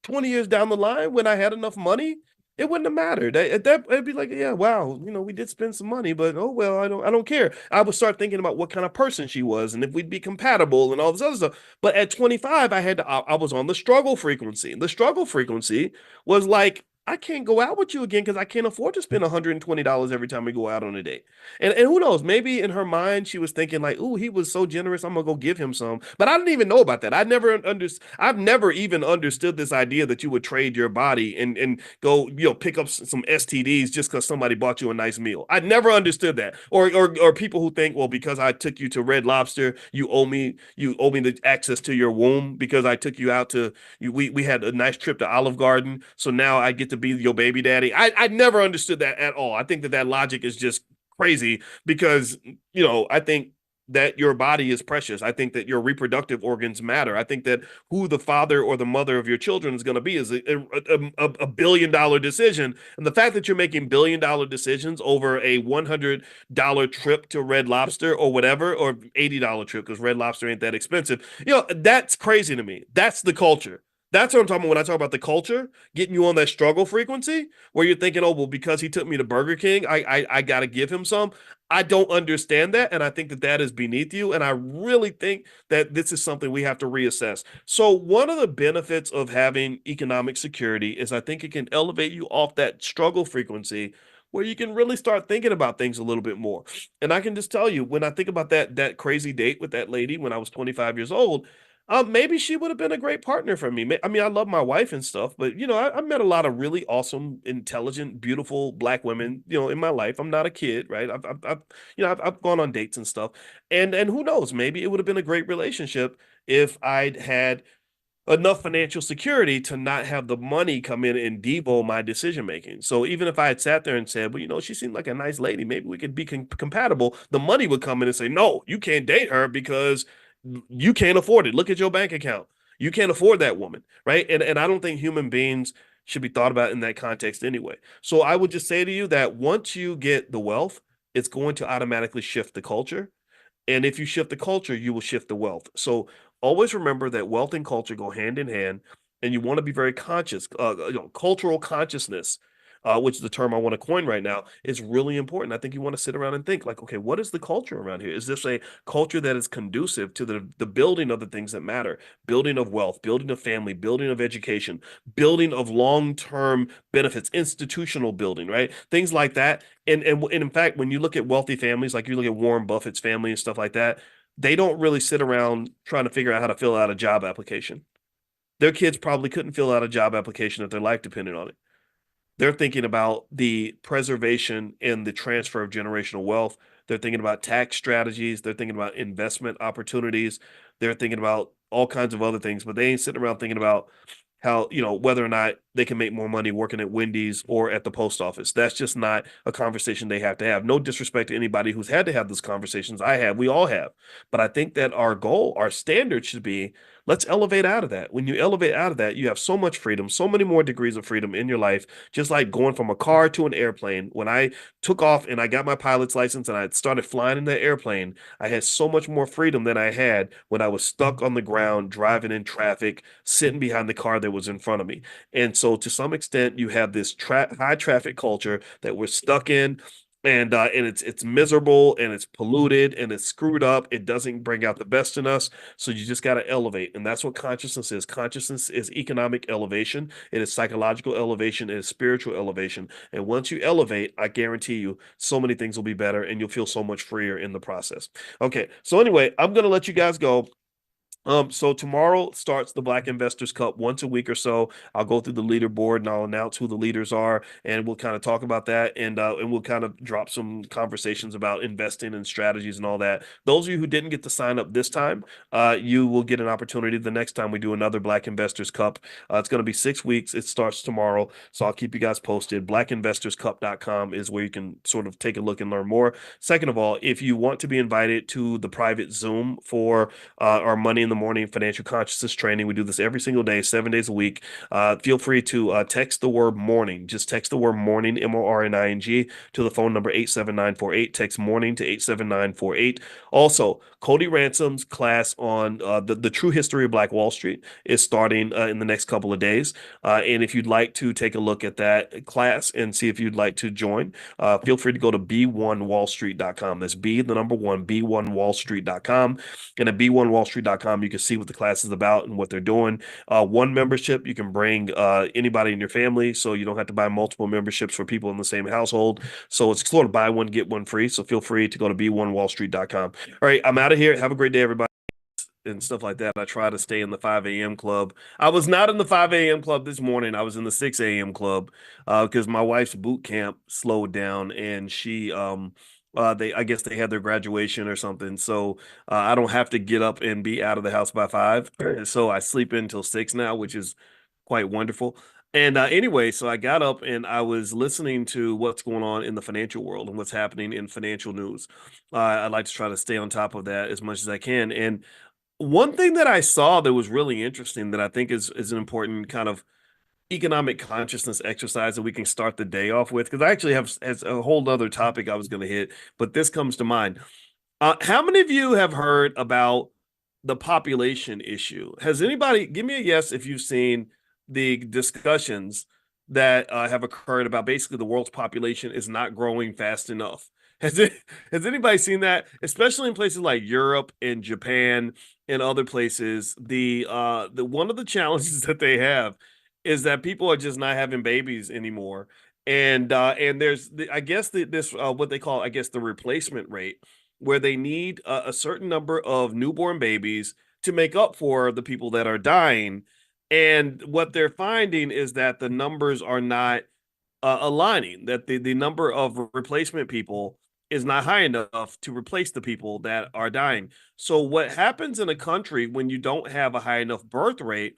20 years down the line, when I had enough money, it wouldn't have mattered. It'd be like, yeah, wow, we did spend some money, but oh well, I don't care. I would start thinking about what kind of person she was and if we'd be compatible and all this other stuff. But at 25, I was on the struggle frequency. The struggle frequency was like, I can't go out with you again because I can't afford to spend $120 every time we go out on a date. And who knows, maybe in her mind she was thinking like, "Ooh, he was so generous, I'm gonna go give him some." But I didn't even know about that. I've never even understood this idea that you would trade your body and go, pick up some STDs just because somebody bought you a nice meal. I never understood that. Or people who think, well, because I took you to Red Lobster, you owe me the access to your womb because I took you out to we had a nice trip to Olive Garden, so now I get to be your baby daddy. I never understood that at all. I think that logic is just crazy because, I think that your body is precious. I think that your reproductive organs matter. I think that who the father or the mother of your children is going to be is a $1 billion decision. And the fact that you're making $1 billion decisions over a $100 trip to Red Lobster or whatever, or $80 trip, because Red Lobster ain't that expensive, that's crazy to me. That's the culture. That's what I'm talking about when I talk about the culture, getting you on that struggle frequency where you're thinking, oh, well, because he took me to Burger King, I got to give him some. I don't understand that. And I think that is beneath you. And I really think that this is something we have to reassess. So one of the benefits of having economic security is I think it can elevate you off that struggle frequency where you can really start thinking about things a little bit more. And I can just tell you, when I think about that crazy date with that lady when I was 25 years old, maybe she would have been a great partner for me. I mean, I love my wife and stuff, but I met a lot of really awesome, intelligent, beautiful Black women, in my life. I'm not a kid, right? I've gone on dates and stuff, and who knows? Maybe it would have been a great relationship if I'd had enough financial security to not have the money come in and devo my decision making. So even if I had sat there and said, well, you know, she seemed like a nice lady, maybe we could be compatible, the money would come in and say, no, you can't date her because you can't afford it. Look at your bank account. You can't afford that woman, right? And I don't think human beings should be thought about in that context anyway. So I would just say to you that once you get the wealth, it's going to automatically shift the culture. And if you shift the culture, you will shift the wealth. So always remember that wealth and culture go hand in hand, and you want to be very conscious. Cultural consciousness, which is the term I want to coin right now, is really important. I think you want to sit around and think, like, okay, what is the culture around here? Is this a culture that is conducive to the building of the things that matter, building of wealth, building of family, building of education, building of long-term benefits, institutional building, right? Things like that. And in fact, when you look at wealthy families, like you look at Warren Buffett's family and stuff like that, they don't really sit around trying to figure out how to fill out a job application. Their kids probably couldn't fill out a job application if their life depended on it. They're thinking about the preservation and the transfer of generational wealth. They're thinking about tax strategies. They're thinking about investment opportunities. They're thinking about all kinds of other things, but they ain't sitting around thinking about how, you know, whether or not they can make more money working at Wendy's or at the post office. That's just not a conversation they have to have. No disrespect to anybody who's had to have those conversations. I have, we all have. But I think that our goal, our standard should be, let's elevate out of that. When you elevate out of that, you have so much freedom, so many more degrees of freedom in your life, just like going from a car to an airplane. When I took off and I got my pilot's license and I started flying in the airplane, I had so much more freedom than I had when I was stuck on the ground, driving in traffic, sitting behind the car that was in front of me. And so to some extent, you have this high traffic culture that we're stuck in, and it's miserable and it's polluted and it's screwed up. It doesn't bring out the best in us. So you just got to elevate, and that's what consciousness is. Consciousness is economic elevation. It is psychological elevation. It is spiritual elevation. And once you elevate, I guarantee you, so many things will be better, and you'll feel so much freer in the process. Okay, so anyway, I'm gonna let you guys go. So tomorrow starts the Black Investors Cup once a week or so. I'll go through the leaderboard and I'll announce who the leaders are, and we'll kind of talk about that, and we'll kind of drop some conversations about investing and strategies and all that. Those of you who didn't get to sign up this time, you will get an opportunity the next time we do another Black Investors Cup. It's going to be 6 weeks. It starts tomorrow, so I'll keep you guys posted. BlackInvestorsCup.com is where you can sort of take a look and learn more. Second of all, if you want to be invited to the private Zoom for our Money in the Morning financial consciousness training. We do this every single day, 7 days a week. Feel free to text the word morning. Just text the word morning, MORNING, to the phone number 87948. Text morning to 87948. Also, Cody Ransom's class on the true history of Black Wall Street is starting in the next couple of days. And if you'd like to take a look at that class and see if you'd like to join, feel free to go to b1wallstreet.com. That's B, the number one, b1wallstreet.com. And at b1wallstreet.com, you can see what the class is about and what they're doing. One membership, you can bring anybody in your family, so you don't have to buy multiple memberships for people in the same household. So it's sort of buy one, get one free. So feel free to go to b1wallstreet.com. All right, I'm out of here. Have a great day, everybody. And stuff like that. I try to stay in the 5 a.m. club. I was not in the 5 a.m. club this morning. I was in the 6 a.m. club because my wife's boot camp slowed down, and she I guess they had their graduation or something. So I don't have to get up and be out of the house by 5. So I sleep until 6 now, which is quite wonderful. And anyway, so I got up and I was listening to what's going on in the financial world and what's happening in financial news. I like to try to stay on top of that as much as I can. And one thing that I saw that was really interesting that I think is an important kind of economic consciousness exercise that we can start the day off with, because I actually have as a whole other topic I was going to hit, but this comes to mind. How many of you have heard about the population issue? Has anybody, give me a yes if you've seen the discussions that have occurred about basically the world's population is not growing fast enough. Has anybody seen that? Especially in places like Europe and Japan and other places, the one of the challenges that they have is that people are just not having babies anymore. And there's I guess this what they call, I guess, the replacement rate, where they need a certain number of newborn babies to make up for the people that are dying. And what they're finding is that the numbers are not aligning, that the number of replacement people is not high enough to replace the people that are dying. So what happens in a country when you don't have a high enough birth rate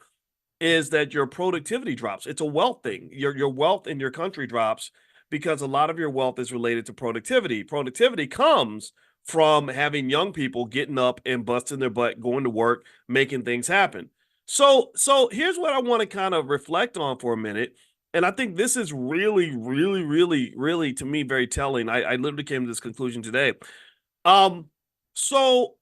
is that your productivity drops. It's a wealth thing. Your wealth in your country drops because a lot of your wealth is related to productivity. Productivity comes from having young people getting up and busting their butt, going to work, making things happen. So here's what I want to kind of reflect on for a minute. And I think this is really to me very telling. I literally came to this conclusion today. Um, so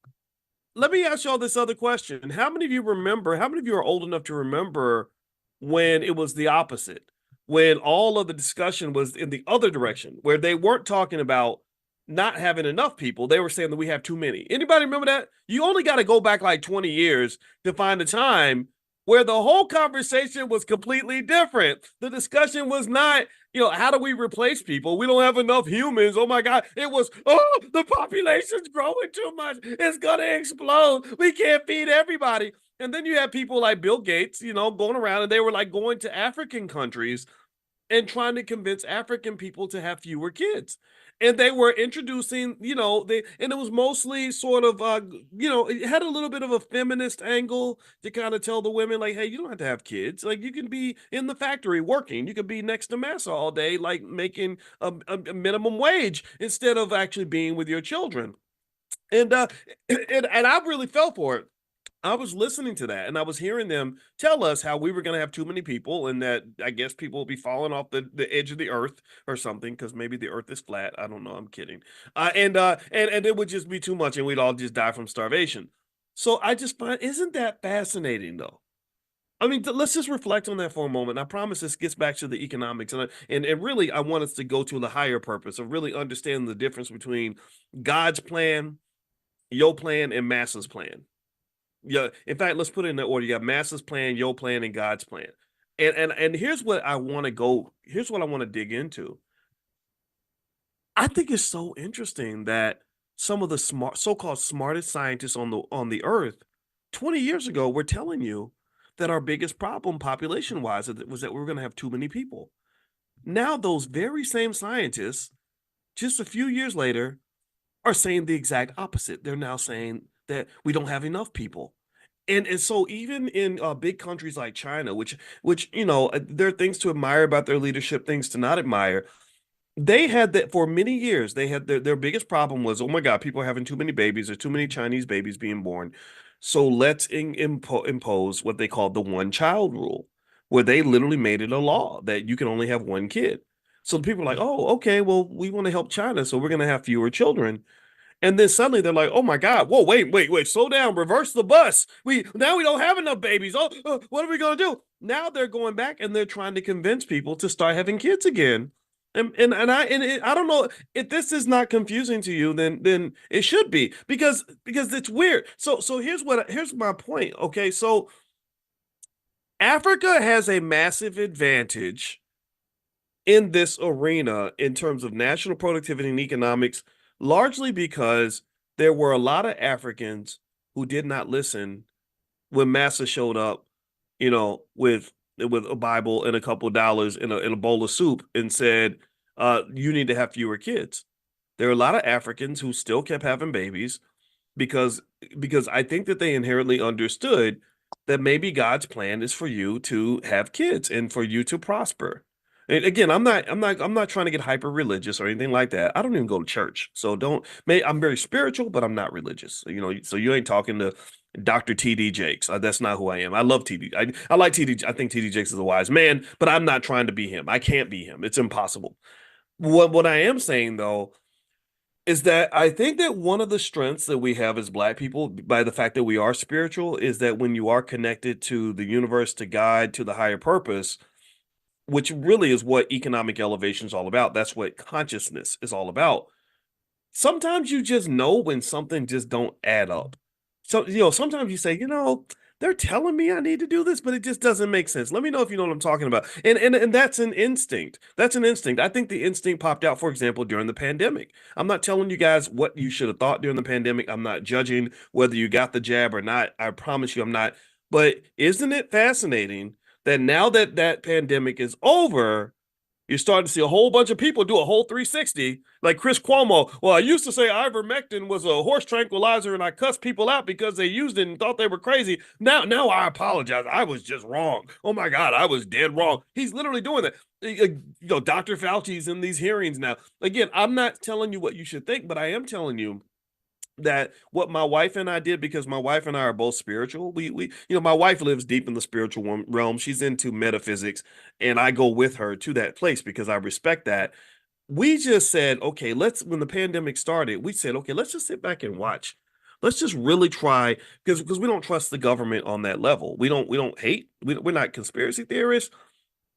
let me ask y'all this other question. How many of you remember, how many of you are old enough to remember when it was the opposite? When all of the discussion was in the other direction, where they weren't talking about not having enough people. They were saying that we have too many. Anybody remember that? You only got to go back like 20 years to find a time where the whole conversation was completely different. The discussion was not, how do we replace people? We don't have enough humans. Oh my God. It was, the population's growing too much. It's going to explode. We can't feed everybody. And then you have people like Bill Gates, going around, and they were like going to African countries and trying to convince African people to have fewer kids. And they were introducing, and it was mostly sort of, it had a little bit of a feminist angle to kind of tell the women, like, hey, you don't have to have kids. Like, you can be in the factory working. You could be next to massa all day, like making a minimum wage instead of actually being with your children. And I really fell for it. I was listening to that and I was hearing them tell us how we were going to have too many people and that I guess people will be falling off the edge of the earth or something because maybe the earth is flat. I don't know. I'm kidding. And it would just be too much and we'd all just die from starvation. So I just find, isn't that fascinating though? I mean, let's just reflect on that for a moment. I promise this gets back to the economics and really I want us to go to the higher purpose of really understanding the difference between God's plan, your plan, and masses plan. Yeah, in fact, let's put it in that order. You got Master's plan, your plan, and God's plan. And here's what I want to go, here's what I want to dig into. I think it's so interesting that some of the so-called smartest scientists on the earth 20 years ago were telling you that our biggest problem population-wise was that we were going to have too many people. Now those very same scientists, just a few years later, are saying the exact opposite. They're now saying that we don't have enough people. And so even in big countries like China, which there are things to admire about their leadership, things to not admire. They had that for many years. They had their biggest problem was, oh my God, people are having too many babies. There's too many Chinese babies being born. So let's impose what they called the one child rule, where they literally made it a law that you can only have one kid. So the people are like, oh, okay, well, we want to help China, so we're going to have fewer children. And then suddenly they're like, "Oh my God! Whoa, wait, slow down, reverse the bus. We don't have enough babies. Oh, what are we gonna do?" Now they're going back and they're trying to convince people to start having kids again. I don't know if this is not confusing to you, then it should be because it's weird. So here's my point. Okay, so Africa has a massive advantage in this arena in terms of national productivity and economics, largely because there were a lot of Africans who did not listen when Massa showed up, with a Bible and a couple of dollars in a bowl of soup and said, you need to have fewer kids. There are a lot of Africans who still kept having babies because I think that they inherently understood that maybe God's plan is for you to have kids and for you to prosper. And again, I'm not trying to get hyper religious or anything like that. I don't even go to church. So I'm very spiritual, but I'm not religious. So you ain't talking to Dr. TD Jakes. That's not who I am. I love TD. I like TD. I think TD Jakes is a wise man, but I'm not trying to be him. I can't be him. It's impossible. What I am saying though is that I think that one of the strengths that we have as Black people, by the fact that we are spiritual, is that when you are connected to the universe, to God, to the higher purpose, which really is what economic elevation is all about. That's what consciousness is all about. Sometimes you just know when something just don't add up. So, sometimes you say, they're telling me I need to do this, but it just doesn't make sense. Let me know if you know what I'm talking about. And that's an instinct. That's an instinct. I think the instinct popped out, for example, during the pandemic. I'm not telling you guys what you should have thought during the pandemic. I'm not judging whether you got the jab or not. I promise you I'm not. But isn't it fascinating that now that pandemic is over, You're starting to see a whole bunch of people do a whole 360, like Chris Cuomo. Well, I used to say ivermectin was a horse tranquilizer, and I cussed people out because they used it and thought they were crazy. Now I apologize. I was just wrong. Oh my God, I was dead wrong. He's literally doing that. Dr. Fauci's in these hearings now. Again, I'm not telling you what you should think, but I am telling you that what my wife and I did, because my wife and I are both spiritual. My wife lives deep in the spiritual realm. She's into metaphysics, and I go with her to that place because I respect that. We just said, okay, when the pandemic started, we said, okay, let's just sit back and watch. Let's just really try, because we don't trust the government on that level. We don't hate. We're not conspiracy theorists,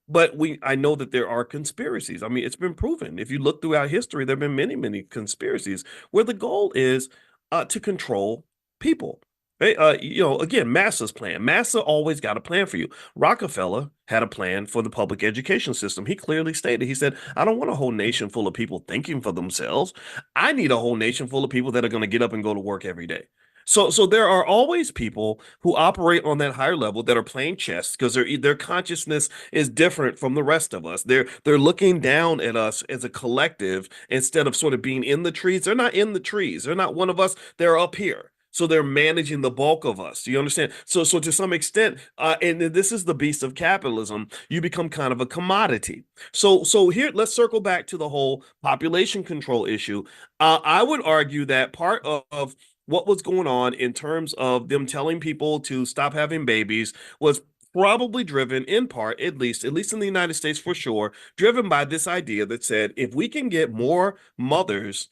but I know that there are conspiracies. I mean, it's been proven. If you look throughout history, there have been many, many conspiracies where the goal is to control people. Right? Again, Massa's plan. Massa always got a plan for you. Rockefeller had a plan for the public education system. He clearly stated, he said, I don't want a whole nation full of people thinking for themselves. I need a whole nation full of people that are going to get up and go to work every day. So there are always people who operate on that higher level that are playing chess because their consciousness is different from the rest of us. They're looking down at us as a collective instead of sort of being in the trees. They're not in the trees. They're not one of us. They're up here. So they're managing the bulk of us. Do you understand? So to some extent, and this is the beast of capitalism, you become kind of a commodity. So here, let's circle back to the whole population control issue. I would argue that part of what was going on in terms of them telling people to stop having babies was probably driven in part, at least in the United States for sure, driven by this idea that said, if we can get more mothers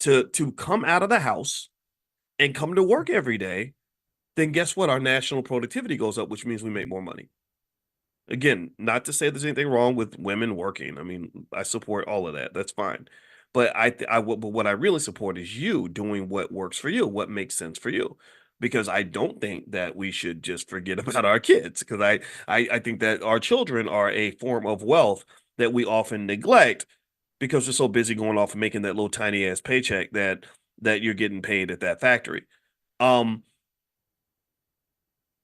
to come out of the house and come to work every day, then guess what? Our national productivity goes up, which means we make more money. Again, not to say there's anything wrong with women working. I mean, I support all of that. That's fine. But what I really support is you doing what works for you, what makes sense for you. Because I don't think that we should just forget about our kids. Because I think that our children are a form of wealth that we often neglect because we're so busy going off and making that little tiny ass paycheck that you're getting paid at that factory. And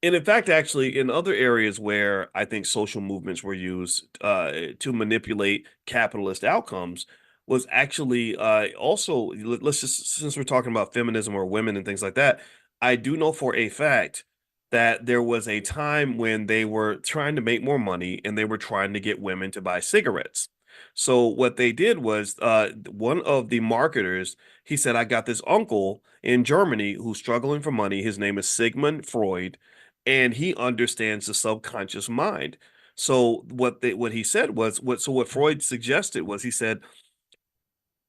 in fact, actually, in other areas where I think social movements were used to manipulate capitalist outcomes was actually also, let's just, since we're talking about feminism or women and things like that, I do know for a fact that there was a time when they were trying to make more money and they were trying to get women to buy cigarettes. So what they did was one of the marketers, he said, I got this uncle in Germany who's struggling for money. His name is Sigmund Freud, and he understands the subconscious mind. So what he said was what Freud suggested was he said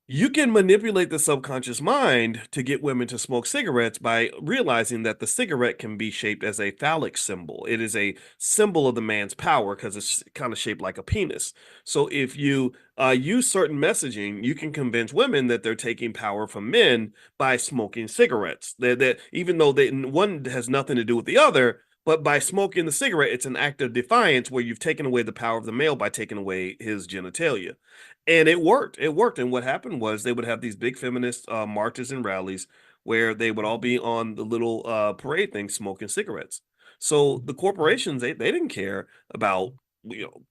you can manipulate the subconscious mind to get women to smoke cigarettes by realizing that the cigarette can be shaped as a phallic symbol. It is a symbol of the man's power because it's kind of shaped like a penis. So if you use certain messaging, you can convince women that they're taking power from men by smoking cigarettes. That even though one has nothing to do with the other, but by smoking the cigarette, it's an act of defiance where you've taken away the power of the male by taking away his genitalia. And it worked. It worked. And what happened was they would have these big feminist marches and rallies where they would all be on the little parade thing smoking cigarettes. So the corporations, they didn't care about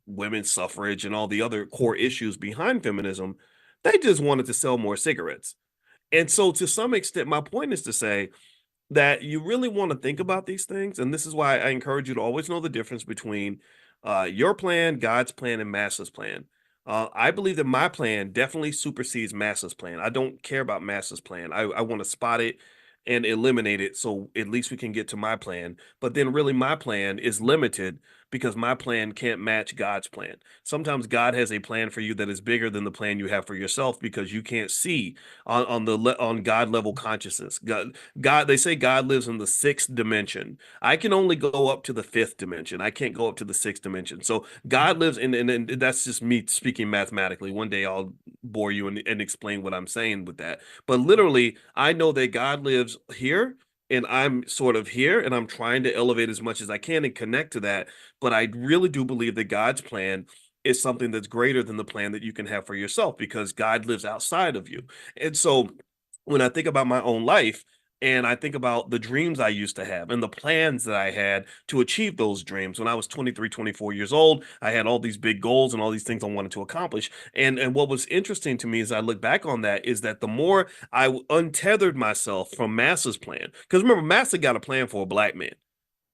women's suffrage and all the other core issues behind feminism. They just wanted to sell more cigarettes. And so to some extent, my point is to say that you really want to think about these things. And this is why I encourage you to always know the difference between your plan, God's plan, and Massa's plan. I believe that my plan definitely supersedes Massa's plan. I don't care about Massa's plan. I want to spot it and eliminate it so at least we can get to my plan. But then really my plan is limited because my plan can't match God's plan. Sometimes God has a plan for you that is bigger than the plan you have for yourself because you can't see on God level consciousness. God, they say God lives in the sixth dimension. I can only go up to the fifth dimension. I can't go up to the sixth dimension. So God lives and that's just me speaking mathematically. One day I'll bore you and explain what I'm saying with that. But literally, I know that God lives here and I'm sort of here and I'm trying to elevate as much as I can and connect to that. But I really do believe that God's plan is something that's greater than the plan that you can have for yourself because God lives outside of you. And so when I think about my own life And I think about the dreams I used to have and the plans that I had to achieve those dreams. When I was 23, 24 years old, I had all these big goals and all these things I wanted to accomplish. And what was interesting to me as I look back on that is that the more I untethered myself from Massa's plan, because remember, Massa got a plan for a black man.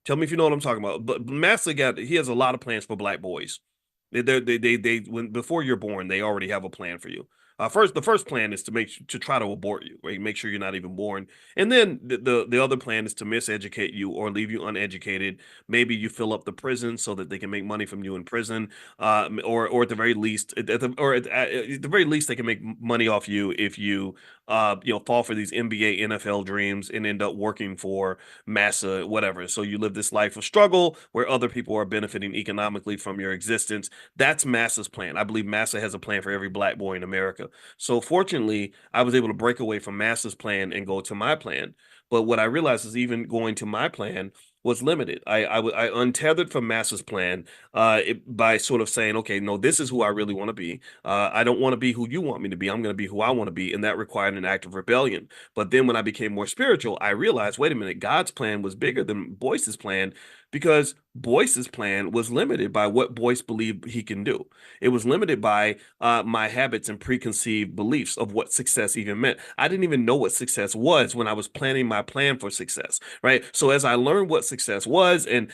Tell me if you know what I'm talking about. But Massa he has a lot of plans for black boys. When before you're born, they already have a plan for you. The first plan is to try to abort you, right? Make sure you're not even born, and then the other plan is to miseducate you or leave you uneducated. Maybe you fill up the prison so that they can make money from you in prison, or at the very least, at the very least, they can make money off you if you fall for these NBA, NFL dreams and end up working for Massa, whatever. So you live this life of struggle where other people are benefiting economically from your existence. That's Massa's plan. I believe Massa has a plan for every black boy in America. So fortunately, I was able to break away from Massa's plan and go to my plan. But what I realized is even going to my plan was limited. I untethered from Massa's plan by sort of saying, okay, no, this is who I really want to be. I don't want to be who you want me to be. I'm going to be who I want to be. And that required an act of rebellion. But then when I became more spiritual, I realized, wait a minute, God's plan was bigger than Boyce's plan, because Boyce's plan was limited by what Boyce believed he can do. It was limited by my habits and preconceived beliefs of what success even meant. I didn't even know what success was when I was planning my plan for success, right? So as I learned what success was and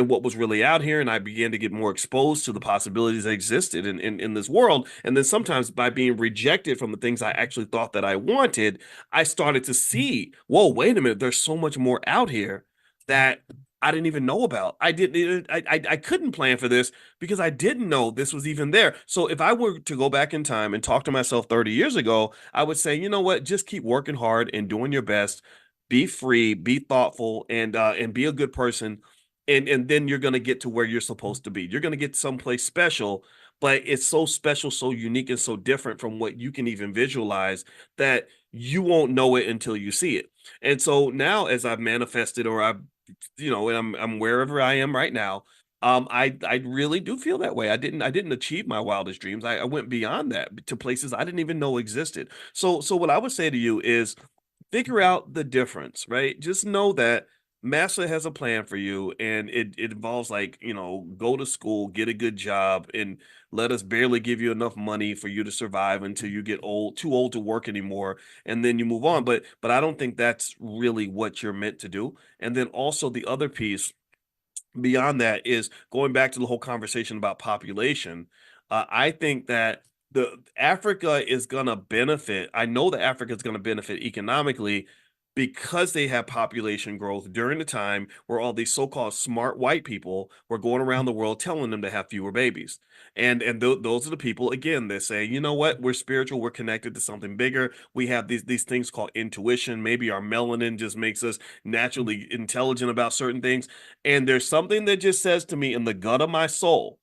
what was really out here, and I began to get more exposed to the possibilities that existed in this world, and then sometimes by being rejected from the things I actually thought that I wanted, I started to see, whoa, wait a minute, there's so much more out here that I didn't even know about. I couldn't plan for this because I didn't know this was even there. So if I were to go back in time and talk to myself 30 years ago, I would say, you know what, just keep working hard and doing your best. Be free, be thoughtful, and be a good person. And then you're gonna get to where you're supposed to be. You're gonna get someplace special, but it's so special, so unique, and so different from what you can even visualize that you won't know it until you see it. And so now, as I've manifested, or I've and I'm wherever I am right now. I really do feel that way. I didn't achieve my wildest dreams. I went beyond that to places I didn't even know existed. So what I would say to you is figure out the difference, right? Just know that Massa has a plan for you, and it involves, like, go to school, get a good job, and let us barely give you enough money for you to survive until you get too old to work anymore, and then you move on. But I don't think that's really what you're meant to do. And then also the other piece beyond that is going back to the whole conversation about population. I think that the Africa is going to benefit. I know that Africa is going to benefit economically because they have population growth during the time where all these so-called smart white people were going around the world telling them to have fewer babies. And those are the people, again, that say, you know what, we're spiritual, we're connected to something bigger. We have these things called intuition. Maybe our melanin just makes us naturally intelligent about certain things. And there's something that just says to me in the gut of my soul,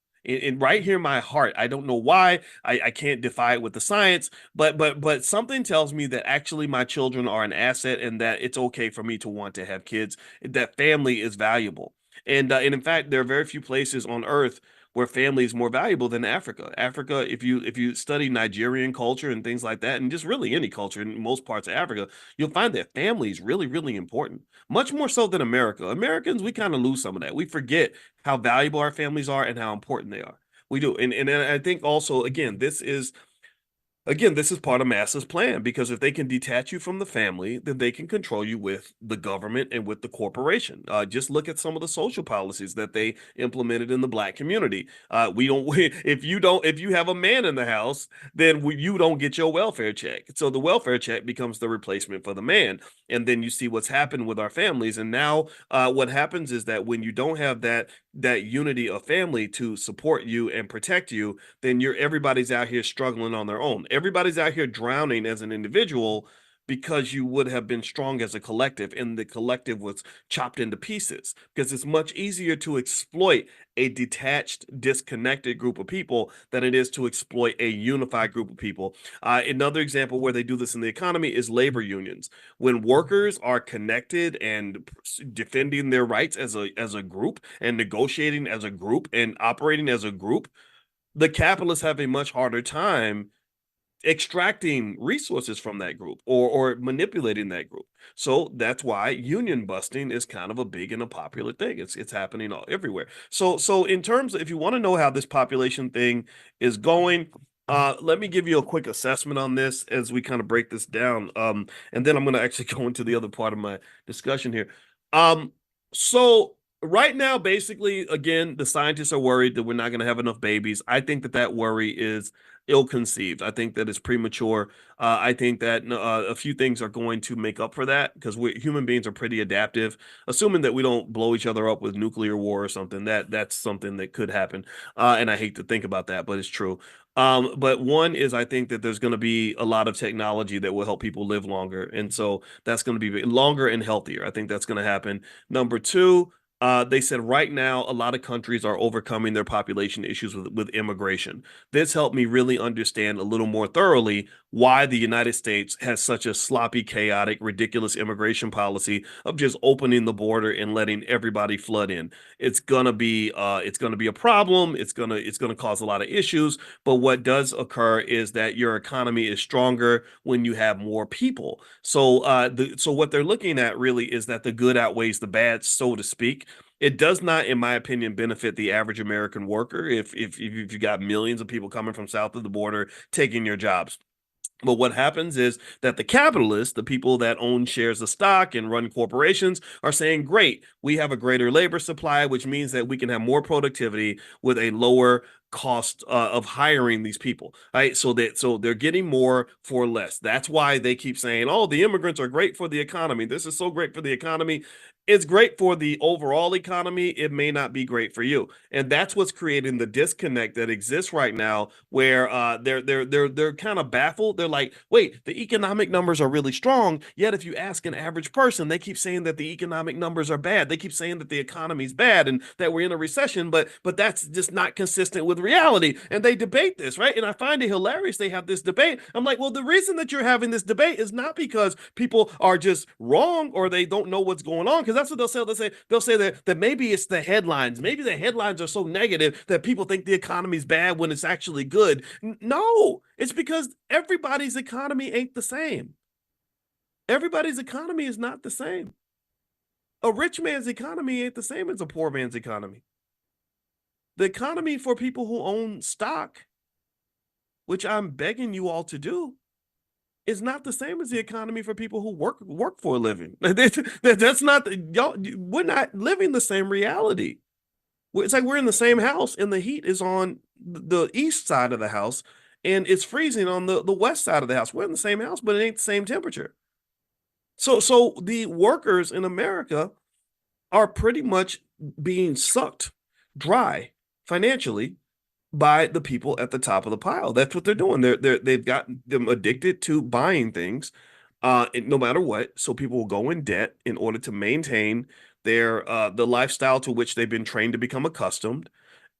right here in my heart, I don't know why, I can't defy it with the science, but something tells me that actually my children are an asset, and that it's okay for me to want to have kids, that family is valuable. And in fact, there are very few places on earth where family is more valuable than Africa. Africa, if you study Nigerian culture and things like that, and just really any culture in most parts of Africa, you'll find that family is really, really important. Much more so than America. Americans, we kind of lose some of that. We forget how valuable our families are and how important they are. We do. And I think also, again, this is part of Massa's plan, because if they can detach you from the family, then they can control you with the government and with the corporation. Just look at some of the social policies that they implemented in the black community. If you have a man in the house, then you don't get your welfare check. So the welfare check becomes the replacement for the man. And then you see what's happened with our families. And now what happens is that when you don't have that unity of family to support you and protect you, then everybody's out here struggling on their own. Everybody's out here drowning as an individual because you would have been strong as a collective, and the collective was chopped into pieces, because it's much easier to exploit a detached, disconnected group of people than it is to exploit a unified group of people. Another example where they do this in the economy is labor unions. When workers are connected and defending their rights as a group, and negotiating as a group, and operating as a group, the capitalists have a much harder time extracting resources from that group or manipulating that group. So that's why union busting is kind of a big and a popular thing. It's happening everywhere. So in terms of, if you want to know how this population thing is going, let me give you a quick assessment on this as we kind of break this down. And then I'm going to actually go into the other part of my discussion here. So right now, basically, again, the scientists are worried that we're not going to have enough babies. I think that worry is ill-conceived. I think that it's premature. I think that a few things are going to make up for that because we human beings are pretty adaptive. Assuming that we don't blow each other up with nuclear war or something, that's something that could happen. And I hate to think about that, but it's true. But one is I think that there's going to be a lot of technology that will help people live longer, and so that's going to be longer and healthier. I think that's going to happen. Number two, they said right now a lot of countries are overcoming their population issues with immigration. This helped me really understand a little more thoroughly why the United States has such a sloppy, chaotic, ridiculous immigration policy of just opening the border and letting everybody flood in. It's gonna be a problem. It's gonna cause a lot of issues. But what does occur is that your economy is stronger when you have more people. So what they're looking at really is that the good outweighs the bad, so to speak. It does not, in my opinion, benefit the average American worker if you got millions of people coming from south of the border taking your jobs. But what happens is that the capitalists, the people that own shares of stock and run corporations, are saying, great, we have a greater labor supply, which means that we can have more productivity with a lower cost of hiring these people. Right. So they're getting more for less. That's why they keep saying, oh, the immigrants are great for the economy. This is so great for the economy. It's great for the overall economy. It may not be great for you. And that's what's creating the disconnect that exists right now, where they're kind of baffled. They're like, wait, the economic numbers are really strong. Yet if you ask an average person, they keep saying that the economic numbers are bad. They keep saying that the economy's bad and that we're in a recession, but that's just not consistent with reality. And they debate this, right? And I find it hilarious they have this debate. I'm like, well, the reason that you're having this debate is not because people are just wrong or they don't know what's going on, because that's what they'll say that maybe it's the headlines. Maybe the headlines are so negative that people think the economy's bad when it's actually good. No, it's because everybody's economy ain't the same. Everybody's economy is not the same. A rich man's economy ain't the same as a poor man's economy. The economy for people who own stock, which I'm begging you all to do, is not the same as the economy for people who work for a living. That's not y'all. We're not living the same reality. It's like we're in the same house, and the heat is on the east side of the house, and it's freezing on the west side of the house. We're in the same house, but it ain't the same temperature. So the workers in America are pretty much being sucked dry financially by the people at the top of the pile. That's what they're doing. They've got them addicted to buying things, no matter what. So people will go in debt in order to maintain their the lifestyle to which they've been trained to become accustomed.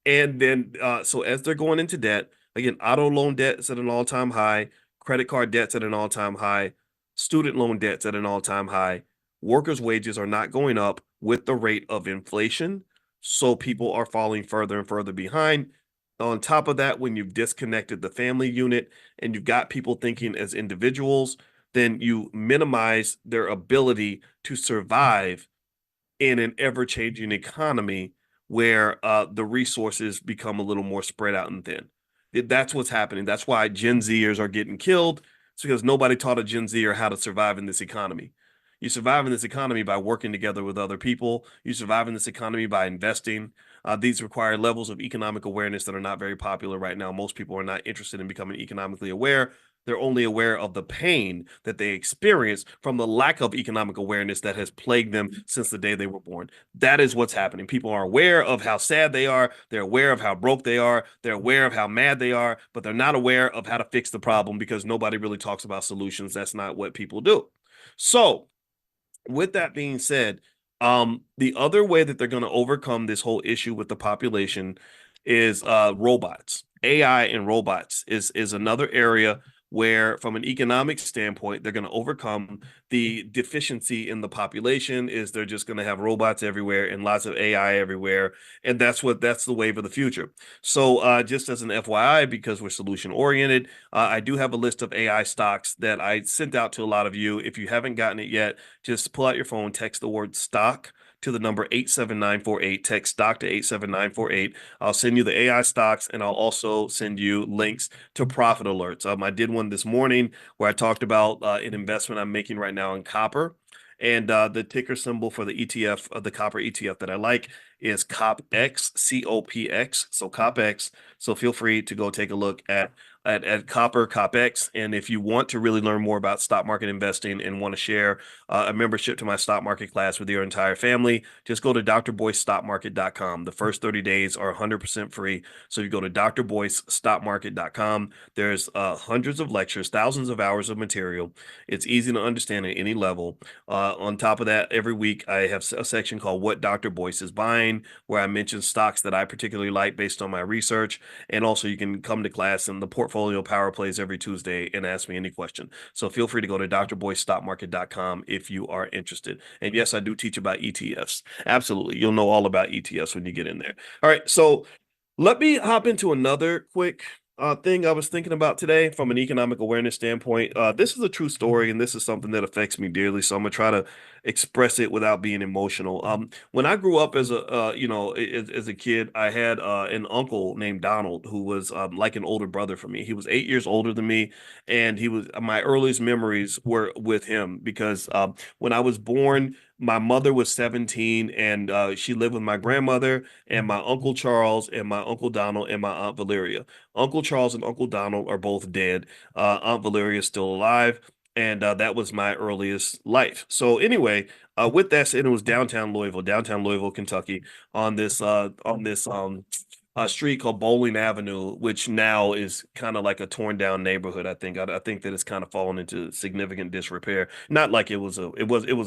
And then so as they're going into debt, again, auto loan debt is at an all-time high, credit card debt's at an all-time high, student loan debt's at an all-time high. Workers' wages are not going up with the rate of inflation, so people are falling further and further behind. On top of that, when you've disconnected the family unit and you've got people thinking as individuals, then you minimize their ability to survive in an ever-changing economy where the resources become a little more spread out and thin. That's what's happening. That's why Gen Zers are getting killed. It's because nobody taught a Gen Zer how to survive in this economy. You survive in this economy by working together with other people. You survive in this economy by investing. These require levels of economic awareness that are not very popular right now. Most people are not interested in becoming economically aware. They're only aware of the pain that they experience from the lack of economic awareness that has plagued them since the day they were born. That is what's happening. People are aware of how sad they are. They're aware of how broke they are. They're aware of how mad they are, but they're not aware of how to fix the problem because nobody really talks about solutions. That's not what people do. So, with that being said, the other way that they're going to overcome this whole issue with the population is robots. AI and robots is another area where from an economic standpoint, they're going to overcome the deficiency in the population is they're just going to have robots everywhere and lots of AI everywhere. And that's the wave of the future. So just as an FYI, because we're solution oriented, I do have a list of AI stocks that I sent out to a lot of you. If you haven't gotten it yet, just pull out your phone, text the word stock to the number 87948. Text stock to 87948. I'll send you the AI stocks and I'll also send you links to profit alerts. I did one this morning where I talked about an investment I'm making right now in copper. And the ticker symbol for the ETF, the copper ETF that I like is COPX, COPX. So COPX. So feel free to go take a look at copper COPX. And if you want to really learn more about stock market investing and want to share a membership to my stock market class with your entire family, just go to drboycestockmarket.com. The first 30 days are 100% free. So you go to drboycestockmarket.com. There's hundreds of lectures, thousands of hours of material. It's easy to understand at any level. On top of that, every week I have a section called What Dr. Boyce is Buying, where I mention stocks that I particularly like based on my research. And also you can come to class in the portfolio power plays every Tuesday and ask me any question. So feel free to go to drboycestockmarket.com if you are interested. And yes, I do teach about ETFs. Absolutely. You'll know all about ETFs when you get in there. All right. So let me hop into another quick thing I was thinking about today from an economic awareness standpoint. This is a true story, and this is something that affects me dearly. So I'm gonna try to express it without being emotional. When I grew up as a as a kid, I had an uncle named Donald who was like an older brother for me. He was 8 years older than me, and he was my earliest memories were with him because when I was born, my mother was 17 and she lived with my grandmother and my uncle Charles and my uncle Donald and my aunt Valeria. Uncle Charles and Uncle Donald are both dead. Aunt Valeria is still alive. And that was my earliest life. So anyway, with that said, it was downtown Louisville, Kentucky, on this a street called Bowling Avenue, which now is kind of like a torn down neighborhood. I think that it's kind of fallen into significant disrepair. Not like it was a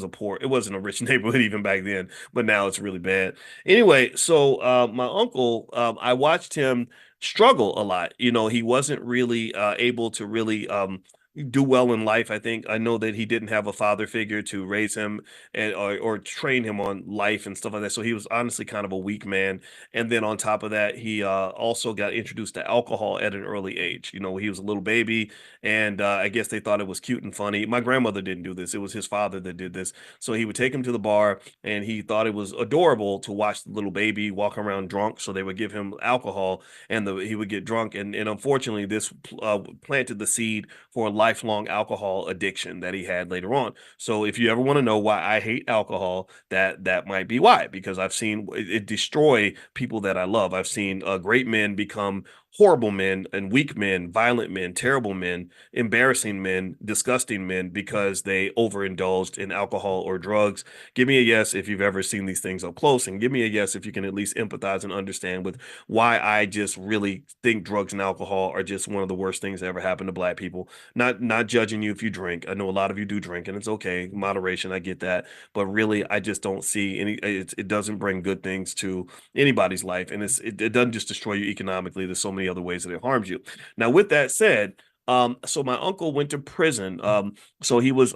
poor, it wasn't a rich neighborhood even back then, but now it's really bad. Anyway, so my uncle, I watched him struggle a lot. You know, he wasn't really able to really do well in life. I think I know that he didn't have a father figure to raise him and or train him on life and stuff like that. So he was honestly kind of a weak man. And then on top of that, he also got introduced to alcohol at an early age. You know, he was a little baby, and I guess they thought it was cute and funny. My grandmother didn't do this; it was his father that did this. So he would take him to the bar, and he thought it was adorable to watch the little baby walk around drunk. So they would give him alcohol, and he would get drunk. And unfortunately, this planted the seed for a lifelong alcohol addiction that he had later on. So if you ever want to know why I hate alcohol, that might be why, because I've seen it destroy people that I love. I've seen great men become horrible men and weak men, violent men, terrible men, embarrassing men, disgusting men because they overindulged in alcohol or drugs. Give me a yes if you've ever seen these things up close, and give me a yes if you can at least empathize and understand with why I just really think drugs and alcohol are just one of the worst things that ever happened to Black people. Not judging you if you drink. I know a lot of you do drink, and it's okay. Moderation, I get that, but really, I just don't see any. It doesn't bring good things to anybody's life, and it doesn't just destroy you economically. There's so many other ways that it harms you. Now, with that said, so my uncle went to prison. So he was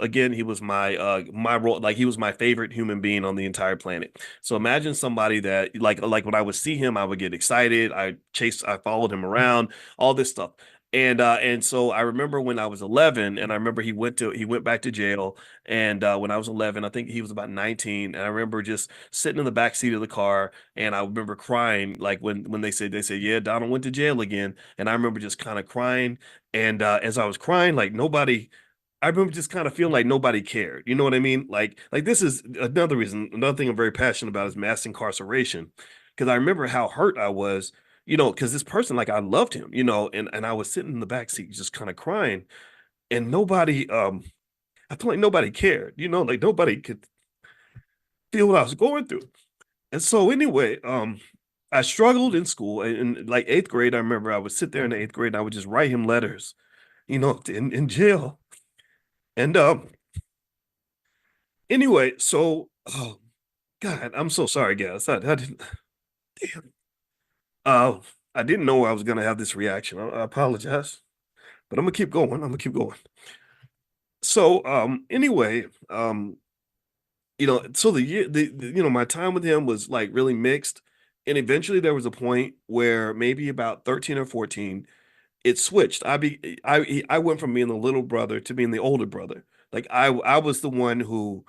my role, like he was my favorite human being on the entire planet. So imagine somebody that like when I would see him, I would get excited. I followed him around, all this stuff. And so I remember when I was 11, and I remember he went back to jail. And when I was 11, I think he was about 19, and I remember just sitting in the back seat of the car, and I remember crying like when they said yeah, Donald went to jail again, and I remember just kind of crying. And as I was crying, like nobody, I remember just kind of feeling like nobody cared. You know what I mean? Like this is another reason, another thing I'm very passionate about is mass incarceration, because I remember how hurt I was, you know, because this person, like I loved him, you know, and I was sitting in the back seat just kind of crying, and nobody, I felt like nobody cared, you know, like nobody could feel what I was going through. And so anyway, I struggled in school, and like eighth grade, I remember I would sit there in the eighth grade and I would just write him letters, you know, in jail. And anyway, so oh God, I'm so sorry, guys. I didn't damn. I didn't know I was gonna have this reaction. I apologize. but I'm gonna keep going. I'm gonna keep going. So anyway, so my time with him was like really mixed. And eventually there was a point where maybe about 13 or 14, it switched. I went from being the little brother to being the older brother. Like I was the one who,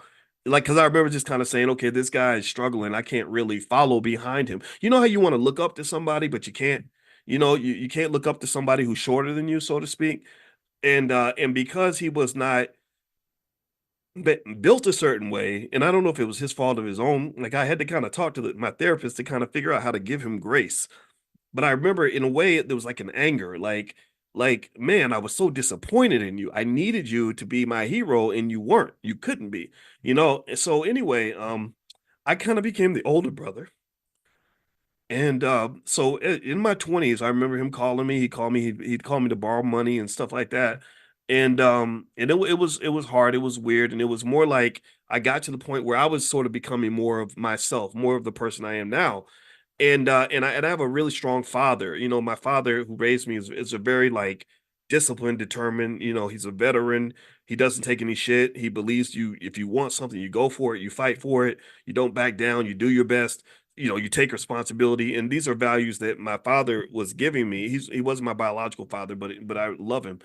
like, because I remember just kind of saying, okay, this guy is struggling. I can't really follow behind him. You know how you want to look up to somebody, but you can't. You can't look up to somebody who's shorter than you, so to speak. And because he was not built a certain way, and I don't know if it was his fault of his own. Like I had to kind of talk to my therapist to kind of figure out how to give him grace. But I remember in a way there was like an anger, like man, I was so disappointed in you. I needed you to be my hero, and you weren't. You couldn't be, So anyway, I kind of became the older brother. And so in my 20s, I remember him calling me. He'd call me to borrow money and stuff like that. And it was hard. It was weird, and it was more like I got to the point where I was sort of becoming more of myself, more of the person I am now. And I have a really strong father. My father who raised me is a very like disciplined, determined. He's a veteran. He doesn't take any shit. He believes you if you want something, you go for it, you fight for it, you don't back down, you do your best. You take responsibility, and these are values that my father was giving me. He wasn't my biological father, but I love him.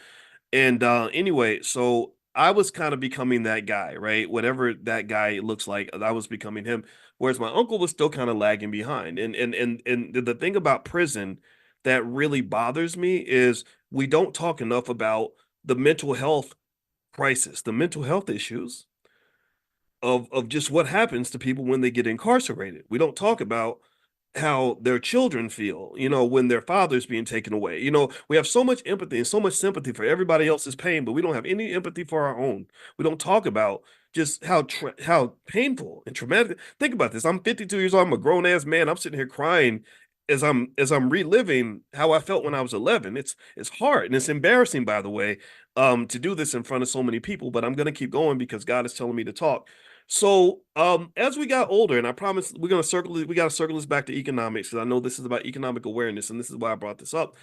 And anyway, so I was kind of becoming that guy, right? Whatever that guy looks like, I was becoming him. Whereas my uncle was still kind of lagging behind. And the thing about prison that really bothers me is we don't talk enough about the mental health crisis, the mental health issues of just what happens to people when they get incarcerated. We don't talk about how their children feel, when their father's being taken away. We have so much empathy and so much sympathy for everybody else's pain, but we don't have any empathy for our own. We don't talk about just how painful and traumatic. Think about this. I'm 52 years old. I'm a grown ass man. I'm sitting here crying as I'm reliving how I felt when I was 11. It's hard and it's embarrassing, by the way, to do this in front of so many people. But I'm gonna keep going because God is telling me to talk. So, as we got older, and I promise we got to circle this back to economics because I know this is about economic awareness, and this is why I brought this up.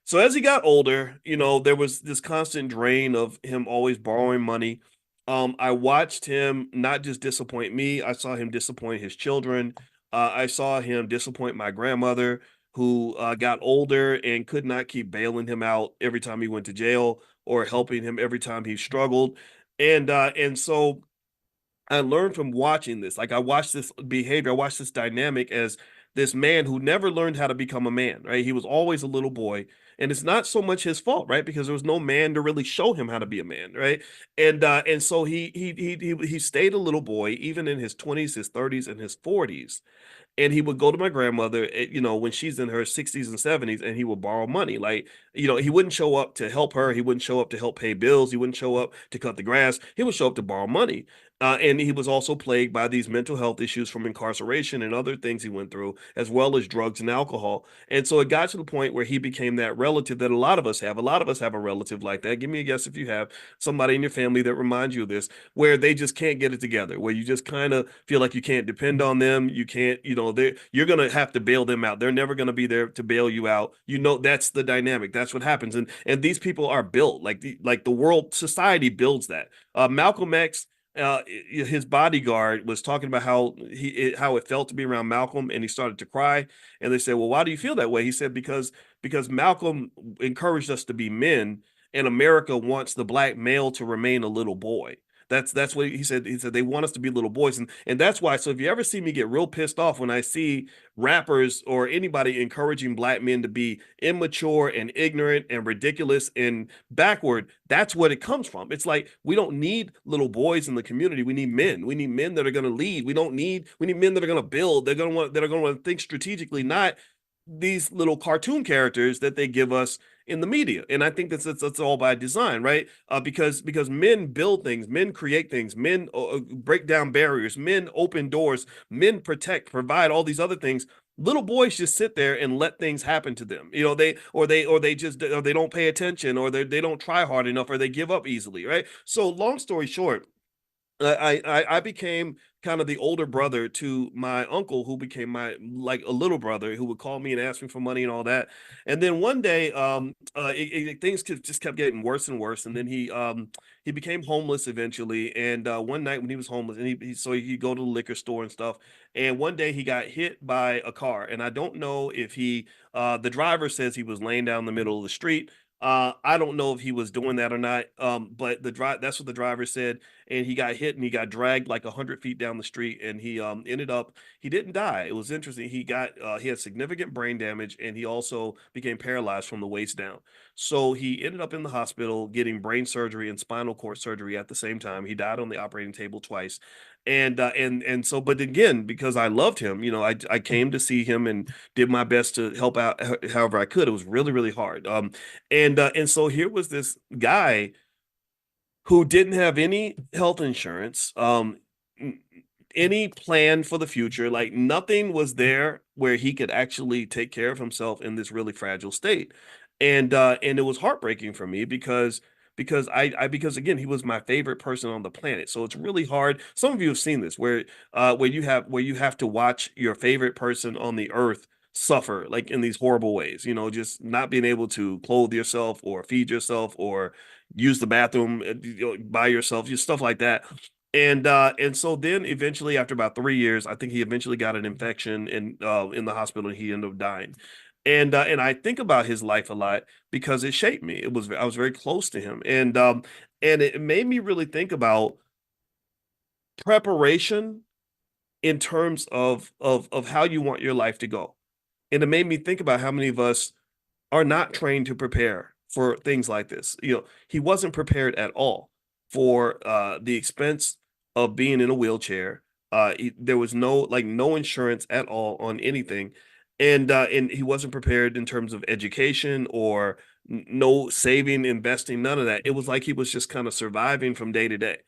So, as he got older, there was this constant drain of him always borrowing money. I watched him not just disappoint me, I saw him disappoint his children. I saw him disappoint my grandmother, who got older and could not keep bailing him out every time he went to jail or helping him every time he struggled. And so I learned from watching this. Like I watched this behavior, I watched this dynamic as this man who never learned how to become a man, right? He was always a little boy. And it's not so much his fault, right? Because there was no man to really show him how to be a man, right? And so he stayed a little boy even in his 20s, his 30s, and his 40s, and he would go to my grandmother, when she's in her 60s and 70s, and he would borrow money. Like, he wouldn't show up to help her. He wouldn't show up to help pay bills. He wouldn't show up to cut the grass. He would show up to borrow money. And he was also plagued by these mental health issues from incarceration and other things he went through, as well as drugs and alcohol. And so it got to the point where he became that relative that a lot of us have. A lot of us have a relative like that. Give me a guess if you have somebody in your family that reminds you of this, where they just can't get it together, where you just kind of feel like you can't depend on them. You can't, you're going to have to bail them out. They're never going to be there to bail you out. That's the dynamic. That's what happens. And these people are built like the world society builds that. Malcolm X, his bodyguard was talking about how it felt to be around Malcolm, and he started to cry. And they said, "Well, why do you feel that way?" He said, "Because Malcolm encouraged us to be men, and America wants the black male to remain a little boy." That's what he said. He said they want us to be little boys, and that's why. So if you ever see me get real pissed off when I see rappers or anybody encouraging black men to be immature and ignorant and ridiculous and backward, that's what it comes from. It's like we don't need little boys in the community. We need men. We need men that are going to lead. We need men that are going to build. That are going to want to think strategically, not these little cartoon characters that they give us in the media. And I think that's all by design, right? Because men build things, men create things, men break down barriers, men open doors, men protect, provide all these other things. Little boys just sit there and let things happen to them. They don't pay attention, or they don't try hard enough, or they give up easily, right? So long story short, I became kind of the older brother to my uncle, who became my like a little brother, who would call me and ask me for money and all that. And then one day, things just kept getting worse and worse. And then he became homeless eventually. And one night when he was homeless, and so he'd go to the liquor store and stuff. And one day he got hit by a car, and I don't know if the driver says he was laying down in the middle of the street. I don't know if he was doing that or not. But that's what the driver said. And he got hit and he got dragged like 100 feet down the street. And he ended up, he didn't die. It was interesting. He had significant brain damage, and he also became paralyzed from the waist down. So he ended up in the hospital getting brain surgery and spinal cord surgery at the same time. He died on the operating table twice. And so, but again, because I loved him, I came to see him and did my best to help out however I could. It was really, really hard. And so here was this guy who didn't have any health insurance, any plan for the future. Like, nothing was there where he could actually take care of himself in this really fragile state. And it was heartbreaking for me because again, he was my favorite person on the planet. So it's really hard. Some of you have seen this where you have to watch your favorite person on the earth suffer, like in these horrible ways, just not being able to clothe yourself or feed yourself or use the bathroom, by yourself, just stuff like that. And so then eventually, after about 3 years, I think he eventually got an infection in the hospital, and he ended up dying. And I think about his life a lot because it shaped me. I was very close to him, and it made me really think about preparation in terms of how you want your life to go. And it made me think about how many of us are not trained to prepare for things like this. He wasn't prepared at all for the expense of being in a wheelchair. There was no insurance at all on anything, and he wasn't prepared in terms of education or no saving, investing, none of that. It was like he was just kind of surviving from day to day.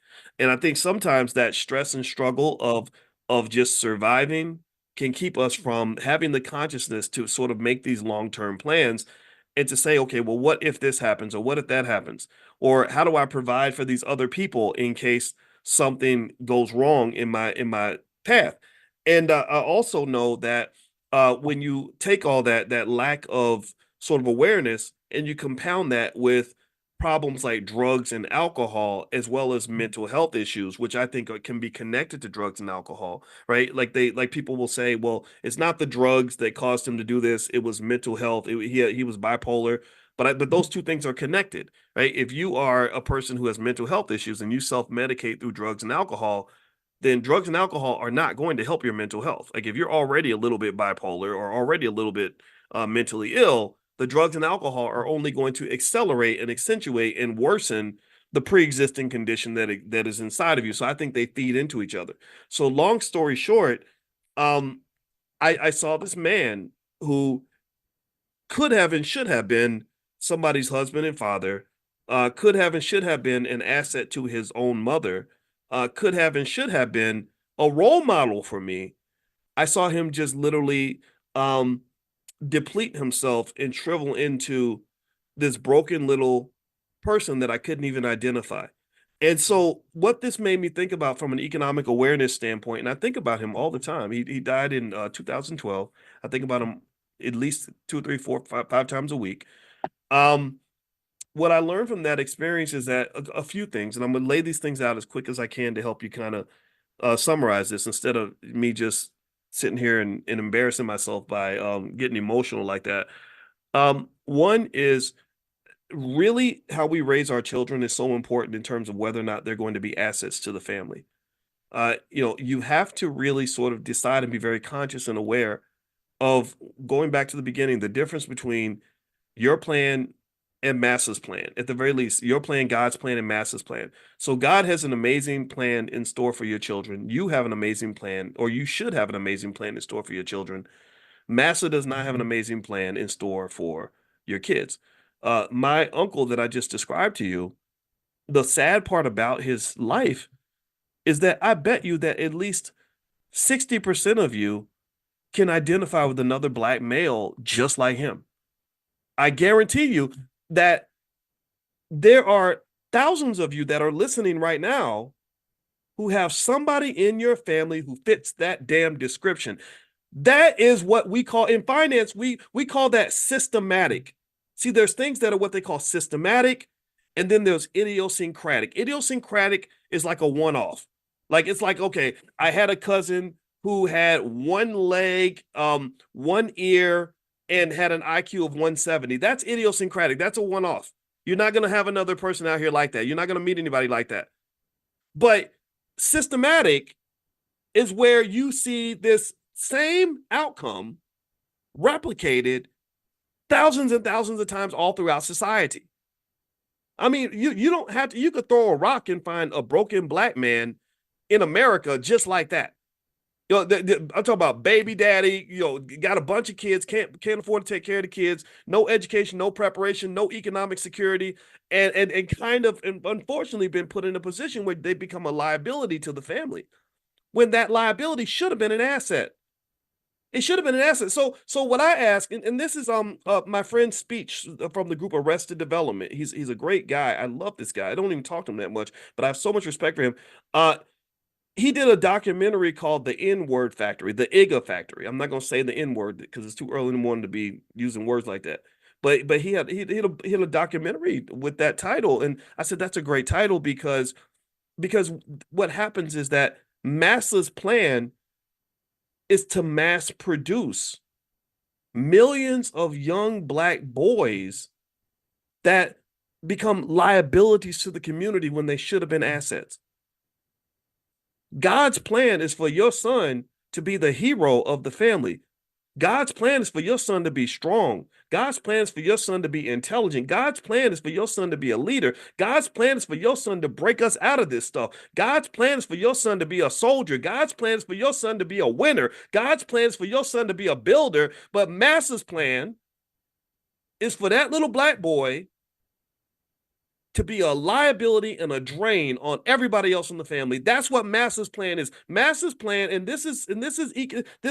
And I think sometimes that stress and struggle of just surviving can keep us from having the consciousness to sort of make these long-term plans and to say, okay, well, what if this happens, or what if that happens? Or how do I provide for these other people in case something goes wrong in my path? And I also know that when you take all that lack of sort of awareness and you compound that with problems like drugs and alcohol, as well as mental health issues, which I think can be connected to drugs and alcohol, right? Like people will say, well, it's not the drugs that caused him to do this; it was mental health. He was bipolar, but those two things are connected, right? If you are a person who has mental health issues and you self-medicate through drugs and alcohol, then drugs and alcohol are not going to help your mental health. Like, if you're already a little bit bipolar or already a little bit mentally ill, the drugs and alcohol are only going to accelerate and accentuate and worsen the pre-existing condition that is inside of you. So I think they feed into each other. So long story short, um, I saw this man who could have and should have been somebody's husband and father, could have and should have been an asset to his own mother, could have and should have been a role model for me. I saw him just literally deplete himself and shrivel into this broken little person that I couldn't even identify. And so what this made me think about from an economic awareness standpoint, and I think about him all the time. He died in 2012. I think about him at least two, three, four, five times a week. Um, what I learned from that experience is that a few things, and I'm going to lay these things out as quick as I can to help you kind of summarize this instead of me just sitting here and embarrassing myself by getting emotional like that. One is really how we raise our children is so important in terms of whether or not they're going to be assets to the family. You have to really sort of decide and be very conscious and aware of, going back to the beginning, the difference between your plan and Massa's plan. At the very least, your plan, God's plan, and Massa's plan. So God has an amazing plan in store for your children. You have an amazing plan, or you should have an amazing plan in store for your children. Massa does not have an amazing plan in store for your kids. My uncle that I just described to you, the sad part about his life is that I bet you that at least 60% of you can identify with another black male just like him. I guarantee you that there are thousands of you that are listening right now who have somebody in your family who fits that damn description. That is what we call in finance, we call that systematic. See, there's things that are what they call systematic, and then there's idiosyncratic. Idiosyncratic is like a one-off. Like it's like, okay, I had a cousin who had one leg, one ear, and had an IQ of 170. That's idiosyncratic. That's a one-off. You're not going to have another person out here like that. You're not going to meet anybody like that. But systematic is where you see this same outcome replicated thousands and thousands of times all throughout society. I mean, you don't have to, you could throw a rock and find a broken black man in America just like that. You know, I'm talking about baby daddy, you know, got a bunch of kids, can't afford to take care of the kids, no education, no preparation, no economic security, and kind of and unfortunately been put in a position where they become a liability to the family when that liability should have been an asset. It should have been an asset. So what I ask, and this is my friend's speech from the group Arrested Development. He's a great guy. I love this guy. I don't even talk to him that much, but I have so much respect for him. He did a documentary called The N-Word Factory, the IGA Factory. I'm not gonna say the N-word because it's too early in the morning to be using words like that. But he had a documentary with that title, and I said that's a great title because what happens is that MASA's plan is to mass produce millions of young black boys that become liabilities to the community when they should have been assets. God's plan is for your son to be the hero of the family. God's plan is for your son to be strong. God's plan is for your son to be intelligent. God's plan is for your son to be a leader. God's plan is for your son to break us out of this stuff. God's plan is for your son to be a soldier. God's plan is for your son to be a winner. God's plan is for your son to be a builder. But MASA's plan is for that little black boy to be a liability and a drain on everybody else in the family. That's what MASA's plan is. MASA's plan, and this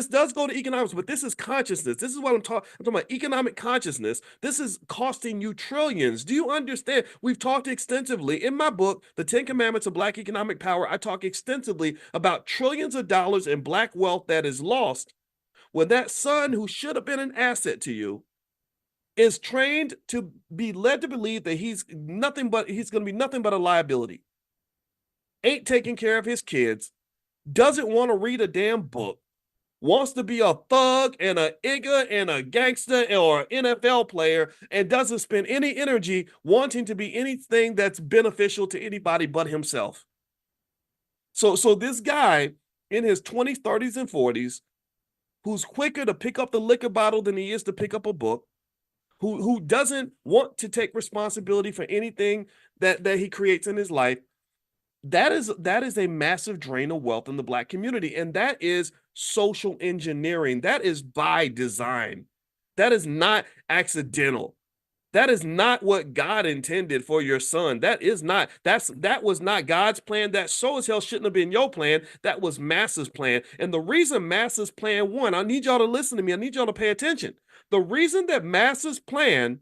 does go to economics, but this is consciousness. This is what I'm talking about, economic consciousness. This is costing you trillions. Do you understand? We've talked extensively in my book, The 10 Commandments of Black Economic Power. I talk extensively about trillions of dollars in black wealth that is lost when that son who should have been an asset to you is trained to be led to believe that he's going to be nothing but a liability, ain't taking care of his kids, doesn't want to read a damn book, wants to be a thug and a IGA and a gangster or an NFL player, and doesn't spend any energy wanting to be anything that's beneficial to anybody but himself. So this guy in his 20s, 30s, and 40s, who's quicker to pick up the liquor bottle than he is to pick up a book, who doesn't want to take responsibility for anything that he creates in his life, that is a massive drain of wealth in the black community. And that is social engineering. That is by design. That is not accidental. That is not what God intended for your son. That was not God's plan. That so as hell shouldn't have been your plan. That was MASA's plan. And the reason MASA's plan won, I need y'all to listen to me. I need y'all to pay attention. The reason that MASA's plan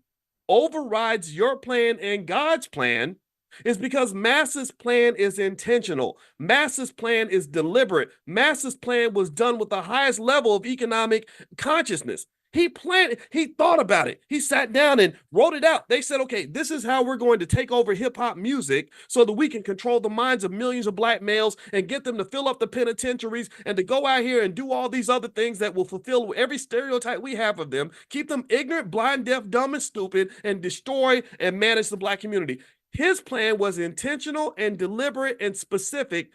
overrides your plan and God's plan is because MASA's plan is intentional. MASA's plan is deliberate. MASA's plan was done with the highest level of economic consciousness. He planned, he thought about it. He sat down and wrote it out. They said, okay, this is how we're going to take over hip hop music so that we can control the minds of millions of black males and get them to fill up the penitentiaries and to go out here and do all these other things that will fulfill every stereotype we have of them, keep them ignorant, blind, deaf, dumb, and stupid, and destroy and manage the black community. His plan was intentional and deliberate and specific.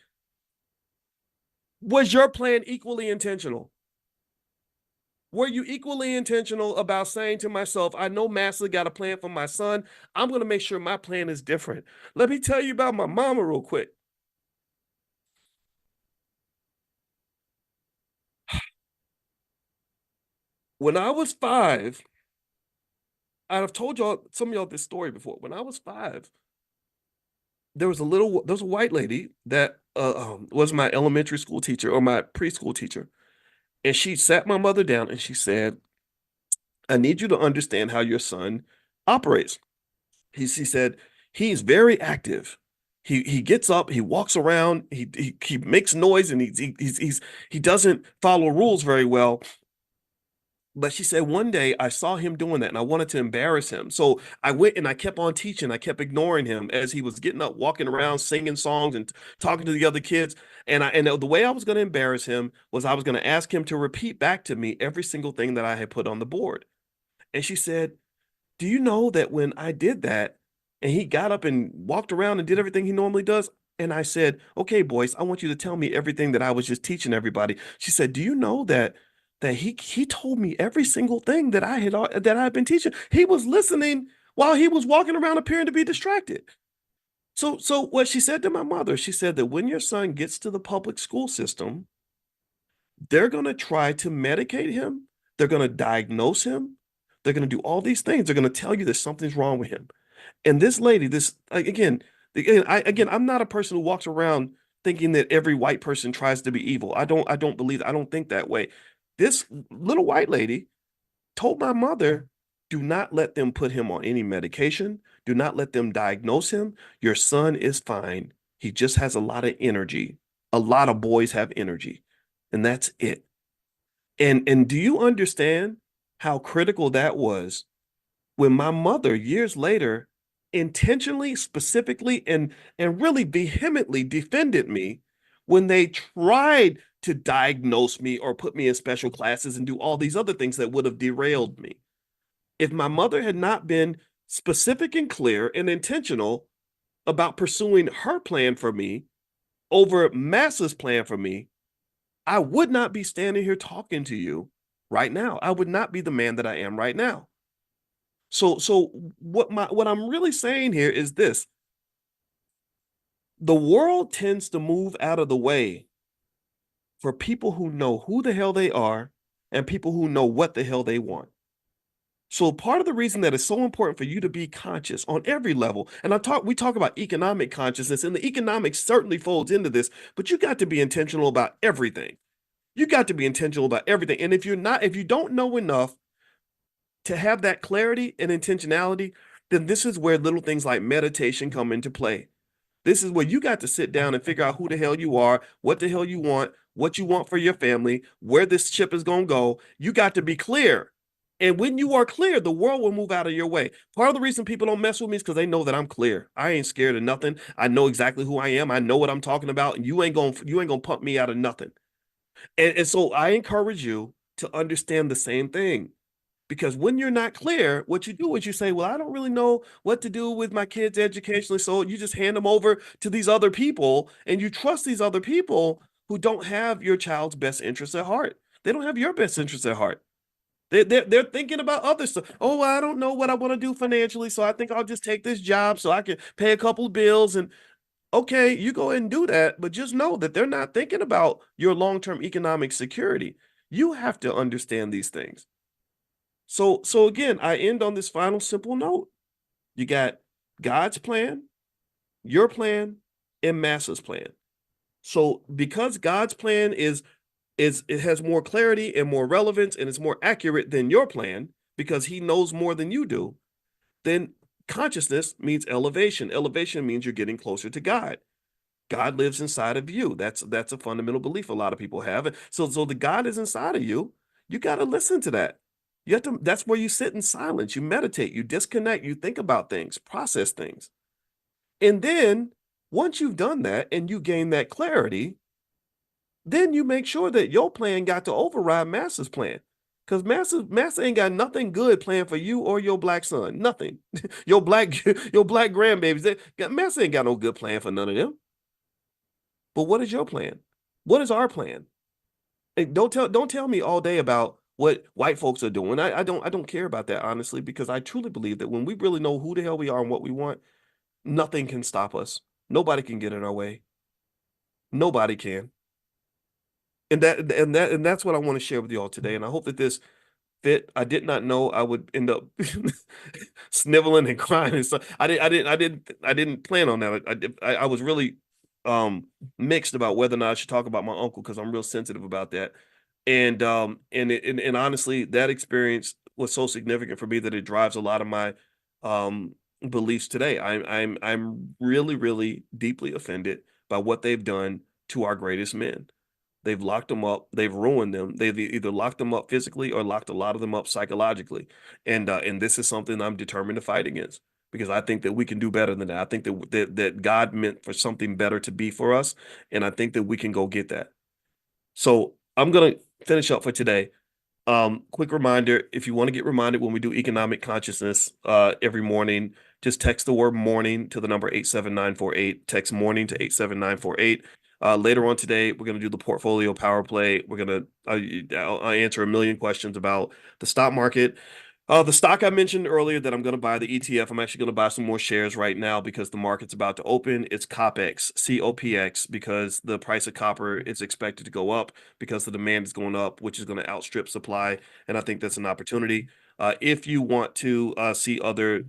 Was your plan equally intentional? Were you equally intentional about saying to myself, I know MASA got a plan for my son. I'm going to make sure my plan is different. Let me tell you about my mama real quick. When I was 5, I've told y'all, some of y'all this story before. When I was 5, there was a white lady that was my elementary school teacher or my preschool teacher. And she sat my mother down and she said, I need you to understand how your son operates. She said, he's very active. He gets up, he walks around, he makes noise, and he doesn't follow rules very well. But she said one day I saw him doing that and I wanted to embarrass him. So I went and I kept on teaching. I kept ignoring him as he was getting up, walking around, singing songs and talking to the other kids. And the way I was going to embarrass him was I was going to ask him to repeat back to me every single thing that I had put on the board. And she said, "Do you know that when I did that and he got up and walked around and did everything he normally does?" And I said, "Okay, Boyce, I want you to tell me everything that I was just teaching everybody." She said, "Do you know that he told me every single thing that I had been teaching? He was listening while he was walking around appearing to be distracted." So what she said to my mother, she said that when your son gets to the public school system, they're going to try to medicate him. They're going to diagnose him. They're going to do all these things. They're going to tell you that something's wrong with him. And this lady, I'm not a person who walks around thinking that every white person tries to be evil. I don't think that way. This little white lady told my mother, "Do not let them put him on any medication. Do not let them diagnose him. Your son is fine. He just has a lot of energy. A lot of boys have energy, and that's it." And do you understand how critical that was when my mother years later intentionally, specifically, and really vehemently defended me when they tried to diagnose me or put me in special classes and do all these other things that would have derailed me. If my mother had not been specific and clear and intentional about pursuing her plan for me over Massa's plan for me, I would not be standing here talking to you right now. I would not be the man that I am right now. So what I'm really saying here is this. The world tends to move out of the way for people who know who the hell they are and people who know what the hell they want. So part of the reason that it's so important for you to be conscious on every level, and we talk about economic consciousness, and the economics certainly folds into this, but you got to be intentional about everything. You got to be intentional about everything. And if you don't know enough to have that clarity and intentionality, then this is where little things like meditation come into play. This is where you got to sit down and figure out who the hell you are, what the hell you want, what you want for your family, where this ship is going to go. You got to be clear. And when you are clear, the world will move out of your way. Part of the reason people don't mess with me is because they know that I'm clear. I ain't scared of nothing. I know exactly who I am. I know what I'm talking about, and you ain't gonna pump me out of nothing. And so I encourage you to understand the same thing. Because when you're not clear, what you do is you say, "Well, I don't really know what to do with my kids educationally." So you just hand them over to these other people and you trust these other people who don't have your child's best interests at heart. They don't have your best interests at heart. They're thinking about other stuff. "Oh, well, I don't know what I want to do financially, so I think I'll just take this job so I can pay a couple of bills." And okay, you go ahead and do that, but just know that they're not thinking about your long-term economic security. You have to understand these things. So again, I end on this final simple note. You got God's plan, your plan, and Massa's plan. So because God's plan is it has more clarity and more relevance and it's more accurate than your plan because he knows more than you do, then consciousness means elevation. Elevation means you're getting closer to God. God lives inside of you. That's a fundamental belief a lot of people have. And so the God is inside of you. You got to listen to that. You have to, that's where you sit in silence, you meditate, you disconnect, you think about things, process things. And then once you've done that and you gain that clarity, then you make sure that your plan got to override Massa's plan. Because Massa ain't got nothing good planned for you or your black son. Nothing. your black grandbabies. Massa ain't got no good plan for none of them. But what is your plan? What is our plan? And don't tell me all day about what white folks are doing. I don't care about that, honestly, because I truly believe that when we really know who the hell we are and what we want, nothing can stop us. Nobody can get in our way. Nobody can. And that's what I want to share with you all today. And I hope that this fit. I did not know I would end up sniveling and crying and stuff. I didn't plan on that. I was really mixed about whether or not I should talk about my uncle because I'm real sensitive about that. And honestly, that experience was so significant for me that it drives a lot of my beliefs today. I'm really, really deeply offended by what they've done to our greatest men. They've locked them up. They've ruined them. They've either locked them up physically or locked a lot of them up psychologically. And this is something I'm determined to fight against because I think that we can do better than that. I think that God meant for something better to be for us, and I think that we can go get that. So I'm gonna finish up for today. Quick reminder, if you want to get reminded when we do economic consciousness every morning, just text the word morning to the number 87948. Text morning to 87948. Later on today, we're going to do the portfolio power play. We're going to I'll answer a million questions about the stock market. The stock I mentioned earlier that I'm going to buy, the ETF, I'm actually going to buy some more shares right now because the market's about to open. It's COPX, COPX, because the price of copper is expected to go up because the demand is going up, which is going to outstrip supply. And I think that's an opportunity. If you want to see other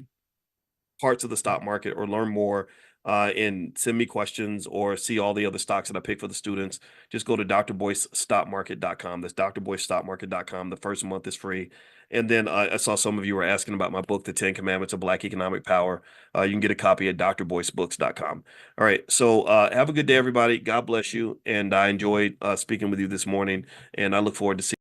parts of the stock market or learn more and send me questions or see all the other stocks that I pick for the students, just go to drboycestockmarket.com. That's drboycestockmarket.com. The first month is free. And then I saw some of you were asking about my book, The 10 Commandments of Black Economic Power. You can get a copy at drboycebooks.com. All right. So have a good day, everybody. God bless you. And I enjoyed speaking with you this morning. And I look forward to seeing